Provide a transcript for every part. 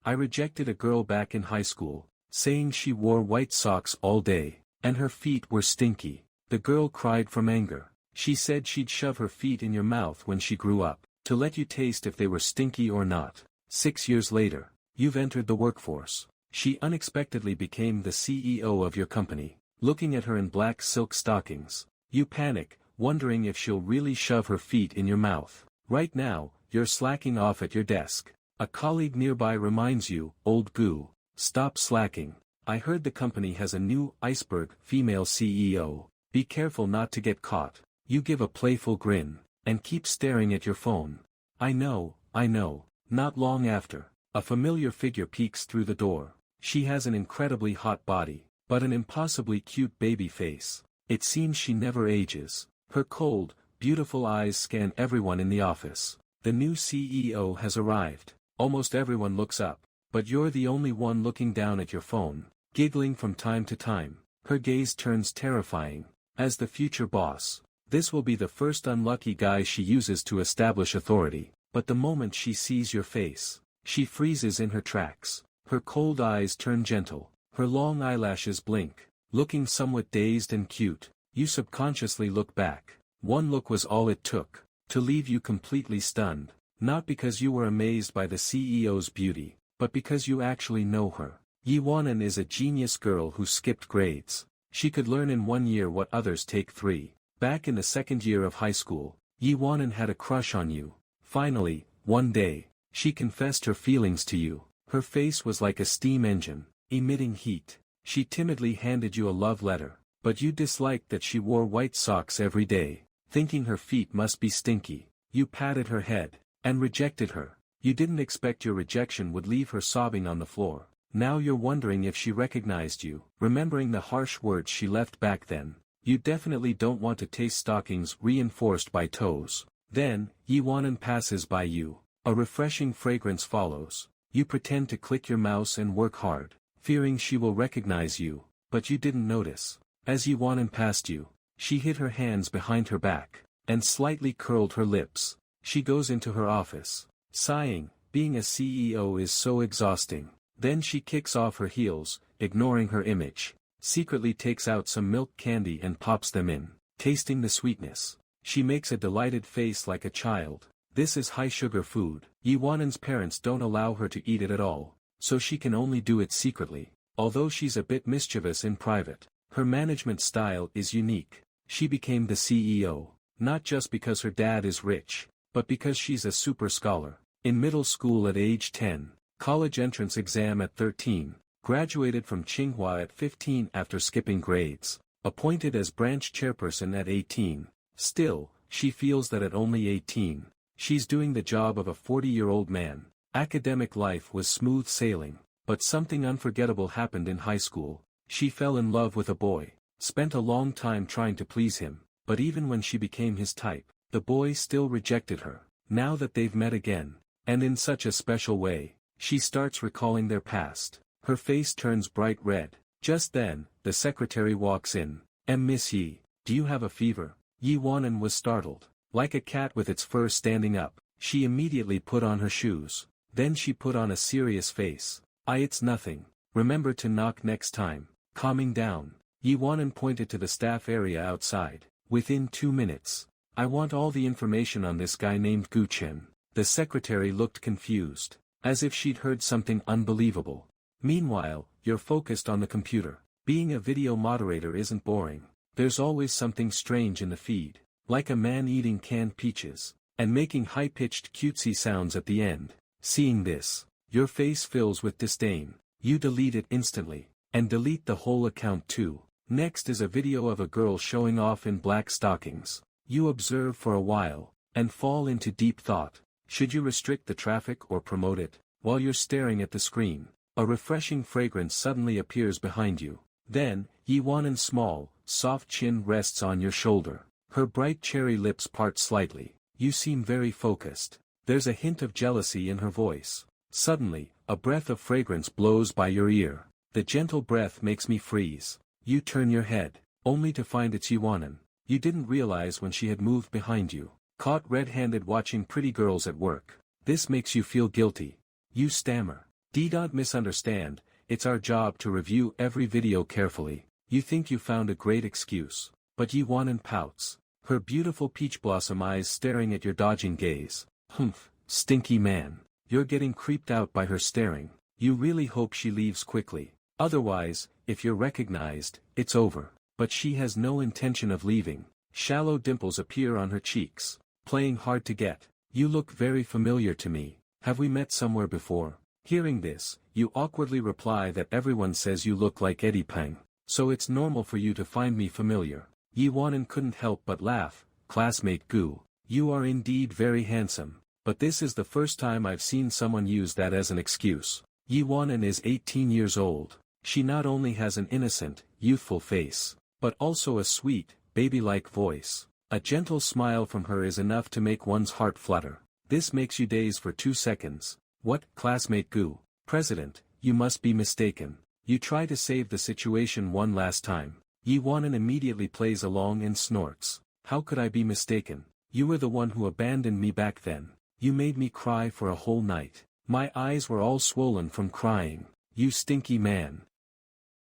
I rejected a girl back in high school, saying she wore white socks all day, and her feet were stinky. The girl cried from anger. She said she'd shove her feet in your mouth when she grew up, to let you taste if they were stinky or not. 6 years later, you've entered the workforce. She unexpectedly became the CEO of your company. Looking at her in black silk stockings, you panic, wondering if she'll really shove her feet in your mouth. Right now, you're slacking off at your desk. A colleague nearby reminds you, "Old goo, stop slacking. I heard the company has a new iceberg female CEO. Be careful not to get caught." You give a playful grin, and keep staring at your phone. I know. Not long after, a familiar figure peeks through the door. She has an incredibly hot body, but an impossibly cute baby face. It seems she never ages. Her cold, beautiful eyes scan everyone in the office. The new CEO has arrived. Almost everyone looks up, but you're the only one looking down at your phone, giggling from time to time. Her gaze turns terrifying. As the future boss, this will be the first unlucky guy she uses to establish authority, but the moment she sees your face, she freezes in her tracks. Her cold eyes turn gentle, her long eyelashes blink. Looking somewhat dazed and cute, you subconsciously look back. One look was all it took to leave you completely stunned, not because you were amazed by the CEO's beauty, but because you actually know her. Yi Wanan is a genius girl who skipped grades. She could learn in 1 year what others take 3. Back in the second year of high school, Yi Wanan had a crush on you. Finally, one day, she confessed her feelings to you. Her face was like a steam engine, emitting heat. She timidly handed you a love letter, but you disliked that she wore white socks every day. Thinking her feet must be stinky, you patted her head, and rejected her. You didn't expect your rejection would leave her sobbing on the floor. Now you're wondering if she recognized you, remembering the harsh words she left back then. You definitely don't want to taste stockings reinforced by toes. Then, Yi Wanan passes by you. A refreshing fragrance follows. You pretend to click your mouse and work hard, fearing she will recognize you, but you didn't notice. As Yi Wanan passed you, she hid her hands behind her back, and slightly curled her lips. She goes into her office, sighing, being a CEO is so exhausting. Then she kicks off her heels, ignoring her image, secretly takes out some milk candy and pops them in, tasting the sweetness. She makes a delighted face like a child. This is high-sugar food. Yi Wanan's parents don't allow her to eat it at all, so she can only do it secretly. Although she's a bit mischievous in private, her management style is unique. She became the CEO, not just because her dad is rich, but because she's a super scholar. In middle school at age 10, college entrance exam at 13, graduated from Tsinghua at 15 after skipping grades, appointed as branch chairperson at 18. Still, she feels that at only 18, she's doing the job of a 40-year-old man. Academic life was smooth sailing, but something unforgettable happened in high school. She fell in love with a boy, spent a long time trying to please him, but even when she became his type, the boy still rejected her. Now that they've met again, and in such a special way, she starts recalling their past. Her face turns bright red. Just then, the secretary walks in. Miss Yi, do you have a fever?" Yi Wanan was startled. Like a cat with its fur standing up, she immediately put on her shoes. Then she put on a serious face. It's nothing. Remember to knock next time." Calming down, Yi Wanan pointed to the staff area outside. "Within 2 minutes. I want all the information on this guy named Gu Chen." The secretary looked confused, as if she'd heard something unbelievable. "Meanwhile, you're focused on the computer. Being a video moderator isn't boring. There's always something strange in the feed, like a man eating canned peaches, and making high-pitched cutesy sounds at the end." Seeing this, your face fills with disdain. You delete it instantly, and delete the whole account too. Next is a video of a girl showing off in black stockings. You observe for a while, and fall into deep thought. Should you restrict the traffic or promote it? While you're staring at the screen, a refreshing fragrance suddenly appears behind you. Then, Yi Wanan's small, soft chin rests on your shoulder. Her bright cherry lips part slightly. You seem very focused. There's a hint of jealousy in her voice. Suddenly, a breath of fragrance blows by your ear. The gentle breath makes me freeze. You turn your head, only to find it's Yi Wanan. You didn't realize when she had moved behind you. Caught red-handed watching pretty girls at work. This makes you feel guilty. You stammer. Don't misunderstand, it's our job to review every video carefully. You think you found a great excuse. But Yiwanan pouts, her beautiful peach blossom eyes staring at your dodging gaze. Humph, stinky man. You're getting creeped out by her staring. You really hope she leaves quickly. Otherwise, if you're recognized, it's over. But she has no intention of leaving. Shallow dimples appear on her cheeks. Playing hard to get. You look very familiar to me. Have we met somewhere before? Hearing this, you awkwardly reply that everyone says you look like Eddie Peng, so it's normal for you to find me familiar. Yiwanan couldn't help but laugh. Classmate Gu, you are indeed very handsome, but this is the first time I've seen someone use that as an excuse. Yiwanan is 18 years old. She not only has an innocent, youthful face, but also a sweet, baby-like voice. A gentle smile from her is enough to make one's heart flutter. This makes you daze for 2 seconds. What, classmate Gu? President, you must be mistaken. You try to save the situation one last time. Yiwanan immediately plays along and snorts. How could I be mistaken? You were the one who abandoned me back then. You made me cry for a whole night. My eyes were all swollen from crying. You stinky man.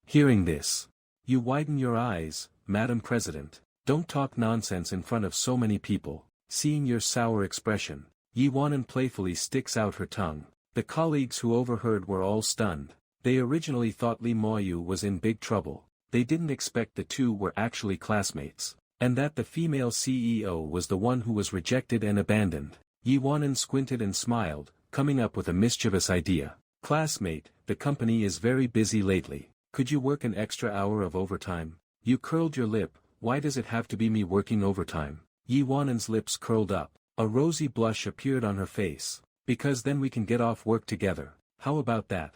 Hearing this, you widen your eyes, Madam President. Don't talk nonsense in front of so many people. Seeing your sour expression, Yiwanan playfully sticks out her tongue. The colleagues who overheard were all stunned. They originally thought Lee Moyu was in big trouble. They didn't expect the two were actually classmates, and that the female CEO was the one who was rejected and abandoned. Yiwanan squinted and smiled, coming up with a mischievous idea. Classmate, the company is very busy lately. Could you work an extra hour of overtime? You curled your lip. Why does it have to be me working overtime? Yiwanan's lips curled up. A rosy blush appeared on her face. Because then we can get off work together. How about that?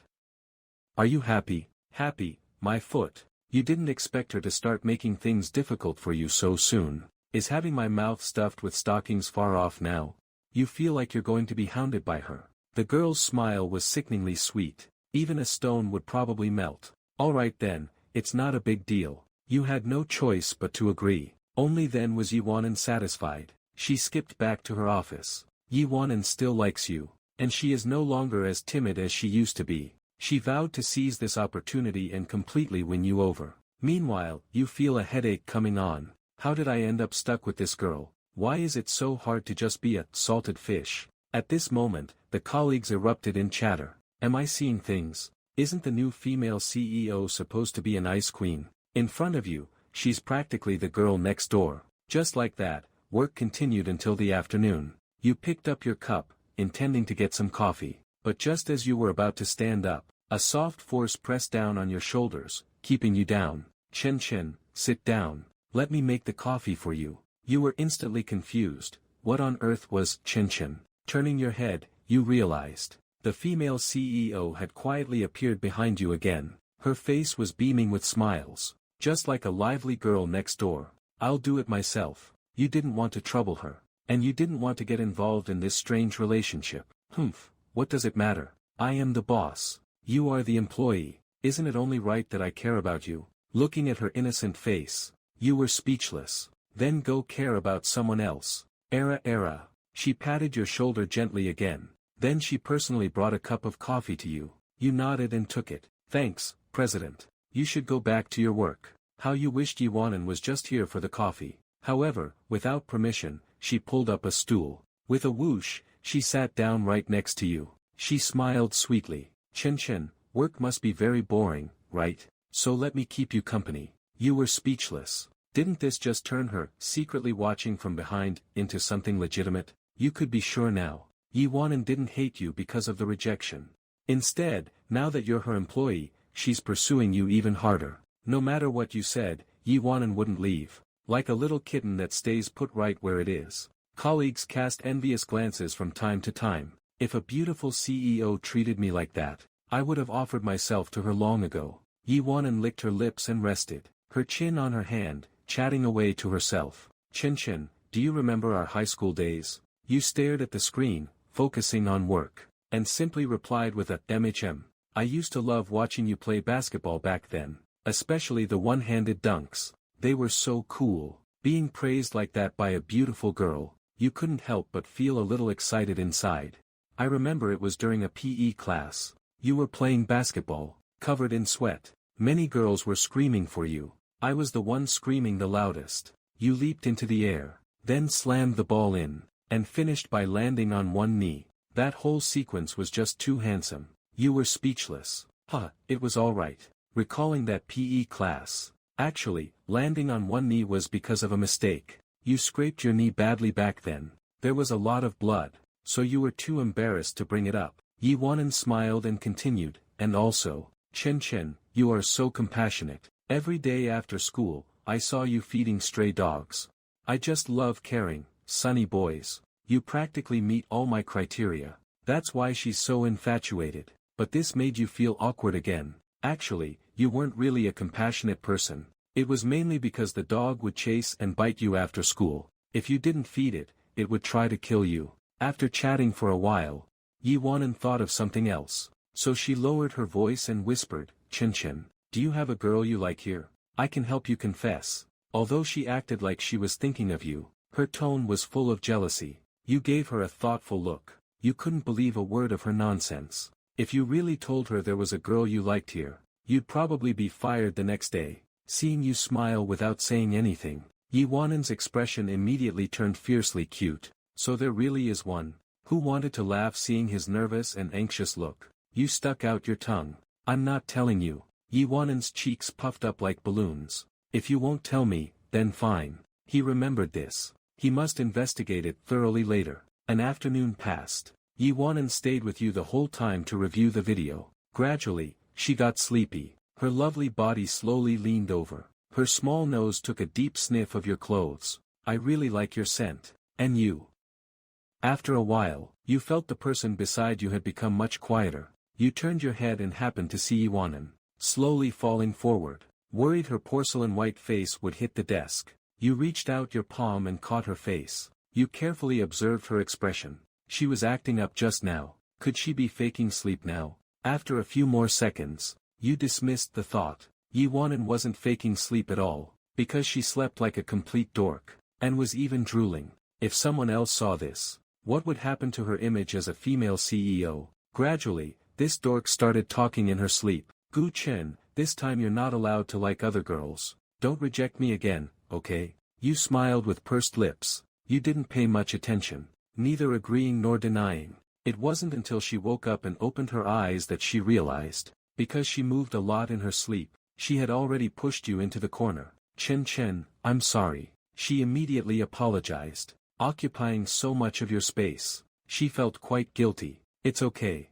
Are you happy? Happy, my foot. You didn't expect her to start making things difficult for you so soon. Is having my mouth stuffed with stockings far off now? You feel like you're going to be hounded by her. The girl's smile was sickeningly sweet. Even a stone would probably melt. All right then, it's not a big deal. You had no choice but to agree. Only then was Yiwanan satisfied. She skipped back to her office. Yiwanan still likes you, and she is no longer as timid as she used to be. She vowed to seize this opportunity and completely win you over. Meanwhile, you feel a headache coming on. How did I end up stuck with this girl? Why is it so hard to just be a salted fish? At this moment, the colleagues erupted in chatter. Am I seeing things? Isn't the new female CEO supposed to be an ice queen? In front of you, she's practically the girl next door. Just like that, work continued until the afternoon. You picked up your cup, intending to get some coffee, but just as you were about to stand up, a soft force pressed down on your shoulders, keeping you down. Chen, sit down. Let me make the coffee for you. You were instantly confused. What on earth was Chen? Turning your head, you realized. The female CEO had quietly appeared behind you again. Her face was beaming with smiles. Just like a lively girl next door. I'll do it myself. You didn't want to trouble her. And you didn't want to get involved in this strange relationship. Humph, what does it matter? I am the boss. You are the employee. Isn't it only right that I care about you? Looking at her innocent face, you were speechless. Then go care about someone else. Era. She patted your shoulder gently again. Then she personally brought a cup of coffee to you. You nodded and took it. Thanks, President. You should go back to your work. How you wished Yiwanan was just here for the coffee. However, without permission, she pulled up a stool. With a whoosh, she sat down right next to you. She smiled sweetly. Chen, work must be very boring, right? So let me keep you company. You were speechless. Didn't this just turn her, secretly watching from behind, into something legitimate? You could be sure now. Yiwanan didn't hate you because of the rejection. Instead, now that you're her employee, she's pursuing you even harder. No matter what you said, Yiwanan wouldn't leave. Like a little kitten that stays put right where it is. Colleagues cast envious glances from time to time. If a beautiful CEO treated me like that, I would have offered myself to her long ago. Yiwanan licked her lips and rested, her chin on her hand, chatting away to herself. Chen, do you remember our high school days? You stared at the screen, focusing on work, and simply replied with a MHM. I used to love watching you play basketball back then, especially the one-handed dunks. They were so cool. Being praised like that by a beautiful girl, you couldn't help but feel a little excited inside. I remember it was during a PE class. You were playing basketball, covered in sweat. Many girls were screaming for you. I was the one screaming the loudest. You leaped into the air, then slammed the ball in, and finished by landing on one knee. That whole sequence was just too handsome. You were speechless. It was alright. Recalling that PE class. Actually, landing on one knee was because of a mistake. You scraped your knee badly back then. There was a lot of blood, so you were too embarrassed to bring it up. Yi Wanan smiled and continued, and also, Chen Chen, you are so compassionate. Every day after school, I saw you feeding stray dogs. I just love caring, sunny boys. You practically meet all my criteria. That's why she's so infatuated. But this made you feel awkward again. Actually, you weren't really a compassionate person. It was mainly because the dog would chase and bite you after school. If you didn't feed it, it would try to kill you. After chatting for a while, Yi Wanan thought of something else. So she lowered her voice and whispered, Chen Chen, do you have a girl you like here? I can help you confess. Although she acted like she was thinking of you, her tone was full of jealousy. You gave her a thoughtful look. You couldn't believe a word of her nonsense. If you really told her there was a girl you liked here, you'd probably be fired the next day. Seeing you smile without saying anything, Yi Wanan's expression immediately turned fiercely cute. So there really is one. Who wanted to laugh seeing his nervous and anxious look? You stuck out your tongue. I'm not telling you. Yi Wanan's cheeks puffed up like balloons. If you won't tell me, then fine. He remembered this. He must investigate it thoroughly later. An afternoon passed. Yi Wanan stayed with you the whole time to review the video. Gradually, she got sleepy. Her lovely body slowly leaned over. Her small nose took a deep sniff of your clothes. I really like your scent. And you. After a while, you felt the person beside you had become much quieter. You turned your head and happened to see Yi Wanan, slowly falling forward. Worried her porcelain white face would hit the desk. You reached out your palm and caught her face. You carefully observed her expression. She was acting up just now. Could she be faking sleep now? After a few more seconds, you dismissed the thought. Yi Wanan wasn't faking sleep at all, because she slept like a complete dork, and was even drooling. If someone else saw this, what would happen to her image as a female CEO? Gradually, this dork started talking in her sleep. Gu Chen, this time you're not allowed to like other girls. Don't reject me again, okay? You smiled with pursed lips. You didn't pay much attention, neither agreeing nor denying. It wasn't until she woke up and opened her eyes that she realized, because she moved a lot in her sleep, she had already pushed you into the corner. Chen Chen, I'm sorry. She immediately apologized. Occupying so much of your space. She felt quite guilty. It's okay.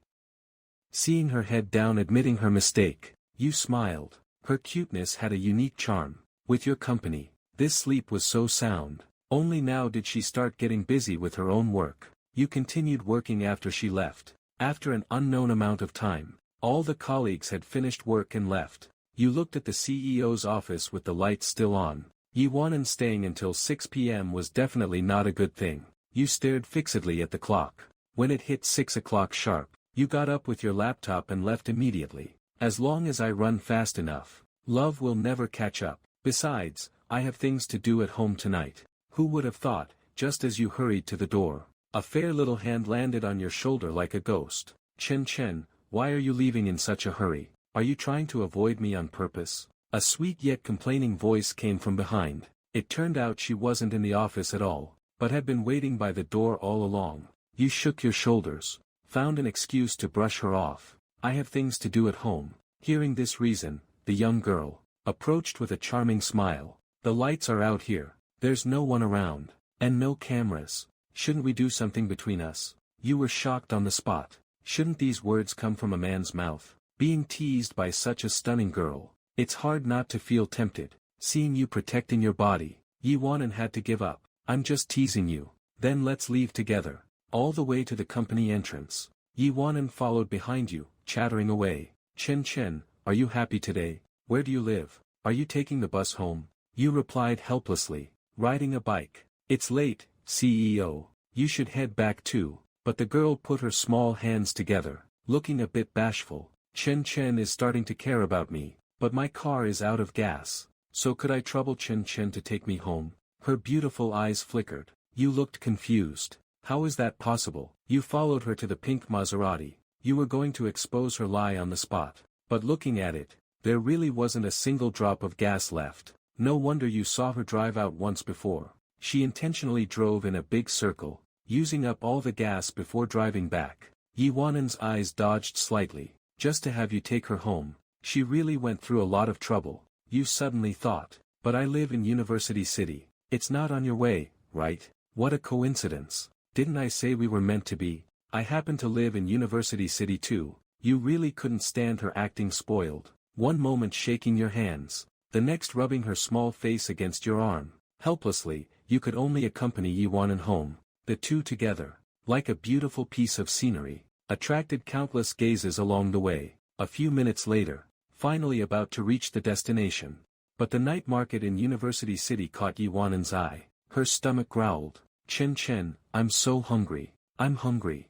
Seeing her head down admitting her mistake, you smiled. Her cuteness had a unique charm. With your company, this sleep was so sound. Only now did she start getting busy with her own work. You continued working after she left. After an unknown amount of time, all the colleagues had finished work and left. You looked at the CEO's office with the lights still on. Yi Wanan staying until 6 p.m. was definitely not a good thing. You stared fixedly at the clock. When it hit 6 o'clock sharp, you got up with your laptop and left immediately. As long as I run fast enough, love will never catch up. Besides, I have things to do at home tonight. Who would have thought, just as you hurried to the door, a fair little hand landed on your shoulder like a ghost. Chen Chen, why are you leaving in such a hurry? Are you trying to avoid me on purpose? A sweet yet complaining voice came from behind. It turned out she wasn't in the office at all, but had been waiting by the door all along. You shook your shoulders, found an excuse to brush her off. I have things to do at home. Hearing this reason, the young girl approached with a charming smile. The lights are out here. There's no one around. And no cameras. Shouldn't we do something between us? You were shocked on the spot. Shouldn't these words come from a man's mouth? Being teased by such a stunning girl. It's hard not to feel tempted. Seeing you protecting your body, Yi Wanan had to give up. I'm just teasing you. Then let's leave together. All the way to the company entrance. Yi Wanan followed behind you, chattering away. Chen Chen, are you happy today? Where do you live? Are you taking the bus home? You replied helplessly. Riding a bike. It's late, CEO. You should head back too. But the girl put her small hands together, looking a bit bashful. Chen Chen is starting to care about me, but my car is out of gas. So could I trouble Chen Chen to take me home? Her beautiful eyes flickered. You looked confused. How is that possible? You followed her to the pink Maserati. You were going to expose her lie on the spot. But looking at it, there really wasn't a single drop of gas left. No wonder you saw her drive out once before. She intentionally drove in a big circle, using up all the gas before driving back. Yi Wanen's eyes dodged slightly. Just to have you take her home. She really went through a lot of trouble. You suddenly thought. But I live in University City. It's not on your way, right? What a coincidence. Didn't I say we were meant to be? I happen to live in University City too. You really couldn't stand her acting spoiled. One moment shaking your hands, the next rubbing her small face against your arm. Helplessly, you could only accompany Yi Wanen home. The two together, like a beautiful piece of scenery, attracted countless gazes along the way. A few minutes later, finally about to reach the destination. But the night market in University City caught Yi Wanen's eye. Her stomach growled. Chen, I'm so hungry. I'm hungry.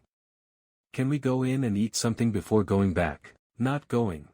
Can we go in and eat something before going back? Not going.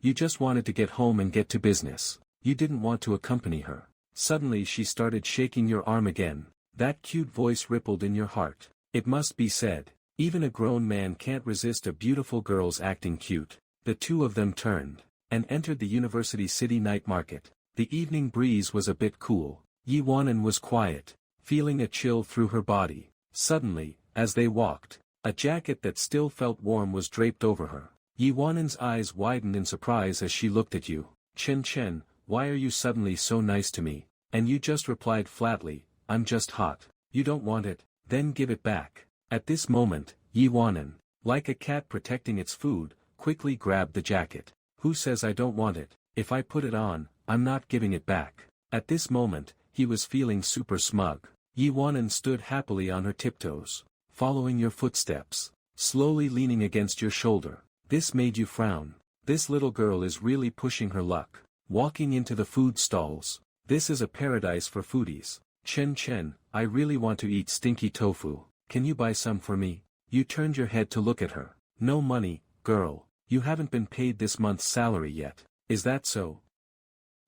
You just wanted to get home and get to business. You didn't want to accompany her. Suddenly she started shaking your arm again. That cute voice rippled in your heart. It must be said, even a grown man can't resist a beautiful girl's acting cute. The two of them turned, and entered the University City night market. The evening breeze was a bit cool. Yi Wanen was quiet, feeling a chill through her body. Suddenly, as they walked, a jacket that still felt warm was draped over her. Yi Wanen's eyes widened in surprise as she looked at you. Chen, why are you suddenly so nice to me? And you just replied flatly, I'm just hot. You don't want it? Then give it back. At this moment, Yi Wanen, like a cat protecting its food, quickly grabbed the jacket. Who says I don't want it? If I put it on, I'm not giving it back. At this moment, he was feeling super smug. Yi Wanen stood happily on her tiptoes, following your footsteps, slowly leaning against your shoulder. This made you frown. This little girl is really pushing her luck. Walking into the food stalls. This is a paradise for foodies. Chen, I really want to eat stinky tofu. Can you buy some for me? You turned your head to look at her. No money, girl. You haven't been paid this month's salary yet. Is that so?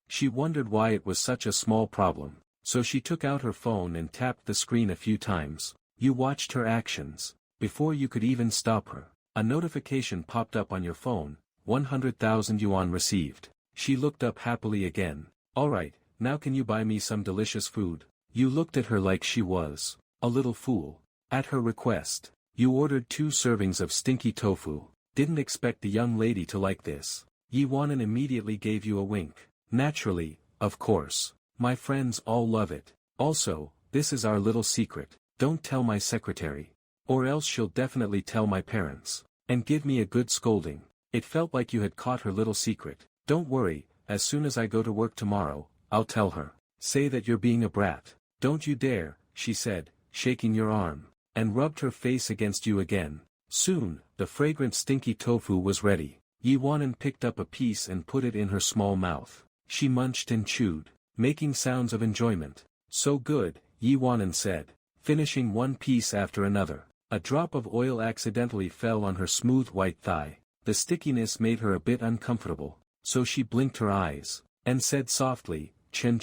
She wondered why it was such a small problem, so she took out her phone and tapped the screen a few times. You watched her actions. Before you could even stop her, a notification popped up on your phone. 100,000 yuan received. She looked up happily again. Alright, now can you buy me some delicious food? You looked at her like she was a little fool. At her request, you ordered 2 servings of stinky tofu. Didn't expect the young lady to like this. Yi Wanen immediately gave you a wink. Naturally, of course. My friends all love it. Also, this is our little secret. Don't tell my secretary. Or else she'll definitely tell my parents. And give me a good scolding. It felt like you had caught her little secret. Don't worry, as soon as I go to work tomorrow, I'll tell her. Say that you're being a brat. Don't you dare, she said, shaking your arm, and rubbed her face against you again. Soon, the fragrant stinky tofu was ready. Yi Wanen picked up a piece and put it in her small mouth. She munched and chewed, making sounds of enjoyment. So good, Yi Wanen said, finishing one piece after another. A drop of oil accidentally fell on her smooth white thigh. The stickiness made her a bit uncomfortable, so she blinked her eyes, and said softly, Chen,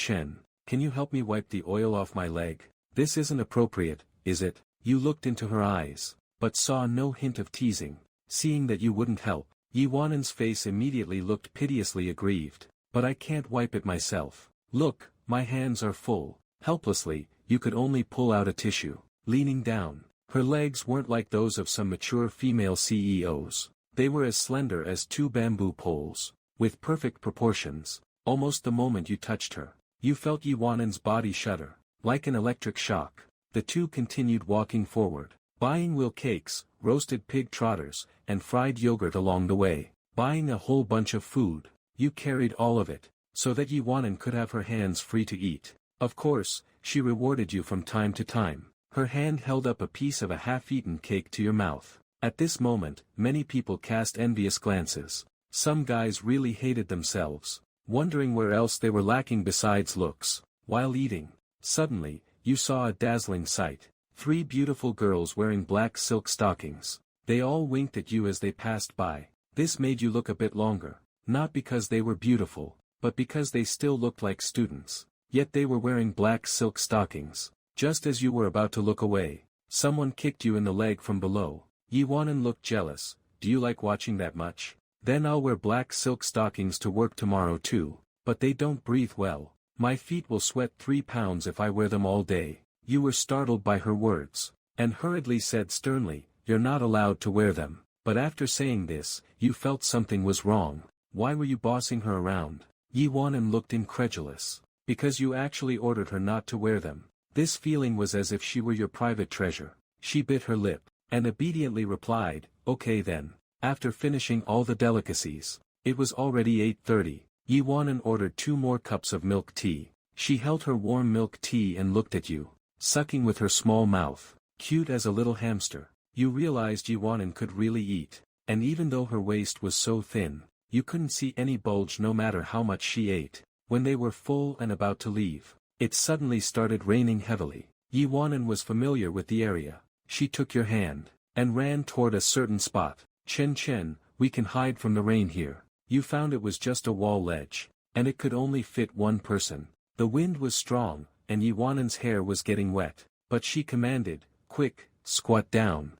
can you help me wipe the oil off my leg? This isn't appropriate, is it? You looked into her eyes, but saw no hint of teasing. Seeing that you wouldn't help, Yi Wanen's face immediately looked piteously aggrieved. But I can't wipe it myself. Look, my hands are full. Helplessly, you could only pull out a tissue. Leaning down, her legs weren't like those of some mature female CEOs. They were as slender as 2 bamboo poles, with perfect proportions. Almost the moment you touched her, you felt Yi Wanen's body shudder, like an electric shock. The two continued walking forward, buying wheel cakes, roasted pig trotters, and fried yogurt along the way. Buying a whole bunch of food. You carried all of it, so that Yi Wanen could have her hands free to eat. Of course, she rewarded you from time to time. Her hand held up a piece of a half-eaten cake to your mouth. At this moment, many people cast envious glances. Some guys really hated themselves, wondering where else they were lacking besides looks. While eating, suddenly, you saw a dazzling sight. 3 beautiful girls wearing black silk stockings. They all winked at you as they passed by. This made you look a bit longer. Not because they were beautiful, but because they still looked like students. Yet they were wearing black silk stockings. Just as you were about to look away, someone kicked you in the leg from below. Yi Wanan looked jealous. Do you like watching that much? Then I'll wear black silk stockings to work tomorrow too, but they don't breathe well. My feet will sweat 3 pounds if I wear them all day. You were startled by her words, and hurriedly said sternly, you're not allowed to wear them. But after saying this, you felt something was wrong. Why were you bossing her around? Yi Wanan looked incredulous. Because you actually ordered her not to wear them. This feeling was as if she were your private treasure. She bit her lip, and obediently replied, okay then. After finishing all the delicacies, it was already 8:30. Yi Wanan ordered 2 more cups of milk tea. She held her warm milk tea and looked at you, sucking with her small mouth, cute as a little hamster. You realized Yi Wanan could really eat, and even though her waist was so thin, you couldn't see any bulge no matter how much she ate. When they were full and about to leave, it suddenly started raining heavily. Yi Wanan was familiar with the area. She took your hand, and ran toward a certain spot. Chen, we can hide from the rain here. You found it was just a wall ledge, and it could only fit one person. The wind was strong, and Yi Wanan's hair was getting wet, but she commanded, quick, squat down.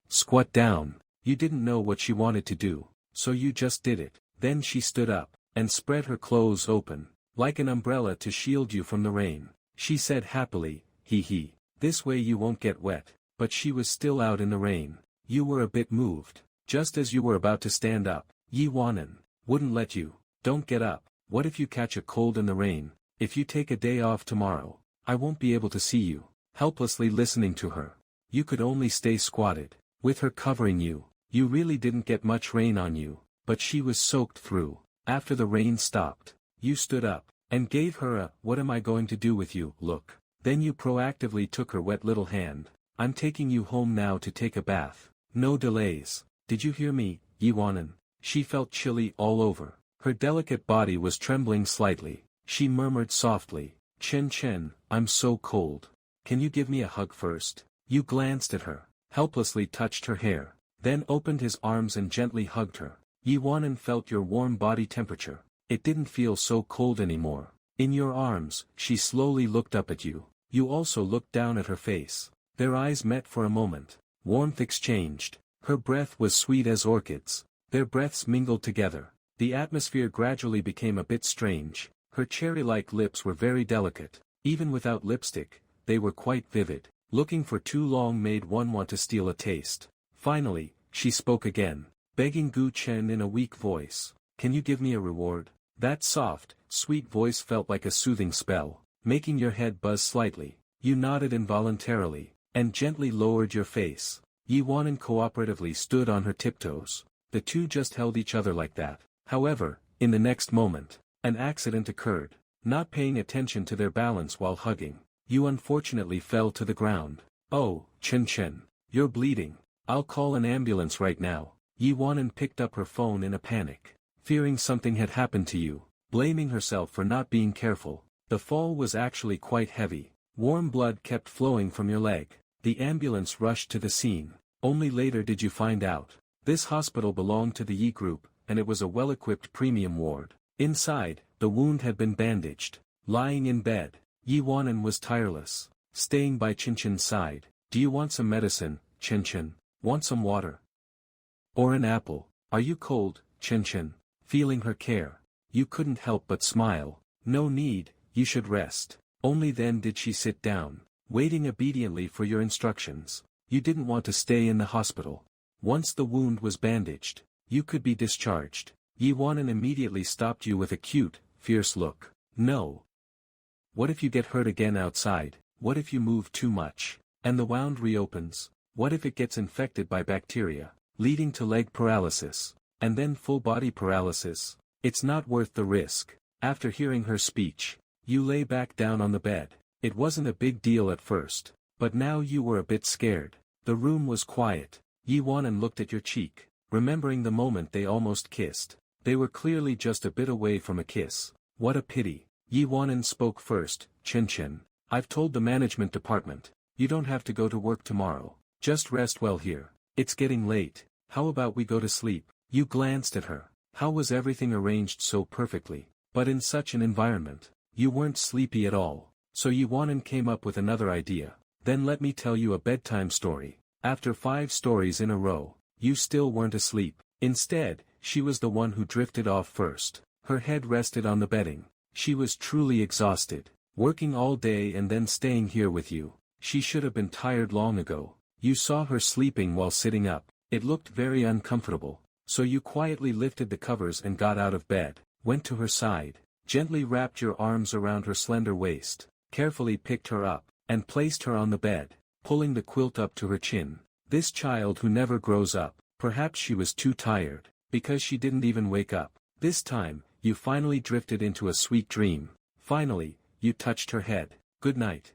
Squat down. You didn't know what she wanted to do, so you just did it. Then she stood up, and spread her clothes open, like an umbrella to shield you from the rain. She said happily, hee. This way you won't get wet. But she was still out in the rain. You were a bit moved. Just as you were about to stand up, Yi Wanan wouldn't let you. Don't get up. What if you catch a cold in the rain? If you take a day off tomorrow, I won't be able to see you. Helplessly listening to her, you could only stay squatted, with her covering you. You really didn't get much rain on you, but she was soaked through. After the rain stopped, you stood up, and gave her a, what am I going to do with you, look. Then you proactively took her wet little hand. I'm taking you home now to take a bath. No delays. Did you hear me, Yi Wanan? She felt chilly all over. Her delicate body was trembling slightly. She murmured softly, Chen, I'm so cold. Can you give me a hug first? You glanced at her, helplessly touched her hair, then opened his arms and gently hugged her. Yi Wanan felt your warm body temperature. It didn't feel so cold anymore. In your arms, she slowly looked up at you. You also looked down at her face. Their eyes met for a moment. Warmth exchanged. Her breath was sweet as orchids. Their breaths mingled together. The atmosphere gradually became a bit strange. Her cherry-like lips were very delicate. Even without lipstick, they were quite vivid. Looking for too long made one want to steal a taste. Finally, she spoke again, begging Gu Chen in a weak voice. Can you give me a reward? That soft, sweet voice felt like a soothing spell, making your head buzz slightly. You nodded involuntarily, and gently lowered your face. Yi Wanan cooperatively stood on her tiptoes. The two just held each other like that. However, in the next moment, an accident occurred. Not paying attention to their balance while hugging, you unfortunately fell to the ground. Oh, Chen, you're bleeding. I'll call an ambulance right now. Yi Wanan picked up her phone in a panic, fearing something had happened to you, blaming herself for not being careful. The fall was actually quite heavy. Warm blood kept flowing from your leg. The ambulance rushed to the scene. Only later did you find out. This hospital belonged to the Yi Group, and it was a well-equipped premium ward. Inside, the wound had been bandaged. Lying in bed, Yi Wanan was tireless, staying by Chen side. Do you want some medicine, Chen? Want some water? Or an apple? Are you cold, Chen? Feeling her care, you couldn't help but smile. No need, you should rest. Only then did she sit down, waiting obediently for your instructions. You didn't want to stay in the hospital. Once the wound was bandaged, you could be discharged. Yi Wanan immediately stopped you with a cute, fierce look. No. What if you get hurt again outside? What if you move too much, and the wound reopens? What if it gets infected by bacteria, leading to leg paralysis, and then full body paralysis? It's not worth the risk. After hearing her speech, you lay back down on the bed. It wasn't a big deal at first, but now you were a bit scared. The room was quiet. Yi Wanan looked at your cheek, remembering the moment they almost kissed. They were clearly just a bit away from a kiss. What a pity. Yi Wanan spoke first. Chen, I've told the management department. You don't have to go to work tomorrow. Just rest well here. It's getting late. How about we go to sleep? You glanced at her. How was everything arranged so perfectly? But in such an environment, you weren't sleepy at all. So Yi Wanan came up with another idea. Then let me tell you a bedtime story. After 5 stories in a row, you still weren't asleep. Instead, she was the one who drifted off first. Her head rested on the bedding. She was truly exhausted. Working all day and then staying here with you. She should have been tired long ago. You saw her sleeping while sitting up. It looked very uncomfortable. So you quietly lifted the covers and got out of bed, went to her side, gently wrapped your arms around her slender waist, carefully picked her up, and placed her on the bed, pulling the quilt up to her chin. This child who never grows up, perhaps she was too tired, because she didn't even wake up. This time, you finally drifted into a sweet dream. Finally, you touched her head. Good night.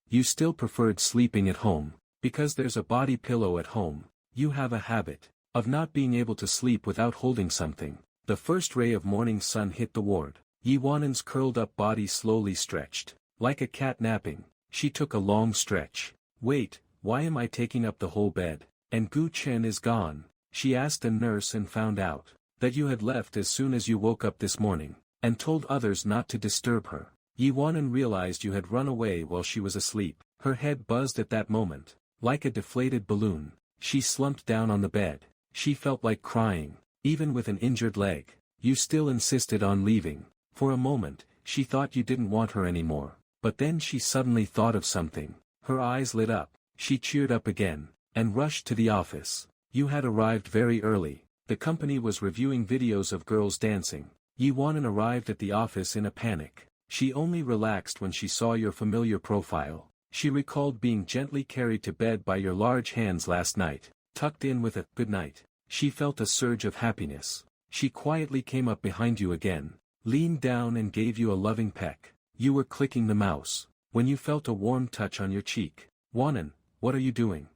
You still preferred sleeping at home, because there's a body pillow at home. You have a habit of not being able to sleep without holding something. The first ray of morning sun hit the ward. Yi Wanan's curled-up body slowly stretched. Like a cat napping, she took a long stretch. Wait, why am I taking up the whole bed? And Gu Chen is gone. She asked a nurse and found out that you had left as soon as you woke up this morning, and told others not to disturb her. Yi Wanan realized you had run away while she was asleep. Her head buzzed at that moment. Like a deflated balloon, she slumped down on the bed. She felt like crying. Even with an injured leg, you still insisted on leaving. For a moment, she thought you didn't want her anymore. But then she suddenly thought of something. Her eyes lit up. She cheered up again, and rushed to the office. You had arrived very early. The company was reviewing videos of girls dancing. Yi Wanan arrived at the office in a panic. She only relaxed when she saw your familiar profile. She recalled being gently carried to bed by your large hands last night, tucked in with a good night. She felt a surge of happiness. She quietly came up behind you again, leaned down and gave you a loving peck. You were clicking the mouse, when you felt a warm touch on your cheek. Wanan, what are you doing?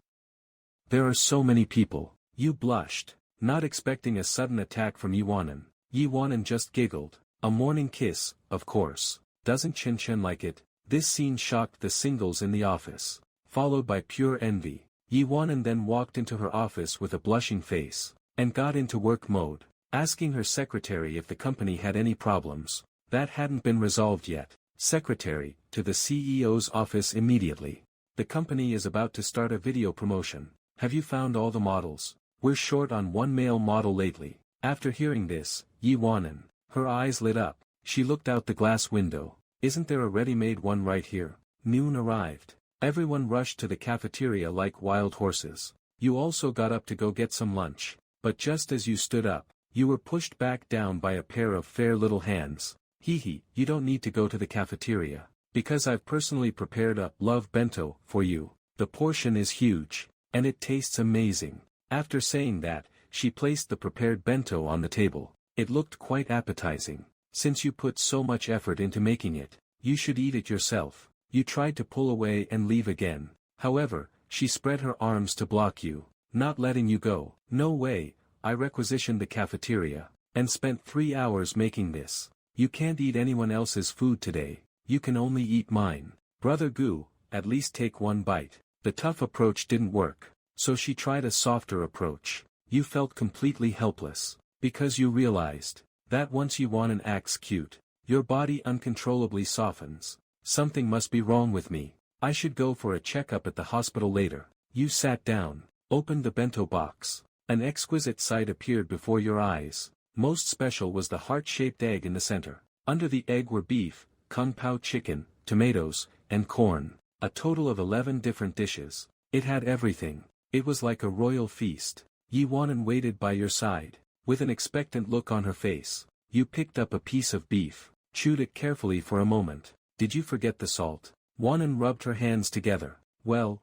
There are so many people. You blushed, not expecting a sudden attack from Yi Wanan. Yi Wanan just giggled. A morning kiss, of course. Doesn't Chen Chen like it? This scene shocked the singles in the office, followed by pure envy. Yi Wanan then walked into her office with a blushing face, and got into work mode, asking her secretary if the company had any problems. That hadn't been resolved yet. Secretary, to the CEO's office immediately. The company is about to start a video promotion. Have you found all the models? We're short on one male model lately. After hearing this, Yi Wanan, her eyes lit up. She looked out the glass window. Isn't there a ready-made one right here? Noon arrived. Everyone rushed to the cafeteria like wild horses. You also got up to go get some lunch. But just as you stood up, you were pushed back down by a pair of fair little hands. Hee, you don't need to go to the cafeteria, because I've personally prepared a love bento for you. The portion is huge, and it tastes amazing. After saying that, she placed the prepared bento on the table. It looked quite appetizing. Since you put so much effort into making it, you should eat it yourself. You tried to pull away and leave again. However, she spread her arms to block you, not letting you go. No way, I requisitioned the cafeteria, and spent 3 hours making this. You can't eat anyone else's food today. You can only eat mine. Brother Gu, at least take one bite. The tough approach didn't work, so she tried a softer approach. You felt completely helpless, because you realized that once Yi Wanan acts cute, your body uncontrollably softens. Something must be wrong with me. I should go for a checkup at the hospital later. You sat down, opened the bento box. An exquisite sight appeared before your eyes. Most special was the heart-shaped egg in the center. Under the egg were beef, kung pao chicken, tomatoes, and corn. A total of 11 different dishes. It had everything. It was like a royal feast. Yi Wanan waited by your side, with an expectant look on her face. You picked up a piece of beef, chewed it carefully for a moment. Did you forget the salt? Wanan rubbed her hands together. Well,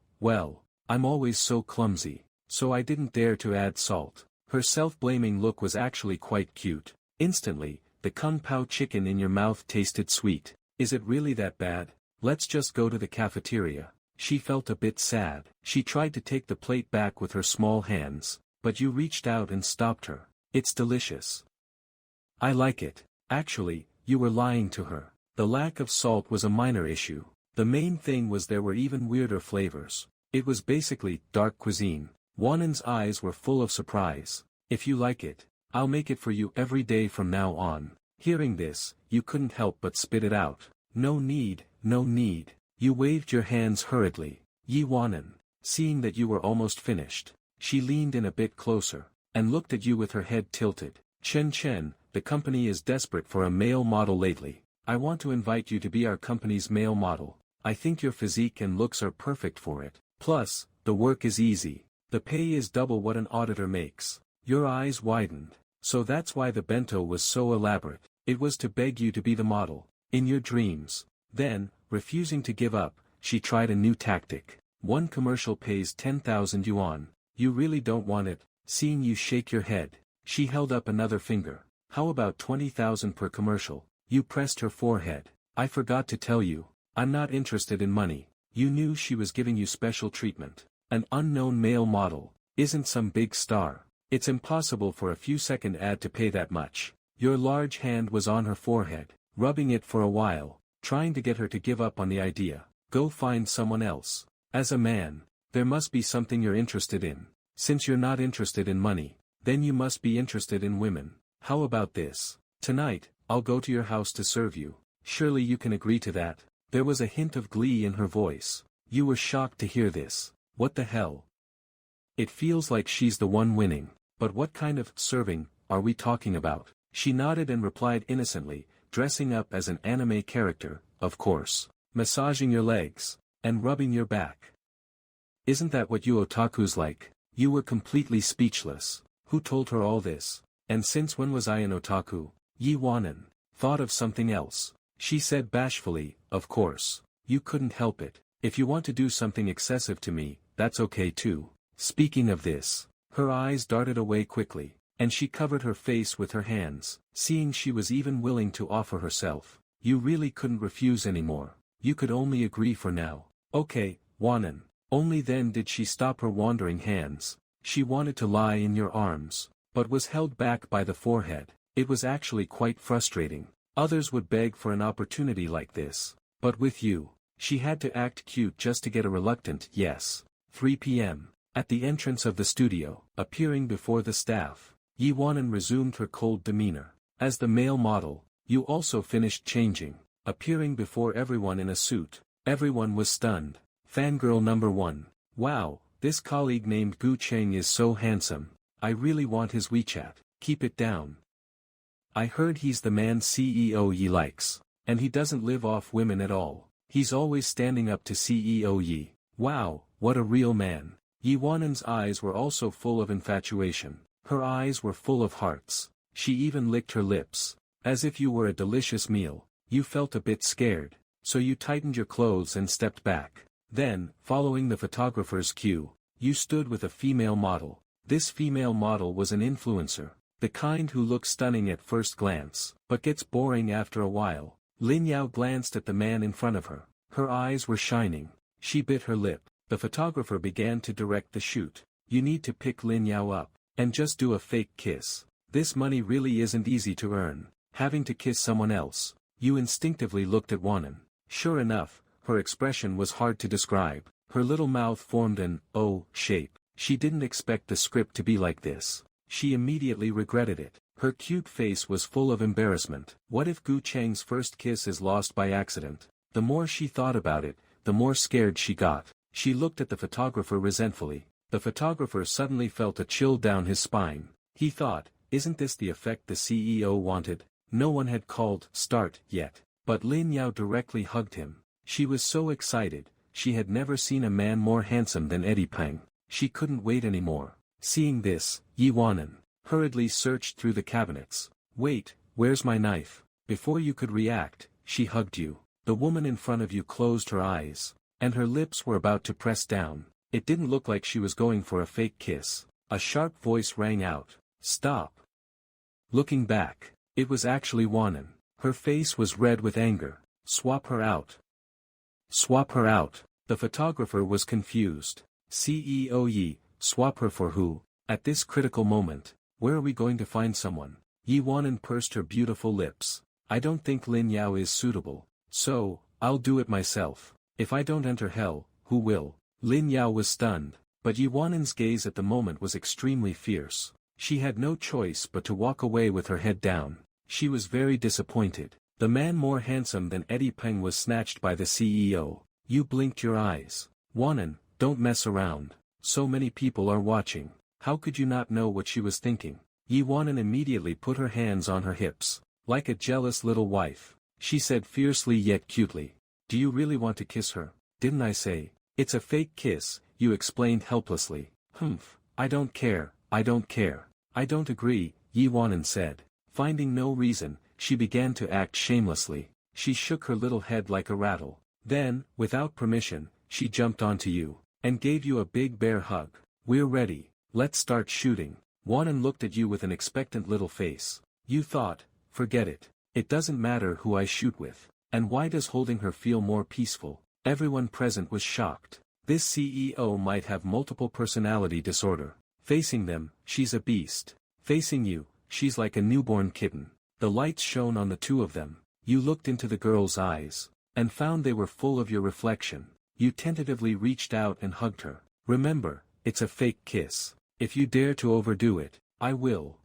I'm always so clumsy, so I didn't dare to add salt. Her self-blaming look was actually quite cute. Instantly, the kung pao chicken in your mouth tasted sweet. Is it really that bad? Let's just go to the cafeteria. She felt a bit sad. She tried to take the plate back with her small hands, but you reached out and stopped her. It's delicious. I like it. Actually, you were lying to her. The lack of salt was a minor issue. The main thing was there were even weirder flavors. It was basically dark cuisine. Wanan's eyes were full of surprise. If you like it, I'll make it for you every day from now on. Hearing this, you couldn't help but spit it out. No need. You waved your hands hurriedly. Yi Wanan, seeing that you were almost finished. She leaned in a bit closer, and looked at you with her head tilted. Chen, the company is desperate for a male model lately. I want to invite you to be our company's male model. I think your physique and looks are perfect for it. Plus, the work is easy. The pay is double what an auditor makes. Your eyes widened. So that's why the bento was so elaborate. It was to beg you to be the model, in your dreams. Then, refusing to give up, she tried a new tactic. One commercial pays 10,000 yuan. You really don't want it. Seeing you shake your head, she held up another finger. How about 20,000 per commercial? You pressed her forehead. I forgot to tell you, I'm not interested in money. You knew she was giving you special treatment. An unknown male model, isn't some big star. It's impossible for a few-second ad to pay that much. Your large hand was on her forehead, rubbing it for a while, trying to get her to give up on the idea. Go find someone else. As a man, there must be something you're interested in. Since you're not interested in money, then you must be interested in women. How about this? Tonight, I'll go to your house to serve you. Surely you can agree to that. There was a hint of glee in her voice. You were shocked to hear this. What the hell? It feels like she's the one winning. But what kind of serving are we talking about? She nodded and replied innocently, dressing up as an anime character, of course. Massaging your legs, and rubbing your back. Isn't that what you otakus like? You were completely speechless. Who told her all this? And since when was I an otaku? Yi Wanan thought of something else. She said bashfully, of course. You couldn't help it. If you want to do something excessive to me, that's okay too. Speaking of this, her eyes darted away quickly, and she covered her face with her hands, seeing she was even willing to offer herself. You really couldn't refuse anymore. You could only agree for now. Okay, Wanan. Only then did she stop her wandering hands. She wanted to lie in your arms, but was held back by the forehead. It was actually quite frustrating. Others would beg for an opportunity like this, but with you, she had to act cute just to get a reluctant yes. 3 p.m. At the entrance of the studio, appearing before the staff, Yi Wanan resumed her cold demeanor. As the male model, you also finished changing, appearing before everyone in a suit. Everyone was stunned. Fangirl number 1. Wow, this colleague named Gu Cheng is so handsome. I really want his WeChat. Keep it down. I heard he's the man CEO Yi likes. And he doesn't live off women at all. He's always standing up to CEO Yi. Wow, what a real man. Yi Wanan's eyes were also full of infatuation. Her eyes were full of hearts. She even licked her lips. As if you were a delicious meal. You felt a bit scared, so you tightened your clothes and stepped back. Then, following the photographer's cue, you stood with a female model. This female model was an influencer. The kind who looks stunning at first glance, but gets boring after a while. Lin Yao glanced at the man in front of her. Her eyes were shining. She bit her lip. The photographer began to direct the shoot. You need to pick Lin Yao up, and just do a fake kiss. This money really isn't easy to earn. Having to kiss someone else. You instinctively looked at Wanan. Sure enough, her expression was hard to describe. Her little mouth formed an O shape. She didn't expect the script to be like this. She immediately regretted it. Her cute face was full of embarrassment. What if Gu Cheng's first kiss is lost by accident? The more she thought about it, the more scared she got. She looked at the photographer resentfully. The photographer suddenly felt a chill down his spine. He thought, isn't this the effect the CEO wanted? No one had called start yet, but Lin Yao directly hugged him. She was so excited, she had never seen a man more handsome than Eddie Peng. She couldn't wait anymore. Seeing this, Yi Wanan hurriedly searched through the cabinets. Wait, where's my knife? Before you could react, she hugged you. The woman in front of you closed her eyes, and her lips were about to press down. It didn't look like she was going for a fake kiss. A sharp voice rang out. Stop. Looking back, it was actually Wanan. Her face was red with anger. Swap her out. Swap her out. The photographer was confused. CEO Yi, swap her for who? At this critical moment, where are we going to find someone? Yi Wanan pursed her beautiful lips. I don't think Lin Yao is suitable, so, I'll do it myself. If I don't enter hell, who will? Lin Yao was stunned, but Yi Wanan's gaze at the moment was extremely fierce. She had no choice but to walk away with her head down. She was very disappointed. The man more handsome than Eddie Peng was snatched by the CEO. You blinked your eyes. Wanan, don't mess around. So many people are watching. How could you not know what she was thinking? Yi Wanan immediately put her hands on her hips. Like a jealous little wife, she said fiercely yet cutely. Do you really want to kiss her? Didn't I say? It's a fake kiss, you explained helplessly. Humph, I don't care, I don't care. I don't agree, Yi Wanan said. Finding no reason, she began to act shamelessly. She shook her little head like a rattle. Then, without permission, she jumped onto you, and gave you a big bear hug. We're ready, let's start shooting. Wanan looked at you with an expectant little face. You thought, forget it. It doesn't matter who I shoot with. And why does holding her feel more peaceful? Everyone present was shocked. This CEO might have multiple personality disorder. Facing them, she's a beast. Facing you, she's like a newborn kitten. The lights shone on the two of them. You looked into the girl's eyes, and found they were full of your reflection. You tentatively reached out and hugged her. Remember, it's a fake kiss. If you dare to overdo it, I will.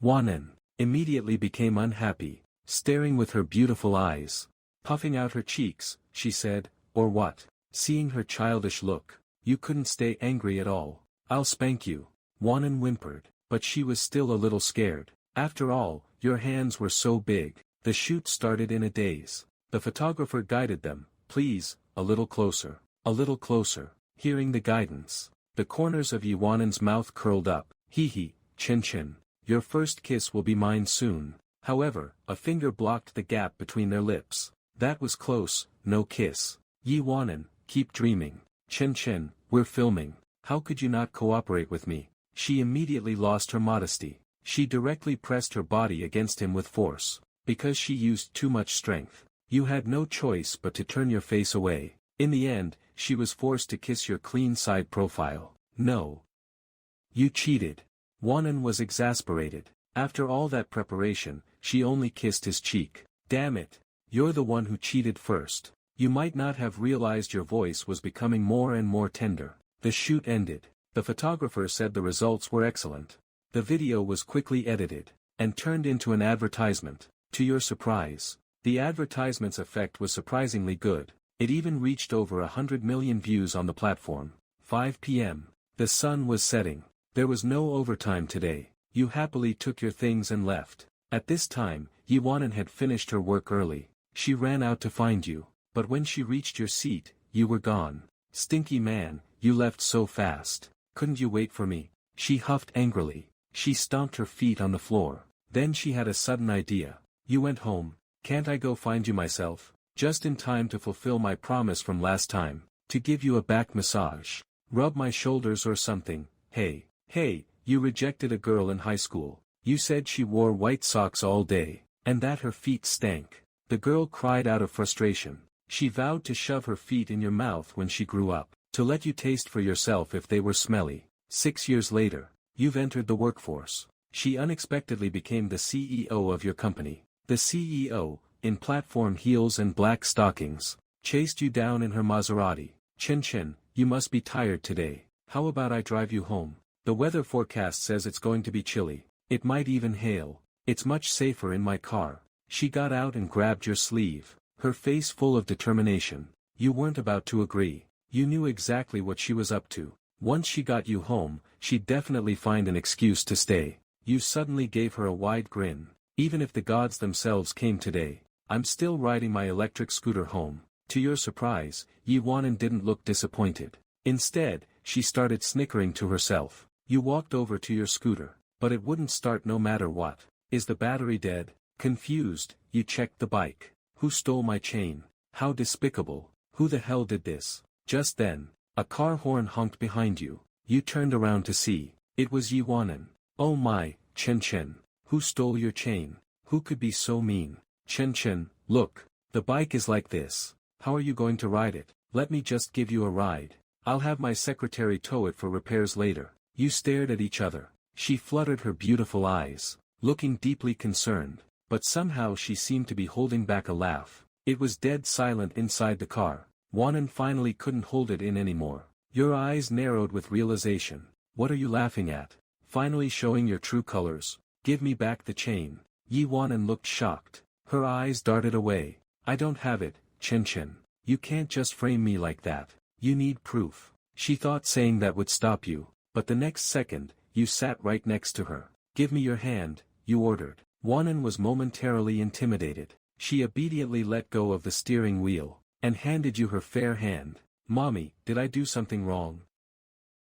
Wanan immediately became unhappy, staring with her beautiful eyes. Puffing out her cheeks, she said, or what? Seeing her childish look, you couldn't stay angry at all. I'll spank you. Wanan whimpered, but she was still a little scared. After all, your hands were so big. The shoot started in a daze. The photographer guided them. Please, a little closer. A little closer. Hearing the guidance, the corners of Yi Wanan's mouth curled up. Hee, chin chin. Your first kiss will be mine soon. However, a finger blocked the gap between their lips. That was close, no kiss. Yi Wanan, keep dreaming. Chin chin, we're filming. How could you not cooperate with me? She immediately lost her modesty. She directly pressed her body against him with force. Because she used too much strength. You had no choice but to turn your face away. In the end, she was forced to kiss your clean side profile. No. You cheated. Wanan was exasperated. After all that preparation, she only kissed his cheek. Damn it. You're the one who cheated first. You might not have realized your voice was becoming more and more tender. The shoot ended. The photographer said the results were excellent. The video was quickly edited, and turned into an advertisement. To your surprise, the advertisement's effect was surprisingly good. It even reached over 100 million views on the platform. 5 p.m. The sun was setting. There was no overtime today. You happily took your things and left. At this time, Yi Wanan had finished her work early. She ran out to find you, but when she reached your seat, you were gone. Stinky man, you left so fast. Couldn't you wait for me? She huffed angrily. She stomped her feet on the floor. Then she had a sudden idea. You went home. Can't I go find you myself? Just in time to fulfill my promise from last time. To give you a back massage. Rub my shoulders or something. Hey, you rejected a girl in high school. You said she wore white socks all day, and that her feet stank. The girl cried out of frustration. She vowed to shove her feet in your mouth when she grew up, to let you taste for yourself if they were smelly. 6 years later, you've entered the workforce. She unexpectedly became the CEO of your company. The CEO, in platform heels and black stockings, chased you down in her Maserati. Chin chin, you must be tired today. How about I drive you home? The weather forecast says it's going to be chilly. It might even hail. It's much safer in my car. She got out and grabbed your sleeve, her face full of determination. You weren't about to agree. You knew exactly what she was up to. Once she got you home, she'd definitely find an excuse to stay. You suddenly gave her a wide grin. Even if the gods themselves came today, I'm still riding my electric scooter home. To your surprise, Yi Wanan didn't look disappointed. Instead, she started snickering to herself. You walked over to your scooter, but it wouldn't start no matter what. Is the battery dead? Confused, you checked the bike. Who stole my chain? How despicable. Who the hell did this? Just then, a car horn honked behind you. You turned around to see. It was Yi Wanan. Oh my, Chen Chen. Who stole your chain? Who could be so mean? Chen Chen, look. The bike is like this. How are you going to ride it? Let me just give you a ride. I'll have my secretary tow it for repairs later. You stared at each other. She fluttered her beautiful eyes, looking deeply concerned, but somehow she seemed to be holding back a laugh. It was dead silent inside the car. Wanan finally couldn't hold it in anymore. Your eyes narrowed with realization. What are you laughing at? Finally showing your true colors. Give me back the chain. Yi Wanan looked shocked. Her eyes darted away. I don't have it, Chen Chen. You can't just frame me like that. You need proof. She thought saying that would stop you, but the next second, you sat right next to her. Give me your hand, you ordered. Wanan was momentarily intimidated. She obediently let go of the steering wheel, and handed you her fair hand. Mommy, did I do something wrong?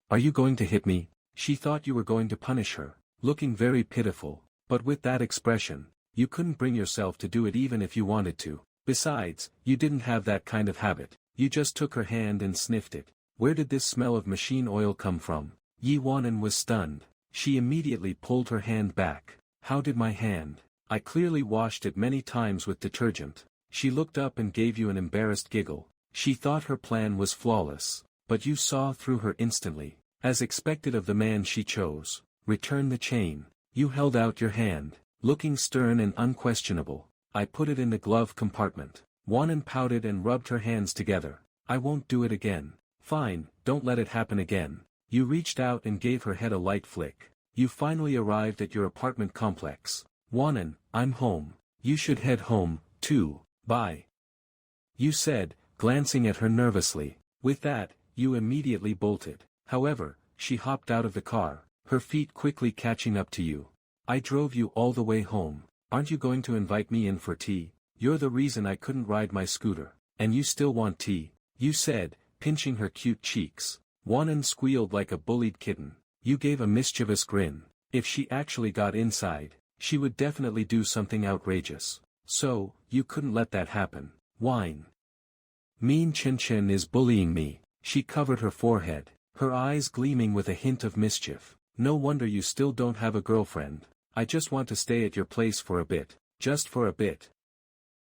Are you going to hit me? She thought you were going to punish her, looking very pitiful, but with that expression, you couldn't bring yourself to do it even if you wanted to. Besides, you didn't have that kind of habit. You just took her hand and sniffed it. Where did this smell of machine oil come from? Yi Wanan was stunned. She immediately pulled her hand back. How did my hand? I clearly washed it many times with detergent. She looked up and gave you an embarrassed giggle. She thought her plan was flawless, but you saw through her instantly. As expected of the man she chose, return the chain. You held out your hand, looking stern and unquestionable. I put it in the glove compartment. Wanan pouted and rubbed her hands together. I won't do it again. Fine, don't let it happen again. You reached out and gave her head a light flick. You finally arrived at your apartment complex. Wanan, I'm home. You should head home, too. Bye. You said, glancing at her nervously. With that, you immediately bolted. However, she hopped out of the car, her feet quickly catching up to you. I drove you all the way home. Aren't you going to invite me in for tea? You're the reason I couldn't ride my scooter. And you still want tea? You said, pinching her cute cheeks. Wanan squealed like a bullied kitten. You gave a mischievous grin. If she actually got inside, she would definitely do something outrageous. So, you couldn't let that happen. Whine. Mean Chen Chen is bullying me. She covered her forehead, her eyes gleaming with a hint of mischief. No wonder you still don't have a girlfriend. I just want to stay at your place for a bit. Just for a bit.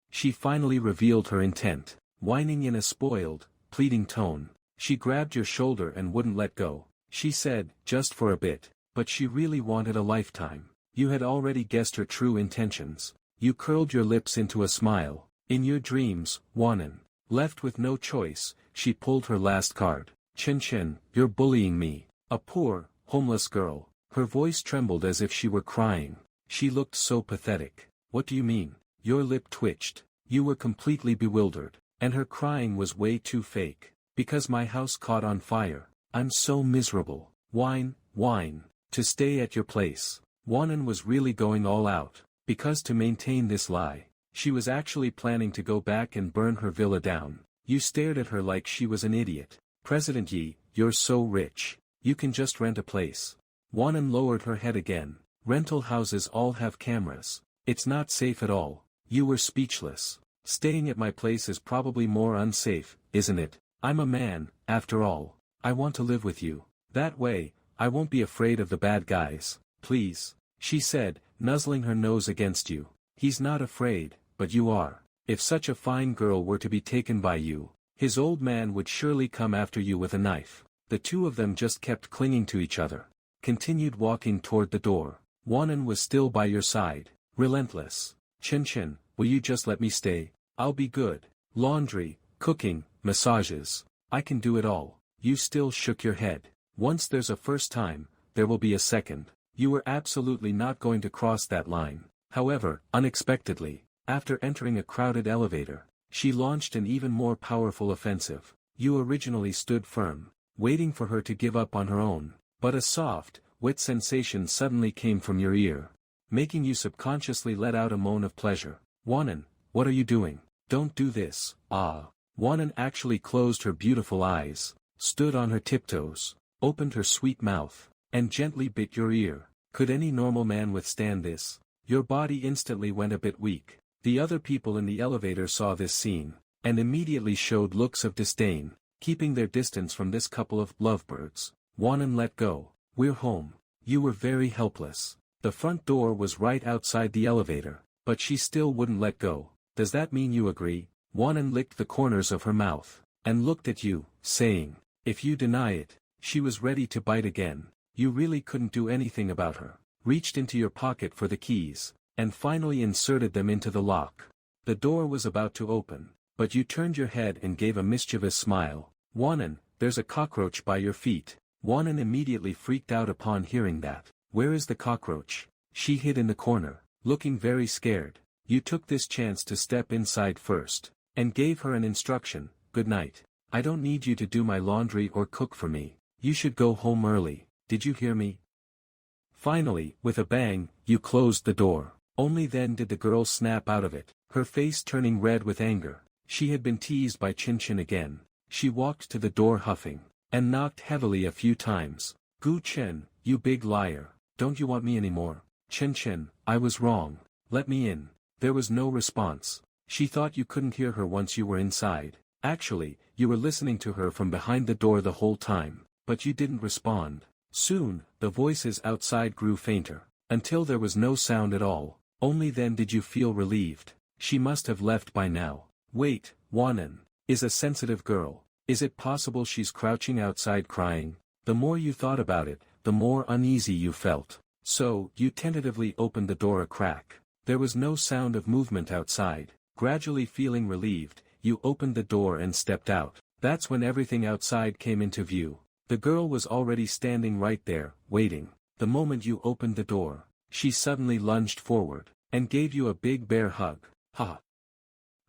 She finally revealed her intent, whining in a spoiled, pleading tone. She grabbed your shoulder and wouldn't let go. She said, just for a bit, but she really wanted a lifetime. You had already guessed her true intentions. You curled your lips into a smile. In your dreams, Wanan. Left with no choice, she pulled her last card. Chen Chen, you're bullying me. A poor, homeless girl. Her voice trembled as if she were crying. She looked so pathetic. What do you mean? Your lip twitched. You were completely bewildered. And her crying was way too fake. Because my house caught on fire. I'm so miserable. Whine, whine. To stay at your place. Wanan was really going all out. Because to maintain this lie, she was actually planning to go back and burn her villa down. You stared at her like she was an idiot. President Yi, you're so rich. You can just rent a place. Wanan lowered her head again. Rental houses all have cameras. It's not safe at all. You were speechless. Staying at my place is probably more unsafe, isn't it? I'm a man, after all. I want to live with you. That way, I won't be afraid of the bad guys. Please, she said, nuzzling her nose against you. He's not afraid, but you are. If such a fine girl were to be taken by you, his old man would surely come after you with a knife. The two of them just kept clinging to each other. Continued walking toward the door. Wanan was still by your side, relentless. Chen Chen, will you just let me stay? I'll be good. Laundry, cooking, massages. I can do it all. You still shook your head. Once there's a first time, there will be a second. You were absolutely not going to cross that line. However, unexpectedly, after entering a crowded elevator, she launched an even more powerful offensive. You originally stood firm, waiting for her to give up on her own, but a soft, wet sensation suddenly came from your ear, making you subconsciously let out a moan of pleasure. Wanan, what are you doing? Don't do this. Ah. Wanan actually closed her beautiful eyes, stood on her tiptoes, opened her sweet mouth, and gently bit your ear. Could any normal man withstand this? Your body instantly went a bit weak. The other people in the elevator saw this scene, and immediately showed looks of disdain, keeping their distance from this couple of lovebirds. Wanan let go. We're home. You were very helpless. The front door was right outside the elevator, but she still wouldn't let go. Does that mean you agree? Wanan licked the corners of her mouth, and looked at you, saying, if you deny it. She was ready to bite again. You really couldn't do anything about her. Reached into your pocket for the keys, and finally inserted them into the lock. The door was about to open, but you turned your head and gave a mischievous smile. Wanan, there's a cockroach by your feet. Wanan immediately freaked out upon hearing that. Where is the cockroach? She hid in the corner, looking very scared. You took this chance to step inside first, and gave her an instruction, good night. I don't need you to do my laundry or cook for me. You should go home early, did you hear me? Finally, with a bang, you closed the door. Only then did the girl snap out of it, her face turning red with anger. She had been teased by Chin Chin again. She walked to the door huffing, and knocked heavily a few times. Gu Chen, you big liar, don't you want me anymore? Chin Chin, I was wrong, let me in. There was no response. She thought you couldn't hear her once you were inside. Actually, you were listening to her from behind the door the whole time, but you didn't respond. Soon, the voices outside grew fainter, until there was no sound at all. Only then did you feel relieved. She must have left by now. Wait, Wanan is a sensitive girl. Is it possible she's crouching outside crying? The more you thought about it, the more uneasy you felt. So, you tentatively opened the door a crack. There was no sound of movement outside. Gradually feeling relieved, you opened the door and stepped out. That's when everything outside came into view. The girl was already standing right there, waiting. The moment you opened the door, she suddenly lunged forward, and gave you a big bear hug. Ha!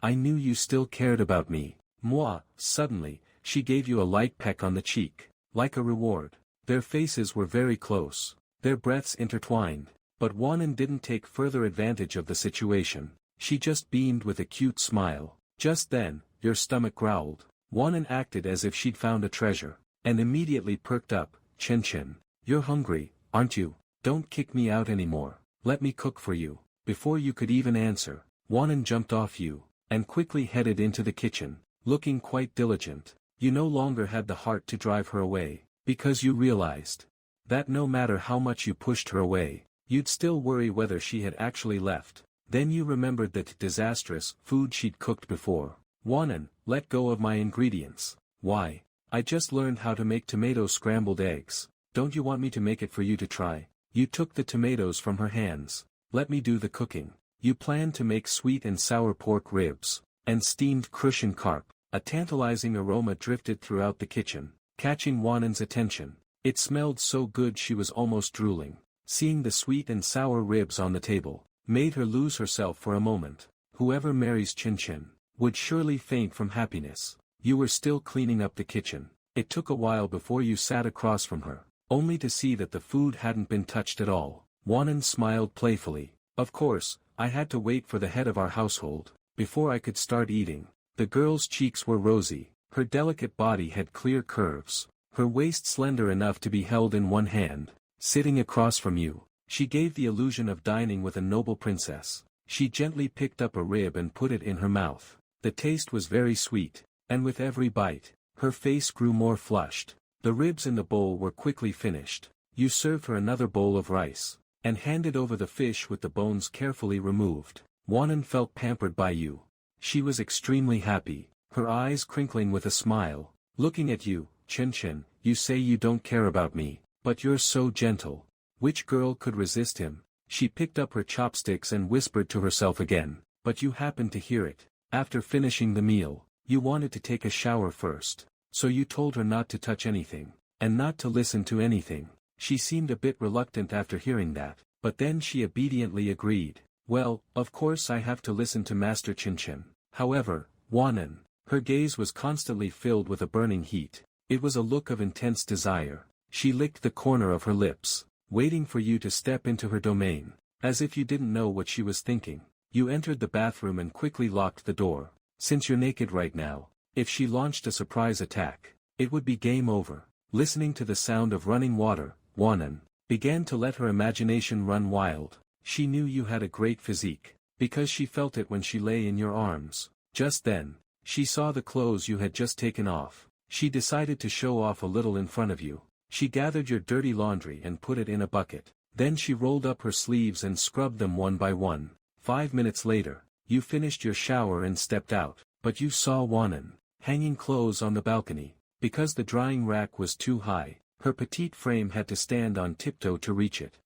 I knew you still cared about me. Moi, suddenly, she gave you a light peck on the cheek, like a reward. Their faces were very close, their breaths intertwined, but Wanan didn't take further advantage of the situation. She just beamed with a cute smile. Just then, your stomach growled. Wanan acted as if she'd found a treasure, and immediately perked up. Chin Chin, you're hungry, aren't you? Don't kick me out anymore. Let me cook for you. Before you could even answer, Wanan jumped off you, and quickly headed into the kitchen, looking quite diligent. You no longer had the heart to drive her away, because you realized that no matter how much you pushed her away, you'd still worry whether she had actually left. Then you remembered that disastrous food she'd cooked before. Wanan, let go of my ingredients. Why? I just learned how to make tomato scrambled eggs. Don't you want me to make it for you to try? You took the tomatoes from her hands. Let me do the cooking. You planned to make sweet and sour pork ribs, and steamed crucian carp. A tantalizing aroma drifted throughout the kitchen, catching Wanan's attention. It smelled so good she was almost drooling. Seeing the sweet and sour ribs on the table, made her lose herself for a moment. Whoever marries Chin Chin would surely faint from happiness. You were still cleaning up the kitchen. It took a while before you sat across from her, only to see that the food hadn't been touched at all. Wanan smiled playfully. Of course, I had to wait for the head of our household, before I could start eating. The girl's cheeks were rosy, her delicate body had clear curves, her waist slender enough to be held in one hand. Sitting across from you, she gave the illusion of dining with a noble princess. She gently picked up a rib and put it in her mouth. The taste was very sweet, and with every bite, her face grew more flushed. The ribs in the bowl were quickly finished. You served her another bowl of rice, and handed over the fish with the bones carefully removed. Wanan felt pampered by you. She was extremely happy, her eyes crinkling with a smile. Looking at you, Chin Chin, you say you don't care about me, but you're so gentle. Which girl could resist him? She picked up her chopsticks and whispered to herself again, but you happened to hear it. After finishing the meal, you wanted to take a shower first, so you told her not to touch anything, and not to listen to anything. She seemed a bit reluctant after hearing that, but then she obediently agreed. Well, of course I have to listen to Master Chin Chin. However, Wanan, her gaze was constantly filled with a burning heat. It was a look of intense desire. She licked the corner of her lips, waiting for you to step into her domain. As if you didn't know what she was thinking, you entered the bathroom and quickly locked the door. Since you're naked right now, if she launched a surprise attack, it would be game over. Listening to the sound of running water, Wanan began to let her imagination run wild. She knew you had a great physique, because she felt it when she lay in your arms. Just then, she saw the clothes you had just taken off. She decided to show off a little in front of you. She gathered your dirty laundry and put it in a bucket. Then she rolled up her sleeves and scrubbed them one by one. 5 minutes later, you finished your shower and stepped out, but you saw Wanan hanging clothes on the balcony. Because the drying rack was too high, her petite frame had to stand on tiptoe to reach it.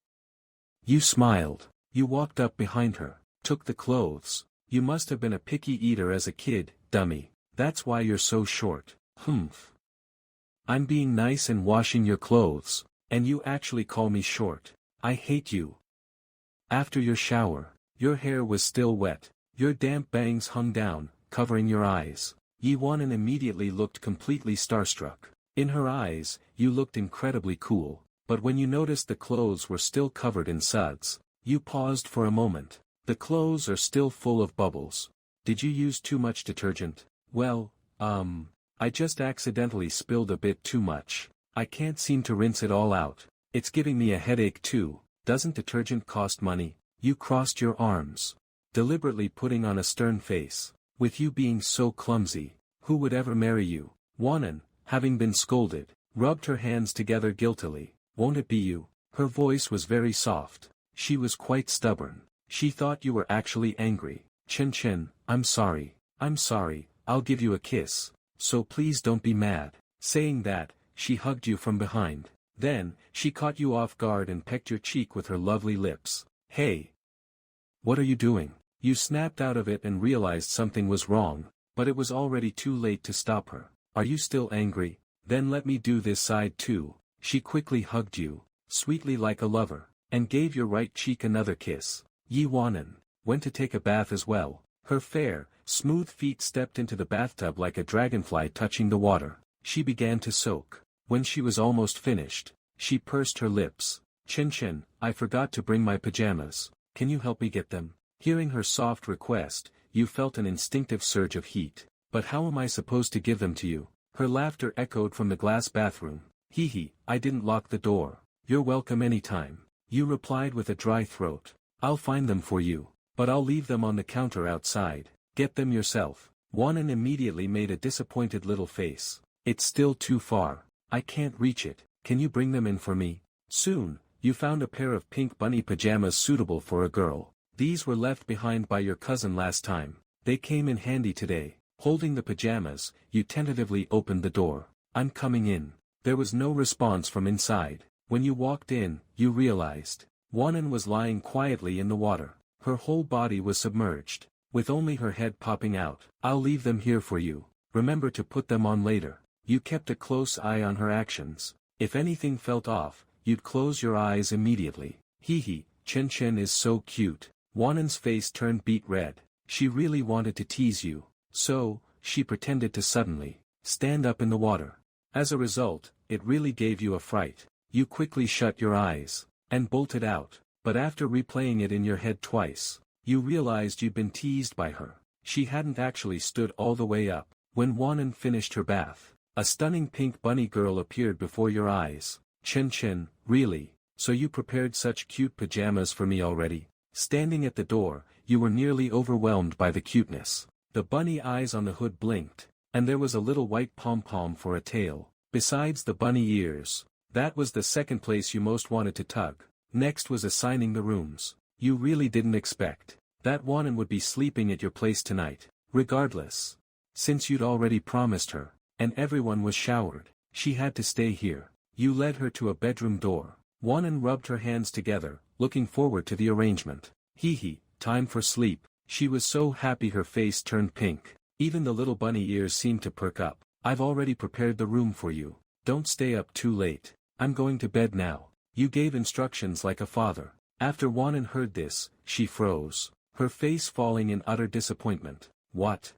You smiled. You walked up behind her, took the clothes. You must have been a picky eater as a kid, dummy. That's why you're so short. Humph. I'm being nice and washing your clothes, and you actually call me short. I hate you. After your shower, your hair was still wet. Your damp bangs hung down, covering your eyes. Yi Wanan immediately looked completely starstruck. In her eyes, you looked incredibly cool, but when you noticed the clothes were still covered in suds, you paused for a moment. The clothes are still full of bubbles. Did you use too much detergent? Well, I just accidentally spilled a bit too much. I can't seem to rinse it all out. It's giving me a headache too. Doesn't detergent cost money? You crossed your arms, deliberately putting on a stern face. With you being so clumsy, who would ever marry you? Wanan, having been scolded, rubbed her hands together guiltily. Won't it be you? Her voice was very soft. She was quite stubborn. She thought you were actually angry. Chen, I'm sorry, I'll give you a kiss. So please don't be mad. Saying that, she hugged you from behind. Then, she caught you off guard and pecked your cheek with her lovely lips. Hey! What are you doing? You snapped out of it and realized something was wrong, but it was already too late to stop her. Are you still angry? Then let me do this side too. She quickly hugged you, sweetly like a lover, and gave your right cheek another kiss. Yi Wanan went to take a bath as well. Her fair, smooth feet stepped into the bathtub like a dragonfly touching the water. She began to soak. When she was almost finished, she pursed her lips. Chen, I forgot to bring my pajamas. Can you help me get them? Hearing her soft request, you felt an instinctive surge of heat. But how am I supposed to give them to you? Her laughter echoed from the glass bathroom. Hee, I didn't lock the door. You're welcome anytime. You replied with a dry throat. I'll find them for you, but I'll leave them on the counter outside. Get them yourself. Wanan immediately made a disappointed little face. It's still too far. I can't reach it. Can you bring them in for me? Soon, you found a pair of pink bunny pajamas suitable for a girl. These were left behind by your cousin last time. They came in handy today. Holding the pajamas, you tentatively opened the door. I'm coming in. There was no response from inside. When you walked in, you realized. Wanan was lying quietly in the water. Her whole body was submerged, with only her head popping out. I'll leave them here for you. Remember to put them on later. You kept a close eye on her actions. If anything felt off, you'd close your eyes immediately. Hee, Chen is so cute. Wanan's face turned beet red. She really wanted to tease you. So, she pretended to suddenly stand up in the water. As a result, it really gave you a fright. You quickly shut your eyes and bolted out, but after replaying it in your head twice, you realized you'd been teased by her. She hadn't actually stood all the way up. When Wanan finished her bath, a stunning pink bunny girl appeared before your eyes. Chen, really? So you prepared such cute pajamas for me already? Standing at the door, you were nearly overwhelmed by the cuteness. The bunny eyes on the hood blinked, and there was a little white pom-pom for a tail. Besides the bunny ears, that was the second place you most wanted to tug. Next was assigning the rooms. You really didn't expect that Wanan would be sleeping at your place tonight. Regardless, since you'd already promised her, and everyone was showered, she had to stay here. You led her to a bedroom door. Wanan rubbed her hands together, looking forward to the arrangement. Hee, time for sleep. She was so happy her face turned pink. Even the little bunny ears seemed to perk up. I've already prepared the room for you. Don't stay up too late. I'm going to bed now. You gave instructions like a father. After Wanan heard this, she froze, her face falling in utter disappointment. What?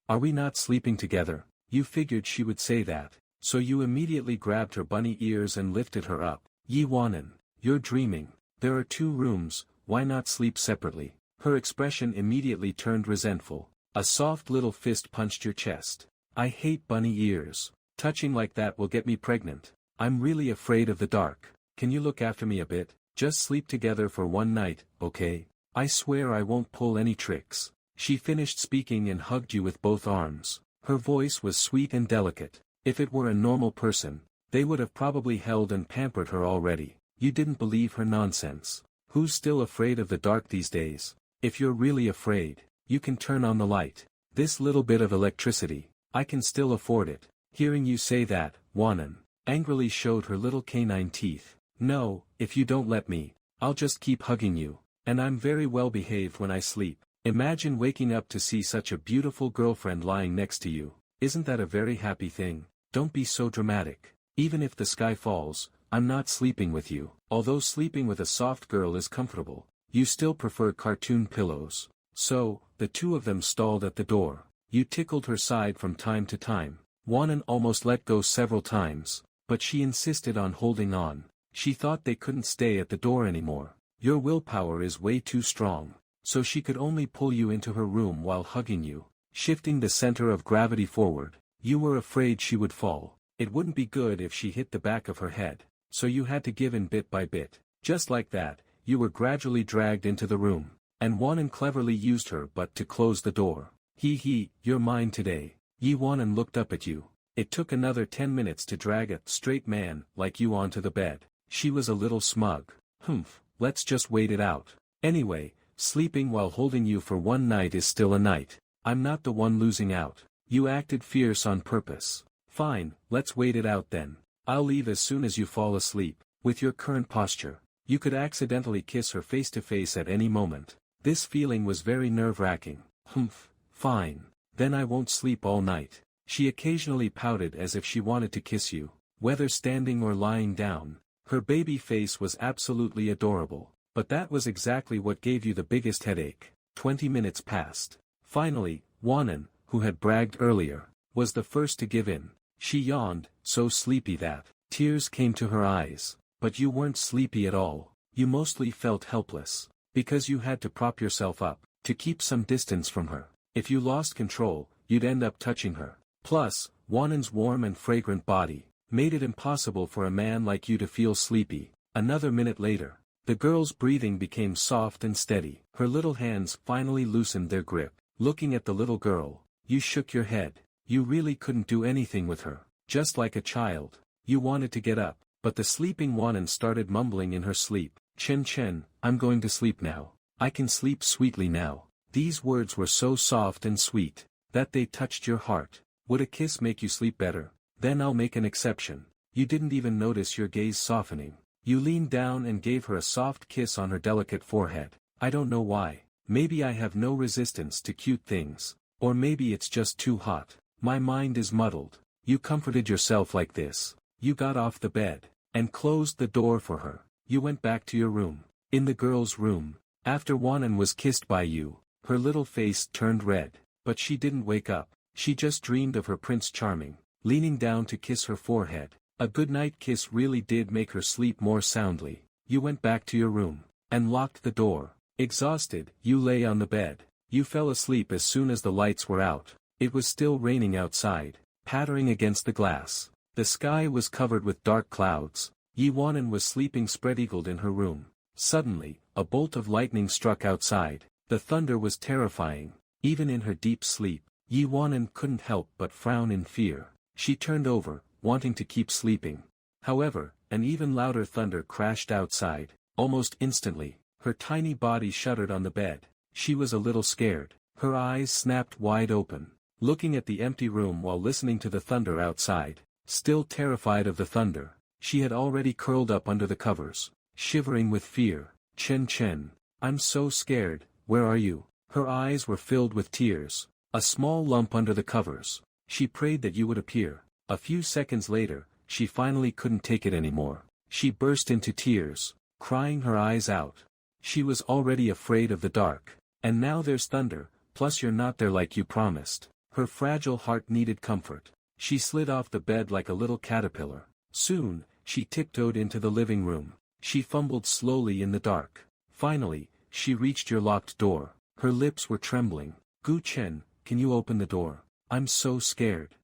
Are we not sleeping together? You figured she would say that, so you immediately grabbed her bunny ears and lifted her up. Yi Wanan, you're dreaming. There are 2 rooms, why not sleep separately? Her expression immediately turned resentful. A soft little fist punched your chest. I hate bunny ears. Touching like that will get me pregnant. I'm really afraid of the dark. Can you look after me a bit? Just sleep together for one night, okay? I swear I won't pull any tricks. She finished speaking and hugged you with both arms. Her voice was sweet and delicate. If it were a normal person, they would have probably held and pampered her already. You didn't believe her nonsense. Who's still afraid of the dark these days? If you're really afraid, you can turn on the light. This little bit of electricity, I can still afford it. Hearing you say that, Wanan angrily showed her little canine teeth. No, if you don't let me, I'll just keep hugging you, and I'm very well behaved when I sleep. Imagine waking up to see such a beautiful girlfriend lying next to you. Isn't that a very happy thing? Don't be so dramatic. Even if the sky falls, I'm not sleeping with you. Although sleeping with a soft girl is comfortable, you still prefer cartoon pillows. So, the 2 of them stalled at the door. You tickled her side from time to time. Wanan almost let go several times, but she insisted on holding on. She thought they couldn't stay at the door anymore. Your willpower is way too strong. So she could only pull you into her room while hugging you, shifting the center of gravity forward. You were afraid she would fall. It wouldn't be good if she hit the back of her head, so you had to give in bit by bit. Just like that, you were gradually dragged into the room, and Wanan cleverly used her butt to close the door. He, you're mine today. Yi Wanan looked up at you. It took another 10 minutes to drag a straight man like you onto the bed. She was a little smug. Humph, let's just wait it out. Anyway, sleeping while holding you for one night is still a night. I'm not the one losing out. You acted fierce on purpose. Fine, let's wait it out then. I'll leave as soon as you fall asleep. With your current posture, you could accidentally kiss her face to face at any moment. This feeling was very nerve-wracking. Humph, fine. Then I won't sleep all night. She occasionally pouted as if she wanted to kiss you, whether standing or lying down. Her baby face was absolutely adorable. But that was exactly what gave you the biggest headache. 20 minutes passed. Finally, Wanan, who had bragged earlier, was the first to give in. She yawned, so sleepy that tears came to her eyes. But you weren't sleepy at all. You mostly felt helpless. Because you had to prop yourself up, to keep some distance from her. If you lost control, you'd end up touching her. Plus, Wanan's warm and fragrant body made it impossible for a man like you to feel sleepy. Another minute later, the girl's breathing became soft and steady. Her little hands finally loosened their grip. Looking at the little girl, you shook your head. You really couldn't do anything with her. Just like a child, you wanted to get up, but the sleeping Wanan started mumbling in her sleep. Chen, I'm going to sleep now. I can sleep sweetly now. These words were so soft and sweet, that they touched your heart. Would a kiss make you sleep better? Then I'll make an exception. You didn't even notice your gaze softening. You leaned down and gave her a soft kiss on her delicate forehead. I don't know why. Maybe I have no resistance to cute things. Or maybe it's just too hot. My mind is muddled. You comforted yourself like this. You got off the bed, and closed the door for her. You went back to your room. In the girl's room, after Wanan was kissed by you, her little face turned red. But she didn't wake up. She just dreamed of her Prince Charming, leaning down to kiss her forehead. A goodnight kiss really did make her sleep more soundly. You went back to your room, and locked the door. Exhausted, you lay on the bed. You fell asleep as soon as the lights were out. It was still raining outside, pattering against the glass. The sky was covered with dark clouds. Yi Wanan was sleeping spread-eagled in her room. Suddenly, a bolt of lightning struck outside. The thunder was terrifying. Even in her deep sleep, Yi Wanan couldn't help but frown in fear. She turned over, wanting to keep sleeping. However, an even louder thunder crashed outside. Almost instantly, her tiny body shuddered on the bed. She was a little scared. Her eyes snapped wide open, looking at the empty room while listening to the thunder outside. Still terrified of the thunder, she had already curled up under the covers, shivering with fear. Chen, I'm so scared, where are you? Her eyes were filled with tears. A small lump under the covers. She prayed that you would appear. A few seconds later, she finally couldn't take it anymore. She burst into tears, crying her eyes out. She was already afraid of the dark. And now there's thunder, plus you're not there like you promised. Her fragile heart needed comfort. She slid off the bed like a little caterpillar. Soon, she tiptoed into the living room. She fumbled slowly in the dark. Finally, she reached your locked door. Her lips were trembling. Gu Chen, can you open the door? I'm so scared.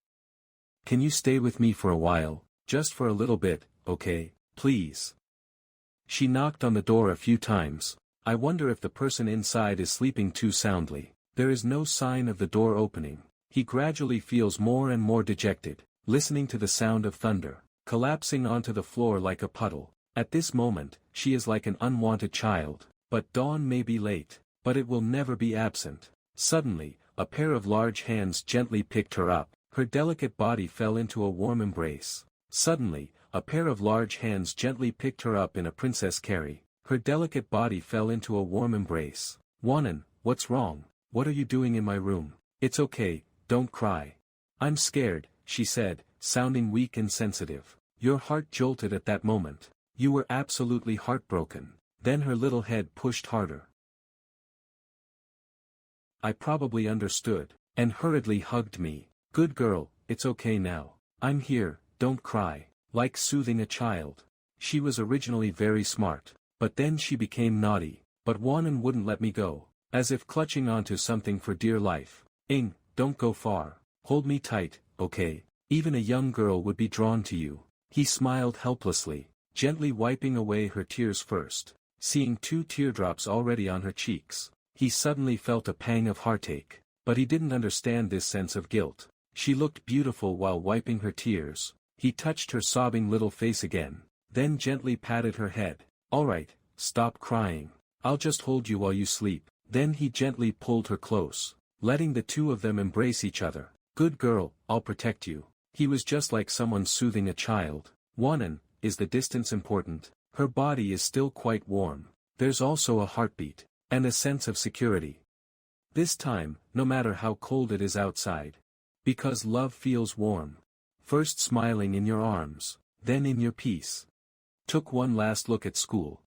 Can you stay with me for a while? Just for a little bit, okay, please. She knocked on the door a few times. I wonder if the person inside is sleeping too soundly. There is no sign of the door opening. He gradually feels more and more dejected, listening to the sound of thunder, collapsing onto the floor like a puddle. At this moment, she is like an unwanted child. But dawn may be late, but it will never be absent. Suddenly, a pair of large hands gently picked her up. Her delicate body fell into a warm embrace. Suddenly, a pair of large hands gently picked her up in a princess carry. Her delicate body fell into a warm embrace. Wanan, what's wrong? What are you doing in my room? It's okay, don't cry. I'm scared, she said, sounding weak and sensitive. Your heart jolted at that moment. You were absolutely heartbroken. Then her little head pushed harder. I probably understood. and hurriedly hugged me. Good girl, it's okay now. I'm here, don't cry, like soothing a child. She was originally very smart, but then she became naughty, but Wanan wouldn't let me go, as if clutching onto something for dear life. Don't go far, hold me tight, okay? Even a young girl would be drawn to you. He smiled helplessly, gently wiping away her tears first. Seeing 2 teardrops already on her cheeks, he suddenly felt a pang of heartache, but he didn't understand this sense of guilt. She looked beautiful while wiping her tears. He touched her sobbing little face again, then gently patted her head. All right, stop crying. I'll just hold you while you sleep. Then he gently pulled her close, letting the two of them embrace each other. Good girl, I'll protect you. He was just like someone soothing a child. Wanan, is the distance important? Her body is still quite warm. There's also a heartbeat, and a sense of security. This time, no matter how cold it is outside. Because love feels warm. First smiling in your arms, then in your peace. Took one last look at school.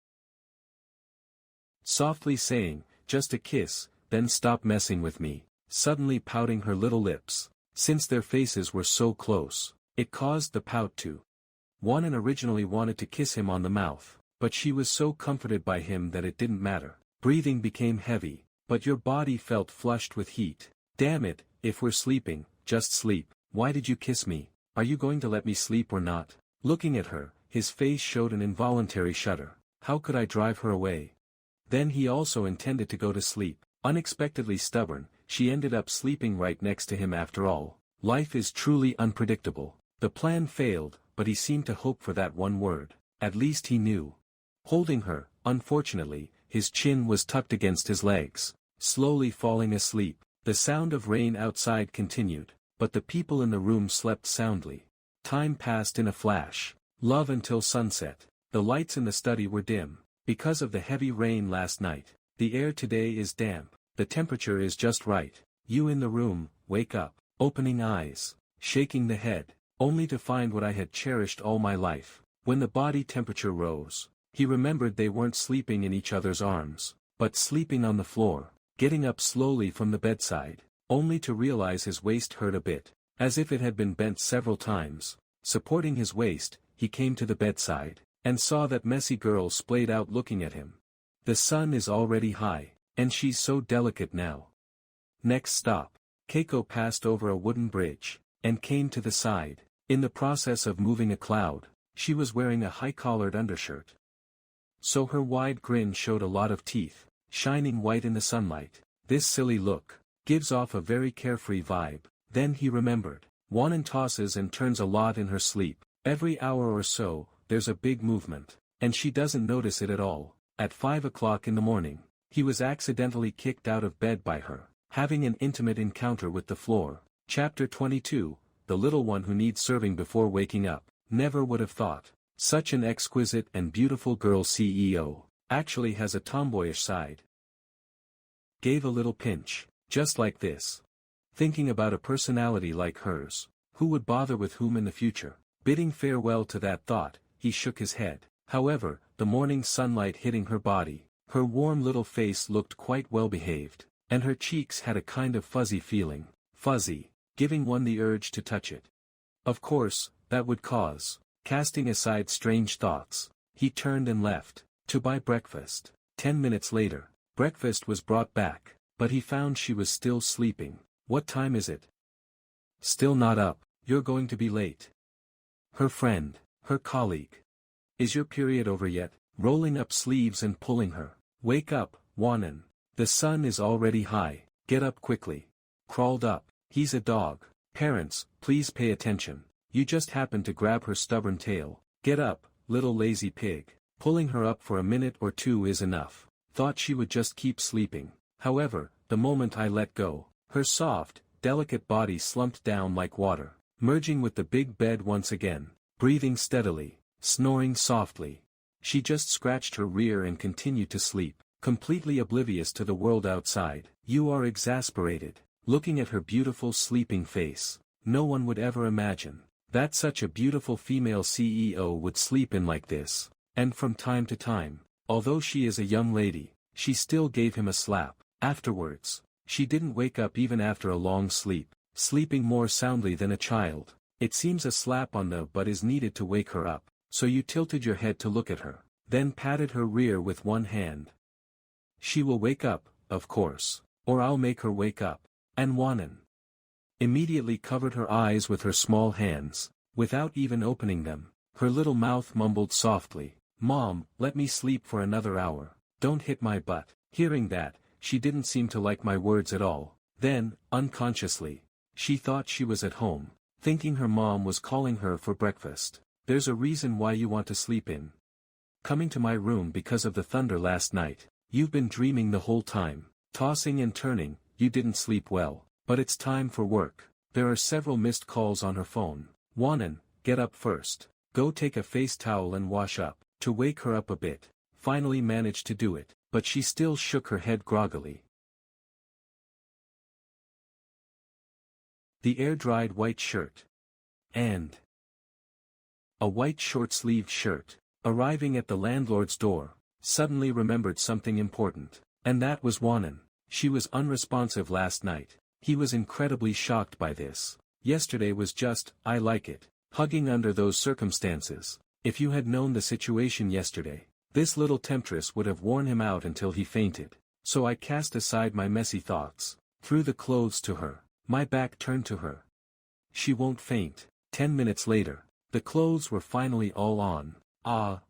Softly saying, just a kiss, then stop messing with me, suddenly pouting her little lips. Since their faces were so close, it caused the pout to. Wanan originally wanted to kiss him on the mouth, but she was so comforted by him that it didn't matter. Breathing became heavy, but your body felt flushed with heat. Damn it, if we're sleeping, just sleep. Why did you kiss me? Are you going to let me sleep or not? Looking at her, his face showed an involuntary shudder. How could I drive her away? Then he also intended to go to sleep. Unexpectedly stubborn, she ended up sleeping right next to him after all. Life is truly unpredictable. The plan failed, but he seemed to hope for that one word. At least he knew. Holding her, unfortunately, his chin was tucked against his legs, slowly falling asleep. The sound of rain outside continued, but the people in the room slept soundly. Time passed in a flash. Love until sunset. The lights in the study were dim, because of the heavy rain last night. The air today is damp, the temperature is just right. You in the room, wake up, opening eyes, shaking the head, only to find what I had cherished all my life. When the body temperature rose, he remembered they weren't sleeping in each other's arms, but sleeping on the floor. Getting up slowly from the bedside, only to realize his waist hurt a bit, as if it had been bent several times. Supporting his waist, he came to the bedside, and saw that messy girl splayed out looking at him. The sun is already high, and she's so delicate now. Next stop, Keiko passed over a wooden bridge, and came to the side. In the process of moving a cloud, she was wearing a high-collared undershirt. So her wide grin showed a lot of teeth, shining white in the sunlight. This silly look gives off a very carefree vibe. Then he remembered. Wanan tosses and turns a lot in her sleep. Every hour or so, there's a big movement, and she doesn't notice it at all. At 5 o'clock in the morning, he was accidentally kicked out of bed by her, having an intimate encounter with the floor. Chapter 22, The Little One Who Needs Serving Before Waking Up. Never would have thought. Such an exquisite and beautiful girl CEO. Actually has a tomboyish side. Gave a little pinch, just like this. Thinking about a personality like hers, who would bother with whom in the future? Bidding farewell to that thought, he shook his head. However, the morning sunlight hitting her body, her warm little face looked quite well behaved, and her cheeks had a kind of fuzzy feeling. Fuzzy, giving one the urge to touch it. Of course, that would cause. Casting aside strange thoughts, he turned and left, to buy breakfast. 10 minutes later, breakfast was brought back, but he found she was still sleeping. What time is it? Still not up, you're going to be late. Her friend, her colleague. Is your period over yet? Rolling up sleeves and pulling her. Wake up, Wanan. The sun is already high, get up quickly. Crawled up, he's a dog. Parents, please pay attention. You just happened to grab her stubborn tail. Get up, little lazy pig. Pulling her up for a minute or two is enough. Thought she would just keep sleeping. However, the moment I let go, her soft, delicate body slumped down like water, merging with the big bed once again, breathing steadily, snoring softly. She just scratched her rear and continued to sleep, completely oblivious to the world outside. You are exasperated, looking at her beautiful sleeping face. No one would ever imagine that such a beautiful female CEO would sleep in like this. And from time to time, although she is a young lady, she still gave him a slap. Afterwards, She didn't wake up even after a long sleep, sleeping more soundly than a child. It seems a slap on the butt is needed to wake her up, so you tilted your head to look at her, then patted her rear with one hand. She will wake up, of course, or I'll make her wake up. And Wanan immediately covered her eyes with her small hands, without even opening them. Her little mouth mumbled softly, "Mom, let me sleep for another hour, don't hit my butt." Hearing that, she didn't seem to like my words at all. Then, unconsciously, she thought she was at home, thinking her mom was calling her for breakfast. "There's a reason why you want to sleep in. Coming to my room because of the thunder last night. You've been dreaming the whole time, tossing and turning, you didn't sleep well, but it's time for work." There are several missed calls on her phone. "Wanan, get up first. Go take a face towel and wash up." To wake her up a bit, finally managed to do it, but she still shook her head groggily. The air-dried white shirt. And a white short-sleeved shirt, arriving at the landlord's door, suddenly remembered something important. And that was Wanan. She was unresponsive last night. He was incredibly shocked by this. Yesterday was just, I like it, hugging under those circumstances. If you had known the situation yesterday, this little temptress would have worn him out until he fainted. So I cast aside my messy thoughts, threw the clothes to her, my back turned to her. She won't faint. 10 minutes later, the clothes were finally all on.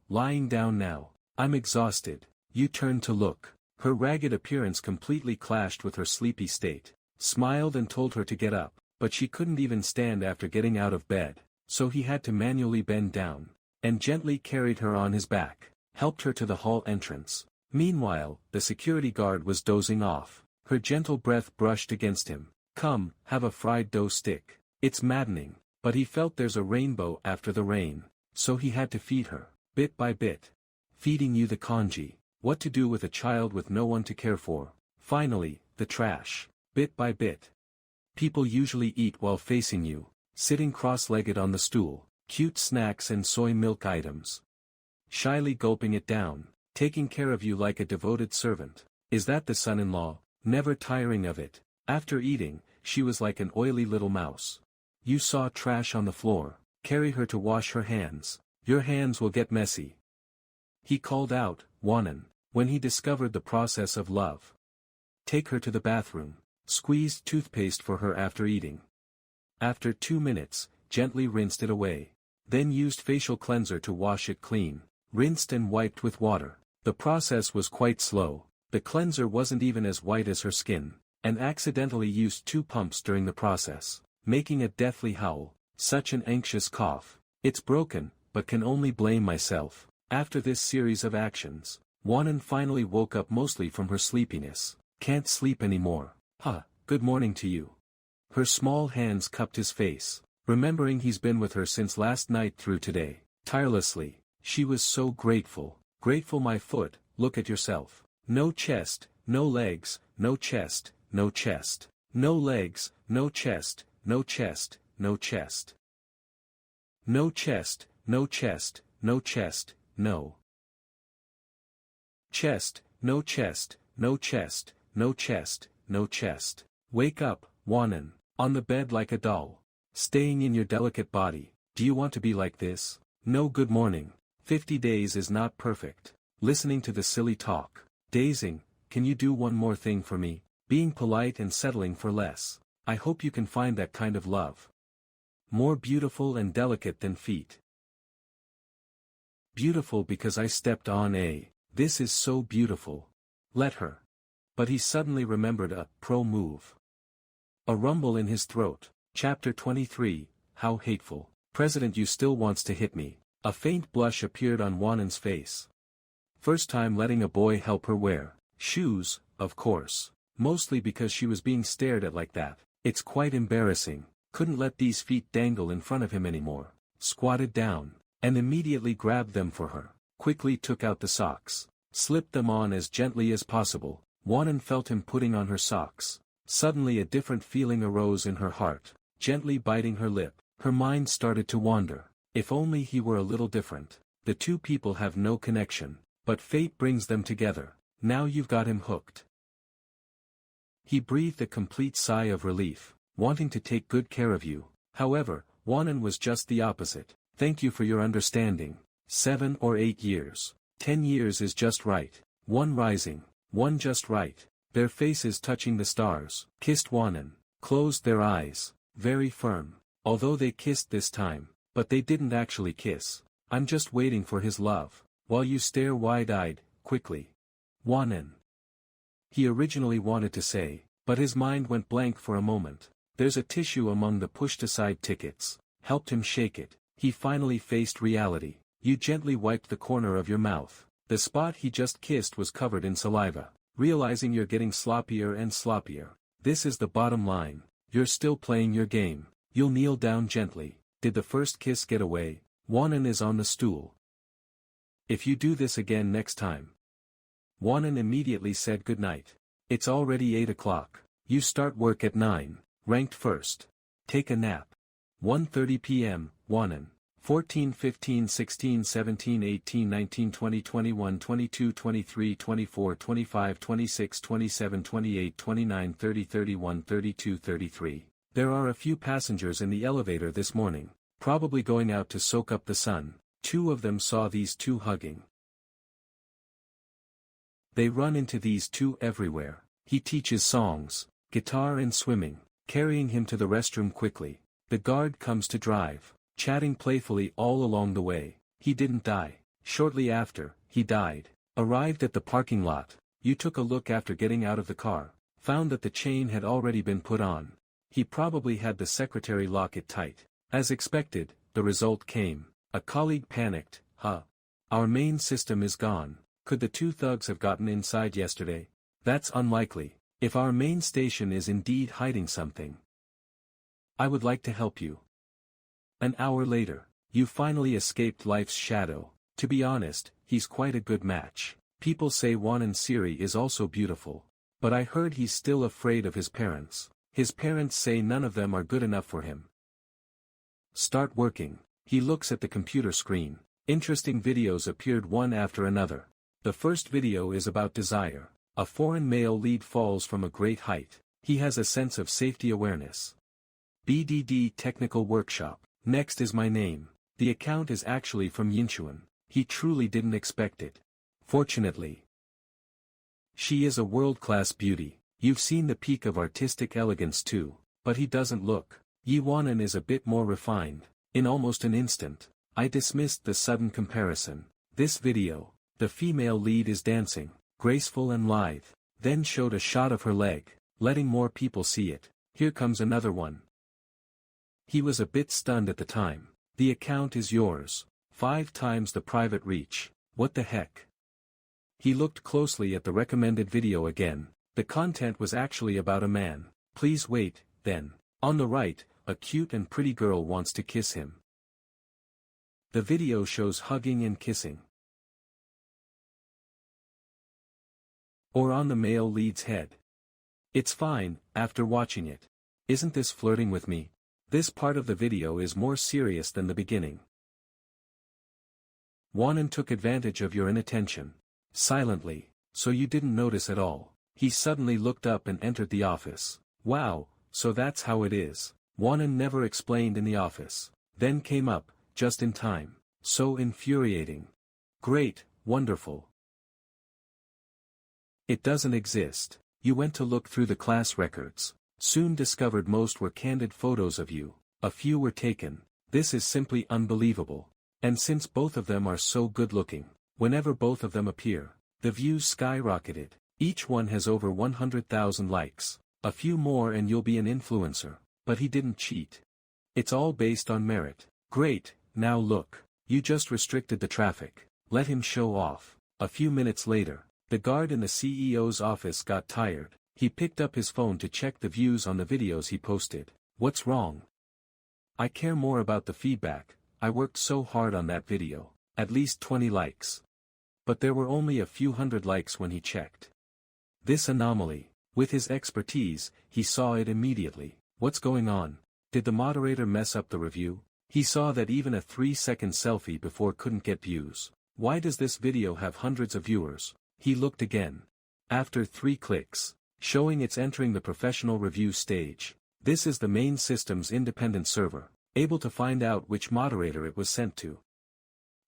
Lying down now. I'm exhausted. You turned to look. Her ragged appearance completely clashed with her sleepy state. Smiled and told her to get up, but she couldn't even stand after getting out of bed, so he had to manually bend down, and gently carried her on his back, helped her to the hall entrance. Meanwhile, the security guard was dozing off. Her gentle breath brushed against him. "Come, have a fried dough stick." It's maddening, but he felt there's a rainbow after the rain, so he had to feed her, bit by bit. Feeding you the kanji. What to do with a child with no one to care for. Finally, the trash. Bit by bit. People usually eat while facing you, sitting cross-legged on the stool. Cute snacks and soy milk items. Shyly gulping it down, taking care of you like a devoted servant. Is that the son-in-law? Never tiring of it. After eating, she was like an oily little mouse. You saw trash on the floor. Carry her to wash her hands. Your hands will get messy. He called out, Wanan, when he discovered the process of love. Take her to the bathroom. Squeezed toothpaste for her after eating. After 2 minutes, gently rinsed it away. Then used facial cleanser to wash it clean. Rinsed and wiped with water. The process was quite slow. The cleanser wasn't even as white as her skin, and accidentally used 2 pumps during the process, making a deathly howl. Such an anxious cough. It's broken, but can only blame myself. After this series of actions, Wanan finally woke up mostly from her sleepiness. Can't sleep anymore. Good morning to you. Her small hands cupped his face, remembering he's been with her since last night through today, tirelessly. She was so grateful. Grateful. My foot, look at yourself. No chest, no legs, no chest, no chest. No legs, no chest, no chest, no chest. No chest, no chest, no chest, no chest, no chest, no chest, no chest, no chest. Wake up, Wanan, on the bed like a doll. Staying in your delicate body. Do you want to be like this? No, good morning. 50 days is not perfect. Listening to the silly talk. Dazing. Can you do one more thing for me? Being polite and settling for less. I hope you can find that kind of love. More beautiful and delicate than feet. Beautiful because I stepped on a. This is so beautiful. Let her. But he suddenly remembered a pro move. A rumble in his throat. Chapter 23, How Hateful. President, you still wants to hit me. A faint blush appeared on Wanan's face. First time letting a boy help her wear shoes, of course. Mostly because she was being stared at like that. It's quite embarrassing. Couldn't let these feet dangle in front of him anymore. Squatted down, and immediately grabbed them for her. Quickly took out the socks. Slipped them on as gently as possible. Wanan felt him putting on her socks. Suddenly a different feeling arose in her heart. Gently biting her lip, her mind started to wander. If only he were a little different. The two people have no connection, but fate brings them together. Now you've got him hooked. He breathed a complete sigh of relief, wanting to take good care of you. However, Wanan was just the opposite. Thank you for your understanding. 7 or 8 years. 10 years is just right. One rising, one just right. Their faces touching the stars. Kissed Wanan. Closed their eyes. Very firm. Although they kissed this time, but they didn't actually kiss. I'm just waiting for his love. While you stare wide-eyed, quickly. Wanan. He originally wanted to say, but his mind went blank for a moment. There's a tissue among the pushed-aside tickets. Helped him shake it. He finally faced reality. You gently wiped the corner of your mouth. The spot he just kissed was covered in saliva. Realizing you're getting sloppier and sloppier. This is the bottom line. You're still playing your game. You'll kneel down gently. Did the first kiss get away? Wanan is on the stool. If you do this again next time. Wanan immediately said goodnight. It's already 8 o'clock. You start work at 9. Ranked first. Take a nap. 1:30 p.m. Wanan. 14, 15, 16, 17, 18, 19, 20, 21, 22, 23, 24, 25, 26, 27, 28, 29, 30, 31, 32, 33. There are a few passengers in the elevator this morning, probably going out to soak up the sun. 2 of them saw these 2 hugging. They run into these 2 everywhere. He teaches songs, guitar and swimming, carrying him to the restroom quickly. The guard comes to drive. Chatting playfully all along the way. He didn't die. Shortly after, he died. Arrived at the parking lot. You took a look after getting out of the car. Found that the chain had already been put on. He probably had the secretary lock it tight. As expected, the result came. A colleague panicked. Our main system is gone. Could the 2 thugs have gotten inside yesterday? That's unlikely. If our main station is indeed hiding something. I would like to help you. An hour later, you finally escaped life's shadow. To be honest, he's quite a good match. People say Wanan Siri is also beautiful. But I heard he's still afraid of his parents. His parents say none of them are good enough for him. Start working. He looks at the computer screen. Interesting videos appeared one after another. The first video is about desire. A foreign male lead falls from a great height. He has a sense of safety awareness. BDD Technical Workshop. Next is my name. The account is actually from Yinchuan. He truly didn't expect it. Fortunately. She is a world-class beauty. You've seen the peak of artistic elegance too, but he doesn't look. Yi Wanan is a bit more refined. In almost an instant, I dismissed the sudden comparison. This video, the female lead is dancing, graceful and lithe, then showed a shot of her leg, letting more people see it. Here comes another one. He was a bit stunned at the time. The account is yours. 5 times the private reach. What the heck? He looked closely at the recommended video again. The content was actually about a man. Please wait, then. On the right, a cute and pretty girl wants to kiss him. The video shows hugging and kissing. Or on the male lead's head. It's fine, after watching it. Isn't this flirting with me? This part of the video is more serious than the beginning. Wanan took advantage of your inattention. Silently, so you didn't notice at all. He suddenly looked up and entered the office. Wow, so that's how it is. Wanan never explained in the office. Then came up, just in time. So infuriating. Great, wonderful. It doesn't exist. You went to look through the class records. Soon discovered most were candid photos of you. A few were taken. This is simply unbelievable. And since both of them are so good-looking, whenever both of them appear, the views skyrocketed. Each one has over 100,000 likes. A few more and you'll be an influencer. But he didn't cheat. It's all based on merit. Great, now look. You just restricted the traffic. Let him show off. A few minutes later, the guard in the CEO's office got tired. He picked up his phone to check the views on the videos he posted. What's wrong? I care more about the feedback. I worked so hard on that video. At least 20 likes. But there were only a few hundred likes when he checked. This anomaly. With his expertise, he saw it immediately. What's going on? Did the moderator mess up the review? He saw that even a 3-second selfie before couldn't get views. Why does this video have hundreds of viewers? He looked again. After 3 clicks, showing it's entering the professional review stage. This is the main system's independent server, able to find out which moderator it was sent to.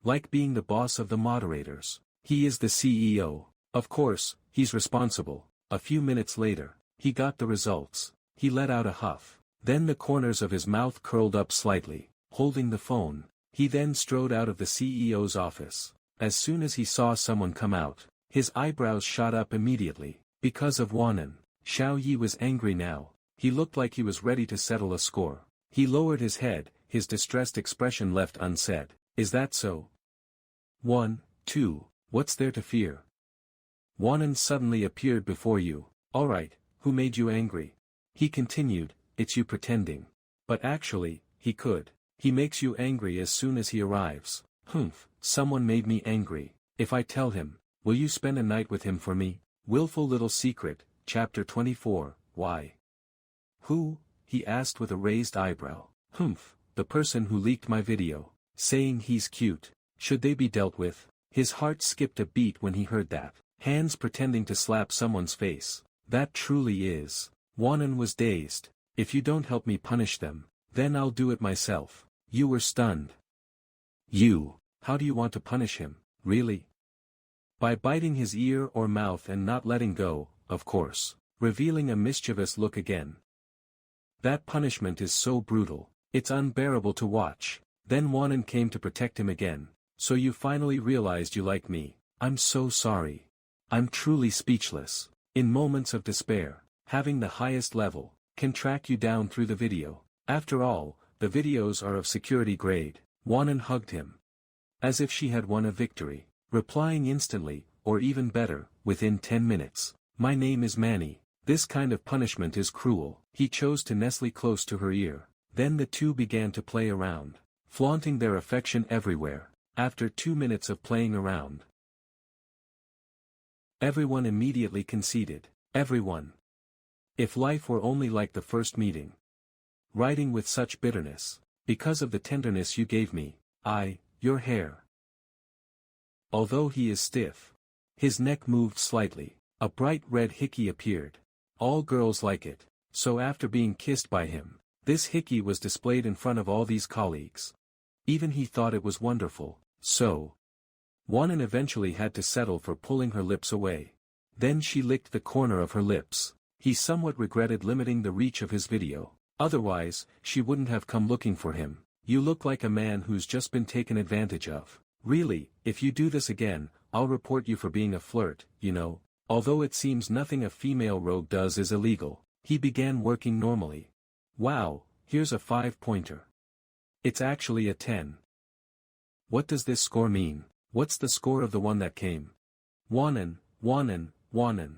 Like being the boss of the moderators. He is the CEO. Of course, he's responsible. A few minutes later, he got the results. He let out a huff. Then the corners of his mouth curled up slightly, holding the phone. He then strode out of the CEO's office. As soon as he saw someone come out, his eyebrows shot up immediately. Because of Wanan, Xiao Yi was angry now. He looked like he was ready to settle a score. He lowered his head, his distressed expression left unsaid. Is that so? 1, 2, what's there to fear? Wanan suddenly appeared before you. Alright, who made you angry? He continued, it's you pretending. But actually, he could. He makes you angry as soon as he arrives. Humph, someone made me angry. If I tell him, will you spend a night with him for me? Willful Little Secret, Chapter 24, Why? Who? He asked with a raised eyebrow. Humph, the person who leaked my video, saying he's cute. Should they be dealt with? His heart skipped a beat when he heard that. Hands pretending to slap someone's face. That truly is. Wanan was dazed. If you don't help me punish them, then I'll do it myself. You were stunned. You, how do you want to punish him, really? By biting his ear or mouth and not letting go, of course, revealing a mischievous look again. That punishment is so brutal, it's unbearable to watch. Then Wanan came to protect him again. So you finally realized you like me. I'm so sorry. I'm truly speechless. In moments of despair, having the highest level, can track you down through the video. After all, the videos are of security grade. Wanan hugged him. As if she had won a victory, replying instantly, or even better, within 10 minutes. My name is Manny. This kind of punishment is cruel. He chose to nestle close to her ear. Then the two began to play around, flaunting their affection everywhere. After 2 minutes of playing around, everyone immediately conceded. Everyone. If life were only like the first meeting. Writing with such bitterness. Because of the tenderness you gave me, your hair. Although he is stiff. His neck moved slightly. A bright red hickey appeared. All girls like it. So after being kissed by him, this hickey was displayed in front of all these colleagues. Even he thought it was wonderful. So, Wanan eventually had to settle for pulling her lips away. Then she licked the corner of her lips. He somewhat regretted limiting the reach of his video. Otherwise, she wouldn't have come looking for him. You look like a man who's just been taken advantage of. Really, if you do this again, I'll report you for being a flirt, you know. Although it seems nothing a female rogue does is illegal. He began working normally. Wow, here's a 5-pointer. It's actually a 10. What does this score mean? What's the score of the one that came? Wanan, Wanan, Wanan.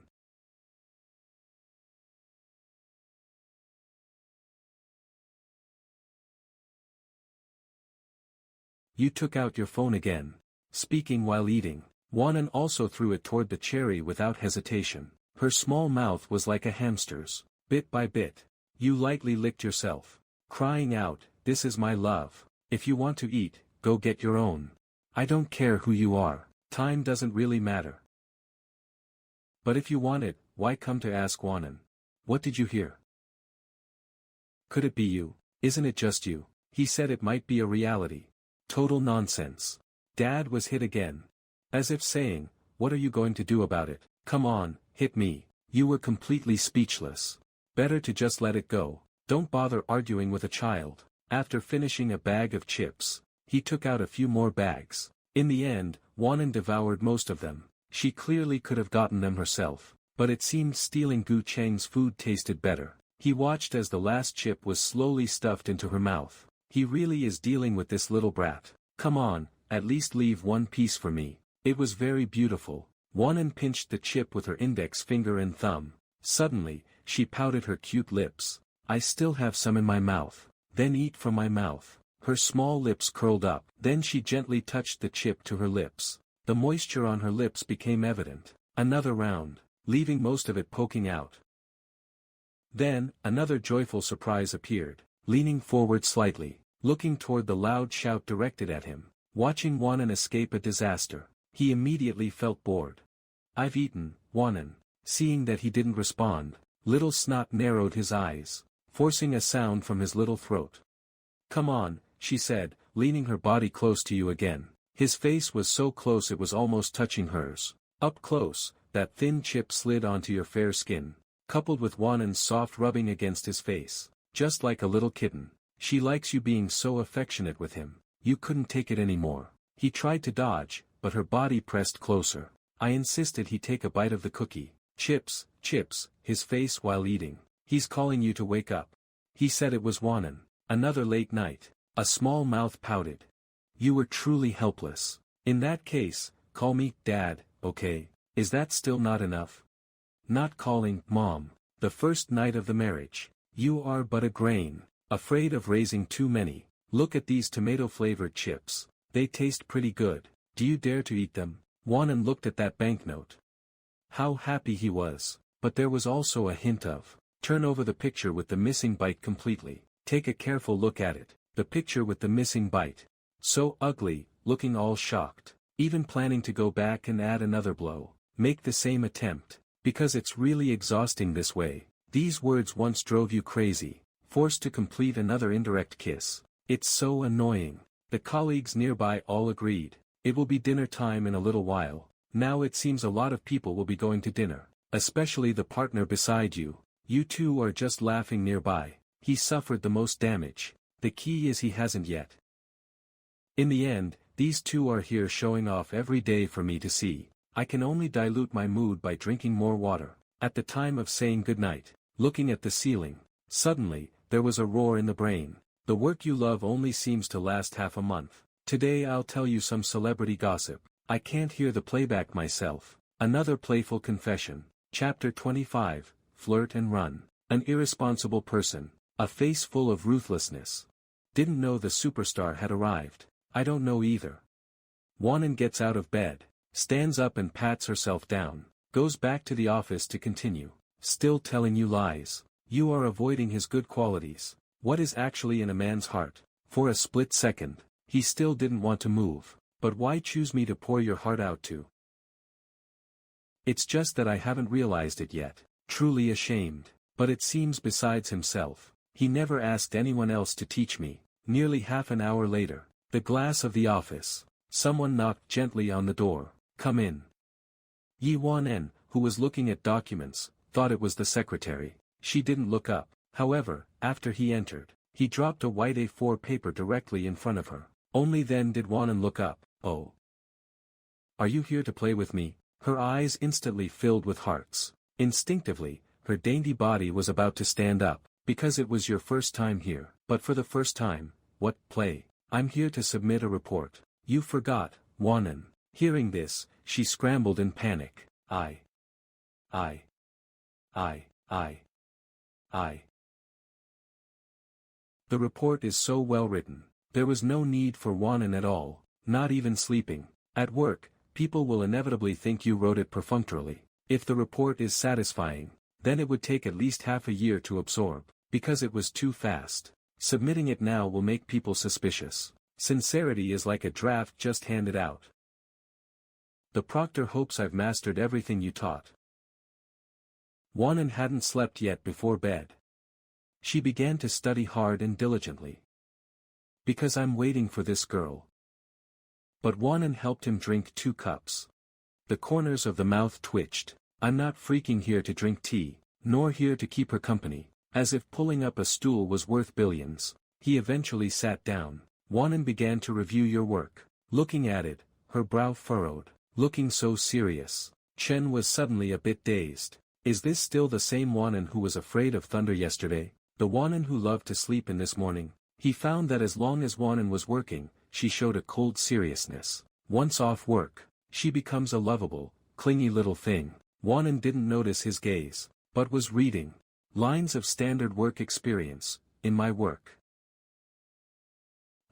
You took out your phone again. Speaking while eating. Wanan also threw it toward the cherry without hesitation. Her small mouth was like a hamster's. Bit by bit. You lightly licked yourself. Crying out, this is my love. If you want to eat, go get your own. I don't care who you are. Time doesn't really matter. But if you want it, why come to ask Wanan? What did you hear? Could it be you? Isn't it just you? He said it might be a reality. Total nonsense. Dad was hit again. As if saying, what are you going to do about it? Come on, hit me. You were completely speechless. Better to just let it go. Don't bother arguing with a child. After finishing a bag of chips, he took out a few more bags. In the end, Wanan devoured most of them. She clearly could have gotten them herself, but it seemed stealing Gu Cheng's food tasted better. He watched as the last chip was slowly stuffed into her mouth. He really is dealing with this little brat. Come on, at least leave one piece for me. It was very beautiful. Wanan pinched the chip with her index finger and thumb. Suddenly, she pouted her cute lips. I still have some in my mouth. Then eat from my mouth. Her small lips curled up. Then she gently touched the chip to her lips. The moisture on her lips became evident. Another round, leaving most of it poking out. Then, another joyful surprise appeared. Leaning forward slightly, looking toward the loud shout directed at him, watching Wanan escape a disaster, he immediately felt bored. I've eaten, Wanan. Seeing that he didn't respond, Little Snot narrowed his eyes, forcing a sound from his little throat. "Come on," she said, leaning her body close to you again. His face was so close it was almost touching hers. Up close, that thin chip slid onto your fair skin, coupled with Wanan's soft rubbing against his face, just like a little kitten. "She likes you being so affectionate with him." You couldn't take it anymore. He tried to dodge, but her body pressed closer. I insisted he take a bite of the cookie. "Chips, chips," his face while eating. "He's calling you to wake up." He said it was Wanan. Another late night. A small mouth pouted. You were truly helpless. "In that case, call me Dad, okay? Is that still not enough?" "Not calling Mom. The first night of the marriage. You are but a grain, afraid of raising too many. Look at these tomato-flavored chips. They taste pretty good. Do you dare to eat them?" Wanan looked at that banknote. How happy he was, but there was also a hint of, turn over the picture with the missing bite completely. Take a careful look at it, the picture with the missing bite. So ugly, looking all shocked, even planning to go back and add another blow. Make the same attempt, because it's really exhausting this way. These words once drove you crazy, forced to complete another indirect kiss. It's so annoying. The colleagues nearby all agreed. It will be dinner time in a little while. Now it seems a lot of people will be going to dinner, especially the partner beside you. You two are just laughing nearby. He suffered the most damage. The key is he hasn't yet. In the end, these two are here showing off every day for me to see. I can only dilute my mood by drinking more water. At the time of saying goodnight, looking at the ceiling, suddenly, there was a roar in the brain. The work you love only seems to last half a month. Today I'll tell you some celebrity gossip. I can't hear the playback myself. Another playful confession. Chapter 25, Flirt and Run. An irresponsible person. A face full of ruthlessness. Didn't know the superstar had arrived. I don't know either. Wanan gets out of bed, stands up and pats herself down, goes back to the office to continue. Still telling you lies. You are avoiding his good qualities. What is actually in a man's heart? For a split second, he still didn't want to move. But why choose me to pour your heart out to? It's just that I haven't realized it yet. Truly ashamed. But it seems besides himself, he never asked anyone else to teach me. Nearly half an hour later, the glass of the office. Someone knocked gently on the door. Come in. Yi Wan-en, who was looking at documents, thought it was the secretary. She didn't look up. However, after he entered, he dropped a white A4 paper directly in front of her. Only then did Wanan look up. Oh. Are you here to play with me? Her eyes instantly filled with hearts. Instinctively, her dainty body was about to stand up. Because it was your first time here. But for the first time, what play? I'm here to submit a report. You forgot, Wanan. Hearing this, she scrambled in panic. I. The report is so well written. There was no need for Wanan at all, not even sleeping. At work, people will inevitably think you wrote it perfunctorily. If the report is satisfying, then it would take at least half a year to absorb, because it was too fast. Submitting it now will make people suspicious. Sincerity is like a draft just handed out. The proctor hopes I've mastered everything you taught. Wanan hadn't slept yet before bed. She began to study hard and diligently. Because I'm waiting for this girl. But Wanan helped him drink 2 cups. The corners of the mouth twitched. I'm not freaking here to drink tea, nor here to keep her company. As if pulling up a stool was worth billions. He eventually sat down. Wanan began to review your work. Looking at it, her brow furrowed. Looking so serious. Chen was suddenly a bit dazed. Is this still the same Wanan who was afraid of thunder yesterday? The Wanan who loved to sleep in this morning? He found that as long as Wanan was working, she showed a cold seriousness. Once off work, she becomes a lovable, clingy little thing. Wanan didn't notice his gaze, but was reading. Lines of standard work experience. In my work,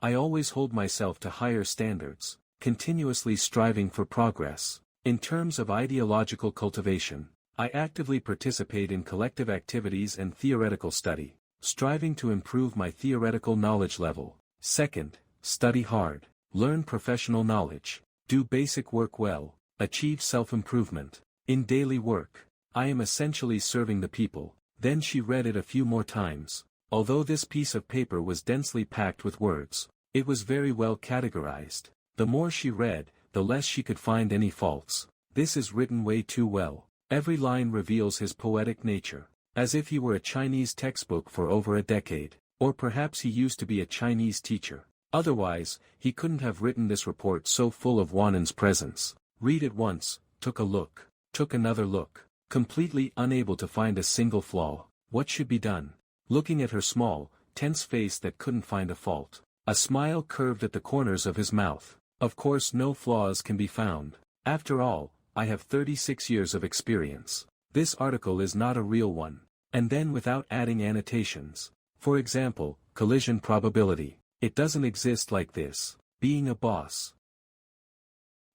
I always hold myself to higher standards, continuously striving for progress. In terms of ideological cultivation, I actively participate in collective activities and theoretical study, striving to improve my theoretical knowledge level. Second, study hard, learn professional knowledge, do basic work well, achieve self-improvement. In daily work, I am essentially serving the people. Then she read it a few more times. Although this piece of paper was densely packed with words, it was very well categorized. The more she read, the less she could find any faults. This is written way too well. Every line reveals his poetic nature, as if he were a Chinese textbook for over a decade, or perhaps he used to be a Chinese teacher. Otherwise, he couldn't have written this report so full of Wanan's presence. Read it once, took a look, took another look, completely unable to find a single flaw. What should be done? Looking at her small, tense face that couldn't find a fault. A smile curved at the corners of his mouth. Of course no flaws can be found. After all, I have 36 years of experience. This article is not a real one. And then without adding annotations. For example, collision probability. It doesn't exist like this. Being a boss.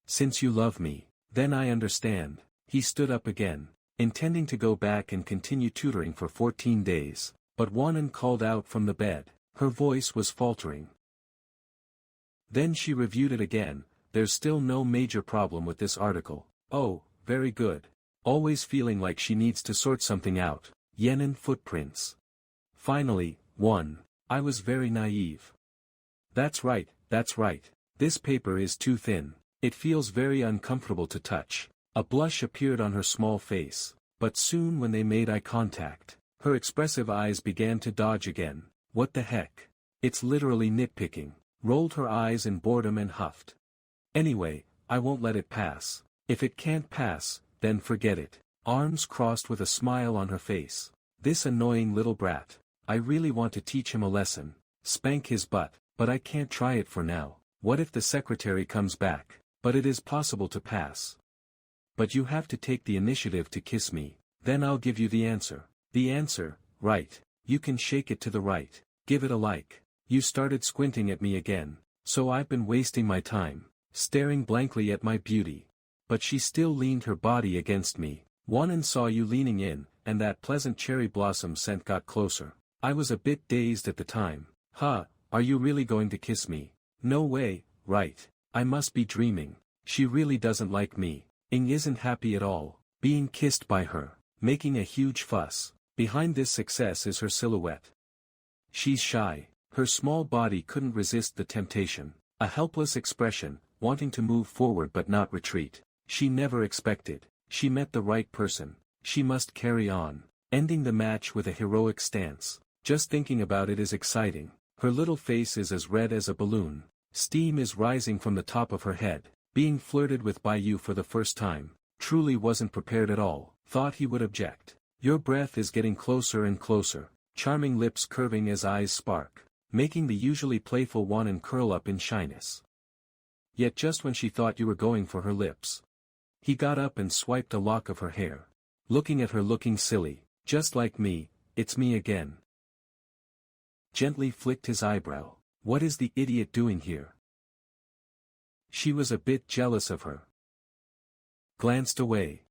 Since you love me, then I understand. He stood up again, intending to go back and continue tutoring for 14 days. But Wanan called out from the bed. Her voice was faltering. Then she reviewed it again. There's still no major problem with this article. Oh, very good. Always feeling like she needs to sort something out. Yenin footprints. Finally, 1. I was very naive. That's right, that's right. This paper is too thin. It feels very uncomfortable to touch. A blush appeared on her small face. But soon when they made eye contact, her expressive eyes began to dodge again. What the heck? It's literally nitpicking. Rolled her eyes in boredom and huffed. Anyway, I won't let it pass. If it can't pass, then forget it. Arms crossed with a smile on her face. This annoying little brat. I really want to teach him a lesson. Spank his butt, but I can't try it for now. What if the secretary comes back? But it is possible to pass. But you have to take the initiative to kiss me. Then I'll give you the answer. The answer, right. You can shake it to the right. Give it a like. You started squinting at me again, so I've been wasting my time, staring blankly at my beauty. But she still leaned her body against me. Wanan saw you leaning in, and that pleasant cherry blossom scent got closer. I was a bit dazed at the time. Huh, are you really going to kiss me? No way, right. I must be dreaming. She really doesn't like me. Ing isn't happy at all, being kissed by her, making a huge fuss. Behind this success is her silhouette. She's shy. Her small body couldn't resist the temptation. A helpless expression, wanting to move forward but not retreat. She never expected. She met the right person. She must carry on, ending the match with a heroic stance. Just thinking about it is exciting. Her little face is as red as a balloon. Steam is rising from the top of her head. Being flirted with by you for the first time. Truly wasn't prepared at all. Thought he would object. Your breath is getting closer and closer. Charming lips curving as eyes spark, making the usually playful Wanan curl up in shyness. Yet just when she thought you were going for her lips, he got up and swiped a lock of her hair. Looking at her looking silly, just like me, it's me again. Gently flicked his eyebrow. What is the idiot doing here? She was a bit jealous of her. Glanced away.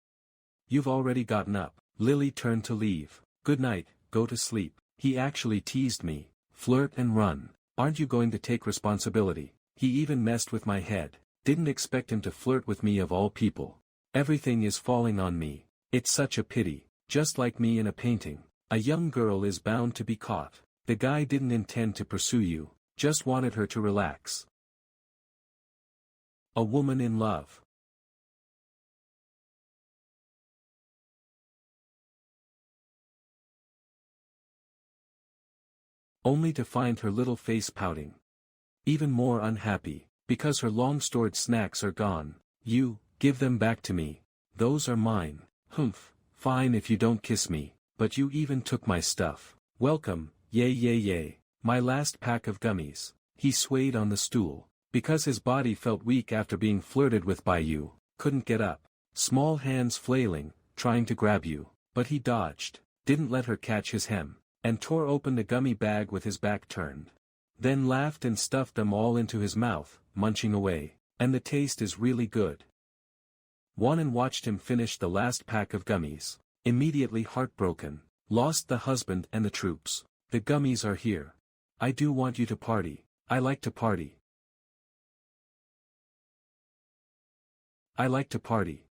You've already gotten up. Lily turned to leave. Good night, go to sleep. He actually teased me. Flirt and run. Aren't you going to take responsibility? He even messed with my head. Didn't expect him to flirt with me of all people. Everything is falling on me. It's such a pity. Just like me in a painting. A young girl is bound to be caught. The guy didn't intend to pursue you. Just wanted her to relax. A woman in love. Only to find her little face pouting. Even more unhappy, because her long-stored snacks are gone. You, give them back to me. Those are mine. Humph, fine if you don't kiss me, but you even took my stuff. Welcome, yay yay yay. My last pack of gummies. He swayed on the stool, because his body felt weak after being flirted with by you, couldn't get up. Small hands flailing, trying to grab you, but he dodged, didn't let her catch his hem, and tore open the gummy bag with his back turned. Then laughed and stuffed them all into his mouth, munching away, and the taste is really good. Wanan watched him finish the last pack of gummies, immediately heartbroken, lost the husband and the troops. The gummies are here. I do want you to party. I like to party. I like to party.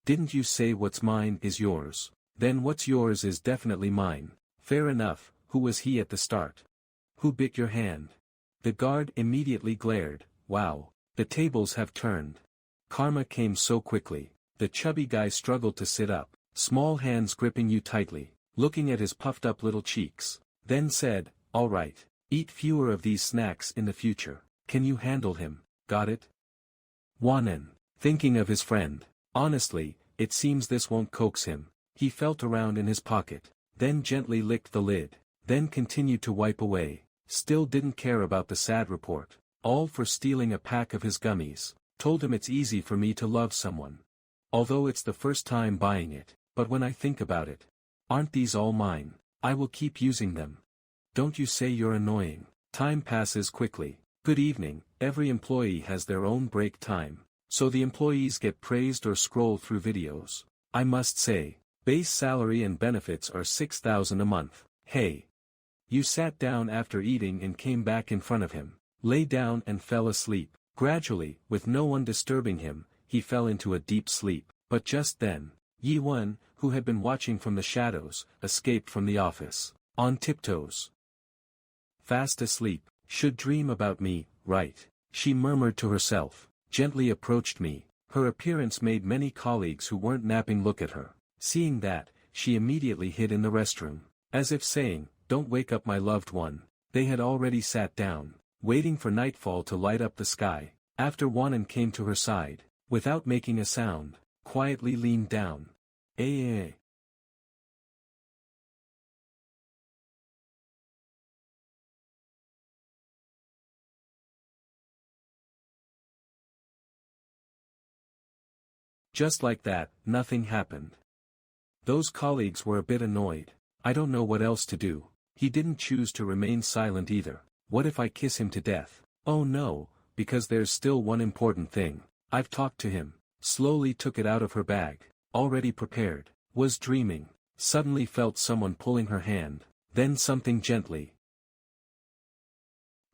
Didn't you say what's mine is yours? Then what's yours is definitely mine. Fair enough, who was he at the start? Who bit your hand? The guard immediately glared. Wow, the tables have turned. Karma came so quickly. The chubby guy struggled to sit up, small hands gripping you tightly, looking at his puffed up little cheeks, then said, all right, eat fewer of these snacks in the future. Can you handle him? Got it? Wanen, thinking of his friend. Honestly, it seems this won't coax him. He felt around in his pocket, then gently licked the lid, then continued to wipe away, still didn't care about the sad report, all for stealing a pack of his gummies. Told him it's easy for me to love someone. Although it's the first time buying it, but when I think about it, aren't these all mine? I will keep using them. Don't you say you're annoying. Time passes quickly. Good evening, every employee has their own break time, so the employees get praised or scroll through videos. I must say, base salary and benefits are 6,000 a month. Hey. You sat down after eating and came back in front of him, lay down and fell asleep. Gradually, with no one disturbing him, he fell into a deep sleep, but just then, Yi-Wen, who had been watching from the shadows, escaped from the office, on tiptoes. Fast asleep, should dream about me, right? She murmured to herself, gently approached me. Her appearance made many colleagues who weren't napping look at her. Seeing that, she immediately hid in the restroom, as if saying, don't wake up my loved one. They had already sat down, waiting for nightfall to light up the sky. After Wanen came to her side, without making a sound, quietly leaned down. Eh. Just like that, nothing happened. Those colleagues were a bit annoyed. I don't know what else to do. He didn't choose to remain silent either. What if I kiss him to death? Oh no, because there's still one important thing. I've talked to him. Slowly took it out of her bag. Already prepared. Was dreaming. Suddenly felt someone pulling her hand. Then something gently.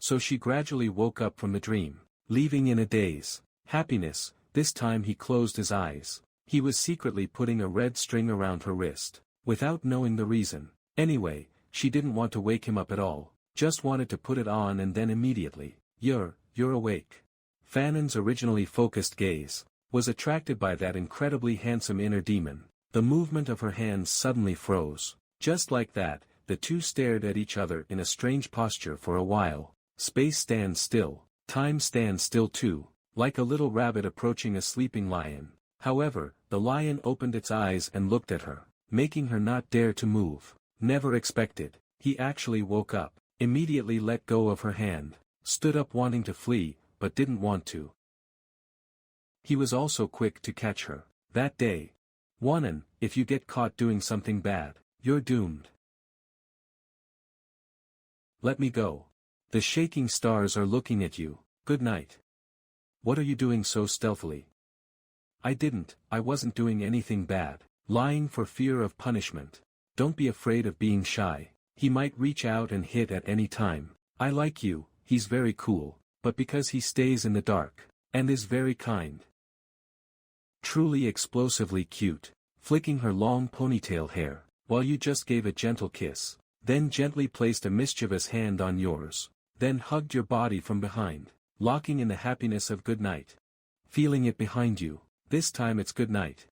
So she gradually woke up from the dream, leaving in a daze. Happiness. This time he closed his eyes. He was secretly putting a red string around her wrist, without knowing the reason. Anyway, she didn't want to wake him up at all, just wanted to put it on and then immediately, you're awake. Fanon's originally focused gaze was attracted by that incredibly handsome inner demon. The movement of her hands suddenly froze. Just like that, the two stared at each other in a strange posture for a while. Space stands still, time stands still too, like a little rabbit approaching a sleeping lion. However, the lion opened its eyes and looked at her, making her not dare to move. Never expected. He actually woke up, immediately let go of her hand, stood up wanting to flee, but didn't want to. He was also quick to catch her. That day. Wanen, if you get caught doing something bad, you're doomed. Let me go. The shaking stars are looking at you. Good night. What are you doing so stealthily? I wasn't doing anything bad. Lying for fear of punishment. Don't be afraid of being shy. He might reach out and hit at any time. I like you, he's very cool, but because he stays in the dark, and is very kind. Truly explosively cute, flicking her long ponytail hair, while you just gave a gentle kiss, then gently placed a mischievous hand on yours, then hugged your body from behind, locking in the happiness of good night. Feeling it behind you, this time it's good night.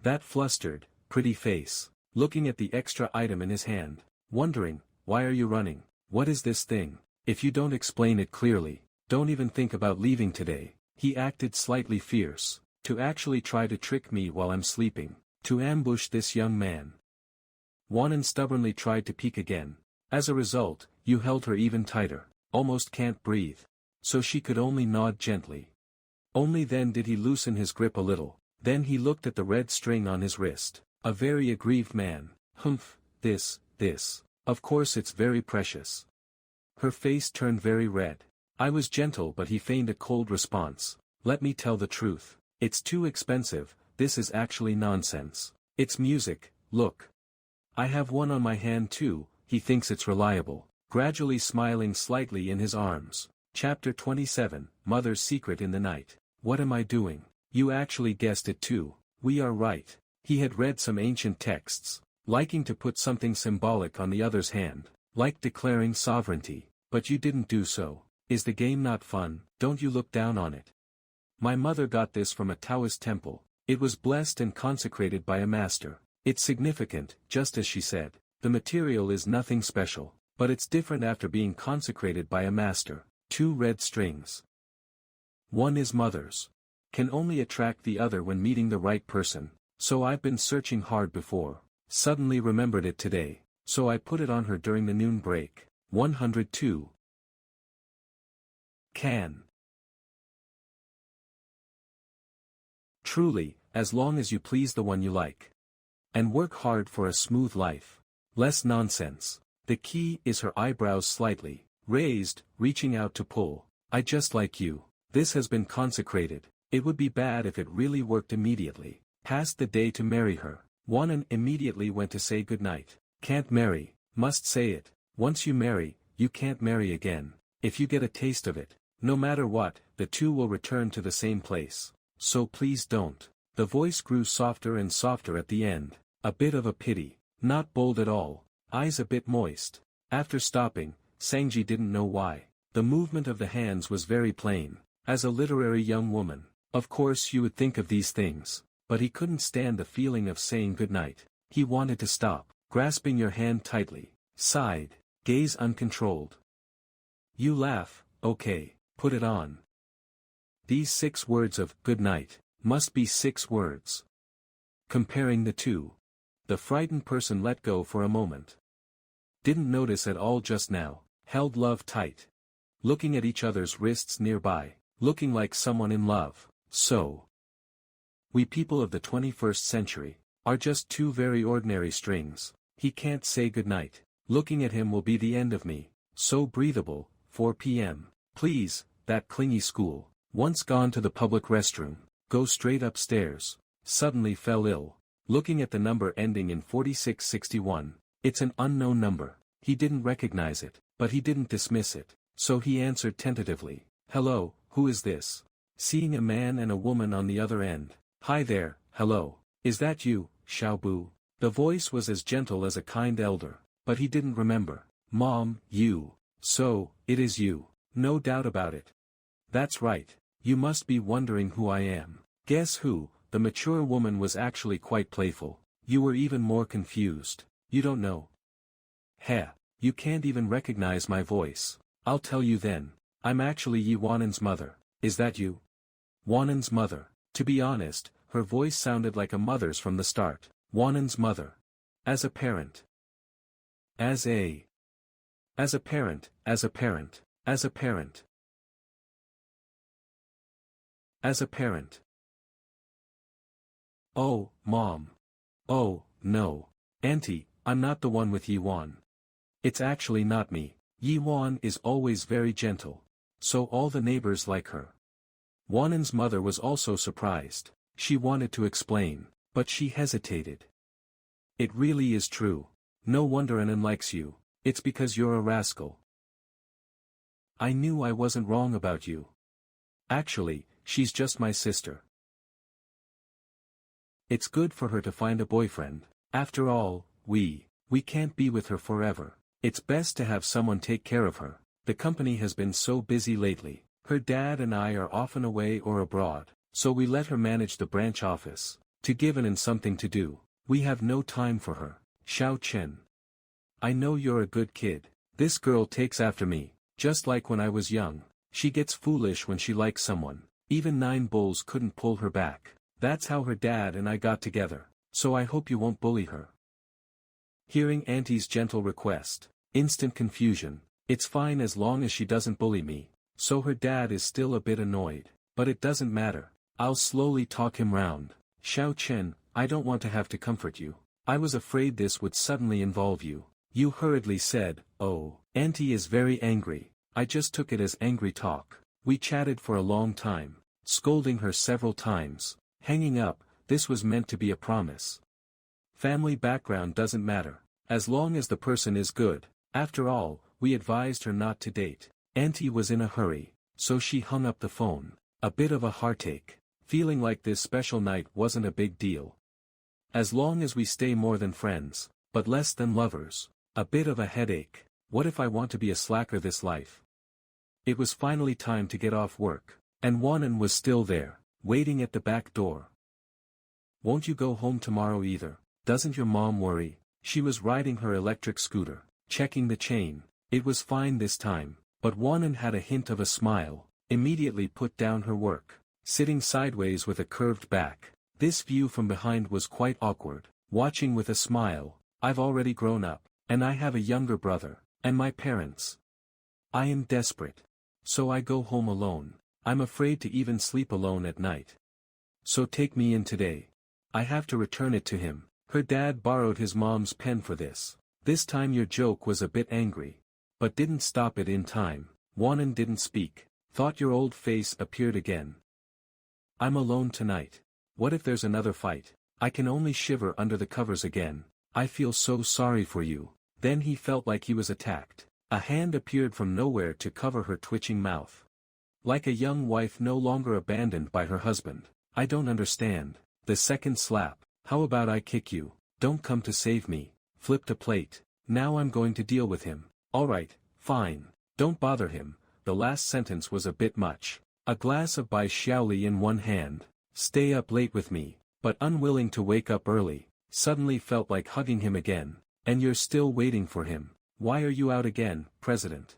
That flustered, pretty face, looking at the extra item in his hand, wondering, why are you running? What is this thing? If you don't explain it clearly, don't even think about leaving today. He acted slightly fierce, to actually try to trick me while I'm sleeping, to ambush this young man. Wanen stubbornly tried to peek again. As a result, you held her even tighter, almost can't breathe. So she could only nod gently. Only then did he loosen his grip a little, then he looked at the red string on his wrist, a very aggrieved man. Humph, this. Of course it's very precious. Her face turned very red. I was gentle but he feigned a cold response. Let me tell the truth. It's too expensive, this is actually nonsense. It's music, look. I have one on my hand too, he thinks it's reliable. Gradually smiling slightly in his arms. Chapter 27, Mother's Secret in the Night. What am I doing? You actually guessed it too. We are right. He had read some ancient texts, liking to put something symbolic on the other's hand, like declaring sovereignty, but you didn't do so. Is the game not fun? Don't you look down on it? My mother got this from a Taoist temple. It was blessed and consecrated by a master. It's significant, just as she said. The material is nothing special, but it's different after being consecrated by a master. 2 red strings. One is mother's. Can only attract the other when meeting the right person, so I've been searching hard before. Suddenly remembered it today, so I put it on her during the noon break. 102. Can. Truly, as long as you please the one you like. And work hard for a smooth life. Less nonsense. The key is her eyebrows slightly raised, reaching out to pull. I just like you. This has been consecrated. It would be bad if it really worked immediately. Passed the day to marry her. Wanan immediately went to say goodnight. Can't marry, must say it. Once you marry, you can't marry again. If you get a taste of it, no matter what, the two will return to the same place. So please don't. The voice grew softer and softer at the end. A bit of a pity. Not bold at all. Eyes a bit moist. After stopping, Sangji didn't know why. The movement of the hands was very plain. As a literary young woman, of course you would think of these things. But he couldn't stand the feeling of saying goodnight. He wanted to stop, grasping your hand tightly. Sighed. Gaze uncontrolled. You laugh, okay, put it on. These 6 words of good night must be 6 words. Comparing the two. The frightened person let go for a moment. Didn't notice at all just now, held love tight. Looking at each other's wrists nearby, looking like someone in love. So. We people of the 21st century are just 2 very ordinary strings. He can't say goodnight. Looking at him will be the end of me. So breathable. 4 p.m. Please, that clingy school. Once gone to the public restroom, go straight upstairs. Suddenly fell ill. Looking at the number ending in 4661. It's an unknown number. He didn't recognize it, but he didn't dismiss it. So he answered tentatively. Hello, who is this? Seeing a man and a woman on the other end. Hi there, hello. Is that you, Xiaobu? The voice was as gentle as a kind elder, but he didn't remember. Mom, you. So, it is you. No doubt about it. That's right. You must be wondering who I am. Guess who? The mature woman was actually quite playful. You were even more confused. You don't know. Heh, you can't even recognize my voice. I'll tell you then. I'm actually Yi Wanan's mother. Is that you? Wanan's mother. To be honest, her voice sounded like a mother's from the start. Wanan's mother. As a parent. As a parent, as a parent, as a parent. As a parent. Oh, Mom. Oh, no. Auntie, I'm not the one with Yi Wan. It's actually not me. Yi Wan is always very gentle. So all the neighbors like her. Wanan's mother was also surprised. She wanted to explain, but she hesitated. It really is true. No wonder Anan likes you. It's because you're a rascal. I knew I wasn't wrong about you. Actually, she's just my sister. It's good for her to find a boyfriend. After all, we can't be with her forever. It's best to have someone take care of her. The company has been so busy lately. Her dad and I are often away or abroad, so we let her manage the branch office. To give Anan something to do. We have no time for her. Xiao Chen. I know you're a good kid. This girl takes after me, just like when I was young. She gets foolish when she likes someone. Even 9 bulls couldn't pull her back. That's how her dad and I got together. So I hope you won't bully her. Hearing Auntie's gentle request. Instant confusion. It's fine as long as she doesn't bully me. So her dad is still a bit annoyed. But it doesn't matter. I'll slowly talk him round. Xiao Chen, I don't want to have to comfort you. I was afraid this would suddenly involve you. You hurriedly said, oh, Auntie is very angry. I just took it as angry talk. We chatted for a long time, scolding her several times. Hanging up, this was meant to be a promise. Family background doesn't matter, as long as the person is good. After all, we advised her not to date. Auntie was in a hurry, so she hung up the phone. A bit of a heartache. feeling like this special night wasn't a big deal. As long as we stay more than friends, but less than lovers. A bit of a headache. What if I want to be a slacker this life? It was finally time to get off work, and Wanan was still there, waiting at the back door. Won't you go home tomorrow either? Doesn't your mom worry? She was riding her electric scooter, checking the chain. It was fine this time, but Wanan had a hint of a smile, immediately put down her work, sitting sideways with a curved back. This view from behind was quite awkward, watching with a smile. I've already grown up, and I have a younger brother, and my parents. I am desperate. So I go home alone. I'm afraid to even sleep alone at night. So take me in today. I have to return it to him. Her dad borrowed his mom's pen for this. This time your joke was a bit angry. But didn't stop it in time. Wanan didn't speak. Thought your old face appeared again. I'm alone tonight. What if there's another fight? I can only shiver under the covers again. I feel so sorry for you. Then he felt like he was attacked. A hand appeared from nowhere to cover her twitching mouth. Like a young wife no longer abandoned by her husband. I don't understand. The second slap. How about I kick you? Don't come to save me. Flipped a plate. Now I'm going to deal with him. Alright, fine. Don't bother him. The last sentence was a bit much. A glass of Bai Xiaoli in one hand. Stay up late with me, but unwilling to wake up early. Suddenly felt like hugging him again. And you're still waiting for him. Why are you out again, President?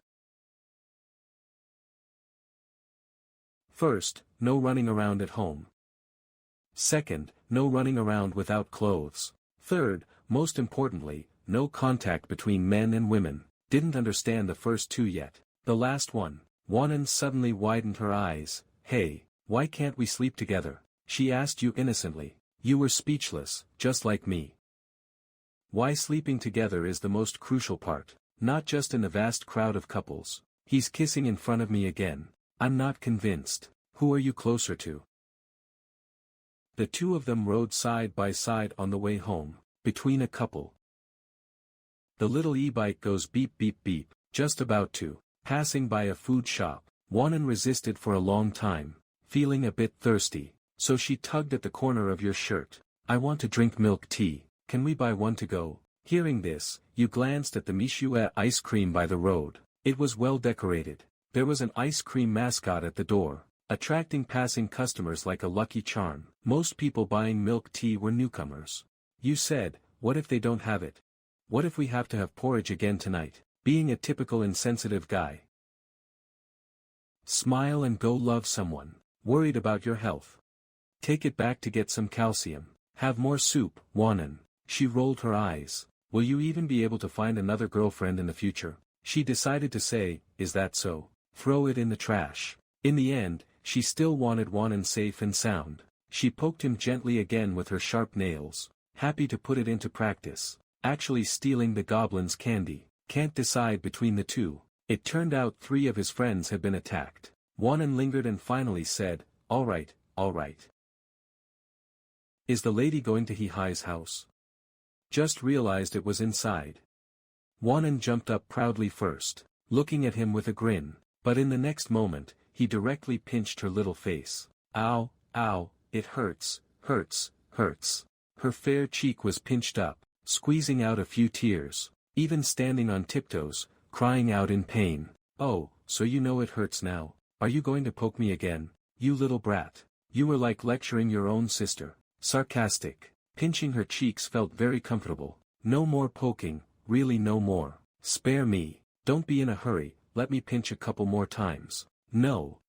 First, no running around at home. Second, no running around without clothes. Third, most importantly, no contact between men and women. Didn't understand the first two yet. The last one. Wanan suddenly widened her eyes. Hey, why can't we sleep together? She asked you innocently. You were speechless, just like me. Why sleeping together is the most crucial part. Not just in the vast crowd of couples. He's kissing in front of me again. I'm not convinced. Who are you closer to? The two of them rode side by side on the way home, between a couple. The little e-bike goes beep beep beep, just about to. Passing by a food shop, Wanan resisted for a long time, feeling a bit thirsty, so she tugged at the corner of your shirt. I want to drink milk tea, can we buy one to go? Hearing this, you glanced at the Michue ice cream by the road. It was well decorated. There was an ice cream mascot at the door, attracting passing customers like a lucky charm. Most people buying milk tea were newcomers. You said, what if they don't have it? What if we have to have porridge again tonight? Being a typical insensitive guy. Smile and go love someone. Worried about your health. Take it back to get some calcium. Have more soup, Wanan. She rolled her eyes. Will you even be able to find another girlfriend in the future? She decided to say, is that so? Throw it in the trash. In the end, she still wanted Wanan safe and sound. She poked him gently again with her sharp nails, happy to put it into practice. Actually stealing the goblin's candy. Can't decide between the two. It turned out 3 of his friends had been attacked. Wanan lingered and finally said, alright, alright. Is the lady going to He-Hi's house? Just realized it was inside. Wanan jumped up proudly first, looking at him with a grin, but in the next moment, he directly pinched her little face. Ow, ow, it hurts, hurts, hurts. Her fair cheek was pinched up, squeezing out a few tears, even standing on tiptoes, crying out in pain. Oh, so you know it hurts now. Are you going to poke me again, you little brat? You were like lecturing your own sister. Sarcastic. Pinching her cheeks felt very comfortable. No more poking, really no more. Spare me. Don't be in a hurry, let me pinch a couple more times. No.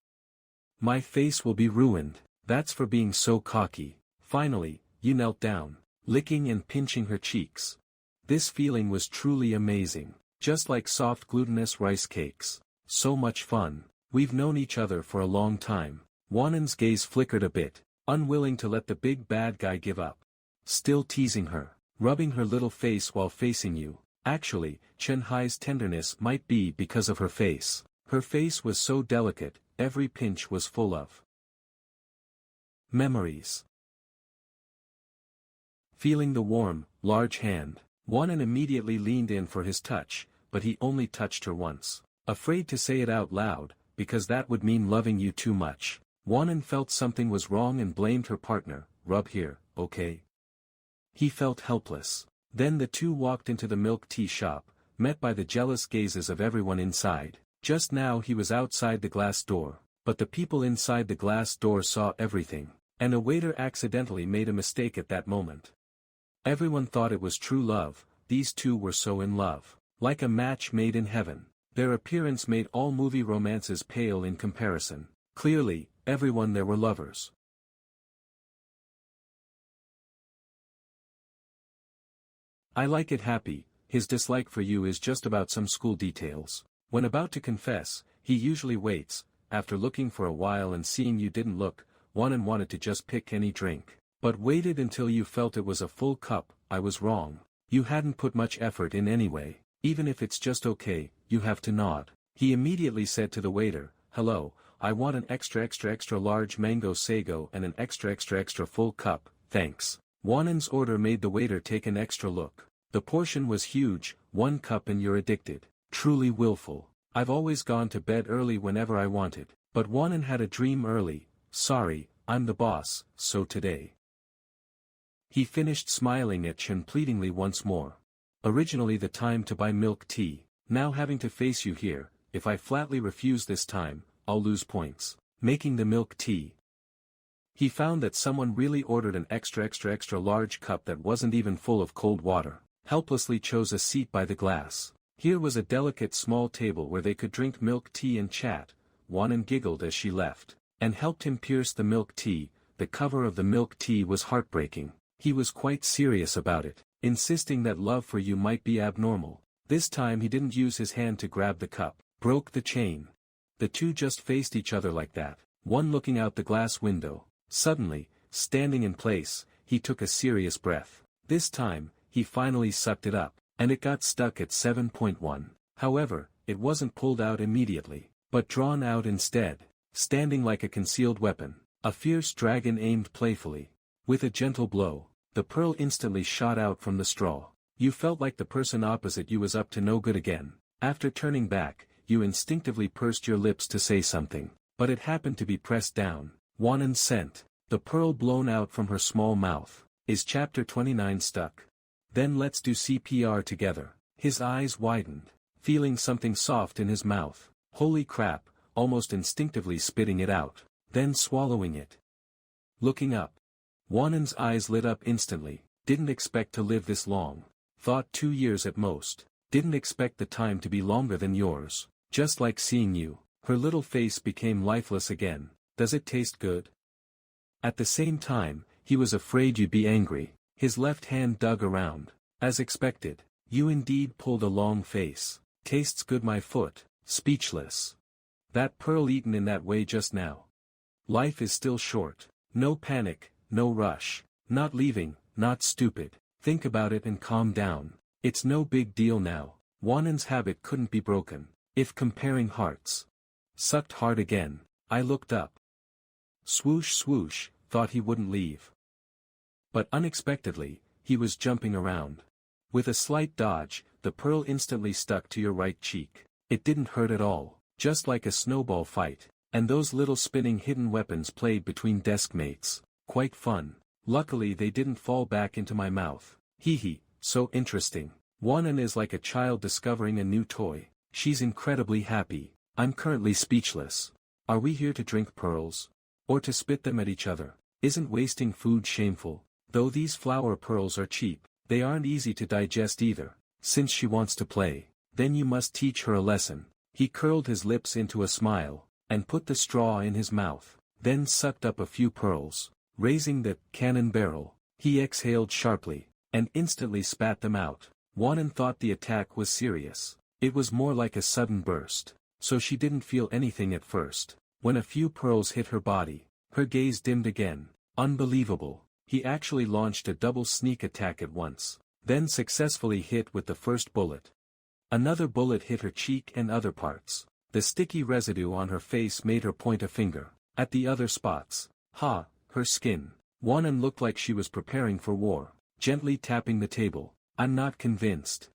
My face will be ruined. That's for being so cocky. Finally, you knelt down, licking and pinching her cheeks. This feeling was truly amazing. Just like soft glutinous rice cakes. So much fun. We've known each other for a long time. Wanan's gaze flickered a bit, unwilling to let the big bad guy give up. Still teasing her, rubbing her little face while facing you. Actually, Chen-Hai's tenderness might be because of her face. Her face was so delicate, every pinch was full of memories. Feeling the warm, large hand, Wanan immediately leaned in for his touch, but he only touched her once. Afraid to say it out loud, because that would mean loving you too much. Wanan felt something was wrong and blamed her partner. Rub here, okay? He felt helpless. Then the two walked into the milk tea shop, met by the jealous gazes of everyone inside. Just now he was outside the glass door, but the people inside the glass door saw everything, and a waiter accidentally made a mistake at that moment. Everyone thought it was true love. These two were so in love. Like a match made in heaven. Their appearance made all movie romances pale in comparison. Clearly, everyone there were lovers. I like it happy. His dislike for you is just about some school details. When about to confess, he usually waits, after looking for a while and seeing you didn't look, wanted to just pick any drink. But waited until you felt it was a full cup. I was wrong. You hadn't put much effort in anyway. Even if it's just okay, you have to nod. He immediately said to the waiter, hello, I want an extra large mango sago and an extra full cup, thanks. Wanan's order made the waiter take an extra look. The portion was huge, 1 cup and you're addicted. Truly willful. I've always gone to bed early whenever I wanted, but Wanan had a dream early. Sorry, I'm the boss, so today. He finished smiling at Chen pleadingly once more. Originally the time to buy milk tea, now having to face you here. If I flatly refuse this time, I'll lose points. Making the milk tea. He found that someone really ordered an extra large cup that wasn't even full of cold water. Helplessly chose a seat by the glass. Here was a delicate small table where they could drink milk tea and chat. Wanan giggled as she left, and helped him pierce the milk tea. The cover of the milk tea was heartbreaking. He was quite serious about it, insisting that love for you might be abnormal. This time he didn't use his hand to grab the cup, broke the chain. The two just faced each other like that, one looking out the glass window. Suddenly, standing in place, he took a serious breath. This time, he finally sucked it up, and it got stuck at 7.1. However, it wasn't pulled out immediately, but drawn out instead, standing like a concealed weapon. A fierce dragon aimed playfully. With a gentle blow, the pearl instantly shot out from the straw. You felt like the person opposite you was up to no good again. After turning back, you instinctively pursed your lips to say something, but it happened to be pressed down. Wanan sent. The pearl blown out from her small mouth. Is chapter 29 stuck? Then let's do CPR together. His eyes widened, feeling something soft in his mouth. Holy crap, almost instinctively spitting it out, then swallowing it. Looking up. Wanan's eyes lit up instantly. Didn't expect to live this long. Thought 2 years at most. Didn't expect the time to be longer than yours. Just like seeing you. Her little face became lifeless again. Does it taste good? At the same time, he was afraid you'd be angry. His left hand dug around. As expected. You indeed pulled a long face. Tastes good my foot. Speechless. That pearl eaten in that way just now. Life is still short. No panic, no rush. Not leaving, not stupid. Think about it and calm down. It's no big deal now. Wanan's habit couldn't be broken. If comparing hearts. Sucked hard again. I looked up. Swoosh swoosh, thought he wouldn't leave. But unexpectedly, he was jumping around. With a slight dodge, the pearl instantly stuck to your right cheek. It didn't hurt at all, just like a snowball fight, and those little spinning hidden weapons played between desk mates. Quite fun. Luckily they didn't fall back into my mouth. Hee hee, so interesting. Wanan is like a child discovering a new toy. She's incredibly happy. I'm currently speechless. Are we here to drink pearls? Or to spit them at each other? Isn't wasting food shameful? Though these flower pearls are cheap, they aren't easy to digest either. Since she wants to play, then you must teach her a lesson. He curled his lips into a smile, and put the straw in his mouth, then sucked up a few pearls. Raising the cannon barrel, he exhaled sharply, and instantly spat them out. Wanan thought the attack was serious. It was more like a sudden burst, so she didn't feel anything at first. When a few pearls hit her body, her gaze dimmed again. Unbelievable. He actually launched a double sneak attack at once, then successfully hit with the first bullet. Another bullet hit her cheek and other parts. The sticky residue on her face made her point a finger at the other spots. Ha, her skin. Wanan looked like she was preparing for war, gently tapping the table. I'm not convinced.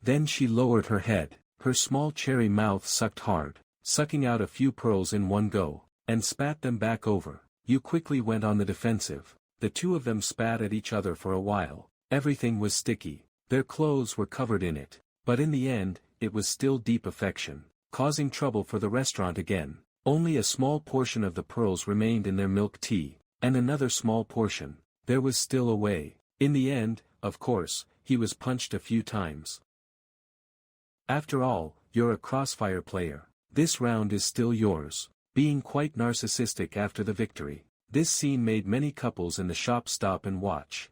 Then she lowered her head. Her small cherry mouth sucked hard, sucking out a few pearls in one go. and spat them back over. You quickly went on the defensive. The two of them spat at each other for a while. Everything was sticky. Their clothes were covered in it. But in the end, it was still deep affection, causing trouble for the restaurant again. Only a small portion of the pearls remained in their milk tea, and another small portion. There was still a way. In the end, of course, he was punched a few times. After all, you're a crossfire player. This round is still yours. Being quite narcissistic after the victory, this scene made many couples in the shop stop and watch.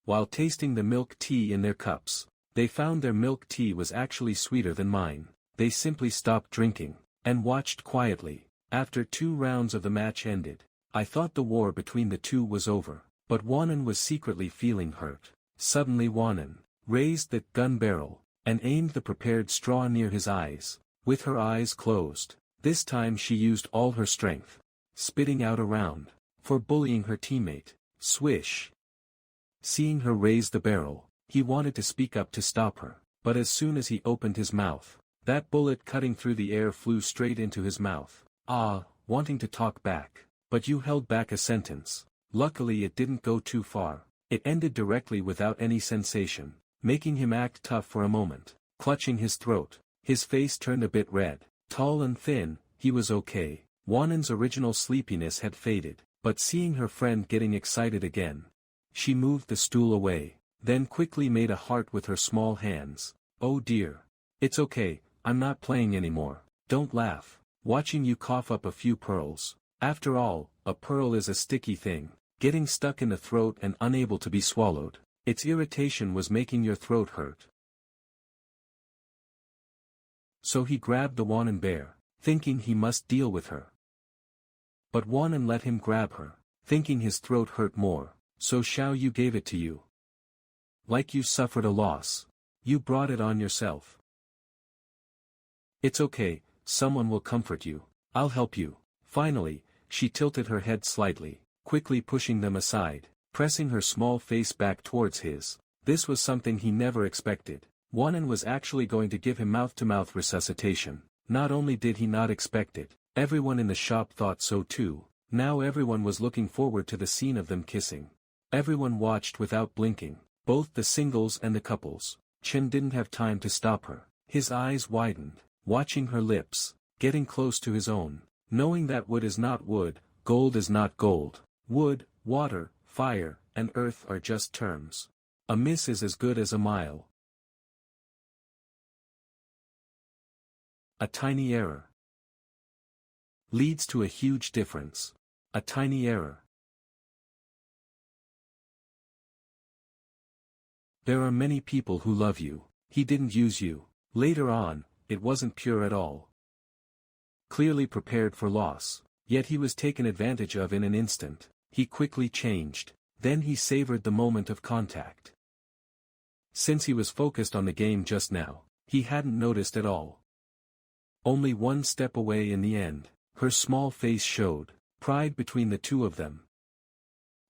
While tasting the milk tea in their cups, they found their milk tea was actually sweeter than mine. They simply stopped drinking, and watched quietly. After 2 rounds of the match ended, I thought the war between the two was over, but Wanan was secretly feeling hurt. Suddenly Wanan raised the gun barrel, and aimed the prepared straw near his eyes. With her eyes closed, this time she used all her strength, spitting out a round, for bullying her teammate. Swish! Seeing her raise the barrel, he wanted to speak up to stop her, but as soon as he opened his mouth, that bullet cutting through the air flew straight into his mouth. Wanting to talk back, but you held back a sentence. Luckily it didn't go too far. It ended directly without any sensation, making him act tough for a moment, clutching his throat. His face turned a bit red. Tall and thin, he was okay. Wanan's original sleepiness had faded, but seeing her friend getting excited again, she moved the stool away, then quickly made a heart with her small hands. Oh dear. It's okay, I'm not playing anymore. Don't laugh. Watching you cough up a few pearls. After all, a pearl is a sticky thing, getting stuck in the throat and unable to be swallowed. Its irritation was making your throat hurt. So he grabbed the Wanan bear, thinking he must deal with her. But Wanan let him grab her, thinking his throat hurt more. So Xiao Yu gave it to you. Like you suffered a loss. You brought it on yourself. It's okay, someone will comfort you. I'll help you. Finally, she tilted her head slightly, quickly pushing them aside, pressing her small face back towards his. This was something he never expected. Wanan was actually going to give him mouth-to-mouth resuscitation. Not only did he not expect it, everyone in the shop thought so too. Now everyone was looking forward to the scene of them kissing. Everyone watched without blinking, both the singles and the couples. Chen didn't have time to stop her. His eyes widened, watching her lips, getting close to his own, knowing that wood is not wood, gold is not gold. Wood, water, fire, and earth are just terms. A miss is as good as a mile. A tiny error leads to a huge difference. A tiny error. There are many people who love you. He didn't use you. Later on, it wasn't pure at all. Clearly prepared for loss, yet he was taken advantage of in an instant. He quickly changed. Then he savored the moment of contact. Since he was focused on the game just now, he hadn't noticed at all. Only one step away in the end, her small face showed pride between the two of them.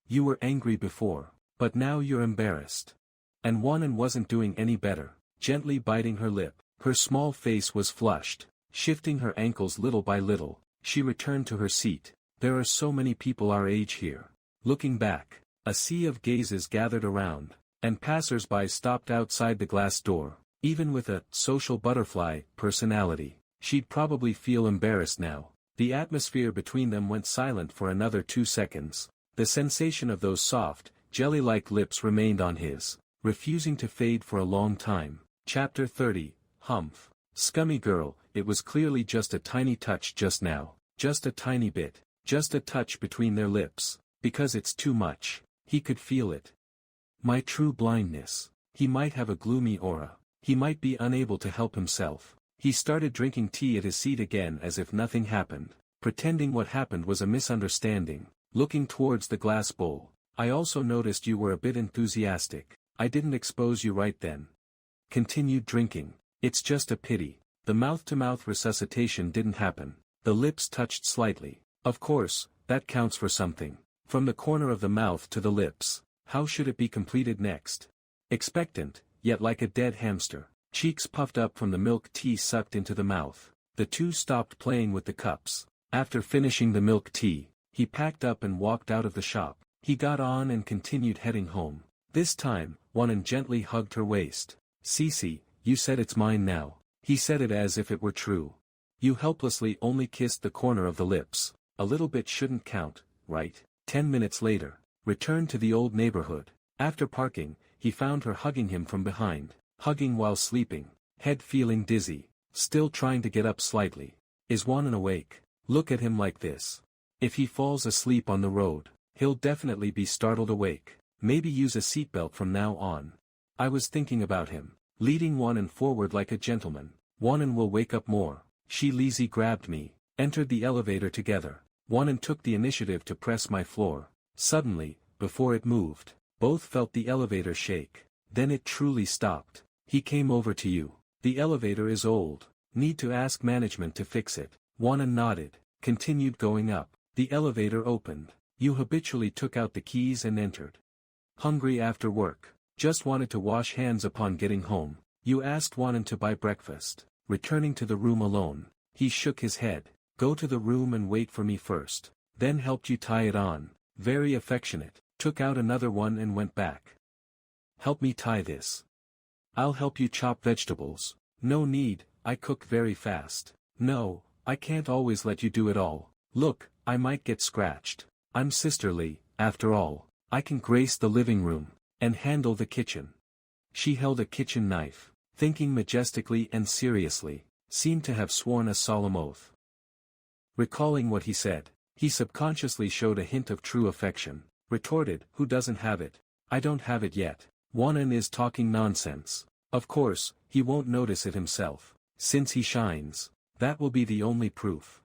You were angry before, but now you're embarrassed. And Wanan wasn't doing any better, gently biting her lip. Her small face was flushed, shifting her ankles little by little. She returned to her seat. There are so many people our age here. Looking back, a sea of gazes gathered around, and passers-by stopped outside the glass door. Even with a social butterfly personality, she'd probably feel embarrassed now. The atmosphere between them went silent for another 2 seconds. The sensation of those soft, jelly-like lips remained on his, refusing to fade for a long time. Chapter 30, Humph. Scummy girl, it was clearly just a tiny touch just now. Just a tiny bit. Just a touch between their lips. Because it's too much. He could feel it. My true blindness. He might have a gloomy aura. He might be unable to help himself. He started drinking tea at his seat again as if nothing happened, pretending what happened was a misunderstanding, looking towards the glass bowl. I also noticed you were a bit enthusiastic. I didn't expose you right then. Continued drinking. It's just a pity. The mouth-to-mouth resuscitation didn't happen. The lips touched slightly. Of course, that counts for something. From the corner of the mouth to the lips. How should it be completed next? Expectant, yet like a dead hamster. Cheeks puffed up from the milk tea sucked into the mouth. The two stopped playing with the cups. After finishing the milk tea, he packed up and walked out of the shop. He got on and continued heading home. This time, Wanan gently hugged her waist. "Cece, you said it's mine now." He said it as if it were true. "You helplessly only kissed the corner of the lips. A little bit shouldn't count, right?" 10 minutes later, returned to the old neighborhood. After parking, he found her hugging him from behind, hugging while sleeping, head feeling dizzy, still trying to get up slightly. Is Wanan awake? Look at him like this. If he falls asleep on the road, he'll definitely be startled awake. Maybe use a seatbelt from now on. I was thinking about him, leading Wanan forward like a gentleman. Wanan will wake up more. She lazy grabbed me, entered the elevator together. Wanan took the initiative to press my floor. Suddenly, before it moved, both felt the elevator shake. Then it truly stopped. He came over to you. The elevator is old. Need to ask management to fix it. Wanan nodded, continued going up. The elevator opened. You habitually took out the keys and entered. Hungry after work. Just wanted to wash hands upon getting home. You asked Wanan to buy breakfast. Returning to the room alone, he shook his head. Go to the room and wait for me first. Then helped you tie it on. Very affectionate. Took out another one and went back. Help me tie this. I'll help you chop vegetables. No need, I cook very fast. No, I can't always let you do it all. Look, I might get scratched. I'm sisterly, after all. I can grace the living room, and handle the kitchen. She held a kitchen knife, thinking majestically and seriously, seemed to have sworn a solemn oath. Recalling what he said, he subconsciously showed a hint of true affection. Retorted, who doesn't have it? I don't have it yet. Wanan is talking nonsense. Of course, he won't notice it himself. Since he shines, that will be the only proof.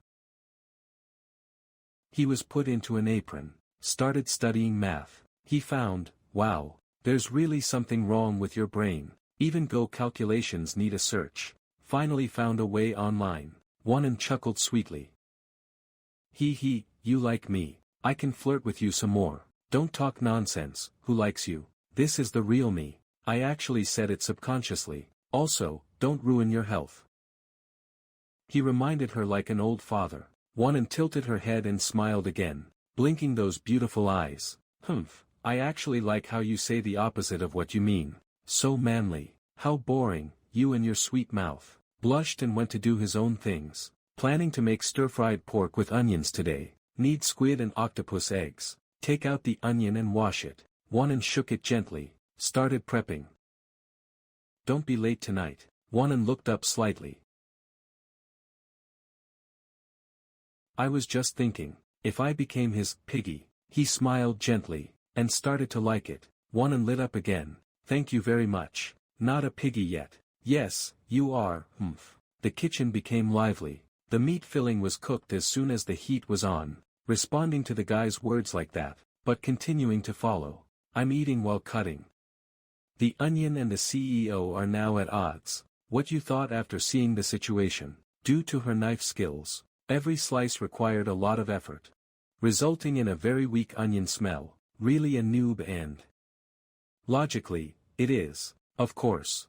He was put into an apron, started studying math. He found, wow, there's really something wrong with your brain. Even Go calculations need a search. Finally found a way online. Wanan chuckled sweetly. He, you like me. I can flirt with you some more. Don't talk nonsense, who likes you? This is the real me. I actually said it subconsciously. Also, don't ruin your health. He reminded her like an old father. Wanan tilted her head and smiled again, blinking those beautiful eyes. Humph, I actually like how you say the opposite of what you mean. So manly. How boring, you and your sweet mouth. Blushed and went to do his own things. Planning to make stir-fried pork with onions today. Need squid and octopus eggs. Take out the onion and wash it. Wanan shook it gently, started prepping. Don't be late tonight. Wanan looked up slightly. I was just thinking, if I became his piggy. He smiled gently, and started to like it. Wanan lit up again. Thank you very much. Not a piggy yet. Yes, you are, humph. The kitchen became lively. The meat filling was cooked as soon as the heat was on. Responding to the guy's words like that, but continuing to follow. I'm eating while cutting. The onion and the CEO are now at odds. What you thought after seeing the situation? Due to her knife skills, every slice required a lot of effort, resulting in a very weak onion smell. Really a noob and... Logically, it is, of course.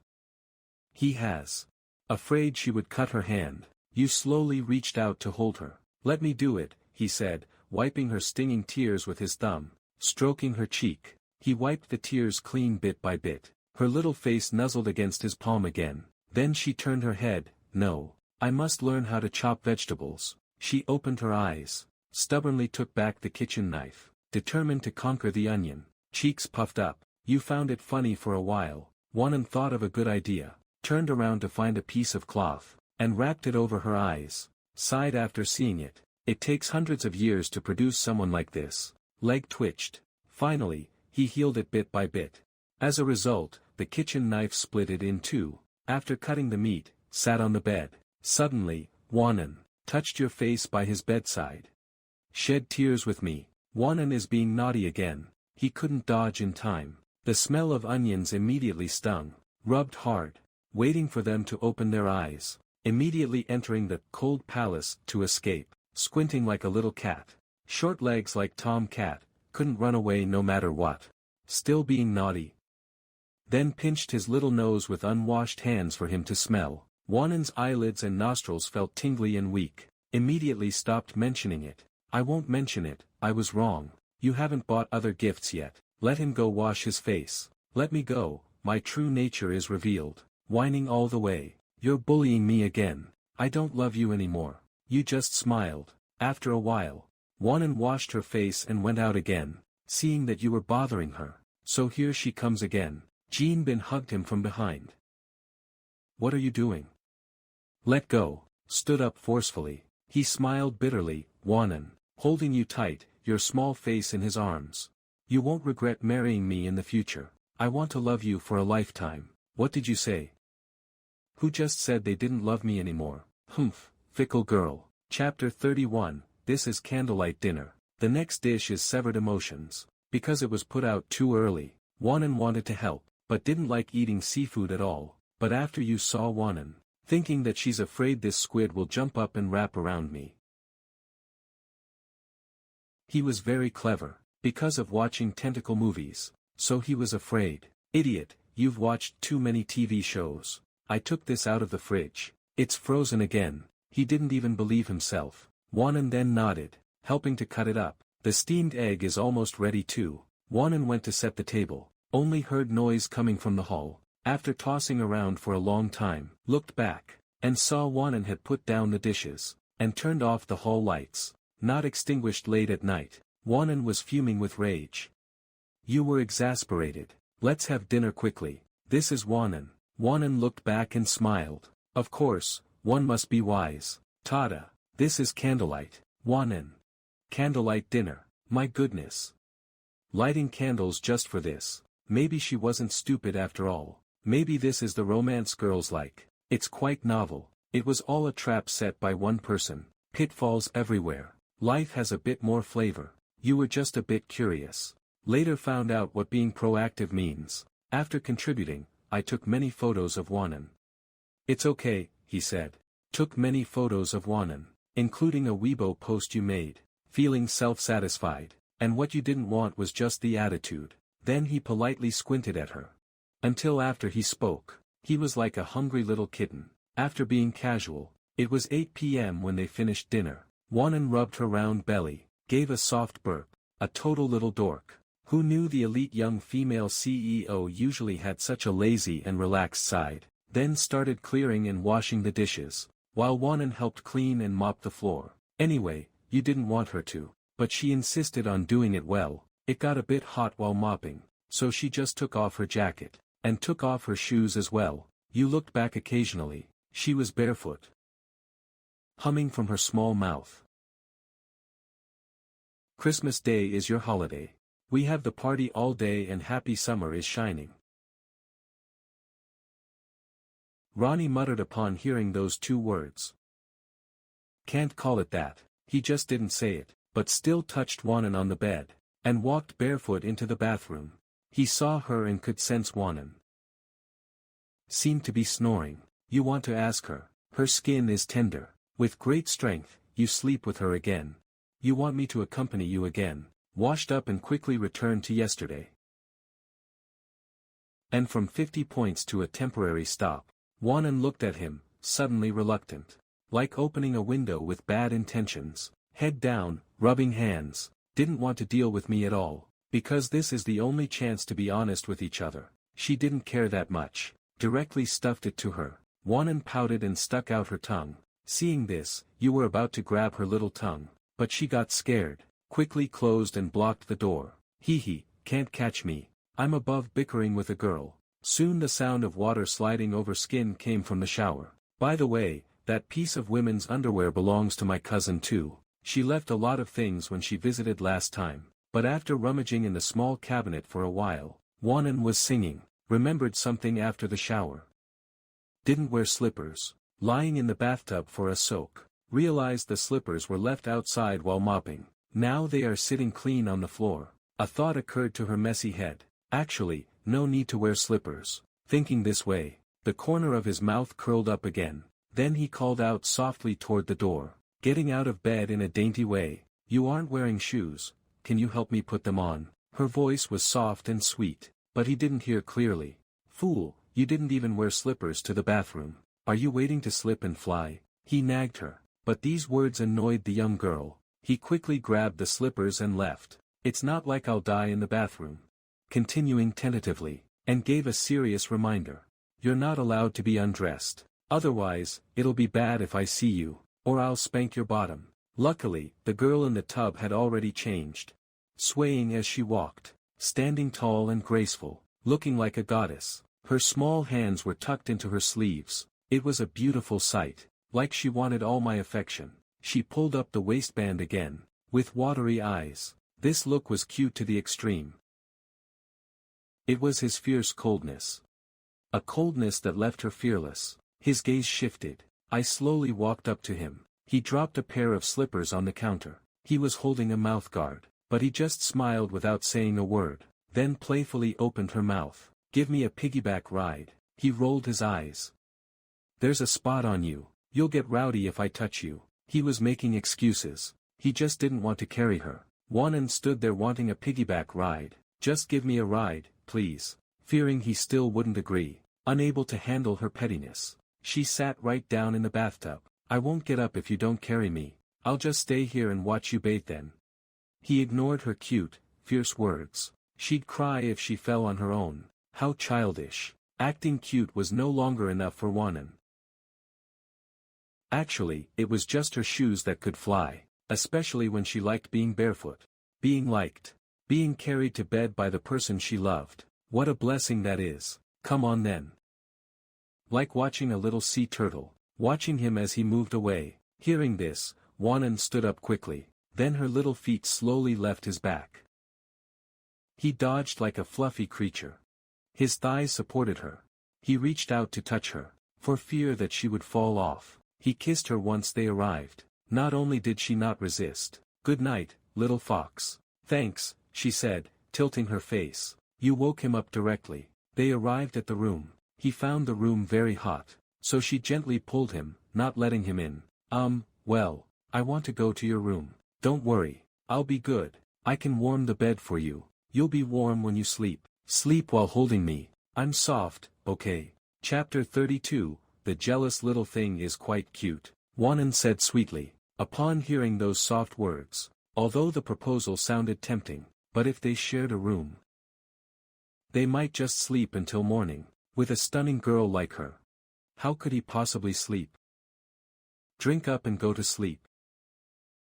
He has. Afraid she would cut her hand, you slowly reached out to hold her. Let me do it, he said, wiping her stinging tears with his thumb, stroking her cheek. He wiped the tears clean bit by bit. Her little face nuzzled against his palm again. Then she turned her head. No, I must learn how to chop vegetables. She opened her eyes, stubbornly took back the kitchen knife, determined to conquer the onion. Cheeks puffed up. You found it funny for a while. Wanan thought of a good idea, turned around to find a piece of cloth, and wrapped it over her eyes. Sighed after seeing it. It takes hundreds of years to produce someone like this. Leg twitched. Finally, he healed it bit by bit. As a result, the kitchen knife split it in two. After cutting the meat, sat on the bed. Suddenly, Wanan touched your face by his bedside. Shed tears with me. Wanan is being naughty again. He couldn't dodge in time. The smell of onions immediately stung. Rubbed hard. Waiting for them to open their eyes. Immediately entering the cold palace to escape. Squinting like a little cat. Short legs like Tom Cat. Couldn't run away no matter what. Still being naughty. Then pinched his little nose with unwashed hands for him to smell. Wanan's eyelids and nostrils felt tingly and weak. Immediately stopped mentioning it. I won't mention it, I was wrong. You haven't bought other gifts yet. Let him go wash his face. Let me go, my true nature is revealed. Whining all the way. You're bullying me again. I don't love you anymore. You just smiled. After a while, Wanan washed her face and went out again, seeing that you were bothering her. So here she comes again. Jean Bin hugged him from behind. What are you doing? Let go. Stood up forcefully. He smiled bitterly. Wanan, holding you tight, your small face in his arms. You won't regret marrying me in the future. I want to love you for a lifetime. What did you say? Who just said they didn't love me anymore? Humph, fickle girl. Chapter 31, This is candlelight dinner. The next dish is severed emotions. Because it was put out too early, Wanan wanted to help, but didn't like eating seafood at all. But after you saw Wanan, thinking that she's afraid this squid will jump up and wrap around me. He was very clever, because of watching tentacle movies, so he was afraid. Idiot, you've watched too many TV shows. I took this out of the fridge. It's frozen again. He didn't even believe himself. Wanan then nodded, helping to cut it up. The steamed egg is almost ready too. Wanan went to set the table, only heard noise coming from the hall. After tossing around for a long time, looked back, and saw Wanan had put down the dishes, and turned off the hall lights, not extinguished late at night. Wanan was fuming with rage. You were exasperated. Let's have dinner quickly. This is Wanan. Wanan looked back and smiled. Of course, one must be wise. Tada. This is candlelight. Wanan. Candlelight dinner. My goodness. Lighting candles just for this. Maybe she wasn't stupid after all. Maybe this is the romance girls like. It's quite novel. It was all a trap set by one person. Pitfalls everywhere. Life has a bit more flavor. You were just a bit curious. Later found out what being proactive means. After contributing, I took many photos of Wanan. It's okay, he said. Took many photos of Wanan, including a Weibo post you made. Feeling self-satisfied. And what you didn't want was just the attitude. Then he politely squinted at her. Until after he spoke, he was like a hungry little kitten. After being casual, it was 8 p.m. when they finished dinner. Wanan rubbed her round belly, gave a soft burp. A total little dork. Who knew the elite young female CEO usually had such a lazy and relaxed side? Then started clearing and washing the dishes, while Wanan helped clean and mop the floor. Anyway, you didn't want her to, but she insisted on doing it well. It got a bit hot while mopping, so she just took off her jacket, and took off her shoes as well. You looked back occasionally. She was barefoot, humming from her small mouth. Christmas Day is your holiday. We have the party all day and happy summer is shining. Ronnie muttered upon hearing those two words. Can't call it that. He just didn't say it, but still touched Wanan on the bed, and walked barefoot into the bathroom. He saw her and could sense Wanan seemed to be snoring. You want to ask her. Her skin is tender. With great strength, you sleep with her again. You want me to accompany you again. Washed up and quickly returned to yesterday. And from 50 points to a temporary stop. Wanan looked at him, suddenly reluctant. Like opening a window with bad intentions. Head down, rubbing hands. Didn't want to deal with me at all. Because this is the only chance to be honest with each other. She didn't care that much. Directly stuffed it to her. Wanan pouted and stuck out her tongue. Seeing this, you were about to grab her little tongue. But she got scared. Quickly closed and blocked the door. Hee, can't catch me. I'm above bickering with a girl. Soon the sound of water sliding over skin came from the shower. By the way, that piece of women's underwear belongs to my cousin too. She left a lot of things when she visited last time. But after rummaging in the small cabinet for a while, Wanan was singing. Remembered something after the shower. Didn't wear slippers. Lying in the bathtub for a soak. Realized the slippers were left outside while mopping. Now they are sitting clean on the floor. A thought occurred to her messy head. Actually, no need to wear slippers. Thinking this way, the corner of his mouth curled up again. Then he called out softly toward the door. Getting out of bed in a dainty way. You aren't wearing shoes. Can you help me put them on? Her voice was soft and sweet, but he didn't hear clearly. Fool, you didn't even wear slippers to the bathroom. Are you waiting to slip and fly? He nagged her. But these words annoyed the young girl. He quickly grabbed the slippers and left. It's not like I'll die in the bathroom. Continuing tentatively, and gave a serious reminder. You're not allowed to be undressed. Otherwise, it'll be bad if I see you, or I'll spank your bottom. Luckily, the girl in the tub had already changed. Swaying as she walked, standing tall and graceful, looking like a goddess. Her small hands were tucked into her sleeves. It was a beautiful sight, like she wanted all my affection. She pulled up the waistband again, with watery eyes. This look was cute to the extreme. It was his fierce coldness. A coldness that left her fearless. His gaze shifted. I slowly walked up to him. He dropped a pair of slippers on the counter. He was holding a mouthguard, but he just smiled without saying a word, then playfully opened her mouth. Give me a piggyback ride. He rolled his eyes. There's a spot on you. You'll get rowdy if I touch you. He was making excuses. He just didn't want to carry her. Wanan stood there wanting a piggyback ride. Just give me a ride, please. Fearing he still wouldn't agree. Unable to handle her pettiness, she sat right down in the bathtub. I won't get up if you don't carry me. I'll just stay here and watch you bathe then. He ignored her cute, fierce words. She'd cry if she fell on her own. How childish. Acting cute was no longer enough for Wanan. Actually, it was just her shoes that could fly, especially when she liked being barefoot. Being liked. Being carried to bed by the person she loved. What a blessing that is. Come on then. Like watching a little sea turtle, watching him as he moved away. Hearing this, Wanan stood up quickly, then her little feet slowly left his back. He dodged like a fluffy creature. His thighs supported her. He reached out to touch her, for fear that she would fall off. He kissed her once they arrived. Not only did she not resist. Good night, little fox. Thanks, she said, tilting her face. You woke him up directly. They arrived at the room. He found the room very hot, so she gently pulled him, not letting him in. Well, I want to go to your room. Don't worry, I'll be good. I can warm the bed for you. You'll be warm when you sleep. Sleep while holding me. I'm soft, okay. Chapter 32, The jealous little thing is quite cute. Wanan said sweetly, upon hearing those soft words. Although the proposal sounded tempting, but if they shared a room, they might just sleep until morning, with a stunning girl like her. How could he possibly sleep? Drink up and go to sleep.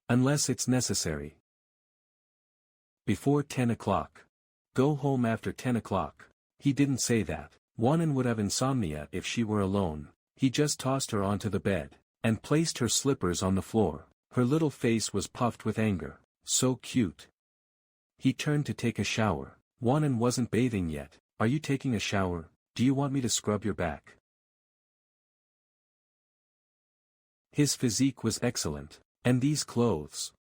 Unless it's necessary. Before 10 o'clock. Go home after 10 o'clock. He didn't say that. Wanan would have insomnia if she were alone. He just tossed her onto the bed, and placed her slippers on the floor. Her little face was puffed with anger. So cute. He turned to take a shower. Wanan wasn't bathing yet. Are you taking a shower? Do you want me to scrub your back? His physique was excellent. And these clothes.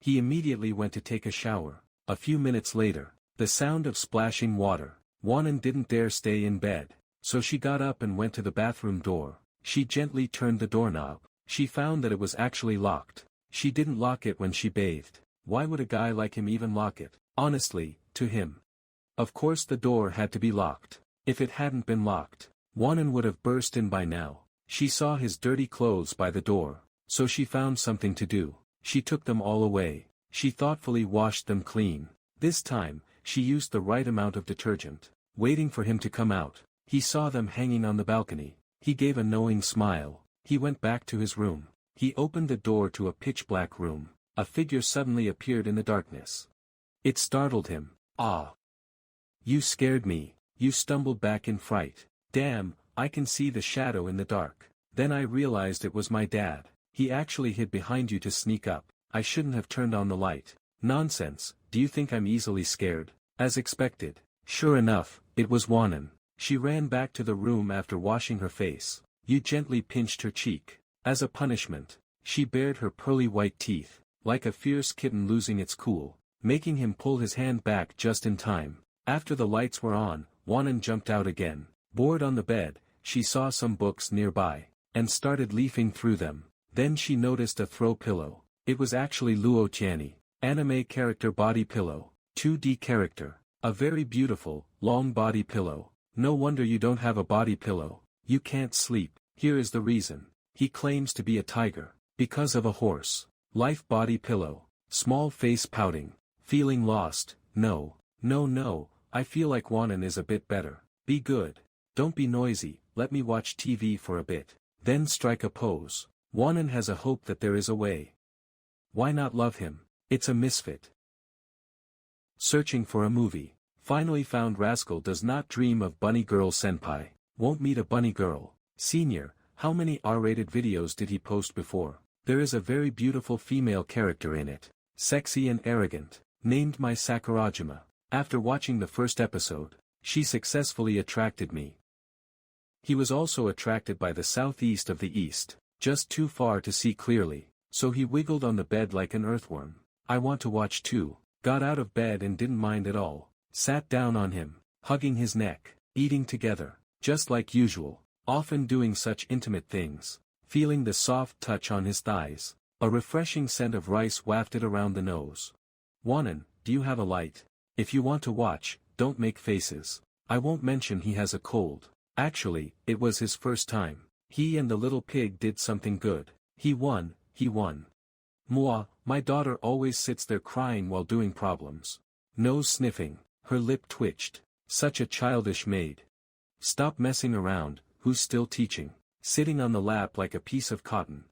He immediately went to take a shower. A few minutes later, the sound of splashing water. Wanan didn't dare stay in bed, so she got up and went to the bathroom door. She gently turned the doorknob. She found that it was actually locked. She didn't lock it when she bathed. Why would a guy like him even lock it? Honestly, to him. Of course the door had to be locked. If it hadn't been locked, Wanan would have burst in by now. She saw his dirty clothes by the door, so she found something to do. She took them all away. She thoughtfully washed them clean. This time, she used the right amount of detergent. Waiting for him to come out, he saw them hanging on the balcony. He gave a knowing smile. He went back to his room. He opened the door to a pitch-black room. A figure suddenly appeared in the darkness. It startled him. Ah! You scared me. You stumbled back in fright. Damn, I can see the shadow in the dark. Then I realized it was my dad. He actually hid behind you to sneak up. I shouldn't have turned on the light. Nonsense, do you think I'm easily scared? As expected. Sure enough, it was Wanan. She ran back to the room after washing her face. You gently pinched her cheek. As a punishment, she bared her pearly white teeth, like a fierce kitten losing its cool, making him pull his hand back just in time. After the lights were on, Wanan jumped out again. Bored on the bed, she saw some books nearby, and started leafing through them. Then she noticed a throw pillow. It was actually Luo Tianyi. Anime character body pillow. 2D character. A very beautiful, long body pillow. No wonder you don't have a body pillow. You can't sleep. Here is the reason. He claims to be a tiger. Because of a horse. Life body pillow. Small face pouting. Feeling lost. No. No, I feel like Wanan is a bit better. Be good. Don't be noisy, let me watch TV for a bit. Then strike a pose. Wanan has a hope that there is a way. Why not love him? It's a misfit. Searching for a movie. Finally found Rascal does not dream of bunny girl senpai. Won't meet a bunny girl. Senior, how many R-rated videos did he post before? There is a very beautiful female character in it. Sexy and arrogant. Named my Sakurajima. After watching the first episode, she successfully attracted me. He was also attracted by the southeast of the east, just too far to see clearly, so he wiggled on the bed like an earthworm. I want to watch too. Got out of bed and didn't mind at all. Sat down on him, hugging his neck, eating together, just like usual, often doing such intimate things, feeling the soft touch on his thighs. A refreshing scent of rice wafted around the nose. Wanan, do you have a light? If you want to watch, don't make faces. I won't mention he has a cold. Actually, it was his first time. He and the little pig did something good. He won. Moi, my daughter always sits there crying while doing problems. Nose sniffing, her lip twitched. Such a childish maid. Stop messing around, who's still teaching? Sitting on the lap like a piece of cotton.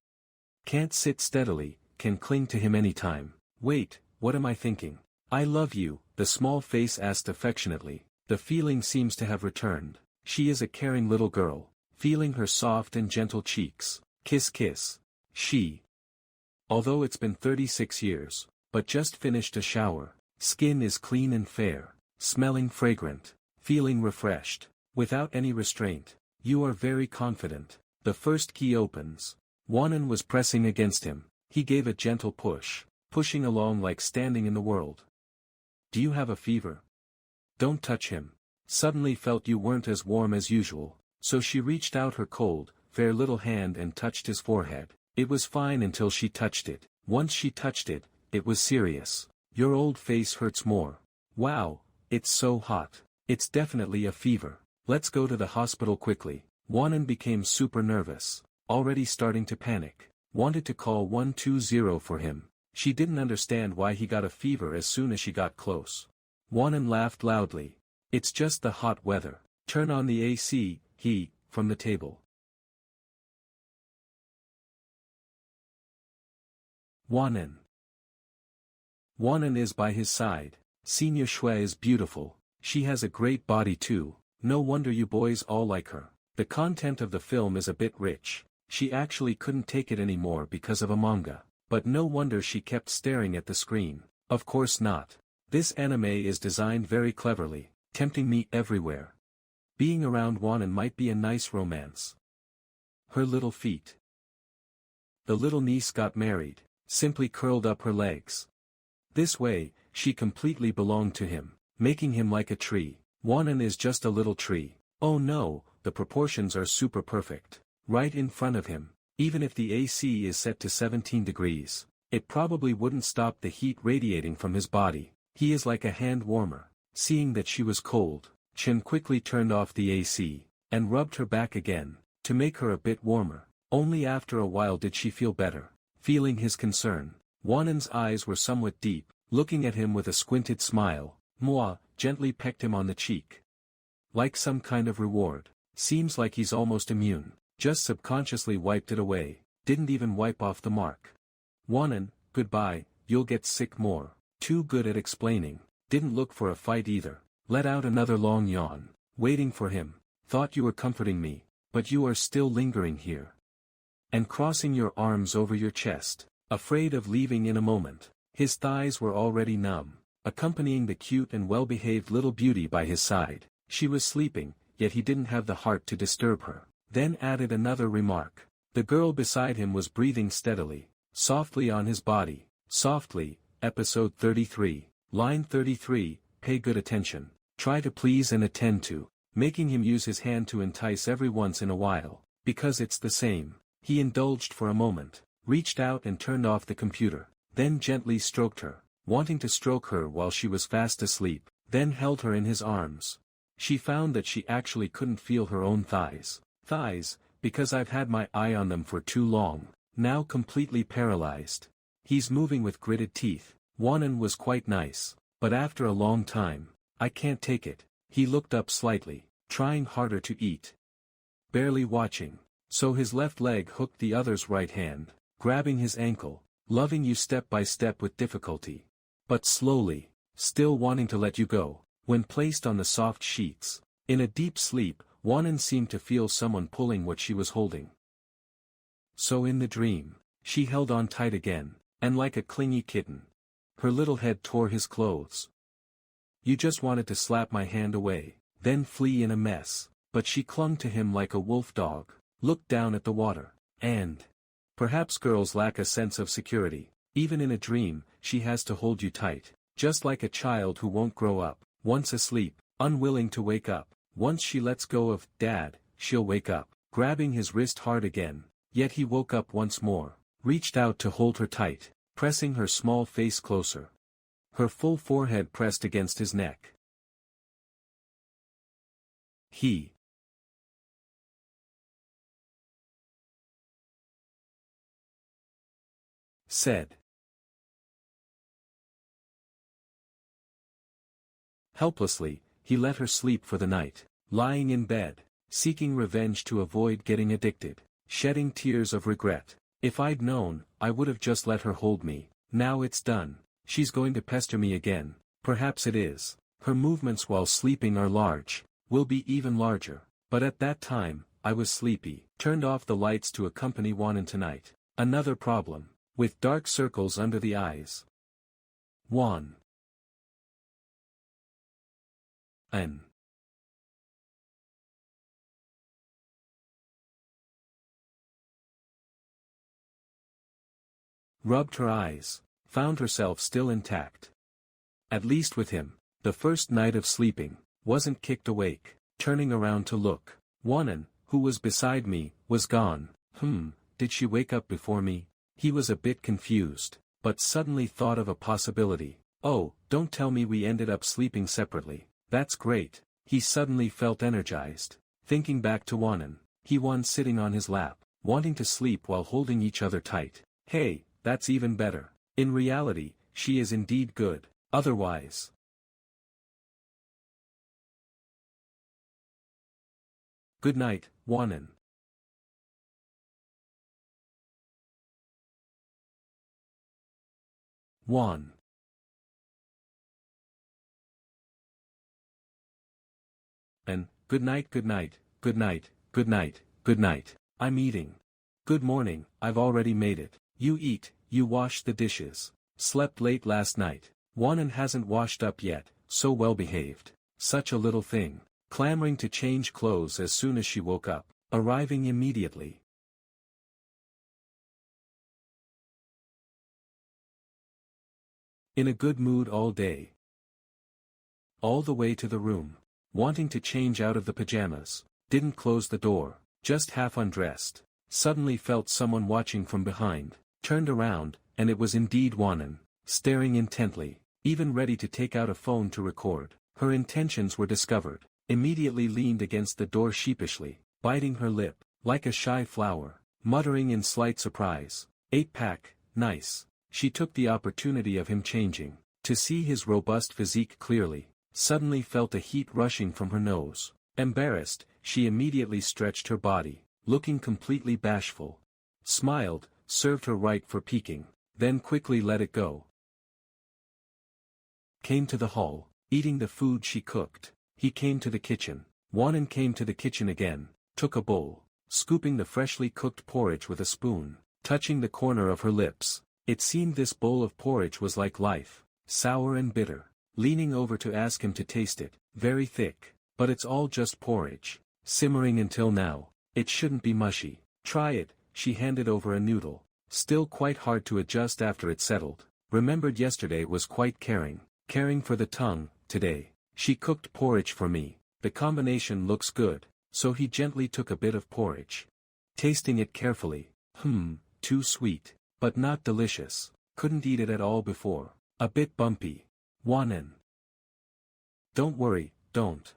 Can't sit steadily, can cling to him anytime. Wait, what am I thinking? I love you, the small face asked affectionately. The feeling seems to have returned. She is a caring little girl, feeling her soft and gentle cheeks. Kiss kiss. She. Although it's been 36 years, but just finished a shower. Skin is clean and fair, smelling fragrant, feeling refreshed, without any restraint. You are very confident. The first key opens. Wanan was pressing against him. He gave a gentle push, pushing along like standing in the world. Do you have a fever? Don't touch him. Suddenly felt you weren't as warm as usual, so she reached out her cold, fair little hand and touched his forehead. It was fine until she touched it. Once she touched it, it was serious. Your old face hurts more. Wow, it's so hot. It's definitely a fever. Let's go to the hospital quickly. Wanan became super nervous, already starting to panic. Wanted to call 120 for him. She didn't understand why he got a fever as soon as she got close. Wanan laughed loudly. It's just the hot weather. Turn on the AC, from the table. Wanan. Wanan is by his side. Senior Shui is beautiful. She has a great body too. No wonder you boys all like her. The content of the film is a bit rich. She actually couldn't take it anymore because of a manga. But no wonder she kept staring at the screen. Of course not. This anime is designed very cleverly, tempting me everywhere. Being around Wanan might be a nice romance. Her little feet. The little niece got married, simply curled up her legs. This way, she completely belonged to him, making him like a tree. Wanan is just a little tree. Oh no, the proportions are super perfect. Right in front of him. Even if the AC is set to 17 degrees, it probably wouldn't stop the heat radiating from his body. He is like a hand warmer. Seeing that she was cold, Chen quickly turned off the AC, and rubbed her back again, to make her a bit warmer. Only after a while did she feel better. Feeling his concern, Wanan's eyes were somewhat deep, looking at him with a squinted smile. Moi gently pecked him on the cheek. Like some kind of reward. Seems like he's almost immune. Just subconsciously wiped it away, didn't even wipe off the mark. Wanan, goodbye, you'll get sick more. Too good at explaining, didn't look for a fight either. Let out another long yawn, waiting for him. Thought you were comforting me, but you are still lingering here. And crossing your arms over your chest, afraid of leaving in a moment. His thighs were already numb, accompanying the cute and well-behaved little beauty by his side. She was sleeping, yet he didn't have the heart to disturb her. Then added another remark. The girl beside him was breathing steadily, softly on his body. Softly, episode 33, line 33, pay good attention. Try to please and attend to, making him use his hand to entice every once in a while, because it's the same. He indulged for a moment, reached out and turned off the computer, then gently stroked her. wanting to stroke her while she was fast asleep, then held her in his arms. She found that she actually couldn't feel her own thighs. Because I've had my eye on them for too long, now completely paralyzed. He's moving with gritted teeth. Wanan was quite nice, but after a long time, I can't take it. He looked up slightly, trying harder to eat. Barely watching, so his left leg hooked the other's right hand, grabbing his ankle, loving you step by step with difficulty. But slowly, still wanting to let you go, when placed on the soft sheets. In a deep sleep, Wanan seemed to feel someone pulling what she was holding. So in the dream, she held on tight again, and like a clingy kitten. Her little head tore his clothes. You just wanted to slap my hand away, then flee in a mess, but she clung to him like a wolf dog, looked down at the water, and... Perhaps girls lack a sense of security. Even in a dream, she has to hold you tight, just like a child who won't grow up. Once asleep, unwilling to wake up, once she lets go of Dad, she'll wake up, grabbing his wrist hard again. Yet he woke up once more, reached out to hold her tight, pressing her small face closer. Her full forehead pressed against his neck. He said. Helplessly, he let her sleep for the night, lying in bed, seeking revenge to avoid getting addicted, shedding tears of regret. If I'd known, I would have just let her hold me. Now it's done. She's going to pester me again. Perhaps it is. Her movements while sleeping are large, will be even larger. But at that time, I was sleepy. Turned off the lights to accompany Wanan tonight. Another problem. With dark circles under the eyes. Wan. N. Rubbed her eyes, found herself still intact. At least with him, the first night of sleeping, wasn't kicked awake. Turning around to look, Wanan, who was beside me, was gone. Did she wake up before me? He was a bit confused, but suddenly thought of a possibility. Oh, don't tell me we ended up sleeping separately. That's great. He suddenly felt energized. Thinking back to Wanan, he was sitting on his lap, wanting to sleep while holding each other tight. Hey, that's even better. In reality, she is indeed good. Otherwise. Good night, Wanan. Wan. And, good night, good night, good night, good night, good night. I'm eating. Good morning, I've already made it. You eat, you wash the dishes. Slept late last night. Wanan hasn't washed up yet, so well behaved. Such a little thing. Clamoring to change clothes as soon as she woke up, arriving immediately. In a good mood all day. All the way to the room. Wanting to change out of the pajamas, didn't close the door, just half undressed. Suddenly felt someone watching from behind, turned around, and it was indeed Wanan, staring intently, even ready to take out a phone to record. Her intentions were discovered, immediately leaned against the door sheepishly, biting her lip, like a shy flower, muttering in slight surprise, 8-pack, nice. She took the opportunity of him changing, to see his robust physique clearly. Suddenly felt a heat rushing from her nose. Embarrassed, she immediately stretched her body, looking completely bashful. Smiled, served her right for peeking, then quickly let it go. Came to the hall, eating the food she cooked. He came to the kitchen. Wanan came to the kitchen again, took a bowl, scooping the freshly cooked porridge with a spoon, touching the corner of her lips. It seemed this bowl of porridge was like life, sour and bitter. Leaning over to ask him to taste it, very thick, but it's all just porridge, simmering until now, it shouldn't be mushy. Try it, she handed over a noodle, still quite hard to adjust after it settled. Remembered yesterday was quite caring for the tongue. Today, she cooked porridge for me. The combination looks good, so he gently took a bit of porridge. Tasting it carefully, too sweet, but not delicious, couldn't eat it at all before. A bit bumpy. Wanen. Don't worry, don't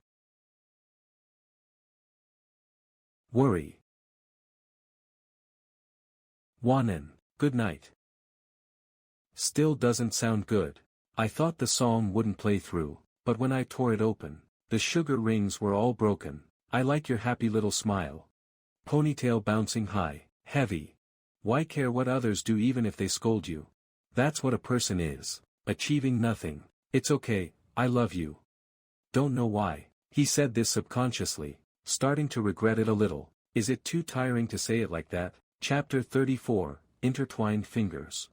worry. Wanen, good night. Still doesn't sound good. I thought the song wouldn't play through, but when I tore it open, the sugar rings were all broken. I like your happy little smile. Ponytail bouncing high, heavy. Why care what others do even if they scold you? That's what a person is, achieving nothing. It's okay, I love you. Don't know why. He said this subconsciously, starting to regret it a little. Is it too tiring to say it like that? Chapter 34, Intertwined Fingers.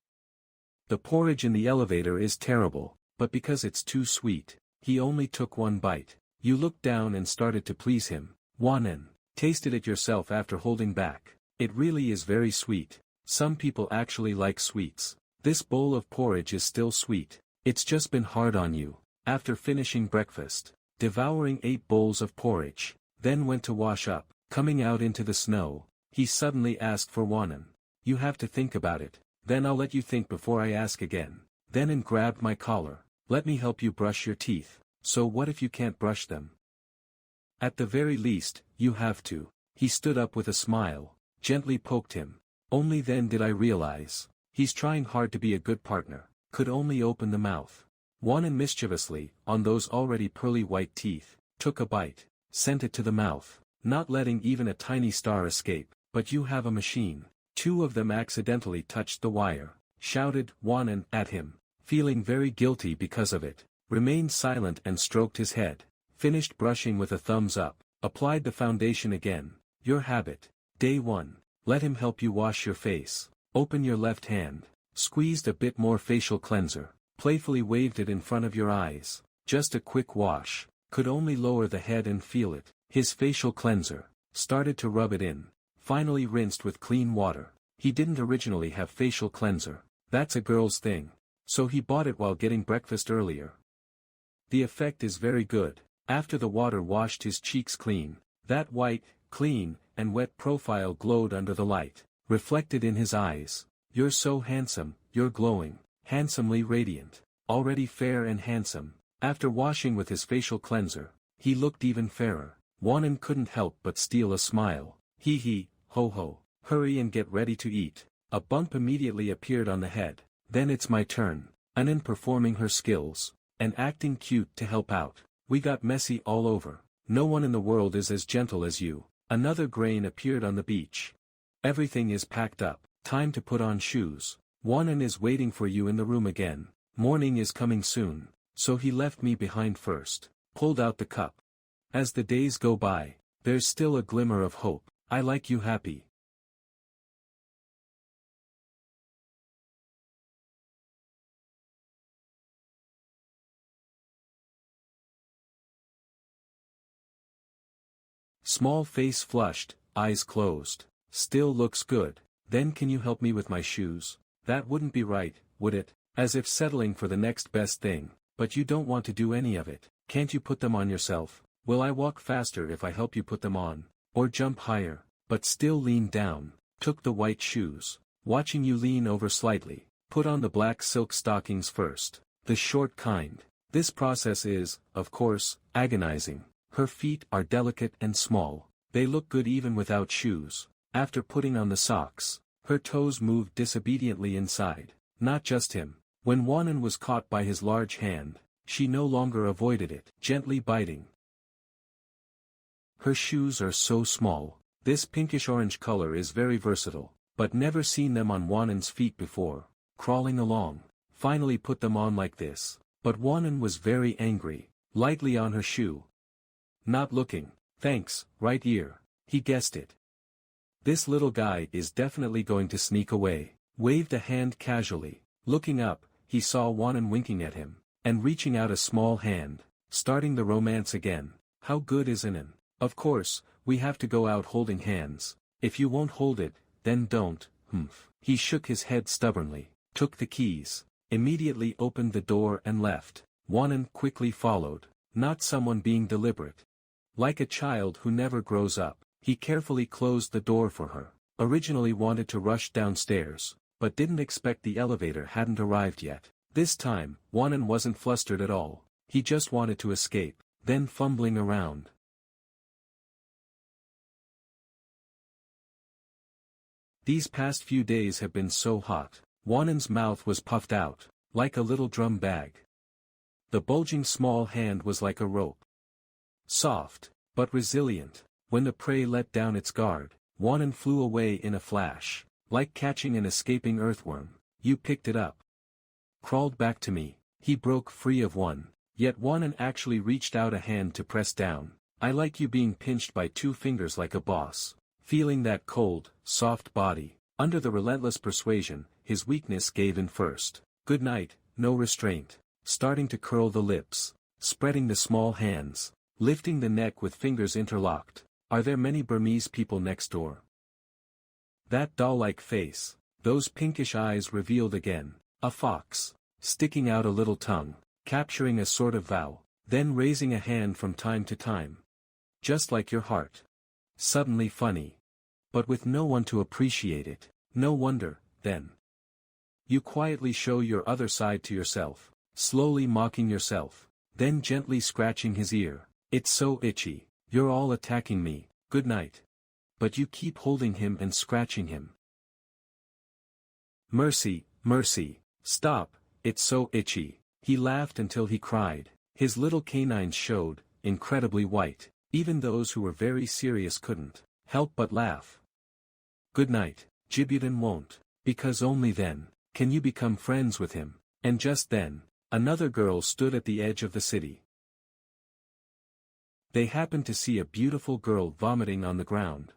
The porridge in the elevator is terrible, but because it's too sweet, he only took one bite. You looked down and started to please him. Wanen, tasted it yourself after holding back. It really is very sweet. Some people actually like sweets. This bowl of porridge is still sweet. It's just been hard on you. After finishing breakfast, devouring 8 bowls of porridge, then went to wash up, coming out into the snow, he suddenly asked for Wanen. You have to think about it, then I'll let you think before I ask again. Then and grabbed my collar. Let me help you brush your teeth. So what if you can't brush them? At the very least, you have to. He stood up with a smile, gently poked him. Only then did I realize, he's trying hard to be a good partner, could only open the mouth. Wanen mischievously, on those already pearly white teeth, took a bite, sent it to the mouth, not letting even a tiny star escape. But you have a machine. 2 of them accidentally touched the wire, shouted Wanen at him, feeling very guilty because of it, remained silent and stroked his head, finished brushing with a thumbs up, applied the foundation again. Your habit. Day 1. Let him help you wash your face. Open your left hand, squeezed a bit more facial cleanser, playfully waved it in front of your eyes. Just a quick wash, could only lower the head and feel it. His facial cleanser, started to rub it in. Finally rinsed with clean water. He didn't originally have facial cleanser. That's a girl's thing. So he bought it while getting breakfast earlier. The effect is very good. After the water washed his cheeks clean, that white, clean, and wet profile glowed under the light, reflected in his eyes. You're so handsome, you're glowing, handsomely radiant, already fair and handsome. After washing with his facial cleanser, he looked even fairer. Wanen couldn't help but steal a smile. Hee hee. Ho ho, hurry and get ready to eat. A bump immediately appeared on the head. Then it's my turn. Anan performing her skills, and acting cute to help out. We got messy all over. No one in the world is as gentle as you. Another grain appeared on the beach. Everything is packed up. Time to put on shoes. Wanen is waiting for you in the room again. Morning is coming soon. So he left me behind first. Pulled out the cup. As the days go by, there's still a glimmer of hope. I like you happy. Small face flushed, eyes closed. Still looks good. Then can you help me with my shoes? That wouldn't be right, would it? As if settling for the next best thing. But you don't want to do any of it. Can't you put them on yourself? Will I walk faster if I help you put them on? Or jump higher? But still leaned down, took the white shoes, watching you lean over slightly, put on the black silk stockings first, the short kind. This process is, of course, agonizing. Her feet are delicate and small, they look good even without shoes. After putting on the socks, her toes moved disobediently inside, not just him. When Wanen was caught by his large hand, she no longer avoided it, gently biting. Her shoes are so small. This pinkish-orange color is very versatile, but never seen them on Wanen's feet before. Crawling along, finally put them on like this. But Wanen was very angry, lightly on her shoe. Not looking. Thanks, right ear. He guessed it. This little guy is definitely going to sneak away. Waved a hand casually. Looking up, he saw Wanen winking at him, and reaching out a small hand, starting the romance again. How good is Anan? Of course, we have to go out holding hands. If you won't hold it, then don't. He shook his head stubbornly, took the keys, immediately opened the door and left. Wanen quickly followed, not someone being deliberate. Like a child who never grows up, he carefully closed the door for her. Originally wanted to rush downstairs, but didn't expect the elevator hadn't arrived yet. This time, Wanan wasn't flustered at all. He just wanted to escape, then fumbling around. These past few days have been so hot. Wanan's mouth was puffed out, like a little drum bag. The bulging small hand was like a rope. Soft, but resilient. When the prey let down its guard, Wanan flew away in a flash. Like catching an escaping earthworm, you picked it up. Crawled back to me. He broke free of one, yet Wanan actually reached out a hand to press down. I like you being pinched by 2 fingers like a boss. Feeling that cold, soft body. Under the relentless persuasion, his weakness gave in first. Good night, no restraint. Starting to curl the lips. Spreading the small hands. Lifting the neck with fingers interlocked. Are there many Burmese people next door? That doll-like face. Those pinkish eyes revealed again. A fox. Sticking out a little tongue. Capturing a sort of vow. Then raising a hand from time to time. Just like your heart. Suddenly funny. But with no one to appreciate it. No wonder, then. You quietly show your other side to yourself. Slowly mocking yourself. Then gently scratching his ear. It's so itchy. You're all attacking me. Good night. But you keep holding him and scratching him. Mercy, mercy. Stop, it's so itchy. He laughed until he cried. His little canines showed, incredibly white. Even those who were very serious couldn't help but laugh. Good night, Jibutin won't, because only then can you become friends with him. And just then, another girl stood at the edge of the city. They happened to see a beautiful girl vomiting on the ground.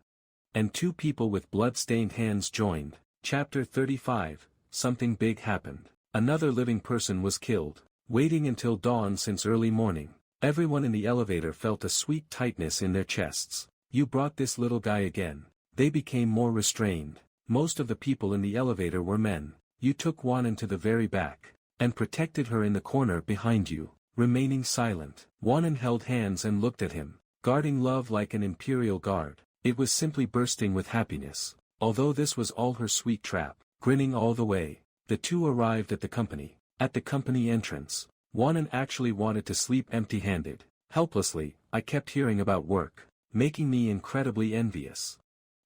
And 2 people with blood-stained hands joined. Chapter 35, Something big happened. Another living person was killed. Waiting until dawn since early morning. Everyone in the elevator felt a sweet tightness in their chests. You brought this little guy again. They became more restrained. Most of the people in the elevator were men. You took Wanan to the very back. And protected her in the corner behind you. Remaining silent. Wanan held hands and looked at him. Guarding love like an imperial guard. It was simply bursting with happiness. Although this was all her sweet trap. Grinning all the way. The 2 arrived at the company. At the company entrance. Wanan actually wanted to sleep empty-handed. Helplessly, I kept hearing about work. Making me incredibly envious.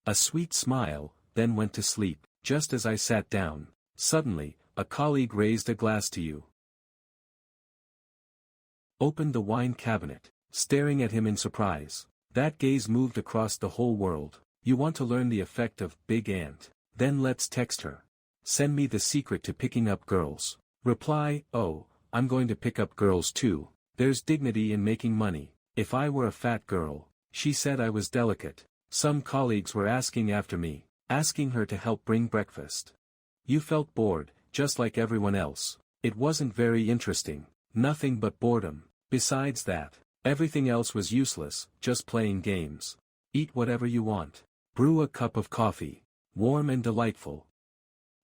A sweet smile, then went to sleep. Just as I sat down. Suddenly, a colleague raised a glass to you. Opened the wine cabinet. Staring at him in surprise. That gaze moved across the whole world. You want to learn the effect of Big Ant? Then let's text her. Send me the secret to picking up girls. Reply, oh, I'm going to pick up girls too. There's dignity in making money. If I were a fat girl, she said I was delicate. Some colleagues were asking after me, asking her to help bring breakfast. You felt bored, just like everyone else. It wasn't very interesting. Nothing but boredom. Besides that, everything else was useless, just playing games. Eat whatever you want. Brew a cup of coffee. Warm and delightful.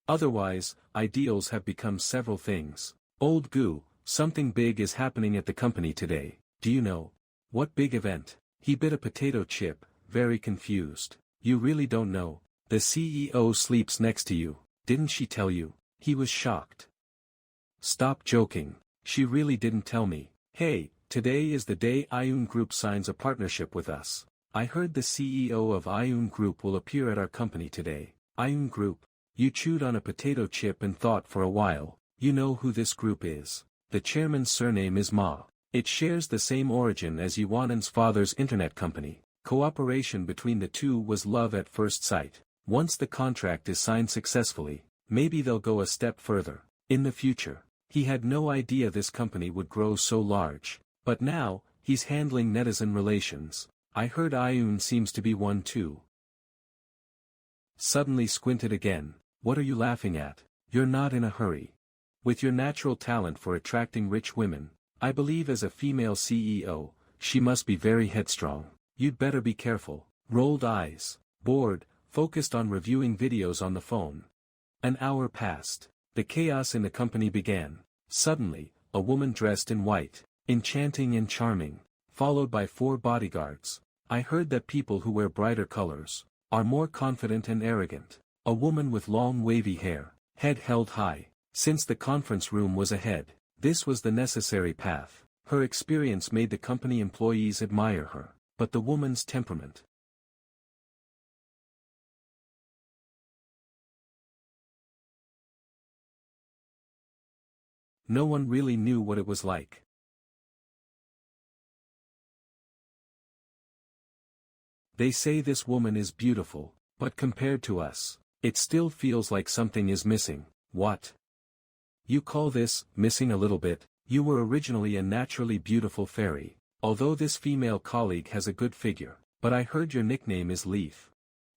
Otherwise, ideals have become several things. Old goo, something big is happening at the company today. Do you know? What big event? He bit a potato chip, very confused. You really don't know? The CEO sleeps next to you. Didn't she tell you? He was shocked. Stop joking. She really didn't tell me. Hey, today is the day Ayun Group signs a partnership with us. I heard the CEO of Ayun Group will appear at our company today. Ayun Group. You chewed on a potato chip and thought for a while. You know who this group is. The chairman's surname is Ma. It shares the same origin as Yuanan's father's internet company. Cooperation between the 2 was love at first sight. Once the contract is signed successfully, maybe they'll go a step further. In the future. He had no idea this company would grow so large. But now, he's handling netizen relations. I heard Ayun seems to be one too. Suddenly squinted again. What are you laughing at? You're not in a hurry. With your natural talent for attracting rich women, I believe as a female CEO, she must be very headstrong. You'd better be careful. Rolled eyes. Bored, focused on reviewing videos on the phone. An hour passed. The chaos in the company began. Suddenly, a woman dressed in white, enchanting and charming, followed by 4 bodyguards. I heard that people who wear brighter colors are more confident and arrogant. A woman with long wavy hair, head held high, Since the conference room was ahead, this was the necessary path. Her experience made the company employees admire her, but the woman's temperament. No one really knew what it was like. They say this woman is beautiful, but compared to us, it still feels like something is missing. What? You call this, missing a little bit? You were originally a naturally beautiful fairy, although this female colleague has a good figure, but I heard your nickname is Leaf.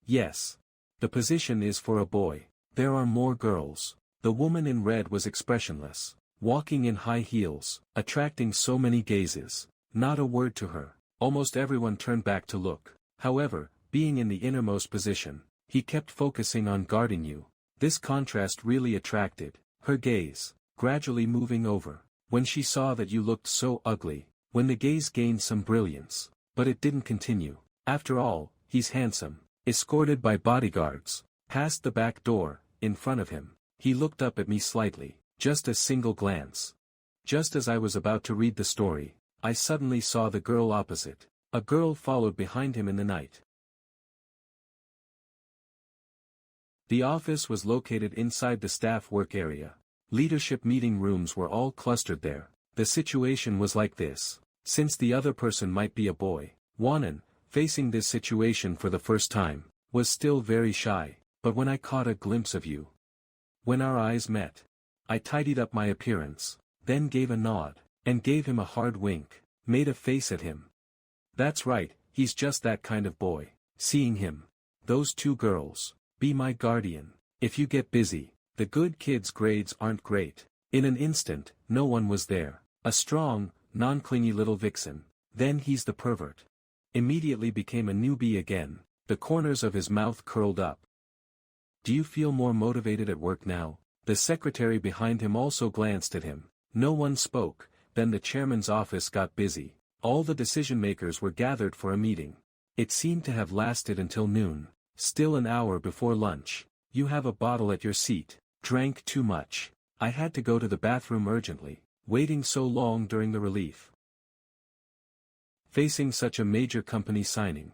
Yes. The position is for a boy. There are more girls. The woman in red was expressionless, walking in high heels, attracting so many gazes. Not a word to her. Almost everyone turned back to look. However, being in the innermost position, he kept focusing on guarding you. This contrast really attracted her gaze, gradually moving over. When she saw that you looked so ugly, when the gaze gained some brilliance, but it didn't continue. After all, he's handsome. Escorted by bodyguards, past the back door, in front of him, he looked up at me slightly, just a single glance. Just as I was about to read the story, I suddenly saw the girl opposite. A girl followed behind him in the night. The office was located inside the staff work area. Leadership meeting rooms were all clustered there. The situation was like this. Since the other person might be a boy, Wanan, facing this situation for the first time, was still very shy, but when I caught a glimpse of you, when our eyes met, I tidied up my appearance, then gave a nod, and gave him a hard wink, made a face at him. That's right, he's just that kind of boy. Seeing him, those two girls, be my guardian. If you get busy, the good kid's grades aren't great. In an instant, no one was there. A strong, non-clingy little vixen. Then he's the pervert. Immediately became a newbie again, the corners of his mouth curled up. Do you feel more motivated at work now? The secretary behind him also glanced at him. No one spoke. Then the chairman's office got busy. All the decision-makers were gathered for a meeting. It seemed to have lasted until noon. Still an hour before lunch. You have a bottle at your seat. Drank too much. I had to go to the bathroom urgently. Waiting so long during the relief. Facing such a major company signing.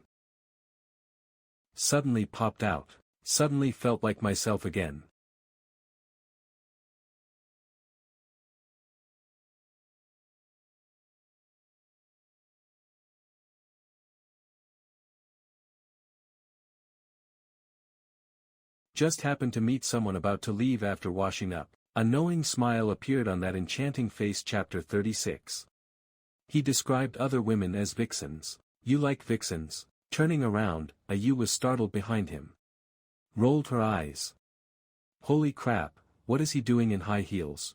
Suddenly popped out. Suddenly felt like myself again. Just happened to meet someone about to leave after washing up. A knowing smile appeared on that enchanting face. Chapter 36. He described other women as vixens. You like vixens? Turning around, a you was startled behind him. Rolled her eyes. Holy crap, what is he doing in high heels?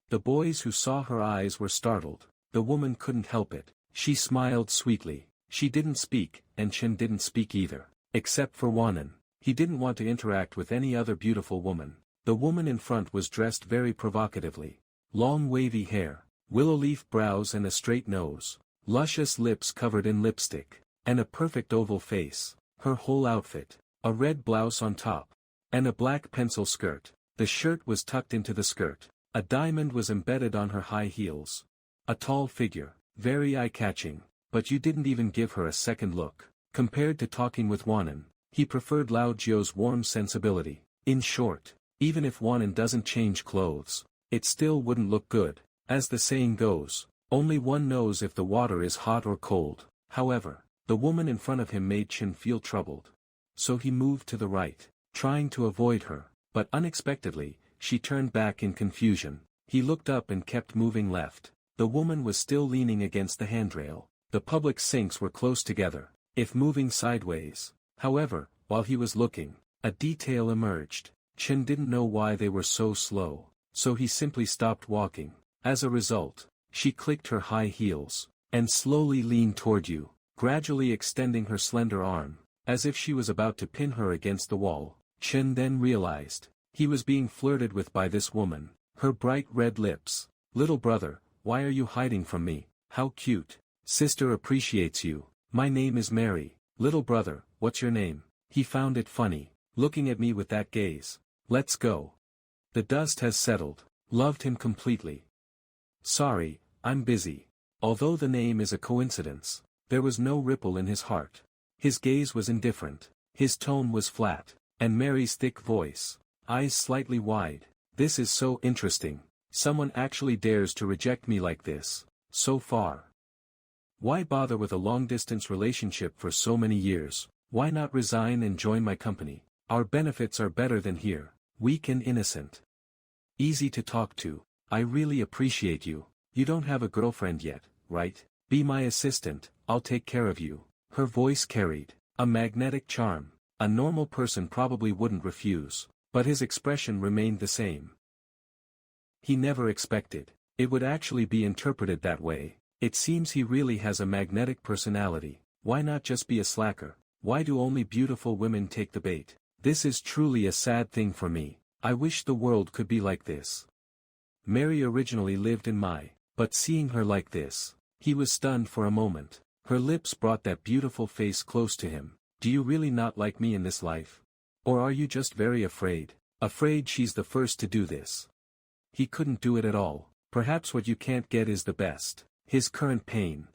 The boys who saw her eyes were startled. The woman couldn't help it. She smiled sweetly. She didn't speak, and Chen didn't speak either. Except for Wanan. He didn't want to interact with any other beautiful woman. The woman in front was dressed very provocatively. Long wavy hair, willow leaf brows and a straight nose, luscious lips covered in lipstick, and a perfect oval face. Her whole outfit, a red blouse on top, and a black pencil skirt. The shirt was tucked into the skirt. A diamond was embedded on her high heels. A tall figure, very eye-catching, but you didn't even give her a second look. Compared to talking with Wanan, he preferred Lao Jio's warm sensibility. In short, even if Wanan doesn't change clothes, it still wouldn't look good. As the saying goes, only one knows if the water is hot or cold. However, the woman in front of him made Chen feel troubled. So he moved to the right, trying to avoid her, but unexpectedly, she turned back in confusion. He looked up and kept moving left. The woman was still leaning against the handrail. The public sinks were close together, if moving sideways. However, while he was looking, a detail emerged. Chen didn't know why they were so slow, so he simply stopped walking. As a result, she clicked her high heels, and slowly leaned toward you, gradually extending her slender arm, as if she was about to pin her against the wall. Chen then realized, he was being flirted with by this woman. Her bright red lips. Little brother, why are you hiding from me? How cute. Sister appreciates you. My name is Mary. Little brother, what's your name? He found it funny, looking at me with that gaze. Let's go. The dust has settled. Loved him completely. Sorry, I'm busy. Although the name is a coincidence, there was no ripple in his heart. His gaze was indifferent. His tone was flat. And Mary's thick voice, eyes slightly wide. This is so interesting. Someone actually dares to reject me like this, so far. Why bother with a long-distance relationship for so many years? Why not resign and join my company? Our benefits are better than here. Weak and innocent. Easy to talk to. I really appreciate you. You don't have a girlfriend yet, right? Be my assistant, I'll take care of you. Her voice carried a magnetic charm. A normal person probably wouldn't refuse, but his expression remained the same. He never expected it would actually be interpreted that way. It seems he really has a magnetic personality. Why not just be a slacker? Why do only beautiful women take the bait? This is truly a sad thing for me. I wish the world could be like this. Mary originally lived in but seeing her like this, he was stunned for a moment. Her lips brought that beautiful face close to him. Do you really not like me in this life? Or are you just very afraid? Afraid she's the first to do this? He couldn't do it at all. Perhaps what you can't get is the best. His current pain.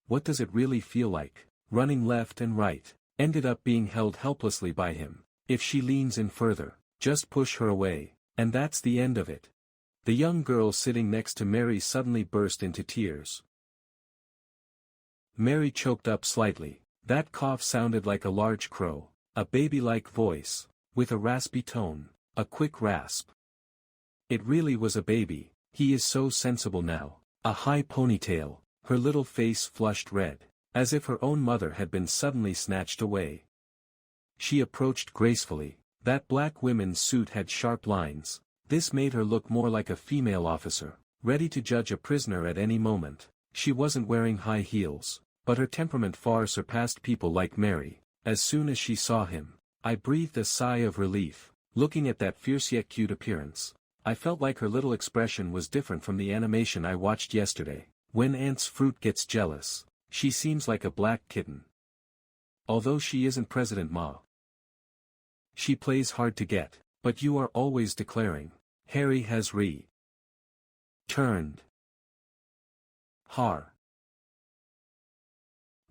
What does it really feel like? Running left and right, ended up being held helplessly by him. If she leans in further, just push her away, and that's the end of it. The young girl sitting next to Mary suddenly burst into tears. Mary choked up slightly. That cough sounded like a large crow, a baby-like voice, with a raspy tone, a quick rasp. It really was a baby. He is so sensible now. A high ponytail, her little face flushed red, as if her own mother had been suddenly snatched away. She approached gracefully. That black women's suit had sharp lines. This made her look more like a female officer, ready to judge a prisoner at any moment. She wasn't wearing high heels, but her temperament far surpassed people like Mary. As soon as she saw him, I breathed a sigh of relief, looking at that fierce yet cute appearance. I felt like her little expression was different from the animation I watched yesterday. When Aunt's fruit gets jealous, she seems like a black kitten. Although she isn't President Ma. She plays hard to get, but you are always declaring, Harry has turned.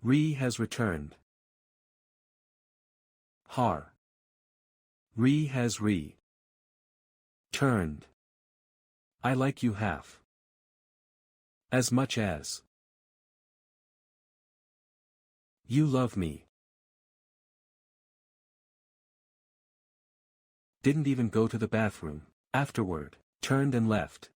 Ree has returned. Ree has turned. I like you half as much as you love me. Didn't even go to the bathroom. Afterward, turned and left.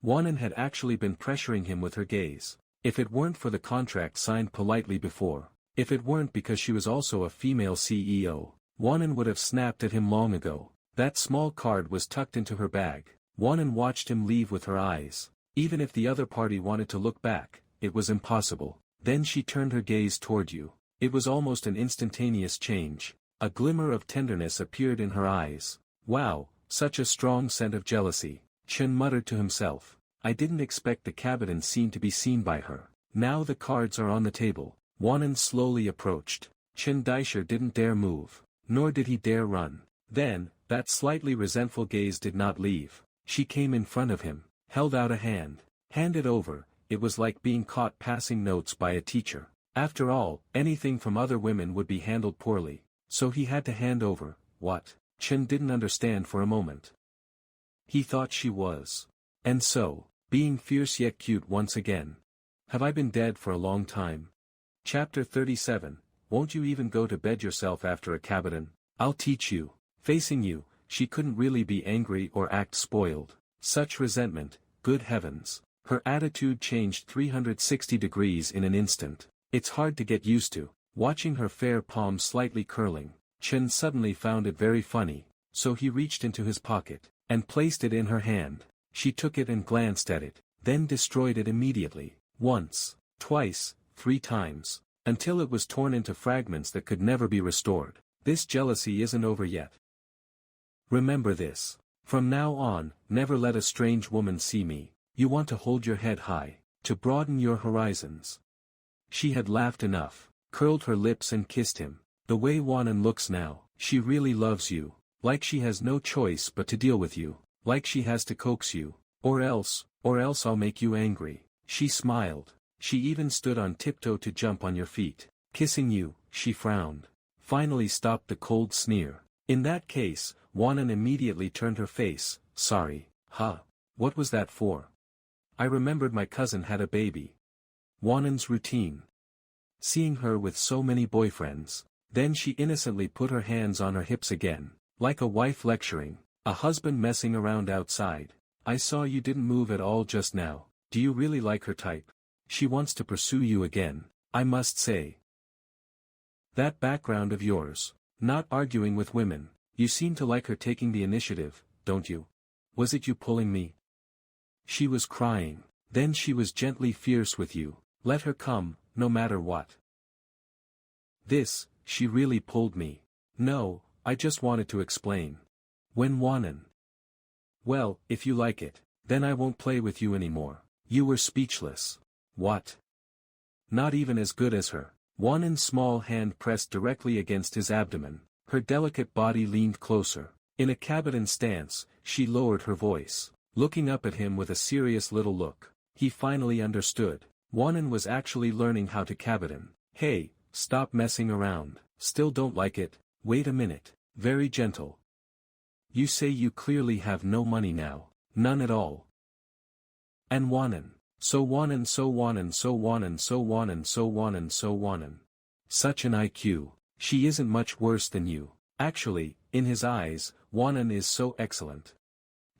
Wanan had actually been pressuring him with her gaze. If it weren't for the contract signed politely before, if it weren't because she was also a female CEO, Wanan would have snapped at him long ago. That small card was tucked into her bag. Wanan watched him leave with her eyes. Even if the other party wanted to look back, it was impossible. Then she turned her gaze toward you. It was almost an instantaneous change. A glimmer of tenderness appeared in her eyes. Wow, such a strong scent of jealousy. Chen muttered to himself. I didn't expect the cabinet scene to be seen by her. Now the cards are on the table. Wanan slowly approached. Chen Daisher didn't dare move, nor did he dare run. Then, that slightly resentful gaze did not leave. She came in front of him, held out a hand, handed over. It was like being caught passing notes by a teacher. After all, anything from other women would be handled poorly, so he had to hand over. What? Chen didn't understand for a moment. He thought she was. And so, being fierce yet cute once again. Have I been dead for a long time? Chapter 37, Won't you even go to bed yourself after a cabinet? I'll teach you. Facing you, she couldn't really be angry or act spoiled. Such resentment, good heavens. Her attitude changed 360 degrees in an instant. It's hard to get used to. Watching her fair palm slightly curling, Chen suddenly found it very funny, so he reached into his pocket, and placed it in her hand. She took it and glanced at it, then destroyed it immediately. Once, twice, 3 times, until it was torn into fragments that could never be restored. This jealousy isn't over yet. Remember this. From now on, never let a strange woman see me. You want to hold your head high, to broaden your horizons. She had laughed enough, curled her lips and kissed him. The way Wanan looks now, she really loves you. Like she has no choice but to deal with you, like she has to coax you, or else I'll make you angry. She smiled. She even stood on tiptoe to jump on your feet. Kissing you, she frowned. Finally stopped the cold sneer. In that case, Wanan immediately turned her face. Sorry, huh? What was that for? I remembered my cousin had a baby. Wanan's routine. Seeing her with so many boyfriends. Then she innocently put her hands on her hips again, like a wife lecturing, a husband messing around outside. I saw you didn't move at all just now. Do you really like her type? She wants to pursue you again, I must say. That background of yours, not arguing with women, you seem to like her taking the initiative, don't you? Was it you pulling me? She was crying, then she was gently fierce with you, let her come, no matter what. She really pulled me. No, I just wanted to explain. When Wanan. Well, if you like it, then I won't play with you anymore. You were speechless. What? Not even as good as her. Wanan's small hand pressed directly against his abdomen, her delicate body leaned closer. In a cabinet stance, she lowered her voice, looking up at him with a serious little look. He finally understood. Wanan was actually learning how to cabinet. Hey, stop messing around. Still don't like it? Wait a minute. Very gentle. You say you clearly have no money now. None at all. And Wanan. So Wanan. Such an IQ. She isn't much worse than you. Actually, in his eyes, Wanan is so excellent.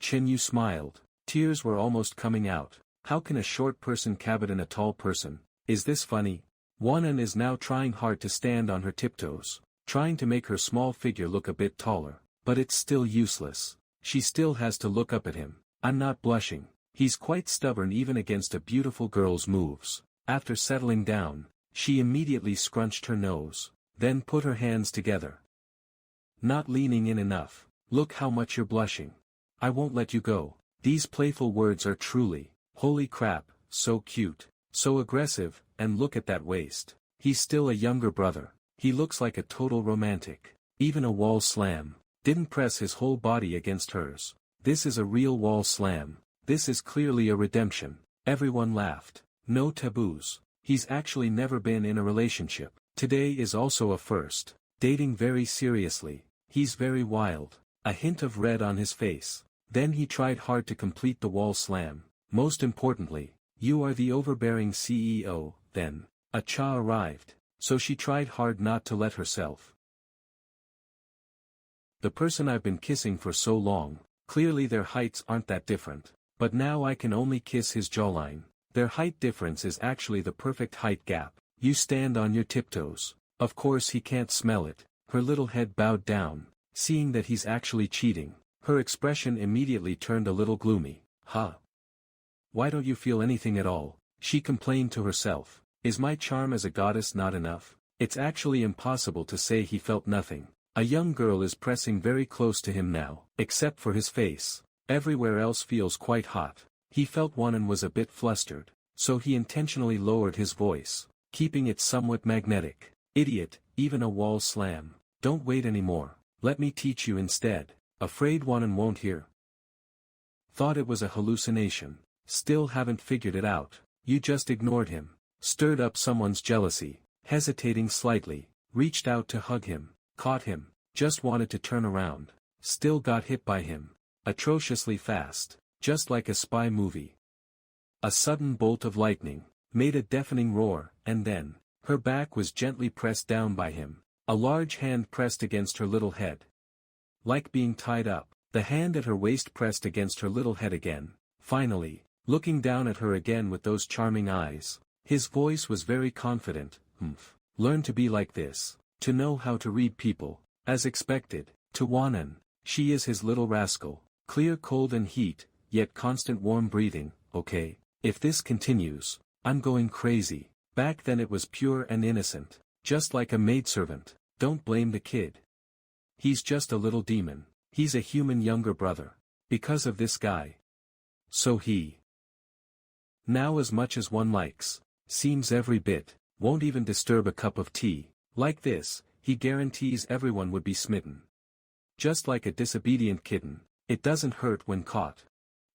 Chinyu smiled. Tears were almost coming out. How can a short person cabinet a tall person? Is this funny? Wanan is now trying hard to stand on her tiptoes, trying to make her small figure look a bit taller, but it's still useless. She still has to look up at him. I'm not blushing. He's quite stubborn even against a beautiful girl's moves. After settling down, she immediately scrunched her nose, then put her hands together. Not leaning in enough. Look how much you're blushing. I won't let you go. These playful words are truly, holy crap, so cute, so aggressive, and look at that waist. He's still a younger brother. He looks like a total romantic. Even a wall slam. Didn't press his whole body against hers. This is a real wall slam. This is clearly a redemption. Everyone laughed. No taboos. He's actually never been in a relationship. Today is also a first. Dating very seriously. He's very wild. A hint of red on his face. Then he tried hard to complete the wall slam. Most importantly, you are the overbearing CEO, then. A cha arrived. So she tried hard not to let herself. The person I've been kissing for so long, clearly their heights aren't that different. But now I can only kiss his jawline. Their height difference is actually the perfect height gap. You stand on your tiptoes. Of course he can't smell it. Her little head bowed down, seeing that he's actually cheating. Her expression immediately turned a little gloomy. Huh? Why don't you feel anything at all? She complained to herself. Is my charm as a goddess not enough? It's actually impossible to say he felt nothing. A young girl is pressing very close to him now, except for his face. Everywhere else feels quite hot. He felt Wanan was a bit flustered, so he intentionally lowered his voice, keeping it somewhat magnetic. Idiot, even a wall slam. Don't wait anymore. Let me teach you instead. Afraid Wanan won't hear. Thought it was a hallucination. Still haven't figured it out. You just ignored him. Stirred up someone's jealousy. Hesitating slightly. Reached out to hug him. Caught him. Just wanted to turn around. Still got hit by him. Atrociously fast, just like a spy movie. A sudden bolt of lightning, made a deafening roar, and then, her back was gently pressed down by him. A large hand pressed against her little head. Like being tied up, the hand at her waist pressed against her little head again. Finally, looking down at her again with those charming eyes, his voice was very confident. Learn to be like this, to know how to read people, as expected. To Wanan, she is his little rascal. Clear cold and heat, yet constant warm breathing. Okay, if this continues, I'm going crazy. Back then it was pure and innocent, just like a maidservant. Don't blame the kid. He's just a little demon. He's a human younger brother. Because of this guy. So he. Now as much as one likes. Seems every bit. Won't even disturb a cup of tea. Like this, he guarantees everyone would be smitten. Just like a disobedient kitten, it doesn't hurt when caught.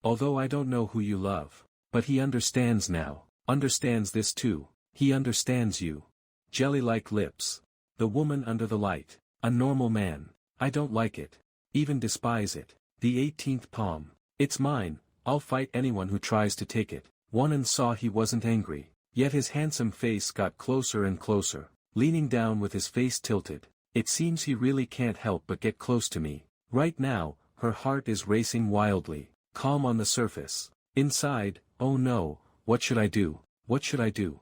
Although I don't know who you love. But he understands now, understands this too, he understands you. Jelly-like lips. The woman under the light. A normal man. I don't like it. Even despise it. The 18th palm. It's mine, I'll fight anyone who tries to take it. Wonan saw he wasn't angry, yet his handsome face got closer and closer, leaning down with his face tilted. It seems he really can't help but get close to me. Right now, her heart is racing wildly, calm on the surface. Inside, oh no, what should I do? What should I do?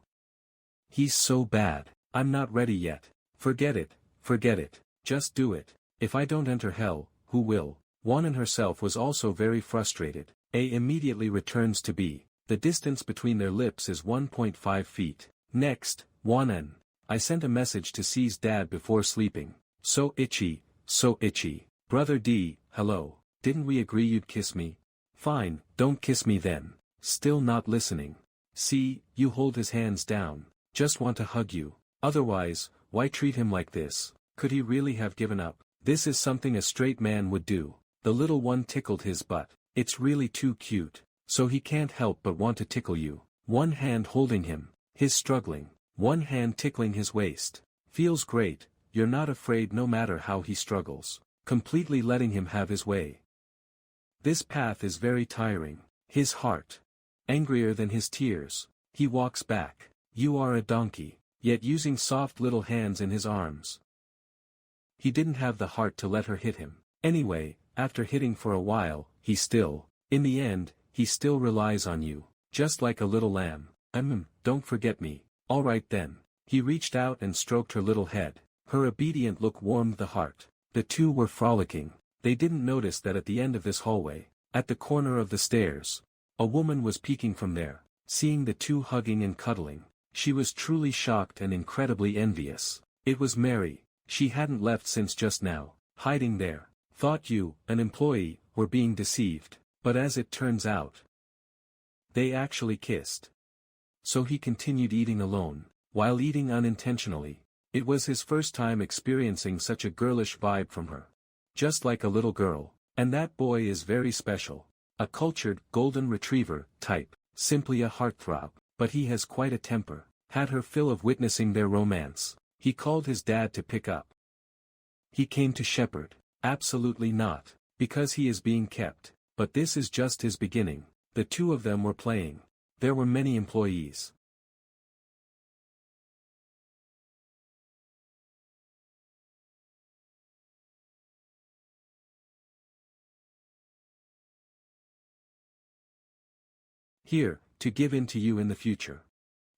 He's so bad. I'm not ready yet. Forget it, just do it. If I don't enter hell, who will? Wonan herself was also very frustrated. A immediately returns to B. The distance between their lips is 1.5 feet. Next, Wonan. I sent a message to C's dad before sleeping. So itchy, so itchy. Brother D, hello. Didn't we agree you'd kiss me? Fine, don't kiss me then. Still not listening. C, you hold his hands down. Just want to hug you. Otherwise, why treat him like this? Could he really have given up? This is something a straight man would do. The little one tickled his butt. It's really too cute. So he can't help but want to tickle you. One hand holding him. His struggling. One hand tickling his waist. Feels great. You're not afraid no matter how he struggles. Completely letting him have his way. This path is very tiring. His heart. Angrier than his tears. He walks back. You are a donkey. Yet using soft little hands in his arms. He didn't have the heart to let her hit him. Anyway, after hitting for a while, in the end, he still relies on you. Just like a little lamb. Don't forget me. Alright then. He reached out and stroked her little head. Her obedient look warmed the heart. The two were frolicking. They didn't notice that at the end of this hallway, at the corner of the stairs, a woman was peeking from there. Seeing the two hugging and cuddling, she was truly shocked and incredibly envious. It was Mary. She hadn't left since just now, hiding there. Thought you, an employee, were being deceived, but as it turns out, they actually kissed. So he continued eating alone, while eating unintentionally. It was his first time experiencing such a girlish vibe from her. Just like a little girl. And that boy is very special. A cultured, golden retriever, type. Simply a heartthrob. But he has quite a temper. Had her fill of witnessing their romance. He called his dad to pick up. He came to Shepherd. Absolutely not. Because he is being kept. But this is just his beginning. The two of them were playing. There were many employees. Here, to give in to you in the future.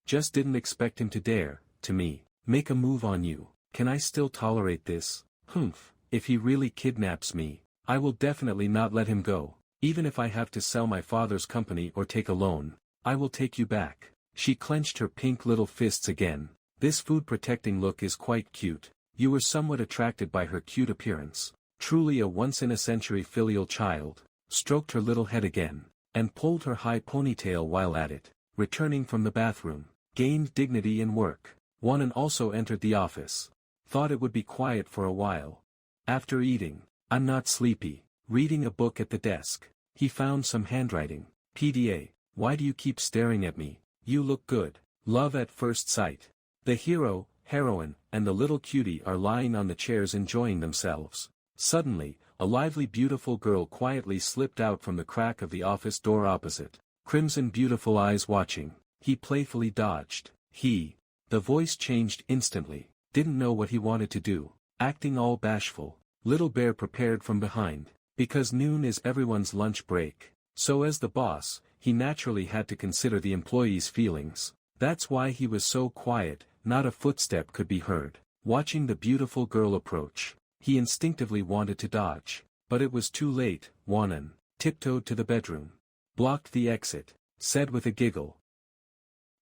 Just didn't expect him to dare, to me, make a move on you. Can I still tolerate this? Humph, if he really kidnaps me, I will definitely not let him go. Even if I have to sell my father's company or take a loan, I will take you back. She clenched her pink little fists again. This food-protecting look is quite cute. You were somewhat attracted by her cute appearance. Truly a once-in-a-century filial child. Stroked her little head again. And pulled her high ponytail while at it. Returning from the bathroom. Gained dignity in work. Wonan also entered the office. Thought it would be quiet for a while. After eating. I'm not sleepy. Reading a book at the desk. He found some handwriting. PDA. Why do you keep staring at me? You look good. Love at first sight. The hero, heroine, and the little cutie are lying on the chairs enjoying themselves. Suddenly, a lively beautiful girl quietly slipped out from the crack of the office door opposite. Crimson beautiful eyes watching. He playfully dodged. The voice changed instantly. Didn't know what he wanted to do. Acting all bashful. Little Bear prepared from behind. Because noon is everyone's lunch break. So as the boss, he naturally had to consider the employees' feelings. That's why he was so quiet, not a footstep could be heard. Watching the beautiful girl approach. He instinctively wanted to dodge. But it was too late. Wonan tiptoed to the bedroom. Blocked the exit. Said with a giggle.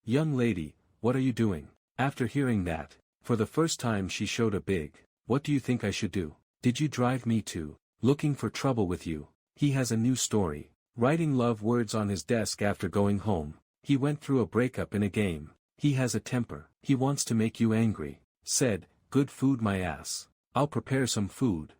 Young lady, what are you doing? After hearing that, for the first time she showed a big, what do you think I should do? Did you drive me to? Looking for trouble with you. He has a new story. Writing love words on his desk after going home. He went through a breakup in a game. He has a temper. He wants to make you angry. Said, good food my ass. I'll prepare some food.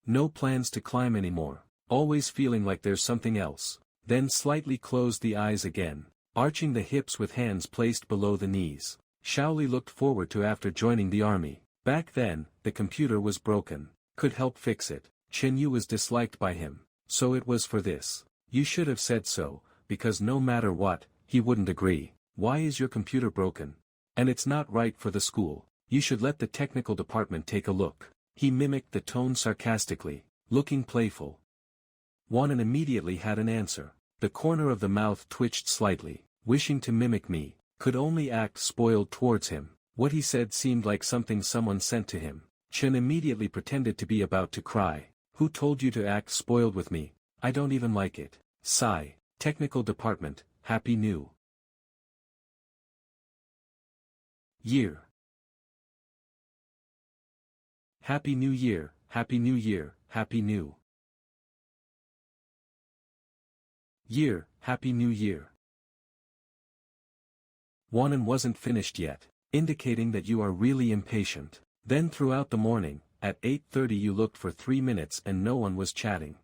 No plans to climb anymore, always feeling like there's something else. Then slightly closed the eyes again, arching the hips with hands placed below the knees. Shaoli looked forward to after joining the army. Back then, the computer was broken. Could help fix it. Chen Yu was disliked by him, so it was for this. You should have said so, because no matter what, he wouldn't agree. Why is your computer broken? And it's not right for the school. You should let the technical department take a look. He mimicked the tone sarcastically, looking playful. Wanan immediately had an answer. The corner of the mouth twitched slightly, wishing to mimic me, could only act spoiled towards him. What he said seemed like something someone sent to him. Chen immediately pretended to be about to cry. Who told you to act spoiled with me? I don't even like it. Sigh. Technical department, Happy New Year. Happy New Year, Happy New Year, Happy New Year, Happy New Year. Wanan wasn't finished yet, indicating that you are really impatient. Then throughout the morning, at 8:30 you looked for 3 minutes and no one was chatting.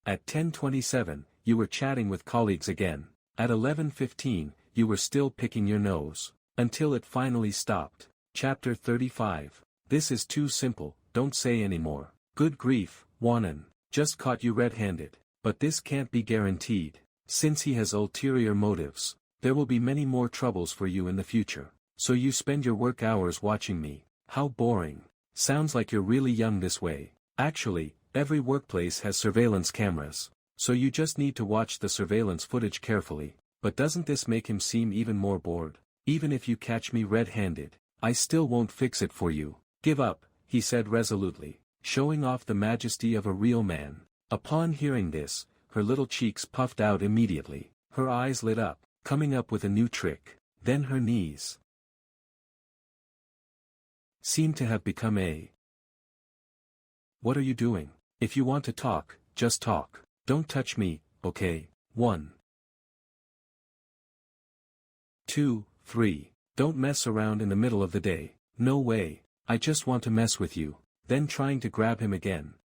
At 10:27, you were chatting with colleagues again. At 11:15, you were still picking your nose. Until it finally stopped. Chapter 35. This is too simple, don't say anymore. Good grief, Wanan. Just caught you red-handed. But this can't be guaranteed. Since he has ulterior motives, there will be many more troubles for you in the future. So you spend your work hours watching me. How boring. Sounds like you're really young this way. Actually, every workplace has surveillance cameras. So you just need to watch the surveillance footage carefully. But doesn't this make him seem even more bored? Even if you catch me red-handed, I still won't fix it for you. Give up, he said resolutely, showing off the majesty of a real man. Upon hearing this, her little cheeks puffed out immediately. Her eyes lit up, coming up with a new trick. Then her knees seemed to have become a. What are you doing? If you want to talk, just talk. Don't touch me, okay? 1, 2, 3. Don't mess around in the middle of the day. No way. I just want to mess with you. Then trying to grab him again.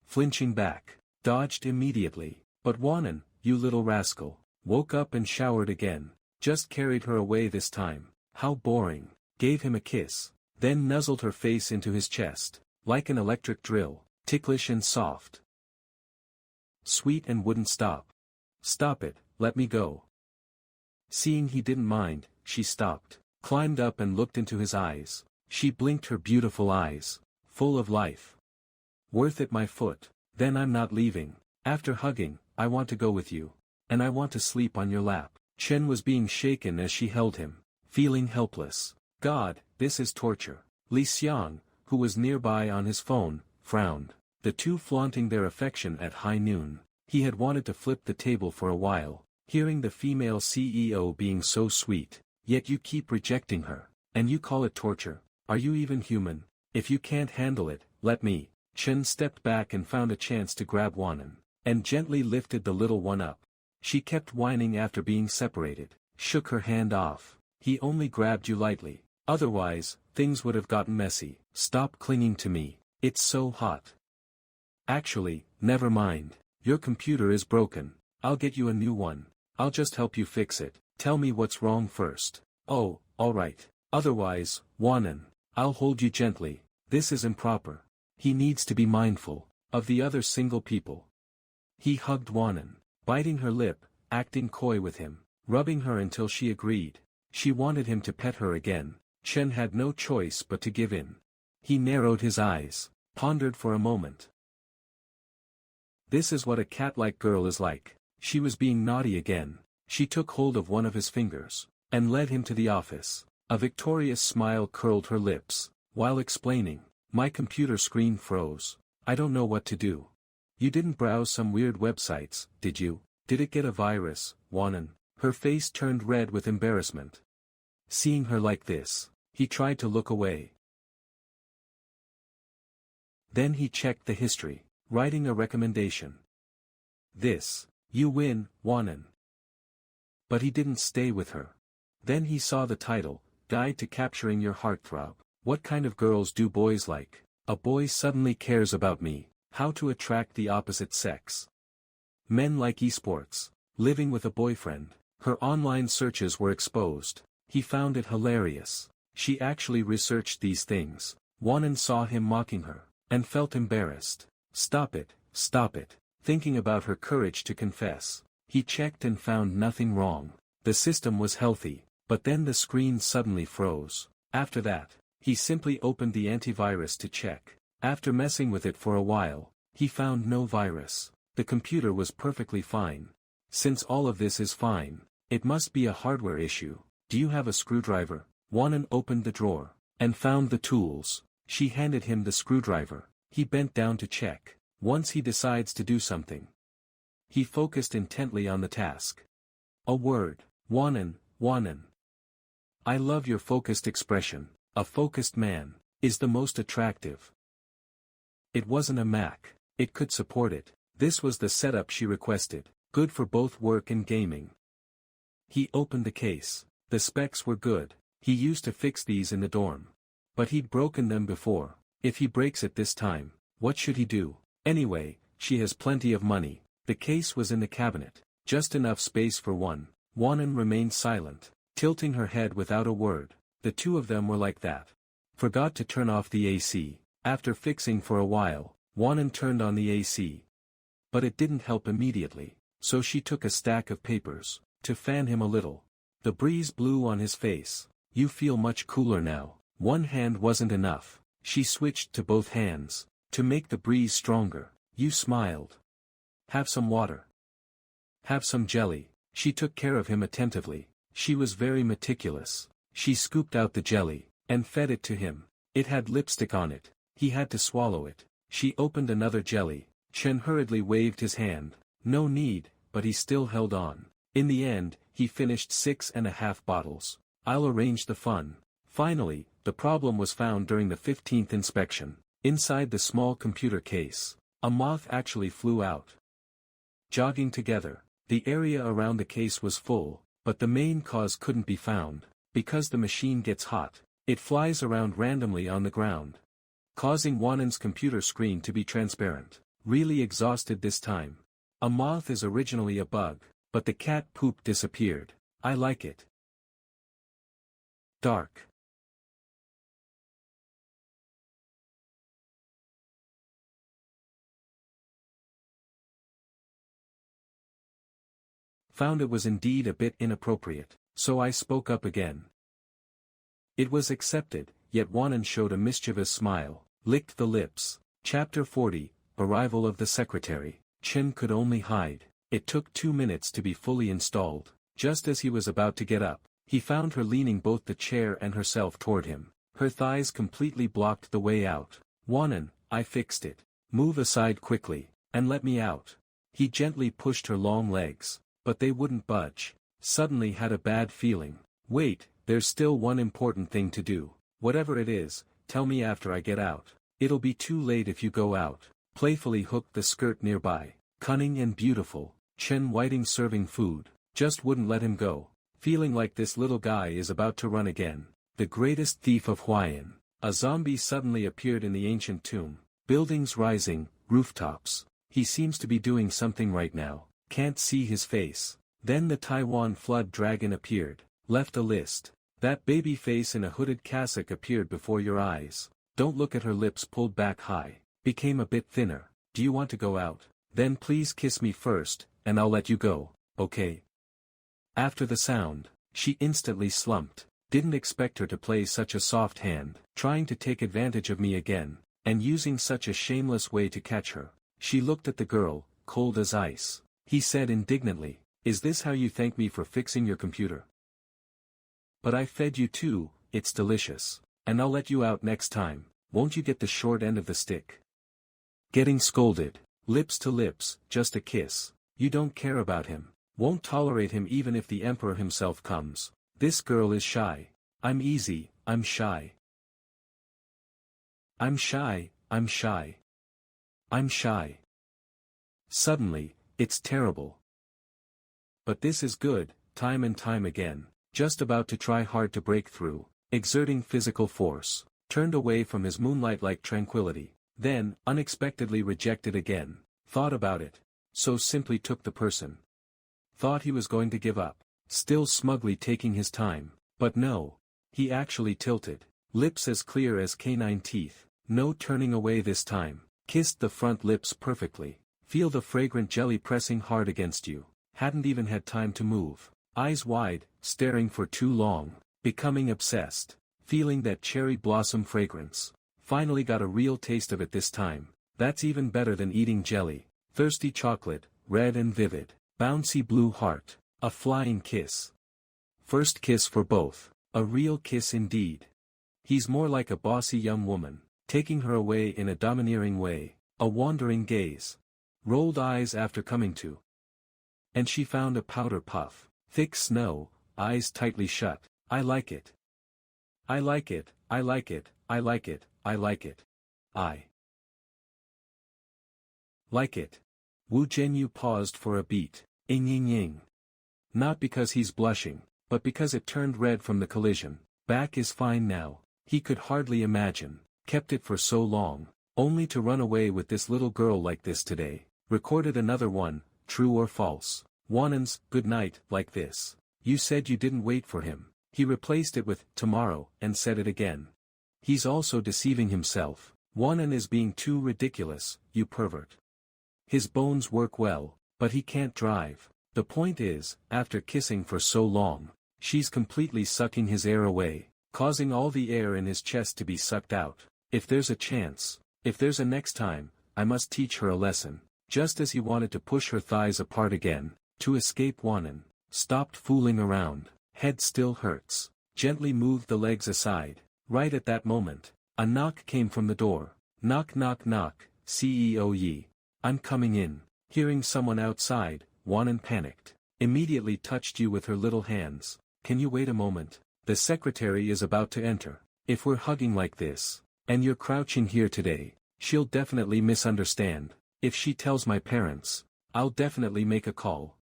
Flinching back. Dodged immediately. But Wanan, you little rascal. Woke up and showered again. Just carried her away this time. How boring. Gave him a kiss. Then nuzzled her face into his chest. Like an electric drill. Ticklish and soft. Sweet and wouldn't stop. Stop it, let me go. Seeing he didn't mind, she stopped. Climbed up and looked into his eyes. She blinked her beautiful eyes. Full of life. Worth it my foot. Then I'm not leaving. After hugging, I want to go with you. And I want to sleep on your lap. Chen was being shaken as she held him. Feeling helpless. God, this is torture. Li Xiang, who was nearby on his phone, frowned. The two flaunting their affection at high noon. He had wanted to flip the table for a while. Hearing the female CEO being so sweet. Yet you keep rejecting her. And you call it torture. Are you even human? If you can't handle it, let me. Chen stepped back and found a chance to grab Wanan. And gently lifted the little one up. She kept whining after being separated. Shook her hand off. He only grabbed you lightly. Otherwise, things would have gotten messy. Stop clinging to me. It's so hot. Actually, never mind. Your computer is broken. I'll get you a new one. I'll just help you fix it. Tell me what's wrong first. Oh, alright. Otherwise, Wanan, I'll hold you gently. This is improper. He needs to be mindful of the other single people. He hugged Wanan, biting her lip, acting coy with him, rubbing her until she agreed. She wanted him to pet her again. Chen had no choice but to give in. He narrowed his eyes, pondered for a moment. This is what a cat-like girl is like. She was being naughty again. She took hold of one of his fingers, and led him to the office. A victorious smile curled her lips, while explaining, my computer screen froze. I don't know what to do. You didn't browse some weird websites, did you? Did it get a virus, Wanan? Her face turned red with embarrassment. Seeing her like this, he tried to look away. Then he checked the history, writing a recommendation. This. You win, Wanan. But he didn't stay with her. Then he saw the title, Guide to Capturing Your Heartthrob. What kind of girls do boys like? A boy suddenly cares about me. How to attract the opposite sex. Men like esports. Living with a boyfriend. Her online searches were exposed. He found it hilarious. She actually researched these things. Wanan saw him mocking her, and felt embarrassed. Stop it, stop it. Thinking about her courage to confess. He checked and found nothing wrong. The system was healthy, but then the screen suddenly froze. After that, he simply opened the antivirus to check. After messing with it for a while, he found no virus. The computer was perfectly fine. Since all of this is fine, it must be a hardware issue. Do you have a screwdriver? Wanan opened the drawer, and found the tools. She handed him the screwdriver. He bent down to check. Once he decides to do something, he focused intently on the task. A word. Wanan, Wanan. I love your focused expression. A focused man is the most attractive. It wasn't a Mac. It could support it. This was the setup she requested, good for both work and gaming. He opened the case. The specs were good. He used to fix these in the dorm. But he'd broken them before. If he breaks it this time, what should he do? Anyway, she has plenty of money. The case was in the cabinet. Just enough space for one. Wanan remained silent, tilting her head without a word. The two of them were like that. Forgot to turn off the AC. After fixing for a while, Wanan turned on the AC. But it didn't help immediately, so she took a stack of papers, to fan him a little. The breeze blew on his face. You feel much cooler now. One hand wasn't enough. She switched to both hands, to make the breeze stronger. You smiled. Have some water. Have some jelly. She took care of him attentively. She was very meticulous. She scooped out the jelly, and fed it to him. It had lipstick on it. He had to swallow it. She opened another jelly. Chen hurriedly waved his hand. No need, but he still held on. In the end, he finished 6.5 bottles. I'll arrange the fun. Finally, the problem was found during the 15th inspection. Inside the small computer case, a moth actually flew out. Jogging together, the area around the case was full, but the main cause couldn't be found. Because the machine gets hot, it flies around randomly on the ground, causing Wanan's computer screen to be transparent. Really exhausted this time. A moth is originally a bug, but the cat poop disappeared. I like it. Dark. Found it was indeed a bit inappropriate, so I spoke up again. It was accepted, yet Wanan showed a mischievous smile, licked the lips. Chapter 40, Arrival of the Secretary. Chen could only hide. It took 2 minutes to be fully installed. Just as he was about to get up, he found her leaning both the chair and herself toward him. Her thighs completely blocked the way out. Wanan, I fixed it. Move aside quickly, and let me out. He gently pushed her long legs, but they wouldn't budge. Suddenly had a bad feeling. Wait, there's still one important thing to do. Whatever it is, tell me after I get out. It'll be too late if you go out. Playfully hooked the skirt nearby. Cunning and beautiful. Chen Whiting serving food, just wouldn't let him go. Feeling like this little guy is about to run again. The greatest thief of Hawaiian. A zombie suddenly appeared in the ancient tomb. Buildings rising, rooftops. He seems to be doing something right now. Can't see his face. Then the Taiwan flood dragon appeared. Left a list. That baby face in a hooded cassock appeared before your eyes. Don't look at her lips pulled back high. Became a bit thinner. Do you want to go out? Then please kiss me first, and I'll let you go, okay? After the sound, she instantly slumped. Didn't expect her to play such a soft hand, trying to take advantage of me again, and using such a shameless way to catch her. She looked at the girl, cold as ice. He said indignantly, is this how you thank me for fixing your computer? But I fed you too, it's delicious. And I'll let you out next time, won't you get the short end of the stick? Getting scolded. Lips to lips, just a kiss. You don't care about him. Won't tolerate him even if the emperor himself comes. This girl is shy. I'm easy, I'm shy. I'm shy, I'm shy. I'm shy. Suddenly, it's terrible. But this is good, time and time again. Just about to try hard to break through, exerting physical force. turned away from his moonlight-like tranquility, then, unexpectedly rejected again, thought about it, so simply took the person. Thought he was going to give up, still smugly taking his time, but no. He actually tilted, lips as clear as canine teeth, no turning away this time, kissed the front lips perfectly, feel the fragrant jelly pressing hard against you, hadn't even had time to move, eyes wide, staring for too long, becoming obsessed, feeling that cherry blossom fragrance, finally got a real taste of it this time, that's even better than eating jelly, thirsty chocolate, red and vivid, bouncy blue heart, a flying kiss. First kiss for both. A real kiss indeed. He's more like a bossy young woman, taking her away in a domineering way, a wandering gaze. Rolled eyes after coming to. And she found a powder puff, thick snow, eyes tightly shut. I like it. I like it, I like it, I like it, I like it. I like it. Wu Zhenyu paused for a beat. Ing ying ying. Not because he's blushing, but because it turned red from the collision. Back is fine now, he could hardly imagine, kept it for so long, only to run away with this little girl like this today. Recorded another one, true or false. Wanan's, good night, like this. You said you didn't wait for him. He replaced it with, tomorrow, and said it again. He's also deceiving himself. Wanan is being too ridiculous, you pervert. His bones work well, but he can't drive. The point is, after kissing for so long, she's completely sucking his air away, causing all the air in his chest to be sucked out. If there's a chance, if there's a next time, I must teach her a lesson. Just as he wanted to push her thighs apart again, to escape Wanan, stopped fooling around, head still hurts, gently moved the legs aside. Right at that moment, a knock came from the door. Knock knock knock, CEO Yi. I'm coming in. Hearing someone outside, Wanan panicked. Immediately touched you with her little hands. Can you wait a moment? The secretary is about to enter. If we're hugging like this, and you're crouching here today, she'll definitely misunderstand. If she tells my parents, I'll definitely make a call.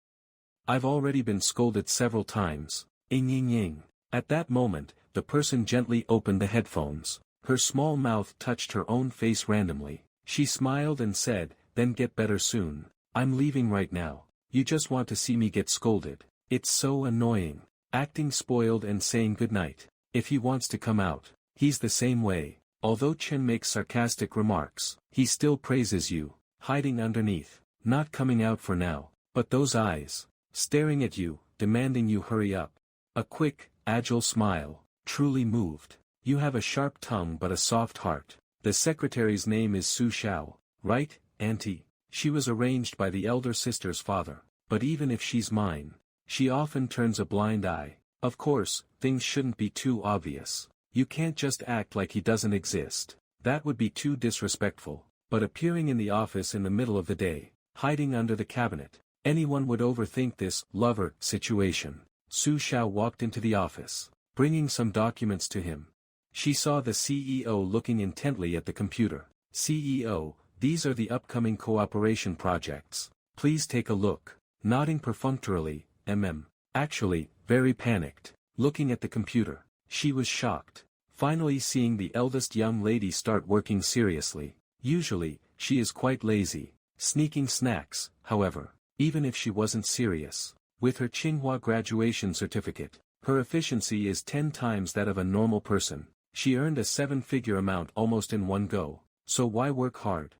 I've already been scolded several times. Ing ying ying. At that moment, the person gently opened the headphones. Her small mouth touched her own face randomly. She smiled and said, then get better soon. I'm leaving right now. You just want to see me get scolded. It's so annoying. Acting spoiled and saying goodnight. If he wants to come out, he's the same way. Although Chen makes sarcastic remarks, he still praises you. Hiding underneath. Not coming out for now. But those eyes. Staring at you, demanding you hurry up. A quick, agile smile. Truly moved. You have a sharp tongue but a soft heart. The secretary's name is Su Xiao, right, Auntie? She was arranged by the elder sister's father. But even if she's mine, she often turns a blind eye. Of course, things shouldn't be too obvious. You can't just act like he doesn't exist. That would be too disrespectful. But appearing in the office in the middle of the day, hiding under the cabinet, anyone would overthink this lover situation. Su Xiao walked into the office, bringing some documents to him. She saw the CEO looking intently at the computer. CEO, these are the upcoming cooperation projects. Please take a look. Nodding perfunctorily, Actually, very panicked. Looking at the computer, she was shocked. Finally seeing the eldest young lady start working seriously. Usually, she is quite lazy, sneaking snacks, however, even if she wasn't serious. With her Tsinghua graduation certificate, her efficiency is 10 times that of a normal person. She earned a 7-figure amount almost in one go, so why work hard?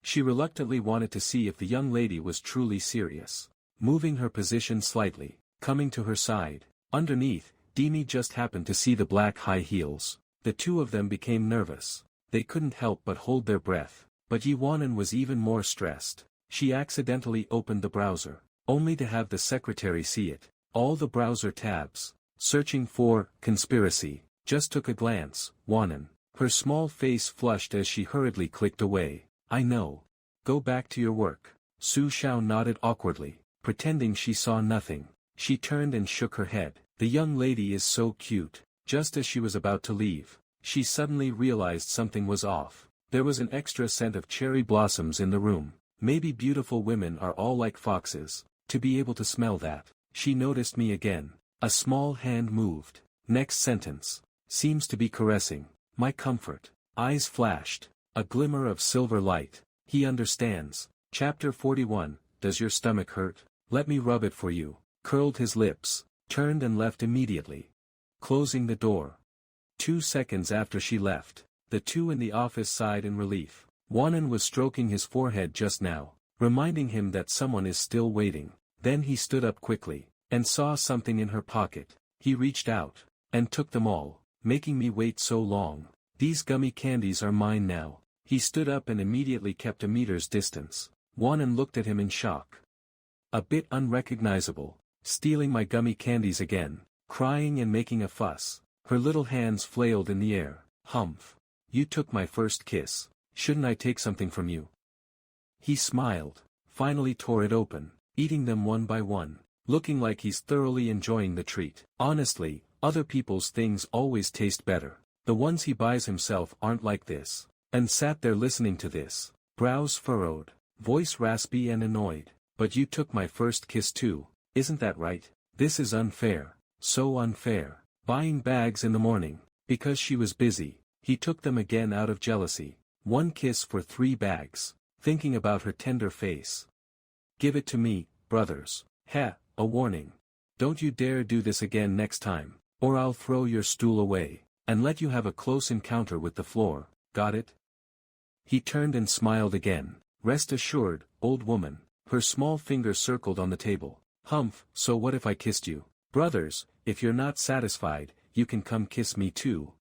She reluctantly wanted to see if the young lady was truly serious. Moving her position slightly, coming to her side. Underneath, Dimi just happened to see the black high heels. The two of them became nervous. They couldn't help but hold their breath. But Yi Wanan was even more stressed. She accidentally opened the browser, only to have the secretary see it. All the browser tabs, searching for conspiracy, just took a glance. Wanan. Her small face flushed as she hurriedly clicked away. I know. Go back to your work. Su Xiao nodded awkwardly, pretending she saw nothing. She turned and shook her head. The young lady is so cute. Just as she was about to leave, she suddenly realized something was off. There was an extra scent of cherry blossoms in the room. Maybe beautiful women are all like foxes. To be able to smell that. She noticed me again. A small hand moved. Next sentence. Seems to be caressing. My comfort. Eyes flashed. A glimmer of silver light. He understands. Chapter 41, Does your stomach hurt? Let me rub it for you. Curled his lips, turned and left immediately. Closing the door. 2 seconds after she left, the two in the office sighed in relief. Wanan was stroking his forehead just now, reminding him that someone is still waiting. Then he stood up quickly, and saw something in her pocket. He reached out, and took them all, making me wait so long. These gummy candies are mine now. He stood up and immediately kept a meter's distance. Wanan looked at him in shock. A bit unrecognizable, stealing my gummy candies again, crying and making a fuss. Her little hands flailed in the air. Humph. You took my first kiss. Shouldn't I take something from you? He smiled, finally tore it open, eating them one by one, looking like he's thoroughly enjoying the treat. Honestly, other people's things always taste better. The ones he buys himself aren't like this. And sat there listening to this, brows furrowed, voice raspy and annoyed. But you took my first kiss too, isn't that right? This is unfair, so unfair. Buying bags in the morning, because she was busy, he took them again out of jealousy. 1 kiss for 3 bags, thinking about her tender face. Give it to me, brothers. Heh, a warning. Don't you dare do this again next time, or I'll throw your stool away, and let you have a close encounter with the floor, got it? He turned and smiled again. Rest assured, old woman. Her small finger circled on the table. Humph, so what if I kissed you? Brothers, if you're not satisfied, you can come kiss me too.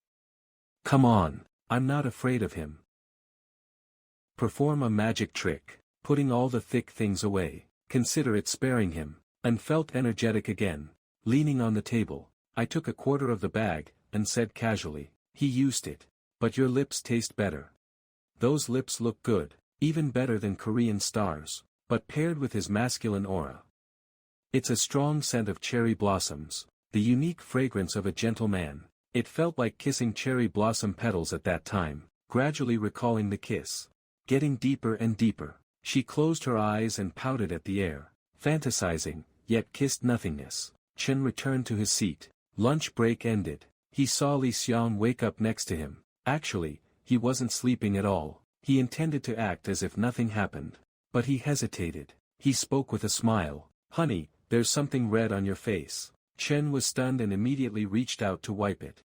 Come on, I'm not afraid of him. Perform a magic trick, putting all the thick things away, consider it sparing him, and felt energetic again, leaning on the table. I took a quarter of the bag, and said casually, he used it. But your lips taste better. Those lips look good, even better than Korean stars, but paired with his masculine aura. It's a strong scent of cherry blossoms, the unique fragrance of a gentle man. It felt like kissing cherry blossom petals at that time, gradually recalling the kiss. Getting deeper and deeper, she closed her eyes and pouted at the air, fantasizing, yet kissed nothingness. Chen returned to his seat. Lunch break ended. He saw Li Xiang wake up next to him. Actually, he wasn't sleeping at all. He intended to act as if nothing happened. But he hesitated. He spoke with a smile. Honey, there's something red on your face. Chen was stunned and immediately reached out to wipe it.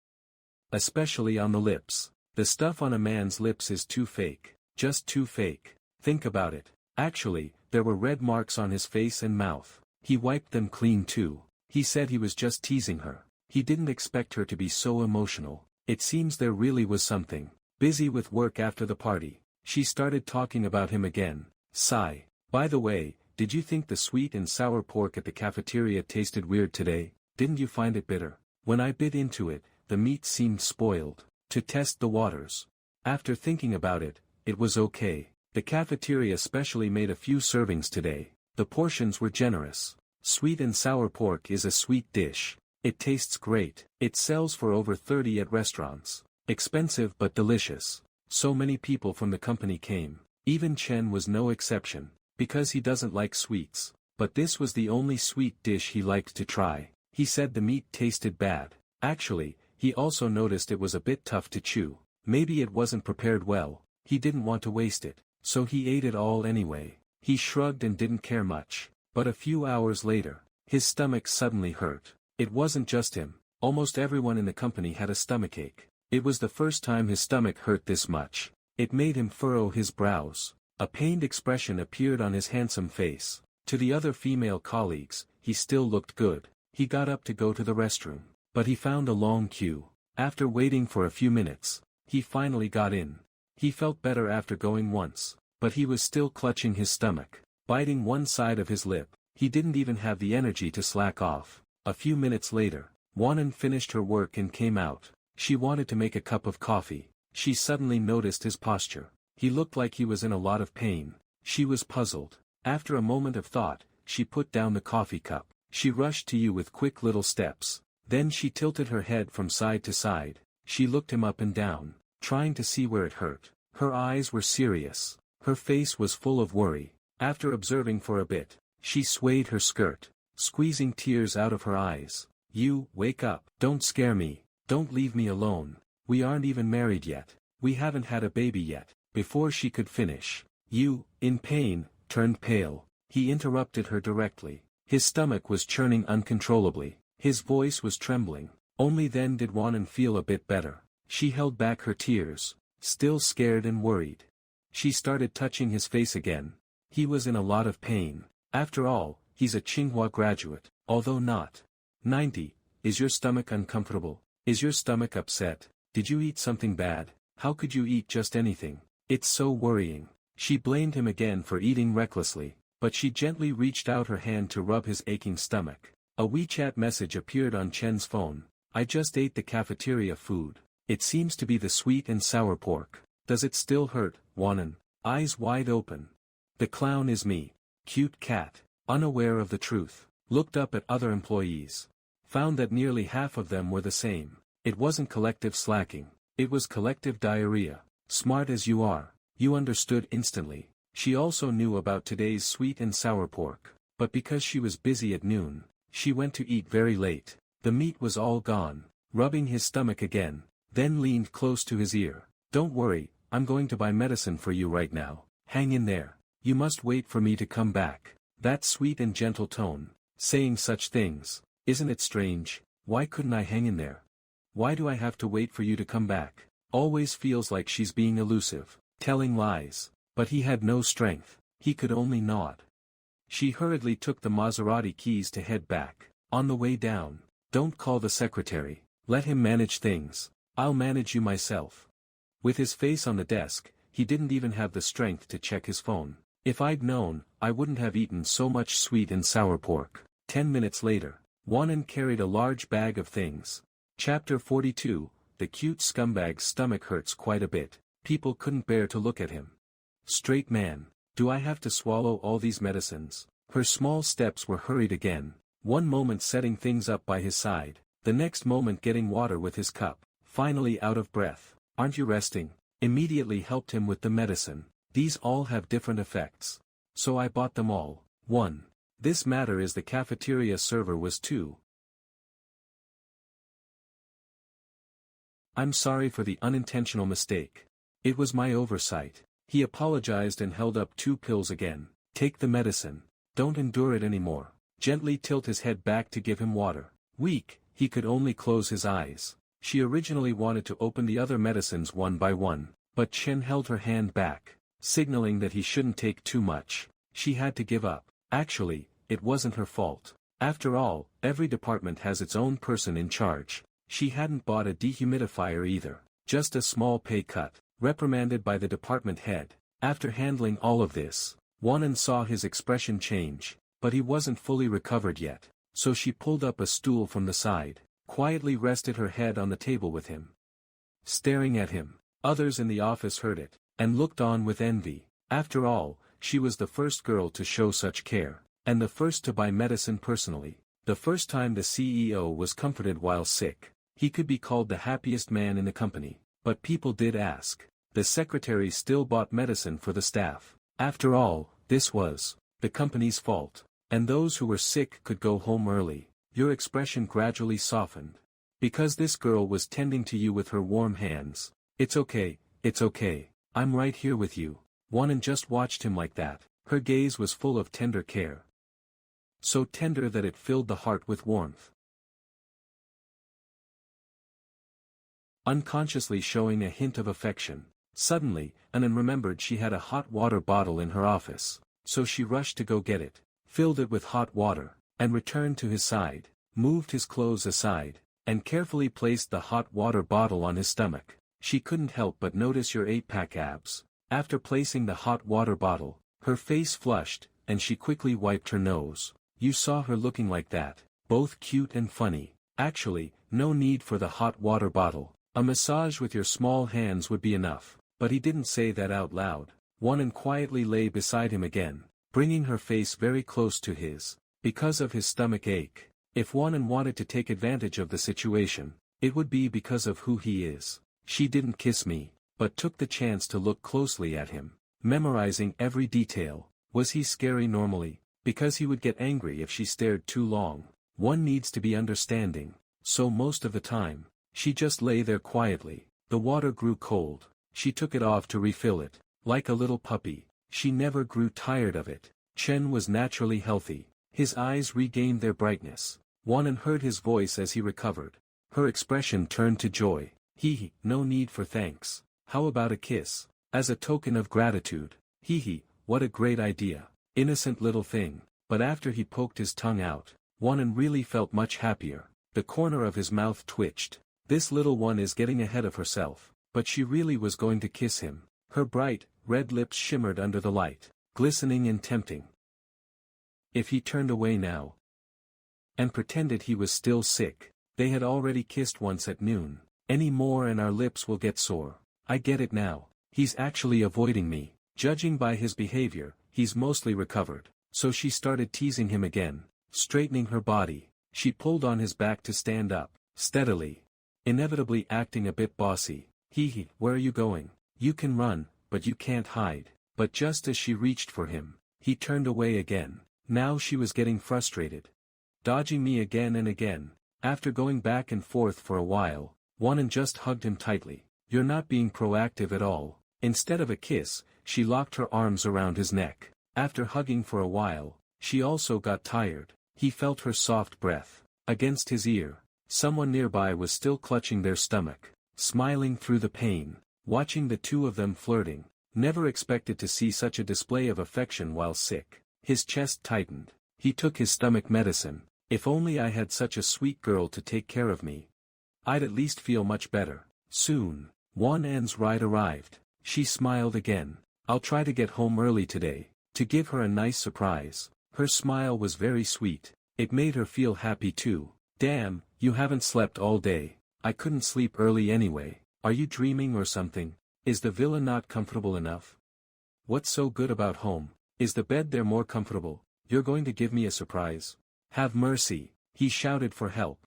Especially on the lips. The stuff on a man's lips is too fake. Just too fake. Think about it. Actually, there were red marks on his face and mouth. He wiped them clean too. He said he was just teasing her. He didn't expect her to be so emotional. It seems there really was something. Busy with work after the party, she started talking about him again. Sigh. By the way, did you think the sweet and sour pork at the cafeteria tasted weird today? Didn't you find it bitter? When I bit into it, the meat seemed spoiled. To test the waters. After thinking about it, it was okay. The cafeteria specially made a few servings today. The portions were generous. Sweet and sour pork is a sweet dish. It tastes great. It sells for over 30 at restaurants. Expensive but delicious. So many people from the company came. Even Chen was no exception, because he doesn't like sweets. But this was the only sweet dish he liked to try. He said the meat tasted bad. Actually, he also noticed it was a bit tough to chew. Maybe it wasn't prepared well. He didn't want to waste it, so he ate it all anyway. He shrugged and didn't care much. But a few hours later, his stomach suddenly hurt. It wasn't just him. Almost everyone in the company had a stomachache. It was the first time his stomach hurt this much. It made him furrow his brows. A pained expression appeared on his handsome face. To the other female colleagues, he still looked good. He got up to go to the restroom, but he found a long queue. After waiting for a few minutes, he finally got in. He felt better after going once, but he was still clutching his stomach, biting one side of his lip. He didn't even have the energy to slack off. A few minutes later, Wanan finished her work and came out. She wanted to make a cup of coffee. She suddenly noticed his posture. He looked like he was in a lot of pain. She was puzzled. After a moment of thought, she put down the coffee cup. She rushed to you with quick little steps. Then she tilted her head from side to side. She looked him up and down, trying to see where it hurt. Her eyes were serious. Her face was full of worry. After observing for a bit, she swayed her skirt, squeezing tears out of her eyes. You, wake up. Don't scare me. Don't leave me alone. We aren't even married yet. We haven't had a baby yet. Before she could finish, you, in pain, turned pale. He interrupted her directly. His stomach was churning uncontrollably. His voice was trembling. Only then did Wanan feel a bit better. She held back her tears, still scared and worried. She started touching his face again. He was in a lot of pain. After all, he's a Tsinghua graduate, although not 90. Is your stomach uncomfortable? Is your stomach upset? Did you eat something bad? How could you eat just anything? It's so worrying. She blamed him again for eating recklessly, but she gently reached out her hand to rub his aching stomach. A WeChat message appeared on Chen's phone. I just ate the cafeteria food. It seems to be the sweet and sour pork. Does it still hurt, Wanan? Eyes wide open. The clown is me. Cute cat, unaware of the truth, looked up at other employees. Found that nearly half of them were the same. It wasn't collective slacking. It was collective diarrhea. Smart as you are, you understood instantly. She also knew about today's sweet and sour pork, but because she was busy at noon, she went to eat very late. The meat was all gone. Rubbing his stomach again, then leaned close to his ear. Don't worry, I'm going to buy medicine for you right now. Hang in there. You must wait for me to come back. That sweet and gentle tone, saying such things. Isn't it strange? Why couldn't I hang in there? Why do I have to wait for you to come back? Always feels like she's being elusive, telling lies. But he had no strength. He could only nod. She hurriedly took the Maserati keys to head back. On the way down, don't call the secretary. Let him manage things. I'll manage you myself. With his face on the desk, he didn't even have the strength to check his phone. If I'd known, I wouldn't have eaten so much sweet and sour pork. 10 minutes later, Wanan carried a large bag of things. Chapter 42, the cute scumbag's stomach hurts quite a bit. People couldn't bear to look at him. Straight man, do I have to swallow all these medicines? Her small steps were hurried again. One moment setting things up by his side, the next moment getting water with his cup, finally out of breath. Aren't you resting? Immediately helped him with the medicine. These all have different effects. So I bought them all. 1. This matter is the cafeteria server was 2. I'm sorry for the unintentional mistake. It was my oversight. He apologized and held up 2 pills again. Take the medicine. Don't endure it anymore. Gently tilt his head back to give him water. Weak, he could only close his eyes. She originally wanted to open the other medicines one by one, but Chen held her hand back, signaling that he shouldn't take too much. She had to give up. Actually, it wasn't her fault. After all, every department has its own person in charge. She hadn't bought a dehumidifier either. Just a small pay cut. Reprimanded by the department head. After handling all of this, Wanan saw his expression change, but he wasn't fully recovered yet, so she pulled up a stool from the side, quietly rested her head on the table with him. Staring at him, others in the office heard it, and looked on with envy. After all, she was the first girl to show such care, and the first to buy medicine personally. The first time the CEO was comforted while sick, he could be called the happiest man in the company, but people did ask. The secretary still bought medicine for the staff. After all, this was the company's fault, and those who were sick could go home early. Your expression gradually softened. Because this girl was tending to you with her warm hands. It's okay, I'm right here with you. Wanan just watched him like that. Her gaze was full of tender care. So tender that it filled the heart with warmth. Unconsciously showing a hint of affection. Suddenly, Anan remembered she had a hot water bottle in her office, so she rushed to go get it, filled it with hot water, and returned to his side, moved his clothes aside, and carefully placed the hot water bottle on his stomach. She couldn't help but notice your 8-pack abs. After placing the hot water bottle, her face flushed, and she quickly wiped her nose. You saw her looking like that, both cute and funny. Actually, no need for the hot water bottle. A massage with your small hands would be enough. But he didn't say that out loud. Wanan quietly lay beside him again, bringing her face very close to his. Because of his stomach ache, if Wanan wanted to take advantage of the situation, it would be because of who he is. She didn't kiss me, but took the chance to look closely at him, memorizing every detail. Was he scary normally? Because he would get angry if she stared too long. One needs to be understanding, so most of the time, she just lay there quietly, The water grew cold. She took it off to refill it. Like a little puppy, she never grew tired of it. Chen was naturally healthy. His eyes regained their brightness. Wanan heard his voice as he recovered. Her expression turned to joy. No need for thanks. How about a kiss? As a token of gratitude. What a great idea. Innocent little thing. But after he poked his tongue out, Wanan really felt much happier. The corner of his mouth twitched. This little one is getting ahead of herself. But she really was going to kiss him. Her bright, red lips shimmered under the light, glistening and tempting. If he turned away now and pretended he was still sick, they had already kissed once at noon. Any more and our lips will get sore. I get it now. He's actually avoiding me. Judging by his behavior, he's mostly recovered. So she started teasing him again, straightening her body. She pulled on his back to stand up, steadily. Inevitably acting a bit bossy. Where are you going? You can run, but you can't hide. But just as she reached for him, he turned away again. Now she was getting frustrated. Dodging me again and again. After going back and forth for a while, Wanan just hugged him tightly. You're not being proactive at all. Instead of a kiss, she locked her arms around his neck. After hugging for a while, she also got tired. He felt her soft breath against his ear. Someone nearby was still clutching their stomach, smiling through the pain, watching the two of them flirting. Never expected to see such a display of affection while sick. His chest tightened. He took his stomach medicine. If only I had such a sweet girl to take care of me, I'd at least feel much better. Soon, Wanan's ride arrived. She smiled again. I'll try to get home early today, to give her a nice surprise. Her smile was very sweet. It made her feel happy too. Damn, you haven't slept all day. I couldn't sleep early anyway. Are you dreaming or something? Is the villa not comfortable enough? What's so good about home? Is the bed there more comfortable? You're going to give me a surprise? Have mercy, he shouted for help.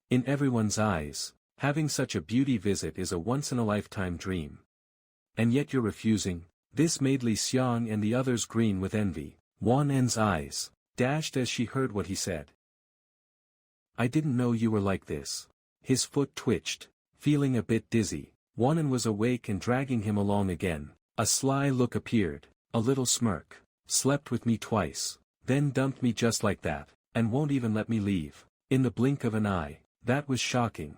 In everyone's eyes, having such a beauty visit is a once-in-a-lifetime dream. And yet you're refusing? This made Li Xiang and the others green with envy. Wanan's eyes dashed as she heard what he said. I didn't know you were like this. His foot twitched, feeling a bit dizzy. Wanan was awake and dragging him along again. A sly look appeared, a little smirk. Slept with me twice, then dumped me just like that, and won't even let me leave. In the blink of an eye. That was shocking.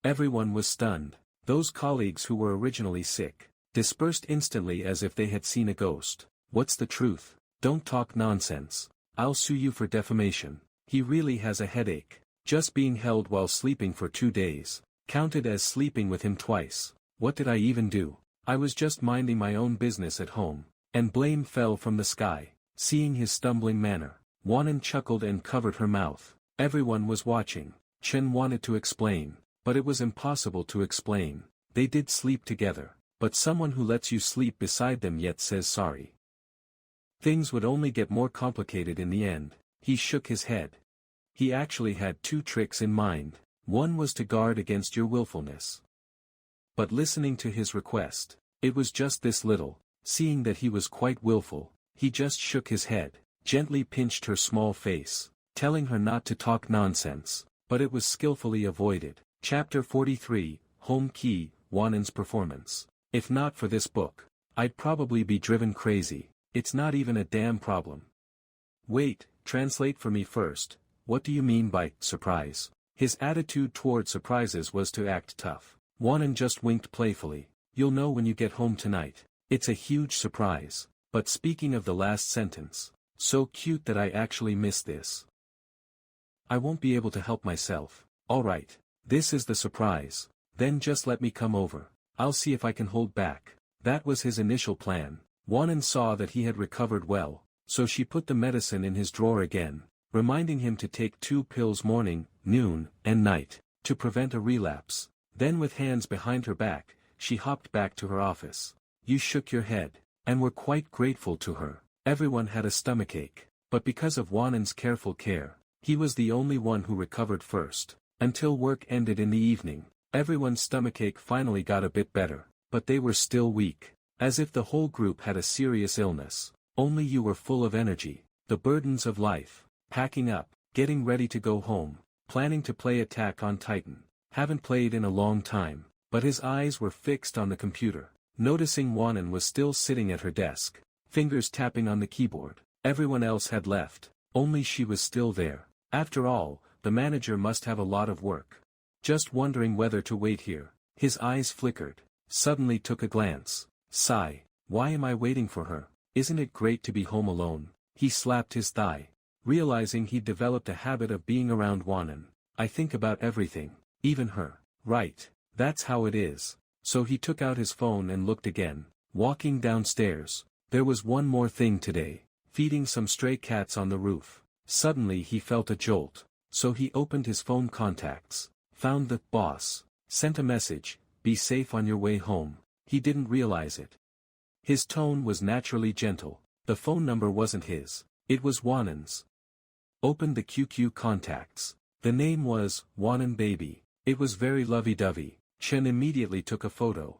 Everyone was stunned. Those colleagues who were originally sick dispersed instantly as if they had seen a ghost. What's the truth? Don't talk nonsense. I'll sue you for defamation. He really has a headache. Just being held while sleeping for 2 days counted as sleeping with him twice. What did I even do? I was just minding my own business at home. And blame fell from the sky. Seeing his stumbling manner, Wanan chuckled and covered her mouth. Everyone was watching. Chen wanted to explain, but it was impossible to explain. They did sleep together, but someone who lets you sleep beside them yet says sorry. Things would only get more complicated in the end. He shook his head. He actually had 2 tricks in mind. One was to guard against your willfulness. But listening to his request, it was just this little. Seeing that he was quite willful, he just shook his head, gently pinched her small face, telling her not to talk nonsense, but it was skillfully avoided. Chapter 43, Home Key, Wanan's performance. If not for this book, I'd probably be driven crazy. It's not even a damn problem. Wait, translate for me first. What do you mean by surprise? His attitude toward surprises was to act tough. Wanan just winked playfully. You'll know when you get home tonight. It's a huge surprise. But speaking of the last sentence, so cute that I actually missed this. I won't be able to help myself. Alright, this is the surprise. Then just let me come over. I'll see if I can hold back. That was his initial plan. Wanan saw that he had recovered well, so she put the medicine in his drawer again, reminding him to take 2 pills morning, noon, and night, to prevent a relapse. Then with hands behind her back, she hopped back to her office. You shook your head, and were quite grateful to her. Everyone had a stomachache, but because of Wanan's careful care, he was the only one who recovered first. Until work ended in the evening, everyone's stomachache finally got a bit better, but they were still weak, as if the whole group had a serious illness. Only you were full of energy. The burdens of life, packing up, getting ready to go home, planning to play Attack on Titan. Haven't played in a long time, but his eyes were fixed on the computer. Noticing Wanan was still sitting at her desk, fingers tapping on the keyboard. Everyone else had left, only she was still there. After all, the manager must have a lot of work. Just wondering whether to wait here. His eyes flickered, suddenly took a glance. Sigh, why am I waiting for her? Isn't it great to be home alone? He slapped his thigh, realizing he'd developed a habit of being around Wanan. I think about everything, even her. Right, that's how it is. So he took out his phone and looked again. Walking downstairs, there was one more thing today, feeding some stray cats on the roof. Suddenly he felt a jolt, so he opened his phone contacts, found the boss, sent a message, be safe on your way home. He didn't realize it. His tone was naturally gentle. The phone number wasn't his, it was Wanan's. Opened the QQ contacts. The name was Wanan Baby. It was very lovey-dovey. Chen immediately took a photo.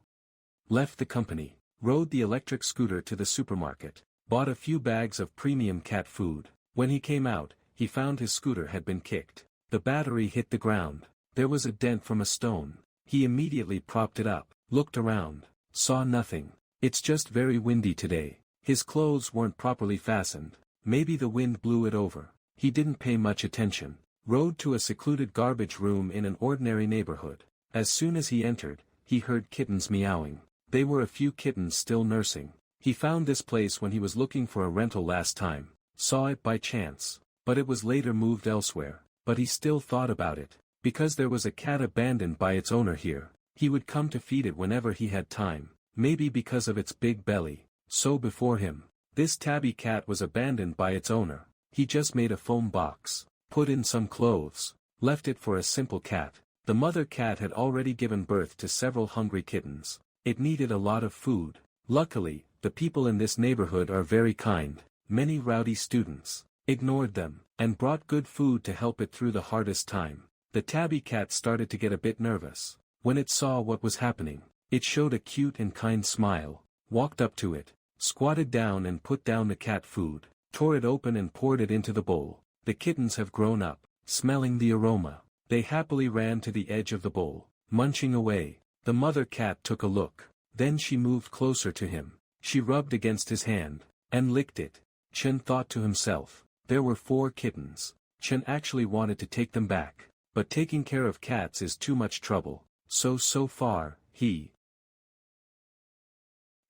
Left the company, rode the electric scooter to the supermarket, bought a few bags of premium cat food. When he came out, he found his scooter had been kicked. The battery hit the ground. There was a dent from a stone. He immediately propped it up, looked around, saw nothing. It's just very windy today. His clothes weren't properly fastened. Maybe the wind blew it over. He didn't pay much attention. Rode to a secluded garbage room in an ordinary neighborhood. As soon as he entered, he heard kittens meowing. They were a few kittens still nursing. He found this place when he was looking for a rental last time. Saw it by chance. But it was later moved elsewhere. But he still thought about it. Because there was a cat abandoned by its owner here. He would come to feed it whenever he had time. Maybe because of its big belly. So before him, this tabby cat was abandoned by its owner. He just made a foam box, put in some clothes, left it for a simple cat. The mother cat had already given birth to several hungry kittens. It needed a lot of food. Luckily, the people in this neighborhood are very kind. Many rowdy students ignored them, and brought good food to help it through the hardest time. The tabby cat started to get a bit nervous. When it saw what was happening, it showed a cute and kind smile, walked up to it, squatted down and put down the cat food, tore it open and poured it into the bowl. The kittens have grown up, smelling the aroma. They happily ran to the edge of the bowl, munching away. The mother cat took a look. Then she moved closer to him. She rubbed against his hand, and licked it. Chen thought to himself, there were 4 kittens. Chen actually wanted to take them back, but taking care of cats is too much trouble. So far, he.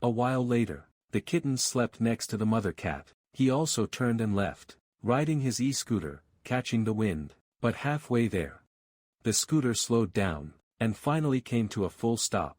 A while later, the kittens slept next to the mother cat. He also turned and left, riding his e-scooter, catching the wind. But halfway there, the scooter slowed down, and finally came to a full stop.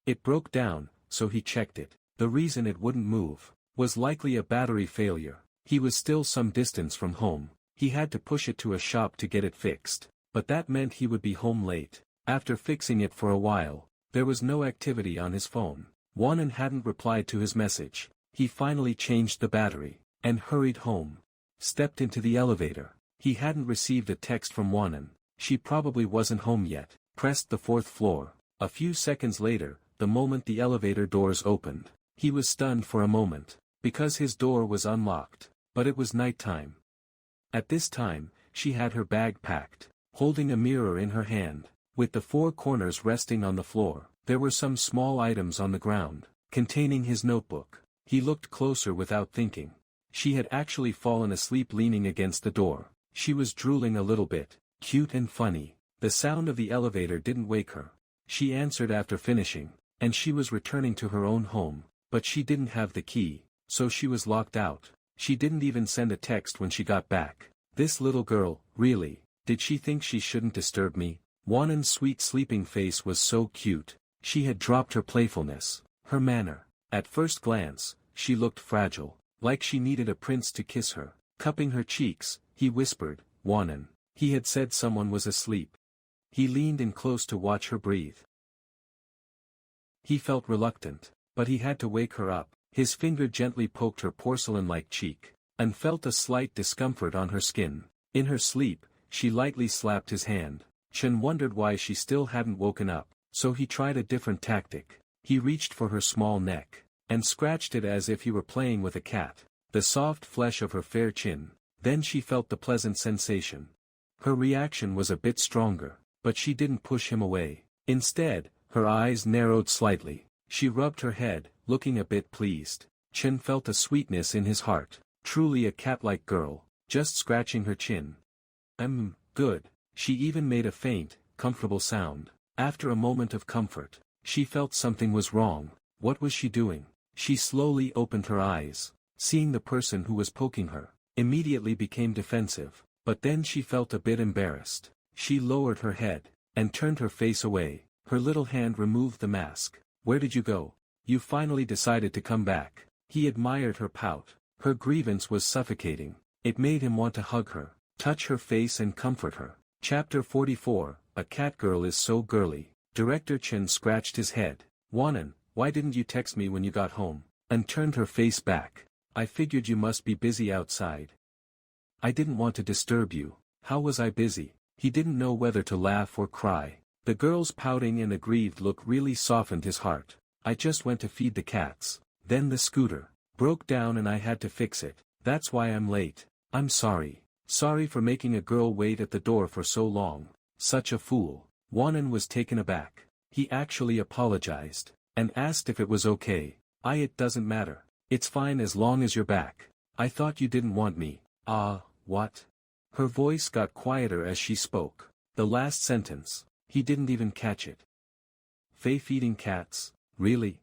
It broke down, so he checked it. The reason it wouldn't move was likely a battery failure. He was still some distance from home. He had to push it to a shop to get it fixed, but that meant he would be home late. After fixing it for a while, there was no activity on his phone. Wanan hadn't replied to his message. He finally changed the battery, and hurried home. Stepped into the elevator. He hadn't received a text from Wanan. She probably wasn't home yet. Pressed the 4th floor. A few seconds later, the moment the elevator doors opened, he was stunned for a moment, because his door was unlocked, but it was nighttime. At this time, she had her bag packed, holding a mirror in her hand, with the 4 corners resting on the floor. There were some small items on the ground, containing his notebook. He looked closer without thinking. She had actually fallen asleep leaning against the door. She was drooling a little bit, cute and funny. The sound of the elevator didn't wake her. She answered after finishing, and she was returning to her own home, but she didn't have the key, so she was locked out. She didn't even send a text when she got back. This little girl, really, did she think she shouldn't disturb me? Wanan's sweet sleeping face was so cute. She had dropped her playfulness, her manner. At first glance, she looked fragile, like she needed a prince to kiss her. Cupping her cheeks, he whispered, Wanan. He had said someone was asleep. He leaned in close to watch her breathe. He felt reluctant, but he had to wake her up. His finger gently poked her porcelain-like cheek, and felt a slight discomfort on her skin. In her sleep, she lightly slapped his hand. Chen wondered why she still hadn't woken up, so he tried a different tactic. He reached for her small neck, and scratched it as if he were playing with a cat. The soft flesh of her fair chin. Then she felt the pleasant sensation. Her reaction was a bit stronger, but she didn't push him away. Instead, Her eyes narrowed slightly. She rubbed her head, looking a bit pleased. Chen felt a sweetness in his heart. Truly a cat-like girl, just scratching her chin. Good. She even made a faint, comfortable sound. After a moment of comfort, she felt something was wrong. What was she doing? She slowly opened her eyes, seeing the person who was poking her, immediately became defensive, but then she felt a bit embarrassed. She lowered her head, and turned her face away. Her little hand removed the mask. Where did you go? You finally decided to come back. He admired her pout. Her grievance was suffocating. It made him want to hug her, touch her face and comfort her. Chapter 44, A Cat Girl is So Girly. Director Chen scratched his head. Wanan, why didn't you text me when you got home? And turned her face back. I figured you must be busy outside. I didn't want to disturb you. How was I busy? He didn't know whether to laugh or cry. The girl's pouting and aggrieved look really softened his heart. I just went to feed the cats. Then the scooter broke down and I had to fix it. That's why I'm late. I'm sorry. Sorry for making a girl wait at the door for so long. Such a fool. Wanan was taken aback. He actually apologized, and asked if it was okay. It doesn't matter. It's fine as long as you're back. I thought you didn't want me. What? Her voice got quieter as she spoke. The last sentence. He didn't even catch it. Faye feeding cats, really?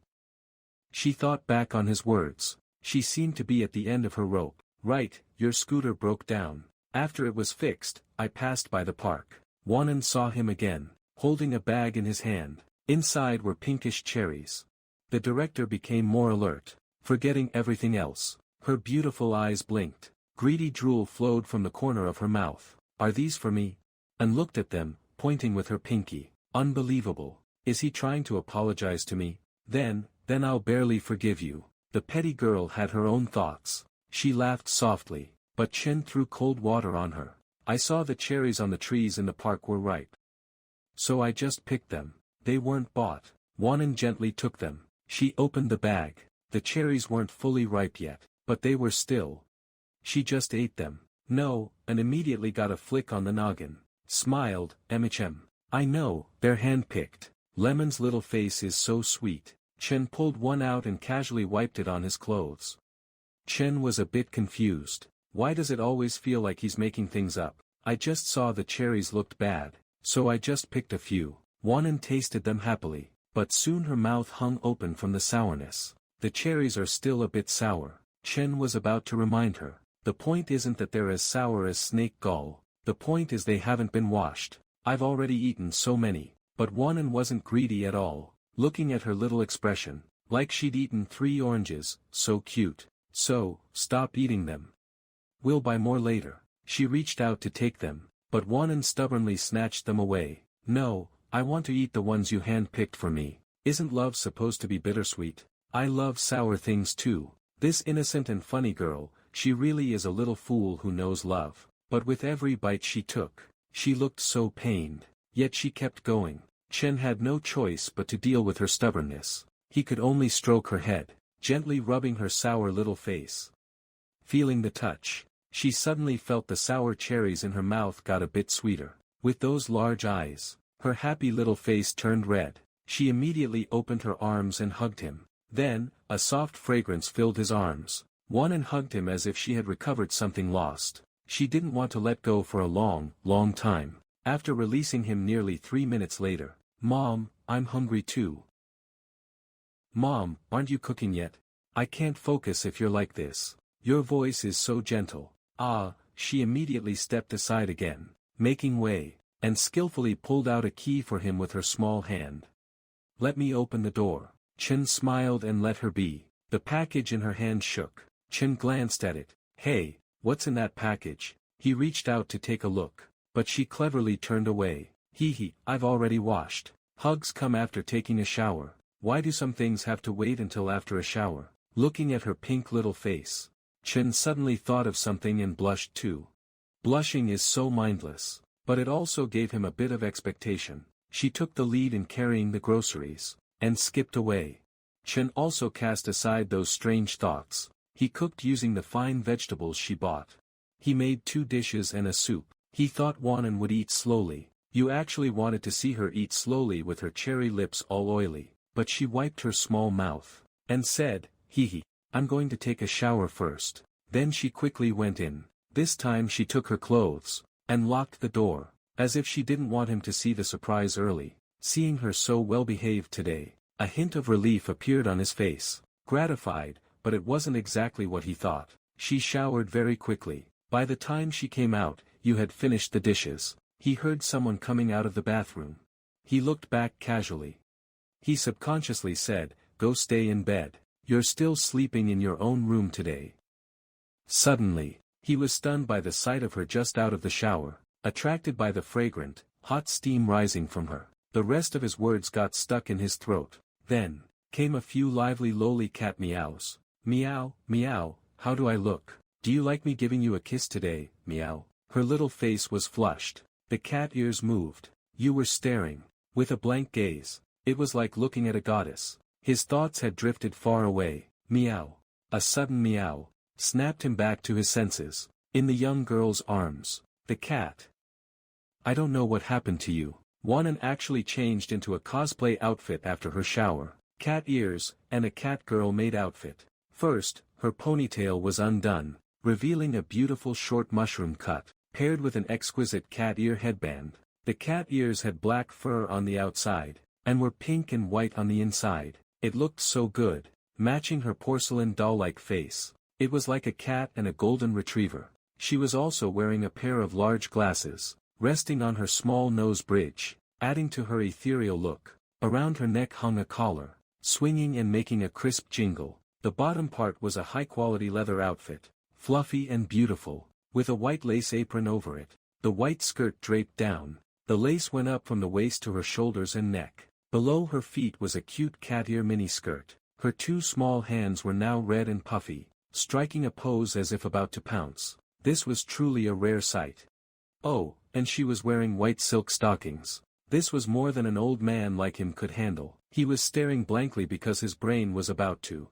She thought back on his words. She seemed to be at the end of her rope. Right, your scooter broke down. After it was fixed, I passed by the park. Wanan saw him again, holding a bag in his hand. Inside were pinkish cherries. The director became more alert, forgetting everything else. Her beautiful eyes blinked. Greedy drool flowed from the corner of her mouth. Are these for me? And looked at them, pointing with her pinky. Unbelievable. Is he trying to apologize to me? Then I'll barely forgive you. The petty girl had her own thoughts. She laughed softly, but Chen threw cold water on her. I saw the cherries on the trees in the park were ripe. So I just picked them. They weren't bought. Wanan gently took them. She opened the bag. The cherries weren't fully ripe yet, but they were still. She just ate them. No, and immediately got a flick on the noggin. Smiled, I know, they're hand-picked. Lemon's little face is so sweet. Chen pulled one out and casually wiped it on his clothes. Chen was a bit confused. Why does it always feel like he's making things up? I just saw the cherries looked bad, so I just picked a few. Wanan tasted them happily, but soon her mouth hung open from the sourness. The cherries are still a bit sour. Chen was about to remind her. The point isn't that they're as sour as snake gall. The point is they haven't been washed. I've already eaten so many. But Wanan wasn't greedy at all, looking at her little expression, like she'd eaten 3 oranges, so cute. So, stop eating them. We'll buy more later. She reached out to take them, but Wanan stubbornly snatched them away. No, I want to eat the ones you hand-picked for me. Isn't love supposed to be bittersweet? I love sour things too. This innocent and funny girl, she really is a little fool who knows love. But with every bite she took, she looked so pained. Yet she kept going. Chen had no choice but to deal with her stubbornness. He could only stroke her head, gently rubbing her sour little face. Feeling the touch, she suddenly felt the sour cherries in her mouth got a bit sweeter. With those large eyes, her happy little face turned red. She immediately opened her arms and hugged him. Then, a soft fragrance filled his arms. Wanan hugged him as if she had recovered something lost. She didn't want to let go for a long, long time. After releasing him nearly 3 minutes later, Mom, I'm hungry too. Mom, aren't you cooking yet? I can't focus if you're like this. Your voice is so gentle. She immediately stepped aside again, making way, and skillfully pulled out a key for him with her small hand. Let me open the door. Chen smiled and let her be. The package in her hand shook. Chen glanced at it. Hey, what's in that package? He reached out to take a look, but she cleverly turned away. I've already washed. Hugs come after taking a shower. Why do some things have to wait until after a shower? Looking at her pink little face, Chen suddenly thought of something and blushed too. Blushing is so mindless, but it also gave him a bit of expectation. She took the lead in carrying the groceries, and skipped away. Chen also cast aside those strange thoughts. He cooked using the fine vegetables she bought. He made 2 dishes and a soup. He thought Wanan would eat slowly, You actually wanted to see her eat slowly with her cherry lips all oily, but she wiped her small mouth, and said, hee hee, I'm going to take a shower first. Then she quickly went in. This time she took her clothes, and locked the door, as if she didn't want him to see the surprise early. Seeing her so well behaved today, a hint of relief appeared on his face. Gratified, but it wasn't exactly what he thought. She showered very quickly. By the time she came out, you had finished the dishes. He heard someone coming out of the bathroom. He looked back casually. He subconsciously said, go stay in bed. You're still sleeping in your own room today. Suddenly, he was stunned by the sight of her just out of the shower, attracted by the fragrant, hot steam rising from her. The rest of his words got stuck in his throat. Then came a few lively lowly cat meows. Meow, meow, how do I look? Do you like me giving you a kiss today, meow? Her little face was flushed. The cat ears moved. You were staring, with a blank gaze. It was like looking at a goddess. His thoughts had drifted far away. Meow. A sudden meow snapped him back to his senses. In the young girl's arms. The cat. I don't know what happened to you. Wanan actually changed into a cosplay outfit after her shower. Cat ears, and a cat girl-made outfit. First, her ponytail was undone, revealing a beautiful short mushroom cut, paired with an exquisite cat ear headband. The cat ears had black fur on the outside, and were pink and white on the inside. It looked so good, matching her porcelain doll-like face. It was like a cat and a golden retriever. She was also wearing a pair of large glasses, resting on her small nose bridge, adding to her ethereal look. Around her neck hung a collar, swinging and making a crisp jingle. The bottom part was a high-quality leather outfit, fluffy and beautiful, with a white lace apron over it. The white skirt draped down. The lace went up from the waist to her shoulders and neck. Below her feet was a cute cat ear mini-skirt. Her two small hands were now red and puffy, striking a pose as if about to pounce. This was truly a rare sight. Oh, and she was wearing white silk stockings. This was more than an old man like him could handle. He was staring blankly because his brain was about to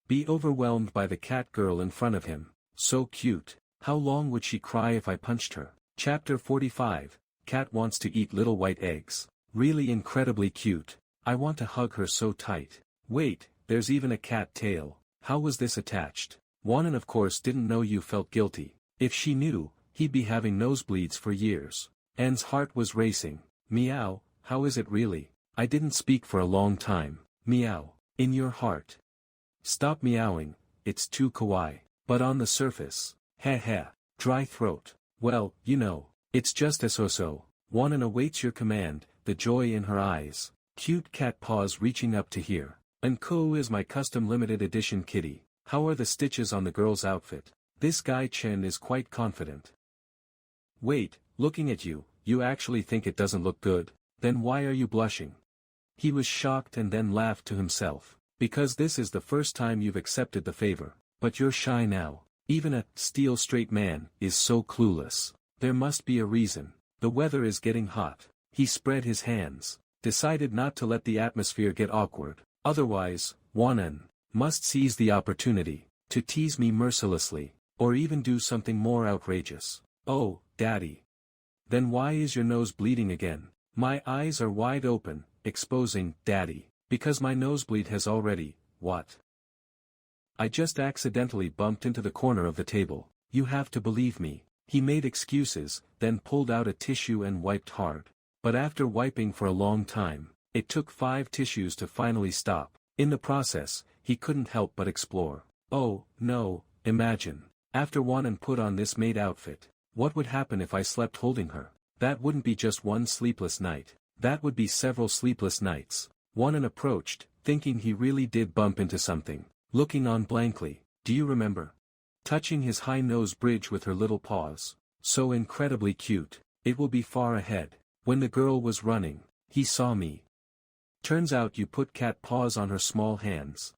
be overwhelmed by the cat girl in front of him. So cute. How long would she cry if I punched her? Chapter 45. Cat wants to eat little white eggs. Really incredibly cute. I want to hug her so tight. Wait, there's even a cat tail. How was this attached? Wanan of course didn't know you felt guilty. If she knew, he'd be having nosebleeds for years. Anne's heart was racing. Meow, how is it really? I didn't speak for a long time. Meow. In your heart. Stop meowing, it's too kawaii. But on the surface. Heh heh. Dry throat. Well, you know, it's just a so-so. Wanan awaits your command, the joy in her eyes. Cute cat paws reaching up to here. Unko is my custom limited edition kitty. How are the stitches on the girl's outfit? This guy Chen is quite confident. Wait, looking at you, you actually think it doesn't look good? Then why are you blushing? He was shocked and then laughed to himself. Because this is the first time you've accepted the favor. But you're shy now. Even a steel straight man is so clueless. There must be a reason. The weather is getting hot. He spread his hands, decided not to let the atmosphere get awkward. Otherwise, Wanan must seize the opportunity to tease me mercilessly, or even do something more outrageous. Oh, Daddy. Then why is your nose bleeding again? My eyes are wide open, exposing, Daddy, because my nosebleed has already, what? I just accidentally bumped into the corner of the table. You have to believe me. He made excuses, then pulled out a tissue and wiped hard. But after wiping for a long time, it took 5 tissues to finally stop. In the process, he couldn't help but explore. Oh, no, imagine. After Wanan put on this maid outfit, what would happen if I slept holding her? That wouldn't be just one sleepless night. That would be several sleepless nights. Wanan approached, thinking he really did bump into something. Looking on blankly. Do you remember? Touching his high nose bridge with her little paws. So incredibly cute. It will be far ahead. When the girl was running, he saw me. Turns out you put cat paws on her small hands.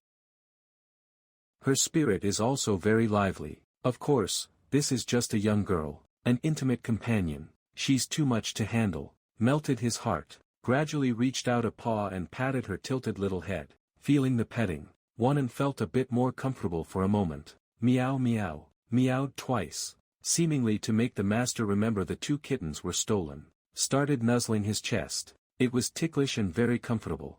Her spirit is also very lively. Of course, this is just a young girl, an intimate companion. She's too much to handle. Melted his heart. Gradually reached out a paw and patted her tilted little head. Feeling the petting, Wanan felt a bit more comfortable for a moment. Meow meow, meowed twice, seemingly to make the master remember the 2 kittens were stolen. started nuzzling his chest. It was ticklish and very comfortable.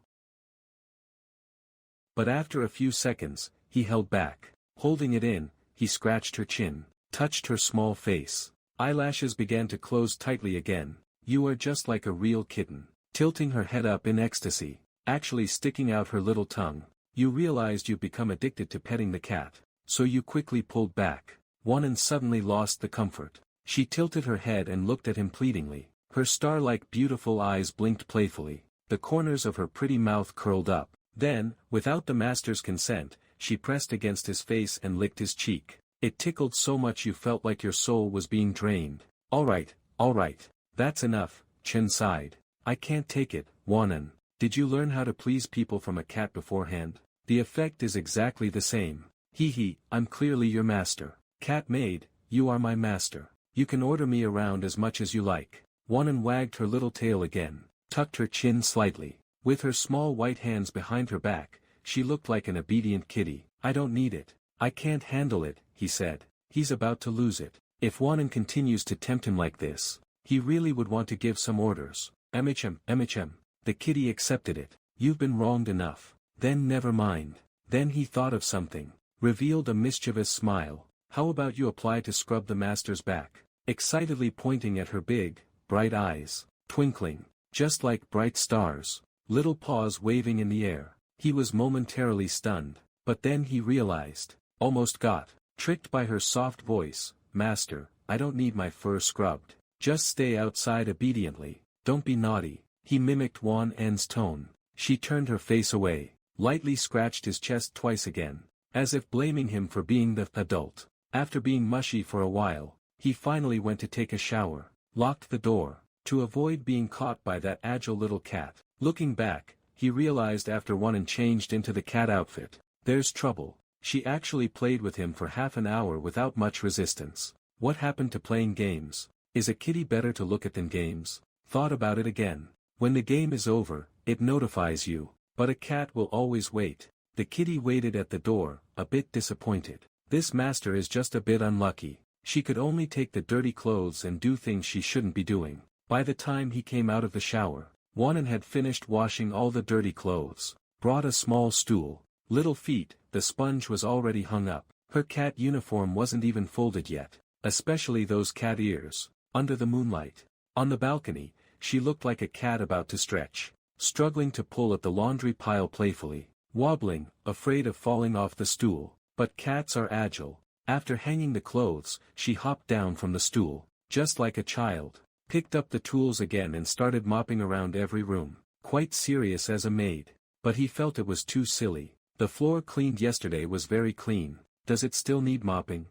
But after a few seconds, he held back. Holding it in, he scratched her chin, touched her small face. Eyelashes began to close tightly again. You are just like a real kitten. Tilting her head up in ecstasy, actually sticking out her little tongue. You realized you'd become addicted to petting the cat, so you quickly pulled back. Won suddenly lost the comfort. She tilted her head and looked at him pleadingly. Her star-like beautiful eyes blinked playfully. The corners of her pretty mouth curled up. Then, without the master's consent, she pressed against his face and licked his cheek. It tickled so much you felt like your soul was being drained. All right, that's enough, Chen sighed. I can't take it, Wanan. Did you learn how to please people from a cat beforehand? The effect is exactly the same. Hee, I'm clearly your master. Cat maid, you are my master. You can order me around as much as you like. Wanan wagged her little tail again, tucked her chin slightly. With her small white hands behind her back, she looked like an obedient kitty. I don't need it. I can't handle it, he said. He's about to lose it. If Wanan continues to tempt him like this, he really would want to give some orders. MHM. The kitty accepted it. You've been wronged enough. Then never mind. Then he thought of something. Revealed a mischievous smile. How about you apply to scrub the master's back? Excitedly pointing at her big, bright eyes, twinkling, just like bright stars, little paws waving in the air. He was momentarily stunned, but then he realized, almost got, tricked by her soft voice. Master, I don't need my fur scrubbed. Just stay outside obediently. Don't be naughty. He mimicked Wan's tone. She turned her face away, lightly scratched his chest twice again, as if blaming him for being the adult. After being mushy for a while, he finally went to take a shower, locked the door, to avoid being caught by that agile little cat. Looking back, he realized after Wanan changed into the cat outfit, there's trouble. She actually played with him for half an hour without much resistance. What happened to playing games? Is a kitty better to look at than games? Thought about it again. When the game is over, it notifies you, but a cat will always wait. The kitty waited at the door, a bit disappointed. This master is just a bit unlucky. She could only take the dirty clothes and do things she shouldn't be doing. By the time he came out of the shower, Wanan had finished washing all the dirty clothes, brought a small stool, little feet, the sponge was already hung up. Her cat uniform wasn't even folded yet, especially those cat ears, under the moonlight. On the balcony, she looked like a cat about to stretch, struggling to pull at the laundry pile playfully, wobbling, afraid of falling off the stool. But cats are agile. After hanging the clothes, she hopped down from the stool, just like a child, picked up the tools again and started mopping around every room, quite serious as a maid. But he felt it was too silly. The floor cleaned yesterday was very clean. Does it still need mopping?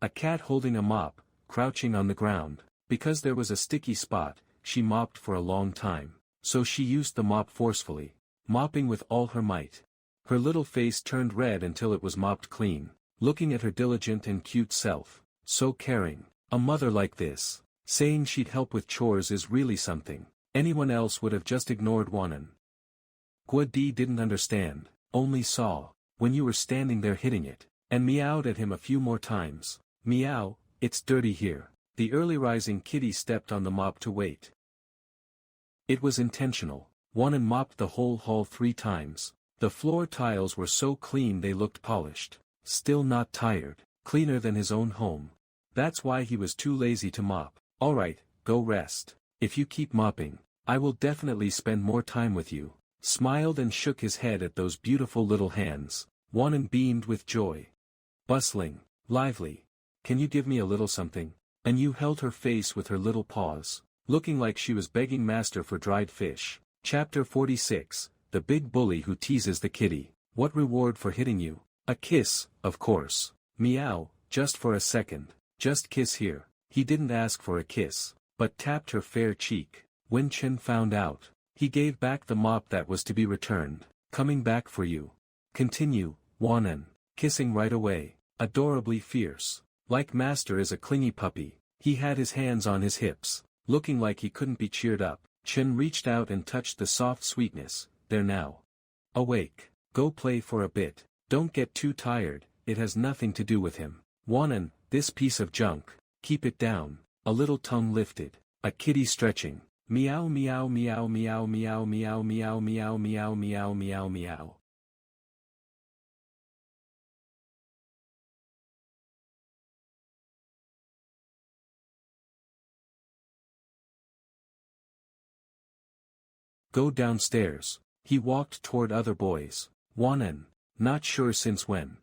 A cat holding a mop, crouching on the ground. Because there was a sticky spot, she mopped for a long time. So she used the mop forcefully, mopping with all her might. Her little face turned red until it was mopped clean, looking at her diligent and cute self. So caring. A mother like this, saying she'd help with chores is really something. Anyone else would have just ignored Wanan. Guadi didn't understand, only saw, when you were standing there hitting it, and meowed at him a few more times. Meow, it's dirty here. The early rising kitty stepped on the mop to wait. It was intentional. Wanan mopped the whole hall 3 times. The floor tiles were so clean they looked polished. Still not tired. Cleaner than his own home. That's why he was too lazy to mop. Alright, go rest. If you keep mopping, I will definitely spend more time with you. Smiled and shook his head at those beautiful little hands. Wanan beamed with joy. Bustling, lively. Can you give me a little something? And you held her face with her little paws, looking like she was begging master for dried fish. Chapter 46, The Big Bully Who Teases the Kitty. What reward for hitting you? A kiss, of course. Meow, just for a second. Just kiss here. He didn't ask for a kiss, but tapped her fair cheek. When Chen found out, he gave back the mop that was to be returned. Coming back for you. Continue, Wanan. Kissing right away. Adorably fierce. Like master is a clingy puppy. He had his hands on his hips, looking like he couldn't be cheered up. Chen reached out and touched the soft sweetness. They're now awake. Go play for a bit. Don't get too tired, it has nothing to do with him. Wanan, this piece of junk. Keep it down. A little tongue lifted. A kitty stretching. Meow meow meow meow meow meow meow meow meow meow meow meow. Go downstairs. He walked toward other boys. Wanan. Not sure since when.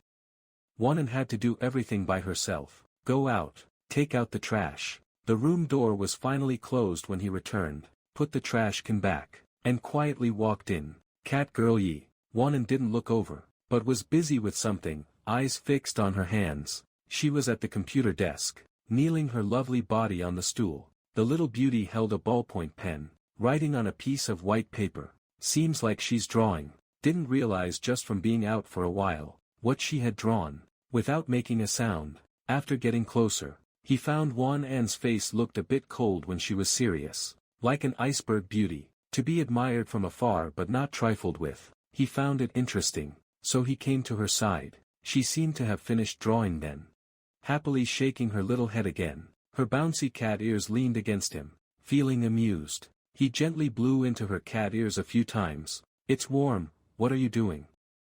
Wanan had to do everything by herself. Go out. Take out the trash. The room door was finally closed when he returned, put the trash can back, and quietly walked in. Cat girl Yi. Wanan didn't look over, but was busy with something, eyes fixed on her hands. She was at the computer desk, kneeling her lovely body on the stool. The little beauty held a ballpoint pen, writing on a piece of white paper. Seems like she's drawing. Didn't realize just from being out for a while, what she had drawn. Without making a sound, after getting closer, he found Wan An's face looked a bit cold when she was serious, like an iceberg beauty, to be admired from afar but not trifled with. He found it interesting, so he came to her side. She seemed to have finished drawing then. Happily shaking her little head again, her bouncy cat ears leaned against him, feeling amused. He gently blew into her cat ears a few times. It's warm, what are you doing?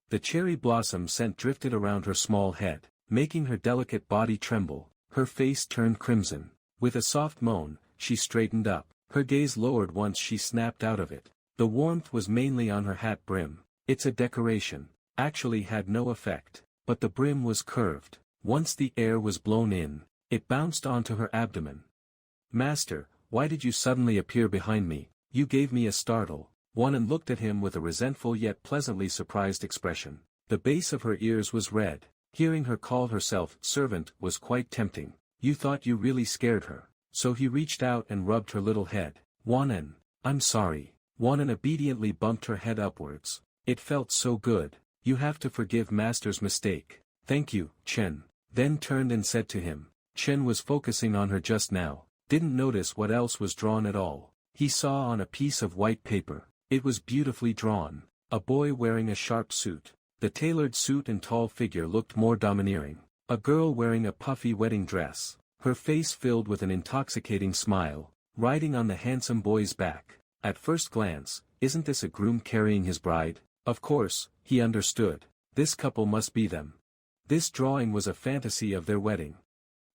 The cherry blossom scent drifted around her small head, making her delicate body tremble. Her face turned crimson. With a soft moan, she straightened up. Her gaze lowered once she snapped out of it. The warmth was mainly on her hat brim. It's a decoration. Actually had no effect, but the brim was curved. Once the air was blown in, it bounced onto her abdomen. Master, why did you suddenly appear behind me? You gave me a startle. Wanan looked at him with a resentful yet pleasantly surprised expression. The base of her ears was red. Hearing her call herself servant was quite tempting. You thought you really scared her. So he reached out and rubbed her little head. Wanan, I'm sorry. Wanan obediently bumped her head upwards. It felt so good. You have to forgive Master's mistake. Thank you, Chen. Then turned and said to him. Chen was focusing on her just now. Didn't notice what else was drawn at all. He saw on a piece of white paper. It was beautifully drawn. A boy wearing a sharp suit. The tailored suit and tall figure looked more domineering. A girl wearing a puffy wedding dress, her face filled with an intoxicating smile, riding on the handsome boy's back. At first glance, isn't this a groom carrying his bride? Of course, he understood. This couple must be them. This drawing was a fantasy of their wedding.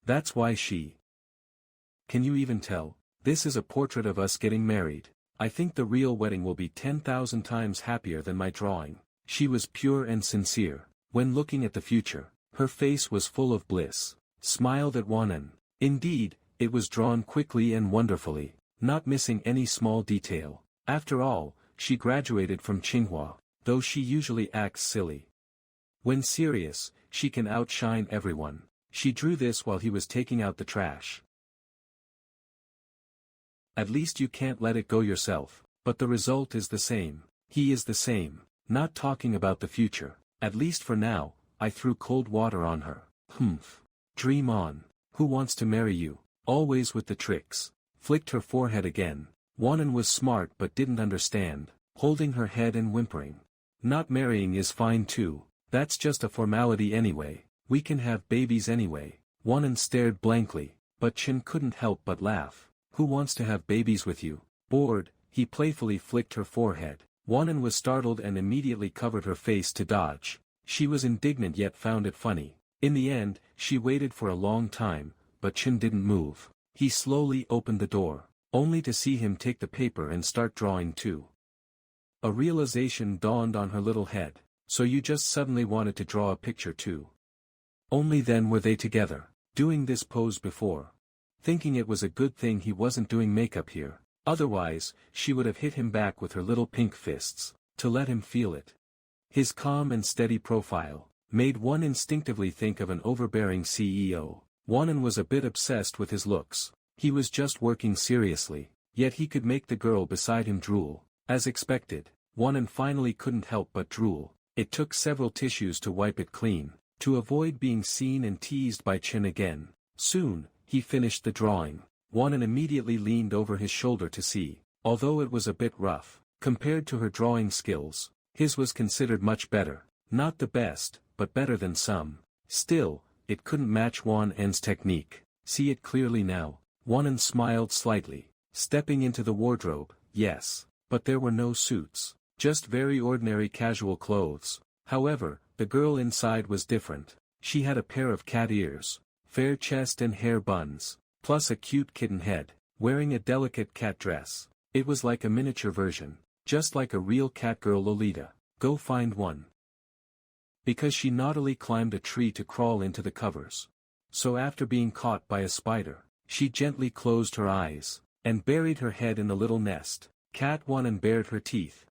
That's why she. Can you even tell? This is a portrait of us getting married. I think the real wedding will be 10,000 times happier than my drawing. She was pure and sincere. When looking at the future, her face was full of bliss. Smiled at Wanan. Indeed, it was drawn quickly and wonderfully, not missing any small detail. After all, she graduated from Tsinghua, though she usually acts silly. When serious, she can outshine everyone. She drew this while he was taking out the trash. At least you can't let it go yourself, but the result is the same. He is the same. Not talking about the future, at least for now. I threw cold water on her. Humph. Dream on. Who wants to marry you? Always with the tricks. Flicked her forehead again. Wanan was smart but didn't understand, holding her head and whimpering. Not marrying is fine too. That's just a formality anyway. We can have babies anyway. Wanan stared blankly, but Chin couldn't help but laugh. Who wants to have babies with you? Bored, he playfully flicked her forehead. Wanan was startled and immediately covered her face to dodge. She was indignant yet found it funny. In the end, she waited for a long time, but Chin didn't move. He slowly opened the door, only to see him take the paper and start drawing too. A realization dawned on her little head. So you just suddenly wanted to draw a picture too. Only then were they together, doing this pose before. Thinking it was a good thing he wasn't doing makeup here. Otherwise, she would have hit him back with her little pink fists, to let him feel it. His calm and steady profile made one instinctively think of an overbearing CEO. Wanan was a bit obsessed with his looks. He was just working seriously, yet he could make the girl beside him drool. As expected, Wanan finally couldn't help but drool. It took several tissues to wipe it clean, to avoid being seen and teased by Chin again. Soon, he finished the drawing. Wanan immediately leaned over his shoulder to see. Although it was a bit rough, compared to her drawing skills, his was considered much better. Not the best, but better than some. Still, it couldn't match Wan En's technique. See it clearly now. Wanan smiled slightly. Stepping into the wardrobe, yes. But there were no suits. Just very ordinary casual clothes. However, the girl inside was different. She had a pair of cat ears, fair chest and hair buns, plus a cute kitten head, wearing a delicate cat dress. It was like a miniature version, just like a real cat girl Lolita. Go find one. Because she naughtily climbed a tree to crawl into the covers. So after being caught by a spider, she gently closed her eyes, and buried her head in the little nest. Cat won and bared her teeth,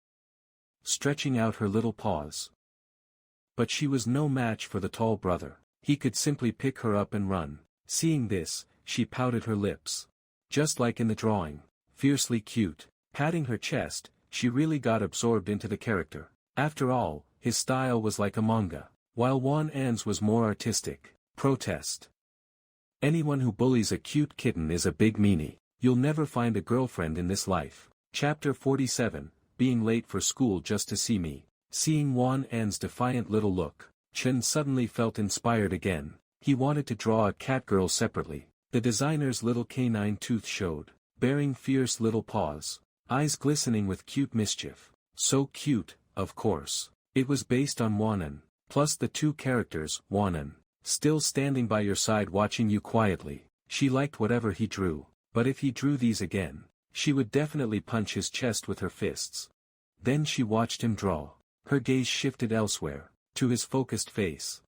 stretching out her little paws. But she was no match for the tall brother. He could simply pick her up and run. Seeing this, she pouted her lips. Just like in the drawing. Fiercely cute. Patting her chest, she really got absorbed into the character. After all, his style was like a manga, while Wan An's was more artistic. Protest. Anyone who bullies a cute kitten is a big meanie. You'll never find a girlfriend in this life. Chapter 47, Being late for school just to see me. Seeing Wan An's defiant little look, Chen suddenly felt inspired again. He wanted to draw a cat girl separately. The designer's little canine tooth showed, bearing fierce little paws, eyes glistening with cute mischief. So cute, of course. It was based on Wanan, plus the two characters, Wanan, still standing by your side watching you quietly. She liked whatever he drew, but if he drew these again, she would definitely punch his chest with her fists. Then she watched him draw. Her gaze shifted elsewhere, to his focused face.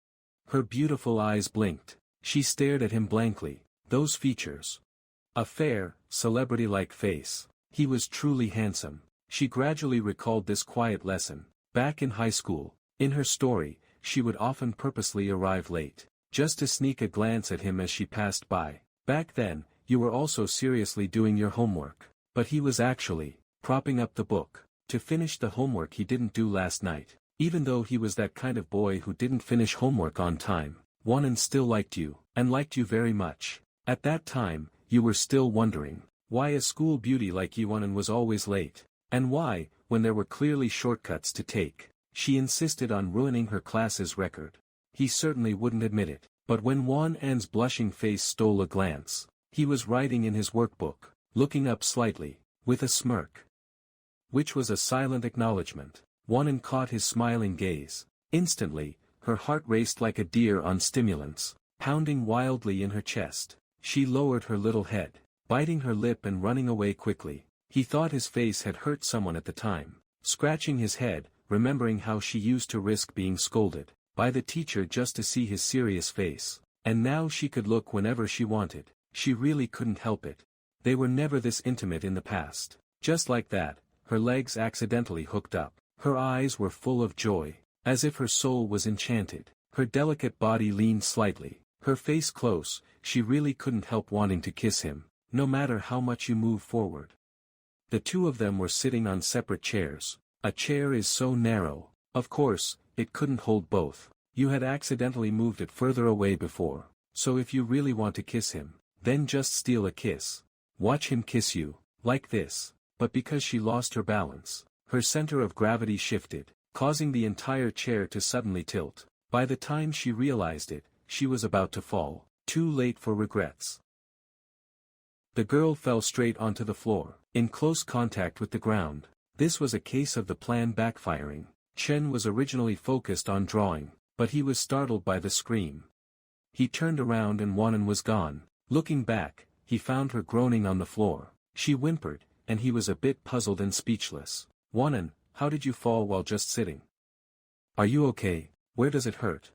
Her beautiful eyes blinked. She stared at him blankly. Those features. A fair, celebrity-like face. He was truly handsome. She gradually recalled this quiet lesson. Back in high school, in her story, she would often purposely arrive late, just to sneak a glance at him as she passed by. Back then, you were also seriously doing your homework. But he was actually propping up the book to finish the homework he didn't do last night. Even though he was that kind of boy who didn't finish homework on time, Wanan still liked you, and liked you very much. At that time, you were still wondering why a school beauty like Wanan was always late, and why, when there were clearly shortcuts to take, she insisted on ruining her class's record. He certainly wouldn't admit it, but when Wan An's blushing face stole a glance, he was writing in his workbook, looking up slightly, with a smirk, which was a silent acknowledgement. Wanan caught his smiling gaze. Instantly, her heart raced like a deer on stimulants, pounding wildly in her chest. She lowered her little head, biting her lip and running away quickly. He thought his face had hurt someone at the time, scratching his head, remembering how she used to risk being scolded by the teacher just to see his serious face. And now she could look whenever she wanted. She really couldn't help it. They were never this intimate in the past. Just like that, her legs accidentally hooked up. Her eyes were full of joy, as if her soul was enchanted. Her delicate body leaned slightly, her face close. She really couldn't help wanting to kiss him, no matter how much you move forward. The two of them were sitting on separate chairs. A chair is so narrow, of course, it couldn't hold both. You had accidentally moved it further away before, so if you really want to kiss him, then just steal a kiss. Watch him kiss you, like this. But because she lost her balance, her center of gravity shifted, causing the entire chair to suddenly tilt. By the time she realized it, she was about to fall, too late for regrets. The girl fell straight onto the floor, in close contact with the ground. This was a case of the plan backfiring. Chen was originally focused on drawing, but he was startled by the scream. He turned around and Wanan was gone. Looking back, he found her groaning on the floor. She whimpered, and he was a bit puzzled and speechless. Wanan, how did you fall while just sitting? Are you okay? Where does it hurt?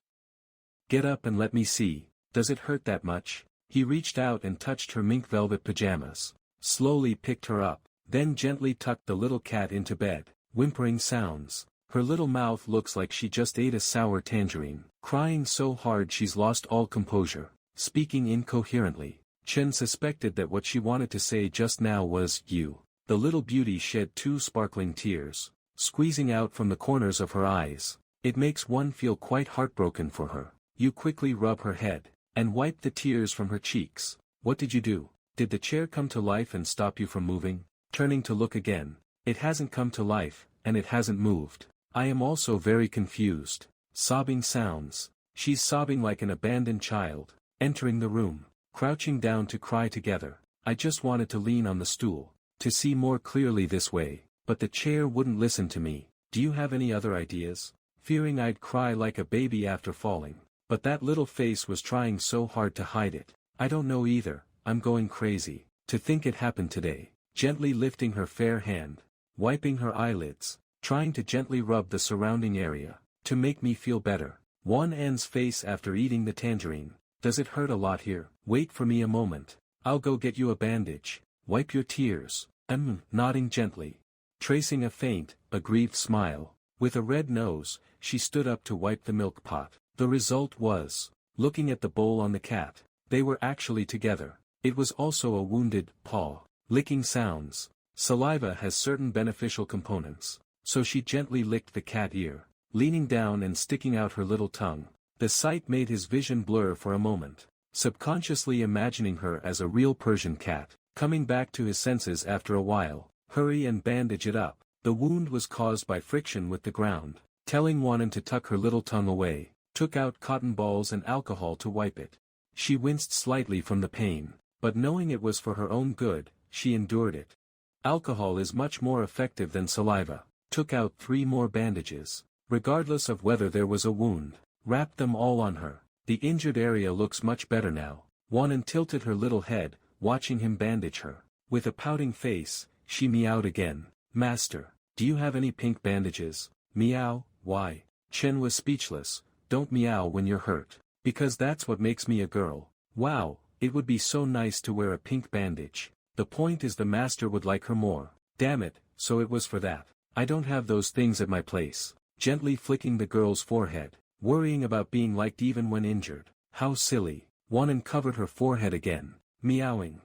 Get up and let me see. Does it hurt that much? He reached out and touched her mink velvet pajamas, slowly picked her up, then gently tucked the little cat into bed. Whimpering sounds. Her little mouth looks like she just ate a sour tangerine, crying so hard she's lost all composure, speaking incoherently. Chen suspected that what she wanted to say just now was, you. The little beauty shed 2 sparkling tears, squeezing out from the corners of her eyes. It makes one feel quite heartbroken for her. You quickly rub her head, and wipe the tears from her cheeks. What did you do? Did the chair come to life and stop you from moving? Turning to look again. It hasn't come to life, and it hasn't moved. I am also very confused. Sobbing sounds. She's sobbing like an abandoned child. Entering the room. Crouching down to cry together. I just wanted to lean on the stool, to see more clearly this way, but the chair wouldn't listen to me. Do you have any other ideas? Fearing I'd cry like a baby after falling, but that little face was trying so hard to hide it. I don't know either, I'm going crazy. To think it happened today. Gently lifting her fair hand, wiping her eyelids, trying to gently rub the surrounding area, to make me feel better. Won-En's face after eating the tangerine. Does it hurt a lot here? Wait for me a moment. I'll go get you a bandage. Wipe your tears. Nodding gently. Tracing a faint, aggrieved smile. With a red nose, she stood up to wipe the milk pot. The result was, looking at the bowl on the cat, they were actually together. It was also a wounded paw. Licking sounds. Saliva has certain beneficial components, so she gently licked the cat ear, leaning down and sticking out her little tongue. The sight made his vision blur for a moment, subconsciously imagining her as a real Persian cat. Coming back to his senses after a while, hurry and bandage it up. The wound was caused by friction with the ground. Telling Wanan to tuck her little tongue away, took out cotton balls and alcohol to wipe it. She winced slightly from the pain, but knowing it was for her own good, she endured it. Alcohol is much more effective than saliva. Took out 3 more bandages. Regardless of whether there was a wound, wrapped them all on her. The injured area looks much better now. Wanan tilted her little head, watching him bandage her. With a pouting face, she meowed again. Master, do you have any pink bandages? Meow, why? Chen was speechless. Don't meow when you're hurt. Because that's what makes me a girl. Wow, it would be so nice to wear a pink bandage. The point is the master would like her more. Damn it, so it was for that. I don't have those things at my place. Gently flicking the girl's forehead, worrying about being liked even when injured. How silly. Wanan covered her forehead again, meowing.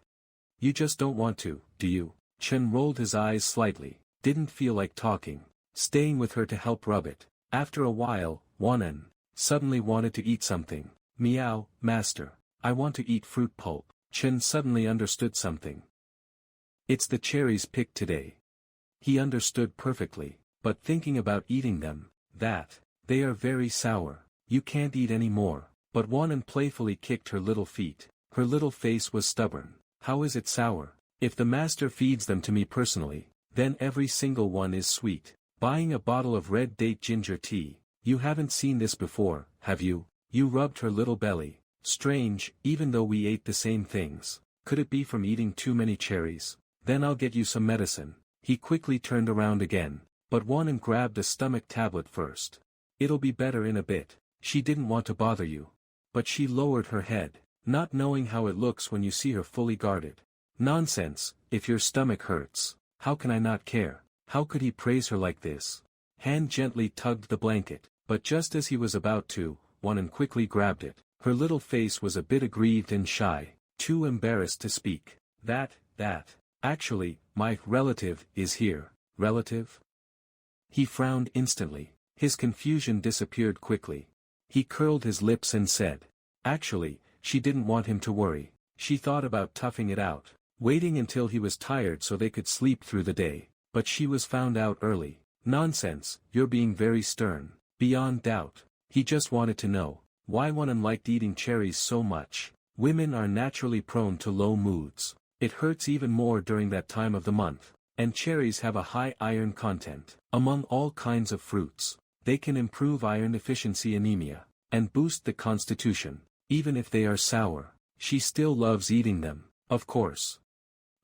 You just don't want to, do you? Chen rolled his eyes slightly, didn't feel like talking, staying with her to help rub it. After a while, Wanan suddenly wanted to eat something. Meow, master. I want to eat fruit pulp. Chen suddenly understood something. It's the cherries picked today. He understood perfectly, but thinking about eating them, they are very sour. You can't eat any more. But Wanan playfully kicked her little feet. Her little face was stubborn. How is it sour? If the master feeds them to me personally, then every single one is sweet. Buying a bottle of red date ginger tea. You haven't seen this before, have you? You rubbed her little belly. Strange, even though we ate the same things. Could it be from eating too many cherries? Then I'll get you some medicine. He quickly turned around again, but Wanan grabbed a stomach tablet first. It'll be better in a bit. She didn't want to bother you. But she lowered her head, not knowing how it looks when you see her fully guarded. Nonsense, if your stomach hurts, how can I not care? How could he praise her like this? Hand gently tugged the blanket, but just as he was about to, Wanan quickly grabbed it. Her little face was a bit aggrieved and shy, too embarrassed to speak. Actually, my relative is here. Relative? He frowned instantly. His confusion disappeared quickly. He curled his lips and said. Actually, she didn't want him to worry. She thought about toughing it out, waiting until he was tired so they could sleep through the day. But she was found out early. Nonsense, you're being very stern. Beyond doubt. He just wanted to know why Wanan liked eating cherries so much. Women are naturally prone to low moods. It hurts even more during that time of the month. And cherries have a high iron content. Among all kinds of fruits, they can improve iron deficiency anemia, and boost the constitution. Even if they are sour, she still loves eating them, of course.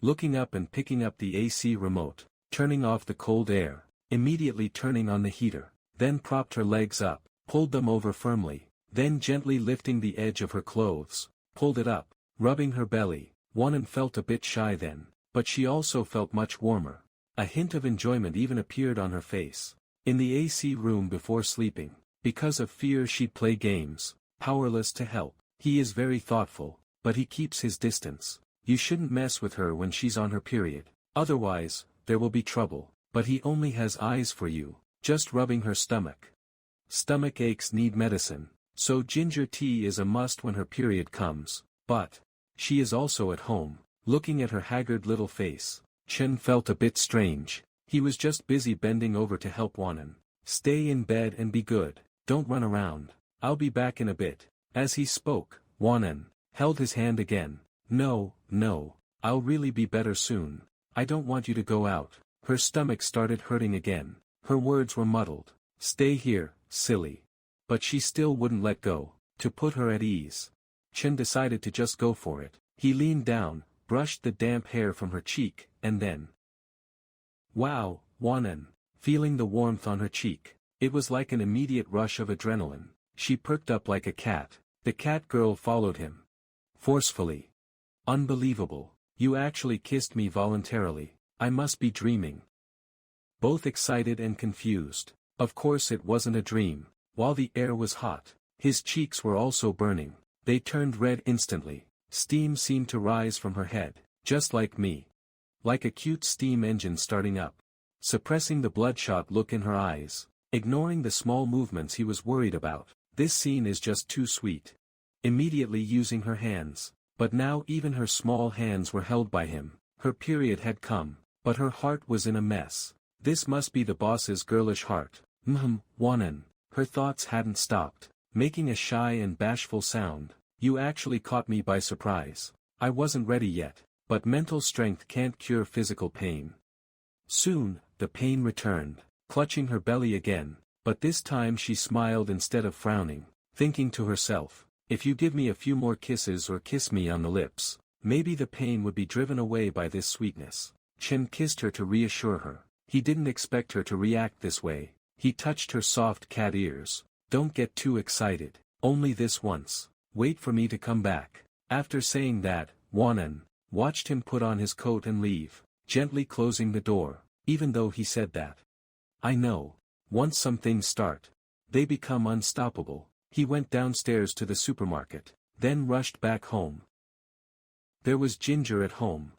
Looking up and picking up the AC remote, turning off the cold air, immediately turning on the heater, then propped her legs up, pulled them over firmly, then gently lifting the edge of her clothes, pulled it up, rubbing her belly. Wanan felt a bit shy then, but she also felt much warmer. A hint of enjoyment even appeared on her face. In the AC room before sleeping, because of fear she'd play games, powerless to help. He is very thoughtful, but he keeps his distance. You shouldn't mess with her when she's on her period. Otherwise, there will be trouble. But he only has eyes for you, just rubbing her stomach. Stomach aches need medicine, so ginger tea is a must when her period comes. But she is also at home. Looking at her haggard little face, Chen felt a bit strange. He was just busy bending over to help Wanan. Stay in bed and be good. Don't run around. I'll be back in a bit. As he spoke, Wanan held his hand again. No, I'll really be better soon. I don't want you to go out. Her stomach started hurting again. Her words were muddled. Stay here, silly. But she still wouldn't let go. To put her at ease, Chen decided to just go for it. He leaned down, brushed the damp hair from her cheek, and then... Wow, Wanan! Feeling the warmth on her cheek. It was like an immediate rush of adrenaline. She perked up like a cat. The cat girl followed him. Forcefully. Unbelievable. You actually kissed me voluntarily. I must be dreaming. Both excited and confused. Of course it wasn't a dream. While the air was hot, his cheeks were also burning. They turned red instantly. Steam seemed to rise from her head, just like me. Like a cute steam engine starting up. Suppressing the bloodshot look in her eyes. Ignoring the small movements he was worried about. This scene is just too sweet. Immediately using her hands. But now even her small hands were held by him. Her period had come, but her heart was in a mess. This must be the boss's girlish heart. Wanan. Her thoughts hadn't stopped, making a shy and bashful sound. You actually caught me by surprise. I wasn't ready yet, but mental strength can't cure physical pain. Soon, the pain returned, clutching her belly again, but this time she smiled instead of frowning, thinking to herself, if you give me a few more kisses or kiss me on the lips, maybe the pain would be driven away by this sweetness. Chen kissed her to reassure her. He didn't expect her to react this way. He touched her soft cat ears. Don't get too excited. Only this once. Wait for me to come back. After saying that, Wanan watched him put on his coat and leave, gently closing the door, even though he said that. I know. Once some things start, they become unstoppable. He went downstairs to the supermarket, then rushed back home. There was ginger at home.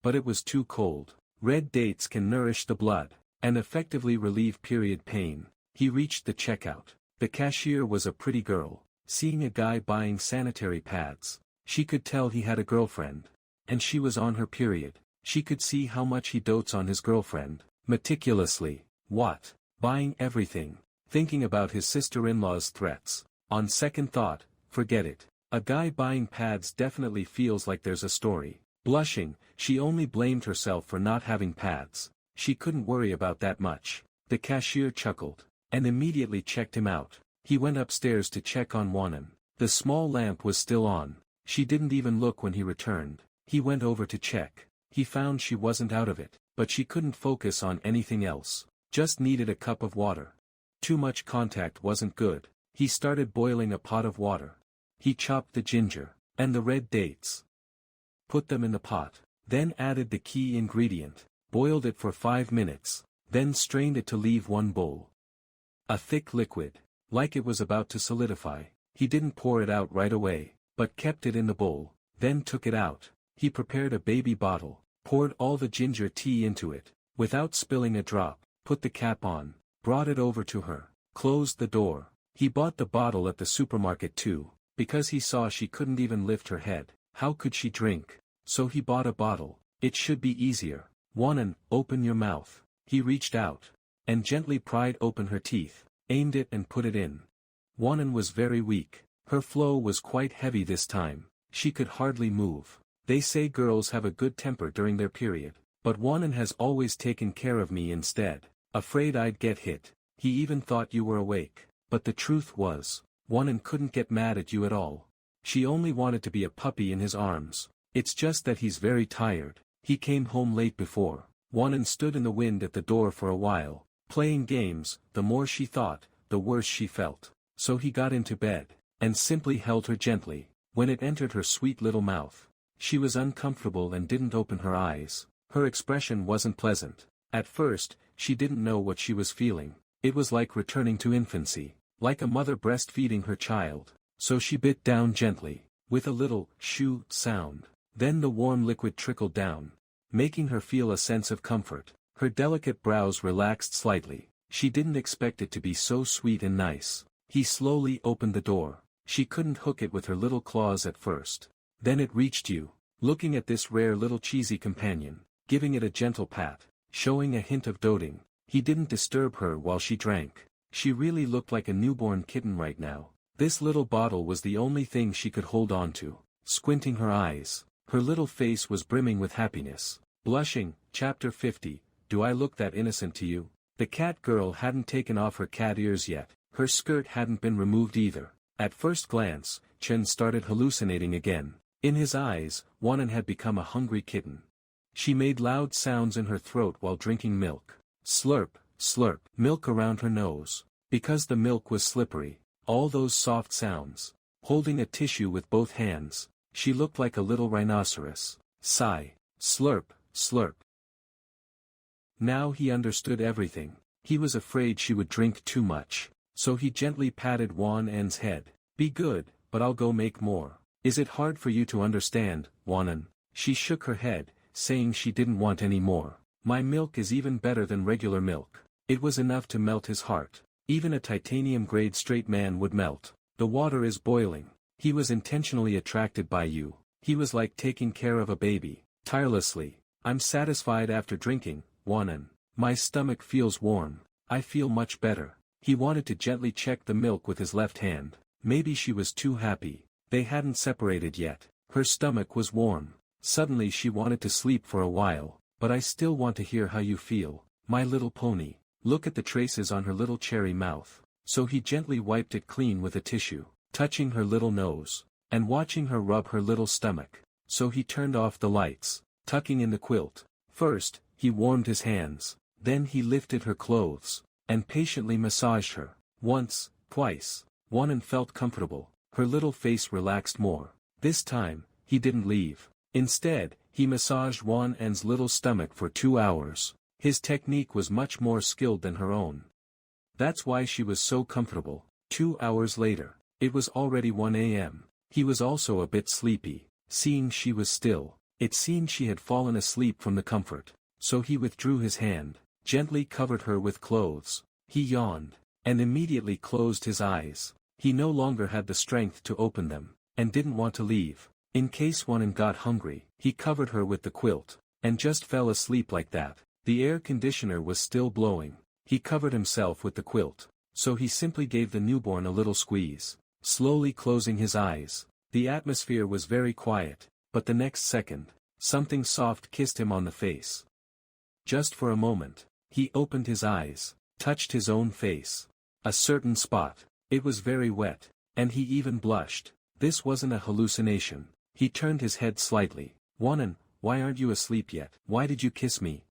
But it was too cold. Red dates can nourish the blood, and effectively relieve period pain. He reached the checkout. The cashier was a pretty girl. Seeing a guy buying sanitary pads, she could tell he had a girlfriend. And she was on her period. She could see how much he dotes on his girlfriend. Meticulously. What? Buying everything. Thinking about his sister-in-law's threats. On second thought, forget it. A guy buying pads definitely feels like there's a story. Blushing, she only blamed herself for not having pads. She couldn't worry about that much. The cashier chuckled, and immediately checked him out. He went upstairs to check on Wanan. The small lamp was still on. She didn't even look when he returned. He went over to check. He found she wasn't out of it, but she couldn't focus on anything else. Just needed a cup of water. Too much contact wasn't good. He started boiling a pot of water. He chopped the ginger, and the red dates. Put them in the pot, then added the key ingredient, boiled it for 5 minutes, then strained it to leave one bowl. A thick liquid, like it was about to solidify. He didn't pour it out right away, but kept it in the bowl, then took it out. He prepared a baby bottle, poured all the ginger tea into it, without spilling a drop, put the cap on, brought it over to her, closed the door. He bought the bottle at the supermarket too, because he saw she couldn't even lift her head. How could she drink? So he bought a bottle. It should be easier. Wanan, open your mouth. He reached out, and gently pried open her teeth, aimed it and put it in. Wanan was very weak. Her flow was quite heavy this time. She could hardly move. They say girls have a good temper during their period, but Wanan has always taken care of me instead. Afraid I'd get hit. He even thought you were awake. But the truth was, Wanan couldn't get mad at you at all. She only wanted to be a puppy in his arms. It's just that he's very tired. He came home late before. Wanan stood in the wind at the door for a while, playing games. The more she thought, the worse she felt. So he got into bed, and simply held her gently. When it entered her sweet little mouth, she was uncomfortable and didn't open her eyes. Her expression wasn't pleasant. At first, she didn't know what she was feeling. It was like returning to infancy, like a mother breastfeeding her child. So she bit down gently, with a little shoo sound. Then the warm liquid trickled down, making her feel a sense of comfort. Her delicate brows relaxed slightly. She didn't expect it to be so sweet and nice. He slowly opened the door. She couldn't hook it with her little claws at first. Then it reached you, looking at this rare little cheesy companion, giving it a gentle pat, showing a hint of doting. He didn't disturb her while she drank. She really looked like a newborn kitten right now. This little bottle was the only thing she could hold on to. Squinting her eyes, Her little face was brimming with happiness. Blushing, Chapter 50, Do I look that innocent to you? The cat girl hadn't taken off her cat ears yet, her skirt hadn't been removed either. At first glance, Chen started hallucinating again. In his eyes, Wanan had become a hungry kitten. She made loud sounds in her throat while drinking milk. Slurp, slurp, milk around her nose. Because the milk was slippery, all those soft sounds. Holding a tissue with both hands, she looked like a little rhinoceros. Sigh, slurp, slurp. Now he understood everything. He was afraid she would drink too much, so he gently patted Wan En's head. Be good, but I'll go make more. Is it hard for you to understand, Wanan? She shook her head, saying she didn't want any more. My milk is even better than regular milk. It was enough to melt his heart. Even a titanium-grade straight man would melt. The water is boiling. He was intentionally attracted by you. He was like taking care of a baby, tirelessly. I'm satisfied after drinking, Wanan. My stomach feels warm. I feel much better. He wanted to gently check the milk with his left hand. Maybe she was too happy. They hadn't separated yet. Her stomach was warm. Suddenly she wanted to sleep for a while. But I still want to hear how you feel, my little pony. Look at the traces on her little cherry mouth. So he gently wiped it clean with a tissue, touching her little nose, and watching her rub her little stomach. So he turned off the lights, tucking in the quilt. First, he warmed his hands, then he lifted her clothes, and patiently massaged her. Once, twice, Wanan felt comfortable, her little face relaxed more. This time, he didn't leave. Instead, he massaged Wan En's little stomach for 2 hours. His technique was much more skilled than her own. That's why she was so comfortable. 2 hours later, it was already 1 a.m. He was also a bit sleepy. Seeing she was still, it seemed she had fallen asleep from the comfort. So he withdrew his hand, gently covered her with clothes. He yawned, and immediately closed his eyes. He no longer had the strength to open them, and didn't want to leave. In case Wanan got hungry, he covered her with the quilt, and just fell asleep like that. The air conditioner was still blowing. He covered himself with the quilt, so he simply gave the newborn a little squeeze, slowly closing his eyes. The atmosphere was very quiet, but the next second, something soft kissed him on the face. Just for a moment, he opened his eyes, touched his own face. A certain spot. It was very wet, and he even blushed. This wasn't a hallucination. He turned his head slightly. Wanan, why aren't you asleep yet? Why did you kiss me?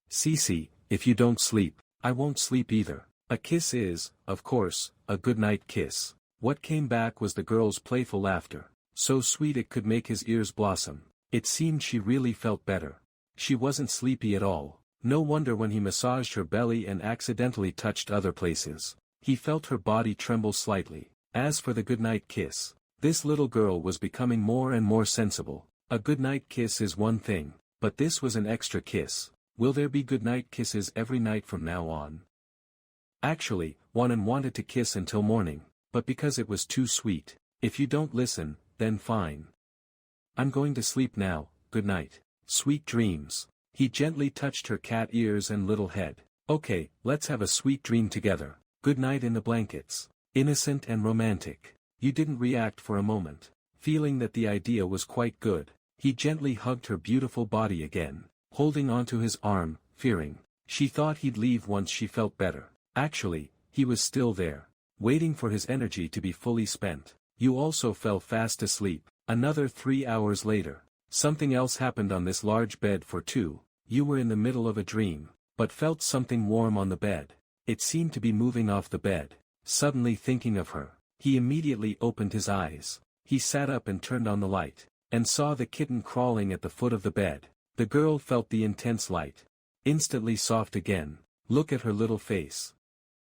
Cece, if you don't sleep, I won't sleep either. A kiss is, of course, a goodnight kiss. What came back was the girl's playful laughter, so sweet it could make his ears blossom. It seemed she really felt better. She wasn't sleepy at all. No wonder when he massaged her belly and accidentally touched other places. He felt her body tremble slightly. As for the goodnight kiss, this little girl was becoming more and more sensible. A goodnight kiss is one thing, but this was an extra kiss. Will there be goodnight kisses every night from now on? Actually, Wanan wanted to kiss until morning, but because it was too sweet. If you don't listen, then fine. I'm going to sleep now, good night. Sweet dreams. He gently touched her cat ears and little head. Okay, let's have a sweet dream together. Good night in the blankets. Innocent and romantic. You didn't react for a moment. Feeling that the idea was quite good, he gently hugged her beautiful body again, holding onto his arm, fearing. She thought he'd leave once she felt better. Actually, he was still there, waiting for his energy to be fully spent. You also fell fast asleep. Another 3 hours later, something else happened on this large bed for two. You were in the middle of a dream, but felt something warm on the bed. It seemed to be moving off the bed. Suddenly thinking of her, he immediately opened his eyes. He sat up and turned on the light, and saw the kitten crawling at the foot of the bed. The girl felt the intense light. Instantly soft again. Look at her little face.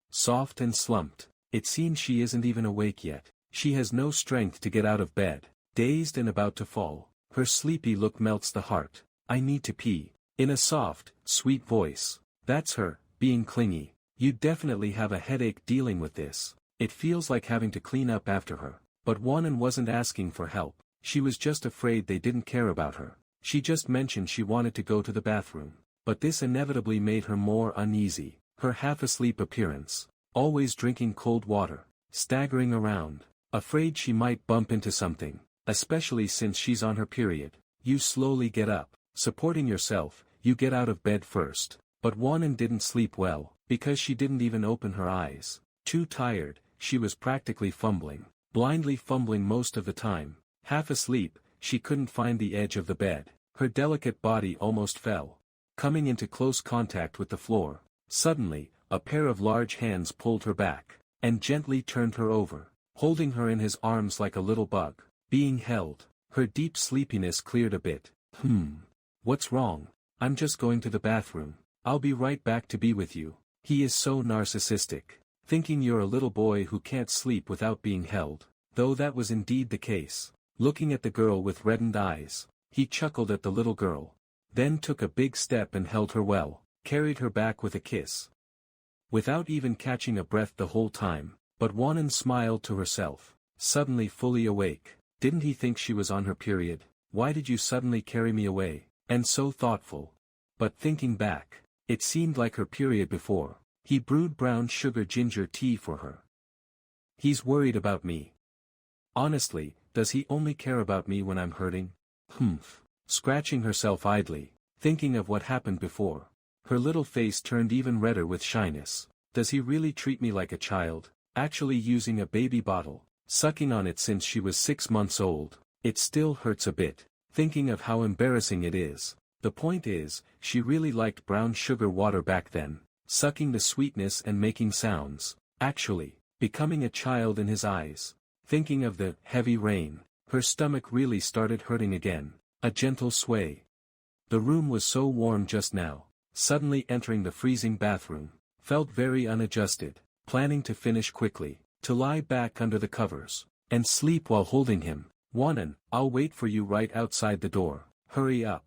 Soft and slumped. It seems she isn't even awake yet. She has no strength to get out of bed. Dazed and about to fall. Her sleepy look melts the heart. I need to pee. In a soft, sweet voice. That's her, being clingy. You definitely have a headache dealing with this. It feels like having to clean up after her. But Wanan wasn't asking for help. She was just afraid they didn't care about her. She just mentioned she wanted to go to the bathroom. But this inevitably made her more uneasy. Her half-asleep appearance. Always drinking cold water. Staggering around. Afraid she might bump into something. Especially since she's on her period. You slowly get up. Supporting yourself, you get out of bed first. But Wanan didn't sleep well, because she didn't even open her eyes. Too tired, she was practically fumbling. Blindly fumbling most of the time. Half asleep, she couldn't find the edge of the bed. Her delicate body almost fell, coming into close contact with the floor. Suddenly, a pair of large hands pulled her back, and gently turned her over, holding her in his arms like a little bug. Being held, her deep sleepiness cleared a bit. What's wrong? I'm just going to the bathroom. I'll be right back to be with you. He is so narcissistic. Thinking you're a little boy who can't sleep without being held. Though that was indeed the case. Looking at the girl with reddened eyes, he chuckled at the little girl. Then took a big step and held her well, carried her back with a kiss. Without even catching a breath the whole time, but Wanan smiled to herself, suddenly fully awake. Didn't he think she was on her period? Why did you suddenly carry me away? And so thoughtful. But thinking back, it seemed like her period before. He brewed brown sugar ginger tea for her. He's worried about me. Honestly, does he only care about me when I'm hurting? Scratching herself idly, thinking of what happened before. Her little face turned even redder with shyness. Does he really treat me like a child? Actually using a baby bottle, sucking on it since she was 6 months old. It still hurts a bit, thinking of how embarrassing it is. The point is, she really liked brown sugar water back then, sucking the sweetness and making sounds. Actually, becoming a child in his eyes. Thinking of the heavy rain, her stomach really started hurting again. A gentle sway. The room was so warm just now. Suddenly entering the freezing bathroom, felt very unadjusted, planning to finish quickly, to lie back under the covers, and sleep while holding him. Wanan, I'll wait for you right outside the door. Hurry up.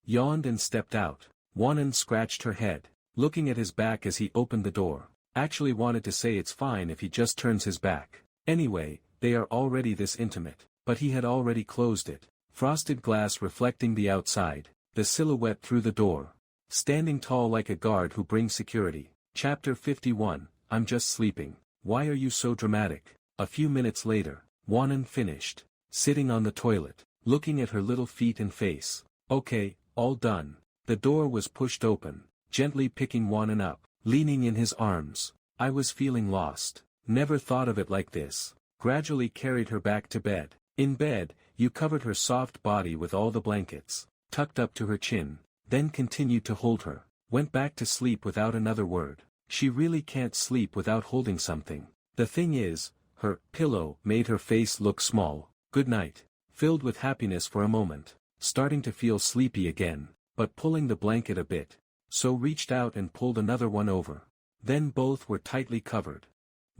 Yawned and stepped out. Wanan scratched her head, looking at his back as he opened the door. Actually wanted to say it's fine if he just turns his back. Anyway, they are already this intimate, but he had already closed it. Frosted glass reflecting the outside, the silhouette through the door. Standing tall like a guard who brings security. Chapter 51, I'm just sleeping. Why are you so dramatic? A few minutes later, Wanan finished, sitting on the toilet, looking at her little feet and face. Okay, all done. The door was pushed open, gently picking Wanan up, leaning in his arms. I was feeling lost. Never thought of it like this. Gradually carried her back to bed. In bed, you covered her soft body with all the blankets, tucked up to her chin, then continued to hold her. Went back to sleep without another word. She really can't sleep without holding something. The thing is, her pillow made her face look small. Good night. Filled with happiness for a moment, starting to feel sleepy again, but pulling the blanket a bit. So reached out and pulled another one over. Then both were tightly covered.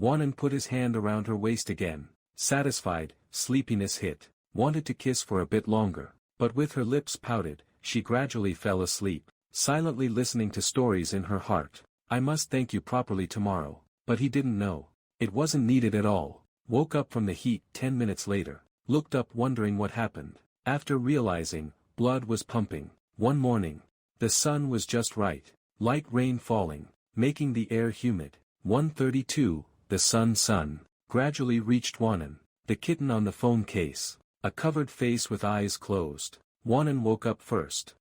Wanan put his hand around her waist again. Satisfied, sleepiness hit. Wanted to kiss for a bit longer, but with her lips pouted, she gradually fell asleep, silently listening to stories in her heart. I must thank you properly tomorrow. But he didn't know. It wasn't needed at all. Woke up from the heat 10 minutes later. Looked up wondering what happened. After realizing, blood was pumping. One morning. The sun was just right. Light rain falling, making the air humid. 1:32, the sun gradually reached Wanan. The kitten on the phone case. A covered face with eyes closed. Wanan woke up first.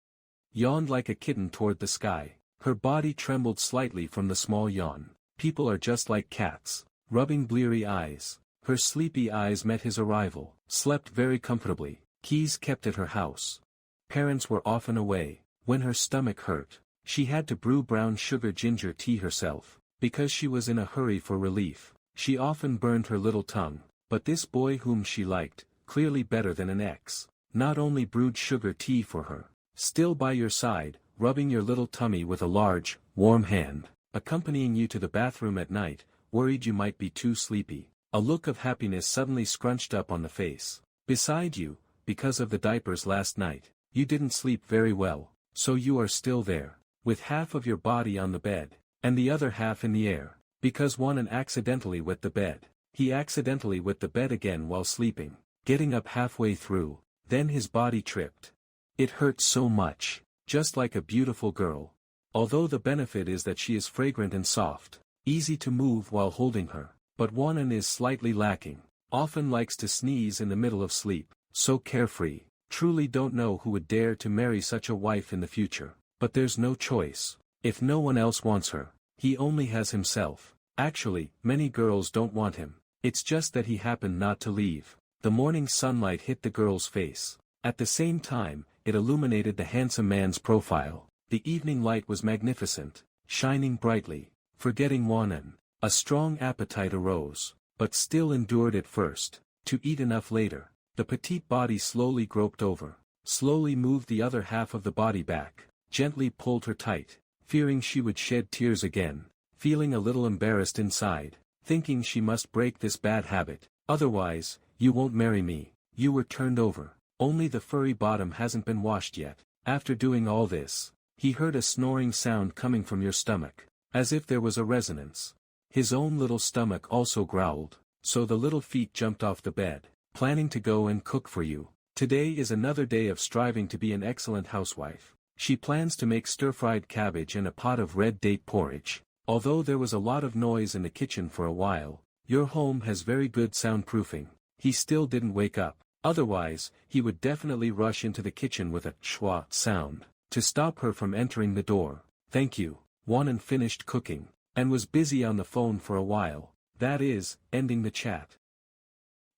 Yawned like a kitten toward the sky. Her body trembled slightly from the small yawn. People are just like cats. Rubbing bleary eyes. Her sleepy eyes met his arrival. Slept very comfortably. Keys kept at her house. Parents were often away. When her stomach hurt, she had to brew brown sugar ginger tea herself. Because she was in a hurry for relief, she often burned her little tongue. But this boy whom she liked, clearly better than an ex, not only brewed sugar tea for her, still by your side, rubbing your little tummy with a large, warm hand, accompanying you to the bathroom at night, worried you might be too sleepy. A look of happiness suddenly scrunched up on the face. Beside you, because of the diapers last night, you didn't sleep very well, so you are still there, with half of your body on the bed, and the other half in the air, because Wanan accidentally wet the bed. He accidentally wet the bed again while sleeping, getting up halfway through, then his body tripped. It hurt so much, just like a beautiful girl. Although the benefit is that she is fragrant and soft, easy to move while holding her, but Wanan is slightly lacking, often likes to sneeze in the middle of sleep, so carefree, Truly don't know who would dare to marry such a wife in the future, but there's no choice. If no one else wants her, he only has himself. Actually, many girls don't want him. It's just that he happened not to leave. The morning sunlight hit the girl's face. At the same time, it illuminated the handsome man's profile. The evening light was magnificent, shining brightly. Forgetting Wanan, a strong appetite arose, but still endured at first, to eat enough later. The petite body slowly groped over, slowly moved the other half of the body back, gently pulled her tight, fearing she would shed tears again, feeling a little embarrassed inside, thinking she must break this bad habit, otherwise, you won't marry me. You were turned over, only the furry bottom hasn't been washed yet. After doing all this, he heard a snoring sound coming from your stomach, as if there was a resonance. His own little stomach also growled, so the little feet jumped off the bed, planning to go and cook for you. Today is another day of striving to be an excellent housewife. She plans to make stir-fried cabbage and a pot of red date porridge. Although there was a lot of noise in the kitchen for a while, your home has very good soundproofing. He still didn't wake up. Otherwise, he would definitely rush into the kitchen with a schwa sound, to stop her from entering the door. Thank you. Wanan finished cooking, and was busy on the phone for a while, that is, ending the chat.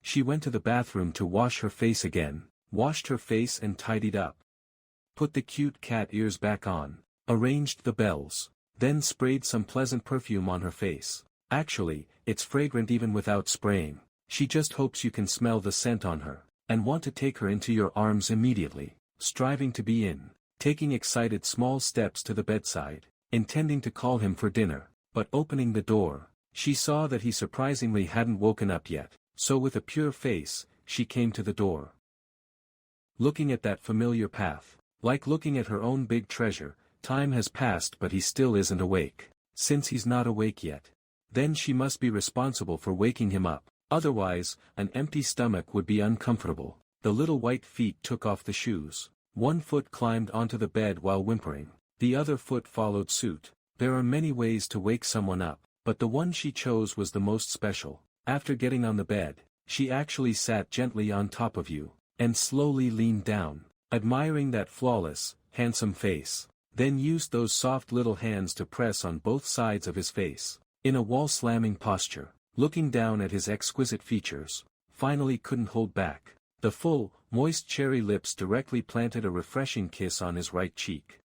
She went to the bathroom to wash her face again, washed her face and tidied up. Put the cute cat ears back on, arranged the bells, then sprayed some pleasant perfume on her face. Actually, it's fragrant even without spraying. She just hopes you can smell the scent on her, and want to take her into your arms immediately, striving to be in, taking excited small steps to the bedside, intending to call him for dinner, but opening the door, she saw that he surprisingly hadn't woken up yet, so with a pure face, she came to the door. Looking at that familiar path, like looking at her own big treasure, time has passed but he still isn't awake. Since he's not awake yet, then she must be responsible for waking him up, otherwise, an empty stomach would be uncomfortable. The little white feet took off the shoes. One foot climbed onto the bed while whimpering. The other foot followed suit. There are many ways to wake someone up, but the one she chose was the most special. After getting on the bed, she actually sat gently on top of you, and slowly leaned down, admiring that flawless, handsome face, then used those soft little hands to press on both sides of his face, in a wall-slamming posture, looking down at his exquisite features, finally couldn't hold back. The full, moist cherry lips directly planted a refreshing kiss on his right cheek.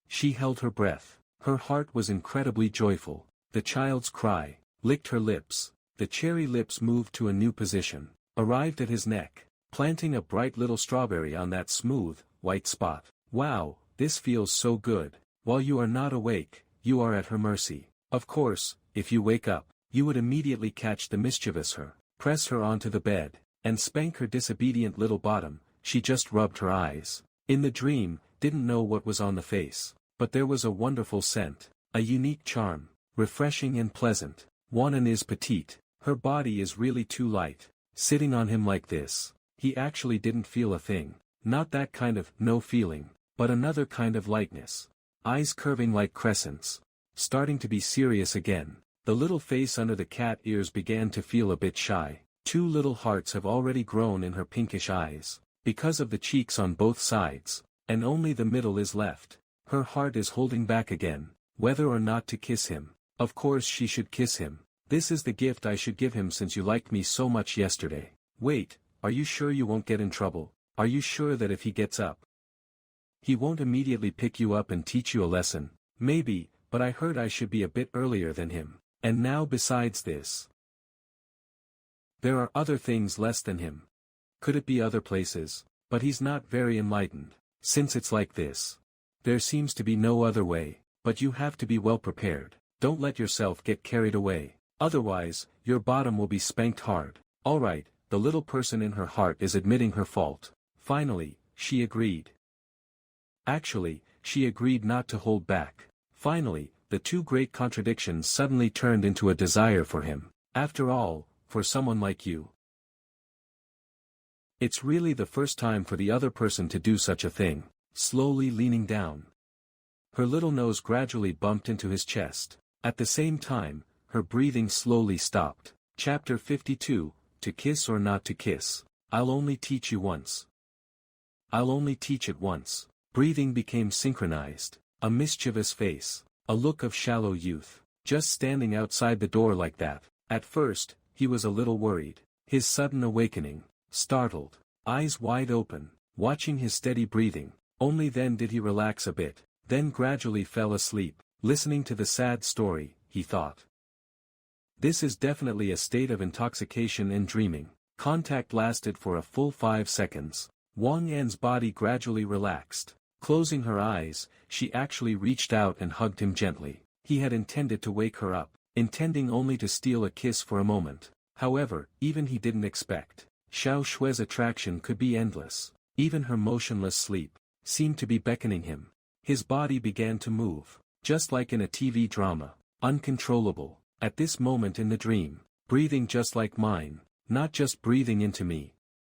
She held her breath. Her heart was incredibly joyful. The child's cry licked her lips. The cherry lips moved to a new position, arrived at his neck, planting a bright little strawberry on that smooth, white spot. Wow, this feels so good. While you are not awake, you are at her mercy. Of course, if you wake up, you would immediately catch the mischievous her, press her onto the bed, and spank her disobedient little bottom. She just rubbed her eyes. In the dream, didn't know what was on the face, but there was a wonderful scent, a unique charm, refreshing and pleasant. Wanan is petite, her body is really too light. Sitting on him like this, he actually didn't feel a thing. Not that kind of no feeling, but another kind of lightness. Eyes curving like crescents. Starting to be serious again. The little face under the cat ears began to feel a bit shy. Two little hearts have already grown in her pinkish eyes, because of the cheeks on both sides, and only the middle is left. Her heart is holding back again, whether or not to kiss him. Of course she should kiss him. This is the gift I should give him since you liked me so much yesterday. Wait, are you sure you won't get in trouble? Are you sure that if he gets up, he won't immediately pick you up and teach you a lesson? Maybe, but I heard I should be a bit earlier than him. And now besides this, there are other things less than him. Could it be other places? But he's not very enlightened. Since it's like this, there seems to be no other way, but you have to be well prepared. Don't let yourself get carried away. Otherwise, your bottom will be spanked hard. Alright, the little person in her heart is admitting her fault. Finally, she agreed. Actually, she agreed not to hold back. Finally, the two great contradictions suddenly turned into a desire for him. After all, for someone like you, it's really the first time for the other person to do such a thing. Slowly leaning down, her little nose gradually bumped into his chest. At the same time, her breathing slowly stopped. Chapter 52, To Kiss or Not to Kiss. I'll only teach you once. I'll only teach it once. Breathing became synchronized. A mischievous face. A look of shallow youth. Just standing outside the door like that. At first, he was a little worried. His sudden awakening. Startled. Eyes wide open. Watching his steady breathing. Only then did he relax a bit. Then gradually fell asleep. Listening to the sad story, he thought. This is definitely a state of intoxication and dreaming. Contact lasted for a full 5 seconds. Wang An's body gradually relaxed. Closing her eyes, she actually reached out and hugged him gently. He had intended to wake her up, intending only to steal a kiss for a moment. However, even he didn't expect. Xiao Shui's attraction could be endless. Even her motionless sleep seemed to be beckoning him. His body began to move, just like in a TV drama, uncontrollable, at this moment in the dream, breathing just like mine, not just breathing into me,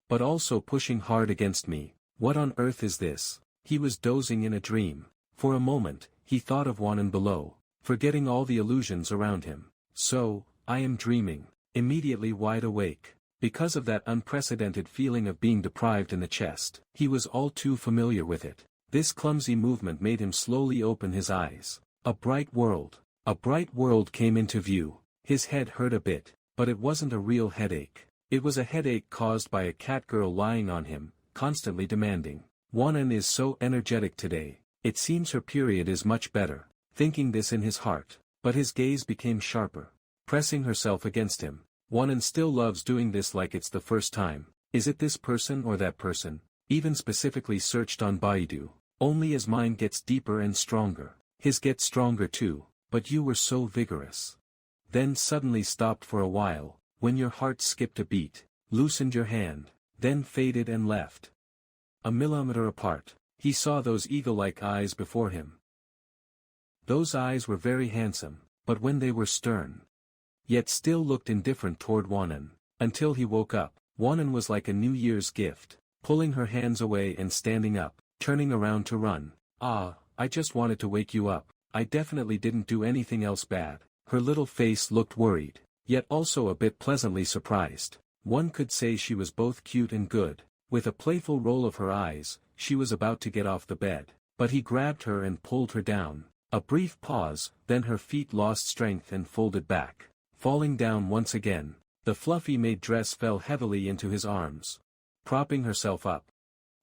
but also pushing hard against me. What on earth is this? He was dozing in a dream. For a moment, he thought of Wanan below, forgetting all the illusions around him. So, I am dreaming, immediately wide awake. Because of that unprecedented feeling of being deprived in the chest, he was all too familiar with it. This clumsy movement made him slowly open his eyes. A bright world came into view. His head hurt a bit, but it wasn't a real headache. It was a headache caused by a cat girl lying on him, constantly demanding. Wanan is so energetic today. It seems her period is much better. Thinking this in his heart, but his gaze became sharper. Pressing herself against him. Wanan still loves doing this like it's the first time. Is it this person or that person? Even specifically searched on Baidu. Only as mine gets deeper and stronger. His gets stronger too, but you were so vigorous. Then suddenly stopped for a while, when your heart skipped a beat, loosened your hand, then faded and left. A millimeter apart, he saw those eagle-like eyes before him. Those eyes were very handsome, but when they were stern, yet still looked indifferent toward Wanan, until he woke up. Wanan was like a New Year's gift, pulling her hands away and standing up, turning around to run. Ah, I just wanted to wake you up. I definitely didn't do anything else bad. Her little face looked worried, yet also a bit pleasantly surprised. One could say she was both cute and good. With a playful roll of her eyes, she was about to get off the bed, but he grabbed her and pulled her down. A brief pause, then her feet lost strength and folded back. Falling down once again, the fluffy maid dress fell heavily into his arms. Propping herself up.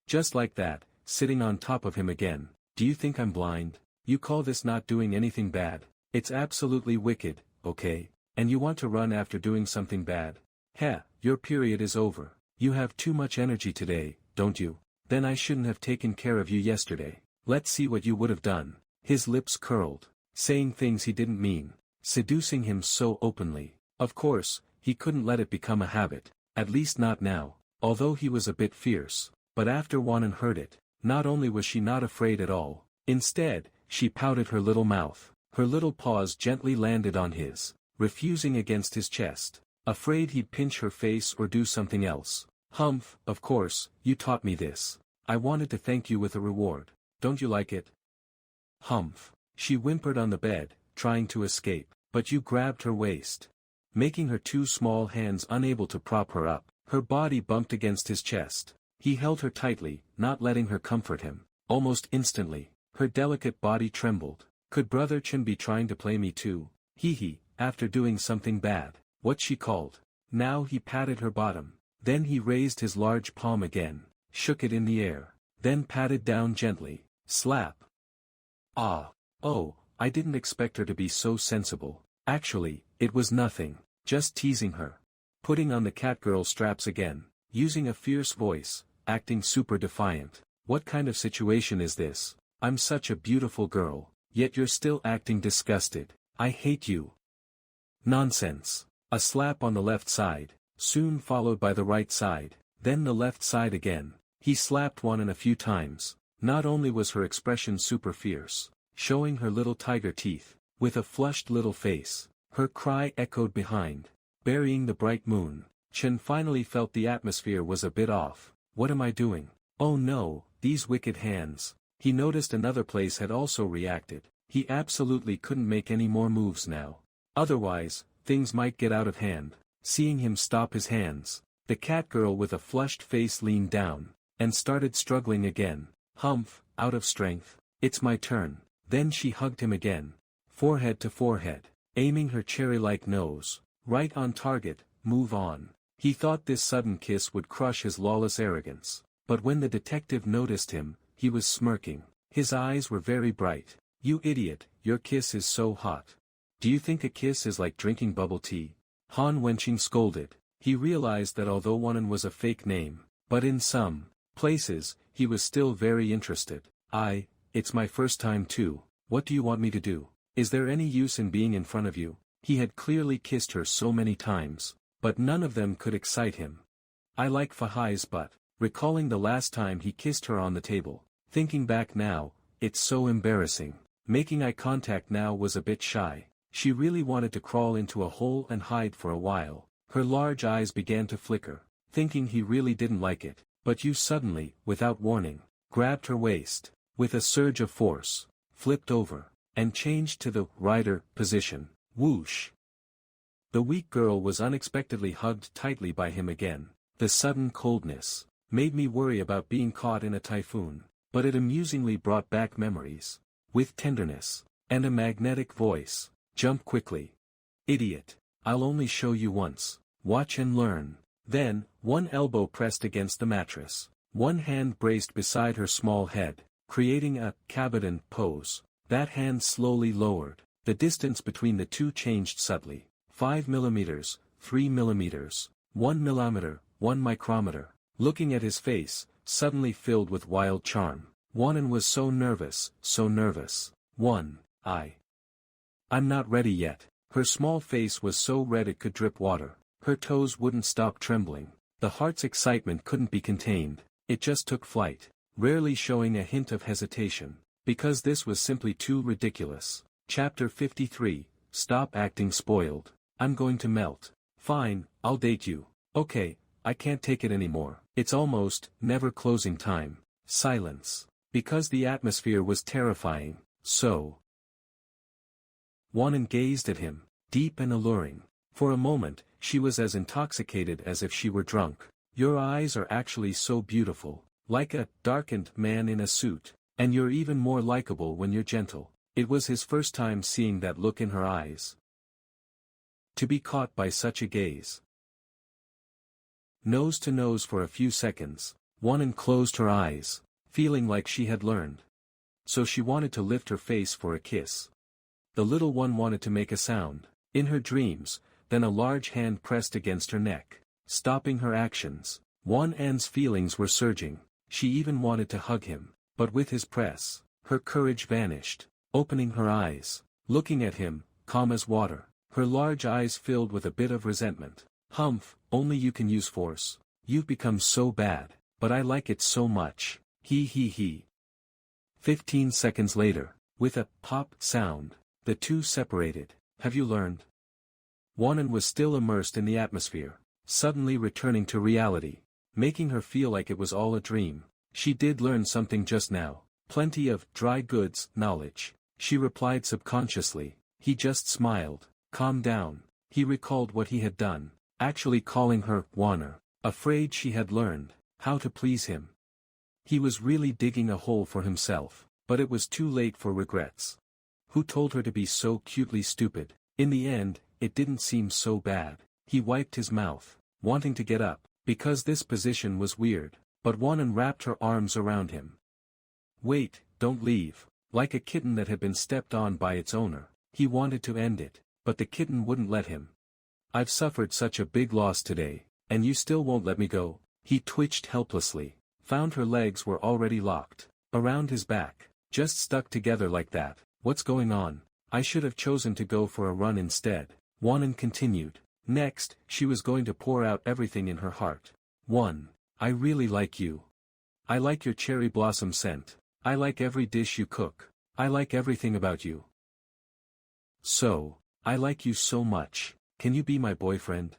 Just like that, sitting on top of him again. Do you think I'm blind? You call this not doing anything bad? It's absolutely wicked, okay? And you want to run after doing something bad? Heh, your period is over. You have too much energy today, don't you? Then I shouldn't have taken care of you yesterday. Let's see what you would have done. His lips curled, saying things he didn't mean, seducing him so openly. Of course, he couldn't let it become a habit, at least not now, although he was a bit fierce. But after Wanan heard it, not only was she not afraid at all, instead, she pouted her little mouth. Her little paws gently landed on his, refusing against his chest, afraid he'd pinch her face or do something else. Humph, of course, you taught me this. I wanted to thank you with a reward. Don't you like it? Humph. She whimpered on the bed, trying to escape, but you grabbed her waist, making her two small hands unable to prop her up. Her body bumped against his chest. He held her tightly, not letting her comfort him. Almost instantly, her delicate body trembled. Could Brother Chen be trying to play me too? Hee, after doing something bad. What she called. Now he patted her bottom. Then he raised his large palm again, shook it in the air, then patted down gently. Slap. Ah. Oh, I didn't expect her to be so sensible. Actually, it was nothing. Just teasing her. Putting on the catgirl straps again, using a fierce voice, acting super defiant. What kind of situation is this? I'm such a beautiful girl, yet you're still acting disgusted. I hate you. Nonsense. A slap on the left side, soon followed by the right side, then the left side again. He slapped Wanan a few times. Not only was her expression super fierce, showing her little tiger teeth, with a flushed little face, her cry echoed behind, burying the bright moon. Chen finally felt the atmosphere was a bit off. What am I doing? Oh no, these wicked hands. He noticed another place had also reacted. He absolutely couldn't make any more moves now. Otherwise, things might get out of hand. Seeing him stop his hands, the catgirl with a flushed face leaned down, and started struggling again. Humph, out of strength. It's my turn. Then she hugged him again. Forehead to forehead, aiming her cherry-like nose. Right on target, move on. He thought this sudden kiss would crush his lawless arrogance. But when the detective noticed him, he was smirking. His eyes were very bright. You idiot, your kiss is so hot. Do you think a kiss is like drinking bubble tea? Han Wenqing scolded. He realized that although Wanan was a fake name, but in some places, he was still very interested. It's my first time too. What do you want me to do? Is there any use in being in front of you? He had clearly kissed her so many times, but none of them could excite him. I like Fahai's butt. Recalling the last time he kissed her on the table, thinking back now, it's so embarrassing. Making eye contact now was a bit shy. She really wanted to crawl into a hole and hide for a while. Her large eyes began to flicker, thinking he really didn't like it, but you suddenly, without warning, grabbed her waist, with a surge of force, flipped over, and changed to the rider position. Whoosh! The weak girl was unexpectedly hugged tightly by him again. The sudden coldness made me worry about being caught in a typhoon, but it amusingly brought back memories. With tenderness, and a magnetic voice, jump quickly. Idiot, I'll only show you once, watch and learn. Then, one elbow pressed against the mattress, one hand braced beside her small head, creating a cabinet pose. That hand slowly lowered. The distance between the two changed subtly. 5 millimeters, 3 millimeters, 1 millimeter, 1 micrometer. Looking at his face, suddenly filled with wild charm. Wanan was so nervous, so nervous. I'm not ready yet. Her small face was so red it could drip water. Her toes wouldn't stop trembling. The heart's excitement couldn't be contained. It just took flight, rarely showing a hint of hesitation, because this was simply too ridiculous. Chapter 53, Stop acting spoiled. I'm going to melt. Fine, I'll date you. Okay, I can't take it anymore. It's almost, never closing time. Silence. Because the atmosphere was terrifying, so. Wanan gazed at him, deep and alluring. For a moment, she was as intoxicated as if she were drunk. Your eyes are actually so beautiful, like a darkened man in a suit, and you're even more likable when you're gentle. It was his first time seeing that look in her eyes. To be caught by such a gaze. Nose to nose for a few seconds, Wanan closed her eyes, feeling like she had learned. So she wanted to lift her face for a kiss. The little one wanted to make a sound, in her dreams, then a large hand pressed against her neck, stopping her actions. Wanan's feelings were surging, she even wanted to hug him, but with his press, her courage vanished. Opening her eyes, looking at him, calm as water, her large eyes filled with a bit of resentment. Humph, only you can use force. You've become so bad, but I like it so much. He. 15 seconds later, with a pop sound, the two separated. Have you learned? Wanan was still immersed in the atmosphere, suddenly returning to reality, making her feel like it was all a dream. She did learn something just now, plenty of dry goods knowledge. She replied subconsciously. He just smiled. Calm down. He recalled what he had done, actually calling her Waner, afraid she had learned how to please him. He was really digging a hole for himself, but it was too late for regrets. Who told her to be so cutely stupid? In the end, it didn't seem so bad. He wiped his mouth, wanting to get up, because this position was weird, but Wanan wrapped her arms around him. Wait, don't leave. Like a kitten that had been stepped on by its owner, he wanted to end it, but the kitten wouldn't let him. I've suffered such a big loss today, and you still won't let me go. He twitched helplessly, found her legs were already locked around his back, just stuck together like that. What's going on? I should have chosen to go for a run instead. Wanan continued. Next, she was going to pour out everything in her heart. 1. I really like you. I like your cherry blossom scent. I like every dish you cook. I like everything about you. So, I like you so much. Can you be my boyfriend?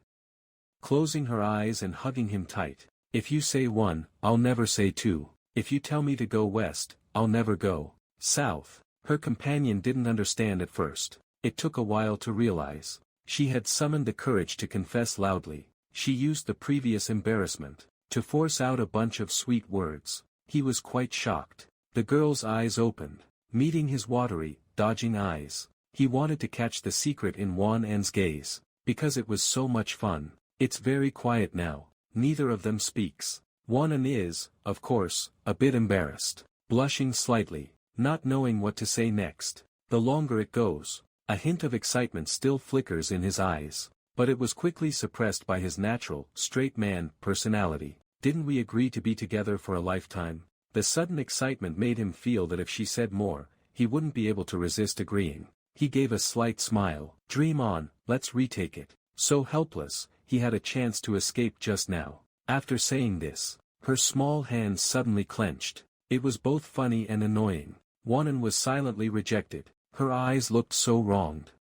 Closing her eyes and hugging him tight. If you say 1, I'll never say 2. If you tell me to go west, I'll never go south. Her companion didn't understand at first. It took a while to realize. She had summoned the courage to confess loudly. She used the previous embarrassment, to force out a bunch of sweet words. He was quite shocked. The girl's eyes opened, meeting his watery, dodging eyes. He wanted to catch the secret in Wan-en's gaze, because it was so much fun. It's very quiet now, neither of them speaks. Wan-en is, of course, a bit embarrassed, blushing slightly, not knowing what to say next. The longer it goes, a hint of excitement still flickers in his eyes, but it was quickly suppressed by his natural, straight man, personality. Didn't we agree to be together for a lifetime? The sudden excitement made him feel that if she said more, he wouldn't be able to resist agreeing. He gave a slight smile. Dream on, let's retake it. So helpless, he had a chance to escape just now. After saying this, her small hands suddenly clenched. It was both funny and annoying. Wan-en was silently rejected. Her eyes looked so wronged,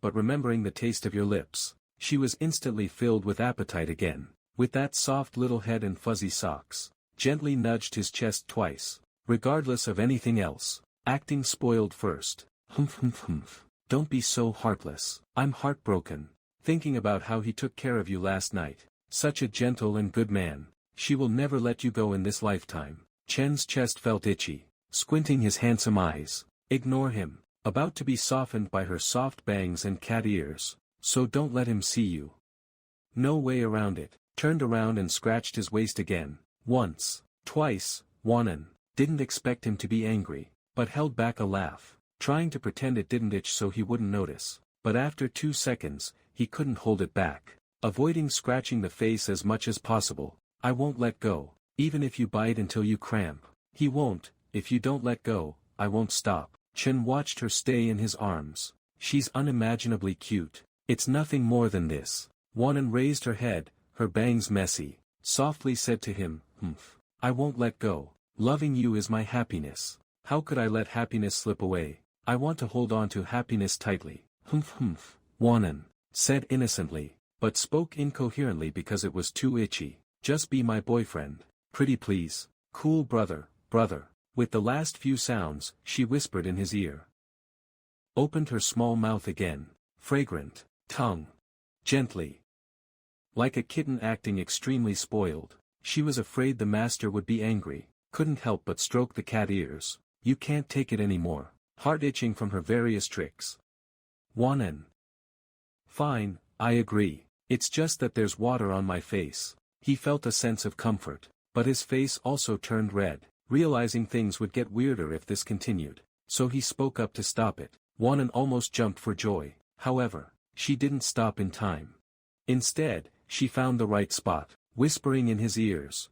but remembering the taste of your lips, she was instantly filled with appetite again. With that soft little head and fuzzy socks, gently nudged his chest twice, regardless of anything else, acting spoiled first. Humph. Don't be so heartless. I'm heartbroken, thinking about how he took care of you last night. Such a gentle and good man. She will never let you go in this lifetime. Chen's chest felt itchy, squinting his handsome eyes. Ignore him, about to be softened by her soft bangs and cat ears, so don't let him see you. No way around it. Turned around and scratched his waist again. Once, twice. Wan-en didn't expect him to be angry, but held back a laugh, trying to pretend it didn't itch so he wouldn't notice. But after 2 seconds, he couldn't hold it back, avoiding scratching the face as much as possible. I won't let go, even if you bite until you cramp. He won't. If you don't let go, I won't stop. Chen watched her stay in his arms. She's unimaginably cute. It's nothing more than this. Wan-en raised her head, her bangs messy, softly said to him, I won't let go. Loving you is my happiness. How could I let happiness slip away? I want to hold on to happiness tightly. Wan-en said innocently, but spoke incoherently because it was too itchy. Just be my boyfriend. Pretty please. Cool brother. With the last few sounds, she whispered in his ear. Opened her small mouth again, fragrant, tongue. Gently. Like a kitten acting extremely spoiled. She was afraid the master would be angry, couldn't help but stroke the cat ears. You can't take it anymore. Heart itching from her various tricks. Wan-en. Fine, I agree. It's just that there's water on my face. He felt a sense of comfort, but his face also turned red, realizing things would get weirder if this continued. So he spoke up to stop it. Wan-en almost jumped for joy. However, she didn't stop in time. Instead, she found the right spot, whispering in his ears.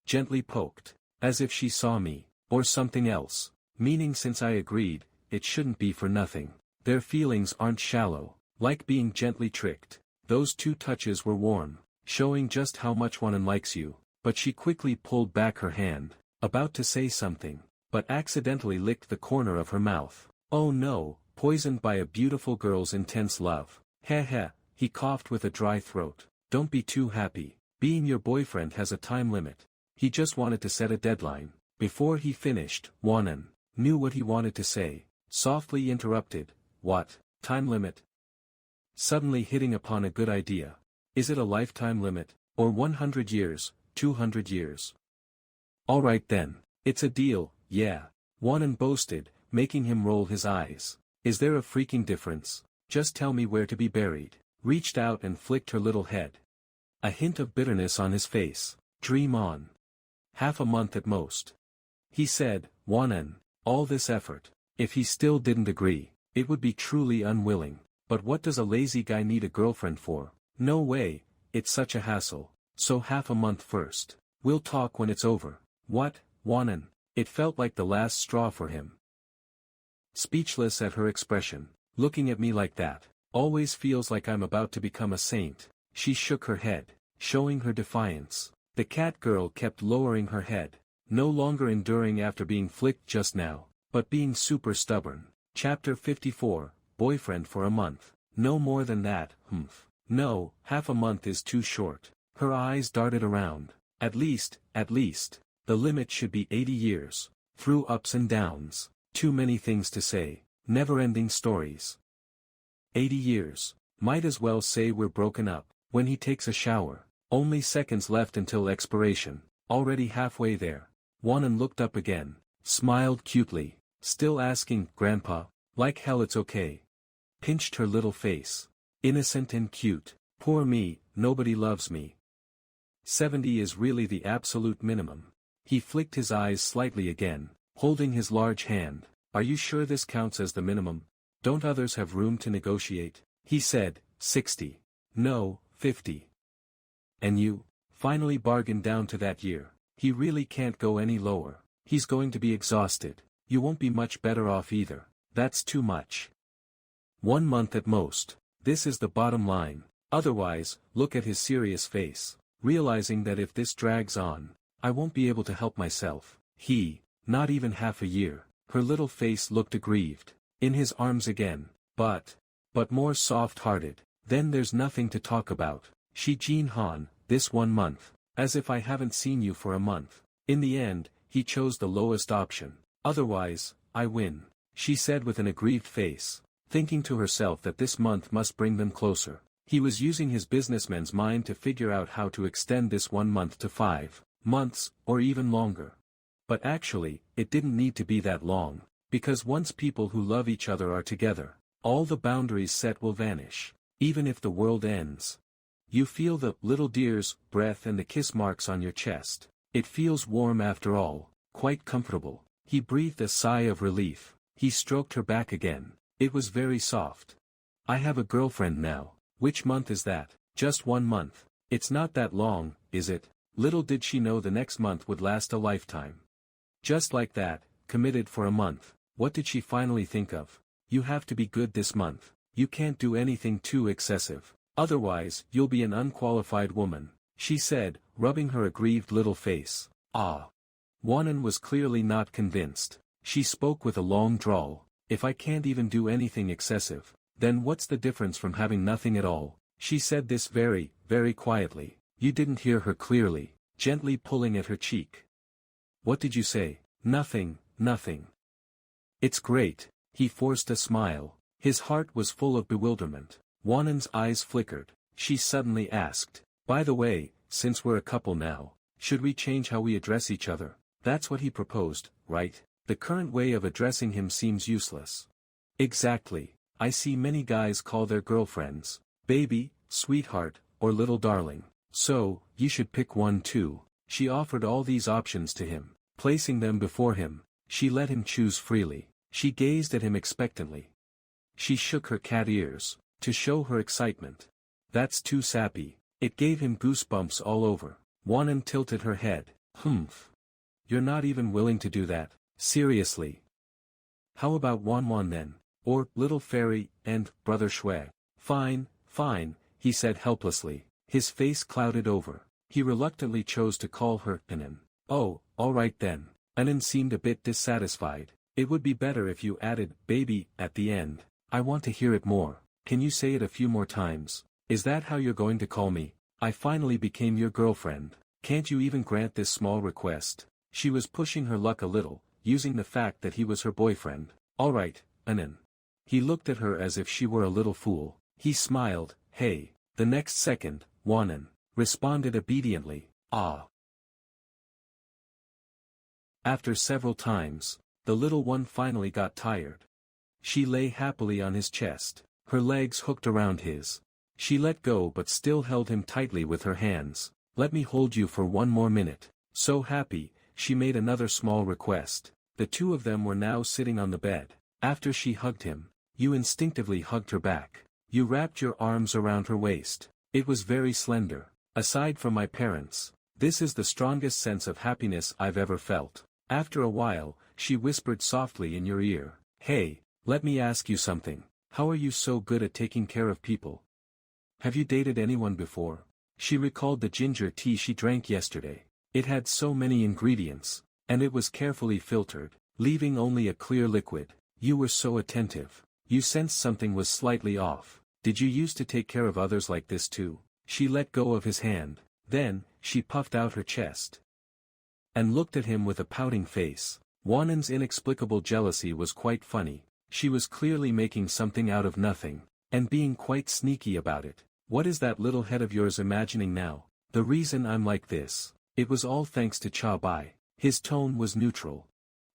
Gently poked, as if she saw me, or something else, meaning since I agreed, it shouldn't be for nothing. Their feelings aren't shallow, like being gently tricked. Those 2 touches were warm, showing just how much Wan-en likes you, but she quickly pulled back her hand, about to say something, but accidentally licked the corner of her mouth. Oh no, poisoned by a beautiful girl's intense love. Heh. He coughed with a dry throat. Don't be too happy. Being your boyfriend has a time limit. He just wanted to set a deadline. Before he finished, Wan-en knew what he wanted to say, softly interrupted. What? Time limit? Suddenly hitting upon a good idea. Is it a lifetime limit, or 100 years, 200 years? Alright then. It's a deal, yeah. Wan-en boasted, making him roll his eyes. Is there a freaking difference? Just tell me where to be buried. Reached out and flicked her little head. A hint of bitterness on his face. Dream on. Half a month at most. He said, Wan-en, all this effort. If he still didn't agree, it would be truly unwilling. But what does a lazy guy need a girlfriend for? No way, it's such a hassle. So half a month first. We'll talk when it's over. What, Wan-en? It felt like the last straw for him. Speechless at her expression. Looking at me like that. Always feels like I'm about to become a saint. She shook her head, showing her defiance. The cat girl kept lowering her head, no longer enduring after being flicked just now, but being super stubborn. Chapter 54, Boyfriend for a month. No more than that, No, half a month is too short. Her eyes darted around. At least, the limit should be 80 years. Through ups and downs. Too many things to say. Never-ending stories. 80 years. Might as well say we're broken up. When he takes a shower, Only seconds left until expiration, already halfway there. Wanan looked up again, smiled cutely, still asking, Grandpa, like hell it's okay. Pinched her little face. Innocent and cute. Poor me, nobody loves me. 70 is really the absolute minimum. He flicked his eyes slightly again, holding his large hand. Are you sure this counts as the minimum? Don't others have room to negotiate? He said, 60. No, 50. And you? Finally bargained down to that year. He really can't go any lower. He's going to be exhausted. You won't be much better off either. That's too much. 1 month at most. This is the bottom line. Otherwise, look at his serious face. Realizing that if this drags on, I won't be able to help myself. Not even half a year. Her little face looked aggrieved. In his arms again. But more soft-hearted. Then there's nothing to talk about. Jin Han, this 1 month. As if I haven't seen you for a month. In the end, he chose the lowest option. Otherwise, I win. She said with an aggrieved face, thinking to herself that this month must bring them closer. He was using his businessman's mind to figure out how to extend this 1 month to 5 months, or even longer. But actually, it didn't need to be that long, because once people who love each other are together, all the boundaries set will vanish, even if the world ends. You feel the little dear's breath and the kiss marks on your chest. It feels warm after all, quite comfortable. He breathed a sigh of relief. He stroked her back again. It was very soft. I have a girlfriend now. Which month is that? Just 1 month. It's not that long, is it? Little did she know the next month would last a lifetime. Just like that, committed for a month. What did she finally think of? You have to be good this month. You can't do anything too excessive. Otherwise, you'll be an unqualified woman, she said, rubbing her aggrieved little face. Ah. Wanan was clearly not convinced. She spoke with a long drawl. If I can't even do anything excessive, then what's the difference from having nothing at all? She said this very, very quietly. You didn't hear her clearly, gently pulling at her cheek. What did you say? Nothing, nothing. It's great. He forced a smile. His heart was full of bewilderment. Wanan's eyes flickered. She suddenly asked, by the way, since we're a couple now, should we change how we address each other? That's what he proposed, right? The current way of addressing him seems useless. Exactly. I see many guys call their girlfriends baby, sweetheart, or little darling. So, you should pick one too. She offered all these options to him. Placing them before him, she let him choose freely. She gazed at him expectantly. She shook her cat ears, to show her excitement. That's too sappy. It gave him goosebumps all over. Wanan tilted her head. Humph. You're not even willing to do that. Seriously. How about Wanwan then? Or, Little Fairy, and, Brother Shui? Fine, fine, he said helplessly. His face clouded over. He reluctantly chose to call her Anan. Oh, all right then. Anan seemed a bit dissatisfied. It would be better if you added baby at the end. I want to hear it more. Can you say it a few more times? Is that how you're going to call me? I finally became your girlfriend. Can't you even grant this small request? She was pushing her luck a little, using the fact that he was her boyfriend. All right, Anan. He looked at her as if she were a little fool. He smiled. Hey. The next second, Wanan responded obediently. Ah. After several times, the little one finally got tired. She lay happily on his chest, her legs hooked around his. She let go but still held him tightly with her hands. Let me hold you for 1 more minute. So happy, she made another small request. The two of them were now sitting on the bed. After she hugged him, you instinctively hugged her back. You wrapped your arms around her waist. It was very slender. Aside from my parents, this is the strongest sense of happiness I've ever felt. After a while, she whispered softly in your ear. Hey, let me ask you something. How are you so good at taking care of people? Have you dated anyone before? She recalled the ginger tea she drank yesterday. It had so many ingredients, and it was carefully filtered, leaving only a clear liquid. You were so attentive. You sensed something was slightly off. Did you used to take care of others like this too? She let go of his hand. Then, she puffed out her chest and looked at him with a pouting face. Wanan's inexplicable jealousy was quite funny. She was clearly making something out of nothing, and being quite sneaky about it. What is that little head of yours imagining now? The reason I'm like this, it was all thanks to Cha Bai. His tone was neutral.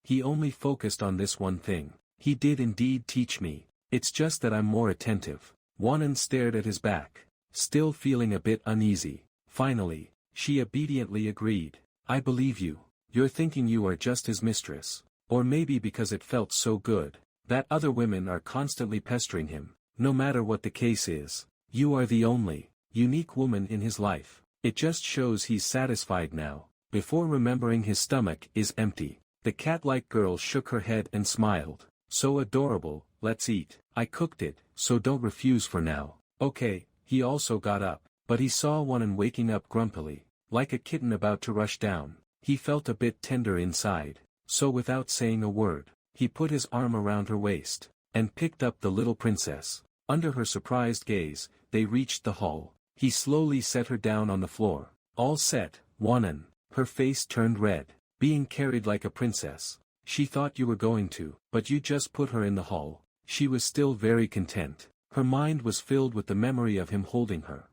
He only focused on this one thing. He did indeed teach me. It's just that I'm more attentive. Wanan stared at his back, still feeling a bit uneasy. Finally, she obediently agreed. I believe you. You're thinking you are just his mistress. Or maybe because it felt so good, that other women are constantly pestering him. No matter what the case is, you are the only, unique woman in his life. It just shows he's satisfied now. Before remembering his stomach is empty. The cat-like girl shook her head and smiled. So adorable, let's eat. I cooked it, so don't refuse for now. Okay. He also got up, but he saw Wanan waking up grumpily, like a kitten about to rush down. He felt a bit tender inside, so without saying a word, he put his arm around her waist, and picked up the little princess. Under her surprised gaze, they reached the hall. He slowly set her down on the floor. All set, Wanan. Her face turned red. Being carried like a princess. She thought you were going to, but you just put her in the hall. She was still very content. Her mind was filled with the memory of him holding her.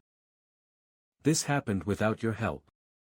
This happened without your help.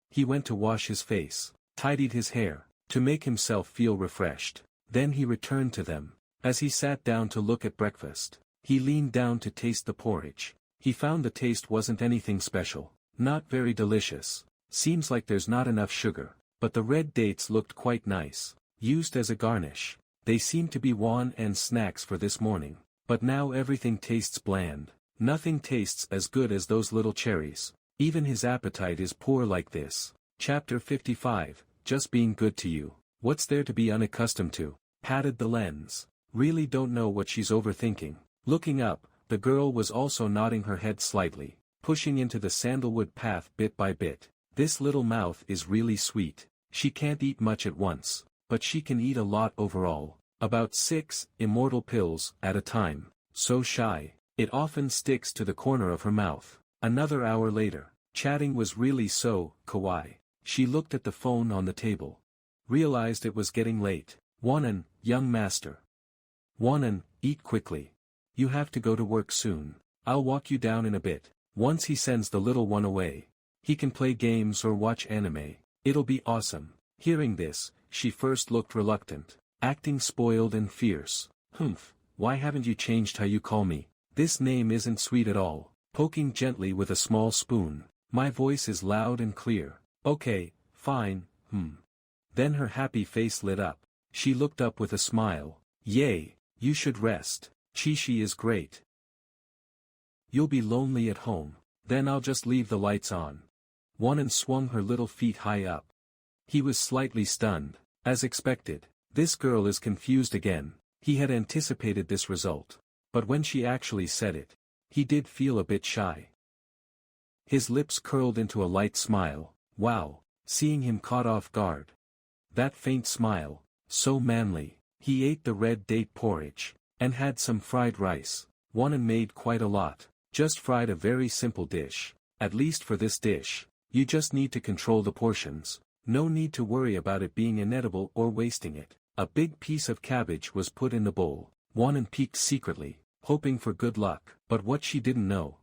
He went to wash his face, tidied his hair, to make himself feel refreshed. Then he returned to them. As he sat down to look at breakfast, he leaned down to taste the porridge. He found the taste wasn't anything special, not very delicious. Seems like there's not enough sugar, but the red dates looked quite nice, used as a garnish. They seemed to be Wan and snacks for this morning, but now everything tastes bland. Nothing tastes as good as those little cherries. Even his appetite is poor like this. Chapter 55, Just being good to you. What's there to be unaccustomed to? Patted the lens. Really don't know what she's overthinking. Looking up, the girl was also nodding her head slightly, pushing into the sandalwood path bit by bit. This little mouth is really sweet. She can't eat much at once, but she can eat a lot overall. About 6 immortal pills at a time. So shy, it often sticks to the corner of her mouth. Another hour later, chatting was really so kawaii. She looked at the phone on the table. Realized it was getting late. Wanan, young master. Wanan, eat quickly. You have to go to work soon. I'll walk you down in a bit. Once he sends the little one away, he can play games or watch anime. It'll be awesome. Hearing this, she first looked reluctant, acting spoiled and fierce. Humph, why haven't you changed how you call me? This name isn't sweet at all. Poking gently with a small spoon. My voice is loud and clear. Okay, fine, Then her happy face lit up. She looked up with a smile. Yay, you should rest. Chi-Chi is great. You'll be lonely at home. Then I'll just leave the lights on. Wanan swung her little feet high up. He was slightly stunned. As expected, this girl is confused again. He had anticipated this result. But when she actually said it, he did feel a bit shy. His lips curled into a light smile. Wow, seeing him caught off guard. That faint smile, so manly. He ate the red date porridge, and had some fried rice. Wanan made quite a lot. Just fried a very simple dish. At least for this dish, you just need to control the portions. No need to worry about it being inedible or wasting it. A big piece of cabbage was put in the bowl. Wanan peeked secretly, hoping for good luck. But what she didn't know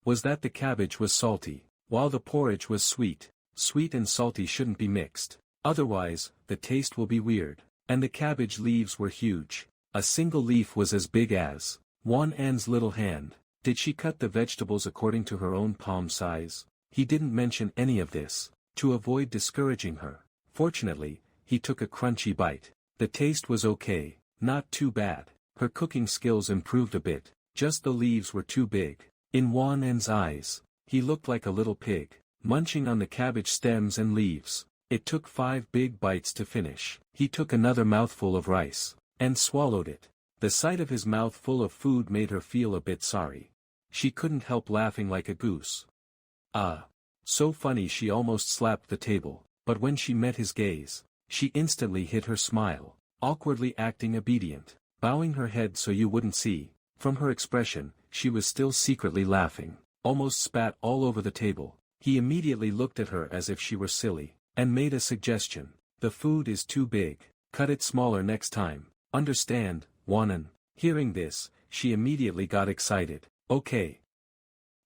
was that the cabbage was salty, while the porridge was sweet. Sweet and salty shouldn't be mixed. Otherwise, the taste will be weird. And the cabbage leaves were huge. A single leaf was as big as Wanan's little hand. Did she cut the vegetables according to her own palm size? He didn't mention any of this, to avoid discouraging her. Fortunately, he took a crunchy bite. The taste was okay, not too bad. Her cooking skills improved a bit, just the leaves were too big. In Wanan's eyes, he looked like a little pig, munching on the cabbage stems and leaves. It took 5 big bites to finish. He took another mouthful of rice, and swallowed it. The sight of his mouth full of food made her feel a bit sorry. She couldn't help laughing like a goose. Ah! So funny she almost slapped the table, but when she met his gaze, she instantly hid her smile, awkwardly acting obedient, bowing her head so you wouldn't see. From her expression, she was still secretly laughing, almost spat all over the table. He immediately looked at her as if she were silly, and made a suggestion. The food is too big, cut it smaller next time. Understand, Wanan? Hearing this, she immediately got excited. Okay.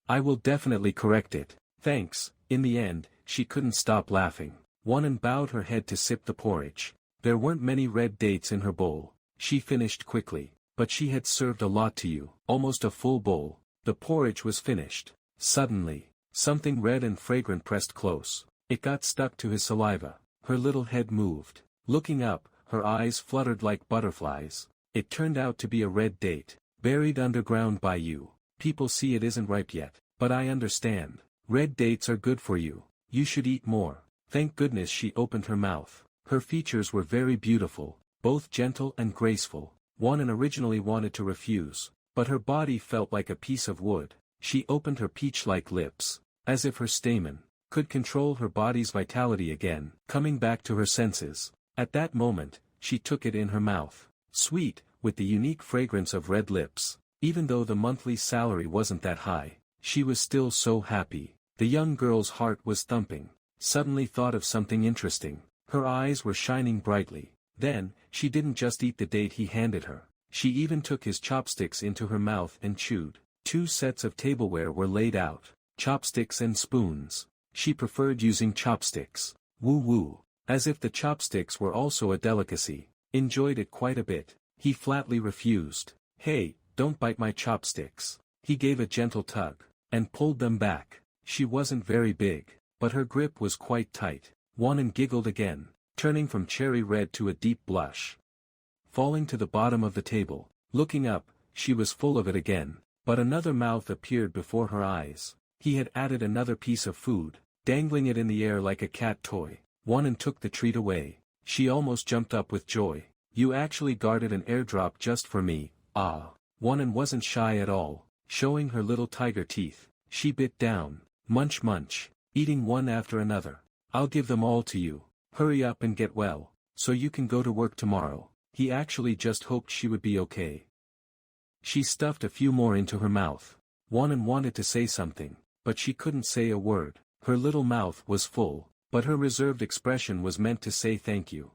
I will definitely correct it. Thanks, In the end, she couldn't stop laughing. Wonan bowed her head to sip the porridge. There weren't many red dates in her bowl. She finished quickly. But she had served a lot to you. Almost a full bowl. The porridge was finished. Suddenly, something red and fragrant pressed close. It got stuck to his saliva. Her little head moved. Looking up, her eyes fluttered like butterflies. It turned out to be a red date. Buried underground by you. People see it isn't ripe yet. But I understand. Red dates are good for you. You should eat more. Thank goodness she opened her mouth. Her features were very beautiful, both gentle and graceful. Wonan originally wanted to refuse, but her body felt like a piece of wood. She opened her peach-like lips, as if her stamen could control her body's vitality again, coming back to her senses. At that moment, she took it in her mouth. Sweet, with the unique fragrance of red lips. Even though the monthly salary wasn't that high, she was still so happy. The young girl's heart was thumping. Suddenly thought of something interesting. Her eyes were shining brightly. Then, she didn't just eat the date he handed her. She even took his chopsticks into her mouth and chewed. 2 sets of tableware were laid out. Chopsticks and spoons. She preferred using chopsticks. Woo-woo. As if the chopsticks were also a delicacy. Enjoyed it quite a bit. He flatly refused. Hey, don't bite my chopsticks. He gave a gentle tug, and pulled them back. She wasn't very big, but her grip was quite tight. Wonan giggled again, turning from cherry red to a deep blush. Falling to the bottom of the table, looking up, she was full of it again, but another mouth appeared before her eyes. He had added another piece of food, dangling it in the air like a cat toy. Wonan took the treat away. She almost jumped up with joy. You actually guarded an airdrop just for me, ah. Wonan wasn't shy at all, showing her little tiger teeth. She bit down, munch munch, eating one after another. I'll give them all to you. Hurry up and get well, so you can go to work tomorrow. He actually just hoped she would be okay. She stuffed a few more into her mouth. Wonan wanted to say something, but she couldn't say a word. Her little mouth was full, but her reserved expression was meant to say thank you.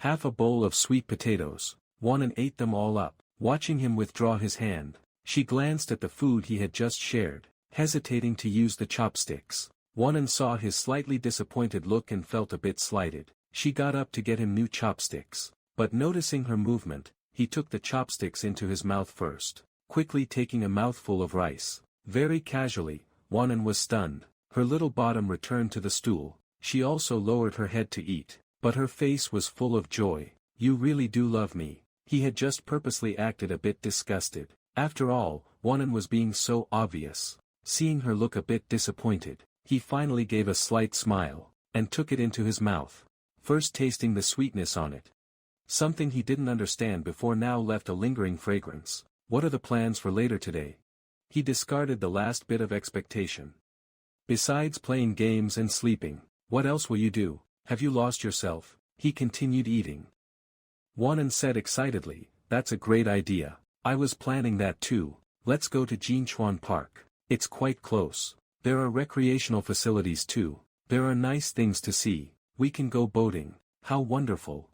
Half a bowl of sweet potatoes. Wonan ate them all up. Watching him withdraw his hand, she glanced at the food he had just shared, hesitating to use the chopsticks. Wonan saw his slightly disappointed look and felt a bit slighted. She got up to get him new chopsticks, but noticing her movement, he took the chopsticks into his mouth first, quickly taking a mouthful of rice. Very casually, Wonan was stunned. Her little bottom returned to the stool. She also lowered her head to eat, but her face was full of joy. You really do love me. He had just purposely acted a bit disgusted. After all, Wonan was being so obvious. Seeing her look a bit disappointed, he finally gave a slight smile, and took it into his mouth, first tasting the sweetness on it. Something he didn't understand before now left a lingering fragrance. What are the plans for later today? He discarded the last bit of expectation. Besides playing games and sleeping, what else will you do? Have you lost yourself? He continued eating. Wonan said excitedly, that's a great idea. I was planning that too. Let's go to Jinchuan Park. It's quite close. There are recreational facilities too. There are nice things to see. We can go boating. How wonderful.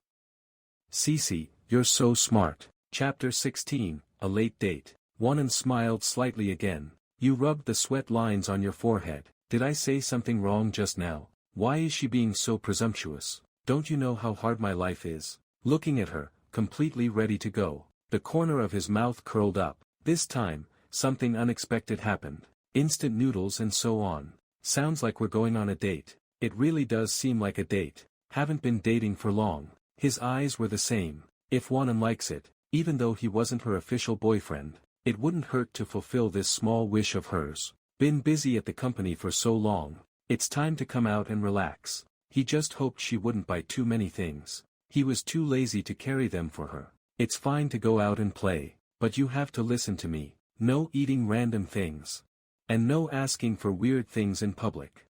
Cece, you're so smart. Chapter 16, A Late Date. Wonan smiled slightly again. You rubbed the sweat lines on your forehead. Did I say something wrong just now? Why is she being so presumptuous? Don't you know how hard my life is? Looking at her, completely ready to go. The corner of his mouth curled up. This time, something unexpected happened. Instant noodles and so on. Sounds like we're going on a date. It really does seem like a date. Haven't been dating for long. His eyes were the same. If Wonan likes it, even though he wasn't her official boyfriend, it wouldn't hurt to fulfill this small wish of hers. Been busy at the company for so long. It's time to come out and relax. He just hoped she wouldn't buy too many things. He was too lazy to carry them for her. It's fine to go out and play, but you have to listen to me. No eating random things. And no asking for weird things in public.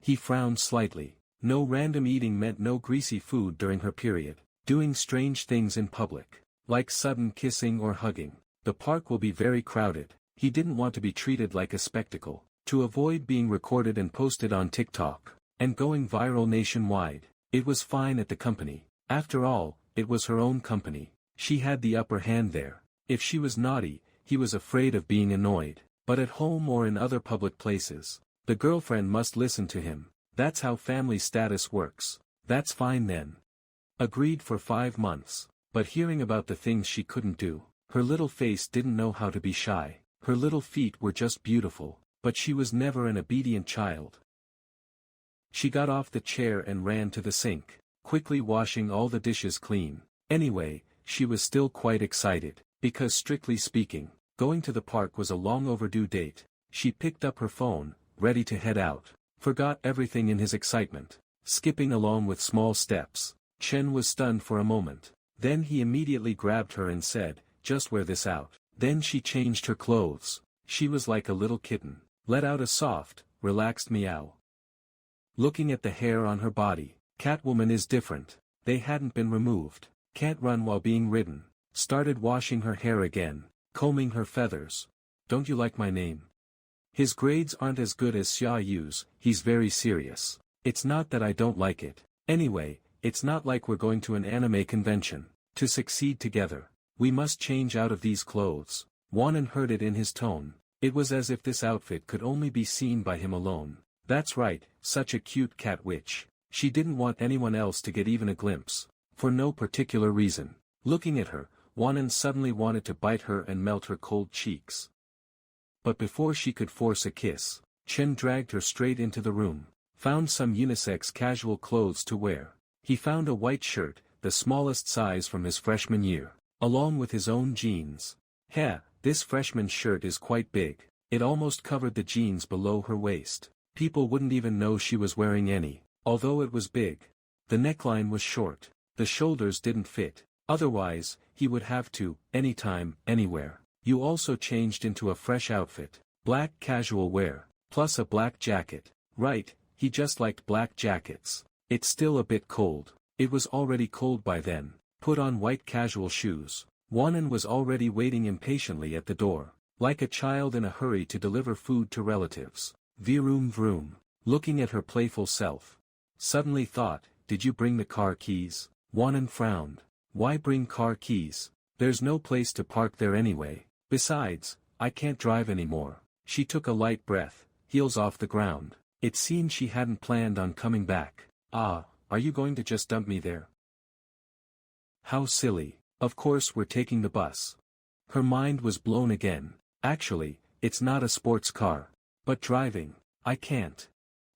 He frowned slightly. No random eating meant no greasy food during her period. Doing strange things in public, like sudden kissing or hugging. The park will be very crowded. He didn't want to be treated like a spectacle. To avoid being recorded and posted on TikTok, and going viral nationwide. It was fine at the company. After all, it was her own company. She had the upper hand there. If she was naughty, he was afraid of being annoyed. But at home or in other public places, The girlfriend must listen to him. That's how family status works. That's fine then. Agreed for 5 months. But hearing about the things she couldn't do, her little face didn't know how to be shy. Her little feet were just beautiful, but she was never an obedient child. She got off the chair and ran to the sink, quickly washing all the dishes clean. Anyway, she was still quite excited, because strictly speaking, going to the park was a long overdue date. She picked up her phone, ready to head out, forgot everything in his excitement, skipping along with small steps. Chen was stunned for a moment. Then he immediately grabbed her and said, "Just wear this out." Then she changed her clothes. She was like a little kitten, let out a soft, relaxed meow. Looking at the hair on her body, Catwoman is different. They hadn't been removed. Can't run while being ridden. Started washing her hair again, combing her feathers. "Don't you like my name?" His grades aren't as good as Xia Yu's. He's very serious. "It's not that I don't like it. Anyway, it's not like we're going to an anime convention. To succeed together, we must change out of these clothes." Wanan heard it in his tone. It was as if this outfit could only be seen by him alone. That's right, such a cute cat witch. She didn't want anyone else to get even a glimpse. For no particular reason. Looking at her, Wanan suddenly wanted to bite her and melt her cold cheeks. But before she could force a kiss, Chen dragged her straight into the room, found some unisex casual clothes to wear. He found a white shirt, the smallest size from his freshman year, along with his own jeans. Heh, this freshman shirt is quite big. It almost covered the jeans below her waist. People wouldn't even know she was wearing any, although it was big. The neckline was short, the shoulders didn't fit, otherwise, he would have to, anytime, anywhere. You also changed into a fresh outfit, black casual wear, plus a black jacket. Right, he just liked black jackets. It's still a bit cold. It was already cold by then. Put on white casual shoes. Wanan was already waiting impatiently at the door, like a child in a hurry to deliver food to relatives. Vroom vroom, looking at her playful self. Suddenly thought, "Did you bring the car keys?" Wanan frowned. "Why bring car keys? There's no place to park there anyway. Besides, I can't drive anymore." She took a light breath, heels off the ground. It seemed she hadn't planned on coming back. "Ah, are you going to just dump me there? How silly. Of course we're taking the bus." Her mind was blown again. Actually, it's not a sports car. But driving, I can't.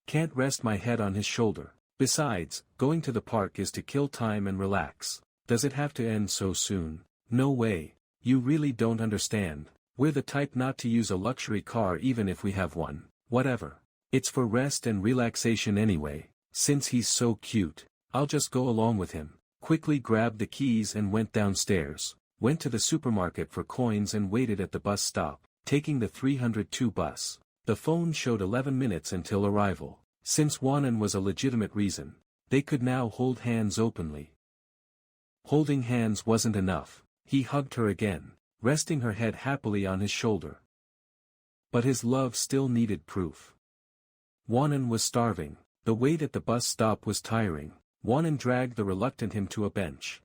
Can't rest my head on his shoulder. Besides, going to the park is to kill time and relax. Does it have to end so soon? No way. You really don't understand. We're the type not to use a luxury car even if we have one. Whatever. It's for rest and relaxation anyway. Since he's so cute, I'll just go along with him. Quickly grabbed the keys and went downstairs. Went to the supermarket for coins and waited at the bus stop, taking the 302 bus. The phone showed 11 minutes until arrival. Since Wanan was a legitimate reason, they could now hold hands openly. Holding hands wasn't enough. He hugged her again, resting her head happily on his shoulder. But his love still needed proof. Wanan was starving. The wait at the bus stop was tiring. Wanan dragged the reluctant him to a bench.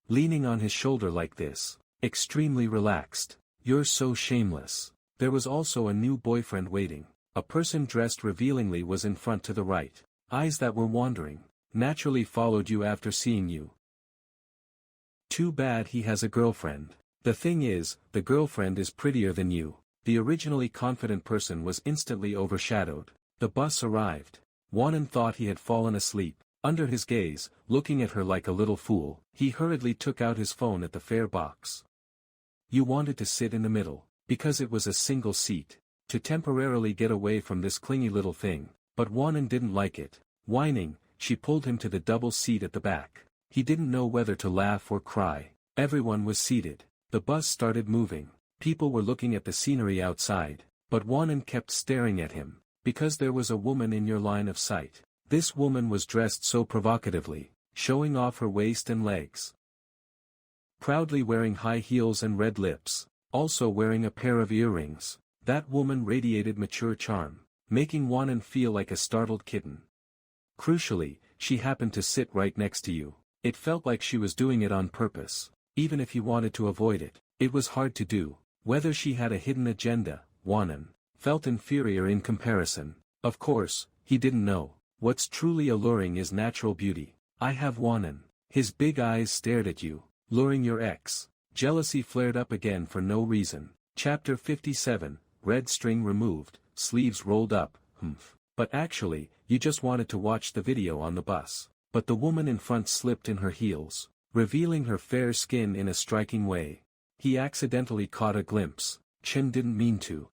Leaning on his shoulder like this, extremely relaxed. "You're so shameless." There was also a new boyfriend waiting. A person dressed revealingly was in front to the right. Eyes that were wandering, naturally followed you after seeing you. Too bad he has a girlfriend. The thing is, the girlfriend is prettier than you. The originally confident person was instantly overshadowed. The bus arrived. Wanan thought he had fallen asleep. Under his gaze, looking at her like a little fool, he hurriedly took out his phone at the fare box. You wanted to sit in the middle, because it was a single seat, to temporarily get away from this clingy little thing, but Wanan didn't like it. Whining, she pulled him to the double seat at the back. He didn't know whether to laugh or cry. Everyone was seated. The bus started moving. People were looking at the scenery outside, but Wanan kept staring at him, because there was a woman in your line of sight. This woman was dressed so provocatively, showing off her waist and legs. Proudly wearing high heels and red lips, also wearing a pair of earrings. That woman radiated mature charm, making Wanan feel like a startled kitten. Crucially, she happened to sit right next to you. It felt like she was doing it on purpose. Even if he wanted to avoid it, it was hard to do. Whether she had a hidden agenda, Wanan, felt inferior in comparison. Of course, he didn't know. What's truly alluring is natural beauty. I have Wanan. His big eyes stared at you, luring your ex. Jealousy flared up again for no reason. Chapter 57, red string removed, sleeves rolled up, But actually, you just wanted to watch the video on the bus. But the woman in front slipped in her heels, revealing her fair skin in a striking way. He accidentally caught a glimpse. Chen didn't mean to.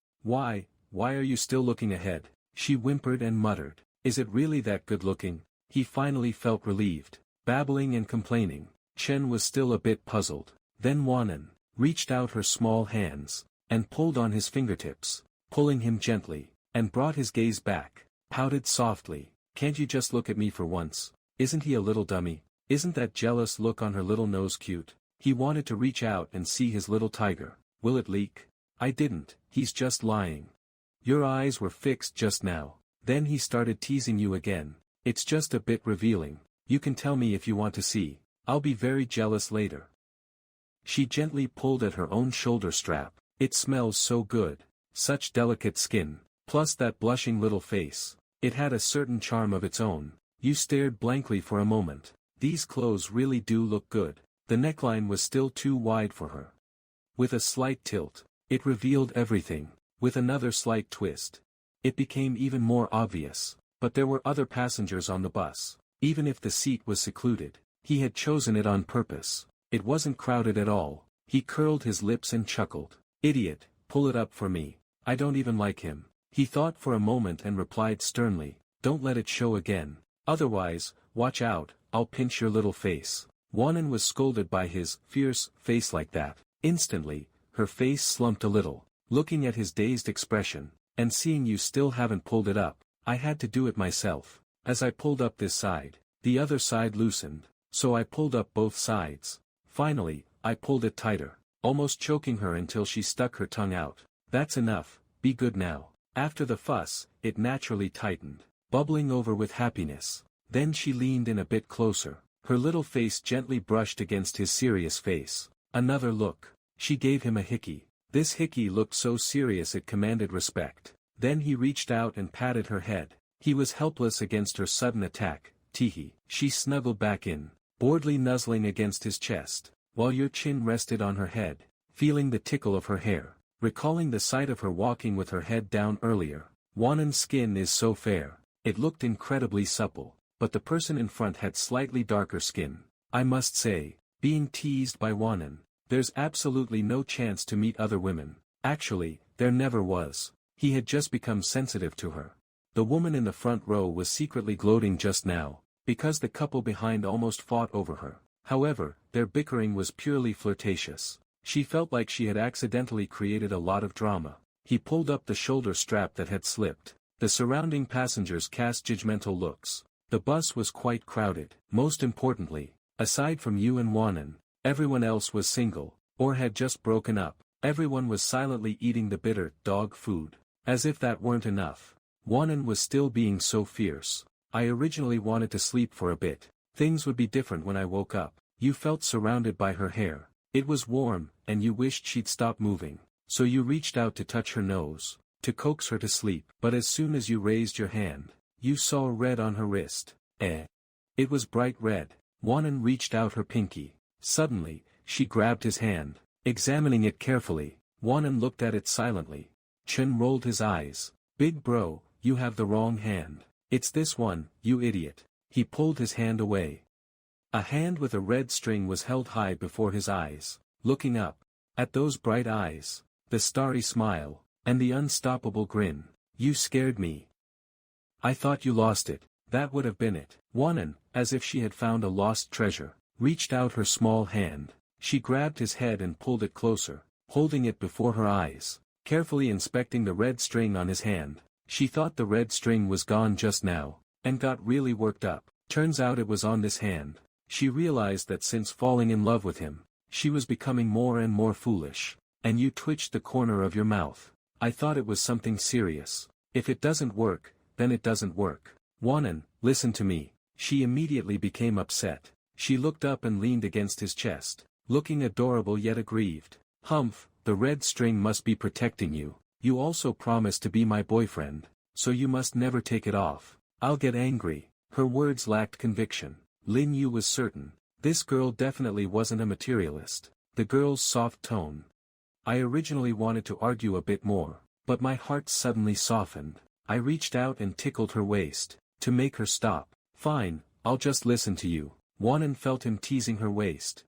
Why are you still looking ahead? She whimpered and muttered. Is it really that good looking? He finally felt relieved. Babbling and complaining, Chen was still a bit puzzled. Then Wanan reached out her small hands, and pulled on his fingertips, pulling him gently, and brought his gaze back, pouted softly. Can't you just look at me for once? Isn't he a little dummy? Isn't that jealous look on her little nose cute? He wanted to reach out and see his little tiger. Will it leak? I didn't, he's just lying. Your eyes were fixed just now. Then he started teasing you again. It's just a bit revealing. You can tell me if you want to see. I'll be very jealous later. She gently pulled at her own shoulder strap. It smells so good. Such delicate skin. Plus that blushing little face. It had a certain charm of its own. You stared blankly for a moment. These clothes really do look good. The neckline was still too wide for her. With a slight tilt, it revealed everything. With another slight twist, it became even more obvious. But there were other passengers on the bus. Even if the seat was secluded, he had chosen it on purpose. It wasn't crowded at all. He curled his lips and chuckled. Idiot, pull it up for me. I don't even like him. He thought for a moment and replied sternly, don't let it show again. Otherwise, watch out, I'll pinch your little face. Wanan was scolded by his fierce face like that. Instantly, her face slumped a little. Looking at his dazed expression, and seeing you still haven't pulled it up, I had to do it myself. As I pulled up this side, the other side loosened, so I pulled up both sides. Finally, I pulled it tighter, almost choking her until she stuck her tongue out. That's enough, be good now. After the fuss, it naturally tightened, bubbling over with happiness. Then she leaned in a bit closer, her little face gently brushed against his serious face. Another look. She gave him a hickey. This hickey looked so serious it commanded respect. Then he reached out and patted her head. He was helpless against her sudden attack. Teehee. She snuggled back in, boredly nuzzling against his chest, while your chin rested on her head, feeling the tickle of her hair, recalling the sight of her walking with her head down earlier. Wanan's skin is so fair, it looked incredibly supple, but the person in front had slightly darker skin. I must say, being teased by Wanan, there's absolutely no chance to meet other women. Actually, there never was. He had just become sensitive to her. The woman in the front row was secretly gloating just now, because the couple behind almost fought over her. However, their bickering was purely flirtatious. She felt like she had accidentally created a lot of drama. He pulled up the shoulder strap that had slipped. The surrounding passengers cast judgmental looks. The bus was quite crowded. Most importantly, aside from you and Wanan, everyone else was single, or had just broken up. Everyone was silently eating the bitter dog food. As if that weren't enough, Wanan was still being so fierce. I originally wanted to sleep for a bit. Things would be different when I woke up. You felt surrounded by her hair. It was warm, and you wished she'd stop moving. So you reached out to touch her nose, to coax her to sleep. But as soon as you raised your hand, you saw red on her wrist. It was bright red. Wanan reached out her pinky. Suddenly, she grabbed his hand. Examining it carefully, Wanan looked at it silently. Chen rolled his eyes. Big bro, you have the wrong hand. It's this one, you idiot. He pulled his hand away. A hand with a red string was held high before his eyes. Looking up, at those bright eyes, the starry smile, and the unstoppable grin. You scared me. I thought you lost it. That would have been it. Wanan, as if she had found a lost treasure, reached out her small hand. She grabbed his head and pulled it closer, holding it before her eyes, carefully inspecting the red string on his hand. She thought the red string was gone just now, and got really worked up. Turns out it was on this hand. She realized that since falling in love with him, she was becoming more and more foolish. And you twitched the corner of your mouth. I thought it was something serious. If it doesn't work, then it doesn't work. Wanan, listen to me. She immediately became upset. She looked up and leaned against his chest, looking adorable yet aggrieved. Humph, the red string must be protecting you. You also promised to be my boyfriend, so you must never take it off. I'll get angry. Her words lacked conviction. Lin Yu was certain. This girl definitely wasn't a materialist. The girl's soft tone. I originally wanted to argue a bit more, but my heart suddenly softened. I reached out and tickled her waist, to make her stop. Fine, I'll just listen to you. Wanan felt him teasing her waist.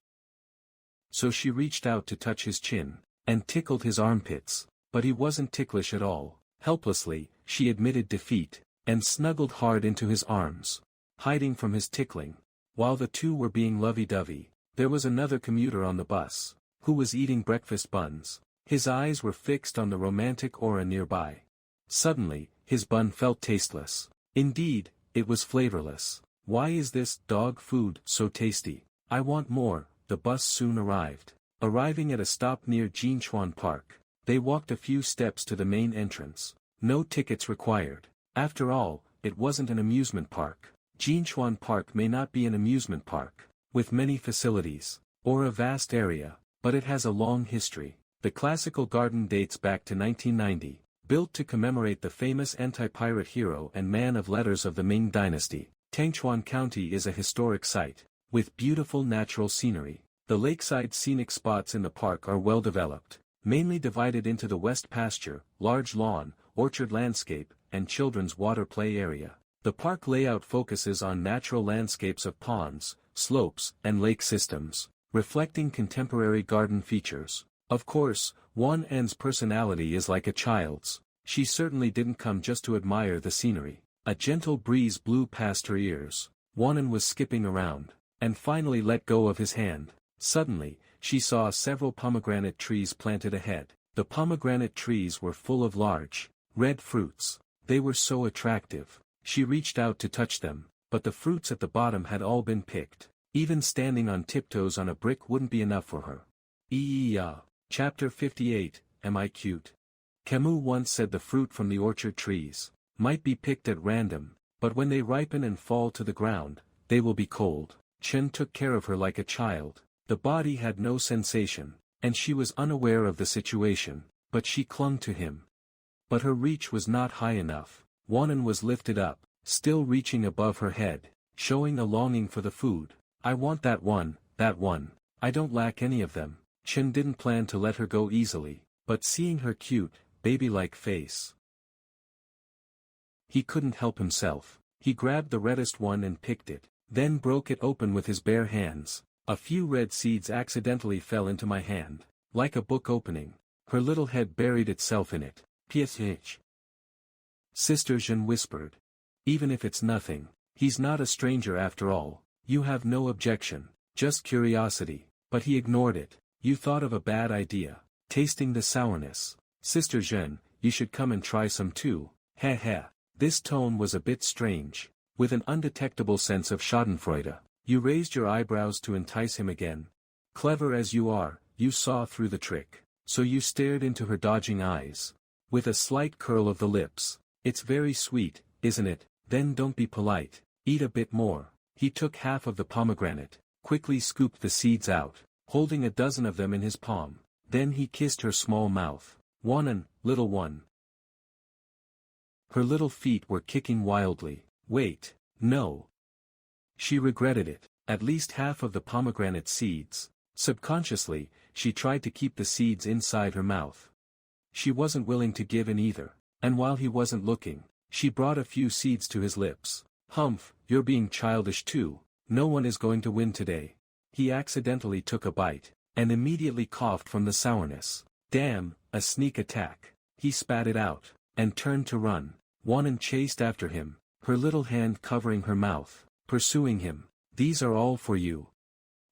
So she reached out to touch his chin, and tickled his armpits, but he wasn't ticklish at all. Helplessly, she admitted defeat, and snuggled hard into his arms, hiding from his tickling. While the two were being lovey-dovey, there was another commuter on the bus, who was eating breakfast buns. His eyes were fixed on the romantic aura nearby. Suddenly, his bun felt tasteless. Indeed, it was flavorless. Why is this dog food so tasty? I want more. The bus soon arrived. Arriving at a stop near Jinchuan Park, they walked a few steps to the main entrance. No tickets required. After all, it wasn't an amusement park. Jinchuan Park may not be an amusement park, with many facilities, or a vast area, but it has a long history. The classical garden dates back to 1990, built to commemorate the famous anti-pirate hero and man of letters of the Ming Dynasty. Tangchuan County is a historic site, with beautiful natural scenery. The lakeside scenic spots in the park are well developed, mainly divided into the west pasture, large lawn, orchard landscape, and children's water play area. The park layout focuses on natural landscapes of ponds, slopes, and lake systems, reflecting contemporary garden features. Of course, Wan An's personality is like a child's. She certainly didn't come just to admire the scenery. A gentle breeze blew past her ears. Wanan was skipping around, and finally let go of his hand. Suddenly, she saw several pomegranate trees planted ahead. The pomegranate trees were full of large, red fruits. They were so attractive. She reached out to touch them, but the fruits at the bottom had all been picked. Even standing on tiptoes on a brick wouldn't be enough for her. Chapter 58, Am I Cute? Camus once said the fruit from the orchard trees might be picked at random, but when they ripen and fall to the ground, they will be cold. Chen took care of her like a child. The body had no sensation, and she was unaware of the situation, but she clung to him. But her reach was not high enough. Wanan was lifted up, still reaching above her head, showing a longing for the food. I want that one, that one. I don't lack any of them. Chen didn't plan to let her go easily, but seeing her cute, baby-like face, he couldn't help himself. He grabbed the reddest one and picked it, then broke it open with his bare hands. A few red seeds accidentally fell into my hand, like a book opening. Her little head buried itself in it. Psh. Sister Jean whispered. Even if it's nothing, he's not a stranger after all. You have no objection, just curiosity. But he ignored it. You thought of a bad idea. Tasting the sourness. Sister Jean, you should come and try some too. Heh heh. This tone was a bit strange. With an undetectable sense of schadenfreude, you raised your eyebrows to entice him again. Clever as you are, you saw through the trick. So you stared into her dodging eyes. With a slight curl of the lips. It's very sweet, isn't it? Then don't be polite. Eat a bit more. He took half of the pomegranate, quickly scooped the seeds out, holding a dozen of them in his palm. Then he kissed her small mouth. Wanan, little one. Her little feet were kicking wildly. Wait, no. She regretted it. At least half of the pomegranate seeds. Subconsciously, she tried to keep the seeds inside her mouth. She wasn't willing to give in either, and while he wasn't looking, she brought a few seeds to his lips. Humph, you're being childish too. No one is going to win today. He accidentally took a bite, and immediately coughed from the sourness. Damn, a sneak attack. He spat it out, and turned to run. Wanan chased after him, her little hand covering her mouth, pursuing him. These are all for you.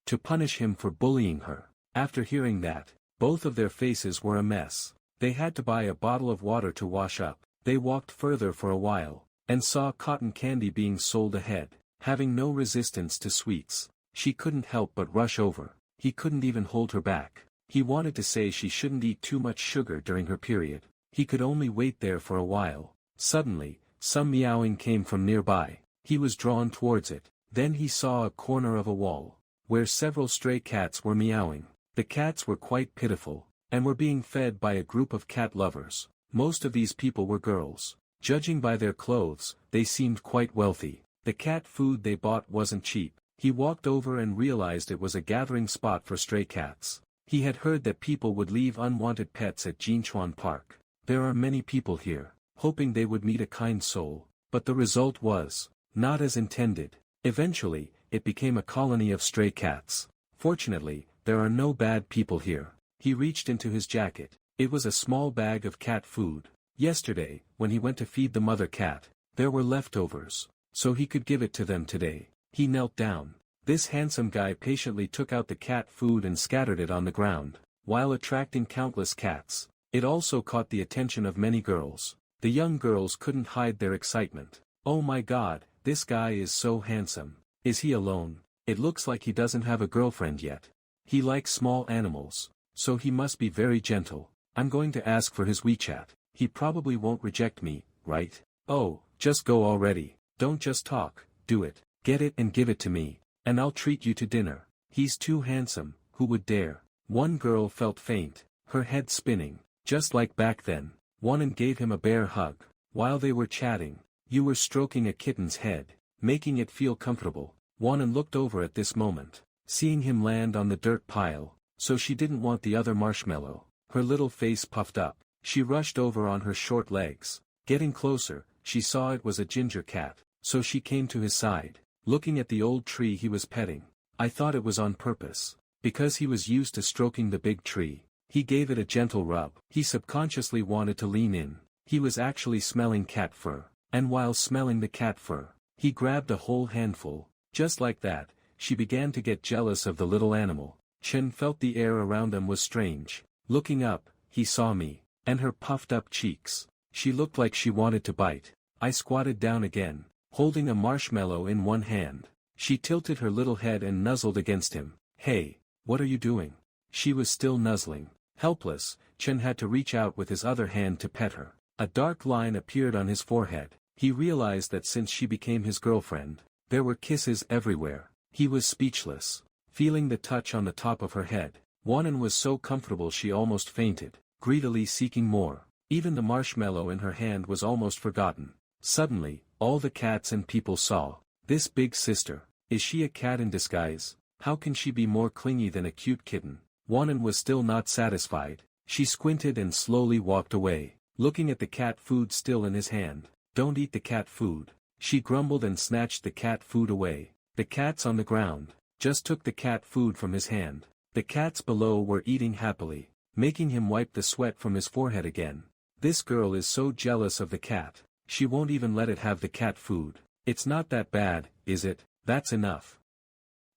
To punish him for bullying her. After hearing that, both of their faces were a mess. They had to buy a bottle of water to wash up. They walked further for a while, and saw cotton candy being sold ahead. Having no resistance to sweets, she couldn't help but rush over. He couldn't even hold her back. He wanted to say she shouldn't eat too much sugar during her period. He could only wait there for a while. Suddenly, some meowing came from nearby. He was drawn towards it. Then he saw a corner of a wall, where several stray cats were meowing. The cats were quite pitiful, and were being fed by a group of cat lovers. Most of these people were girls. Judging by their clothes, they seemed quite wealthy. The cat food they bought wasn't cheap. He walked over and realized it was a gathering spot for stray cats. He had heard that people would leave unwanted pets at Jinchuan Park. There are many people here, hoping they would meet a kind soul, but the result was not as intended. Eventually, it became a colony of stray cats. Fortunately, there are no bad people here. He reached into his jacket. It was a small bag of cat food. Yesterday, when he went to feed the mother cat, there were leftovers, so he could give it to them today. He knelt down. This handsome guy patiently took out the cat food and scattered it on the ground, while attracting countless cats. It also caught the attention of many girls. The young girls couldn't hide their excitement. Oh my God, this guy is so handsome. Is he alone? It looks like he doesn't have a girlfriend yet. He likes small animals, so he must be very gentle. I'm going to ask for his WeChat. He probably won't reject me, right? Oh, just go already. Don't just talk, do it. Get it and give it to me, and I'll treat you to dinner. He's too handsome, who would dare? One girl felt faint, her head spinning, just like back then. Wanan gave him a bear hug. While they were chatting, you were stroking a kitten's head, making it feel comfortable. Wanan looked over at this moment, seeing him land on the dirt pile, so she didn't want the other marshmallow. Her little face puffed up. She rushed over on her short legs. Getting closer, she saw it was a ginger cat, so she came to his side, looking at the old tree he was petting. I thought it was on purpose, because he was used to stroking the big tree. He gave it a gentle rub. He subconsciously wanted to lean in. He was actually smelling cat fur, and while smelling the cat fur, he grabbed a whole handful. Just like that, she began to get jealous of the little animal. Chen felt the air around them was strange. Looking up, he saw me, and her puffed-up cheeks. She looked like she wanted to bite. I squatted down again, holding a marshmallow in one hand. She tilted her little head and nuzzled against him. Hey, what are you doing? She was still nuzzling. Helpless, Chen had to reach out with his other hand to pet her. A dark line appeared on his forehead. He realized that since she became his girlfriend, there were kisses everywhere. He was speechless, feeling the touch on the top of her head. Wanan was so comfortable she almost fainted, greedily seeking more. Even the marshmallow in her hand was almost forgotten. Suddenly, all the cats and people saw. This big sister, is she a cat in disguise? How can she be more clingy than a cute kitten? Wanan was still not satisfied. She squinted and slowly walked away, looking at the cat food still in his hand. Don't eat the cat food. She grumbled and snatched the cat food away. The cats on the ground just took the cat food from his hand. The cats below were eating happily, making him wipe the sweat from his forehead again. This girl is so jealous of the cat. She won't even let it have the cat food. It's not that bad, is it? That's enough.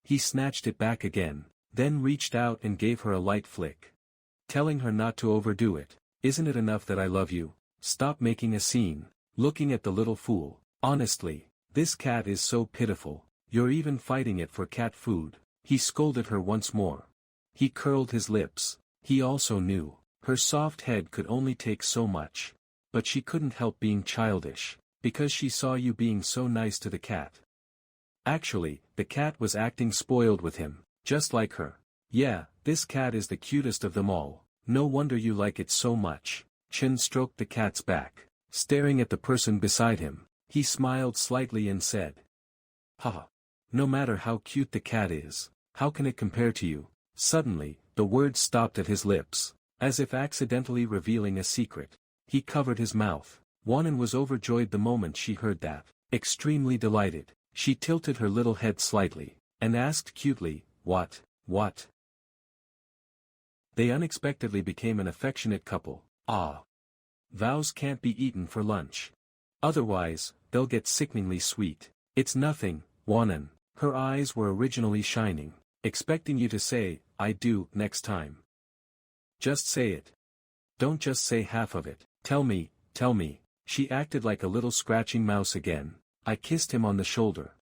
He snatched it back again, then reached out and gave her a light flick, telling her not to overdo it. Isn't it enough that I love you? Stop making a scene. Looking at the little fool. Honestly, this cat is so pitiful. You're even fighting it for cat food. He scolded her once more. He curled his lips. He also knew, her soft head could only take so much. But she couldn't help being childish, because she saw you being so nice to the cat. Actually, the cat was acting spoiled with him, just like her. Yeah, this cat is the cutest of them all. No wonder you like it so much. Chen stroked the cat's back, staring at the person beside him. He smiled slightly and said, "Haha. No matter how cute the cat is, how can it compare to you?" Suddenly, the words stopped at his lips, as if accidentally revealing a secret. He covered his mouth. Wanan was overjoyed the moment she heard that. Extremely delighted, she tilted her little head slightly, and asked cutely, What? They unexpectedly became an affectionate couple. Ah. Vows can't be eaten for lunch. Otherwise, they'll get sickeningly sweet. It's nothing, Wanan. Her eyes were originally shining, expecting you to say, I do, next time. Just say it. Don't just say half of it. Tell me. She acted like a little scratching mouse again. I kissed him on the shoulder.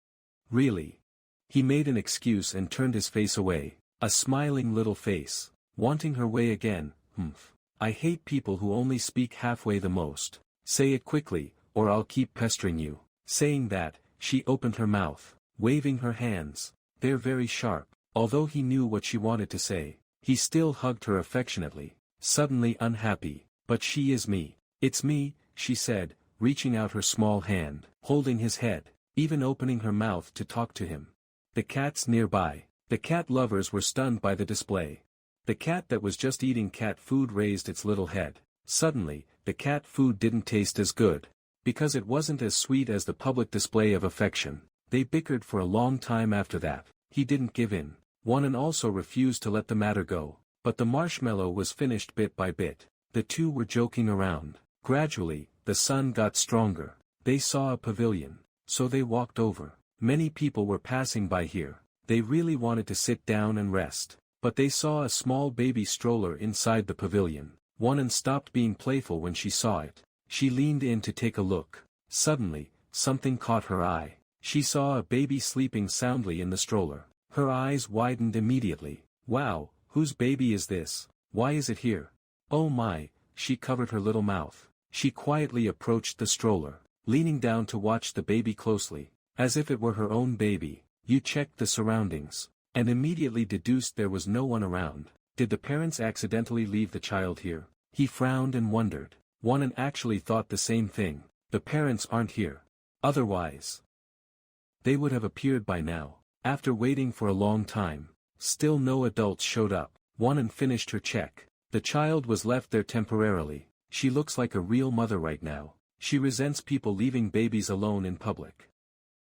Really? He made an excuse and turned his face away, a smiling little face, wanting her way again. I hate people who only speak halfway the most. Say it quickly, or I'll keep pestering you. Saying that, she opened her mouth, waving her hands. They're very sharp. Although he knew what she wanted to say, he still hugged her affectionately. Suddenly unhappy. But she is me. It's me, she said, reaching out her small hand, holding his head, even opening her mouth to talk to him. The cats nearby. The cat lovers were stunned by the display. The cat that was just eating cat food raised its little head. Suddenly, the cat food didn't taste as good. Because it wasn't as sweet as the public display of affection. They bickered for a long time after that. He didn't give in. Wanan also refused to let the matter go. But the marshmallow was finished bit by bit. The two were joking around. Gradually, the sun got stronger. They saw a pavilion. So they walked over. Many people were passing by here. They really wanted to sit down and rest. But they saw a small baby stroller inside the pavilion. Wanan stopped being playful when she saw it. She leaned in to take a look. Suddenly, something caught her eye. She saw a baby sleeping soundly in the stroller. Her eyes widened immediately. Wow, whose baby is this? Why is it here? Oh my, she covered her little mouth. She quietly approached the stroller, leaning down to watch the baby closely, as if it were her own baby. You checked the surroundings, and immediately deduced there was no one around. Did the parents accidentally leave the child here? He frowned and wondered. Wanan actually thought the same thing. The parents aren't here. Otherwise, they would have appeared by now. After waiting for a long time, still no adults showed up. Wanan finished her check. The child was left there temporarily. She looks like a real mother right now. She resents people leaving babies alone in public.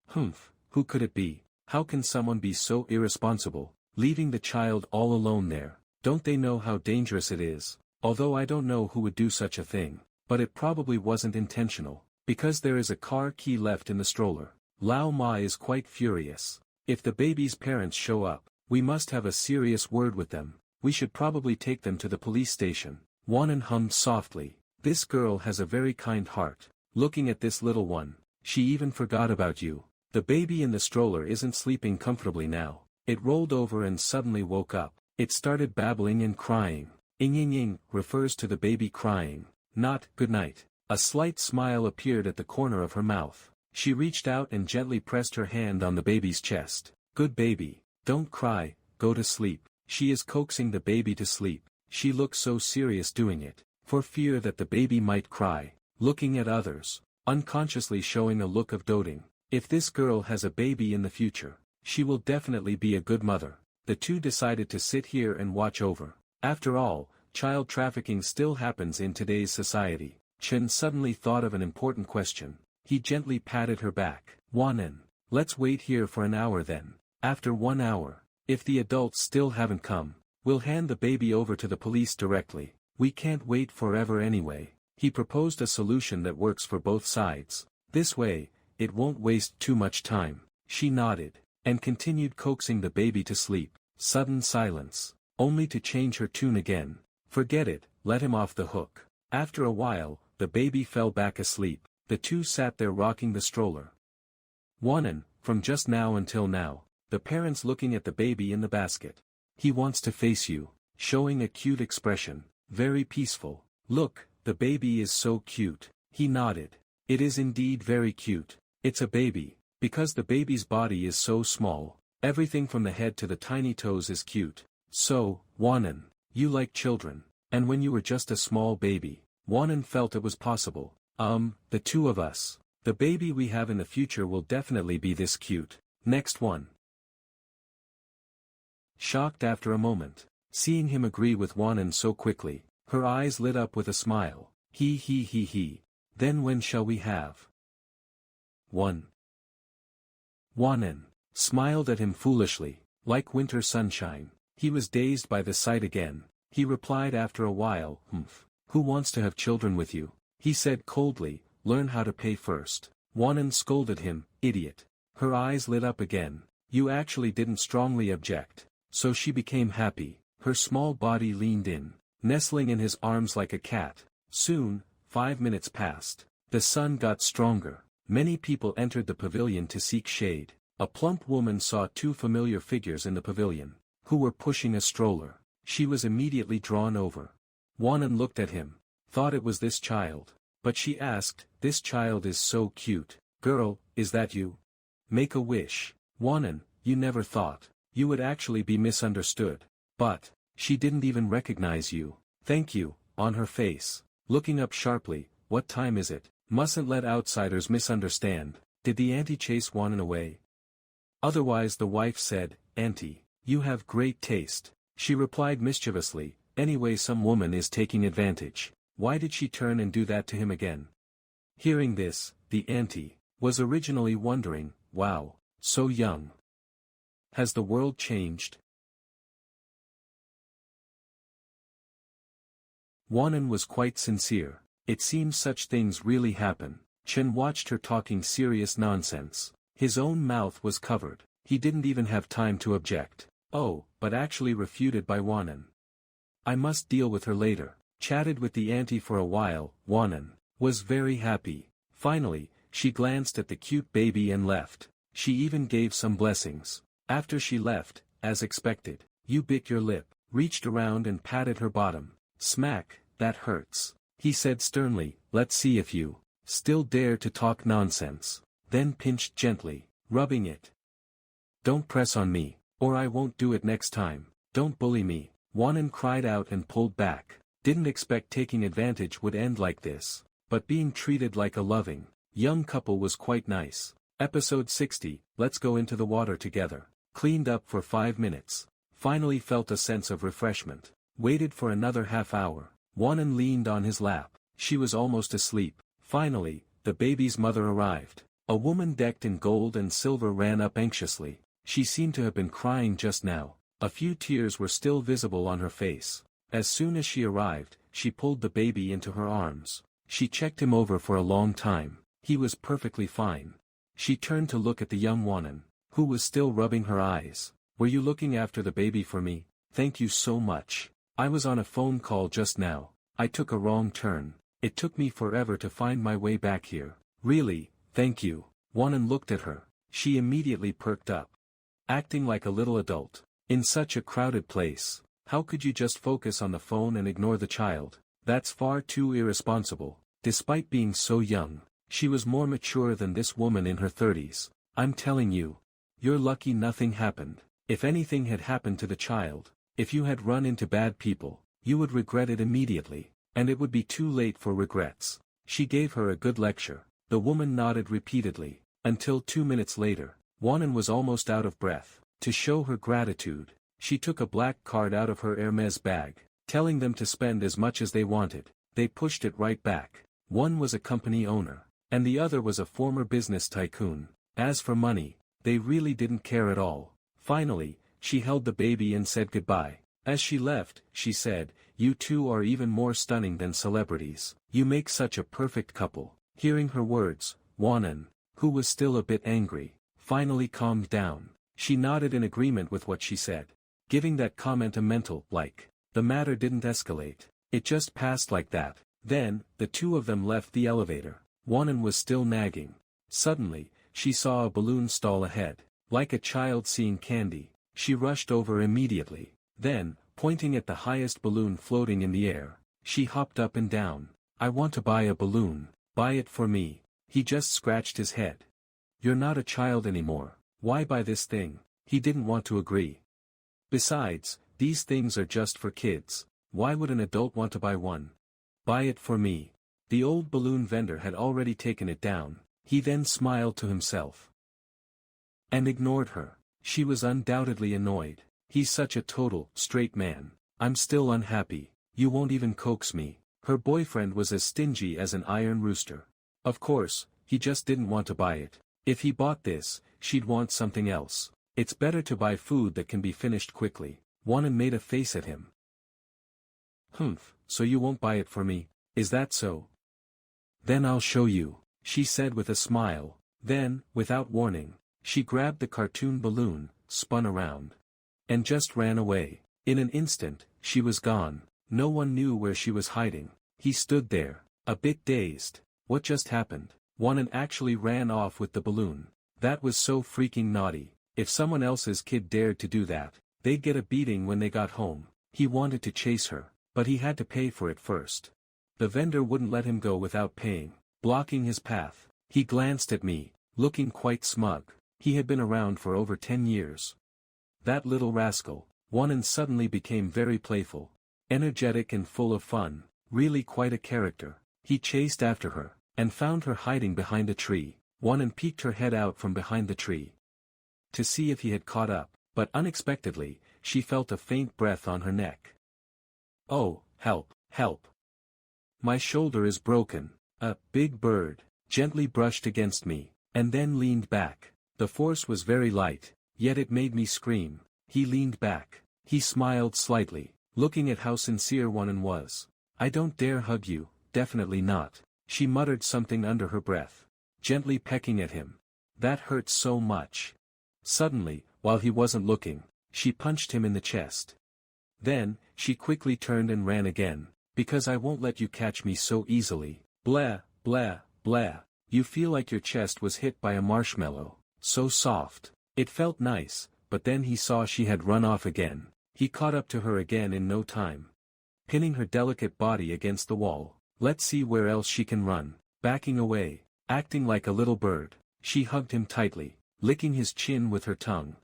Humph, who could it be? How can someone be so irresponsible, leaving the child all alone there? Don't they know how dangerous it is? Although I don't know who would do such a thing, but it probably wasn't intentional, because there is a car key left in the stroller. Lao Ma is quite furious. If the baby's parents show up, we must have a serious word with them. We should probably take them to the police station. Wanan hummed softly. This girl has a very kind heart. Looking at this little one, she even forgot about you. The baby in the stroller isn't sleeping comfortably now. It rolled over and suddenly woke up. It started babbling and crying. Ing refers to the baby crying, not good night. A slight smile appeared at the corner of her mouth. She reached out and gently pressed her hand on the baby's chest. Good baby, don't cry, go to sleep. She is coaxing the baby to sleep. She looks so serious doing it, for fear that the baby might cry, looking at others, unconsciously showing a look of doting. If this girl has a baby in the future, she will definitely be a good mother. The two decided to sit here and watch over. After all, child trafficking still happens in today's society. Chen suddenly thought of an important question. He gently patted her back. Wanan, let's wait here for an hour then. After 1 hour, if the adults still haven't come, we'll hand the baby over to the police directly. We can't wait forever anyway. He proposed a solution that works for both sides. This way, it won't waste too much time. She nodded, and continued coaxing the baby to sleep. Sudden silence, only to change her tune again. Forget it, let him off the hook. After a while, the baby fell back asleep. The two sat there rocking the stroller. Wanan, from just now until now, the parents looking at the baby in the basket. He wants to face you, showing a cute expression, very peaceful. Look, the baby is so cute. He nodded. It is indeed very cute. It's a baby, because the baby's body is so small, everything from the head to the tiny toes is cute. So, Wanan, you like children, and when you were just a small baby, Wanan felt it was possible. The two of us. The baby we have in the future will definitely be this cute. Next one. Shocked after a moment, seeing him agree with Wanan so quickly, her eyes lit up with a smile. He. Then when shall we have one? Wanan smiled at him foolishly, like winter sunshine. He was dazed by the sight again. He replied after a while, Who wants to have children with you? He said coldly, learn how to pay first. Wanan scolded him, idiot. Her eyes lit up again. You actually didn't strongly object. So she became happy. Her small body leaned in, nestling in his arms like a cat. Soon, 5 minutes passed. The sun got stronger. Many people entered the pavilion to seek shade. A plump woman saw two familiar figures in the pavilion, who were pushing a stroller. She was immediately drawn over. Wanan looked at him, thought it was this child. But she asked, this child is so cute. Girl, is that you? Make a wish. Wanan, you never thought you would actually be misunderstood. But she didn't even recognize you. Thank you, on her face. Looking up sharply, what time is it? Mustn't let outsiders misunderstand. Did the auntie chase Wanan away? Otherwise the wife said, Auntie, you have great taste. She replied mischievously, anyway some woman is taking advantage. Why did she turn and do that to him again? Hearing this, the auntie was originally wondering, wow, so young. Has the world changed? Wanan was quite sincere. It seems such things really happen. Chen watched her talking serious nonsense. His own mouth was covered. He didn't even have time to object. Oh, but actually refuted by Wanan. I must deal with her later. Chatted with the auntie for a while. Wanan was very happy. Finally, she glanced at the cute baby and left. She even gave some blessings. After she left, as expected, you bit your lip, reached around and patted her bottom. Smack, that hurts. He said sternly, let's see if you still dare to talk nonsense. Then pinched gently, rubbing it. Don't press on me, or I won't do it next time. Don't bully me. Wanan cried out and pulled back. Didn't expect taking advantage would end like this, but being treated like a loving young couple was quite nice. Episode 60, let's go into the water together. Cleaned up for 5 minutes. Finally felt a sense of refreshment. Waited for another half hour. Wanan leaned on his lap. She was almost asleep. Finally, the baby's mother arrived. A woman decked in gold and silver ran up anxiously. She seemed to have been crying just now. A few tears were still visible on her face. As soon as she arrived, she pulled the baby into her arms. She checked him over for a long time. He was perfectly fine. She turned to look at the young Wanan, who was still rubbing her eyes. Were you looking after the baby for me? Thank you so much. I was on a phone call just now. I took a wrong turn. It took me forever to find my way back here. Really, thank you. Wanan looked at her. She immediately perked up. Acting like a little adult. In such a crowded place. How could you just focus on the phone and ignore the child? That's far too irresponsible. Despite being so young, she was more mature than this woman in her 30s. I'm telling you. You're lucky nothing happened. If anything had happened to the child, if you had run into bad people, you would regret it immediately, and it would be too late for regrets. She gave her a good lecture. The woman nodded repeatedly, until 2 minutes later, Wanan was almost out of breath. To show her gratitude, she took a black card out of her Hermes bag, telling them to spend as much as they wanted. They pushed it right back. One was a company owner, and the other was a former business tycoon. As for money, they really didn't care at all. Finally, she held the baby and said goodbye. As she left, she said, you two are even more stunning than celebrities. You make such a perfect couple. Hearing her words, Wanan, who was still a bit angry, finally calmed down. She nodded in agreement with what she said, giving that comment a mental like. The matter didn't escalate. It just passed like that. Then, the two of them left the elevator. Wanan was still nagging. Suddenly, she saw a balloon stall ahead. Like a child seeing candy, she rushed over immediately. Then, pointing at the highest balloon floating in the air, she hopped up and down. I want to buy a balloon. Buy it for me. He just scratched his head. You're not a child anymore. Why buy this thing? He didn't want to agree. Besides, these things are just for kids. Why would an adult want to buy one? Buy it for me. The old balloon vendor had already taken it down. He then smiled to himself and ignored her. She was undoubtedly annoyed. He's such a total, straight man. I'm still unhappy. You won't even coax me. Her boyfriend was as stingy as an iron rooster. Of course, he just didn't want to buy it. If he bought this, she'd want something else. It's better to buy food that can be finished quickly. Wanan made a face at him. Humph, so you won't buy it for me, is that so? Then I'll show you, she said with a smile. Then, without warning, she grabbed the cartoon balloon, spun around, and just ran away. In an instant, she was gone. No one knew where she was hiding. He stood there, a bit dazed. What just happened? Wanan actually ran off with the balloon. That was so freaking naughty. If someone else's kid dared to do that, they'd get a beating when they got home. He wanted to chase her, but he had to pay for it first. The vendor wouldn't let him go without paying, blocking his path. He glanced at me, looking quite smug. He had been around for over 10 years. That little rascal. Wanan suddenly became very playful, energetic and full of fun, really quite a character. He chased after her, and found her hiding behind a tree. Wanan peeked her head out from behind the tree to see if he had caught up, but unexpectedly, she felt a faint breath on her neck. "Oh, help, help! My shoulder is broken." A big bird gently brushed against me, and then leaned back. The force was very light, yet it made me scream. He leaned back. He smiled slightly, looking at how sincere Wanan was. "I don't dare hug you, definitely not." She muttered something under her breath, gently pecking at him. "That hurts so much." Suddenly, while he wasn't looking, she punched him in the chest. Then, she quickly turned and ran again. "Because I won't let you catch me so easily." Blah, blah, blah. You feel like your chest was hit by a marshmallow, so soft. It felt nice, but then he saw she had run off again. He caught up to her again in no time, pinning her delicate body against the wall. "Let's see where else she can run." Backing away, acting like a little bird, she hugged him tightly, licking his chin with her tongue.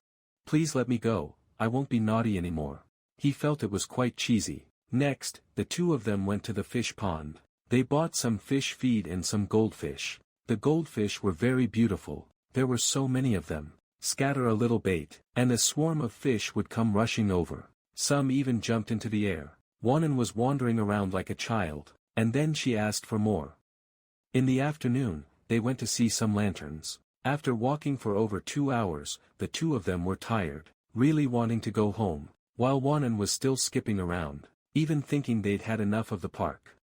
"Please let me go, I won't be naughty anymore." He felt it was quite cheesy. Next, the two of them went to the fish pond. They bought some fish feed and some goldfish. The goldfish were very beautiful, there were so many of them. Scatter a little bait, and a swarm of fish would come rushing over. Some even jumped into the air. Wanan was wandering around like a child, and then she asked for more. In the afternoon, they went to see some lanterns. After walking for over 2 hours, the two of them were tired, really wanting to go home, while Wanan was still skipping around, even thinking they'd had enough of the park.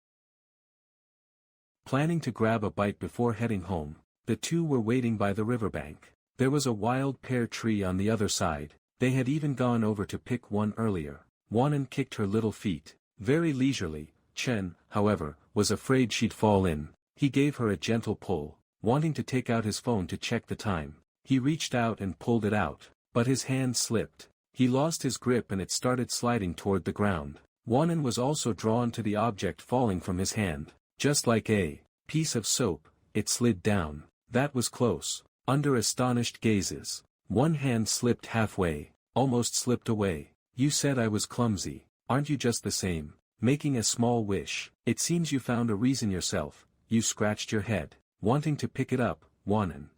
Planning to grab a bite before heading home, the two were waiting by the riverbank. There was a wild pear tree on the other side. They had even gone over to pick one earlier. Wanan kicked her little feet, very leisurely. Chen, however, was afraid she'd fall in. He gave her a gentle pull, wanting to take out his phone to check the time. He reached out and pulled it out, but his hand slipped. He lost his grip and it started sliding toward the ground. Wanan was also drawn to the object falling from his hand. Just like a piece of soap, it slid down. That was close. Under astonished gazes, one hand slipped halfway, almost slipped away. "You said I was clumsy, aren't you just the same?" Making a small wish. "It seems you found a reason yourself." You scratched your head, wanting to pick it up. Wanan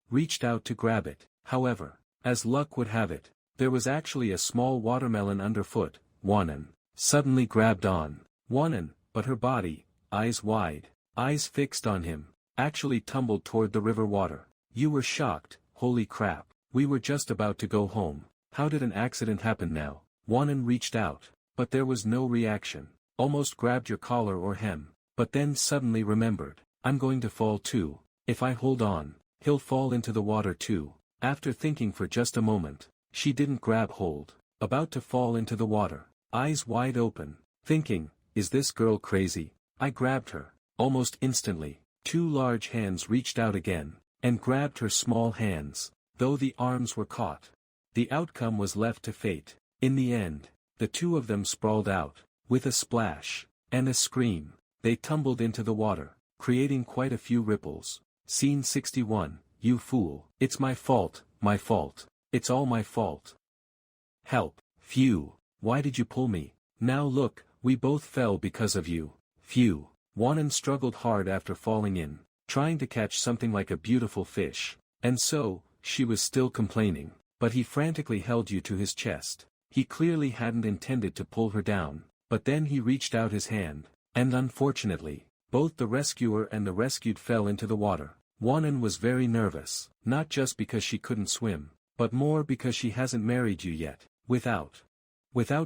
reached out to grab it. However, as luck would have it, there was actually a small watermelon underfoot. Wanan suddenly grabbed on. Wanan, but her body, eyes wide, eyes fixed on him, actually tumbled toward the river water. "You were shocked, holy crap. We were just about to go home. How did an accident happen now?" Wanan reached out, but there was no reaction. Almost grabbed your collar or hem, but then suddenly remembered. "I'm going to fall too. If I hold on, he'll fall into the water too." After thinking for just a moment, she didn't grab hold, about to fall into the water, eyes wide open, thinking, "Is this girl crazy?" I grabbed her. Almost instantly, two large hands reached out again, and grabbed her small hands, though the arms were caught. The outcome was left to fate. In the end, the two of them sprawled out, with a splash, and a scream. They tumbled into the water, creating quite a few ripples. Scene 61, "You fool. It's my fault, my fault. It's all my fault. Help. Phew. Why did you pull me? Now look, we both fell because of you. Phew." Wanan struggled hard after falling in, trying to catch something like a beautiful fish. And so, she was still complaining, but he frantically held you to his chest. He clearly hadn't intended to pull her down, but then he reached out his hand, and unfortunately, both the rescuer and the rescued fell into the water. Wanan was very nervous, not just because she couldn't swim, but more because she hasn't married you yet. Without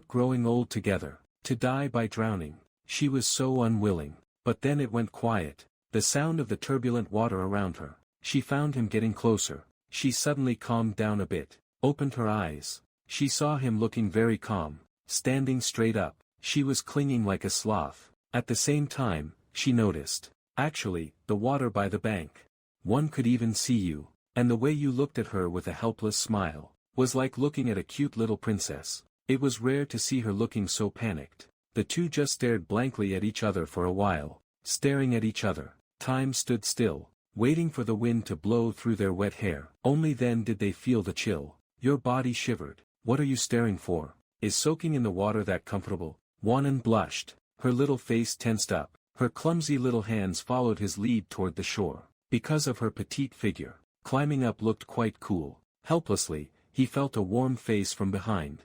growing old together, to die by drowning. She was so unwilling. But then it went quiet, the sound of the turbulent water around her. She found him getting closer. She suddenly calmed down a bit, opened her eyes. She saw him looking very calm, standing straight up. She was clinging like a sloth. At the same time, she noticed, actually, the water by the bank. One could even see you, and the way you looked at her with a helpless smile, was like looking at a cute little princess. It was rare to see her looking so panicked. The two just stared blankly at each other for a while, staring at each other. Time stood still, waiting for the wind to blow through their wet hair. Only then did they feel the chill. Your body shivered. What are you staring for? Is soaking in the water that comfortable? Wanan blushed, her little face tensed up. Her clumsy little hands followed his lead toward the shore. Because of her petite figure, climbing up looked quite cool. Helplessly, he felt a warm face from behind.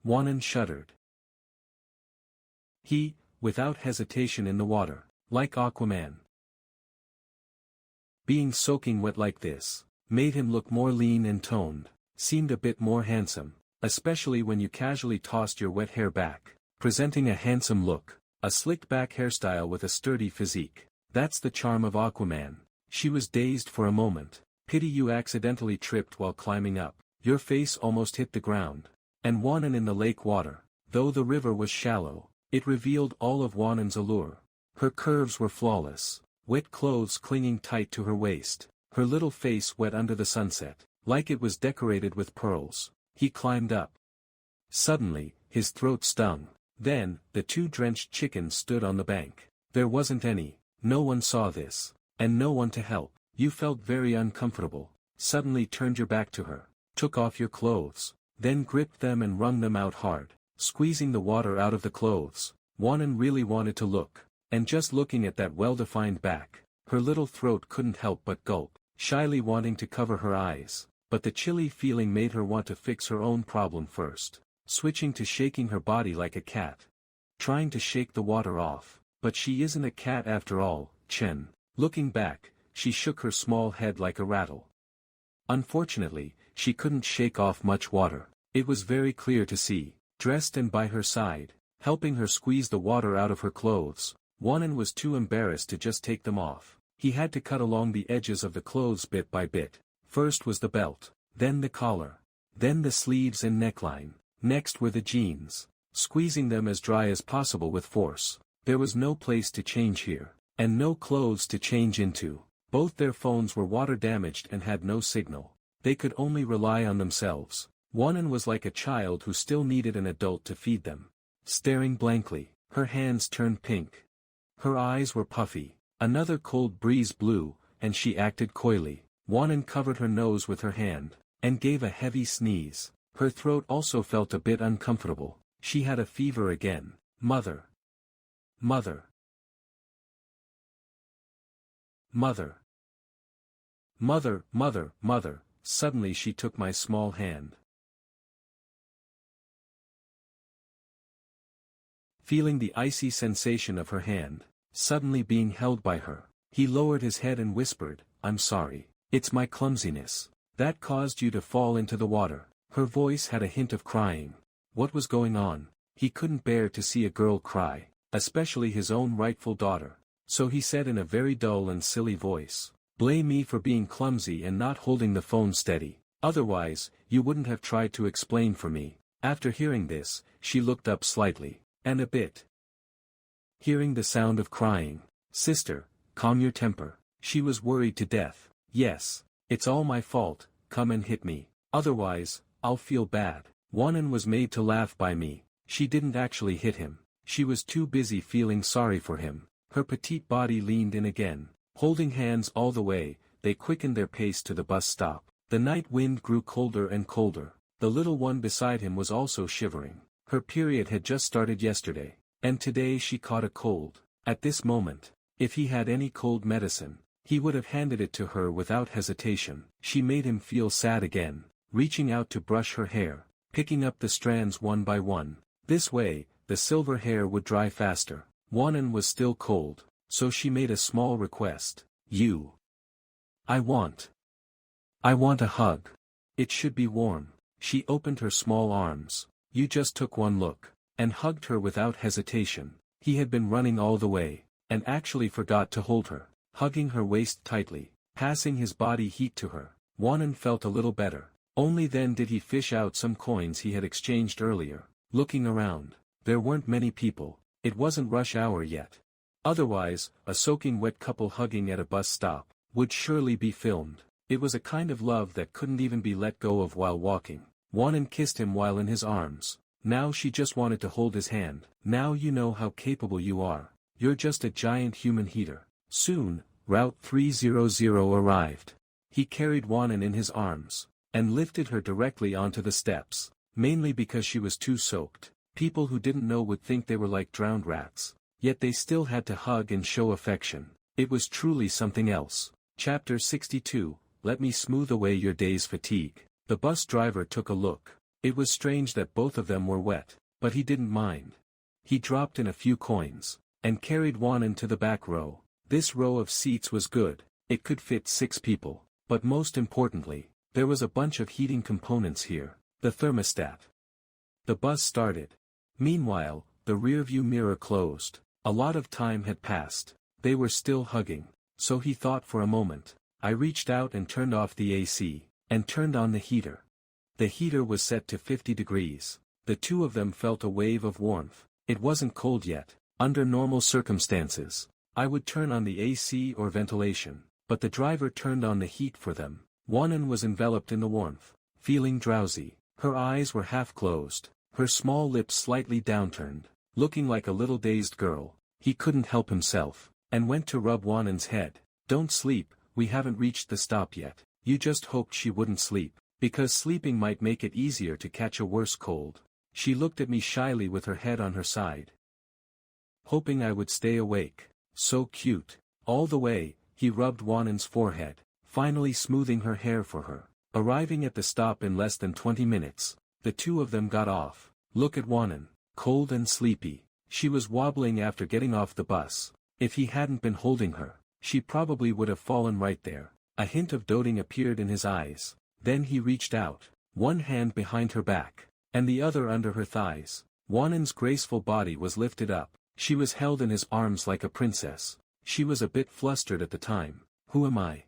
Wanan shuddered. He, without hesitation in the water, like Aquaman. Being soaking wet like this, made him look more lean and toned, seemed a bit more handsome, especially when you casually tossed your wet hair back, presenting a handsome look, a slicked back hairstyle with a sturdy physique. That's the charm of Aquaman. She was dazed for a moment. Pity you accidentally tripped while climbing up, your face almost hit the ground. And Wanan in the lake water, though the river was shallow, it revealed all of Wanan's allure. Her curves were flawless, wet clothes clinging tight to her waist, her little face wet under the sunset, like it was decorated with pearls. He climbed up. Suddenly, his throat stung. Then, the two drenched chickens stood on the bank. There wasn't any, no one saw this, and no one to help. You felt very uncomfortable, suddenly turned your back to her, took off your clothes, then gripped them and wrung them out hard, squeezing the water out of the clothes. Wanan really wanted to look, and just looking at that well-defined back, her little throat couldn't help but gulp, shyly wanting to cover her eyes, but the chilly feeling made her want to fix her own problem first, switching to shaking her body like a cat. Trying to shake the water off, but she isn't a cat after all, Chen. Looking back, she shook her small head like a rattle. Unfortunately, she couldn't shake off much water. It was very clear to see, dressed and by her side, helping her squeeze the water out of her clothes. Wanan was too embarrassed to just take them off. He had to cut along the edges of the clothes bit by bit. First was the belt, then the collar, then the sleeves and neckline, next were the jeans, squeezing them as dry as possible with force. There was no place to change here, and no clothes to change into. Both their phones were water damaged and had no signal. They could only rely on themselves. Wanan was like a child who still needed an adult to feed them. Staring blankly, her hands turned pink. Her eyes were puffy. Another cold breeze blew, and she acted coyly. Wanan covered her nose with her hand, and gave a heavy sneeze. Her throat also felt a bit uncomfortable. She had a fever again. Mother. Mother. Mother. Mother, mother, mother. Suddenly she took my small hand. Feeling the icy sensation of her hand, suddenly being held by her, he lowered his head and whispered, "I'm sorry. It's my clumsiness. That caused you to fall into the water." Her voice had a hint of crying. What was going on? He couldn't bear to see a girl cry, especially his own rightful daughter. So he said in a very dull and silly voice, "Blame me for being clumsy and not holding the phone steady. Otherwise, you wouldn't have tried to explain for me." After hearing this, she looked up slightly, and a bit. Hearing the sound of crying, "Sister, calm your temper." She was worried to death. "Yes, it's all my fault, come and hit me. Otherwise, I'll feel bad." Wanan was made to laugh by me. She didn't actually hit him. She was too busy feeling sorry for him. Her petite body leaned in again. Holding hands all the way, they quickened their pace to the bus stop. The night wind grew colder and colder. The little one beside him was also shivering. Her period had just started yesterday, and today she caught a cold. At this moment, if he had any cold medicine, he would have handed it to her without hesitation. She made him feel sad again, reaching out to brush her hair, picking up the strands one by one. This way, the silver hair would dry faster. Wanan was still cold, so she made a small request. I want a hug. It should be warm." She opened her small arms. You just took one look, and hugged her without hesitation. He had been running all the way, and actually forgot to hold her, hugging her waist tightly, passing his body heat to her. Wanan felt a little better. Only then did he fish out some coins he had exchanged earlier. Looking around, there weren't many people. It wasn't rush hour yet. Otherwise, a soaking wet couple hugging at a bus stop would surely be filmed. It was a kind of love that couldn't even be let go of while walking. Wanan kissed him while in his arms. Now she just wanted to hold his hand. "Now you know how capable you are. You're just a giant human heater." Soon, Route 300 arrived. He carried Wanan in his arms, and lifted her directly onto the steps, mainly because she was too soaked. People who didn't know would think they were like drowned rats. Yet they still had to hug and show affection. It was truly something else. Chapter 62, Let me smooth away your day's fatigue. The bus driver took a look. It was strange that both of them were wet, but he didn't mind. He dropped in a few coins, and carried Wanan to the back row. This row of seats was good, it could fit 6 people, but most importantly, there was a bunch of heating components here, the thermostat. The bus started. Meanwhile, the rearview mirror closed. A lot of time had passed. They were still hugging, so he thought for a moment. I reached out and turned off the AC, and turned on the heater. The heater was set to 50 degrees. The two of them felt a wave of warmth. It wasn't cold yet. Under normal circumstances, I would turn on the AC or ventilation, but the driver turned on the heat for them. Wanan was enveloped in the warmth, feeling drowsy. Her eyes were half closed, her small lips slightly downturned, looking like a little dazed girl. He couldn't help himself, and went to rub Wanan's head. Don't sleep, we haven't reached the stop yet. You just hoped she wouldn't sleep, because sleeping might make it easier to catch a worse cold. She looked at me shyly with her head on her side, hoping I would stay awake. So cute. All the way, he rubbed Wanan's forehead, finally smoothing her hair for her. Arriving at the stop in less than 20 minutes, the two of them got off. Look at Wanan, cold and sleepy. She was wobbling after getting off the bus. If he hadn't been holding her, she probably would have fallen right there. A hint of doting appeared in his eyes. Then he reached out, one hand behind her back, and the other under her thighs. Wanan's graceful body was lifted up. She was held in his arms like a princess. She was a bit flustered at the time. Who am I?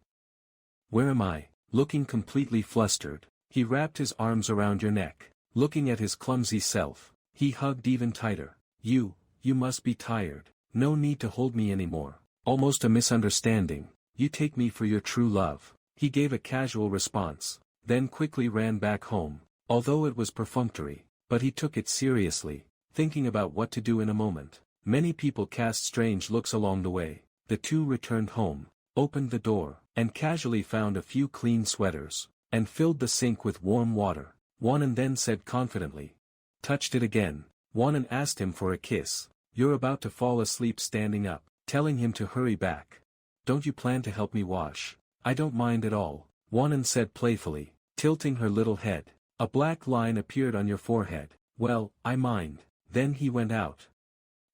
Where am I? Looking completely flustered, he wrapped his arms around your neck. Looking at his clumsy self, he hugged even tighter. You must be tired. No need to hold me anymore. Almost a misunderstanding. You take me for your true love. He gave a casual response, then quickly ran back home, although it was perfunctory, but he took it seriously, thinking about what to do in a moment. Many people cast strange looks along the way. The two returned home, opened the door, and casually found a few clean sweaters, and filled the sink with warm water. Wanan then said confidently. Touched it again. Wanan asked him for a kiss. You're about to fall asleep standing up, telling him to hurry back. Don't you plan to help me wash? I don't mind at all, Wanan said playfully, tilting her little head. A black line appeared on your forehead. Well, I mind. Then he went out.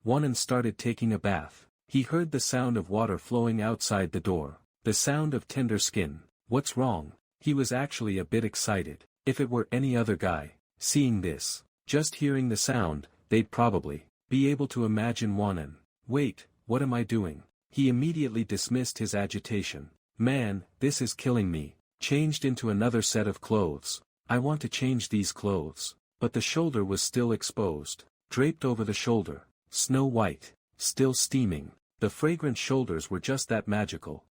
Wanan started taking a bath. He heard the sound of water flowing outside the door, the sound of tender skin. What's wrong? He was actually a bit excited. If it were any other guy, seeing this, just hearing the sound, they'd probably be able to imagine Wanan. Wait, what am I doing? He immediately dismissed his agitation. Man, this is killing me. Changed into another set of clothes. I want to change these clothes. But the shoulder was still exposed, draped over the shoulder, snow white, still steaming. The fragrant shoulders were just that magical.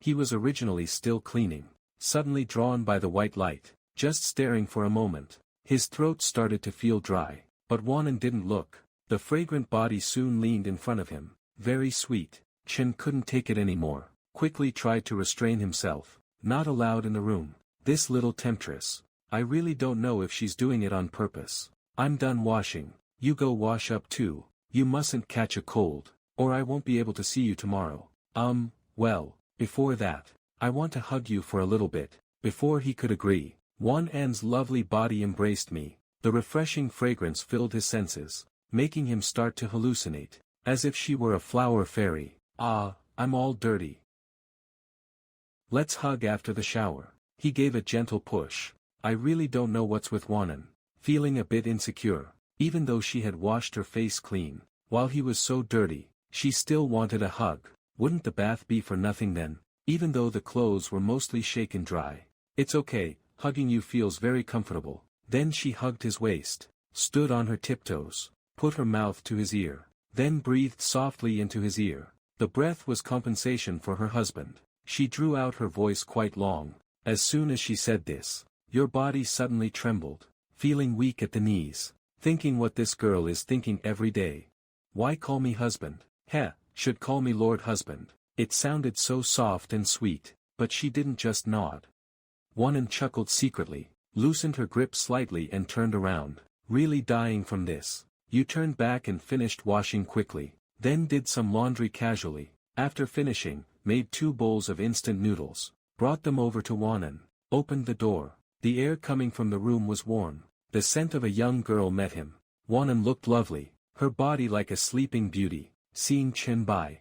He was originally still cleaning, suddenly drawn by the white light, just staring for a moment. His throat started to feel dry, but Wanan didn't look. The fragrant body soon leaned in front of him, very sweet. Chen couldn't take it anymore, quickly tried to restrain himself. Not allowed in the room. This little temptress. I really don't know if she's doing it on purpose. I'm done washing. You go wash up too. You mustn't catch a cold, or I won't be able to see you tomorrow. Well, before that, I want to hug you for a little bit. Before he could agree, Wanan's lovely body embraced me. The refreshing fragrance filled his senses, making him start to hallucinate, as if she were a flower fairy. Ah, I'm all dirty. Let's hug after the shower. He gave a gentle push. I really don't know what's with Wanan. Feeling a bit insecure, even though she had washed her face clean, while he was so dirty, she still wanted a hug. Wouldn't the bath be for nothing then? Even though the clothes were mostly shaken dry. It's okay, hugging you feels very comfortable. Then she hugged his waist, stood on her tiptoes, put her mouth to his ear, then breathed softly into his ear. The breath was compensation for her husband. She drew out her voice quite long. As soon as she said this, your body suddenly trembled, feeling weak at the knees, thinking what this girl is thinking every day. Why call me husband? Should call me Lord Husband. It sounded so soft and sweet, but she didn't just nod. Wanan chuckled secretly, loosened her grip slightly and turned around, really dying from this. You turned back and finished washing quickly. then did some laundry casually, after finishing, made 2 bowls of instant noodles, brought them over to Wanan, opened the door. The air coming from the room was warm, the scent of a young girl met him. Wanan looked lovely, her body like a sleeping beauty, seeing Chen by.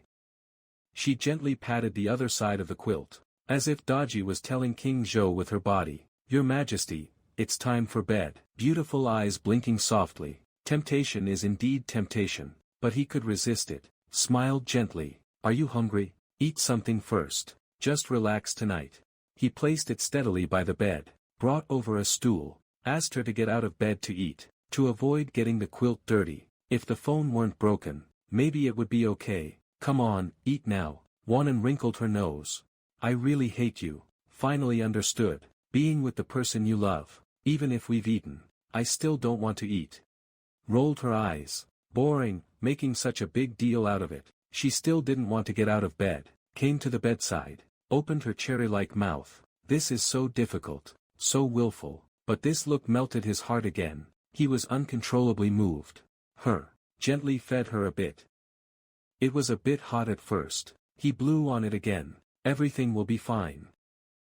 She gently patted the other side of the quilt, as if Daji was telling King Zhou with her body, "Your Majesty, it's time for bed." Beautiful eyes blinking softly, temptation is indeed temptation, but he could resist it, smiled gently, "Are you hungry? Eat something first, just relax tonight." He placed it steadily by the bed, brought over a stool, asked her to get out of bed to eat, to avoid getting the quilt dirty. If the phone weren't broken, maybe it would be okay. "Come on, eat now." Wanan wrinkled her nose. "I really hate you." Finally understood, being with the person you love, even if we've eaten, I still don't want to eat. Rolled her eyes. Boring, making such a big deal out of it. She still didn't want to get out of bed, came to the bedside, opened her cherry-like mouth. This is so difficult, so willful, but this look melted his heart again. He was uncontrollably moved. Gently fed her a bit. It was a bit hot at first. He blew on it again. "Everything will be fine."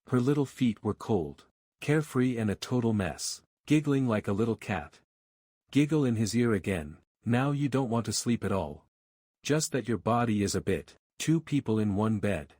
Her little feet were cold, carefree and a total mess, giggling like a little cat. Giggle in his ear again. "Now you don't want to sleep at all. Just that your body is a bit, 2 people in one bed."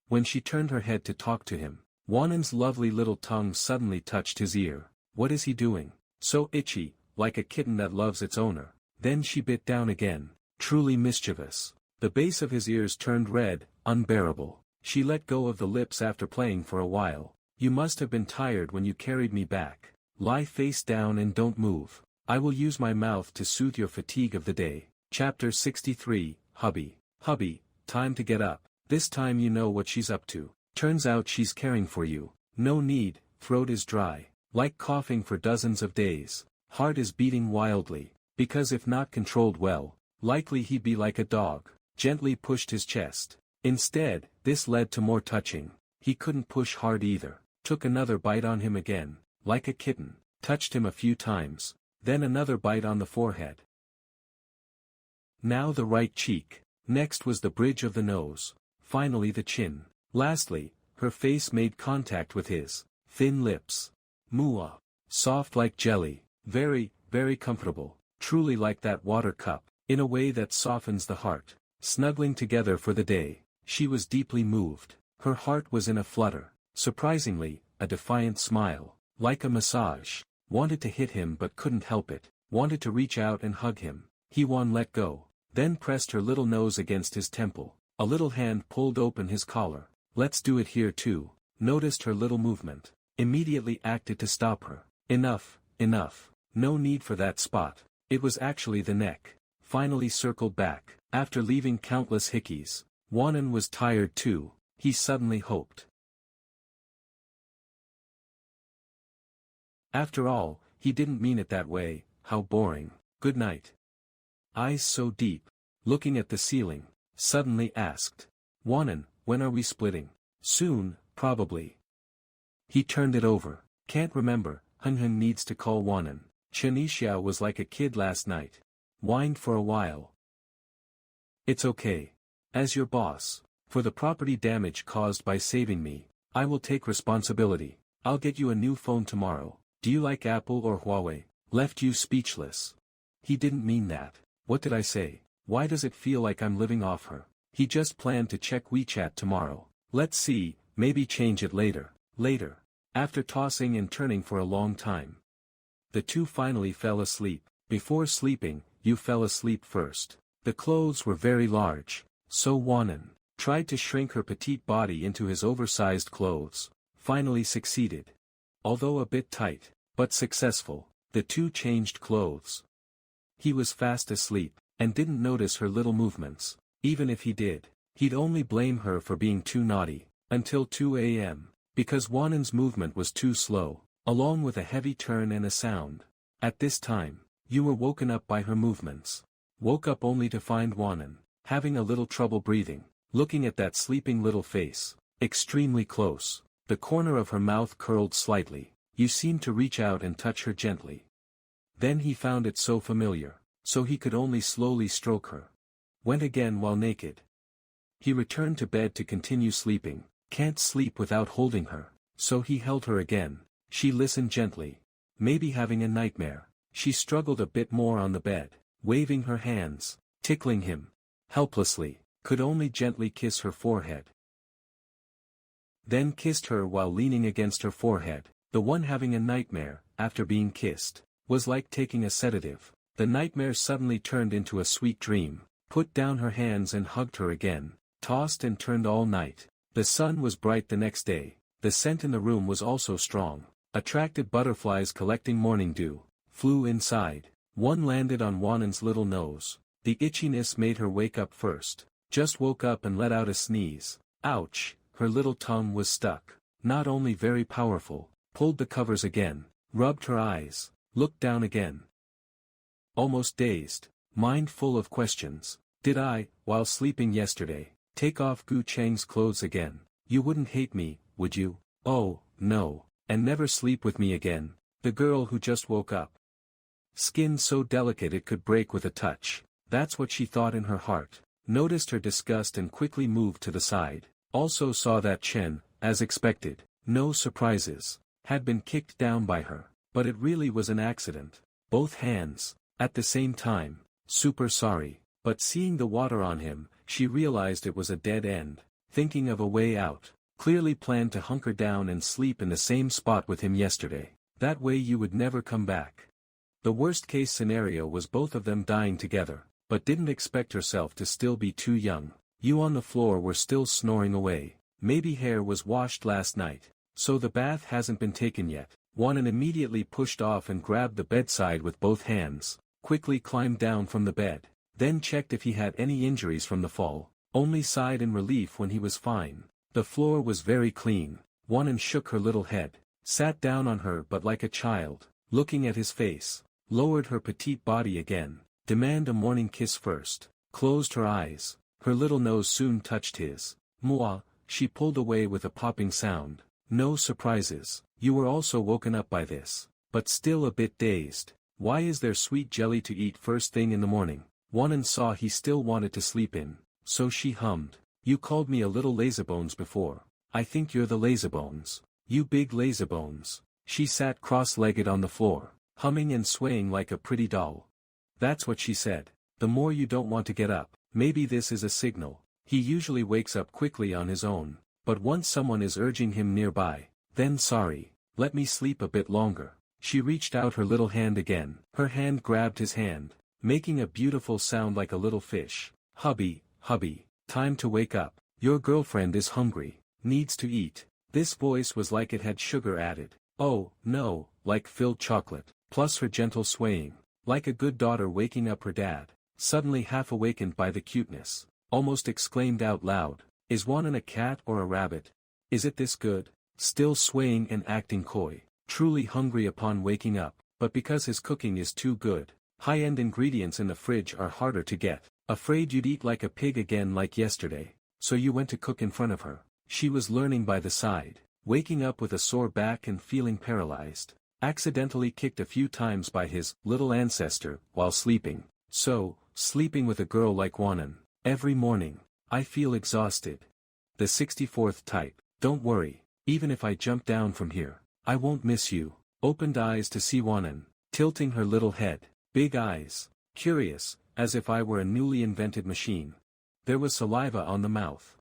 When she turned her head to talk to him, Wanan's lovely little tongue suddenly touched his ear. What is he doing? So itchy, like a kitten that loves its owner. Then she bit down again, truly mischievous. The base of his ears turned red, unbearable. She let go of the lips after playing for a while. "You must have been tired when you carried me back. Lie face down and don't move. I will use my mouth to soothe your fatigue of the day." Chapter 63, Hubby. "Hubby, time to get up. This time you know what she's up to. Turns out she's caring for you. No need." Throat is dry, like coughing for dozens of days. Heart is beating wildly, because if not controlled well, likely he'd be like a dog. Gently pushed his chest. Instead, this led to more touching. He couldn't push hard either. Took another bite on him again, like a kitten. Touched him a few times, then another bite on the forehead. Now the right cheek. Next was the bridge of the nose. Finally the chin. Lastly, her face made contact with his. Thin lips. Mua. Soft like jelly. Very, very comfortable. Truly like that water cup, in a way that softens the heart. Snuggling together for the day, she was deeply moved. Her heart was in a flutter. Surprisingly, a defiant smile, like a massage. Wanted to hit him but couldn't help it. Wanted to reach out and hug him. He-Wan let go, then pressed her little nose against his temple. A little hand pulled open his collar. "Let's do it here too." Noticed her little movement. Immediately acted to stop her. Enough, enough. No need for that spot. It was actually the neck. Finally circled back. After leaving countless hickeys, Wanan was tired too, he suddenly hoped. After all, he didn't mean it that way. How boring. Good night. Eyes so deep, looking at the ceiling, suddenly asked. "Wanan, when are we splitting?" "Soon, probably." He turned it over. Can't remember. Hun needs to call Wanan. Chen was like a kid last night. Whined for a while. "It's okay. As your boss, for the property damage caused by saving me, I will take responsibility. I'll get you a new phone tomorrow. Do you like Apple or Huawei?" Left you speechless. He didn't mean that. What did I say? Why does it feel like I'm living off her? He just planned to check WeChat tomorrow. Let's see, maybe change it later. Later. After tossing and turning for a long time, the two finally fell asleep. Before sleeping, you fell asleep first. The clothes were very large, so Wanan tried to shrink her petite body into his oversized clothes. Finally succeeded. Although a bit tight, but successful, the two changed clothes. He was fast asleep, and didn't notice her little movements. Even if he did, he'd only blame her for being too naughty, until 2 a.m., because Wanan's movement was too slow, along with a heavy turn and a sound. At this time, you were woken up by her movements. Woke up only to find Wanan, having a little trouble breathing, looking at that sleeping little face, extremely close. The corner of her mouth curled slightly. You seemed to reach out and touch her gently. Then he found it so familiar, so he could only slowly stroke her. Went again while naked. He returned to bed to continue sleeping. Can't sleep without holding her. So he held her again. She listened gently. Maybe having a nightmare. She struggled a bit more on the bed, waving her hands, tickling him. Helplessly, could only gently kiss her forehead. Then kissed her while leaning against her forehead. The one having a nightmare, after being kissed, was like taking a sedative. The nightmare suddenly turned into a sweet dream. Put down her hands and hugged her again. Tossed and turned all night. The sun was bright the next day. The scent in the room was also strong. Attracted butterflies collecting morning dew. Flew inside. One landed on Wanan's little nose. The itchiness made her wake up first. Just woke up and let out a sneeze. Ouch, her little tongue was stuck. Not only very powerful. Pulled the covers again. Rubbed her eyes. Looked down again. Almost dazed. Mind full of questions. Did I, while sleeping yesterday, take off Gu Cheng's clothes again? You wouldn't hate me, would you? Oh, no. And never sleep with me again. The girl who just woke up. Skin so delicate it could break with a touch. That's what she thought in her heart. Noticed her disgust and quickly moved to the side. Also saw that Chen, as expected, no surprises, had been kicked down by her. But it really was an accident. Both hands, at the same time. Super sorry. But seeing the water on him, she realized it was a dead end. Thinking of a way out. Clearly planned to hunker down and sleep in the same spot with him yesterday. That way you would never come back. The worst case scenario was both of them dying together, but didn't expect herself to still be too young. You on the floor were still snoring away. Maybe hair was washed last night. So the bath hasn't been taken yet. Wanan immediately pushed off and grabbed the bedside with both hands. Quickly climbed down from the bed. Then checked if he had any injuries from the fall. Only sighed in relief when he was fine. The floor was very clean. Wanan shook her little head. Sat down on her but like a child. Looking at his face. Lowered her petite body again. Demand a morning kiss first. Closed her eyes. Her little nose soon touched his. Mwah, she pulled away with a popping sound. No surprises. You were also woken up by this. But still a bit dazed. Why is there sweet jelly to eat first thing in the morning? Wanan saw he still wanted to sleep in. So she hummed. You called me a little lazybones before. I think you're the lazybones. You big lazybones. She sat cross-legged on the floor, humming and swaying like a pretty doll. That's what she said. The more you don't want to get up, maybe this is a signal. He usually wakes up quickly on his own, but once someone is urging him nearby, then sorry, let me sleep a bit longer. She reached out her little hand again. Her hand grabbed his hand, making a beautiful sound like a little fish. Hubby, hubby, time to wake up. Your girlfriend is hungry, needs to eat. This voice was like it had sugar added. Oh, no, like filled chocolate, plus her gentle swaying. Like a good daughter waking up her dad, suddenly half awakened by the cuteness. Almost exclaimed out loud, is Wanan a cat or a rabbit? Is it this good? Still swaying and acting coy. Truly hungry upon waking up, but because his cooking is too good. High-end ingredients in the fridge are harder to get. Afraid you'd eat like a pig again like yesterday. So you went to cook in front of her. She was learning by the side, waking up with a sore back and feeling paralyzed. Accidentally kicked a few times by his little ancestor while sleeping. So, sleeping with a girl like Wanan, every morning, I feel exhausted. The 64th type, don't worry, even if I jump down from here, I won't miss you. Opened eyes to see Wanan, tilting her little head, big eyes, curious, as if I were a newly invented machine. There was saliva on the mouth.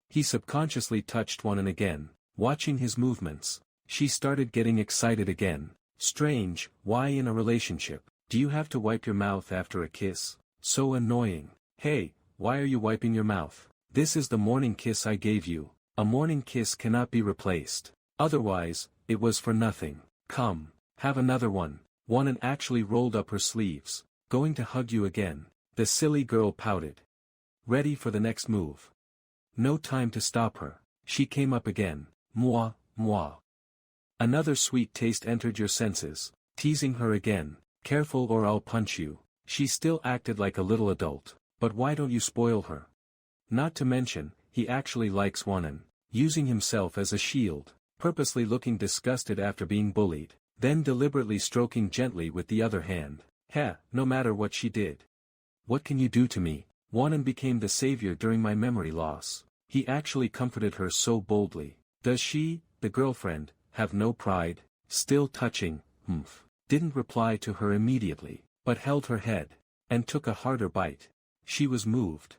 He subconsciously touched Wanan again, watching his movements. She started getting excited again. Strange, why in a relationship, do you have to wipe your mouth after a kiss? So annoying. Hey, why are you wiping your mouth? This is the morning kiss I gave you. A morning kiss cannot be replaced. Otherwise, it was for nothing. Come, have another one. Wanan actually rolled up her sleeves. Going to hug you again. The silly girl pouted. Ready for the next move. No time to stop her. She came up again. Moi, moi. Another sweet taste entered your senses. Teasing her again. Careful or I'll punch you. She still acted like a little adult. But why don't you spoil her? Not to mention, he actually likes Wanan. Using himself as a shield. Purposely looking disgusted after being bullied. Then deliberately stroking gently with the other hand. Heh, no matter what she did. what can you do to me? Wanan became the savior during my memory loss. He actually comforted her so boldly. Does she, the girlfriend, have no pride? Still touching, Didn't reply to her immediately, but held her head, and took a harder bite. She was moved.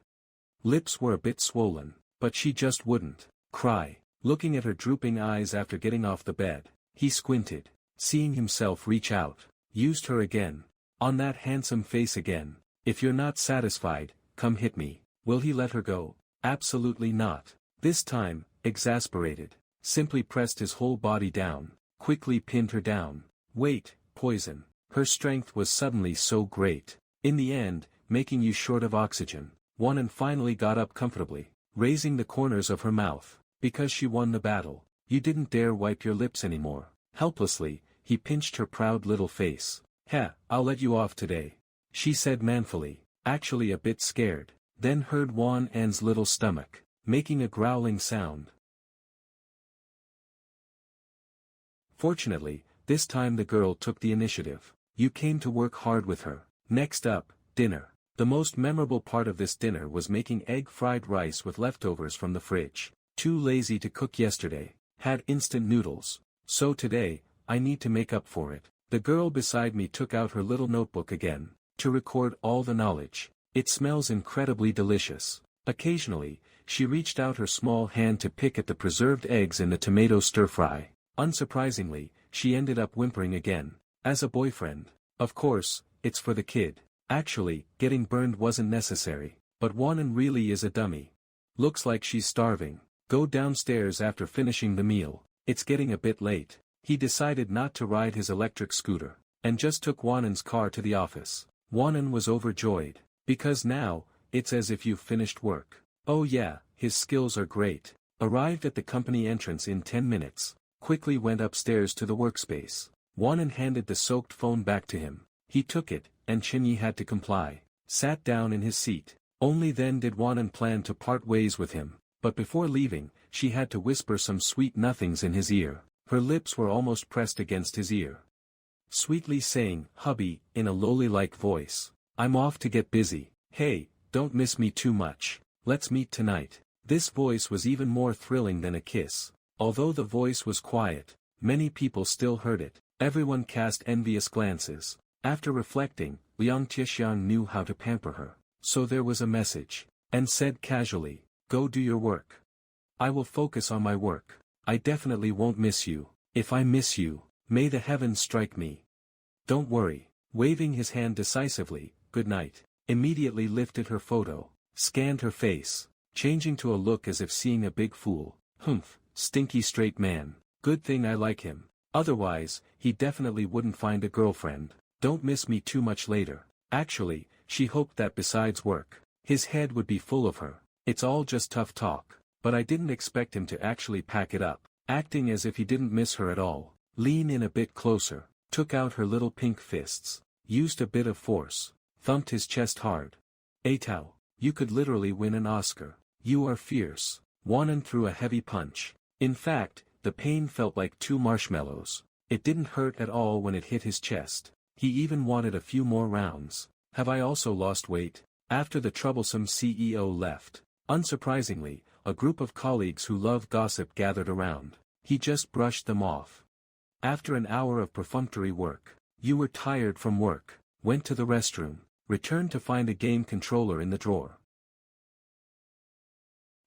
Lips were a bit swollen, but she just wouldn't cry. Looking at her drooping eyes after getting off the bed, he squinted, seeing himself reach out, used her again. On that handsome face again. If you're not satisfied, come hit me. Will he let her go? Absolutely not. This time, exasperated, simply pressed his whole body down, quickly pinned her down. Wait, poison. Her strength was suddenly so great. In the end, making you short of oxygen. Wanan finally got up comfortably, raising the corners of her mouth. Because she won the battle, you didn't dare wipe your lips anymore. Helplessly, he pinched her proud little face. I'll let you off today, she said manfully, actually a bit scared, then heard Wan's little stomach making a growling sound. Fortunately, this time the girl took the initiative. You came to work hard with her. Next up, dinner. The most memorable part of this dinner was making egg fried rice with leftovers from the fridge. Too lazy to cook yesterday, had instant noodles, so today, I need to make up for it. The girl beside me took out her little notebook again, to record all the knowledge. It smells incredibly delicious. Occasionally, she reached out her small hand to pick at the preserved eggs in the tomato stir-fry. Unsurprisingly, she ended up whimpering again. As a boyfriend, of course, it's for the kid. Actually, getting burned wasn't necessary, but Wanan really is a dummy. Looks like she's starving. Go downstairs after finishing the meal. It's getting a bit late. He decided not to ride his electric scooter, and just took Wanan's car to the office. Wanan was overjoyed, because now, it's as if you've finished work. Oh yeah, his skills are great. Arrived at the company entrance in 10 minutes, quickly went upstairs to the workspace. Wanan handed the soaked phone back to him. He took it, and Chinyi had to comply. Sat down in his seat. Only then did Wanan plan to part ways with him. But before leaving, she had to whisper some sweet nothings in his ear. Her lips were almost pressed against his ear. Sweetly saying, "Hubby," in a lowly-like voice. "I'm off to get busy. Hey, don't miss me too much. Let's meet tonight." This voice was even more thrilling than a kiss. Although the voice was quiet, many people still heard it. Everyone cast envious glances. After reflecting, Liang Tixiang knew how to pamper her. So there was a message. And said casually, "Go do your work. I will focus on my work. I definitely won't miss you. If I miss you, may the heavens strike me. Don't worry." Waving his hand decisively, "Good night." Immediately lifted her photo, scanned her face, changing to a look as if seeing a big fool. Stinky straight man. Good thing I like him. Otherwise, he definitely wouldn't find a girlfriend. Don't miss me too much later. Actually, she hoped that besides work, his head would be full of her. It's all just tough talk. But I didn't expect him to actually pack it up, acting as if he didn't miss her at all. Lean in a bit closer, took out her little pink fists, used a bit of force, thumped his chest hard. "Atao, you could literally win an Oscar. You are fierce." Wanan threw a heavy punch. In fact, the pain felt like 2 marshmallows. It didn't hurt at all when it hit his chest. He even wanted a few more rounds. Have I also lost weight? After the troublesome CEO left, unsurprisingly, a group of colleagues who love gossip gathered around. He just brushed them off. After an hour of perfunctory work, you were tired from work, went to the restroom, returned to find a game controller in the drawer.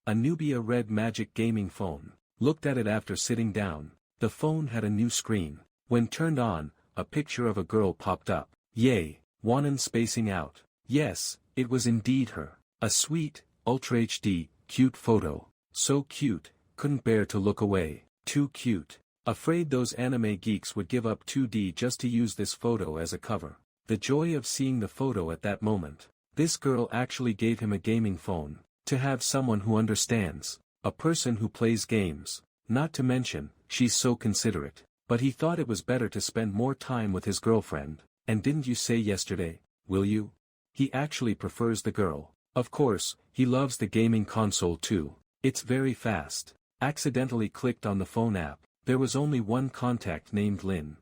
A Nubia Red Magic gaming phone. Looked at it after sitting down. The phone had a new screen. When turned on, a picture of a girl popped up. Yay, Wanan spacing out. Yes, it was indeed her. A sweet, Ultra HD, cute photo. So cute, couldn't bear to look away. Too cute. Afraid those anime geeks would give up 2D just to use this photo as a cover. The joy of seeing the photo at that moment. This girl actually gave him a gaming phone. To have someone who understands. A person who plays games. Not to mention, she's so considerate. But he thought it was better to spend more time with his girlfriend. And didn't you say yesterday, will you? He actually prefers the girl. Of course, he loves the gaming console too. It's very fast. Accidentally clicked on the phone app. There was only one contact named Lin.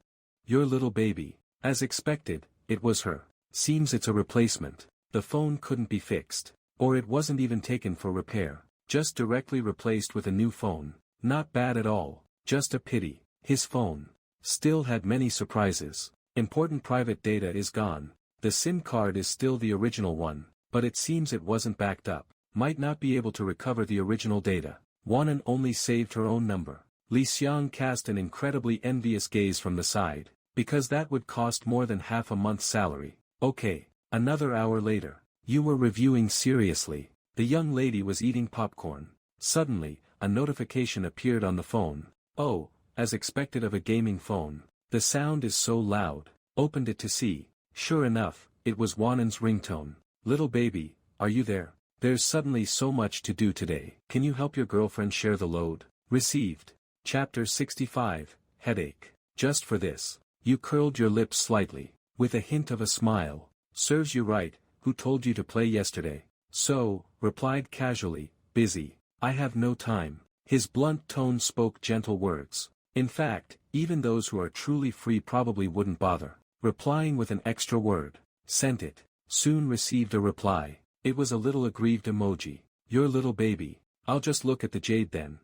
Your little baby. As expected, it was her. Seems it's a replacement. The phone couldn't be fixed. Or it wasn't even taken for repair. Just directly replaced with a new phone. Not bad at all. Just a pity. His phone still had many surprises. Important private data is gone. The SIM card is still the original one, but it seems it wasn't backed up. Might not be able to recover the original data. Wanan only saved her own number. Li Xiang cast an incredibly envious gaze from the side, because that would cost more than half a month's salary. Okay. Another hour later. You were reviewing seriously. The young lady was eating popcorn. Suddenly, a notification appeared on the phone. Oh, as expected of a gaming phone. The sound is so loud. Opened it to see. Sure enough, it was Wanan's ringtone. Little baby, are you there? There's suddenly so much to do today. Can you help your girlfriend share the load? Received. Chapter 65, Headache. Just for this. You curled your lips slightly, with a hint of a smile. Serves you right, who told you to play yesterday? So, replied casually, busy. I have no time. His blunt tone spoke gentle words. In fact, even those who are truly free probably wouldn't bother. Replying with an extra word. Sent it. Soon received a reply. It was a little aggrieved emoji. Your little baby. I'll just look at the jade then.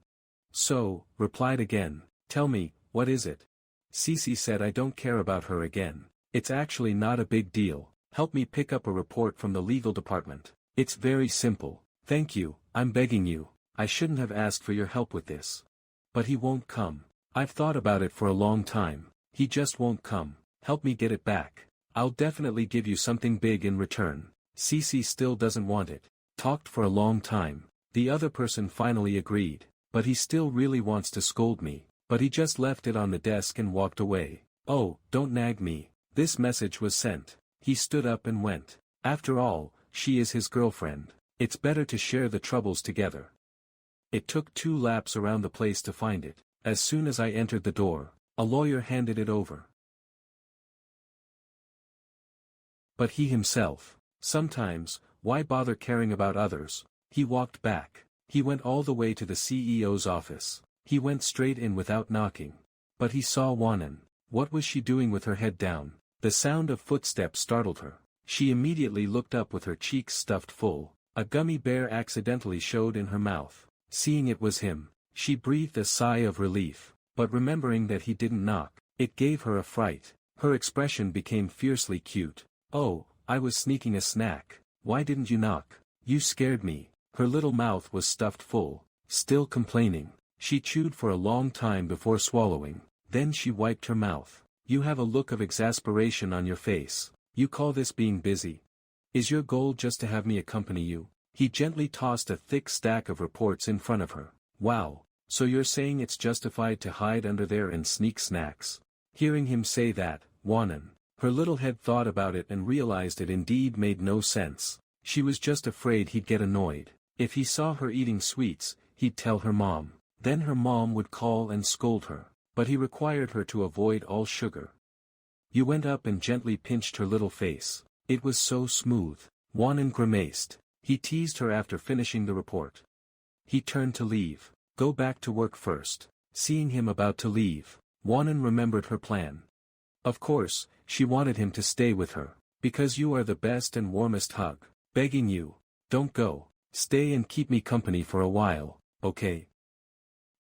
So, replied again. Tell me, what is it? Cece said I don't care about her again. It's actually not a big deal. Help me pick up a report from the legal department. It's very simple. Thank you, I'm begging you. I shouldn't have asked for your help with this. But he won't come. I've thought about it for a long time. He just won't come. Help me get it back. I'll definitely give you something big in return. Cece still doesn't want it. Talked for a long time. The other person finally agreed. But he still really wants to scold me. But he just left it on the desk and walked away. Oh, don't nag me. This message was sent. He stood up and went. After all, she is his girlfriend. It's better to share the troubles together. It took 2 laps around the place to find it. As soon as I entered the door, a lawyer handed it over. But he himself. Sometimes, why bother caring about others? He walked back. He went all the way to the CEO's office. He went straight in without knocking. But he saw Wanan. What was she doing with her head down? The sound of footsteps startled her. She immediately looked up with her cheeks stuffed full. A gummy bear accidentally showed in her mouth. Seeing it was him, she breathed a sigh of relief. But remembering that he didn't knock, it gave her a fright. Her expression became fiercely cute. Oh, I was sneaking a snack. Why didn't you knock? You scared me. Her little mouth was stuffed full. Still complaining. She chewed for a long time before swallowing. Then she wiped her mouth. You have a look of exasperation on your face. You call this being busy? Is your goal just to have me accompany you? He gently tossed a thick stack of reports in front of her. Wow, so you're saying it's justified to hide under there and sneak snacks? Hearing him say that, Wanan, her little head thought about it and realized it indeed made no sense. She was just afraid he'd get annoyed. If he saw her eating sweets, he'd tell her mom. Then her mom would call and scold her. But he required her to avoid all sugar. You went up and gently pinched her little face. It was so smooth. Wanan grimaced. He teased her after finishing the report. He turned to leave. Go back to work first. Seeing him about to leave, Wanan remembered her plan. Of course, she wanted him to stay with her. Because you are the best and warmest hug. Begging you. Don't go. Stay and keep me company for a while, okay?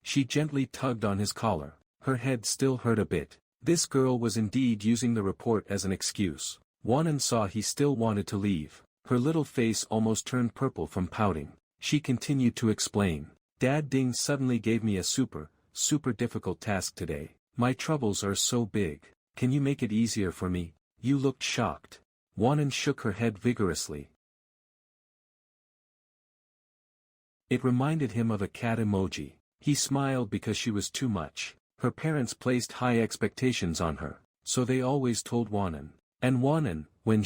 She gently tugged on his collar. Her head still hurt a bit. This girl was indeed using the report as an excuse. Wanan saw he still wanted to leave. Her little face almost turned purple from pouting. She continued to explain. Dad Ding suddenly gave me a super difficult task today. My troubles are so big. Can you make it easier for me? You looked shocked. Wanan shook her head vigorously. It reminded him of a cat emoji. He smiled because she was too much. Her parents placed high expectations on her, so they always told Wanan. And Wanan, when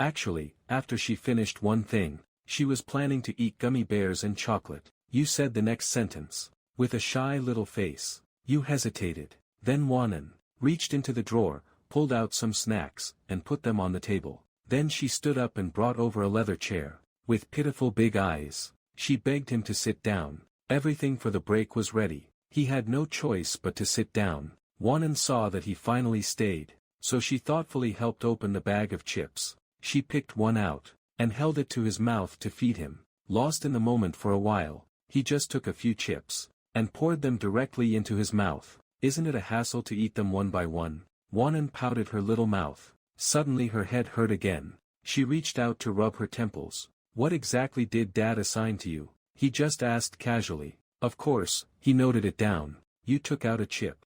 actually, after she finished one thing, she was planning to eat gummy bears and chocolate. You said the next sentence. With a shy little face. You hesitated. Then Wanan reached into the drawer, pulled out some snacks, and put them on the table. Then she stood up and brought over a leather chair. With pitiful big eyes, she begged him to sit down. Everything for the break was ready. He had no choice but to sit down. Wanan saw that he finally stayed, so she thoughtfully helped open the bag of chips. She picked one out. and held it to his mouth to feed him. Lost in the moment for a while, he just took a few chips, and poured them directly into his mouth. Isn't it a hassle to eat them one by one? Wanan pouted her little mouth. Suddenly her head hurt again. She reached out to rub her temples. What exactly did Dad assign to you? He just asked casually. Of course, he noted it down. You took out a chip.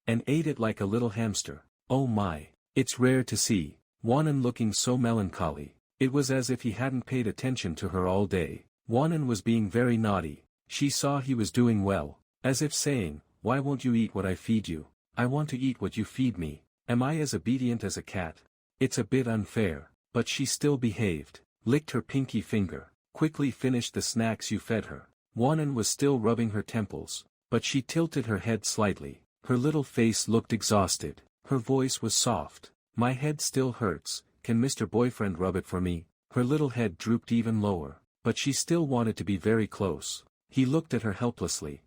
And ate it like a little hamster. Oh my. It's rare to see. Wanan looking so melancholy. It was as if he hadn't paid attention to her all day. Wanan was being very naughty. She saw he was doing well, as if saying, why won't you eat what I feed you? I want to eat what you feed me. Am I as obedient as a cat? It's a bit unfair, but she still behaved, licked her pinky finger, quickly finished the snacks you fed her. Wanan was still rubbing her temples, but she tilted her head slightly. Her little face looked exhausted. Her voice was soft. My head still hurts, can Mr. Boyfriend rub it for me? Her little head drooped even lower, but she still wanted to be very close. He looked at her helplessly.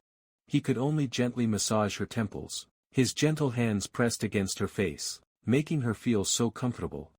He could only gently massage her temples. His gentle hands pressed against her face, making her feel so comfortable.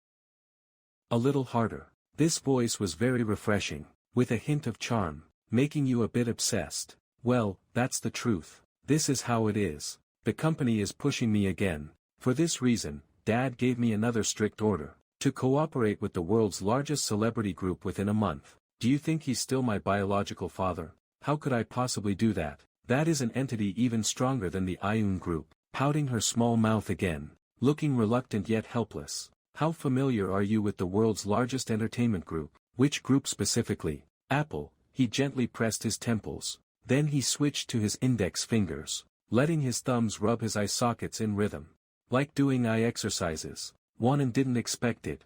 A little harder. This voice was very refreshing, with a hint of charm, making you a bit obsessed. Well, that's the truth. This is how it is. The company is pushing me again. For this reason, Dad gave me another strict order, to cooperate with the world's largest celebrity group within a month. Do you think he's still my biological father? How could I possibly do that? That is an entity even stronger than the Ayun group. Pouting her small mouth again, looking reluctant yet helpless. How familiar are you with the world's largest entertainment group? Which group specifically? Apple. He gently pressed his temples. Then he switched to his index fingers, letting his thumbs rub his eye sockets in rhythm. Like doing eye exercises. Wanan didn't expect it.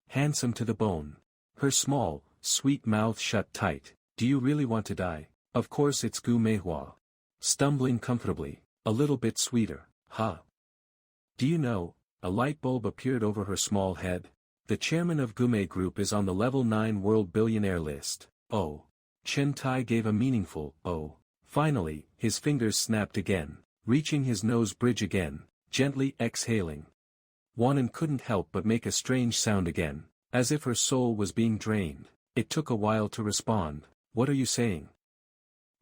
Handsome to the bone. Her small, sweet mouth shut tight. Do you really want to die? Of course it's Manhwa. Stumbling comfortably. A little bit sweeter, huh? Do you know, a light bulb appeared over her small head? The chairman of Gume Group is on the level 9 world billionaire list. Oh. Chen Tai gave a meaningful, oh. Finally, his fingers snapped again, reaching his nose bridge again, gently exhaling. Wanan couldn't help but make a strange sound again, as if her soul was being drained. It took a while to respond. What are you saying?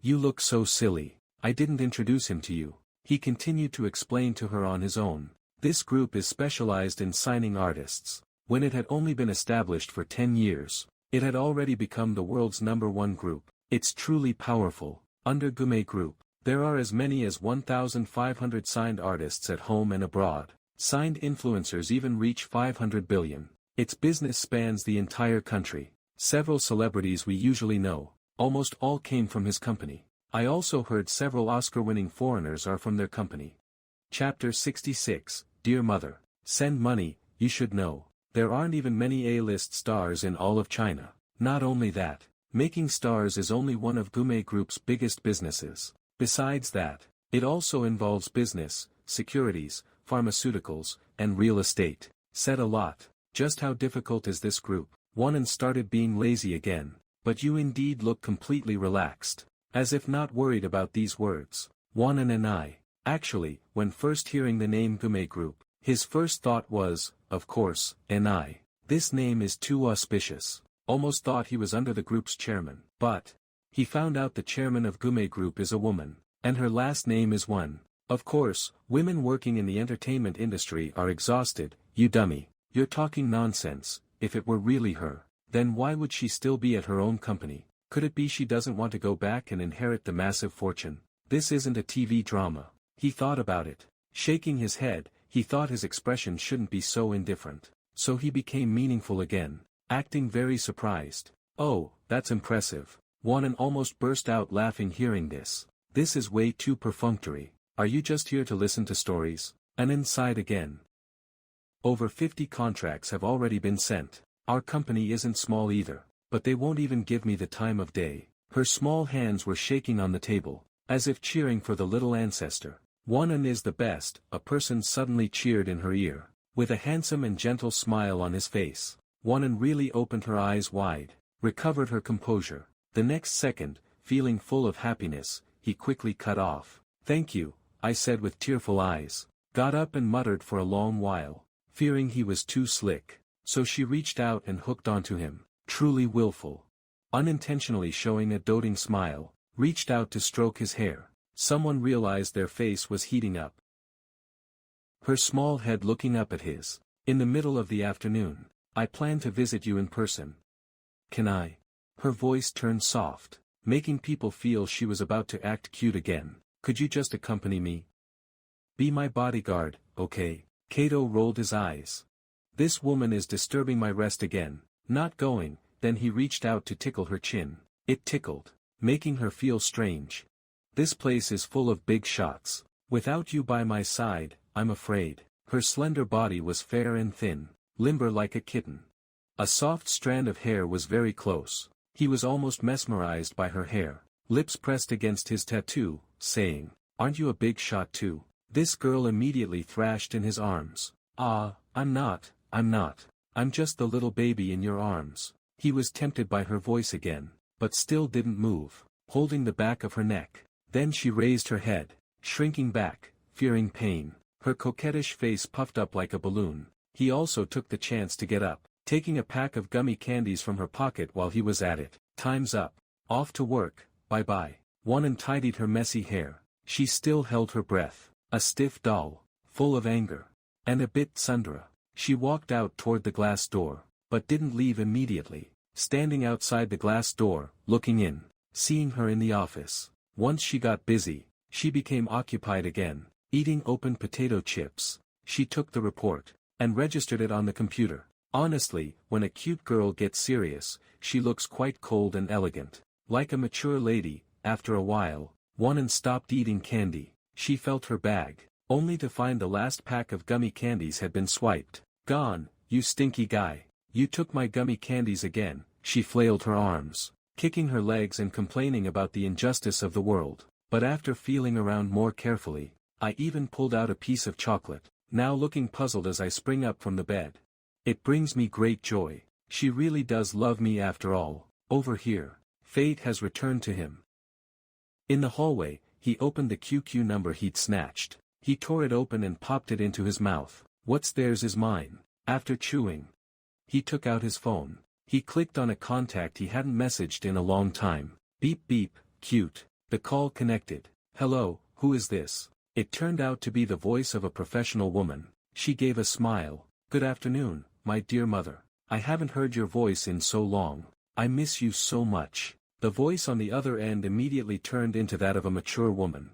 You look so silly. I didn't introduce him to you. He continued to explain to her on his own. This group is specialized in signing artists. When it had only been established for 10 years, it had already become the world's #1 group. It's truly powerful. Under Gume Group, there are as many as 1,500 signed artists at home and abroad. Signed influencers even reach 500 billion. Its business spans the entire country. Several celebrities we usually know, almost all came from his company. I also heard several Oscar-winning foreigners are from their company. Chapter 66, Dear Mother. Send money, you should know. There aren't even many A-list stars in all of China. Not only that, making stars is only one of Gume Group's biggest businesses. Besides that, it also involves business, securities, pharmaceuticals, and real estate. Said a lot. Just how difficult is this group? Wanan started being lazy again. But you indeed look completely relaxed. As if not worried about these words. Wanan and I. Actually, when first hearing the name Gume Group, his first thought was, of course, and I. This name is too auspicious. Almost thought he was under the group's chairman. But he found out the chairman of Gume Group is a woman, and her last name is Wan. Of course, women working in the entertainment industry are exhausted. You dummy. You're talking nonsense. If it were really her, then why would she still be at her own company? Could it be she doesn't want to go back and inherit the massive fortune? This isn't a TV drama. He thought about it. Shaking his head, he thought his expression shouldn't be so indifferent. So he became meaningful again, acting very surprised. Oh, that's impressive. Wanan almost burst out laughing hearing this. This is way too perfunctory. Are you just here to listen to stories? And inside again. Over 50 contracts have already been sent. Our company isn't small either. But they won't even give me the time of day. Her small hands were shaking on the table, as if cheering for the little ancestor. Wanan is the best, a person suddenly cheered in her ear. With a handsome and gentle smile on his face, Wanan really opened her eyes wide, recovered her composure. The next second, feeling full of happiness, he quickly cut off. Thank you, I said with tearful eyes. Got up and muttered for a long while, fearing he was too slick. So she reached out and hooked onto him. truly willful. Unintentionally showing a doting smile, reached out to stroke his hair. Someone realized their face was heating up. Her small head looking up at his. In the middle of the afternoon. I plan to visit you in person. Can I? Her voice turned soft, making people feel she was about to act cute again. Could you just accompany me? Be my bodyguard, okay? Kato rolled his eyes. This woman is disturbing my rest again. Not going. Then he reached out to tickle her chin. It tickled, making her feel strange. This place is full of big shots. Without you by my side, I'm afraid. Her slender body was fair and thin, limber like a kitten. A soft strand of hair was very close. He was almost mesmerized by her hair, lips pressed against his tattoo, saying, "Aren't you a big shot too?" This girl immediately thrashed in his arms. "Ah, I'm not. I'm just the little baby in your arms." He was tempted by her voice again, but still didn't move, holding the back of her neck. Then she raised her head, shrinking back, fearing pain. Her coquettish face puffed up like a balloon. He also took the chance to get up, taking a pack of gummy candies from her pocket while he was at it. "Time's up. Off to work, bye-bye." One untidied her messy hair. She still held her breath, a stiff doll, full of anger. And a bit Sundra. She walked out toward the glass door, but didn't leave immediately, standing outside the glass door, looking in, seeing her in the office. Once she got busy, she became occupied again, eating open potato chips. She took the report, and registered it on the computer. Honestly, when a cute girl gets serious, she looks quite cold and elegant. Like a mature lady. After a while, Wonan stopped eating candy. She felt her bag, only to find the last pack of gummy candies had been swiped. "Gone, you stinky guy. You took my gummy candies again." She flailed her arms, kicking her legs and complaining about the injustice of the world. But after feeling around more carefully, I even pulled out a piece of chocolate, now looking puzzled as I spring up from the bed. It brings me great joy. She really does love me after all. Over here, fate has returned to him. In the hallway, he opened the QQ number he'd snatched. He tore it open and popped it into his mouth. What's theirs is mine. After chewing, he took out his phone. He clicked on a contact he hadn't messaged in a long time. Beep beep, cute. The call connected. "Hello, who is this?" It turned out to be the voice of a professional woman. She gave a smile. "Good afternoon, my dear mother. I haven't heard your voice in so long. I miss you so much." The voice on the other end immediately turned into that of a mature woman.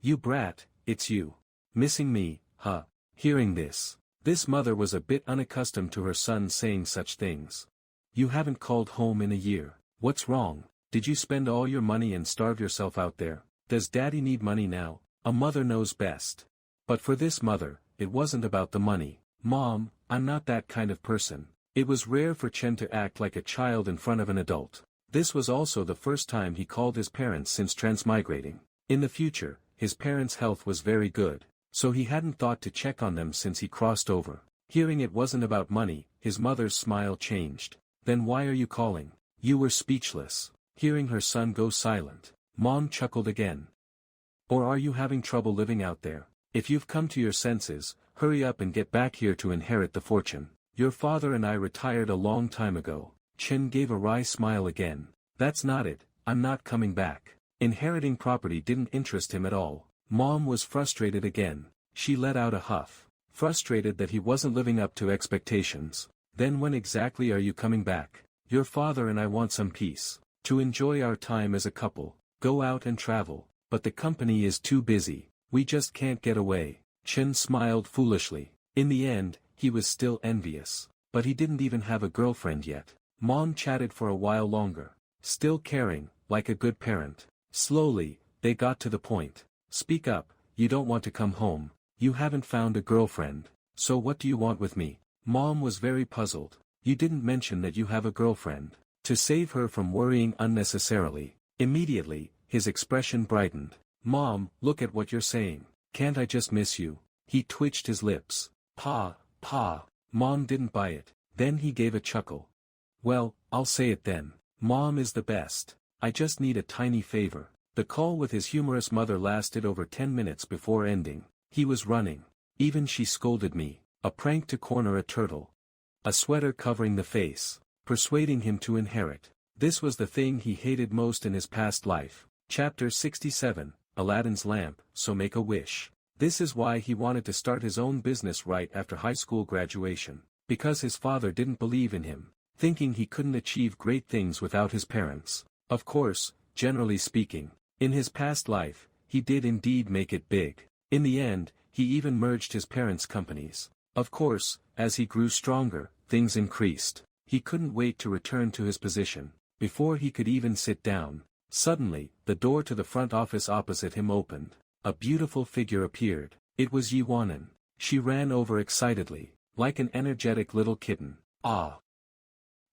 You brat, it's you. Missing me, huh?" Hearing this mother was a bit unaccustomed to her son saying such things. "You haven't called home in a year. What's wrong? Did you spend all your money and starve yourself out there? Does daddy need money now?" A mother knows best. But for this mother, it wasn't about the money. "Mom, I'm not that kind of person." It was rare for Chen to act like a child in front of an adult. This was also the first time he called his parents since transmigrating. In the future, his parents' health was very good, so he hadn't thought to check on them since he crossed over. Hearing it wasn't about money, his mother's smile changed. "Then why are you calling?" You were speechless. Hearing her son go silent, Mom chuckled again. "Or are you having trouble living out there? If you've come to your senses, hurry up and get back here to inherit the fortune. Your father and I retired a long time ago." Chen gave a wry smile again. "That's not it, I'm not coming back." Inheriting property didn't interest him at all. Mom was frustrated again. She let out a huff. Frustrated that he wasn't living up to expectations. "Then when exactly are you coming back?" "Your father and I want some peace. To enjoy our time as a couple. Go out and travel. But the company is too busy. We just can't get away." Chen smiled foolishly. In the end, he was still envious. But he didn't even have a girlfriend yet. Mom chatted for a while longer. Still caring, like a good parent. Slowly, they got to the point. "Speak up, you don't want to come home. You haven't found a girlfriend. So what do you want with me?" Mom was very puzzled. "You didn't mention that you have a girlfriend." To save her from worrying unnecessarily, immediately, his expression brightened. "Mom, look at what you're saying. Can't I just miss you?" He twitched his lips. Pa. Mom didn't buy it. Then he gave a chuckle. "Well, I'll say it then. Mom is the best. I just need a tiny favor." The call with his humorous mother lasted over 10 minutes before ending. He was running. Even she scolded me. A prank to corner a turtle. A sweater covering the face. persuading him to inherit. This was the thing he hated most in his past life. Chapter 67, Aladdin's Lamp, So Make a Wish. This is why he wanted to start his own business right after high school graduation, because his father didn't believe in him, thinking he couldn't achieve great things without his parents. Of course, generally speaking, in his past life, he did indeed make it big. In the end, he even merged his parents' companies. Of course, as he grew stronger, things increased. He couldn't wait to return to his position. Before he could even sit down, suddenly, the door to the front office opposite him opened. A beautiful figure appeared. It was Yi Wanan. She ran over excitedly, like an energetic little kitten. Ah!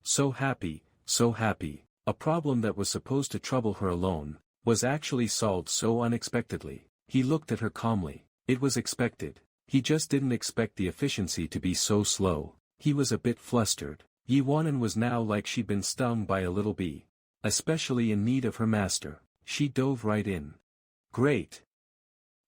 So happy, so happy. A problem that was supposed to trouble her alone, was actually solved so unexpectedly. He looked at her calmly. It was expected. He just didn't expect the efficiency to be so slow. He was a bit flustered. Yi Wanan was now like she'd been stung by a little bee. Especially in need of her master. She dove right in. Great!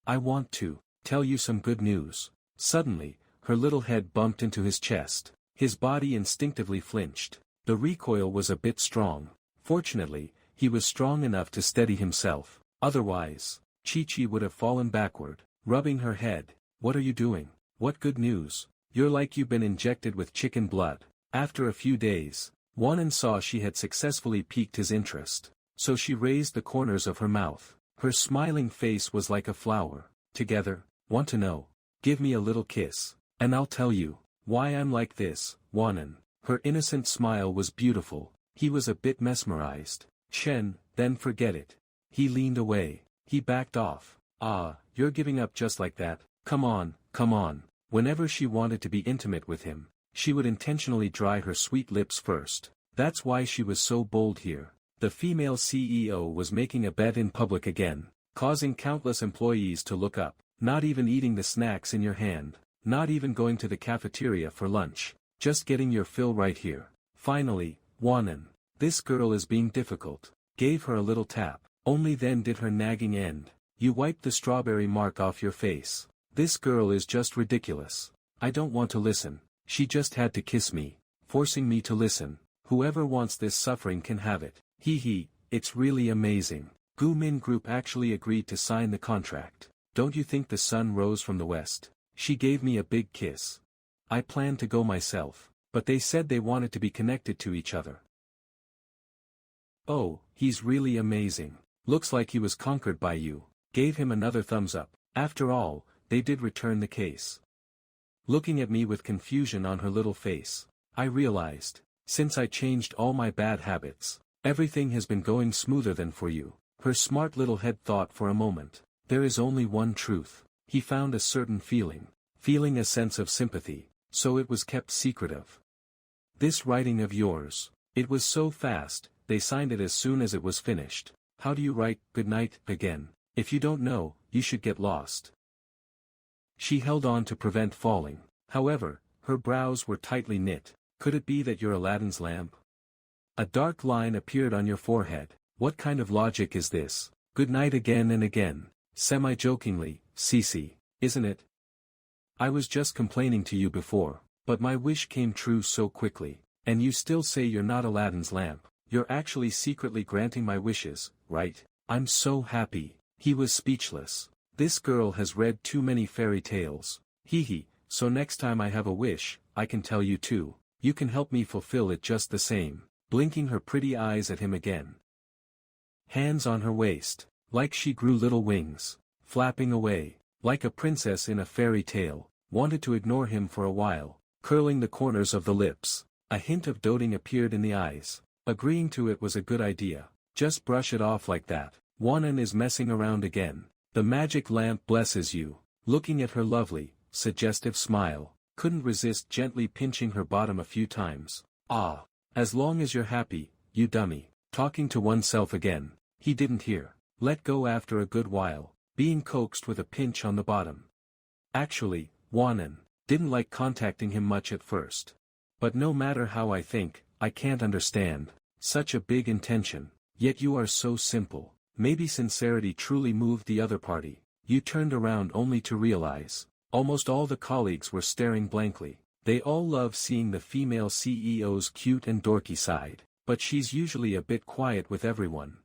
I want to tell you some good news. Suddenly, her little head bumped into his chest. His body instinctively flinched. The recoil was a bit strong. Fortunately, he was strong enough to steady himself. Otherwise, Chi-Chi would have fallen backward, rubbing her head. What are you doing? What good news? You're like you've been injected with chicken blood. After a few days, Wanan saw she had successfully piqued his interest. So she raised the corners of her mouth. Her smiling face was like a flower. Together, want to know? Give me a little kiss, and I'll tell you why I'm like this, Wanan. Her innocent smile was beautiful. He was a bit mesmerized. Chen, then forget it. He leaned away. He backed off. Ah, you're giving up just like that. Come on, come on. Whenever she wanted to be intimate with him, she would intentionally dry her sweet lips first. That's why she was so bold here. The female CEO was making a bet in public again, causing countless employees to look up. Not even eating the snacks in your hand. Not even going to the cafeteria for lunch. Just getting your fill right here. Finally, Wanan. This girl is being difficult. Gave her a little tap. Only then did her nagging end. You wiped the strawberry mark off your face. This girl is just ridiculous. I don't want to listen. She just had to kiss me, forcing me to listen. Whoever wants this suffering can have it. Hee hee, it's really amazing. Gu Min Group actually agreed to sign the contract. Don't you think the sun rose from the west? She gave me a big kiss. I planned to go myself, but they said they wanted to be connected to each other. Oh, he's really amazing. Looks like he was conquered by you. Gave him another thumbs up. After all, they did return the case. Looking at me with confusion on her little face, I realized, since I changed all my bad habits, everything has been going smoother than for you. Her smart little head thought for a moment. There is only one truth. He found a certain feeling a sense of sympathy, so it was kept secretive. This writing of yours, it was so fast, they signed it as soon as it was finished. How do you write, good night, again? If you don't know, you should get lost. She held on to prevent falling. However, her brows were tightly knit. Could it be that you're Aladdin's lamp? A dark line appeared on your forehead. What kind of logic is this? Good night again and again. Semi-jokingly, Cece, isn't it? I was just complaining to you before, but my wish came true so quickly. And you still say you're not Aladdin's lamp. You're actually secretly granting my wishes, right? I'm so happy. He was speechless. This girl has read too many fairy tales. Hee hee, so next time I have a wish, I can tell you too. You can help me fulfill it just the same. Blinking her pretty eyes at him again. Hands on her waist, like she grew little wings, flapping away, like a princess in a fairy tale, wanted to ignore him for a while, curling the corners of the lips. A hint of doting appeared in the eyes. Agreeing to it was a good idea. Just brush it off like that. Wanan is messing around again. The magic lamp blesses you. Looking at her lovely, suggestive smile, couldn't resist gently pinching her bottom a few times. Ah, as long as you're happy, you dummy. Talking to oneself again. He didn't hear. Let go after a good while, being coaxed with a pinch on the bottom. Actually, Wanan didn't like contacting him much at first. But no matter how I think, I can't understand. Such a big intention, yet you are so simple. Maybe sincerity truly moved the other party. You turned around only to realize. Almost all the colleagues were staring blankly. They all love seeing the female CEO's cute and dorky side, but she's usually a bit quiet with everyone.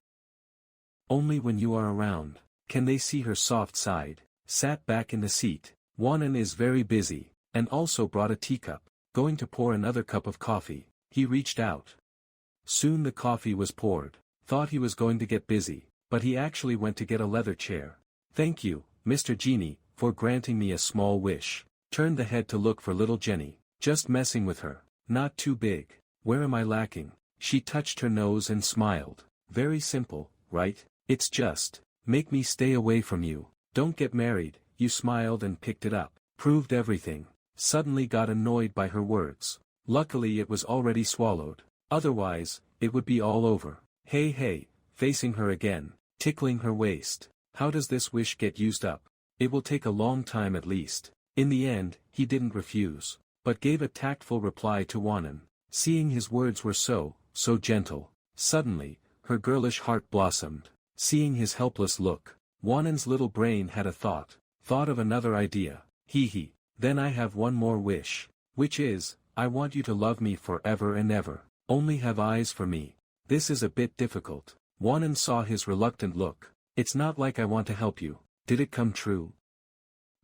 Only when you are around, can they see her soft side. Sat back in the seat. Wanan is very busy, and also brought a teacup, going to pour another cup of coffee. He reached out. Soon the coffee was poured. Thought he was going to get busy, but he actually went to get a leather chair. Thank you, Mr. Genie, for granting me a small wish. Turned the head to look for little Jenny. Just messing with her. Not too big. Where am I lacking? She touched her nose and smiled. Very simple, right? It's just, make me stay away from you. Don't get married. You smiled and picked it up. Proved everything. Suddenly got annoyed by her words. Luckily it was already swallowed. Otherwise, it would be all over. Hey, facing her again, tickling her waist. How does this wish get used up? It will take a long time at least. In the end, he didn't refuse, but gave a tactful reply to Wanan. Seeing his words were so gentle. Suddenly, her girlish heart blossomed. Seeing his helpless look, Wanan's little brain had a thought of another idea. Hee. Then I have one more wish. Which is, I want you to love me forever and ever. Only have eyes for me. This is a bit difficult. Wanan saw his reluctant look. It's not like I want to help you. Did it come true?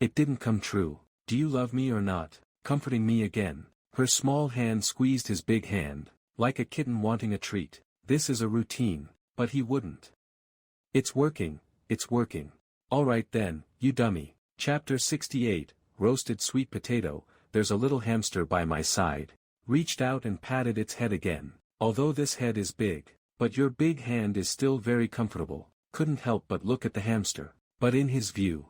It didn't come true. Do you love me or not? Comforting me again. Her small hand squeezed his big hand, like a kitten wanting a treat. This is a routine, but he wouldn't. It's working. Alright then, you dummy. Chapter 68, Roasted Sweet Potato. There's a little hamster by my side. Reached out and patted its head again. Although this head is big, but your big hand is still very comfortable. Couldn't help but look at the hamster. But in his view,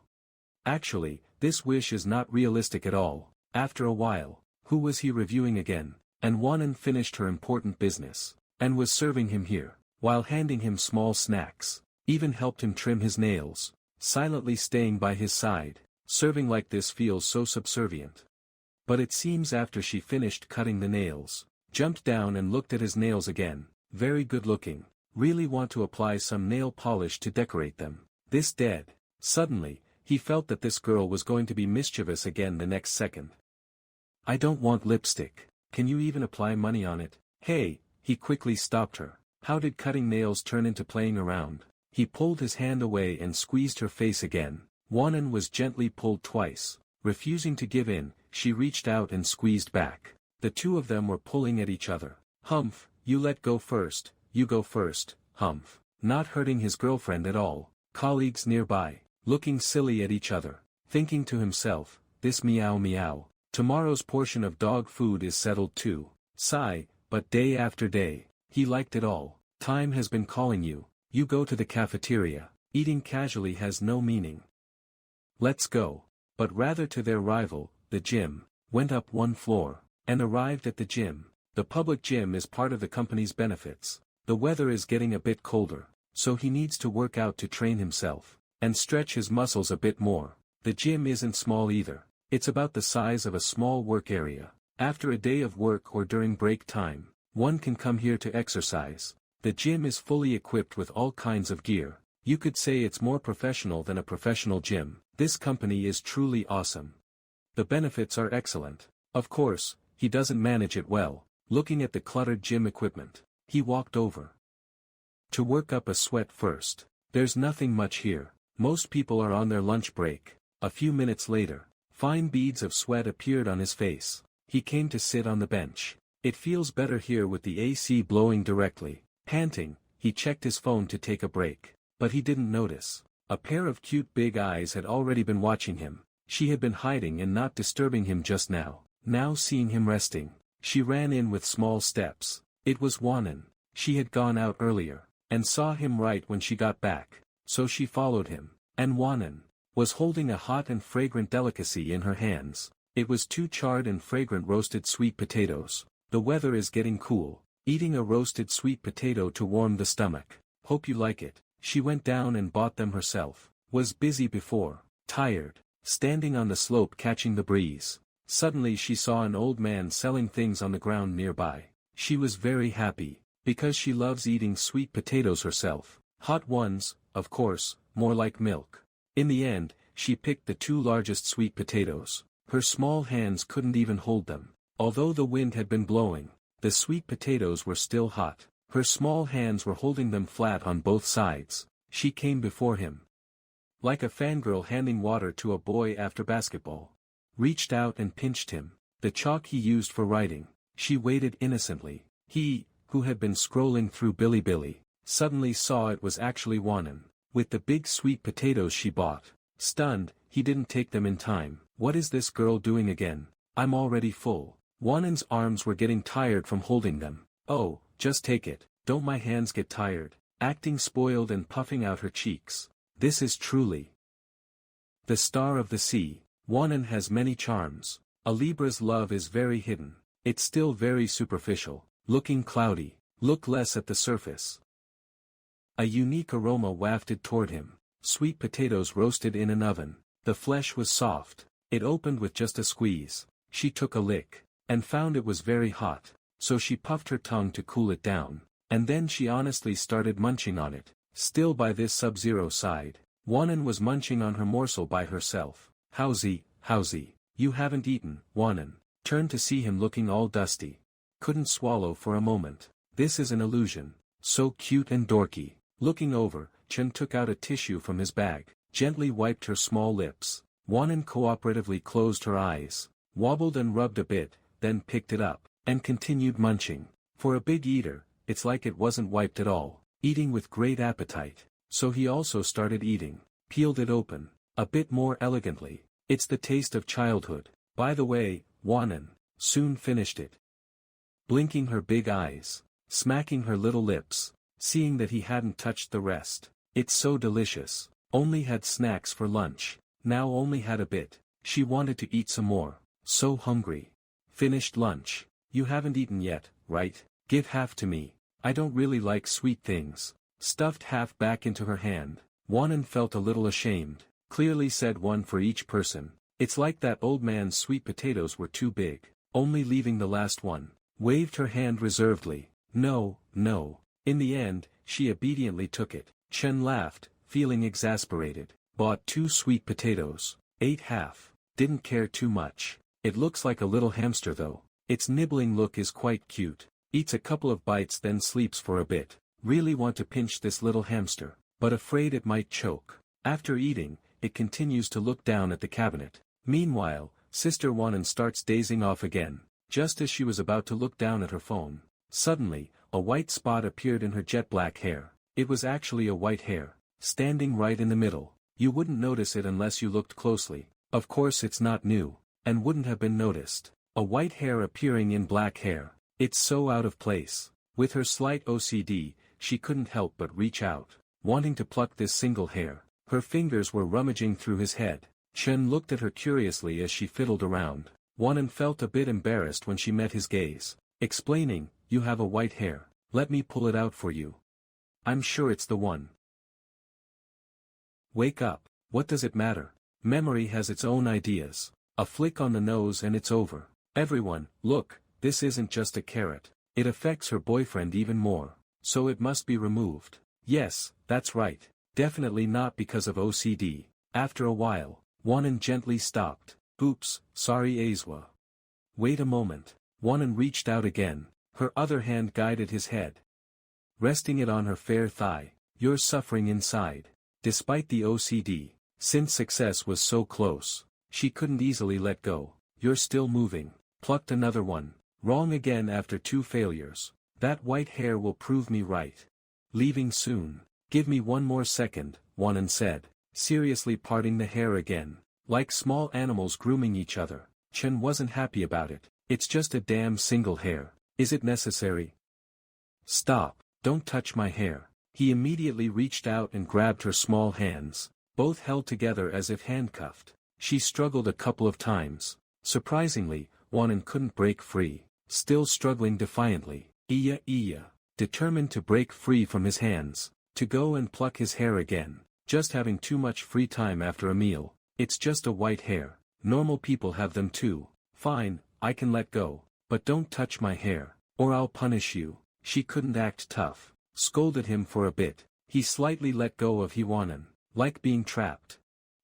actually, this wish is not realistic at all. After a while, who was he reviewing again? And Wanan finished her important business, and was serving him here, while handing him small snacks, even helped him trim his nails, silently staying by his side. Serving like this feels so subservient. But it seems after she finished cutting the nails, jumped down and looked at his nails again. Very good looking. Really want to apply some nail polish to decorate them. This dead. Suddenly, he felt that this girl was going to be mischievous again the next second. I don't want lipstick. Can you even apply money on it? Hey, he quickly stopped her. How did cutting nails turn into playing around? He pulled his hand away and squeezed her face again. Wanan was gently pulled twice. Refusing to give in, she reached out and squeezed back. The two of them were pulling at each other. Humph, you let go first, you go first, humph. Not hurting his girlfriend at all. Colleagues nearby, looking silly at each other. Thinking to himself, this meow. Tomorrow's portion of dog food is settled too. Sigh, but day after day, he liked it all. Time has been calling you. You go to the cafeteria. Eating casually has no meaning. Let's go. But rather to their rival, the gym. Went up one floor, and arrived at the gym. The public gym is part of the company's benefits. The weather is getting a bit colder, so he needs to work out to train himself, and stretch his muscles a bit more. The gym isn't small either. It's about the size of a small work area. After a day of work or during break time, one can come here to exercise. The gym is fully equipped with all kinds of gear. You could say it's more professional than a professional gym. This company is truly awesome. The benefits are excellent. Of course, he doesn't manage it well. Looking at the cluttered gym equipment, he walked over to work up a sweat first. There's nothing much here. Most people are on their lunch break. A few minutes later, fine beads of sweat appeared on his face. He came to sit on the bench. It feels better here with the AC blowing directly. Panting, he checked his phone to take a break. But he didn't notice. A pair of cute big eyes had already been watching him. She had been hiding and not disturbing him just now. Now seeing him resting, she ran in with small steps. It was Wanan. She had gone out earlier, and saw him right when she got back. So she followed him. And Wanan was holding a hot and fragrant delicacy in her hands. It was two charred and fragrant roasted sweet potatoes. The weather is getting cool. Eating a roasted sweet potato to warm the stomach. Hope you like it. She went down and bought them herself. Was busy before. Tired. Standing on the slope catching the breeze. Suddenly she saw an old man selling things on the ground nearby. She was very happy, because she loves eating sweet potatoes herself. Hot ones, of course, more like milk. In the end, she picked the two largest sweet potatoes. Her small hands couldn't even hold them. Although the wind had been blowing, the sweet potatoes were still hot. Her small hands were holding them flat on both sides. She came before him, like a fangirl handing water to a boy after basketball. Reached out and pinched him, the chalk he used for writing. She waited innocently. He, who had been scrolling through Bilibili, suddenly saw it was actually Wanan, with the big sweet potatoes she bought. Stunned, he didn't take them in time. What is this girl doing again? I'm already full. Wanan's arms were getting tired from holding them. Oh, just take it, don't my hands get tired? Acting spoiled and puffing out her cheeks. This is truly the star of the sea. Wanan has many charms. A Libra's love is very hidden. It's still very superficial, looking cloudy. Look less at the surface. A unique aroma wafted toward him. Sweet potatoes roasted in an oven. The flesh was soft. It opened with just a squeeze. She took a lick, and found it was very hot, so she puffed her tongue to cool it down, and then she honestly started munching on it. Still by this sub-zero side, Wanan was munching on her morsel by herself. Howsy, you haven't eaten. Wanan turned to see him looking all dusty. Couldn't swallow for a moment. This is an illusion. So cute and dorky. Looking over, Chen took out a tissue from his bag, gently wiped her small lips. Wanan cooperatively closed her eyes, wobbled and rubbed a bit, then picked it up, and continued munching. For a big eater, it's like it wasn't wiped at all, eating with great appetite. So he also started eating, peeled it open, a bit more elegantly. It's the taste of childhood. By the way, Wanan soon finished it. Blinking her big eyes, smacking her little lips, seeing that he hadn't touched the rest. It's so delicious. Only had snacks for lunch, now only had a bit. She wanted to eat some more. So hungry. Finished lunch. You haven't eaten yet, right? Give half to me. I don't really like sweet things. Stuffed half back into her hand. Wanan felt a little ashamed. Clearly said one for each person. It's like that old man's sweet potatoes were too big. Only leaving the last one. Waved her hand reservedly. No. In the end, she obediently took it. Chen laughed, feeling exasperated. Bought 2 sweet potatoes. Ate half. Didn't care too much. It looks like a little hamster though. Its nibbling look is quite cute. Eats a couple of bites then sleeps for a bit. Really want to pinch this little hamster, but afraid it might choke. After eating, it continues to look down at the cabinet. Meanwhile, Sister Wanan starts dazing off again. Just as she was about to look down at her phone, suddenly, a white spot appeared in her jet black hair. It was actually a white hair, standing right in the middle. You wouldn't notice it unless you looked closely. Of course it's not new, and wouldn't have been noticed. A white hair appearing in black hair. It's so out of place. With her slight OCD, she couldn't help but reach out, wanting to pluck this single hair. Her fingers were rummaging through his head. Chen looked at her curiously as she fiddled around. Wanan felt a bit embarrassed when she met his gaze, explaining, you have a white hair. Let me pull it out for you. I'm sure it's the one. Wake up. What does it matter? Memory has its own ideas. A flick on the nose and it's over. Everyone, look, this isn't just a carrot. It affects her boyfriend even more. So it must be removed. Yes, that's right. Definitely not because of OCD. After a while, Wanan gently stopped. Oops, sorry Azwa. Wait a moment. Wanan reached out again. Her other hand guided his head, resting it on her fair thigh. You're suffering inside. Despite the OCD, since success was so close, she couldn't easily let go. You're still moving. Plucked another one. Wrong again after 2 failures. That white hair will prove me right. Leaving soon. Give me 1 more second, Wanan said, seriously parting the hair again. Like small animals grooming each other. Chen wasn't happy about it. It's just a damn single hair. Is it necessary? Stop, don't touch my hair. He immediately reached out and grabbed her small hands, both held together as if handcuffed. She struggled a couple of times. Surprisingly, Wanan couldn't break free, still struggling defiantly. Iya. Determined to break free from his hands, to go and pluck his hair again, just having too much free time after a meal. It's just a white hair. Normal people have them too. Fine, I can let go, but don't touch my hair, or I'll punish you. She couldn't act tough. Scolded him for a bit. He slightly let go of Wanan, like being trapped.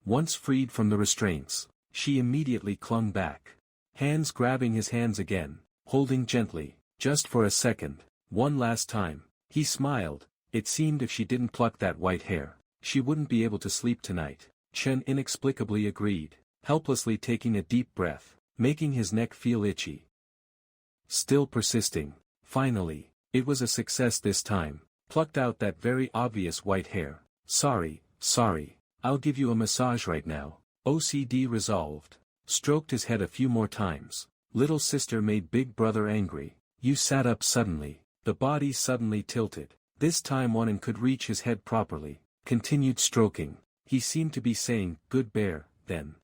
Once freed from the restraints, she immediately clung back. hands grabbing his hands again, holding gently, just for a second, one last time. He smiled. It seemed if she didn't pluck that white hair, she wouldn't be able to sleep tonight. Chen inexplicably agreed, helplessly taking a deep breath, making his neck feel itchy. Still persisting. Finally, it was a success this time. Plucked out that very obvious white hair. Sorry, I'll give you a massage right now. OCD resolved. Stroked his head a few more times. Little sister made big brother angry. You sat up suddenly. The body suddenly tilted. This time Wanan could reach his head properly. Continued stroking. He seemed to be saying, good bear, then.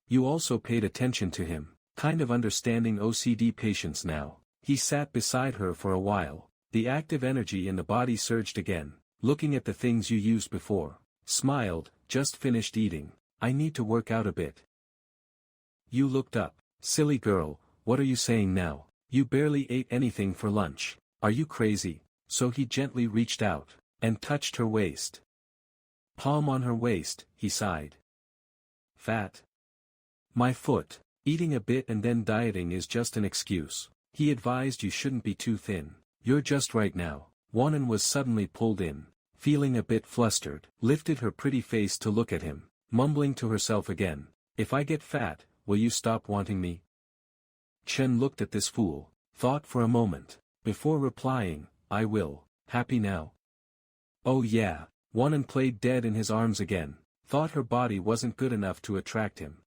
You also paid attention to him. Kind of understanding OCD patients now. He sat beside her for a while. The active energy in the body surged again. Looking at the things you used before. Smiled, just finished eating. I need to work out a bit. You looked up. Silly girl, what are you saying now? You barely ate anything for lunch. Are you crazy? So he gently reached out, and touched her waist. Palm on her waist, he sighed. Fat. My foot. Eating a bit and then dieting is just an excuse. He advised you shouldn't be too thin. You're just right now. Wanan was suddenly pulled in, feeling a bit flustered, lifted her pretty face to look at him, mumbling to herself again. If I get fat, will you stop wanting me? Chen looked at this fool, thought for a moment, before replying, I will. Happy now? Oh yeah. Wanan played dead in his arms again, thought her body wasn't good enough to attract him.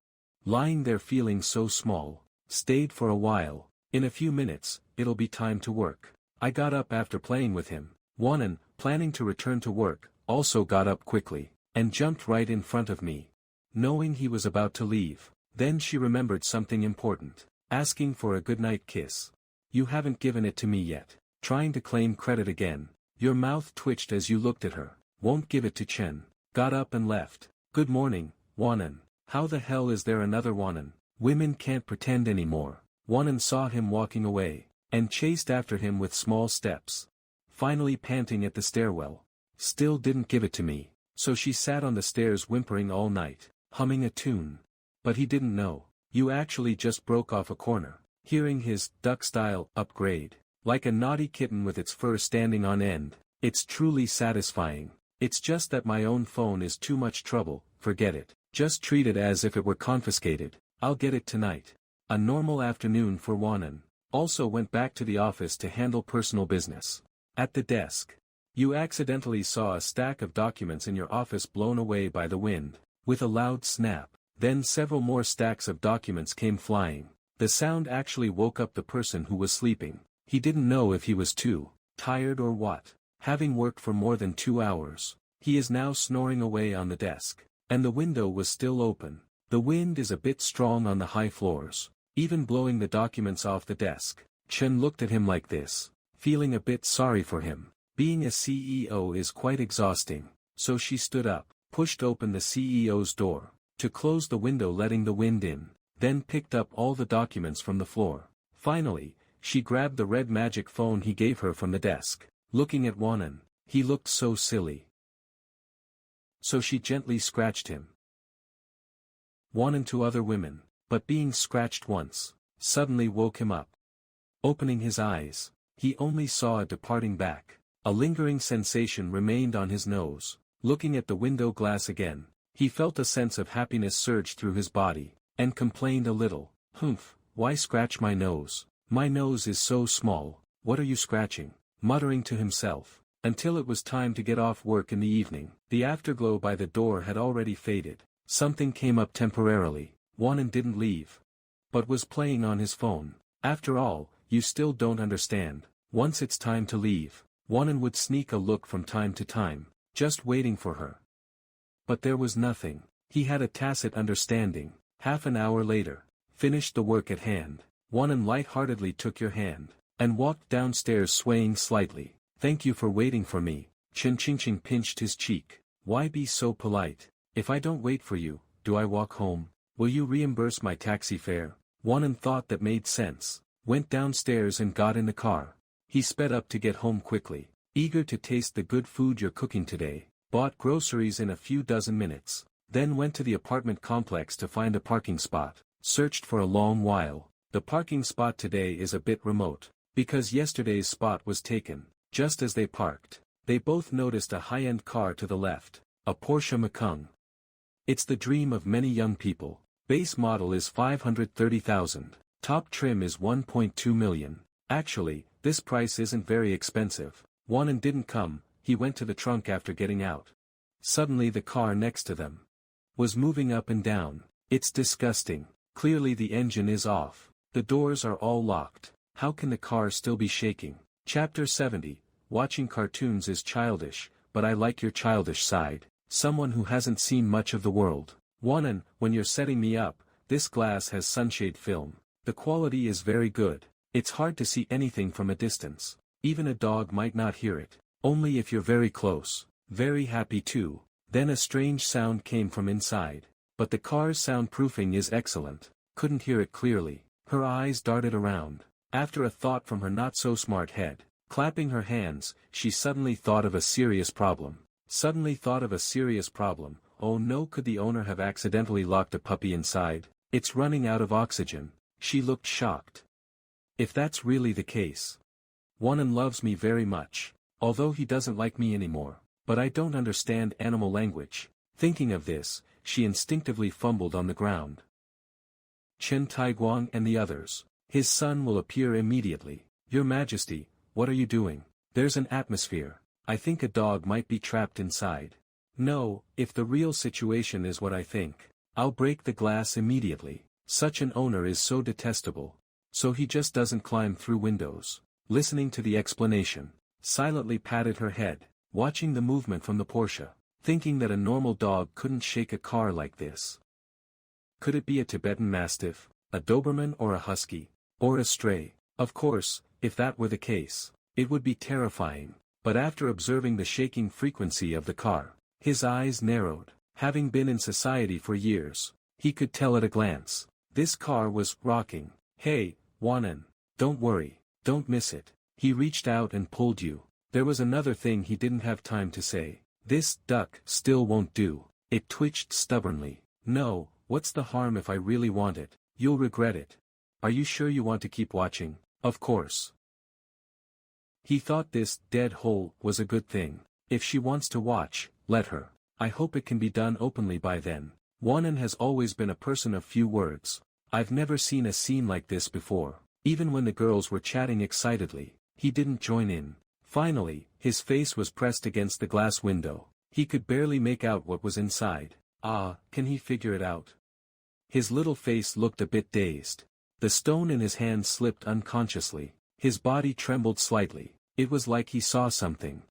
Lying there feeling so small, stayed for a while. In a few minutes, it'll be time to work. I got up after playing with him. Wanan, planning to return to work, also got up quickly, and jumped right in front of me. Knowing he was about to leave, then she remembered something important, asking for a goodnight kiss. You haven't given it to me yet. Trying to claim credit again. Your mouth twitched as you looked at her. Won't give it to Chen. Got up and left. Good morning, Wanan. How the hell is there another Wanan? Women can't pretend anymore. Wanan saw him walking away, and chased after him with small steps. Finally panting at the stairwell. Still didn't give it to me, so she sat on the stairs whimpering all night, humming a tune. But he didn't know. You actually just broke off a corner. Hearing his duck-style upgrade, like a naughty kitten with its fur standing on end, it's truly satisfying. It's just that my own phone is too much trouble, forget it. Just treat it as if it were confiscated. I'll get it tonight. A normal afternoon for Wanan. Also went back to the office to handle personal business. At the desk. You accidentally saw a stack of documents in your office blown away by the wind, with a loud snap. Then several more stacks of documents came flying. The sound actually woke up the person who was sleeping. He didn't know if he was too tired or what. Having worked for more than 2 hours, he is now snoring away on the desk. And the window was still open. The wind is a bit strong on the high floors, even blowing the documents off the desk. Chen looked at him like this, feeling a bit sorry for him. Being a CEO is quite exhausting, so she stood up, pushed open the CEO's door, to close the window letting the wind in, then picked up all the documents from the floor. Finally, she grabbed the red magic phone he gave her from the desk. Looking at Wanan, he looked so silly. So she gently scratched him. Wanan to other women, but being scratched once, suddenly woke him up. Opening his eyes, he only saw a departing back. A lingering sensation remained on his nose. Looking at the window glass again, he felt a sense of happiness surge through his body, and complained a little. Humph, why scratch my nose? My nose is so small, what are you scratching? Muttering to himself, until it was time to get off work in the evening. The afterglow by the door had already faded. Something came up temporarily. Wanan didn't leave, but was playing on his phone. After all, you still don't understand. Once it's time to leave, Wanan would sneak a look from time to time, just waiting for her. But there was nothing. He had a tacit understanding. Half an hour later, finished the work at hand. Wanan light-heartedly took your hand, and walked downstairs swaying slightly. Thank you for waiting for me. Chen Qingqing pinched his cheek. Why be so polite? If I don't wait for you, do I walk home? Will you reimburse my taxi fare? Wanan thought that made sense. Went downstairs and got in the car. He sped up to get home quickly, eager to taste the good food you're cooking today. Bought groceries in a few dozen minutes. Then went to the apartment complex to find a parking spot. Searched for a long while. the parking spot today is a bit remote, because yesterday's spot was taken. Just as they parked, they both noticed a high-end car to the left, a Porsche Macan. It's the dream of many young people. Base model is 530,000, top trim is 1.2 million. Actually, this price isn't very expensive. Wanan didn't come, he went to the trunk after getting out. Suddenly the car next to them was moving up and down. It's disgusting. Clearly the engine is off. The doors are all locked. How can the car still be shaking? Chapter 70. Watching cartoons is childish, but I like your childish side. Someone who hasn't seen much of the world. Wanan, when you're setting me up, this glass has sunshade film. The quality is very good. It's hard to see anything from a distance. Even a dog might not hear it. Only if you're very close. Very happy too. Then a strange sound came from inside. But the car's soundproofing is excellent. Couldn't hear it clearly. Her eyes darted around. After a thought from her not-so-smart head, clapping her hands, she suddenly thought of a serious problem. Oh no, could the owner have accidentally locked a puppy inside? It's running out of oxygen. She looked shocked. If that's really the case. Wanan loves me very much. Although he doesn't like me anymore. But I don't understand animal language. Thinking of this, she instinctively fumbled on the ground. Chen Taiguang and the others. His son will appear immediately. Your Majesty, what are you doing? There's an atmosphere. I think a dog might be trapped inside. No, if the real situation is what I think, I'll break the glass immediately. Such an owner is so detestable. So he just doesn't climb through windows. Listening to the explanation, silently patted her head, watching the movement from the Porsche, thinking that a normal dog couldn't shake a car like this. Could it be a Tibetan Mastiff, a Doberman or a Husky, or a stray? Of course, if that were the case, it would be terrifying, but after observing the shaking frequency of the car, his eyes narrowed. Having been in society for years, he could tell at a glance. This car was rocking. Hey, Wanan, don't worry, don't miss it. He reached out and pulled you. There was another thing he didn't have time to say. This duck still won't do. It twitched stubbornly. No, what's the harm if I really want it? You'll regret it. Are you sure you want to keep watching? Of course. He thought this dead hole was a good thing. If she wants to watch, let her. I hope it can be done openly by then. Wanan has always been a person of few words. I've never seen a scene like this before. Even when the girls were chatting excitedly, he didn't join in. Finally, his face was pressed against the glass window. He could barely make out what was inside. Ah, can he figure it out? His little face looked a bit dazed. The stone in his hand slipped unconsciously. His body trembled slightly. It was like he saw something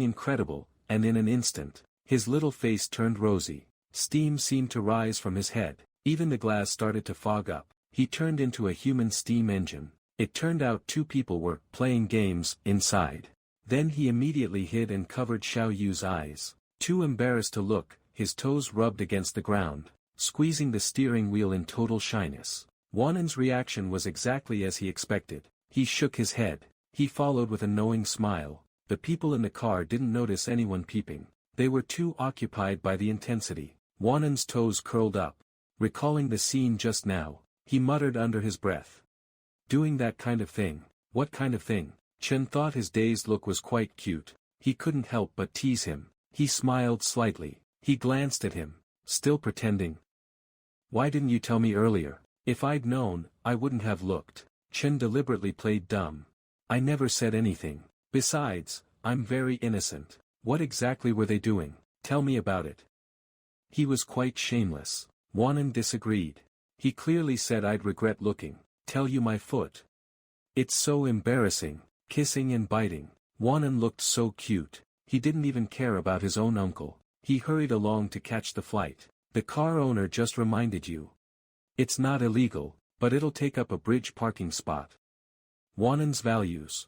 incredible, and in an instant, his little face turned rosy. Steam seemed to rise from his head. Even the glass started to fog up. He turned into a human steam engine. It turned out two people were playing games inside. Then he immediately hid and covered Xiao Yu's eyes. Too embarrassed to look, his toes rubbed against the ground, squeezing the steering wheel in total shyness. Wanan's reaction was exactly as he expected. He shook his head. He followed with a knowing smile. The people in the car didn't notice anyone peeping. They were too occupied by the intensity. Wanan's toes curled up. Recalling the scene just now, he muttered under his breath. Doing that kind of thing. What kind of thing? Chen thought his dazed look was quite cute. He couldn't help but tease him. He smiled slightly. He glanced at him, still pretending. Why didn't you tell me earlier? If I'd known, I wouldn't have looked. Chen deliberately played dumb. I never said anything. Besides, I'm very innocent. What exactly were they doing? Tell me about it. He was quite shameless. Wanan disagreed. He clearly said I'd regret looking. Tell you my foot. It's so embarrassing, kissing and biting. Wanan looked so cute. He didn't even care about his own uncle. He hurried along to catch the flight. The car owner just reminded you. It's not illegal, but it'll take up a bridge parking spot. Wanan's values.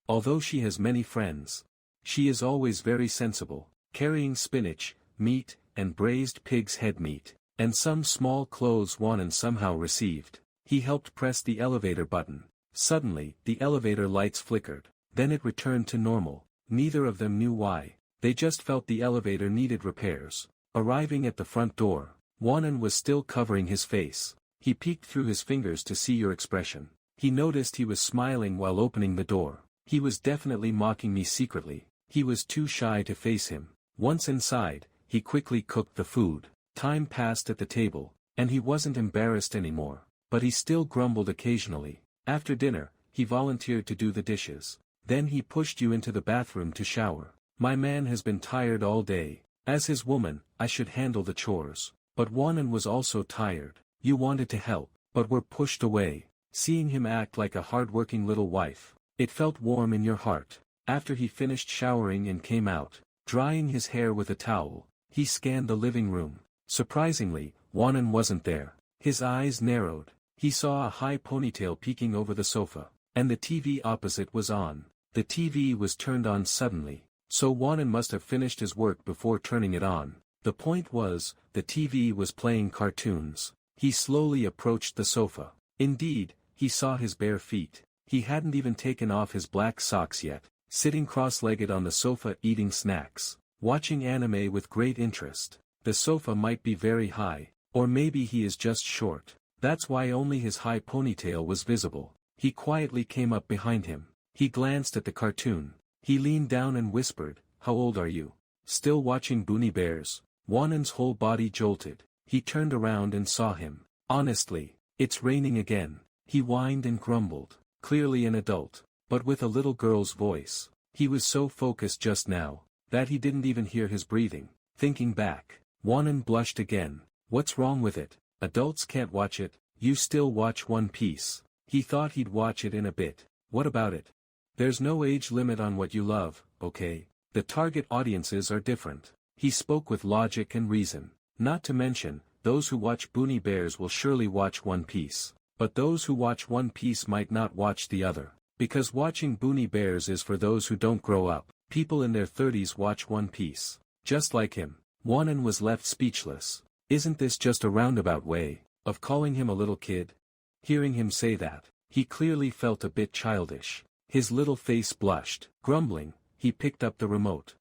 Although she has many friends, she is always very sensible, carrying spinach, meat, and braised pig's head meat, and some small clothes Wanan somehow received. He helped press the elevator button. Suddenly, the elevator lights flickered. Then it returned to normal. Neither of them knew why. They just felt the elevator needed repairs. Arriving at the front door, Wanan was still covering his face. He peeked through his fingers to see your expression. He noticed he was smiling while opening the door. He was definitely mocking me secretly. He was too shy to face him. Once inside, he quickly cooked the food. Time passed at the table, and he wasn't embarrassed anymore. But he still grumbled occasionally. After dinner, he volunteered to do the dishes. Then he pushed you into the bathroom to shower. My man has been tired all day. As his woman, I should handle the chores. But Wanan was also tired. You wanted to help, but were pushed away. Seeing him act like a hard-working little wife, it felt warm in your heart. After he finished showering and came out, drying his hair with a towel, he scanned the living room. Surprisingly, Wanan wasn't there. His eyes narrowed. He saw a high ponytail peeking over the sofa, and the TV opposite was on. The TV was turned on suddenly, so Wanan must have finished his work before turning it on. The point was, the TV was playing cartoons. He slowly approached the sofa. Indeed, he saw his bare feet. He hadn't even taken off his black socks yet, sitting cross-legged on the sofa eating snacks, watching anime with great interest. The sofa might be very high, or maybe he is just short. That's why only his high ponytail was visible. He quietly came up behind him. He glanced at the cartoon. He leaned down and whispered, "How old are you? Still watching Boonie Bears?" Wanan's whole body jolted. He turned around and saw him. "Honestly, it's raining again." He whined and grumbled, clearly an adult, but with a little girl's voice. He was so focused just now, that he didn't even hear his breathing. Thinking back, Wanan blushed again. What's wrong with it? Adults can't watch it. You still watch One Piece. He thought he'd watch it in a bit. What about it? There's no age limit on what you love, okay? The target audiences are different. He spoke with logic and reason. Not to mention, those who watch Boonie Bears will surely watch One Piece. But those who watch One Piece might not watch the other. Because watching Boonie Bears is for those who don't grow up. People in their 30s watch One Piece. Just like him. Wanan was left speechless. Isn't this just a roundabout way of calling him a little kid? Hearing him say that, he clearly felt a bit childish. His little face blushed. Grumbling, he picked up the remote.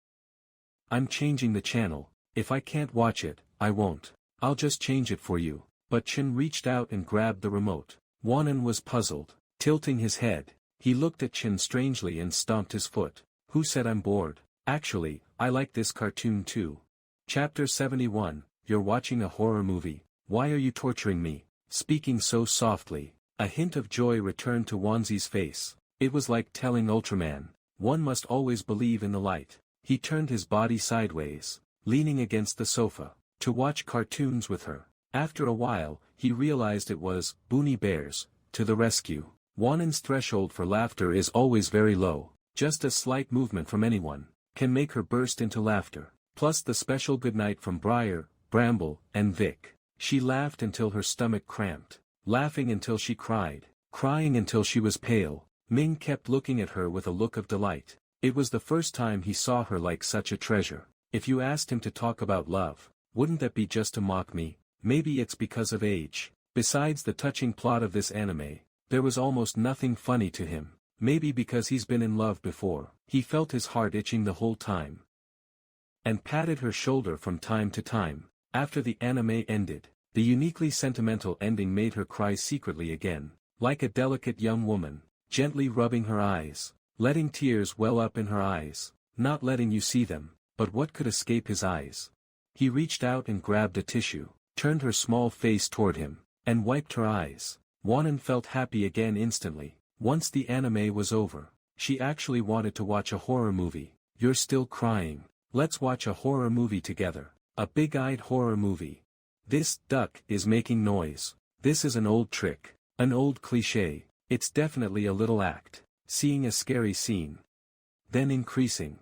"I'm changing the channel. If I can't watch it, I won't. I'll just change it for you." But Chin reached out and grabbed the remote. Wanan was puzzled. Tilting his head, he looked at Chin strangely and stomped his foot. "Who said I'm bored? Actually, I like this cartoon too." Chapter 71, You're watching a horror movie. Why are you torturing me? Speaking so softly, a hint of joy returned to Wanzi's face. It was like telling Ultraman, one must always believe in the light. He turned his body sideways, leaning against the sofa, to watch cartoons with her. After a while, he realized it was Boonie Bears to the rescue. Wanan's threshold for laughter is always very low. Just a slight movement from anyone can make her burst into laughter. Plus the special goodnight from Briar, Bramble, and Vic. She laughed until her stomach cramped, laughing until she cried, crying until she was pale. Ming kept looking at her with a look of delight. It was the first time he saw her like such a treasure. If you asked him to talk about love, wouldn't that be just to mock me? Maybe it's because of age. Besides the touching plot of this anime, there was almost nothing funny to him. Maybe because he's been in love before. He felt his heart itching the whole time, and patted her shoulder from time to time. After the anime ended, the uniquely sentimental ending made her cry secretly again, like a delicate young woman, gently rubbing her eyes, letting tears well up in her eyes, not letting you see them, but what could escape his eyes? He reached out and grabbed a tissue, turned her small face toward him, and wiped her eyes. Wanan felt happy again instantly. Once the anime was over, she actually wanted to watch a horror movie. You're still crying. Let's watch a horror movie together. A big-eyed horror movie. This duck is making noise. This is an old trick. An old cliché. It's definitely a little act. Seeing a scary scene, then increasing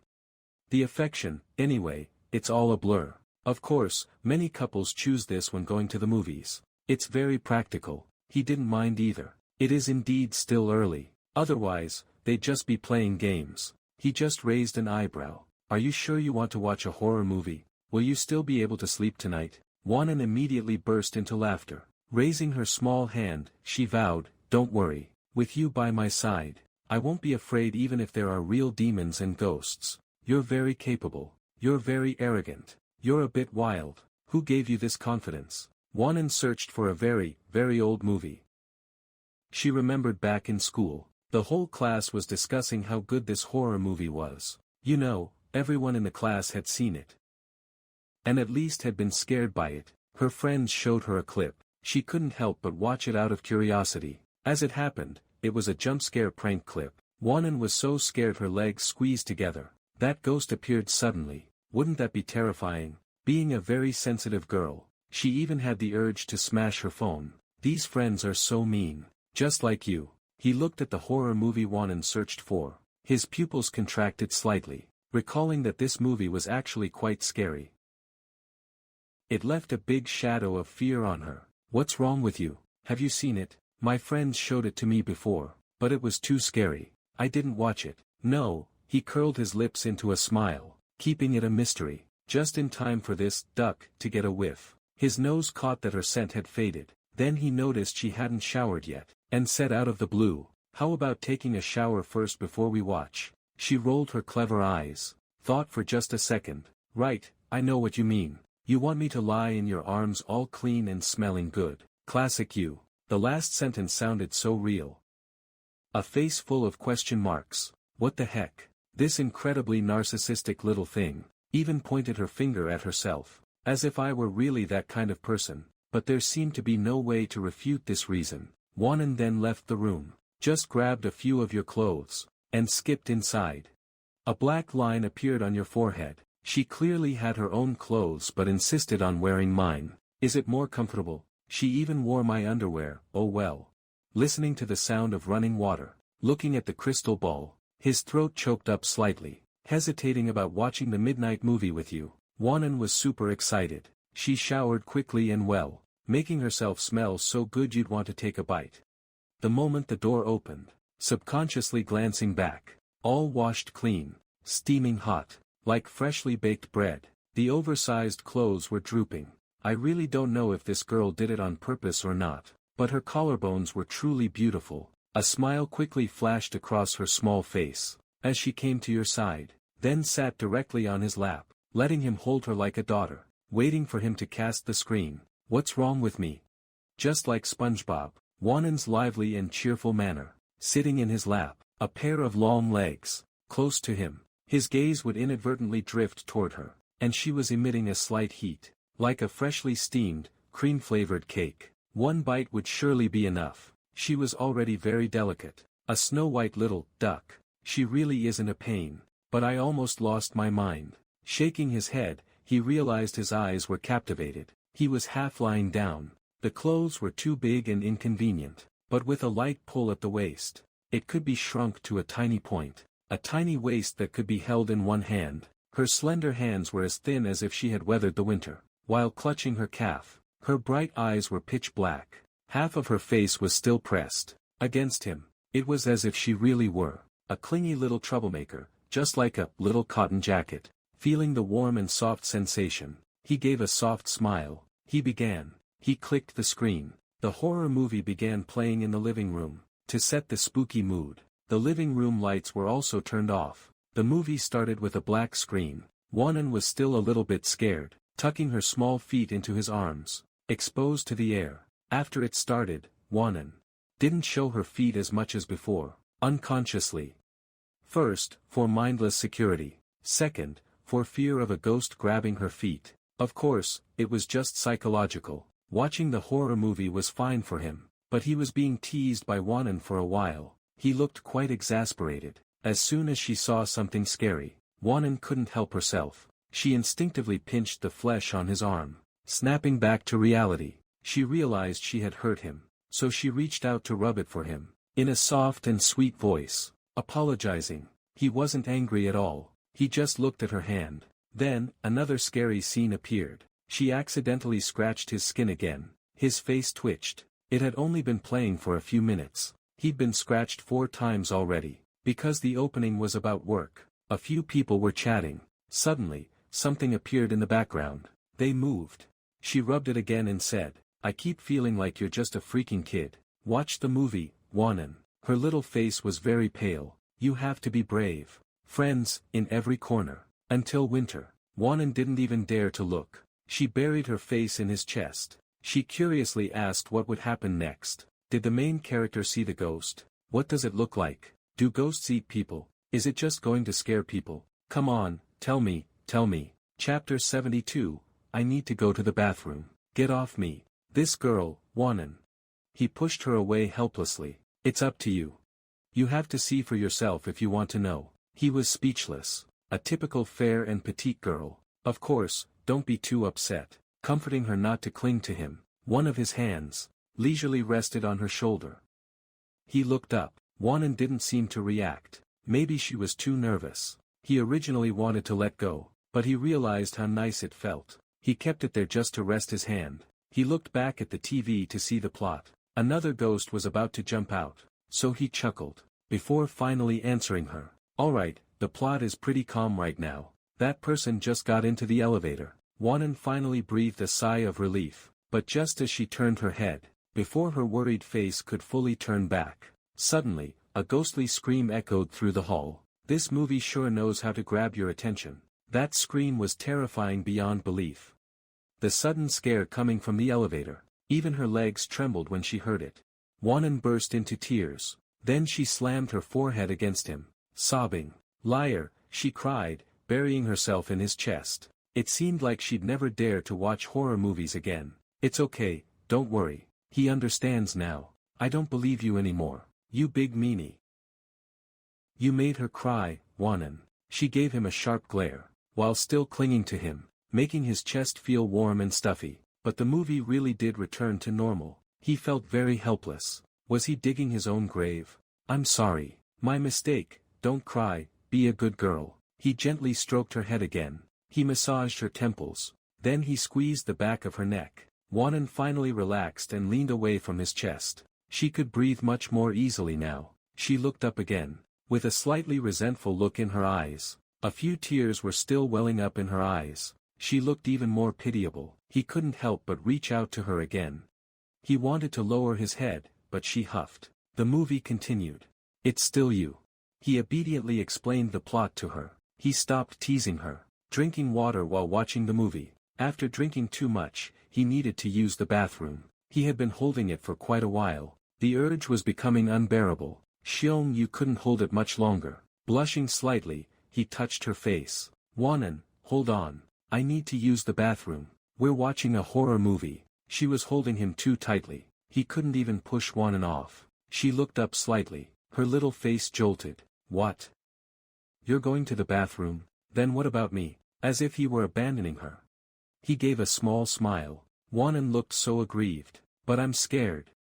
the affection. Anyway, it's all a blur. Of course, many couples choose this when going to the movies. It's very practical. He didn't mind either. It is indeed still early. Otherwise, they'd just be playing games. He just raised an eyebrow. Are you sure you want to watch a horror movie? Will you still be able to sleep tonight? Wanan immediately burst into laughter. Raising her small hand, she vowed, "Don't worry. With you by my side, I won't be afraid even if there are real demons and ghosts. You're very capable. You're very arrogant. You're a bit wild. Who gave you this confidence?" Wanan searched for a very, very old movie. She remembered back in school, the whole class was discussing how good this horror movie was. You know, everyone in the class had seen it. And at least had been scared by it. Her friends showed her a clip. She couldn't help but watch it out of curiosity. As it happened, it was a jump scare prank clip. Wanan was so scared her legs squeezed together. That ghost appeared suddenly. Wouldn't that be terrifying? Being a very sensitive girl, she even had the urge to smash her phone. These friends are so mean. Just like you. He looked at the horror movie Wanan searched for. His pupils contracted slightly, recalling that this movie was actually quite scary. It left a big shadow of fear on her. What's wrong with you? Have you seen it? My friends showed it to me before, but it was too scary. I didn't watch it. No, he curled his lips into a smile, keeping it a mystery, just in time for this duck to get a whiff. His nose caught that her scent had faded. Then he noticed she hadn't showered yet, and said out of the blue, "How about taking a shower first before we watch?" She rolled her clever eyes, thought for just a second. Right, I know what you mean. You want me to lie in your arms all clean and smelling good. Classic you. The last sentence sounded so real. A face full of question marks. What the heck? This incredibly narcissistic little thing, even pointed her finger at herself, as if I were really that kind of person, but there seemed to be no way to refute this reason. Wanan then left the room, just grabbed a few of your clothes, and skipped inside. A black line appeared on your forehead. She clearly had her own clothes but insisted on wearing mine. Is it more comfortable? She even wore my underwear, oh well. Listening to the sound of running water, looking at the crystal ball, his throat choked up slightly, hesitating about watching the midnight movie with you. Wanan was super excited. She showered quickly and well, making herself smell so good you'd want to take a bite. The moment the door opened, subconsciously glancing back, all washed clean, steaming hot, like freshly baked bread, the oversized clothes were drooping. I really don't know if this girl did it on purpose or not, but her collarbones were truly beautiful. A smile quickly flashed across her small face, as she came to your side, then sat directly on his lap, letting him hold her like a daughter, waiting for him to cast the screen. What's wrong with me? Just like SpongeBob, Wanan's lively and cheerful manner, sitting in his lap, a pair of long legs, close to him. His gaze would inadvertently drift toward her, and she was emitting a slight heat, like a freshly steamed, cream-flavored cake. One bite would surely be enough. She was already very delicate, a snow-white little duck. She really isn't a pain, but I almost lost my mind. Shaking his head, he realized his eyes were captivated. He was half lying down. The clothes were too big and inconvenient, but with a light pull at the waist, it could be shrunk to a tiny point. A tiny waist that could be held in one hand. Her slender hands were as thin as if she had weathered the winter. While clutching her calf, her bright eyes were pitch black. Half of her face was still pressed against him. It was as if she really were a clingy little troublemaker, just like a little cotton jacket. Feeling the warm and soft sensation, he gave a soft smile. He began. He clicked the screen. The horror movie began playing in the living room. To set the spooky mood, the living room lights were also turned off. The movie started with a black screen. Wanan was still a little bit scared, tucking her small feet into his arms, exposed to the air. After it started, Wanan didn't show her feet as much as before, unconsciously. First, for mindless security. Second, for fear of a ghost grabbing her feet. Of course, it was just psychological. Watching the horror movie was fine for him, but he was being teased by Wanan for a while. He looked quite exasperated. As soon as she saw something scary, Wanan couldn't help herself. She instinctively pinched the flesh on his arm. Snapping back to reality, she realized she had hurt him, so she reached out to rub it for him, in a soft and sweet voice, apologizing. He wasn't angry at all, he just looked at her hand. Then, another scary scene appeared. She accidentally scratched his skin again. His face twitched. It had only been playing for a few minutes. He'd been scratched 4 times already. Because the opening was about work, a few people were chatting. Suddenly, something appeared in the background. They moved. She rubbed it again and said, I keep feeling like you're just a freaking kid. Watch the movie, Wanan. Her little face was very pale. You have to be brave. Friends, in every corner. Until winter. Wanan didn't even dare to look. She buried her face in his chest. She curiously asked what would happen next. Did the main character see the ghost? What does it look like? Do ghosts eat people? Is it just going to scare people? Come on, tell me, tell me. Chapter 72, I need to go to the bathroom. Get off me. This girl, Wanan. He pushed her away helplessly. It's up to you. You have to see for yourself if you want to know. He was speechless. A typical fair and petite girl. Of course, don't be too upset. Comforting her not to cling to him, one of his hands leisurely rested on her shoulder. He looked up. Wanan didn't seem to react. Maybe she was too nervous. He originally wanted to let go, but he realized how nice it felt. He kept it there just to rest his hand. He looked back at the TV to see the plot. Another ghost was about to jump out, so he chuckled, before finally answering her. Alright, the plot is pretty calm right now. That person just got into the elevator. Wanan finally breathed a sigh of relief, but just as she turned her head, before her worried face could fully turn back, suddenly, a ghostly scream echoed through the hall. This movie sure knows how to grab your attention. That scream was terrifying beyond belief. The sudden scare coming from the elevator, even her legs trembled when she heard it. Wanan burst into tears. Then she slammed her forehead against him, sobbing. Liar, she cried, burying herself in his chest. It seemed like she'd never dare to watch horror movies again. It's okay, don't worry. He understands now. I don't believe you anymore. You big meanie. You made her cry, Wanan. She gave him a sharp glare, while still clinging to him, making his chest feel warm and stuffy. But the movie really did return to normal. He felt very helpless. Was he digging his own grave? I'm sorry. My mistake. Don't cry, be a good girl. He gently stroked her head again. He massaged her temples. Then he squeezed the back of her neck. Wanan finally relaxed and leaned away from his chest. She could breathe much more easily now. She looked up again, with a slightly resentful look in her eyes. A few tears were still welling up in her eyes. She looked even more pitiable. He couldn't help but reach out to her again. He wanted to lower his head, but she huffed. The movie continued. It's still you. He obediently explained the plot to her. He stopped teasing her, drinking water while watching the movie. After drinking too much, he needed to use the bathroom. He had been holding it for quite a while. The urge was becoming unbearable. Xiong, you couldn't hold it much longer. Blushing slightly, he touched her face. Wanan, hold on. I need to use the bathroom. We're watching a horror movie. She was holding him too tightly. He couldn't even push Wanan off. She looked up slightly. Her little face jolted. What? You're going to the bathroom? Then what about me? As if he were abandoning her. He gave a small smile. Wanan looked so aggrieved. But I'm scared.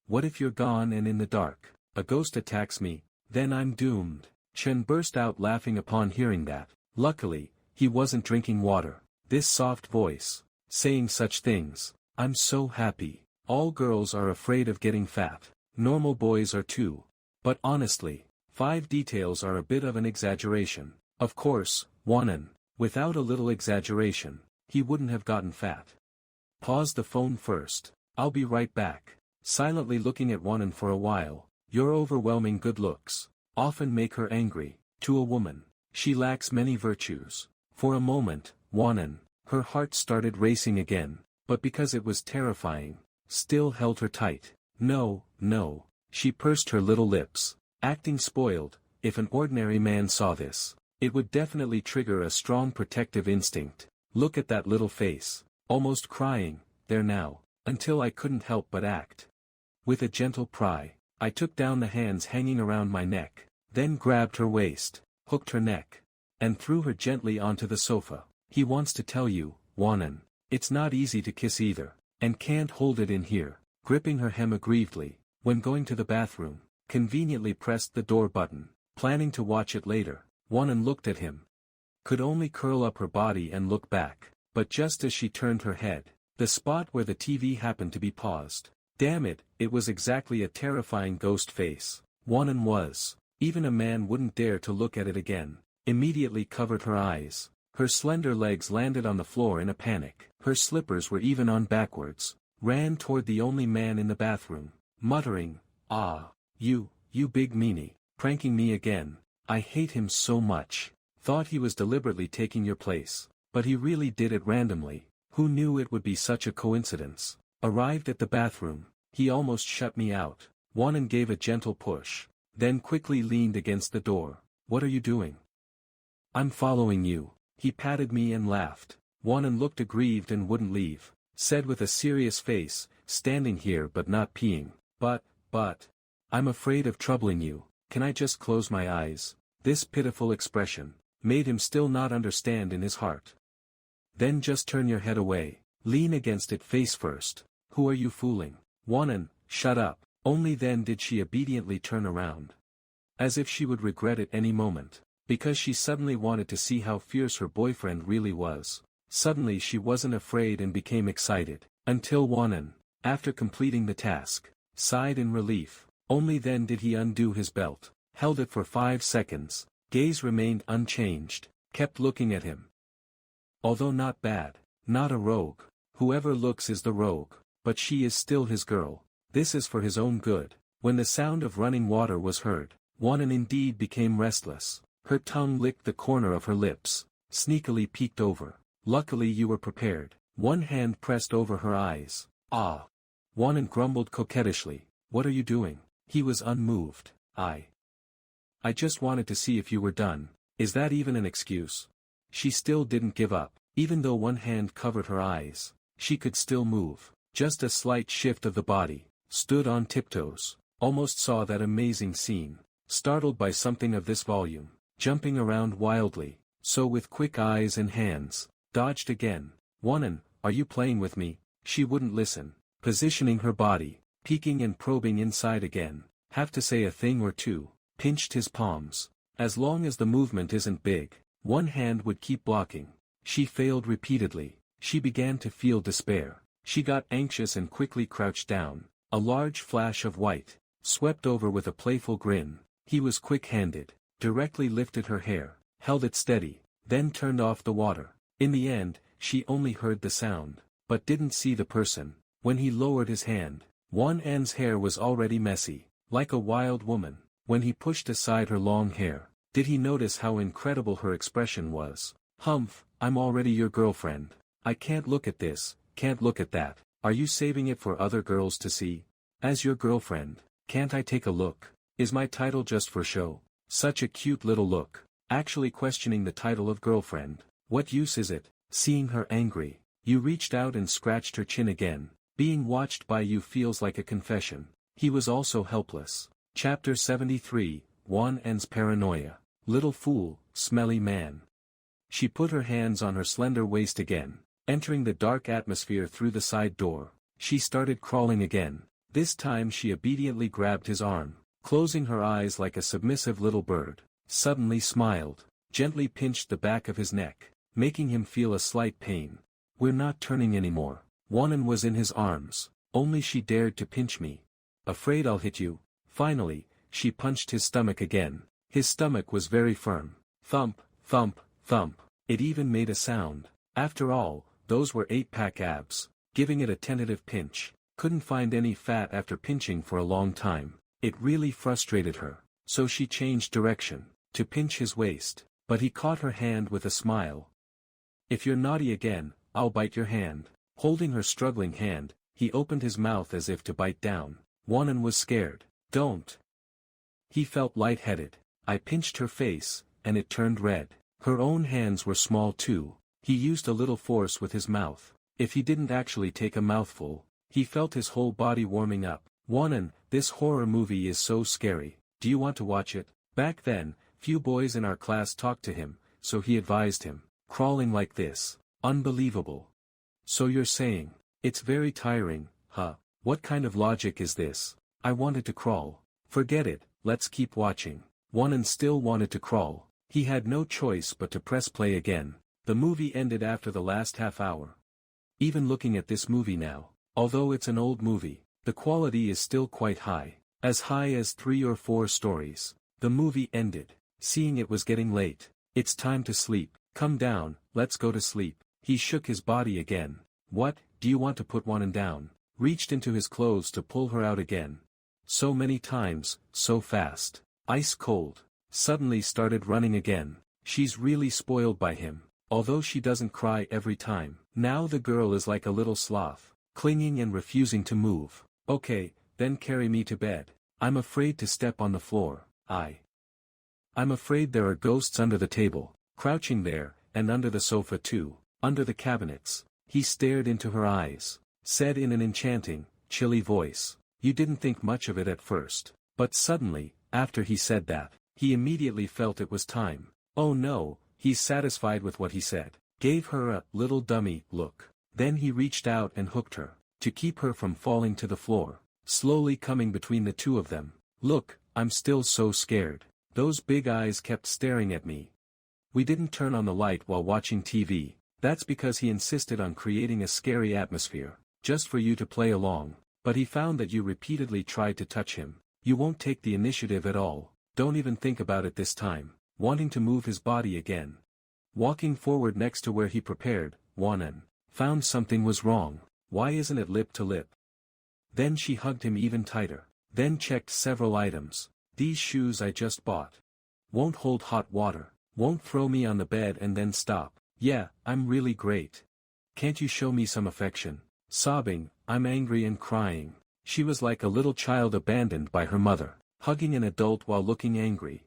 What if you're gone and in the dark? A ghost attacks me, then I'm doomed. Chen burst out laughing upon hearing that. Luckily, he wasn't drinking water. This soft voice, saying such things. I'm so happy. All girls are afraid of getting fat. Normal boys are too. But honestly, 5 details are a bit of an exaggeration. Of course, Wanan, without a little exaggeration, he wouldn't have gotten fat. Pause the phone first. I'll be right back. Silently looking at Wanan for a while. Your overwhelming good looks often make her angry. To a woman, she lacks many virtues. For a moment, Wanan, her heart started racing again, but because it was terrifying, still held her tight. No, no. She pursed her little lips, acting spoiled. If an ordinary man saw this, it would definitely trigger a strong protective instinct. Look at that little face, almost crying, there now, until I couldn't help but act. With a gentle pry, I took down the hands hanging around my neck, then grabbed her waist, hooked her neck, and threw her gently onto the sofa. He wants to tell you, Wanan, it's not easy to kiss either, and can't hold it in here. Gripping her hem aggrievedly, when going to the bathroom, conveniently pressed the door button, planning to watch it later. Wanan looked at him. Could only curl up her body and look back, but just as she turned her head, the spot where the TV happened to be paused. Damn it, it was exactly a terrifying ghost face. Wanan was. Even a man wouldn't dare to look at it again. Immediately covered her eyes. Her slender legs landed on the floor in a panic. Her slippers were even on backwards. Ran toward the only man in the bathroom, muttering, "Ah, you big meanie, pranking me again. I hate him so much. Thought he was deliberately taking your place, but he really did it randomly. Who knew it would be such a coincidence?" Arrived at the bathroom, he almost shut me out. Wanan gave a gentle push, then quickly leaned against the door. What are you doing? I'm following you. He patted me and laughed. Wanan looked aggrieved and wouldn't leave, said with a serious face, standing here but not peeing. But, I'm afraid of troubling you, can I just close my eyes? This pitiful expression made him still not understand in his heart. Then just turn your head away, lean against it face first. Who are you fooling? Wanan, shut up. Only then did she obediently turn around. As if she would regret it any moment, because she suddenly wanted to see how fierce her boyfriend really was. Suddenly she wasn't afraid and became excited, until Wanan, after completing the task, sighed in relief. Only then did he undo his belt, held it for 5 seconds, gaze remained unchanged, kept looking at him. Although not bad, not a rogue, whoever looks is the rogue, but she is still his girl. This is for his own good. When the sound of running water was heard, Wanan indeed became restless. Her tongue licked the corner of her lips, sneakily peeked over. Luckily you were prepared. One hand pressed over her eyes. Ah! Wanan grumbled coquettishly. What are you doing? He was unmoved. I just wanted to see if you were done. Is that even an excuse? She still didn't give up. Even though one hand covered her eyes, she could still move. Just a slight shift of the body. Stood on tiptoes, almost saw that amazing scene, startled by something of this volume, jumping around wildly, so with quick eyes and hands, dodged again. Wanan, are you playing with me? She wouldn't listen, positioning her body, peeking and probing inside again. Have to say a thing or two, pinched his palms. As long as the movement isn't big, one hand would keep blocking. She failed repeatedly. She began to feel despair. She got anxious and quickly crouched down. A large flash of white, swept over with a playful grin. He was quick-handed, directly lifted her hair, held it steady, then turned off the water. In the end, she only heard the sound, but didn't see the person. When he lowered his hand, Wanan's hair was already messy, like a wild woman. When he pushed aside her long hair, did he notice how incredible her expression was? Humph, I'm already your girlfriend. I can't look at this, can't look at that. Are you saving it for other girls to see? As your girlfriend, can't I take a look? Is my title just for show? Such a cute little look. Actually questioning the title of girlfriend. What use is it? Seeing her angry, you reached out and scratched her chin again. Being watched by you feels like a confession. He was also helpless. Chapter 73, Wanan's Paranoia. Little fool, smelly man. She put her hands on her slender waist again. Entering the dark atmosphere through the side door, she started crawling again. This time she obediently grabbed his arm, closing her eyes like a submissive little bird, suddenly smiled, gently pinched the back of his neck, making him feel a slight pain. We're not turning anymore. Wanan was in his arms, only she dared to pinch me. Afraid I'll hit you. Finally, she punched his stomach again. His stomach was very firm. Thump, thump, thump. It even made a sound. After all, those were 8-pack abs. Giving it a tentative pinch. Couldn't find any fat after pinching for a long time. It really frustrated her. So she changed direction, to pinch his waist. But he caught her hand with a smile. If you're naughty again, I'll bite your hand. Holding her struggling hand, he opened his mouth as if to bite down. Wanan was scared. Don't. He felt lightheaded. I pinched her face, and it turned red. Her own hands were small too. He used a little force with his mouth. If he didn't actually take a mouthful, he felt his whole body warming up. Wanan, this horror movie is so scary. Do you want to watch it? Back then, few boys in our class talked to him, so he advised him. Crawling like this. Unbelievable. So you're saying, it's very tiring, huh? What kind of logic is this? I wanted to crawl. Forget it, let's keep watching. Wanan still wanted to crawl. He had no choice but to press play again. The movie ended after the last half hour. Even looking at this movie now, although it's an old movie, the quality is still quite high. As high as 3 or 4 stories. The movie ended. Seeing it was getting late. It's time to sleep. Come down, let's go to sleep. He shook his body again. What, do you want to put Wanan down? Reached into his clothes to pull her out again. So many times, so fast. Ice cold. Suddenly started running again. She's really spoiled by him. Although she doesn't cry every time. Now the girl is like a little sloth. clinging and refusing to move. Okay, then carry me to bed. I'm afraid to step on the floor. I'm afraid there are ghosts under the table, crouching there, and under the sofa too, under the cabinets. He stared into her eyes, said in an enchanting, chilly voice, "You didn't think much of it at first." But suddenly, after he said that, he immediately felt it was time. Oh no, he's satisfied with what he said. Gave her a little dummy look. Then he reached out and hooked her, to keep her from falling to the floor, slowly coming between the two of them. Look, I'm still so scared. Those big eyes kept staring at me. We didn't turn on the light while watching TV. That's because he insisted on creating a scary atmosphere, just for you to play along. But he found that you repeatedly tried to touch him. You won't take the initiative at all. Don't even think about it this time. Wanting to move his body again. Walking forward next to where he prepared, Wanan found something was wrong. Why isn't it lip to lip? Then she hugged him even tighter. Then checked several items. These shoes I just bought. Won't hold hot water. Won't throw me on the bed and then stop. Yeah, I'm really great. Can't you show me some affection? Sobbing, I'm angry and crying. She was like a little child abandoned by her mother, hugging an adult while looking angry.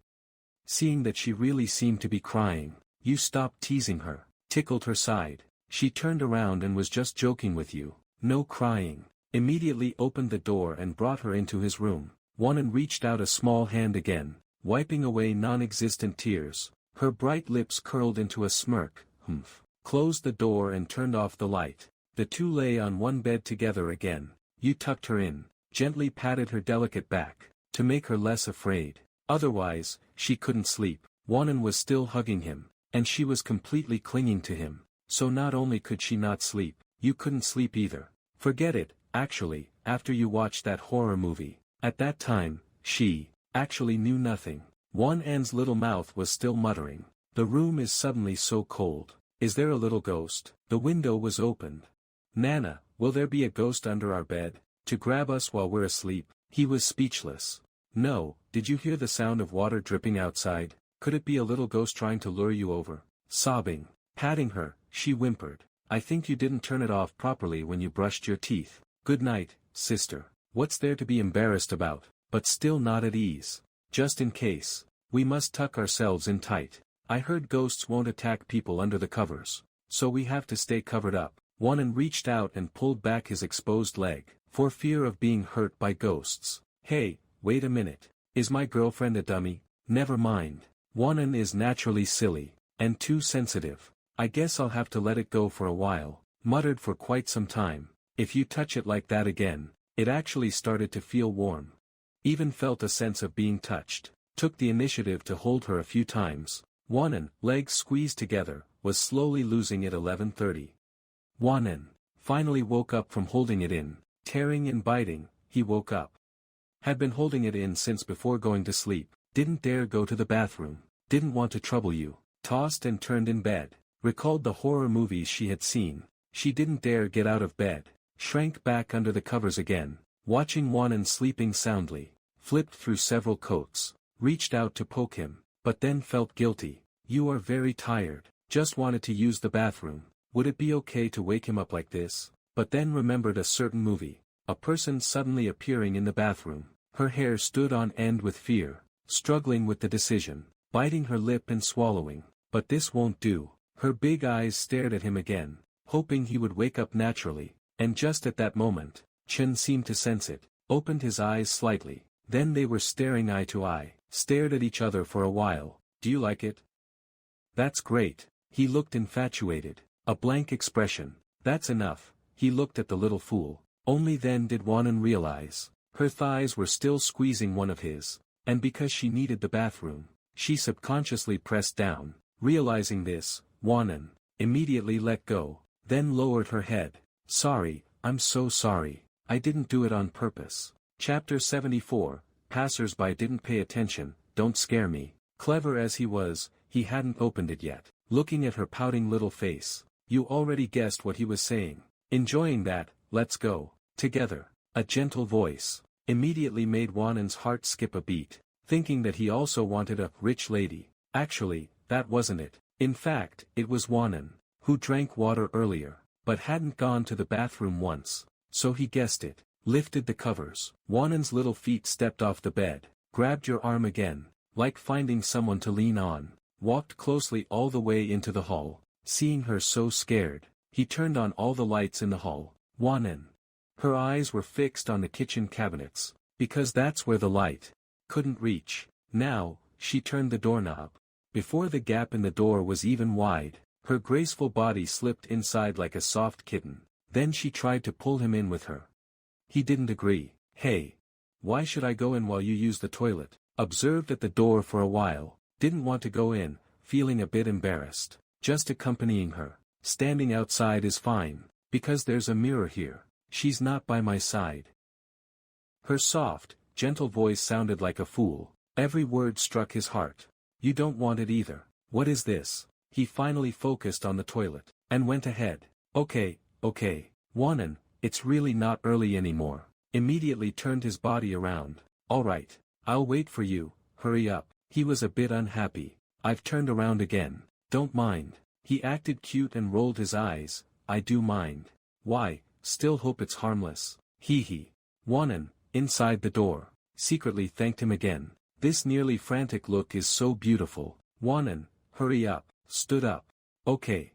Seeing that she really seemed to be crying, you stopped teasing her, tickled her side. She turned around and was just joking with you. No crying. Immediately opened the door and brought her into his room. Wanan reached out a small hand again, wiping away non-existent tears. Her bright lips curled into a smirk. Closed the door and turned off the light. The two lay on one bed together again. You tucked her in, gently patted her delicate back, to make her less afraid. Otherwise, she couldn't sleep. Wanan was still hugging him, and she was completely clinging to him. So not only could she not sleep, you couldn't sleep either. Forget it, actually, after you watched that horror movie. At that time, she actually knew nothing. Wanan's little mouth was still muttering. The room is suddenly so cold. Is there a little ghost? The window was opened. Nana, will there be a ghost under our bed, to grab us while we're asleep? He was speechless. No, did you hear the sound of water dripping outside? Could it be a little ghost trying to lure you over? Sobbing, patting her, she whimpered. I think you didn't turn it off properly when you brushed your teeth. Good night, sister. What's there to be embarrassed about? But still not at ease. Just in case. We must tuck ourselves in tight. I heard ghosts won't attack people under the covers. So we have to stay covered up. Wanan reached out and pulled back his exposed leg, for fear of being hurt by ghosts. Hey, wait a minute. Is my girlfriend a dummy? Never mind. Wanan is naturally silly, and too sensitive. I guess I'll have to let it go for a while. Muttered for quite some time. If you touch it like that again. It actually started to feel warm. Even felt a sense of being touched. Took the initiative to hold her a few times. Wanan, legs squeezed together, was slowly losing at 11:30. Wanan finally woke up from holding it in, tearing and biting. He woke up. Had been holding it in since before going to sleep. Didn't dare go to the bathroom. Didn't want to trouble you. Tossed and turned in bed. Recalled the horror movies she had seen. She didn't dare get out of bed. Shrank back under the covers again, watching Wanan sleeping soundly. Flipped through several coats. Reached out to poke him, but then felt guilty. You are very tired. Just wanted to use the bathroom. Would it be okay to wake him up like this? But then remembered a certain movie. A person suddenly appearing in the bathroom. Her hair stood on end with fear. Struggling with the decision. Biting her lip and swallowing. But this won't do. Her big eyes stared at him again, hoping he would wake up naturally. And just at that moment, Chen seemed to sense it, opened his eyes slightly, then they were staring eye to eye, stared at each other for a while. Do you like it? That's great. He looked infatuated, a blank expression. That's enough. He looked at the little fool. Only then did Wanan realize, her thighs were still squeezing one of his, and because she needed the bathroom, she subconsciously pressed down. Realizing this, Wanan immediately let go, then lowered her head. Sorry, I'm so sorry. I didn't do it on purpose. Chapter 74, Passers-by didn't pay attention, don't scare me. Clever as he was, he hadn't opened it yet. Looking at her pouting little face. You already guessed what he was saying. Enjoying that, let's go. Together. A gentle voice. Immediately made Wanan's heart skip a beat. Thinking that he also wanted a rich lady. Actually, that wasn't it. In fact, it was Wanan, who drank water earlier, but hadn't gone to the bathroom once. so he guessed it, lifted the covers. Wanan's little feet stepped off the bed, grabbed your arm again, like finding someone to lean on, walked closely all the way into the hall. Seeing her so scared, he turned on all the lights in the hall. Wanan. Her eyes were fixed on the kitchen cabinets, because that's where the light couldn't reach. Now, she turned the doorknob. Before the gap in the door was even wide, her graceful body slipped inside like a soft kitten. Then she tried to pull him in with her. He didn't agree. Hey. Why should I go in while you use the toilet? Observed at the door for a while, didn't want to go in, feeling a bit embarrassed. Just accompanying her. Standing outside is fine, because there's a mirror here. She's not by my side. Her soft, gentle voice sounded like a fool. Every word struck his heart. You don't want it either. What is this? He finally focused on the toilet, and went ahead. Okay. Wanan, it's really not early anymore. Immediately turned his body around. Alright, I'll wait for you, hurry up. He was a bit unhappy. I've turned around again. Don't mind. He acted cute and rolled his eyes. I do mind. Why, still hope it's harmless. Hee. Wanan, inside the door, secretly thanked him again. This nearly frantic look is so beautiful. Wanan, hurry up, stood up. Okay.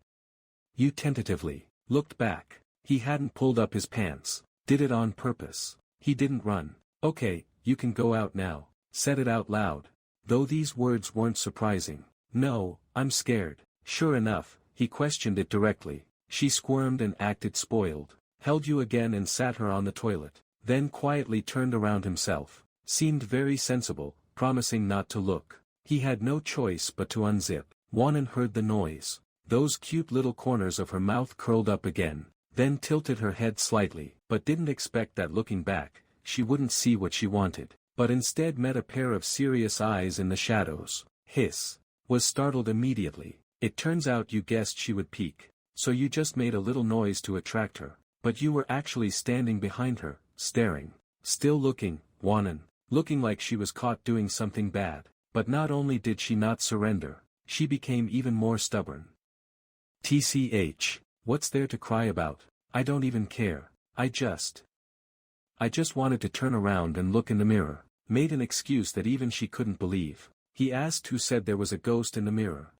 You tentatively looked back. He hadn't pulled up his pants. Did it on purpose. He didn't run. Okay, you can go out now. Said it out loud. Though these words weren't surprising. No, I'm scared. Sure enough, he questioned it directly. She squirmed and acted spoiled. Held you again and sat her on the toilet. Then quietly turned around himself. Seemed very sensible, promising not to look. He had no choice but to unzip. Wanan heard the noise. Those cute little corners of her mouth curled up again. Then tilted her head slightly, but didn't expect that looking back, she wouldn't see what she wanted, but instead met a pair of serious eyes in the shadows. Hiss. Was startled immediately. It turns out you guessed she would peek, so you just made a little noise to attract her, but you were actually standing behind her, staring. Still looking, Wanan, looking like she was caught doing something bad, but not only did she not surrender, she became even more stubborn. TCH, what's there to cry about? I don't even care. I just wanted to turn around and look in the mirror. Made an excuse that even she couldn't believe. He asked who said there was a ghost in the mirror.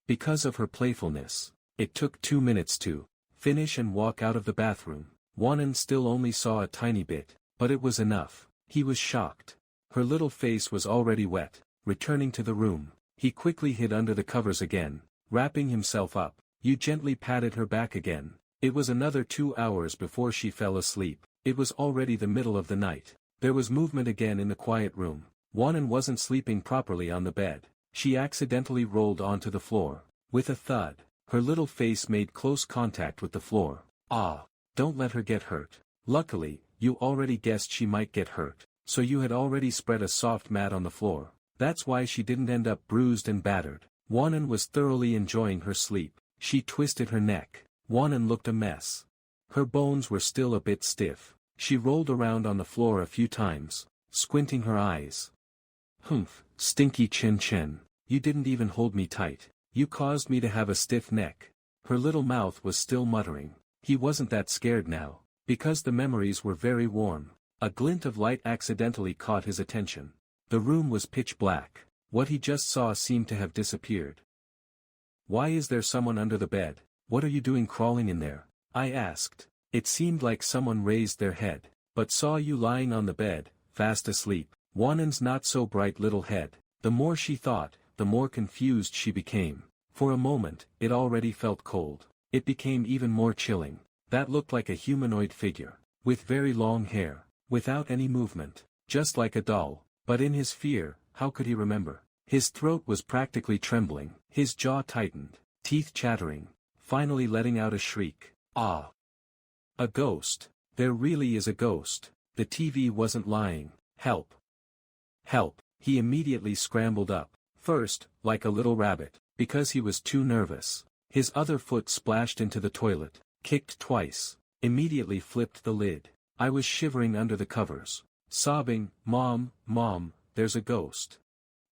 Because of her playfulness, it took 2 minutes to finish and walk out of the bathroom. Wanan still only saw a tiny bit, but it was enough. He was shocked. Her little face was already wet. Returning to the room, he quickly hid under the covers again, wrapping himself up. You gently patted her back again. It was another 2 hours before she fell asleep. It was already the middle of the night. There was movement again in the quiet room. Wanan wasn't sleeping properly on the bed. She accidentally rolled onto the floor. With a thud, her little face made close contact with the floor. Ah! Don't let her get hurt. Luckily, you already guessed she might get hurt, so you had already spread a soft mat on the floor. That's why she didn't end up bruised and battered. Wanan was thoroughly enjoying her sleep. She twisted her neck. Wanan looked a mess. Her bones were still a bit stiff. She rolled around on the floor a few times, squinting her eyes. Humph, stinky chin. You didn't even hold me tight. You caused me to have a stiff neck. Her little mouth was still muttering. He wasn't that scared now, because the memories were very warm. A glint of light accidentally caught his attention. The room was pitch black. What he just saw seemed to have disappeared. Why is there someone under the bed? What are you doing crawling in there? I asked. It seemed like someone raised their head, but saw you lying on the bed, fast asleep. Wanan's not so bright little head. The more she thought, the more confused she became. For a moment, it already felt cold. It became even more chilling. That looked like a humanoid figure, with very long hair, without any movement, just like a doll. But in his fear, how could he remember? His throat was practically trembling, his jaw tightened, teeth chattering, finally letting out a shriek. Ah! A ghost. There really is a ghost. The TV wasn't lying. Help! Help! He immediately scrambled up. First, like a little rabbit, because he was too nervous. His other foot splashed into the toilet, kicked twice, immediately flipped the lid. I was shivering under the covers, sobbing, Mom, there's a ghost.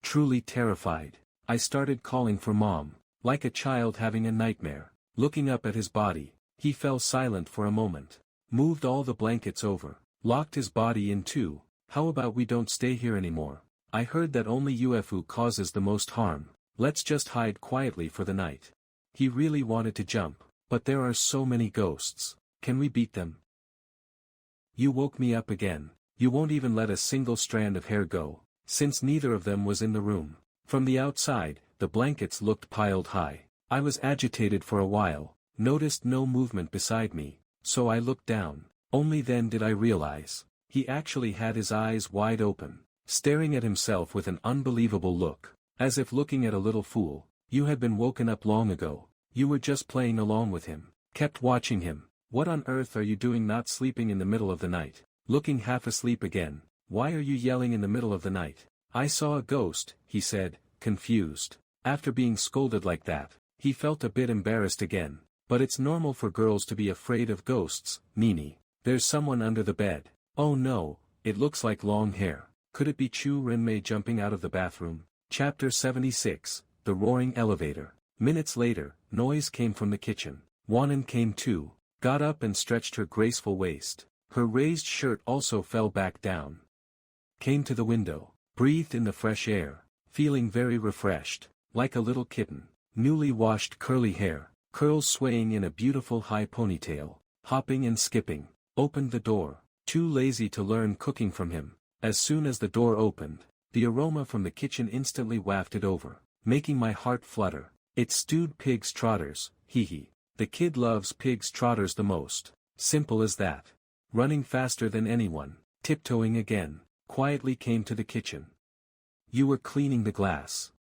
Truly terrified, I started calling for Mom, like a child having a nightmare. Looking up at his body, he fell silent for a moment. moved all the blankets over, locked his body in too. How about we don't stay here anymore? I heard that only UFO causes the most harm. Let's just hide quietly for the night. He really wanted to jump, but there are so many ghosts. Can we beat them? You woke me up again. You won't even let a single strand of hair go, since neither of them was in the room. From the outside, the blankets looked piled high. I was agitated for a while, noticed no movement beside me, so I looked down. Only then did I realize, he actually had his eyes wide open, staring at himself with an unbelievable look, as if looking at a little fool. You had been woken up long ago. You were just playing along with him, kept watching him. What on earth are you doing not sleeping in the middle of the night? Looking half asleep again. Why are you yelling in the middle of the night? I saw a ghost, he said, confused. After being scolded like that, he felt a bit embarrassed again. But it's normal for girls to be afraid of ghosts, Nini. There's someone under the bed. Oh no, it looks like long hair. Could it be Chu Renmei jumping out of the bathroom? Chapter 76, The Roaring Elevator. Minutes later, noise came from the kitchen. Wanan came too, got up and stretched her graceful waist. Her raised shirt also fell back down. Came to the window, breathed in the fresh air, feeling very refreshed, like a little kitten. Newly washed curly hair, curls swaying in a beautiful high ponytail, hopping and skipping, opened the door, too lazy to learn cooking from him. As soon as the door opened, the aroma from the kitchen instantly wafted over, making my heart flutter. It's stewed pig's trotters, hee hee. The kid loves pig's trotters the most. Simple as that. Running faster than anyone, tiptoeing again, quietly came to the kitchen. You were cleaning the glass.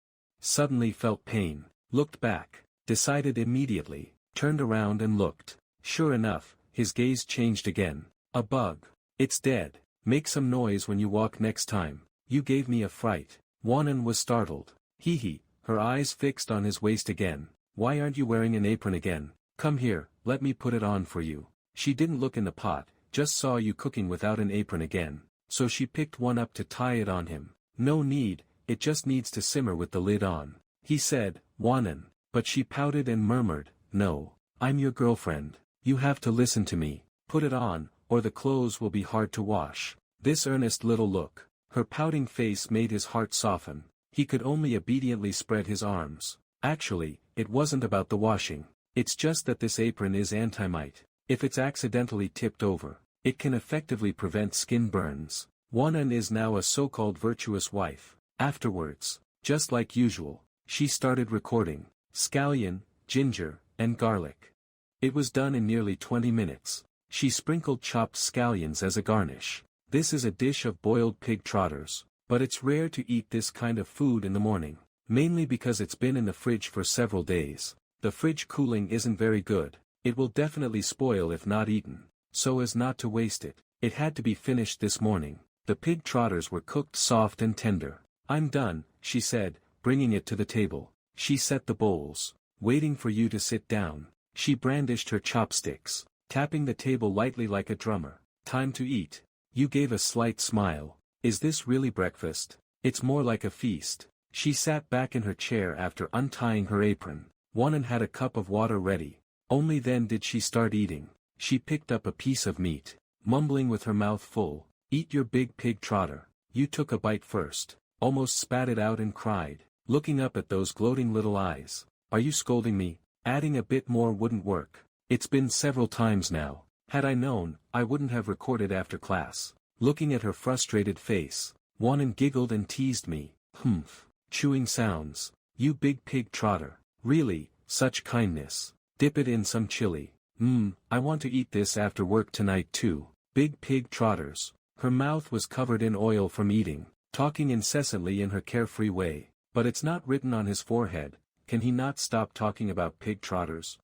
Suddenly felt pain, looked back, decided immediately, turned around and looked. Sure enough, his gaze changed again. A bug. It's dead. Make some noise when you walk next time. You gave me a fright. Wanan was startled. Hee hee, her eyes fixed on his waist again. Why aren't you wearing an apron again? Come here, let me put it on for you. She didn't look in the pot, just saw you cooking without an apron again, so she picked one up to tie it on him. No need, it just needs to simmer with the lid on. He said, Wanan, but she pouted and murmured, no, I'm your girlfriend. You have to listen to me. Put it on, or the clothes will be hard to wash. This earnest little look, her pouting face made his heart soften. He could only obediently spread his arms. Actually, it wasn't about the washing. It's just that this apron is anti-mite. If it's accidentally tipped over, it can effectively prevent skin burns. Wanan is now a so-called virtuous wife. Afterwards, just like usual, she started recording scallion, ginger, and garlic. It was done in nearly 20 minutes. She sprinkled chopped scallions as a garnish. This is a dish of boiled pig trotters, but it's rare to eat this kind of food in the morning, mainly because it's been in the fridge for several days. The fridge cooling isn't very good. It will definitely spoil if not eaten, so as not to waste it. It had to be finished this morning. The pig trotters were cooked soft and tender. I'm done, she said, bringing it to the table. She set the bowls, waiting for you to sit down. She brandished her chopsticks, tapping the table lightly like a drummer. Time to eat. You gave a slight smile. Is this really breakfast? It's more like a feast. She sat back in her chair after untying her apron. Wanan had a cup of water ready. Only then did she start eating. She picked up a piece of meat, mumbling with her mouth full. Eat your big pig trotter. You took a bite first, almost spat it out and cried, looking up at those gloating little eyes. Are you scolding me? Adding a bit more wouldn't work. It's been several times now. Had I known, I wouldn't have recorded after class. Looking at her frustrated face, Wanan giggled and teased me. Humph. Chewing sounds. You big pig trotter. Really, such kindness. Dip it in some chili. I want to eat this after work tonight too. Big pig trotters. Her mouth was covered in oil from eating, talking incessantly in her carefree way. But it's not written on his forehead. Can he not stop talking about pig trotters?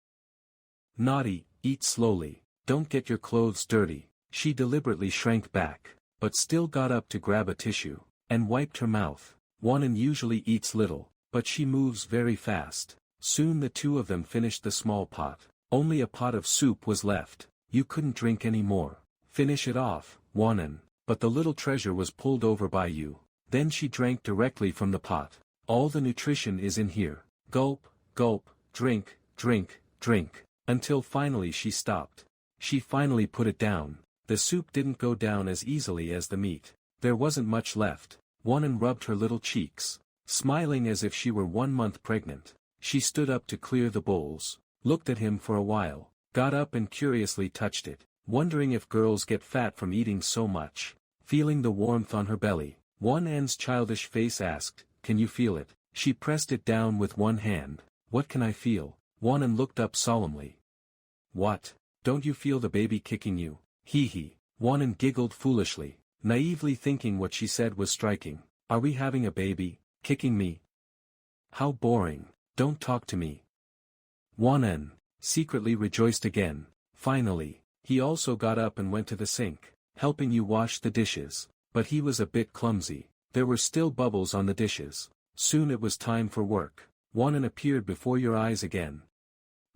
Naughty, eat slowly. Don't get your clothes dirty. She deliberately shrank back, but still got up to grab a tissue, and wiped her mouth. Wanan usually eats little, but she moves very fast. Soon the two of them finished the small pot. Only a pot of soup was left. You couldn't drink any more. Finish it off, Wanan. But the little treasure was pulled over by you. Then she drank directly from the pot. All the nutrition is in here. Gulp, gulp, drink, drink, drink, until finally she stopped. She finally put it down. The soup didn't go down as easily as the meat. There wasn't much left. Wonan rubbed her little cheeks, smiling as if she were 1 month pregnant. She stood up to clear the bowls, looked at him for a while, got up and curiously touched it, wondering if girls get fat from eating so much. Feeling the warmth on her belly, Wonan's childish face asked, "Can you feel it?" She pressed it down with one hand. "What can I feel?" Wonan looked up solemnly. "What? Don't you feel the baby kicking you?" Hee hee. Wonan giggled foolishly, naively thinking what she said was striking. "Are we having a baby, kicking me? How boring, don't talk to me." Wonan secretly rejoiced again. Finally, he also got up and went to the sink, helping you wash the dishes, but he was a bit clumsy. There were still bubbles on the dishes. Soon it was time for work. Wonan appeared before your eyes again.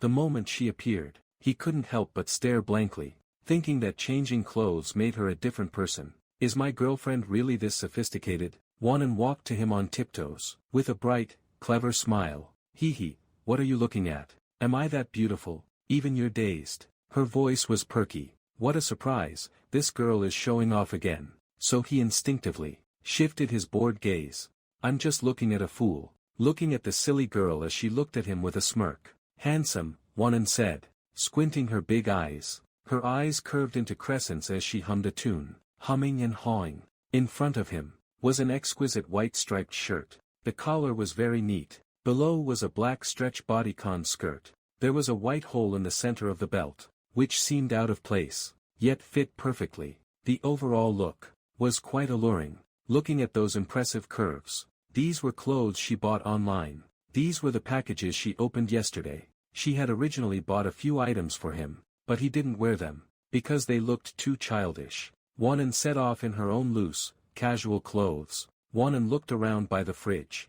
The moment she appeared, he couldn't help but stare blankly, thinking that changing clothes made her a different person. Is my girlfriend really this sophisticated? Wonan walked to him on tiptoes, with a bright, clever smile. Hee hee, what are you looking at? Am I that beautiful? Even you're dazed. Her voice was perky. What a surprise, this girl is showing off again. So he instinctively shifted his bored gaze. I'm just looking at a fool. Looking at the silly girl as she looked at him with a smirk. Handsome, Wonan said, squinting her big eyes. Her eyes curved into crescents as she hummed a tune, humming and hawing. In front of him was an exquisite white striped shirt. The collar was very neat. Below was a black stretch bodycon skirt. There was a white hole in the center of the belt, which seemed out of place, yet fit perfectly. The overall look was quite alluring. Looking at those impressive curves. These were clothes she bought online. These were the packages she opened yesterday. She had originally bought a few items for him, but he didn't wear them, because they looked too childish. Wonan set off in her own loose, casual clothes. Wonan looked around by the fridge.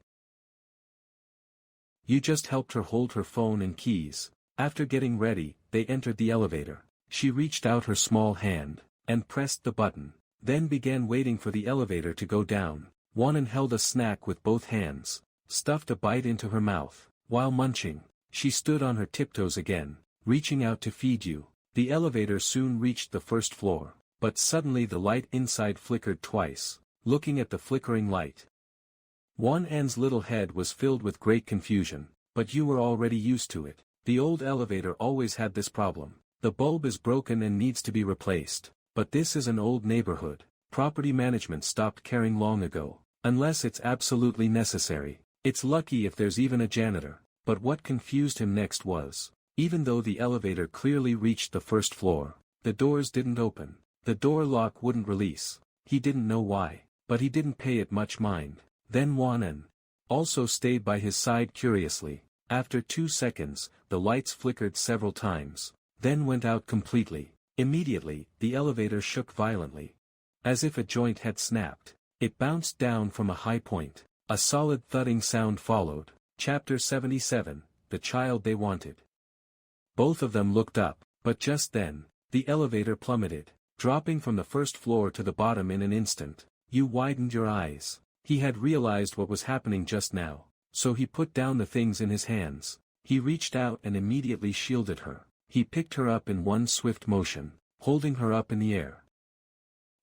You just helped her hold her phone and keys. After getting ready, they entered the elevator. She reached out her small hand, and pressed the button, then began waiting for the elevator to go down. Wonan held a snack with both hands, stuffed a bite into her mouth. While munching, she stood on her tiptoes again, reaching out to feed you. The elevator soon reached the first floor, but suddenly the light inside flickered twice. Looking at the flickering light, Wonan's little head was filled with great confusion, but you were already used to it. The old elevator always had this problem. The bulb is broken and needs to be replaced, but this is an old neighborhood. Property management stopped caring long ago, unless it's absolutely necessary. It's lucky if there's even a janitor. But what confused him next was, even though the elevator clearly reached the first floor, the doors didn't open. The door lock wouldn't release. He didn't know why, but he didn't pay it much mind. Then Wonan also stayed by his side curiously. After 2 seconds, the lights flickered several times, then went out completely. Immediately, the elevator shook violently, as if a joint had snapped. It bounced down from a high point. A solid thudding sound followed. Chapter 77, The Child They Wanted. Both of them looked up, but just then, the elevator plummeted, dropping from the first floor to the bottom in an instant. You widened your eyes. He had realized what was happening just now, so he put down the things in his hands. He reached out and immediately shielded her. He picked her up in one swift motion, holding her up in the air.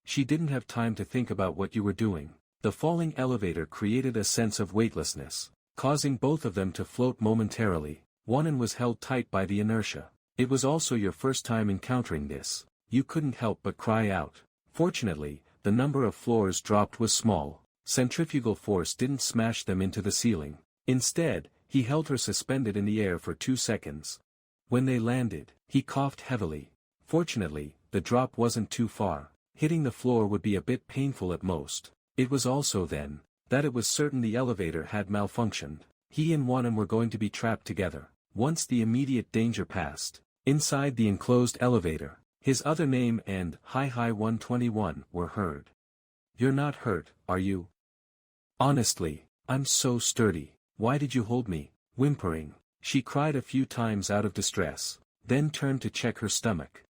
She didn't have time to think about what you were doing. The falling elevator created a sense of weightlessness, causing both of them to float momentarily. Wonan was held tight by the inertia. It was also your first time encountering this. You couldn't help but cry out. Fortunately, the number of floors dropped was small. Centrifugal force didn't smash them into the ceiling. Instead, he held her suspended in the air for 2 seconds. When they landed, he coughed heavily. Fortunately, the drop wasn't too far. Hitting the floor would be a bit painful at most. It was also then that it was certain the elevator had malfunctioned. He and Wonan were going to be trapped together. Once the immediate danger passed, inside the enclosed elevator, his other name and Hi 121 were heard. You're not hurt, are you? Honestly, I'm so sturdy. Why did you hold me? Whimpering, she cried a few times out of distress, then turned to check her stomach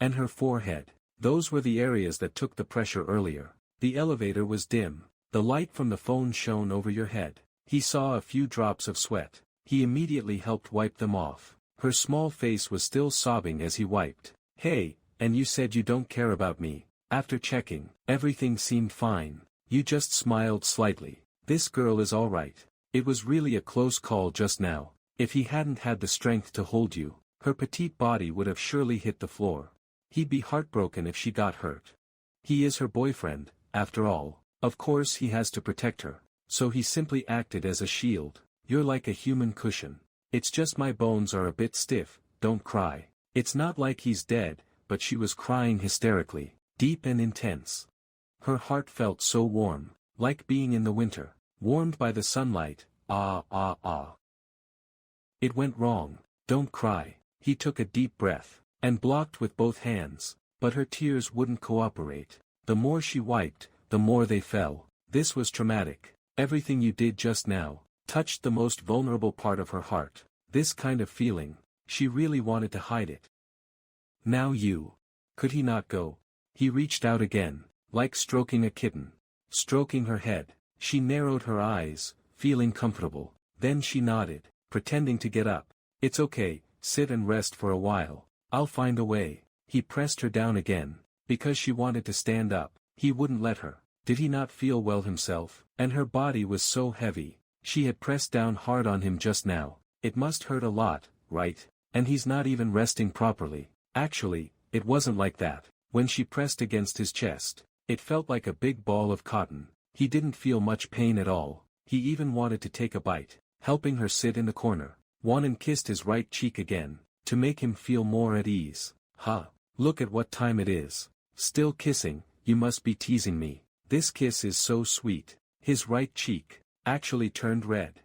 and her forehead. Those were the areas that took the pressure earlier. The elevator was dim. The light from the phone shone over your head. He saw a few drops of sweat. He immediately helped wipe them off. Her small face was still sobbing as he wiped. Hey, and you said you don't care about me. After checking, everything seemed fine. You just smiled slightly. This girl is alright. It was really a close call just now. If he hadn't had the strength to hold you, her petite body would have surely hit the floor. He'd be heartbroken if she got hurt. He is her boyfriend, after all. Of course he has to protect her. So he simply acted as a shield. You're like a human cushion. It's just my bones are a bit stiff, don't cry. It's not like he's dead, but she was crying hysterically, deep and intense. Her heart felt so warm, like being in the winter, warmed by the sunlight. Ah ah ah. It went wrong. Don't cry. He took a deep breath, and blocked with both hands, but her tears wouldn't cooperate. The more she wiped, the more they fell. This was traumatic. Everything you did just now touched the most vulnerable part of her heart. This kind of feeling, she really wanted to hide it. Now you. Could he not go? He reached out again, like stroking a kitten. Stroking her head, she narrowed her eyes, feeling comfortable. Then she nodded, pretending to get up. It's okay, sit and rest for a while. I'll find a way. He pressed her down again. Because she wanted to stand up, he wouldn't let her. Did he not feel well himself? And her body was so heavy. She had pressed down hard on him just now. It must hurt a lot, right? And he's not even resting properly. Actually, it wasn't like that. When she pressed against his chest, it felt like a big ball of cotton. He didn't feel much pain at all. He even wanted to take a bite, helping her sit in the corner. Wanan kissed his right cheek again, to make him feel more at ease. Huh. Look at what time it is. Still kissing, you must be teasing me. This kiss is so sweet. His right cheek actually turned red.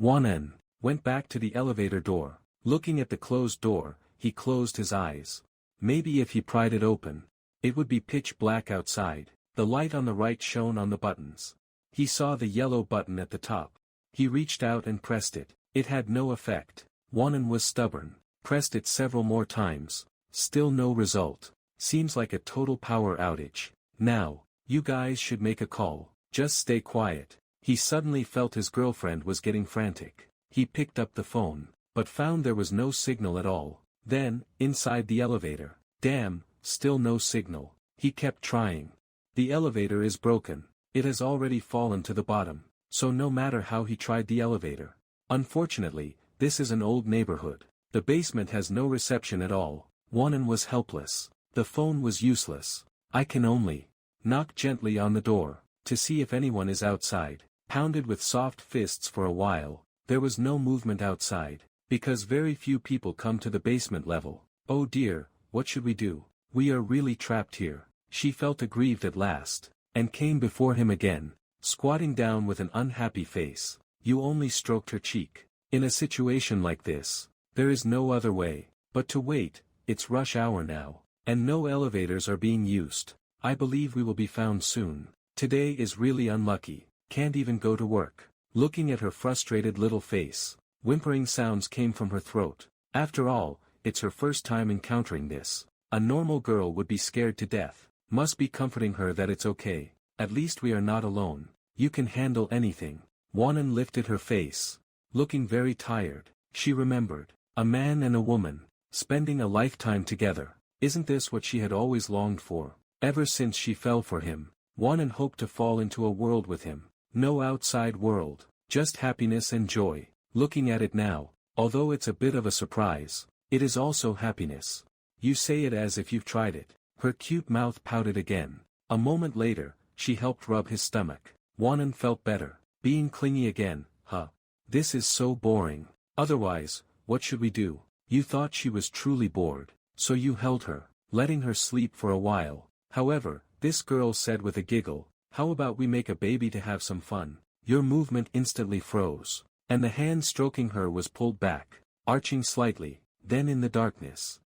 Wanan went back to the elevator door. Looking at the closed door, he closed his eyes. Maybe if he pried it open, it would be pitch black outside. The light on the right shone on the buttons. He saw the yellow button at the top. He reached out and pressed it. It had no effect. Wanan was stubborn. Pressed it several more times. Still no result. Seems like a total power outage. Now, you guys should make a call. Just stay quiet. He suddenly felt his girlfriend was getting frantic. He picked up the phone, but found there was no signal at all. Then, inside the elevator. Damn, still no signal. He kept trying. The elevator is broken. It has already fallen to the bottom, so no matter how he tried the elevator. Unfortunately, this is an old neighborhood. The basement has no reception at all. Wanan was helpless. The phone was useless. I can only knock gently on the door, to see if anyone is outside. Pounded with soft fists for a while. There was no movement outside, because very few people come to the basement level. Oh dear, what should we do? We are really trapped here. She felt aggrieved at last, and came before him again, squatting down with an unhappy face. You only stroked her cheek. In a situation like this, there is no other way, but to wait. It's rush hour now, and no elevators are being used. I believe we will be found soon. Today is really unlucky, can't even go to work. Looking at her frustrated little face, whimpering sounds came from her throat. After all, it's her first time encountering this. A normal girl would be scared to death. Must be comforting her that it's okay. At least we are not alone. You can handle anything. Wanan lifted her face. Looking very tired, she remembered. A man and a woman, spending a lifetime together. Isn't this what she had always longed for? Ever since she fell for him, Wanan hoped to fall into a world with him. No outside world, just happiness and joy. Looking at it now, although it's a bit of a surprise, it is also happiness. You say it as if you've tried it. Her cute mouth pouted again. A moment later, she helped rub his stomach. Wanan felt better. Being clingy again, huh? This is so boring. Otherwise, what should we do? You thought she was truly bored, so you held her, letting her sleep for a while. However, this girl said with a giggle, how about we make a baby to have some fun? Your movement instantly froze, and the hand stroking her was pulled back, arching slightly. Then in the darkness,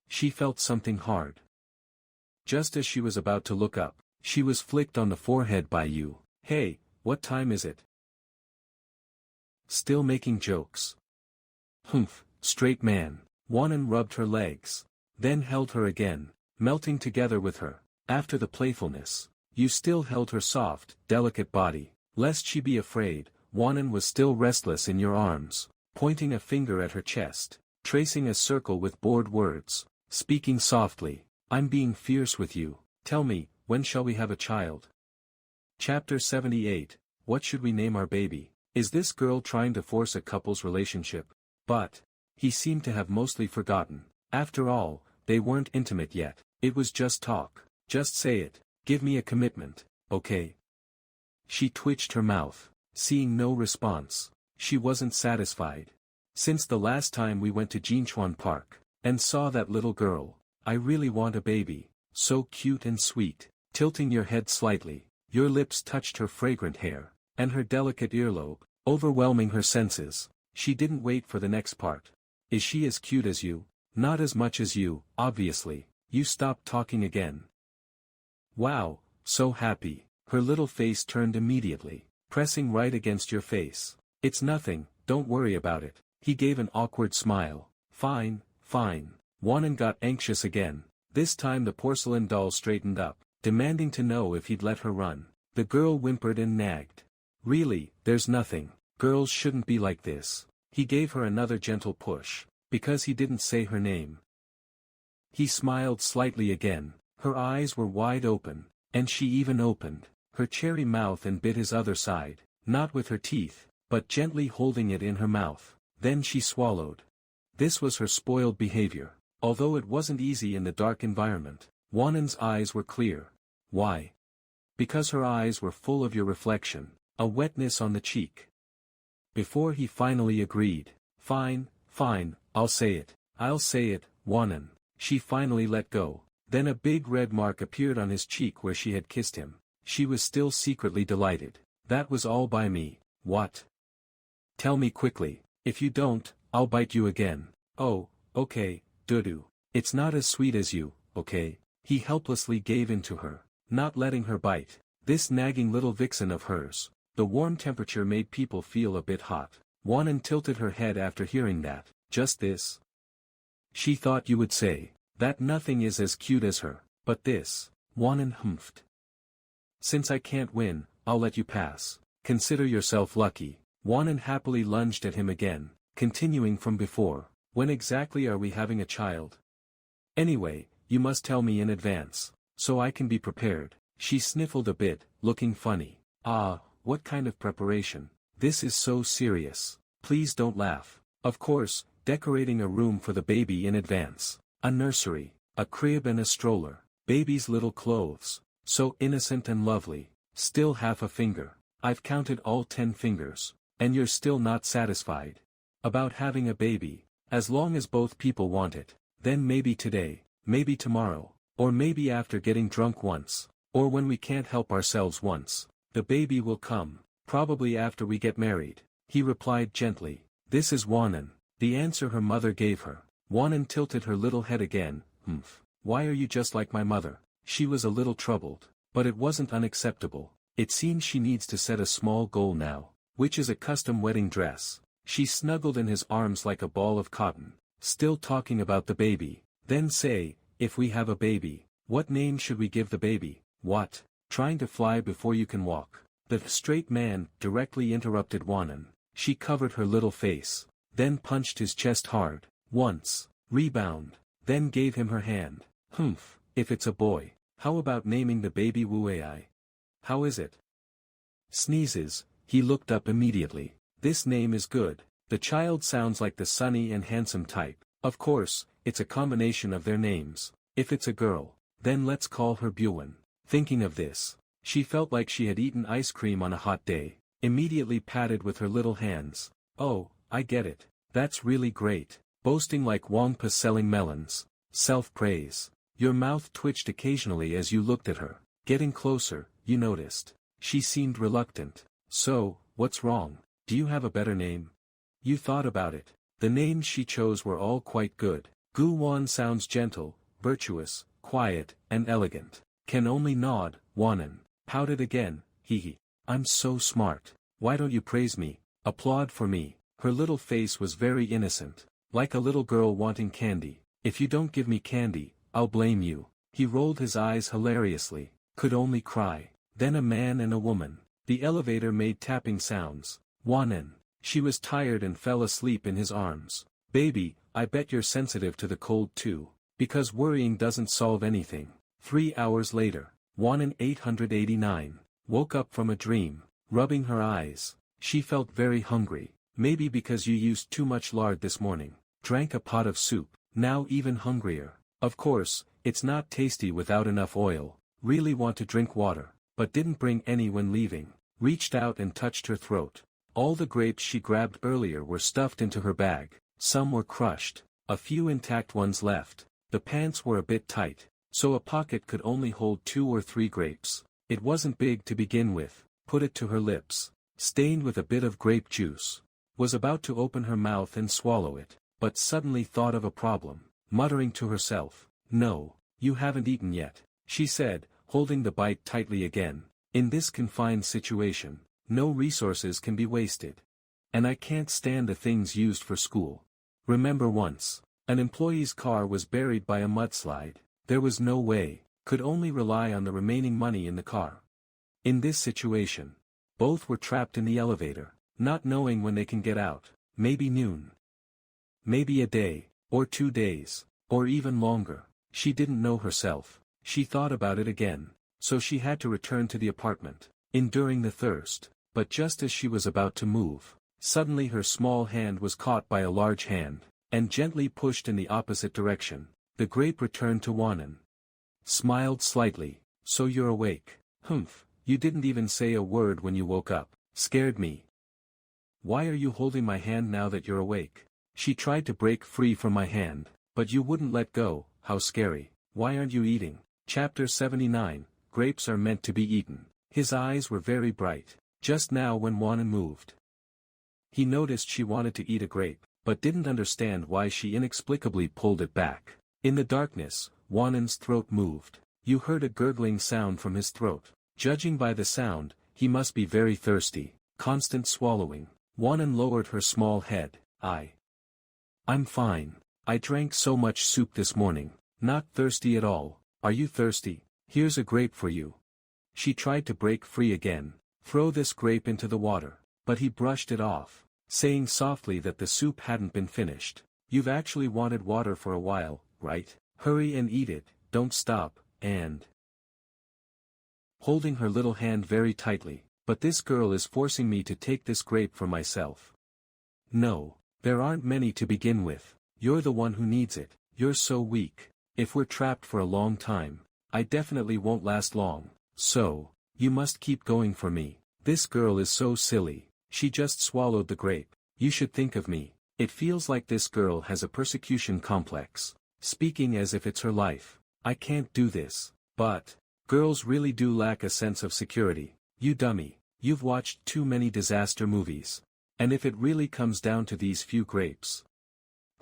she felt something hard. Just as she was about to look up, she was flicked on the forehead by you. Hey, what time is it? Still making jokes? Humph, straight man. Wanan rubbed her legs, then held her again, melting together with her. After the playfulness, you still held her soft, delicate body, lest she be afraid. Wanan was still restless in your arms, pointing a finger at her chest, tracing a circle with bored words. speaking softly, I'm being fierce with you, tell me, when shall we have a child? Chapter 78, What should we name our baby? Is this girl trying to force a couple's relationship? But, he seemed to have mostly forgotten. After all, they weren't intimate yet. It was just talk. Just say it. Give me a commitment, okay? She twitched her mouth, seeing no response. She wasn't satisfied. Since the last time we went to Jinchuan Park, and saw that little girl, I really want a baby, so cute and sweet. Tilting your head slightly, your lips touched her fragrant hair, and her delicate earlobe, overwhelming her senses. She didn't wait for the next part. Is she as cute as you? Not as much as you, obviously. You stopped talking again. Wow, so happy. Her little face turned immediately, pressing right against your face. It's nothing, don't worry about it. He gave an awkward smile. Fine, fine. Wanan got anxious again. This time the porcelain doll straightened up, demanding to know if he'd let her run. The girl whimpered and nagged. Really, there's nothing. Girls shouldn't be like this. He gave her another gentle push, because he didn't say her name. He smiled slightly again. Her eyes were wide open, and she even opened her cherry mouth and bit his other side, not with her teeth, but gently holding it in her mouth. Then she swallowed. This was her spoiled behavior. Although it wasn't easy in the dark environment, Wanan's eyes were clear. Why? Because her eyes were full of your reflection, a wetness on the cheek. Before he finally agreed, fine, fine, I'll say it, Wanan. She finally let go. Then a big red mark appeared on his cheek where she had kissed him. She was still secretly delighted. That was all by me. What? Tell me quickly. If you don't, I'll bite you again. Oh, okay, Dudu. It's not as sweet as you, okay? He helplessly gave in to her, not letting her bite. This nagging little vixen of hers. The warm temperature made people feel a bit hot. Wanan tilted her head after hearing that. Just this? She thought you would say that nothing is as cute as her, but this. Wanan humphed. Since I can't win, I'll let you pass. Consider yourself lucky. Wanan happily lunged at him again, continuing from before. When exactly are we having a child? Anyway, you must tell me in advance, so I can be prepared. She sniffled a bit, looking funny. Ah, what kind of preparation? This is so serious. Please don't laugh. Of course, decorating a room for the baby in advance. A nursery, a crib and a stroller. Baby's little clothes. So innocent and lovely. Still half a finger. I've counted all 10 fingers. And you're still not satisfied. About having a baby. As long as both people want it. Then maybe today, maybe tomorrow, or maybe after getting drunk once, or when we can't help ourselves once. The baby will come, probably after we get married. He replied gently. This is Wanan. The answer her mother gave her. Wanan tilted her little head again. Why are you just like my mother? She was a little troubled, but it wasn't unacceptable. It seems she needs to set a small goal now, which is a custom wedding dress. She snuggled in his arms like a ball of cotton, still talking about the baby. Then say, if we have a baby, what name should we give the baby? What? Trying to fly before you can walk? The straight man directly interrupted Wanan. She covered her little face, then punched his chest hard. Once, rebound, then gave him her hand. If it's a boy, how about naming the baby Wu Ai? How is it? Sneezes, he looked up immediately. This name is good. The child sounds like the sunny and handsome type. Of course, it's a combination of their names. If it's a girl, then let's call her Buan. Thinking of this, she felt like she had eaten ice cream on a hot day, immediately patted with her little hands. Oh, I get it. That's really great. Boasting like Wongpa selling melons. Self-praise. Your mouth twitched occasionally as you looked at her. Getting closer, you noticed. She seemed reluctant. So, what's wrong? Do you have a better name? You thought about it. The names she chose were all quite good. Gu Wan sounds gentle, virtuous, quiet, and elegant. Can only nod. Wanan pouted again. Hee. I'm so smart. Why don't you praise me? Applaud for me. Her little face was very innocent, like a little girl wanting candy. If you don't give me candy, I'll blame you. He rolled his eyes hilariously. Could only cry. Then a man and a woman. The elevator made tapping sounds. Wanan. She was tired and fell asleep in his arms. Baby, I bet you're sensitive to the cold too. Because worrying doesn't solve anything. 3 hours later, Wanan 889 woke up from a dream, rubbing her eyes. She felt very hungry, maybe because you used too much lard this morning. Drank a pot of soup, now even hungrier. Of course, it's not tasty without enough oil. Really want to drink water, but didn't bring any when leaving. Reached out and touched her throat. All the grapes she grabbed earlier were stuffed into her bag. Some were crushed, a few intact ones left. The pants were a bit tight, so a pocket could only hold 2 or 3 grapes. It wasn't big to begin with. Put it to her lips. Stained with a bit of grape juice. Was about to open her mouth and swallow it, but suddenly thought of a problem, muttering to herself, "No, you haven't eaten yet," she said, holding the bite tightly again. In this confined situation, no resources can be wasted. And I can't stand the things used for school. Remember once, an employee's car was buried by a mudslide. There was no way, could only rely on the remaining money in the car. In this situation, both were trapped in the elevator, not knowing when they can get out. Maybe noon. Maybe a day, or 2 days, or even longer. She didn't know herself. She thought about it again, so she had to return to the apartment, enduring the thirst. But just as she was about to move, suddenly her small hand was caught by a large hand, and gently pushed in the opposite direction. The grape returned to Wanan. Smiled slightly. "So you're awake. Humph, you didn't even say a word when you woke up. Scared me. Why are you holding my hand now that you're awake?" She tried to break free from my hand, but you wouldn't let go. How scary. "Why aren't you eating?" Chapter 79, Grapes are meant to be eaten. His eyes were very bright. Just now when Wanan moved, he noticed she wanted to eat a grape, but didn't understand why she inexplicably pulled it back. In the darkness, Wanan's throat moved. You heard a gurgling sound from his throat. Judging by the sound, he must be very thirsty. Constant swallowing. Wanan lowered her small head. I'm fine. I drank so much soup this morning. Not thirsty at all. Are you thirsty? Here's a grape for you. She tried to break free again. Throw this grape into the water. But he brushed it off, saying softly that the soup hadn't been finished. You've actually wanted water for a while, right? Hurry and eat it, don't stop, and... Holding her little hand very tightly, but this girl is forcing me to take this grape for myself. No, there aren't many to begin with. You're the one who needs it. You're so weak. If we're trapped for a long time, I definitely won't last long. So, you must keep going for me. This girl is so silly. She just swallowed the grape. You should think of me. It feels like this girl has a persecution complex. Speaking as if it's her life. I can't do this. But, girls really do lack a sense of security. You dummy. You've watched too many disaster movies. And if it really comes down to these few grapes,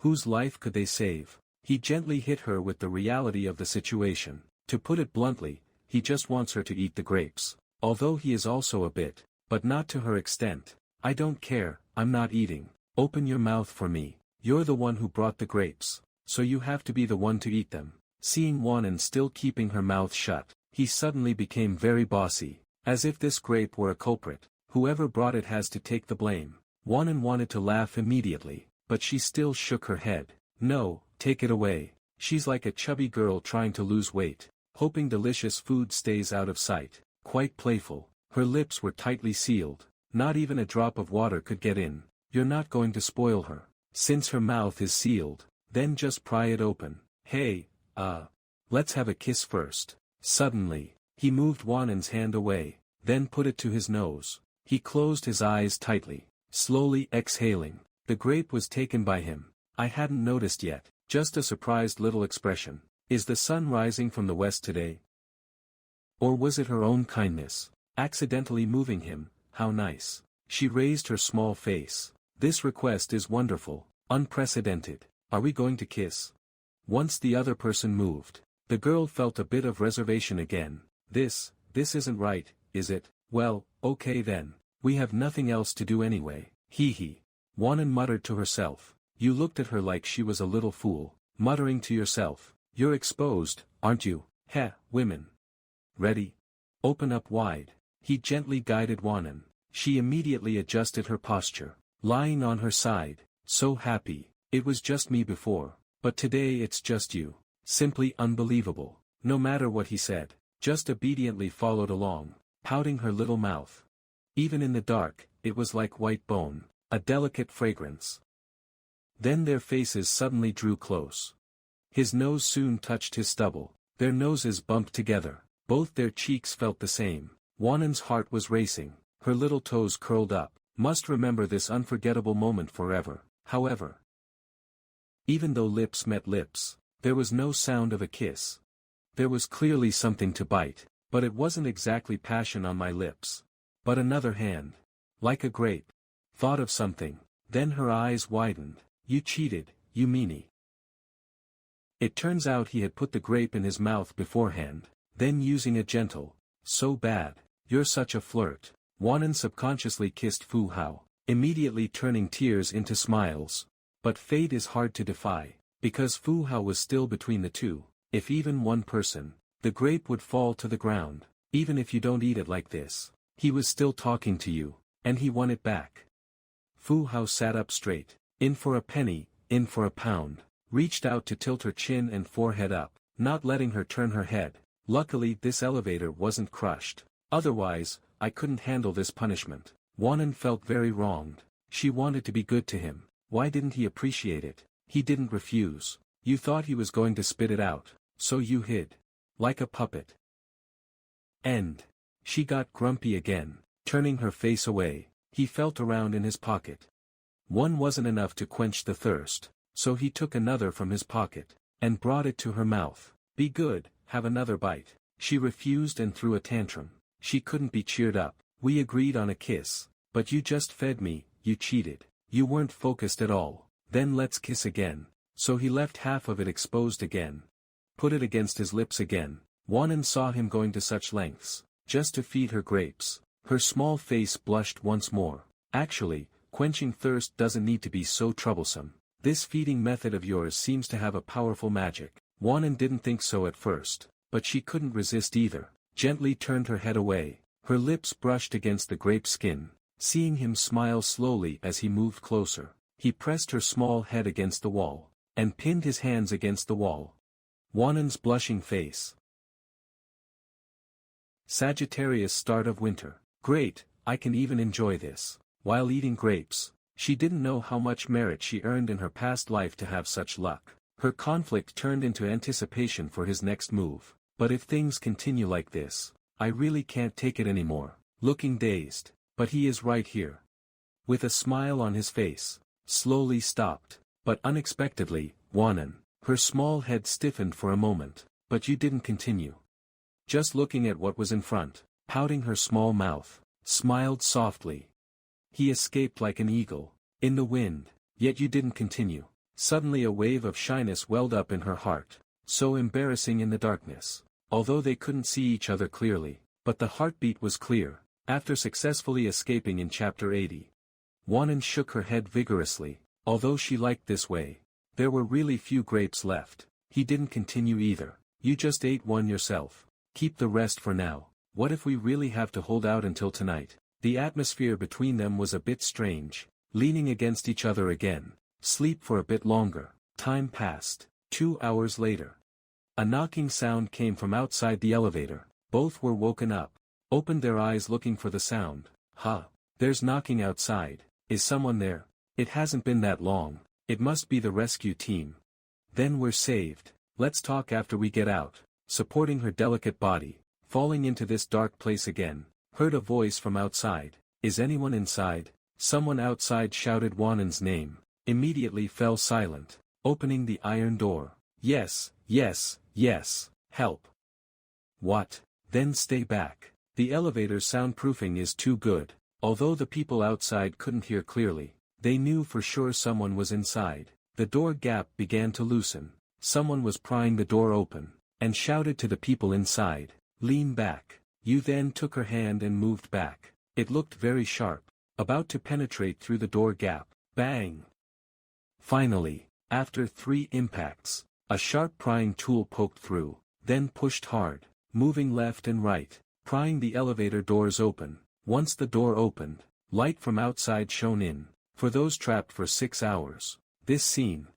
whose life could they save? He gently hit her with the reality of the situation. To put it bluntly, he just wants her to eat the grapes. Although he is also a bit, but not to her extent. I don't care, I'm not eating. Open your mouth for me. You're the one who brought the grapes, so you have to be the one to eat them. Seeing Wanan still keeping her mouth shut, he suddenly became very bossy, as if this grape were a culprit. Whoever brought it has to take the blame. Wanan wanted to laugh immediately, but she still shook her head. No, take it away. She's like a chubby girl trying to lose weight, hoping delicious food stays out of sight. Quite playful. Her lips were tightly sealed. Not even a drop of water could get in. You're not going to spoil her. Since her mouth is sealed, then just pry it open. Hey, let's have a kiss first. Suddenly, he moved Wanan's hand away, then put it to his nose. He closed his eyes tightly, slowly exhaling. The grape was taken by him. I hadn't noticed yet, just a surprised little expression. Is the sun rising from the west today? Or was it her own kindness, accidentally moving him? How nice. She raised her small face. This request is wonderful, unprecedented. Are we going to kiss? Once the other person moved, the girl felt a bit of reservation again. This isn't right, is it? Well, okay then. We have nothing else to do anyway. Hee hee. Wanan muttered to herself. You looked at her like she was a little fool, muttering to yourself. You're exposed, aren't you? Heh, women. Ready? Open up wide. He gently guided Wanan. She immediately adjusted her posture, lying on her side, so happy. It was just me before, but today it's just you. Simply unbelievable. No matter what he said, just obediently followed along, pouting her little mouth. Even in the dark, it was like white bone, a delicate fragrance. Then their faces suddenly drew close. His nose soon touched his stubble, their noses bumped together, both their cheeks felt the same. Wanan's heart was racing, her little toes curled up, must remember this unforgettable moment forever. However, even though lips met lips, there was no sound of a kiss. There was clearly something to bite, but it wasn't exactly passion on my lips. But another hand, like a grape, thought of something, then her eyes widened. You cheated, you meanie. It turns out he had put the grape in his mouth beforehand, then using a gentle, so bad, you're such a flirt. Wanan subconsciously kissed Fu Hao, immediately turning tears into smiles. But fate is hard to defy, because Fu Hao was still between the two. If even one person, the grape would fall to the ground, even if you don't eat it like this. He was still talking to you, and he won it back. Fu Hao sat up straight, in for a penny, in for a pound, reached out to tilt her chin and forehead up, not letting her turn her head. Luckily this elevator wasn't crushed, otherwise, I couldn't handle this punishment. Wanan felt very wronged. She wanted to be good to him, why didn't he appreciate it? He didn't refuse. You thought he was going to spit it out, so you hid. Like a puppet. End. She got grumpy again, turning her face away. He felt around in his pocket. One wasn't enough to quench the thirst, so he took another from his pocket, and brought it to her mouth. Be good, have another bite. She refused and threw a tantrum. She couldn't be cheered up. We agreed on a kiss, but you just fed me, you cheated. You weren't focused at all. Then let's kiss again. So he left half of it exposed again. Put it against his lips again. Wanan saw him going to such lengths, just to feed her grapes. Her small face blushed once more. Actually, quenching thirst doesn't need to be so troublesome. This feeding method of yours seems to have a powerful magic. Wanan didn't think so at first, but she couldn't resist either. Gently turned her head away. Her lips brushed against the grape skin. Seeing him smile slowly as he moved closer, he pressed her small head against the wall, and pinned his hands against the wall. Wanan's blushing face. Sagittarius start of winter. Great, I can even enjoy this. While eating grapes, she didn't know how much merit she earned in her past life to have such luck. Her conflict turned into anticipation for his next move. But if things continue like this, I really can't take it anymore. Looking dazed, but he is right here. With a smile on his face, slowly stopped, but unexpectedly, Wanan, her small head stiffened for a moment, but you didn't continue. Just looking at what was in front, pouting her small mouth, smiled softly. He escaped like an eagle, in the wind, yet you didn't continue. Suddenly a wave of shyness welled up in her heart, so embarrassing in the darkness. Although they couldn't see each other clearly, but the heartbeat was clear, after successfully escaping in Chapter 80. Wanan shook her head vigorously, although she liked this way. There were really few grapes left. He didn't continue either. You just ate one yourself. Keep the rest for now. What if we really have to hold out until tonight? The atmosphere between them was a bit strange, leaning against each other again. Sleep for a bit longer. Time passed. 2 hours later. A knocking sound came from outside the elevator. Both were woken up, opened their eyes looking for the sound. There's knocking outside. Is someone there? It hasn't been that long. It must be the rescue team. Then we're saved. Let's talk after we get out. Supporting her delicate body, falling into this dark place again, heard a voice from outside. Is anyone inside? Someone outside shouted Wanan's name, immediately fell silent, opening the iron door. Yes, yes, yes, help. What? Then stay back. The elevator's soundproofing is too good. Although the people outside couldn't hear clearly, they knew for sure someone was inside. The door gap began to loosen. Someone was prying the door open, and shouted to the people inside, lean back. You then took her hand and moved back. It looked very sharp, about to penetrate through the door gap. Bang! Finally, after 3 impacts, a sharp prying tool poked through, then pushed hard, moving left and right, prying the elevator doors open. Once the door opened, light from outside shone in, for those trapped for 6 hours. This scene.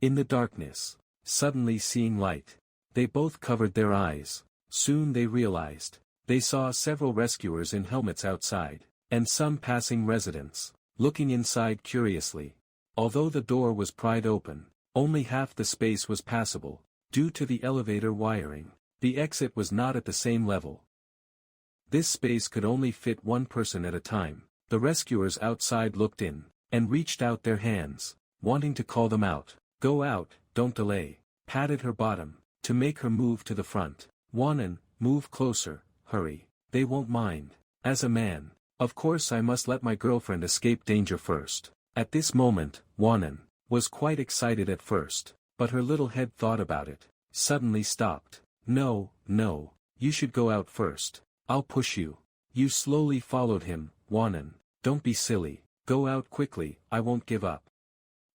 In the darkness, suddenly seeing light. They both covered their eyes. Soon they realized. They saw several rescuers in helmets outside, and some passing residents, looking inside curiously. Although the door was pried open, only half the space was passable, due to the elevator wiring. The exit was not at the same level. This space could only fit one person at a time. The rescuers outside looked in, and reached out their hands, wanting to call them out. Go out, don't delay. Patted her bottom, to make her move to the front. Wanan, move closer, hurry, they won't mind. As a man, of course I must let my girlfriend escape danger first. At this moment, Wanan was quite excited at first, but her little head thought about it, suddenly stopped. No, no, you should go out first. I'll push you. You slowly followed him, Wanan. Don't be silly, go out quickly, I won't give up.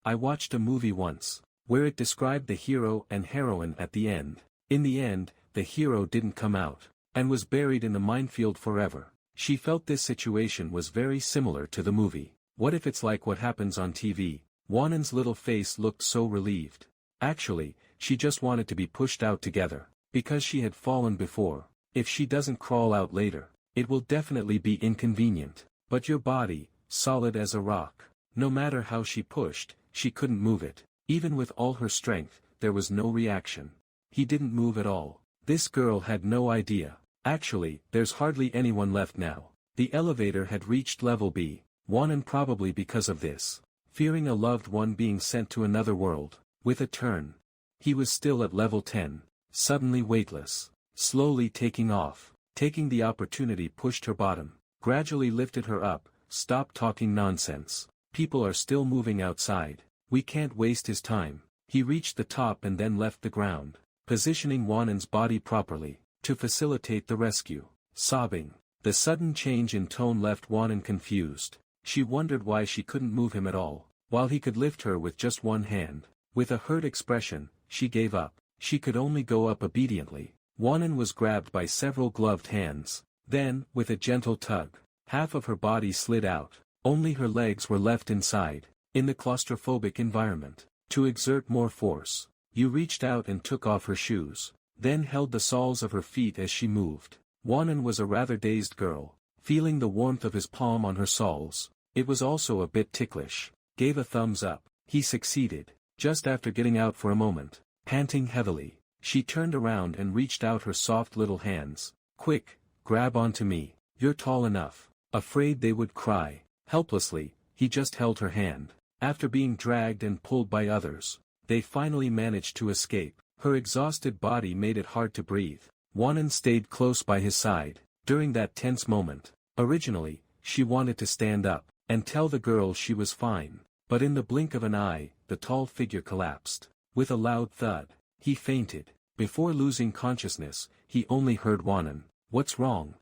I watched a movie once, where it described the hero and heroine at the end. In the end, the hero didn't come out, and was buried in the minefield forever. She felt this situation was very similar to the movie. What if it's like what happens on TV? Wanan's little face looked so relieved. Actually, she just wanted to be pushed out together, because she had fallen before. If she doesn't crawl out later, it will definitely be inconvenient. But your body, solid as a rock. No matter how she pushed, she couldn't move it. Even with all her strength, there was no reaction. He didn't move at all. This girl had no idea. Actually, there's hardly anyone left now. The elevator had reached level B, Wanan probably because of this. Fearing a loved one being sent to another world, with a turn. He was still at level 10, suddenly weightless, slowly taking off, taking the opportunity pushed her bottom, gradually lifted her up. Stop talking nonsense. People are still moving outside. We can't waste his time. He reached the top and then left the ground, positioning Wanan's body properly, to facilitate the rescue. Sobbing. The sudden change in tone left Wanan confused. She wondered why she couldn't move him at all, while he could lift her with just one hand. With a hurt expression, she gave up. She could only go up obediently. Wanan was grabbed by several gloved hands. Then, with a gentle tug, half of her body slid out. Only her legs were left inside, in the claustrophobic environment. To exert more force, you reached out and took off her shoes, then held the soles of her feet as she moved. Wanan was a rather dazed girl, feeling the warmth of his palm on her soles. It was also a bit ticklish. Gave a thumbs up. He succeeded. Just after getting out for a moment, panting heavily, she turned around and reached out her soft little hands. Quick, grab onto me. You're tall enough. Afraid they would cry. Helplessly, he just held her hand. After being dragged and pulled by others, they finally managed to escape. Her exhausted body made it hard to breathe. Wanan stayed close by his side, during that tense moment. Originally, she wanted to stand up, and tell the girl she was fine. But in the blink of an eye, the tall figure collapsed. With a loud thud, he fainted. Before losing consciousness, he only heard Wanan. What's wrong?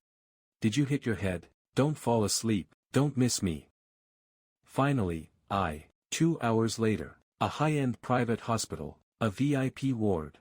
Did you hit your head? Don't fall asleep, don't miss me. Finally, 2 hours later, a high-end private hospital, a VIP ward.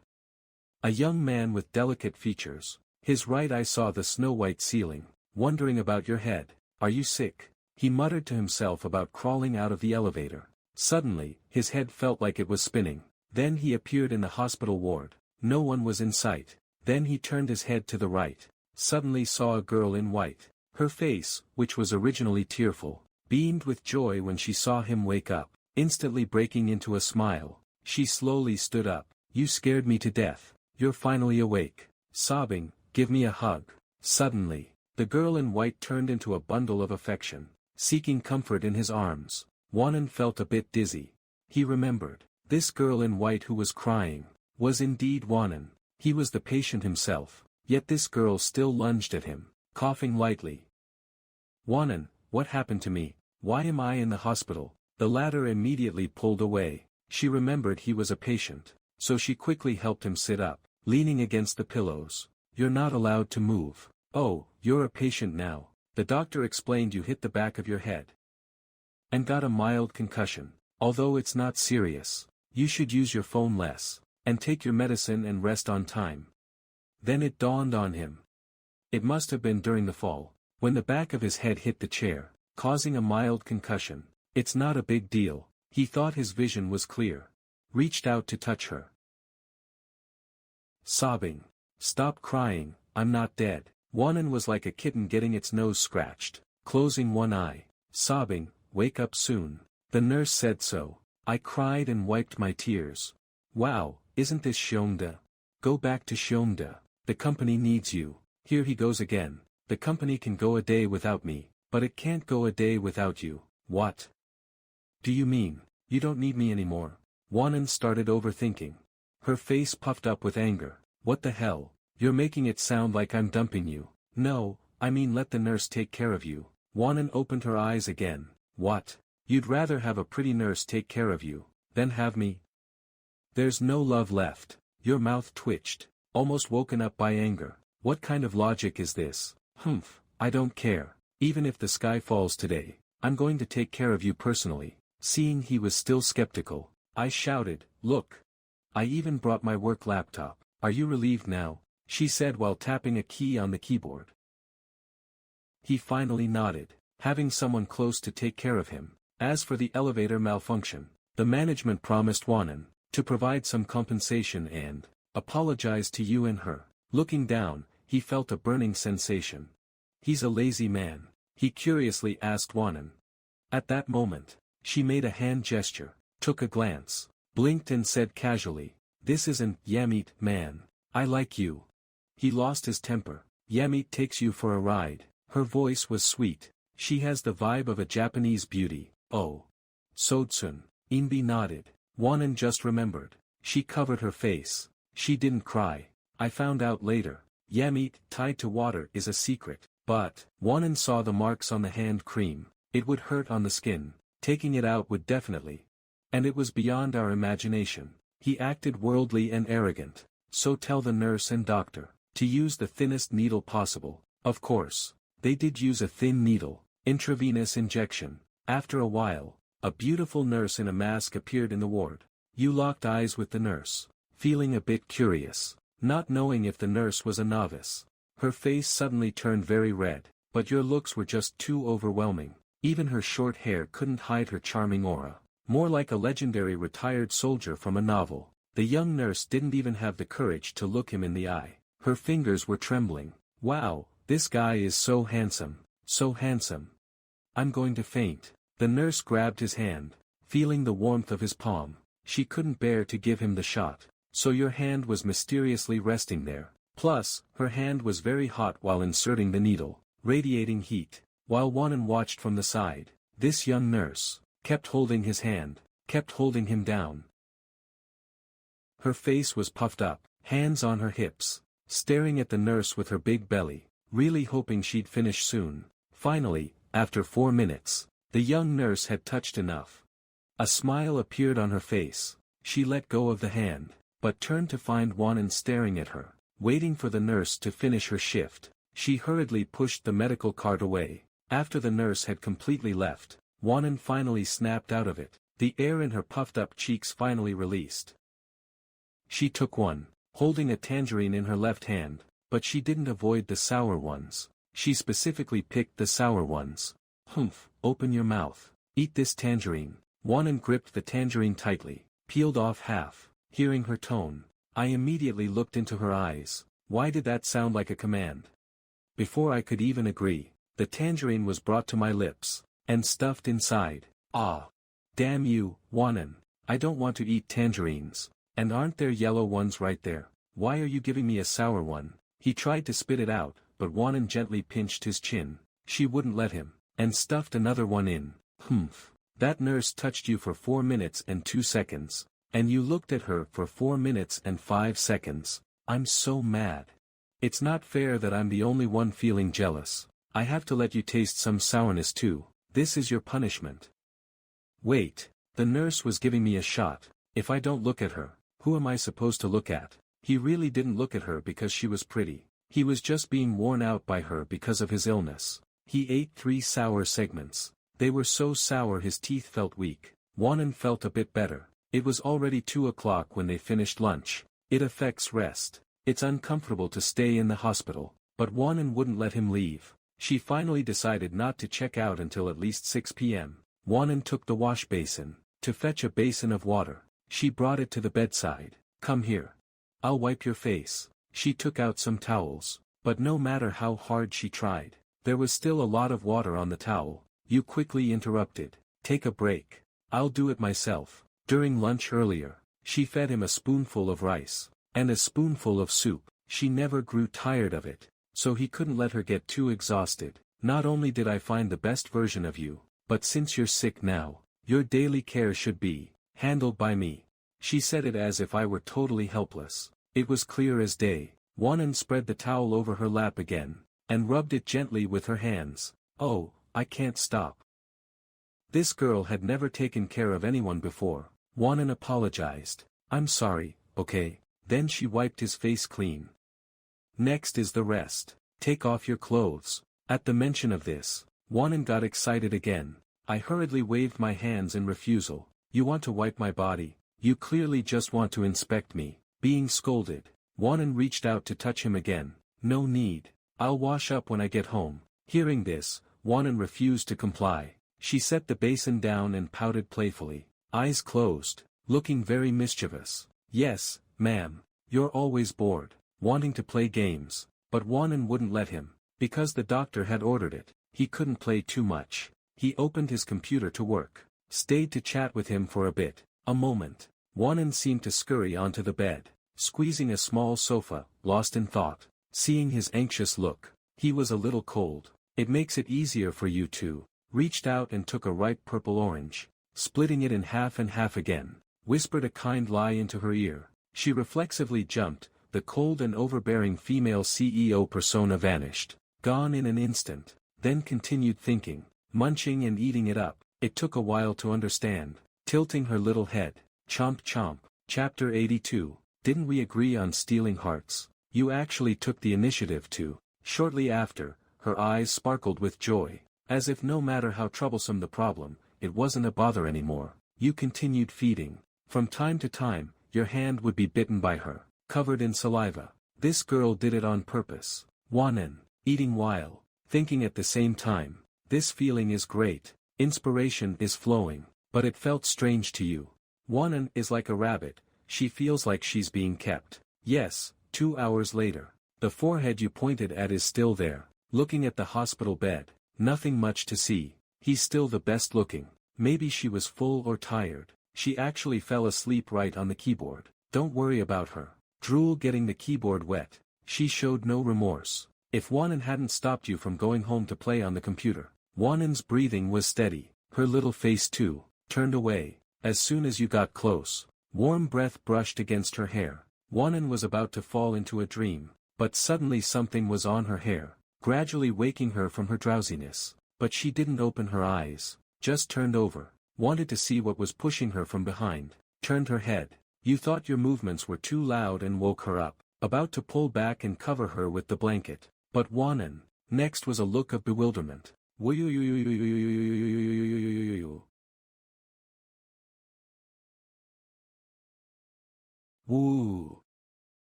A young man with delicate features. His right eye saw the snow-white ceiling. Wondering about your head. Are you sick? He muttered to himself about crawling out of the elevator. Suddenly, his head felt like it was spinning. Then he appeared in the hospital ward. No one was in sight. Then he turned his head to the right. Suddenly saw a girl in white. Her face, which was originally tearful, beamed with joy when she saw him wake up. Instantly breaking into a smile, she slowly stood up. You scared me to death. You're finally awake. Sobbing, give me a hug. Suddenly, the girl in white turned into a bundle of affection, seeking comfort in his arms. Wanan felt a bit dizzy. He remembered, this girl in white who was crying, was indeed Wanan. He was the patient himself, yet this girl still lunged at him, coughing lightly. Wanan, what happened to me? Why am I in the hospital? The latter immediately pulled away. She remembered he was a patient, so she quickly helped him sit up, leaning against the pillows. You're not allowed to move. Oh, you're a patient now. The doctor explained you hit the back of your head and got a mild concussion. Although it's not serious, you should use your phone less, and take your medicine and rest on time. Then it dawned on him. It must have been during the fall, when the back of his head hit the chair, causing a mild concussion. It's not a big deal. He thought his vision was clear. Reached out to touch her. sobbing. "Stop crying, I'm not dead." Wanan was like a kitten getting its nose scratched, closing one eye, sobbing, "Wake up soon. The nurse said so." I cried and wiped my tears. "Wow, isn't this Shyeongda? Go back to Shyeongda. The company needs you." Here he goes again. "The company can go a day without me, but it can't go a day without you." What do you mean? You don't need me anymore? Wanan started overthinking. Her face puffed up with anger. "What the hell? You're making it sound like I'm dumping you." "No, I mean let the nurse take care of you." Wanan opened her eyes again. "What? You'd rather have a pretty nurse take care of you, than have me?" "There's no love left." Your mouth twitched, almost woken up by anger. "What kind of logic is this?" "Humph, I don't care. Even if the sky falls today, I'm going to take care of you personally." Seeing he was still skeptical, I shouted, "Look! I even brought my work laptop. Are you relieved now?" she said while tapping a key on the keyboard. He finally nodded, having someone close to take care of him. As for the elevator malfunction, the management promised Wanan to provide some compensation and apologize to you and her. Looking down, he felt a burning sensation. "He's a lazy man?" he curiously asked Wanan. At that moment, she made a hand gesture, took a glance, blinked and said casually, "This isn't Yamit, man. I like you." He lost his temper. "Yamit takes you for a ride." Her voice was sweet. "She has the vibe of a Japanese beauty." "Oh. Sodsun." Inbi nodded. Wanan just remembered. She covered her face. She didn't cry. "I found out later. Yamit tied to water is a secret." But Wanan saw the marks on the hand cream. It would hurt on the skin. Taking it out would definitely. And it was beyond our imagination. He acted worldly and arrogant. "So tell the nurse and doctor to use the thinnest needle possible." Of course, they did use a thin needle, intravenous injection. After a while, a beautiful nurse in a mask appeared in the ward. You locked eyes with the nurse, feeling a bit curious, not knowing if the nurse was a novice. Her face suddenly turned very red, but your looks were just too overwhelming. Even her short hair couldn't hide her charming aura. More like a legendary retired soldier from a novel. The young nurse didn't even have the courage to look him in the eye. Her fingers were trembling. "Wow, this guy is so handsome, so handsome. I'm going to faint." The nurse grabbed his hand, feeling the warmth of his palm. She couldn't bear to give him the shot. "So your hand was mysteriously resting there." Plus, her hand was very hot while inserting the needle, radiating heat. While Wanan watched from the side, this young nurse kept holding his hand, kept holding him down. Her face was puffed up, hands on her hips, staring at the nurse with her big belly, really hoping she'd finish soon. Finally, after 4 minutes, the young nurse had touched enough. A smile appeared on her face. She let go of the hand, but turned to find Wanan staring at her, waiting for the nurse to finish her shift. She hurriedly pushed the medical cart away. After the nurse had completely left, Wanan finally snapped out of it. The air in her puffed-up cheeks finally released. She took one, holding a tangerine in her left hand, but she didn't avoid the sour ones. She specifically picked the sour ones. "Humph, open your mouth. Eat this tangerine." Wanan gripped the tangerine tightly, peeled off half. Hearing her tone, I immediately looked into her eyes. Why did that sound like a command? Before I could even agree, the tangerine was brought to my lips, and stuffed inside. Ah! Damn you, Wanan. I don't want to eat tangerines. And aren't there yellow ones right there? Why are you giving me a sour one? He tried to spit it out, but Wanan gently pinched his chin. She wouldn't let him, and stuffed another one in. Humph. That nurse touched you for 4 minutes and 2 seconds, and you looked at her for 4 minutes and 5 seconds. I'm so mad. It's not fair that I'm the only one feeling jealous. I have to let you taste some sourness too. This is your punishment. Wait, the nurse was giving me a shot. If I don't look at her, who am I supposed to look at? He really didn't look at her because she was pretty. He was just being worn out by her because of his illness. He ate 3 sour segments. They were so sour his teeth felt weak. Wanan felt a bit better. It was already 2 o'clock when they finished lunch. It affects rest. It's uncomfortable to stay in the hospital, but Wanan wouldn't let him leave. She finally decided not to check out until at least 6 p.m. Wanan took the wash basin, to fetch a basin of water. She brought it to the bedside. Come here. I'll wipe your face. She took out some towels, but no matter how hard she tried, there was still a lot of water on the towel. You quickly interrupted. Take a break. I'll do it myself. During lunch earlier, she fed him a spoonful of rice, and a spoonful of soup. She never grew tired of it, so he couldn't let her get too exhausted. Not only did I find the best version of you, but since you're sick now, your daily care should be handled by me. She said it as if I were totally helpless. It was clear as day. Wanan spread the towel over her lap again, and rubbed it gently with her hands. Oh, I can't stop. This girl had never taken care of anyone before. Wanan apologized. I'm sorry, okay? Then she wiped his face clean. Next is the rest. Take off your clothes. At the mention of this, Wanan got excited again. I hurriedly waved my hands in refusal. You want to wipe my body? You clearly just want to inspect me. Being scolded, Wanan reached out to touch him again. No need. I'll wash up when I get home. Hearing this, Wanan refused to comply. She set the basin down and pouted playfully, eyes closed, looking very mischievous. Yes, ma'am. You're always bored, wanting to play games. But Wanan wouldn't let him, because the doctor had ordered it. He couldn't play too much. He opened his computer to work, stayed to chat with him for a bit. A moment. Wanan seemed to scurry onto the bed, squeezing a small sofa, lost in thought. Seeing his anxious look, he was a little cold. It makes it easier for you to. Reached out and took a ripe purple orange, splitting it in half and half again, whispered a kind lie into her ear. She reflexively jumped, the cold and overbearing female CEO persona vanished, gone in an instant, then continued thinking, munching and eating it up. It took a while to understand, tilting her little head. Chomp chomp. Chapter 82. Didn't we agree on stealing hearts? You actually took the initiative to. Shortly after, her eyes sparkled with joy, as if no matter how troublesome the problem, it wasn't a bother anymore. You continued feeding. From time to time, your hand would be bitten by her, covered in saliva. This girl did it on purpose. Wanan, eating while thinking at the same time. This feeling is great. Inspiration is flowing, but it felt strange to you. Wanan is like a rabbit. She feels like she's being kept. Yes, 2 hours later. The forehead you pointed at is still there, looking at the hospital bed. Nothing much to see. He's still the best looking. Maybe she was full or tired. She actually fell asleep right on the keyboard. Don't worry about her. Drool getting the keyboard wet. She showed no remorse. If Wanan hadn't stopped you from going home to play on the computer. Wanan's breathing was steady. Her little face too, turned away. As soon as you got close, warm breath brushed against her hair. Wanan was about to fall into a dream, but suddenly something was on her hair, gradually waking her from her drowsiness. But she didn't open her eyes, just turned over, wanted to see what was pushing her from behind, turned her head. You thought your movements were too loud and woke her up, about to pull back and cover her with the blanket. But Wanan, next was a look of bewilderment. Woo.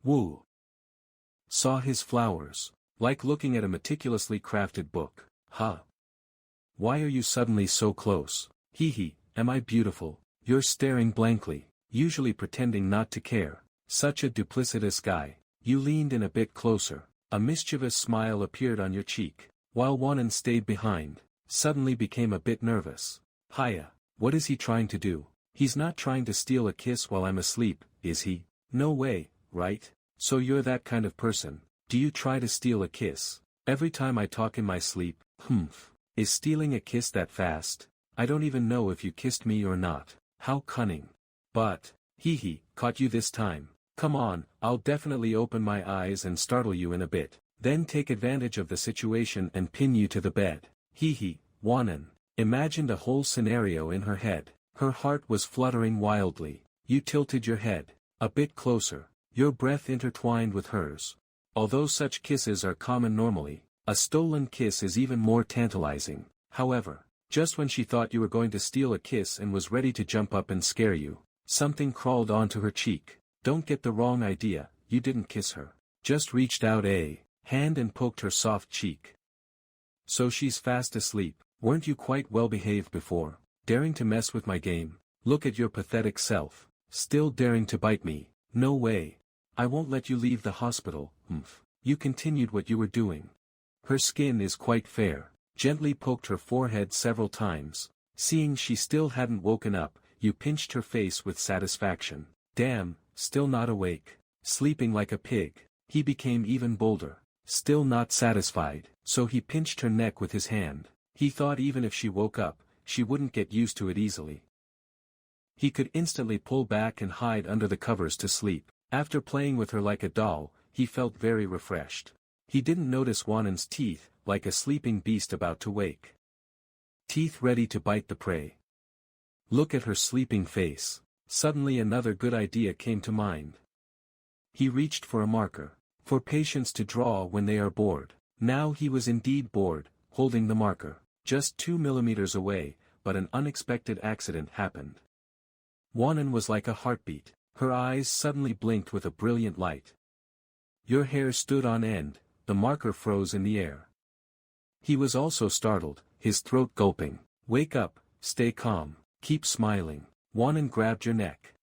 Woo. Saw his flowers, like looking at a meticulously crafted book. Huh. Why are you suddenly so close? Hee hee, am I beautiful? You're staring blankly, usually pretending not to care. Such a duplicitous guy. You leaned in a bit closer. A mischievous smile appeared on your cheek, while Wanan stayed behind, suddenly became a bit nervous. Hiya, what is he trying to do? He's not trying to steal a kiss while I'm asleep, is he? No way, right? So you're that kind of person. Do you try to steal a kiss? Every time I talk in my sleep, humph. Is stealing a kiss that fast? I don't even know if you kissed me or not. How cunning. But, hee hee, caught you this time. Come on, I'll definitely open my eyes and startle you in a bit, then take advantage of the situation and pin you to the bed. Hee hee, Wanan imagined a whole scenario in her head. Her heart was fluttering wildly. You tilted your head a bit closer, your breath intertwined with hers. Although such kisses are common normally, a stolen kiss is even more tantalizing. However, just when she thought you were going to steal a kiss and was ready to jump up and scare you, something crawled onto her cheek. Don't get the wrong idea, you didn't kiss her. Just reached out a hand and poked her soft cheek. So she's fast asleep. Weren't you quite well behaved before? Daring to mess with my game? Look at your pathetic self. Still daring to bite me? No way. I won't let you leave the hospital, You continued what you were doing. Her skin is quite fair. Gently poked her forehead several times. Seeing she still hadn't woken up, you pinched her face with satisfaction. Damn, still not awake. Sleeping like a pig. He became even bolder. Still not satisfied, so he pinched her neck with his hand. He thought even if she woke up, she wouldn't get used to it easily. He could instantly pull back and hide under the covers to sleep. After playing with her like a doll, he felt very refreshed. He didn't notice Wanan's teeth, like a sleeping beast about to wake. Teeth ready to bite the prey. Look at her sleeping face. Suddenly another good idea came to mind. He reached for a marker. For patients to draw when they are bored. Now he was indeed bored, holding the marker. Just 2 millimeters away, but an unexpected accident happened. Wanan was like a heartbeat. Her eyes suddenly blinked with a brilliant light. Your hair stood on end, the marker froze in the air. He was also startled, his throat gulping. Wake up, stay calm, keep smiling. Wanan grabbed your neck.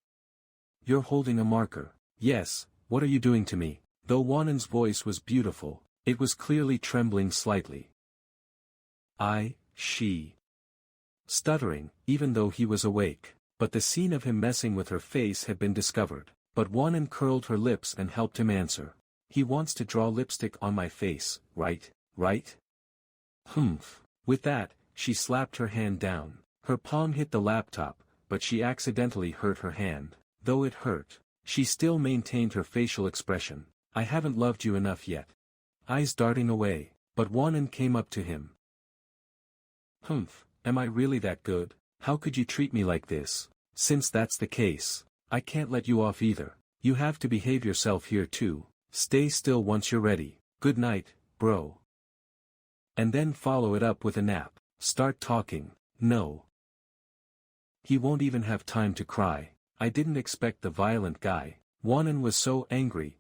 You're holding a marker. Yes, what are you doing to me? Though Wanan's voice was beautiful, it was clearly trembling slightly. She. Stuttering, even though he was awake. But the scene of him messing with her face had been discovered. But Wanan curled her lips and helped him answer. He wants to draw lipstick on my face, right? With that, she slapped her hand down. Her palm hit the laptop, but she accidentally hurt her hand. Though it hurt, she still maintained her facial expression. I haven't loved you enough yet. Eyes darting away, but Wanan came up to him. Am I really that good? How could you treat me like this? Since that's the case, I can't let you off either. You have to behave yourself here too. Stay still once you're ready. Good night, bro. And then follow it up with a nap. Start talking. No. He won't even have time to cry. I didn't expect the violent guy. Wanan was so angry.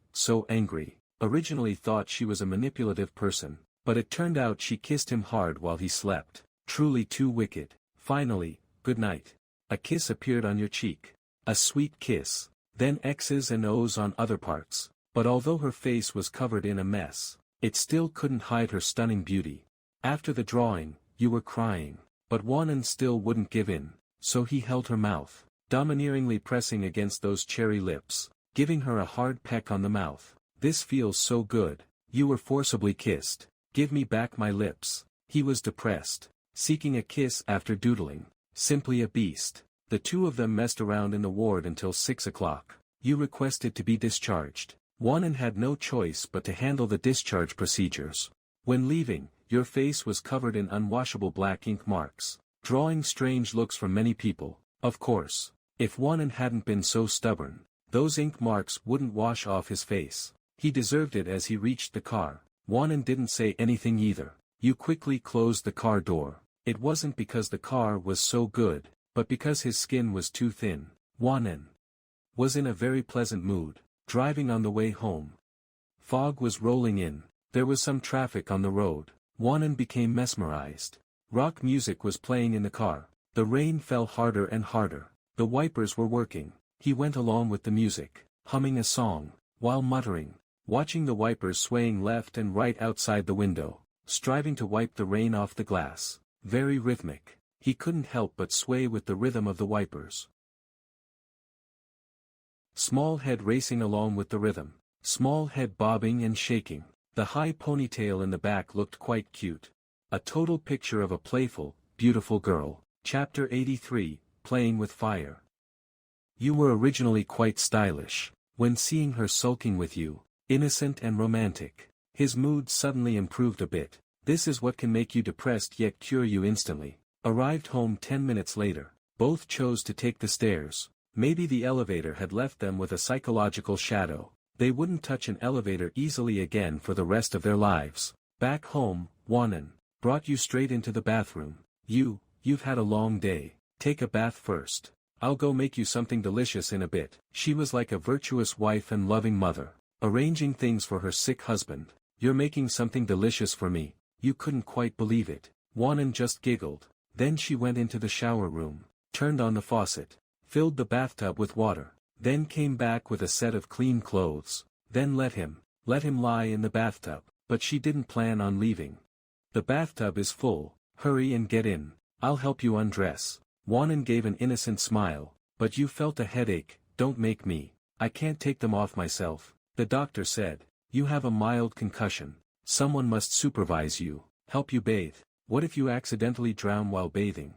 Originally thought she was a manipulative person, but it turned out she kissed him hard while he slept. Truly too wicked. Finally, good night. A kiss appeared on your cheek. A sweet kiss. Then X's and O's on other parts. But although her face was covered in a mess, it still couldn't hide her stunning beauty. After the drawing, you were crying. But Wanan still wouldn't give in, so he held her mouth, domineeringly pressing against those cherry lips. Giving her a hard peck on the mouth. This feels so good. You were forcibly kissed. Give me back my lips. He was depressed. Seeking a kiss after doodling. Simply a beast. The two of them messed around in the ward until 6 o'clock. You requested to be discharged. Wanan had no choice but to handle the discharge procedures. When leaving, your face was covered in unwashable black ink marks. Drawing strange looks from many people. Of course. If Wanan hadn't been so stubborn, those ink marks wouldn't wash off his face. He deserved it as he reached the car. Wanan didn't say anything either. You quickly closed the car door. It wasn't because the car was so good, but because his skin was too thin. Wanan was in a very pleasant mood, driving on the way home. Fog was rolling in. There was some traffic on the road. Wanan became mesmerized. Rock music was playing in the car. The rain fell harder and harder. The wipers were working. He went along with the music, humming a song, while muttering, watching the wipers swaying left and right outside the window, striving to wipe the rain off the glass. Very rhythmic. He couldn't help but sway with the rhythm of the wipers. Small head racing along with the rhythm. Small head bobbing and shaking. The high ponytail in the back looked quite cute. A total picture of a playful, beautiful girl. Chapter 83, Playing with Fire. You were originally quite stylish. When seeing her sulking with you, innocent and romantic, his mood suddenly improved a bit. This is what can make you depressed yet cure you instantly. Arrived home 10 minutes later. Both chose to take the stairs. Maybe the elevator had left them with a psychological shadow. They wouldn't touch an elevator easily again for the rest of their lives. Back home, Wanan brought you straight into the bathroom. You've had a long day. Take a bath first. I'll go make you something delicious in a bit. She was like a virtuous wife and loving mother, arranging things for her sick husband. You're making something delicious for me. You couldn't quite believe it. Wanan just giggled. Then she went into the shower room, turned on the faucet, filled the bathtub with water. then came back with a set of clean clothes, then let him lie in the bathtub, but she didn't plan on leaving. The bathtub is full, hurry and get in, I'll help you undress. Wanan gave an innocent smile, but you felt a headache, don't make me, I can't take them off myself, the doctor said, you have a mild concussion, someone must supervise you, help you bathe, what if you accidentally drown while bathing?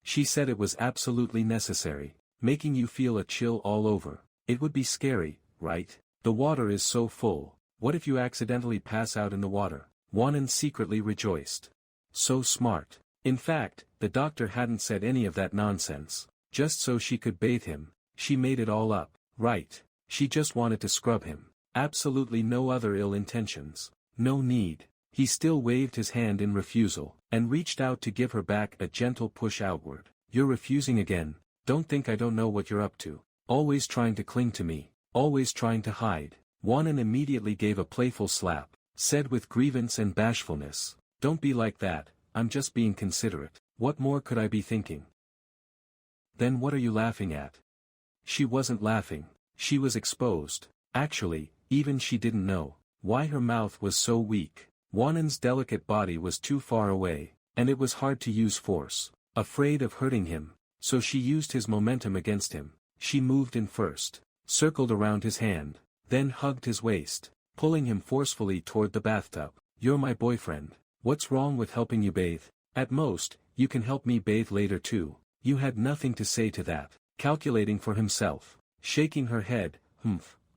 She said it was absolutely necessary, making you feel a chill all over, it would be scary, right? The water is so full, what if you accidentally pass out in the water? Wanan secretly rejoiced. So smart. In fact, the doctor hadn't said any of that nonsense, just so she could bathe him, she made it all up, right? She just wanted to scrub him, absolutely no other ill intentions, no need. He still waved his hand in refusal, and reached out to give her back a gentle push outward. You're refusing again, don't think I don't know what you're up to, always trying to cling to me, always trying to hide. Wanan immediately gave a playful slap, said with grievance and bashfulness, don't be like that, I'm just being considerate, what more could I be thinking? Then what are you laughing at? She wasn't laughing, she was exposed, actually, even she didn't know why her mouth was so weak. Wanan's delicate body was too far away, and it was hard to use force, afraid of hurting him, so she used his momentum against him. She moved in first, circled around his hand, then hugged his waist, pulling him forcefully toward the bathtub. You're my boyfriend, what's wrong with helping you bathe? At most, you can help me bathe later too. You had nothing to say to that, calculating for himself, shaking her head,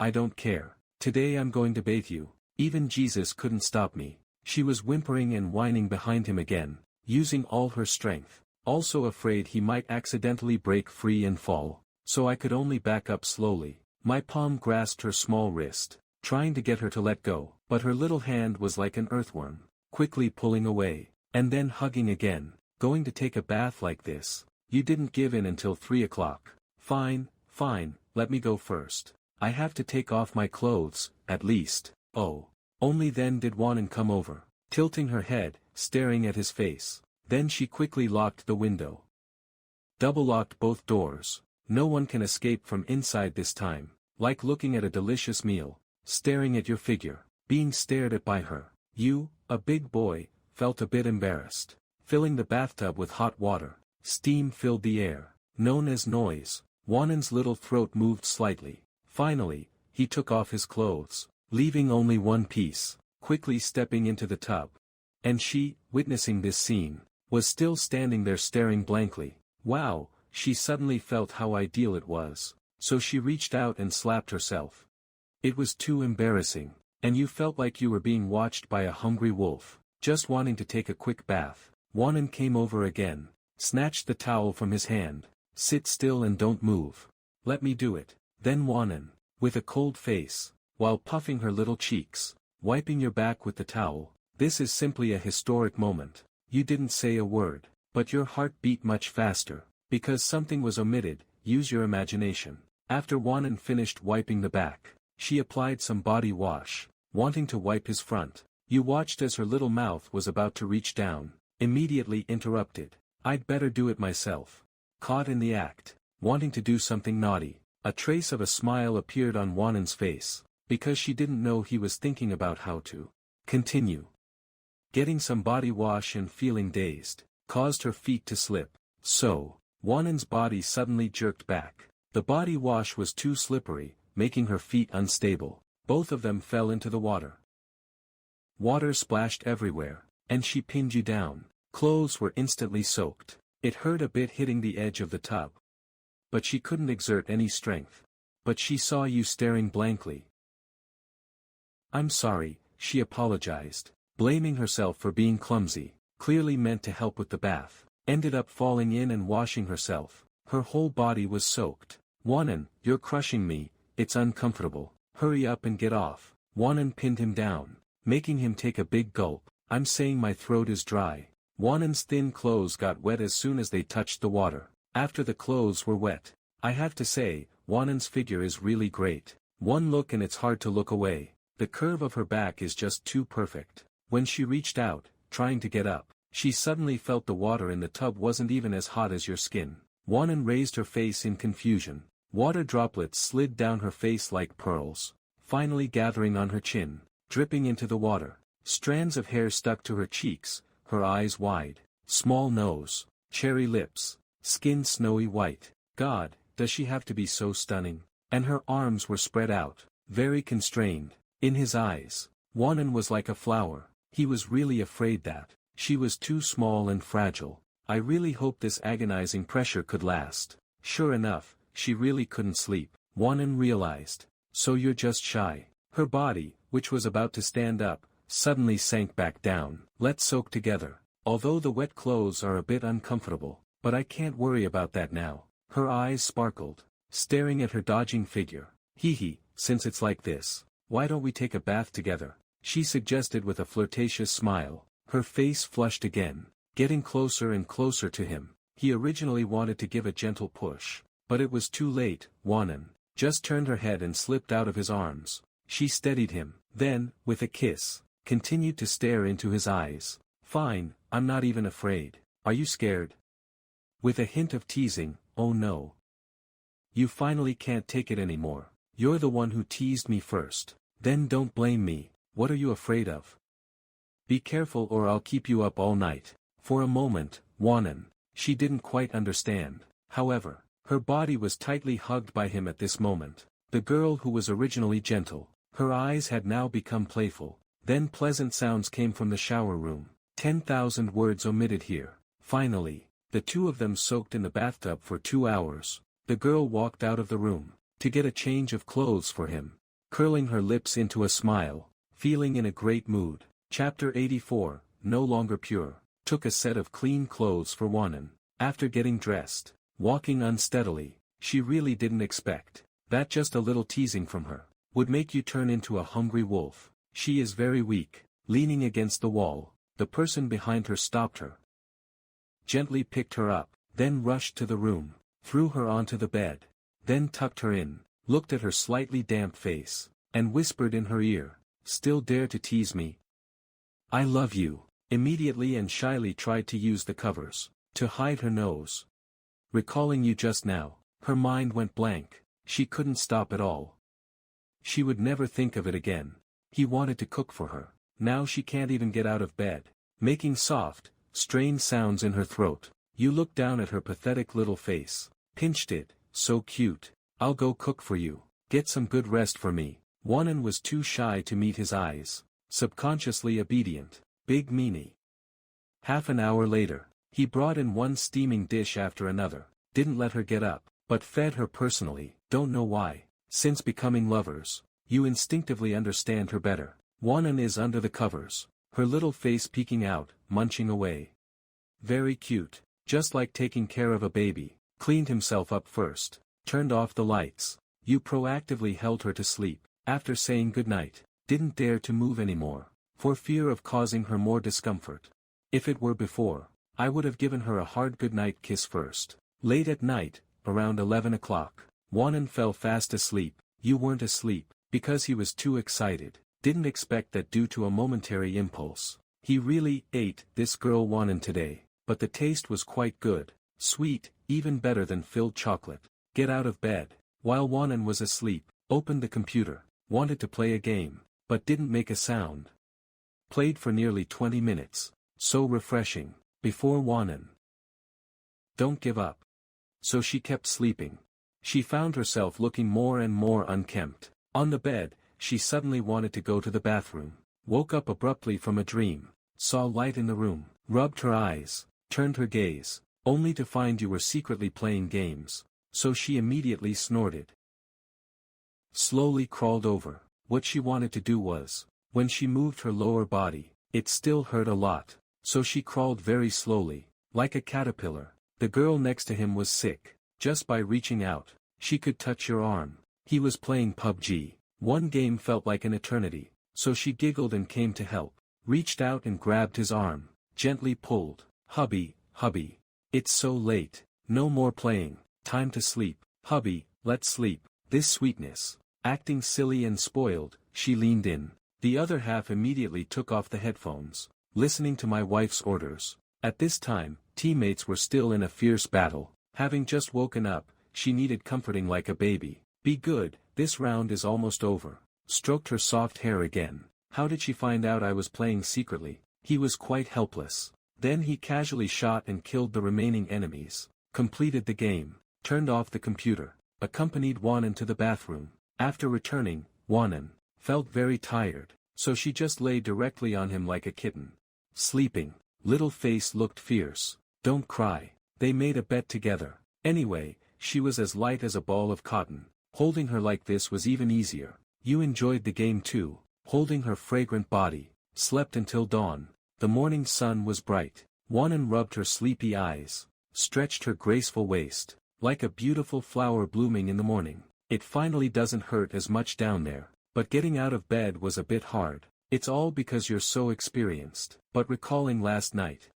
I don't care, today I'm going to bathe you, even Jesus couldn't stop me. She was whimpering and whining behind him again, using all her strength, also afraid he might accidentally break free and fall, so I could only back up slowly. My palm grasped her small wrist, trying to get her to let go, but her little hand was like an earthworm, quickly pulling away, and then hugging again. Going to take a bath like this? You didn't give in until 3 o'clock. Fine, let me go first. I have to take off my clothes, at least. Oh. Only then did Wanan come over, tilting her head, staring at his face. Then she quickly locked the window. Double-locked both doors. No one can escape from inside this time, like looking at a delicious meal, staring at your figure, being stared at by her. You, a big boy, felt a bit embarrassed. Filling the bathtub with hot water, steam filled the air, known as noise. Wanan's little throat moved slightly. Finally, he took off his clothes, leaving only one piece, quickly stepping into the tub. And she, witnessing this scene, was still standing there staring blankly. Wow, she suddenly felt how ideal it was, so she reached out and slapped herself. It was too embarrassing, and you felt like you were being watched by a hungry wolf, just wanting to take a quick bath. Wanan came over again, snatched the towel from his hand. Sit still and don't move. Let me do it. Then Wanan, with a cold face, while puffing her little cheeks, wiping your back with the towel. This is simply a historic moment. You didn't say a word, but your heart beat much faster, because something was omitted. Use your imagination. After Wanan finished wiping the back, she applied some body wash, wanting to wipe his front. You watched as her little mouth was about to reach down, immediately interrupted. I'd better do it myself. Caught in the act, wanting to do something naughty, a trace of a smile appeared on Wanan's face, because she didn't know he was thinking about how to continue. Getting some body wash and feeling dazed, caused her feet to slip, so, Wanan's body suddenly jerked back. The body wash was too slippery, making her feet unstable. Both of them fell into the water. Water splashed everywhere, and she pinned you down. Clothes were instantly soaked. It hurt a bit hitting the edge of the tub. But she couldn't exert any strength. But she saw you staring blankly. I'm sorry, she apologized, blaming herself for being clumsy, clearly meant to help with the bath. Ended up falling in and washing herself. Her whole body was soaked. Wanan, you're crushing me, it's uncomfortable. Hurry up and get off. Wanan pinned him down, making him take a big gulp. I'm saying my throat is dry. Wanan's thin clothes got wet as soon as they touched the water. After the clothes were wet, I have to say, Wanan's figure is really great. One look and it's hard to look away. The curve of her back is just too perfect. When she reached out, trying to get up, she suddenly felt the water in the tub wasn't even as hot as your skin. Wanan raised her face in confusion. Water droplets slid down her face like pearls, finally gathering on her chin, dripping into the water. Strands of hair stuck to her cheeks, her eyes wide, small nose, cherry lips, skin snowy white. God, does she have to be so stunning? And her arms were spread out, very constrained. In his eyes, Wanan was like a flower. He was really afraid that she was too small and fragile. I really hope this agonizing pressure could last. Sure enough, she really couldn't sleep. Wanan realized. So you're just shy. Her body, which was about to stand up, suddenly sank back down. Let's soak together. Although the wet clothes are a bit uncomfortable, but I can't worry about that now. Her eyes sparkled, staring at her dodging figure. Hee, since it's like this, why don't we take a bath together? She suggested with a flirtatious smile. Her face flushed again, getting closer and closer to him. He originally wanted to give a gentle push, but it was too late. Wanan just turned her head and slipped out of his arms. She steadied him, then, with a kiss, continued to stare into his eyes. Fine, I'm not even afraid. Are you scared? With a hint of teasing, oh no. You finally can't take it anymore. You're the one who teased me first. Then don't blame me. What are you afraid of? Be careful or I'll keep you up all night. For a moment, Wanan, she didn't quite understand. However, her body was tightly hugged by him at this moment. The girl who was originally gentle, her eyes had now become playful. Then pleasant sounds came from the shower room. 10,000 words omitted here. Finally, the two of them soaked in the bathtub for 2 hours. The girl walked out of the room, to get a change of clothes for him, curling her lips into a smile, feeling in a great mood. Chapter 84, No Longer Pure, took a set of clean clothes for Wanan. After getting dressed, walking unsteadily, she really didn't expect that just a little teasing from her would make you turn into a hungry wolf. She is very weak. Leaning against the wall, the person behind her stopped her, gently picked her up, then rushed to the room, threw her onto the bed, then tucked her in, looked at her slightly damp face, and whispered in her ear, "Still dare to tease me? I love you." Immediately and shyly tried to use the covers to hide her nose. Recalling you just now, her mind went blank. She couldn't stop at all. She would never think of it again. He wanted to cook for her. Now she can't even get out of bed. Making soft, strained sounds in her throat. You looked down at her pathetic little face, pinched it. "So cute. I'll go cook for you. Get some good rest for me." Wanan was too shy to meet his eyes. Subconsciously obedient. Big meanie. Half an hour later, he brought in one steaming dish after another. Didn't let her get up, but fed her personally. Don't know why. Since becoming lovers, you instinctively understand her better. Wanan is under the covers, her little face peeking out, munching away. Very cute, just like taking care of a baby. Cleaned himself up first, turned off the lights. You proactively held her to sleep. After saying goodnight, didn't dare to move anymore, for fear of causing her more discomfort. If it were before, I would have given her a hard goodnight kiss first. Late at night, around 11 o'clock, Wanan fell fast asleep. You weren't asleep, because he was too excited. Didn't expect that due to a momentary impulse. He really ate this girl Wanan today, but the taste was quite good. Sweet, even better than filled chocolate. Get out of bed. While Wanan was asleep, opened the computer, wanted to play a game, but didn't make a sound. Played for nearly 20 minutes. So refreshing. Before Wanan. Don't give up. So she kept sleeping. She found herself looking more and more unkempt. On the bed, she suddenly wanted to go to the bathroom. Woke up abruptly from a dream. Saw light in the room. Rubbed her eyes. Turned her gaze. Only to find you were secretly playing games. So she immediately snorted. Slowly crawled over. What she wanted to do was, when she moved her lower body, it still hurt a lot. So she crawled very slowly, like a caterpillar. The girl next to him was sick. Just by reaching out, she could touch your arm. He was playing PUBG. One game felt like an eternity, so she giggled and came to help. Reached out and grabbed his arm, gently pulled. Hubby, it's so late. No more playing. Time to sleep. Hubby, let's sleep. This sweetness. Acting silly and spoiled, she leaned in. The other half immediately took off the headphones, listening to my wife's orders. At this time, teammates were still in a fierce battle. Having just woken up, she needed comforting like a baby. Be good, this round is almost over. Stroked her soft hair again. How did she find out I was playing secretly? He was quite helpless. Then he casually shot and killed the remaining enemies. Completed the game. Turned off the computer. Accompanied Wanan to the bathroom. After returning, Wanan felt very tired, so she just lay directly on him like a kitten. Sleeping. Little face looked fierce. Don't cry. They made a bet together. Anyway, she was as light as a ball of cotton. Holding her like this was even easier. You enjoyed the game too. Holding her fragrant body. Slept until dawn. The morning sun was bright. Wanan rubbed her sleepy eyes. Stretched her graceful waist. Like a beautiful flower blooming in the morning. It finally doesn't hurt as much down there. But getting out of bed was a bit hard. It's all because you're so experienced. But recalling last night.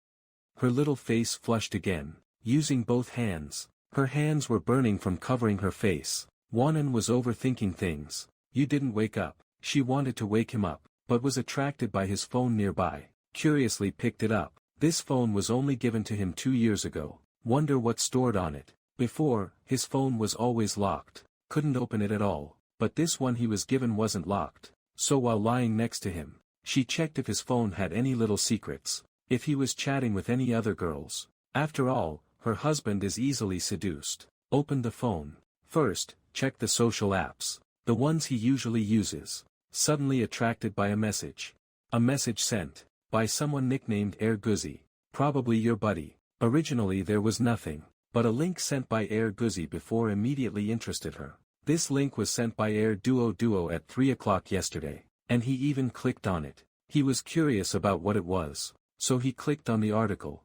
Her little face flushed again. Using both hands. Her hands were burning from covering her face. Wanan was overthinking things. You didn't wake up. She wanted to wake him up, but was attracted by his phone nearby. Curiously picked it up. This phone was only given to him 2 years ago. Wonder what's stored on it. Before, his phone was always locked. Couldn't open it at all. But this one he was given wasn't locked. So while lying next to him, she checked if his phone had any little secrets. If he was chatting with any other girls. After all, her husband is easily seduced. Opened the phone. First, check the social apps. The ones he usually uses. Suddenly attracted by a message. A message sent. By someone nicknamed Air Guzzi. Probably your buddy. Originally there was nothing. But a link sent by Air Guzzi before immediately interested her. This link was sent by Air Duo at 3 o'clock yesterday. And he even clicked on it. He was curious about what it was. So he clicked on the article.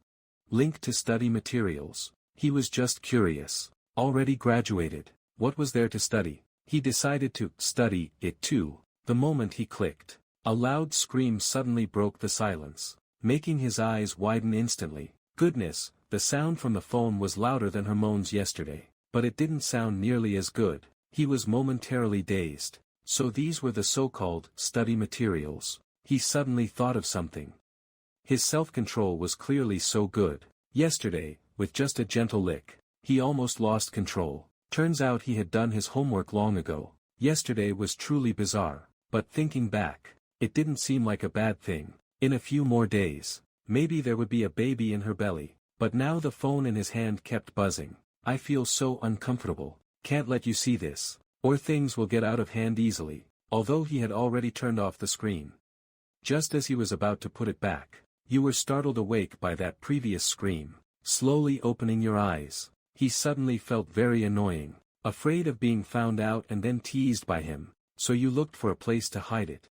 Link to study materials. He was just curious. Already graduated. What was there to study? He decided to study it too. The moment he clicked, a loud scream suddenly broke the silence, making his eyes widen instantly. Goodness, the sound from the phone was louder than her moans yesterday, but it didn't sound nearly as good. He was momentarily dazed. So these were the so-called study materials. He suddenly thought of something. His self-control was clearly so good. Yesterday, with just a gentle lick, he almost lost control. Turns out he had done his homework long ago. Yesterday was truly bizarre, but thinking back, it didn't seem like a bad thing. In a few more days, maybe there would be a baby in her belly, but now the phone in his hand kept buzzing. I feel so uncomfortable. Can't let you see this, or things will get out of hand easily, although he had already turned off the screen. Just as he was about to put it back, you were startled awake by that previous scream. Slowly opening your eyes, he suddenly felt very annoying, afraid of being found out and then teased by him, so you looked for a place to hide it.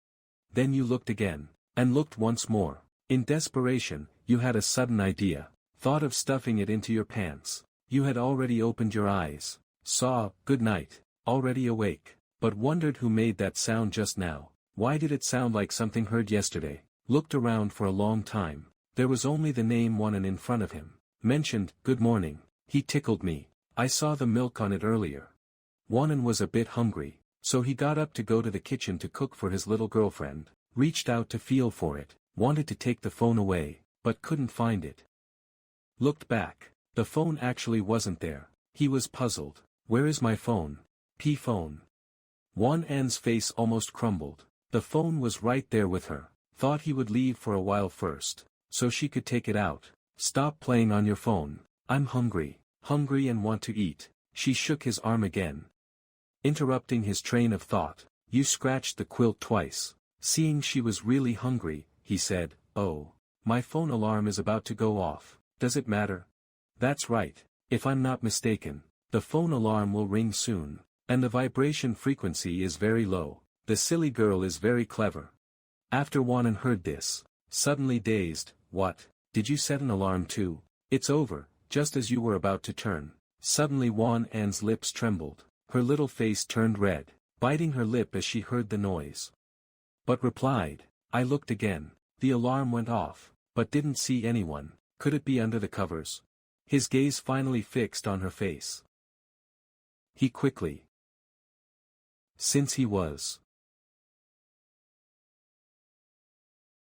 Then you looked again, and looked once more. In desperation, you had a sudden idea, thought of stuffing it into your pants. You had already opened your eyes, saw, good night, already awake, but wondered who made that sound just now. Why did it sound like something heard yesterday? Looked around for a long time. There was only the name Wanan in front of him. Mentioned, good morning. He tickled me. I saw the milk on it earlier. Wanan was a bit hungry, so he got up to go to the kitchen to cook for his little girlfriend. Reached out to feel for it, wanted to take the phone away, but couldn't find it. Looked back. The phone actually wasn't there. He was puzzled. Where is my phone? Phone. Wanan's face almost crumbled. The phone was right there with her. Thought he would leave for a while first, so she could take it out. Stop playing on your phone. I'm hungry. Hungry and want to eat. She shook his arm again. Interrupting his train of thought. You scratched the quilt twice. Seeing she was really hungry, he said, oh, my phone alarm is about to go off. Does it matter? That's right. If I'm not mistaken, the phone alarm will ring soon. And the vibration frequency is very low. The silly girl is very clever. After Wanan heard this, suddenly dazed, what, did you set an alarm too? It's over, just as you were about to turn. Suddenly Wanan's lips trembled. Her little face turned red, biting her lip as she heard the noise. But replied, I looked again. The alarm went off, but didn't see anyone. Could it be under the covers? His gaze finally fixed on her face. He quickly. Since he was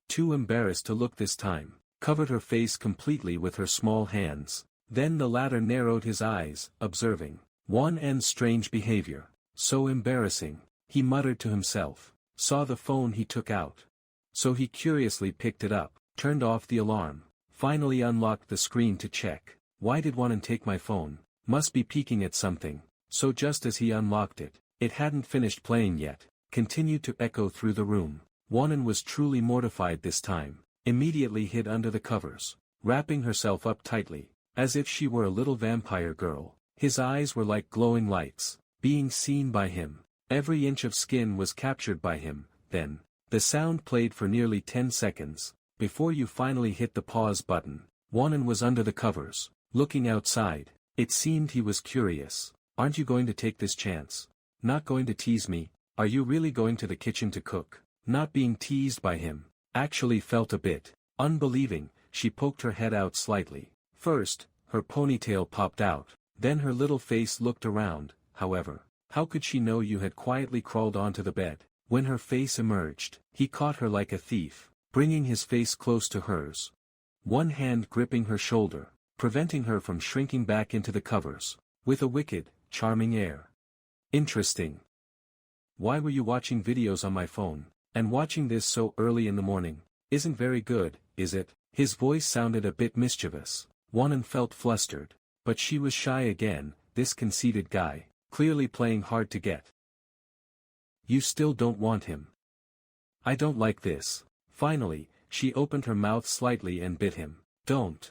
too embarrassed to look this time, covered her face completely with her small hands. Then the latter narrowed his eyes, observing, Won-en's strange behavior. So embarrassing, he muttered to himself. Saw the phone he took out. So he curiously picked it up, turned off the alarm, finally unlocked the screen to check. Why did Won-en take my phone? Must be peeking at something. So just as he unlocked it, it hadn't finished playing yet, continued to echo through the room. Won-en was truly mortified this time, immediately hid under the covers, wrapping herself up tightly, as if she were a little vampire girl. His eyes were like glowing lights, being seen by him. Every inch of skin was captured by him. Then, the sound played for nearly 10 seconds, before you finally hit the pause button. Won-en was under the covers, looking outside. It seemed he was curious. Aren't you going to take this chance? Not going to tease me? Are you really going to the kitchen to cook? Not being teased by him, actually felt a bit unbelieving. She poked her head out slightly. First, her ponytail popped out, then her little face looked around. However, how could she know you had quietly crawled onto the bed? When her face emerged, he caught her like a thief, bringing his face close to hers. One hand gripping her shoulder, preventing her from shrinking back into the covers, with a wicked, charming air. Interesting. Why were you watching videos on my phone, and watching this so early in the morning? Isn't very good, is it? His voice sounded a bit mischievous. Won-en felt flustered, but she was shy again. This conceited guy, clearly playing hard to get. You still don't want him. I don't like this. Finally, she opened her mouth slightly and bit him. Don't.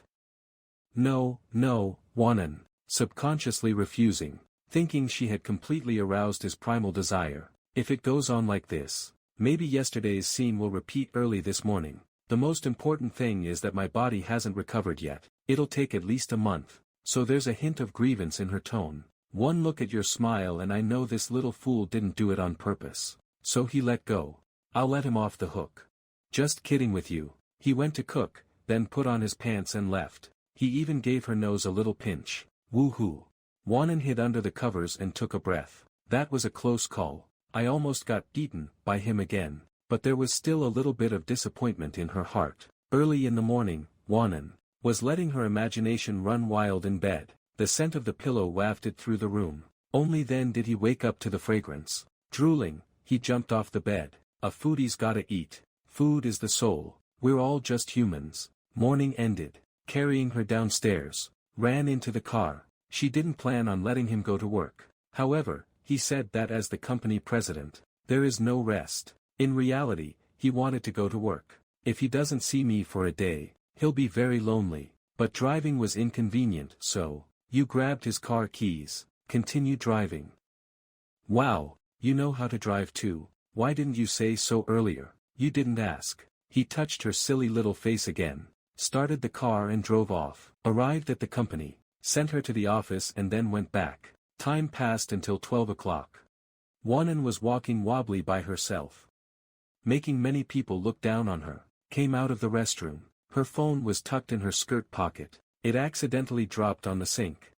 No, no, Won-en, subconsciously refusing, thinking she had completely aroused his primal desire. If it goes on like this, maybe yesterday's scene will repeat early this morning. The most important thing is that my body hasn't recovered yet. It'll take at least a month. So there's a hint of grievance in her tone. One look at your smile and I know this little fool didn't do it on purpose. So he let go. I'll let him off the hook. Just kidding with you. He went to cook, then put on his pants and left. He even gave her nose a little pinch. Woohoo. Won-en hid under the covers and took a breath. That was a close call. I almost got beaten by him again. But there was still a little bit of disappointment in her heart. Early in the morning, Won-en was letting her imagination run wild in bed. The scent of the pillow wafted through the room. Only then did he wake up to the fragrance. Drooling, he jumped off the bed. A foodie's gotta eat. Food is the soul. We're all just humans. Morning ended. Carrying her downstairs. Ran into the car. She didn't plan on letting him go to work. However, he said that as the company president, there is no rest. In reality, he wanted to go to work. If he doesn't see me for a day, he'll be very lonely. But driving was inconvenient, so you grabbed his car keys, continued driving. Wow, you know how to drive too. Why didn't you say so earlier? You didn't ask. He touched her silly little face again, started the car and drove off. Arrived at the company, sent her to the office and then went back. Time passed until 12 o'clock. Won-en was walking wobbly by herself, making many people look down on her. Came out of the restroom. Her phone was tucked in her skirt pocket. It accidentally dropped on the sink.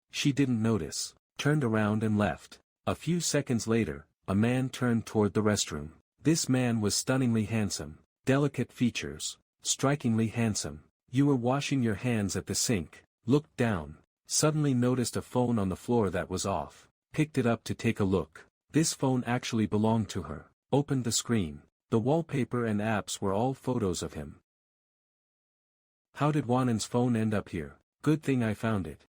She didn't notice, turned around and left. A few seconds later, a man turned toward the restroom. This man was stunningly handsome, delicate features, strikingly handsome. You were washing your hands at the sink, looked down, suddenly noticed a phone on the floor that was off, picked it up to take a look. This phone actually belonged to her. Opened the screen. The wallpaper and apps were all photos of him. How did Won-en's phone end up here? Good thing I found it.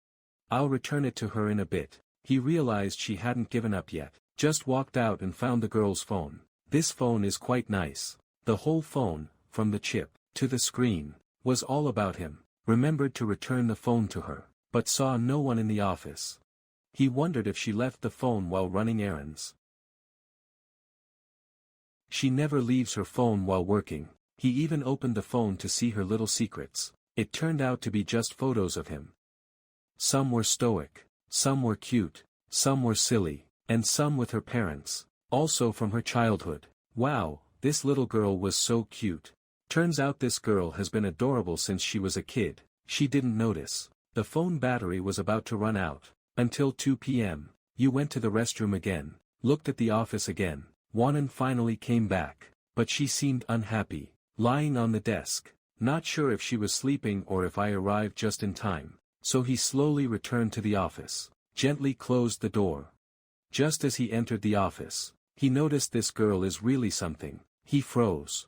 I'll return it to her in a bit. He realized she hadn't given up yet. Just walked out and found the girl's phone. This phone is quite nice. The whole phone, from the chip to the screen, was all about him. Remembered to return the phone to her, but saw no one in the office. He wondered if she left the phone while running errands. She never leaves her phone while working. He even opened the phone to see her little secrets. It turned out to be just photos of him. Some were stoic, some were cute, some were silly, and some with her parents, also from her childhood. Wow, this little girl was so cute. Turns out this girl has been adorable since she was a kid. She didn't notice. The phone battery was about to run out. Until 2 p.m. You went to the restroom again, looked at the office again. Won-en finally came back, but she seemed unhappy, lying on the desk, not sure if she was sleeping or if I arrived just in time. So he slowly returned to the office. gently closed the door. Just as he entered the office, he noticed this girl is really something. He froze.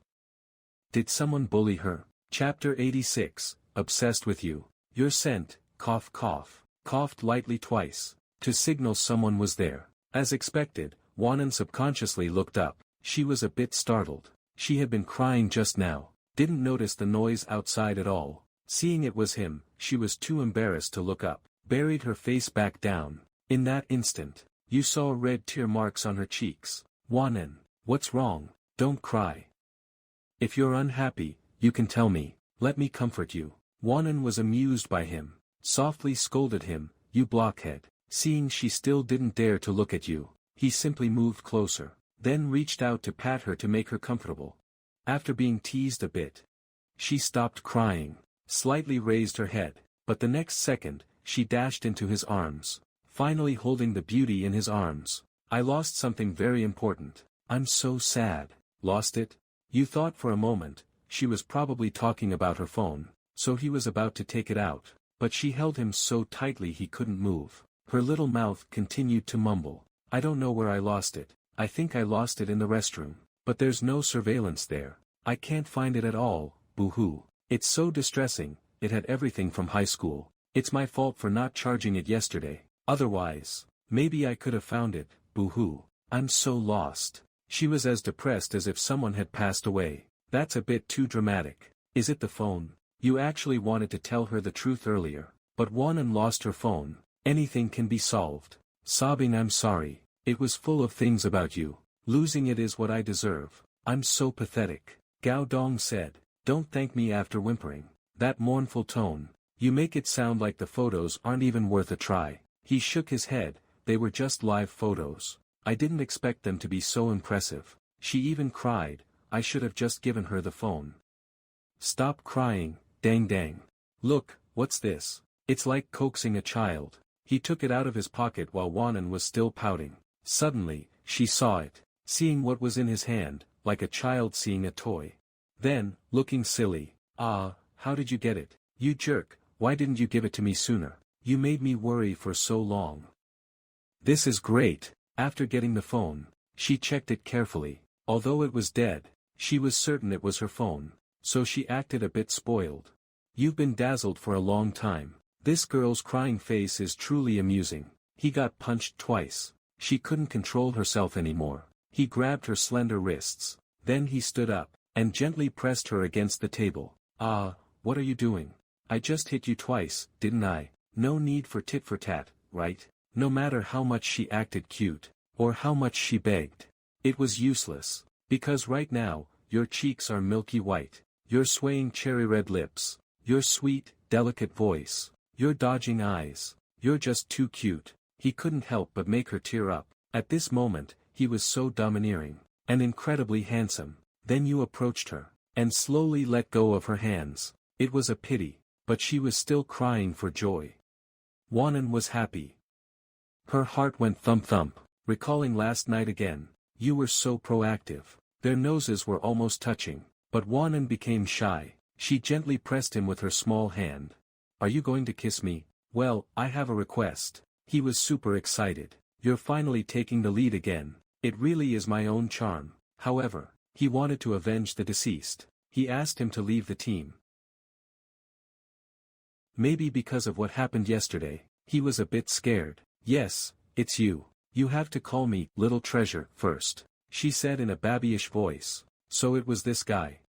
Did someone bully her? Chapter 86, Obsessed with You. Your scent, cough cough, coughed lightly twice, to signal someone was there. As expected, Wanan subconsciously looked up. She was a bit startled. She had been crying just now, didn't notice the noise outside at all. Seeing it was him, she was too embarrassed to look up, buried her face back down. In that instant, you saw red tear marks on her cheeks. Wanan, what's wrong? Don't cry. If you're unhappy, you can tell me, let me comfort you. Wanan was amused by him, softly scolded him, you blockhead. Seeing she still didn't dare to look at you, he simply moved closer, then reached out to pat her to make her comfortable. After being teased a bit, she stopped crying, slightly raised her head, but the next second, she dashed into his arms, finally holding the beauty in his arms. I lost something very important. I'm so sad. Lost it? You thought for a moment, she was probably talking about her phone, so he was about to take it out, but she held him so tightly he couldn't move. Her little mouth continued to mumble. I don't know where I lost it. I think I lost it in the restroom. But there's no surveillance there. I can't find it at all, boo-hoo. It's so distressing, it had everything from high school. It's my fault for not charging it yesterday. Otherwise, maybe I could have found it, boo-hoo. I'm so lost. She was as depressed as if someone had passed away. That's a bit too dramatic. Is it the phone? You actually wanted to tell her the truth earlier. But Wanan lost her phone. Anything can be solved. Sobbing, I'm sorry. It was full of things about you. Losing it is what I deserve. I'm so pathetic. Gao Dong said. Don't thank me after whimpering. That mournful tone. You make it sound like the photos aren't even worth a try. He shook his head. They were just live photos. I didn't expect them to be so impressive. She even cried. I should have just given her the phone. Stop crying, dang dang. Look, what's this? It's like coaxing a child. He took it out of his pocket while Wanan was still pouting. Suddenly, she saw it, seeing what was in his hand, like a child seeing a toy. Then, looking silly, how did you get it? You jerk, why didn't you give it to me sooner? You made me worry for so long. This is great. After getting the phone, she checked it carefully. Although it was dead, she was certain it was her phone, so she acted a bit spoiled. You've been dazzled for a long time. This girl's crying face is truly amusing. He got punched twice. She couldn't control herself anymore. He grabbed her slender wrists. Then he stood up, and gently pressed her against the table. What are you doing? I just hit you twice, didn't I? No need for tit for tat, right? No matter how much she acted cute, or how much she begged. It was useless. Because right now, your cheeks are milky white. Your swaying cherry red lips. Your sweet, delicate voice. Your dodging eyes. You're just too cute. He couldn't help but make her tear up. At this moment, he was so domineering, and incredibly handsome. Then you approached her, and slowly let go of her hands. It was a pity, but she was still crying for joy. Wanan was happy. Her heart went thump-thump, recalling last night again. You were so proactive. Their noses were almost touching, but Wanan became shy. She gently pressed him with her small hand. Are you going to kiss me? Well, I have a request. He was super excited. You're finally taking the lead again. It really is my own charm. However, he wanted to avenge the deceased. He asked him to leave the team. Maybe because of what happened yesterday, he was a bit scared. Yes, it's you. You have to call me Little Treasure first, she said in a babyish voice. So it was this guy.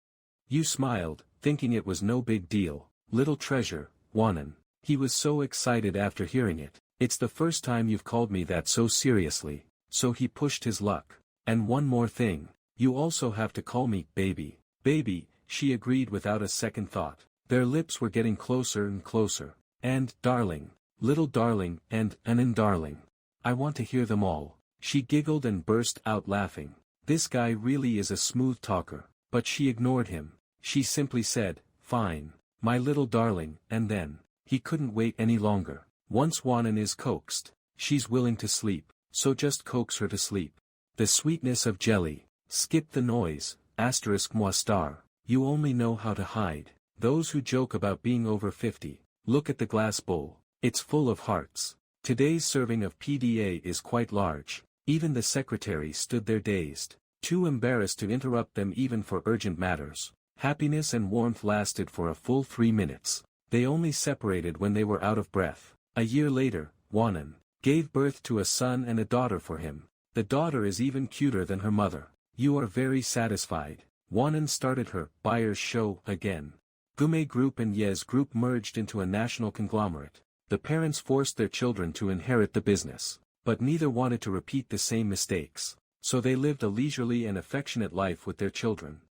You smiled, thinking it was no big deal. Little Treasure, Wanan. He was so excited after hearing it. It's the first time you've called me that so seriously. So he pushed his luck. And one more thing. You also have to call me baby. Baby, she agreed without a second thought. Their lips were getting closer and closer. And, darling, little darling, and, darling. I want to hear them all. She giggled and burst out laughing. This guy really is a smooth talker. But she ignored him. She simply said, fine, my little darling, and then. He couldn't wait any longer. Once Wanan is coaxed, she's willing to sleep, so just coax her to sleep. The sweetness of jelly. Skip the noise, *moi star. You only know how to hide. Those who joke about being over 50, look at the glass bowl. It's full of hearts. Today's serving of PDA is quite large. Even the secretary stood there dazed, too embarrassed to interrupt them even for urgent matters. Happiness and warmth lasted for a full 3 minutes. They only separated when they were out of breath. A year later, Wanan gave birth to a son and a daughter for him. The daughter is even cuter than her mother. You are very satisfied. Wanan started her buyer's show again. Gume Group and Yes Group merged into a national conglomerate. The parents forced their children to inherit the business, but neither wanted to repeat the same mistakes, so they lived a leisurely and affectionate life with their children.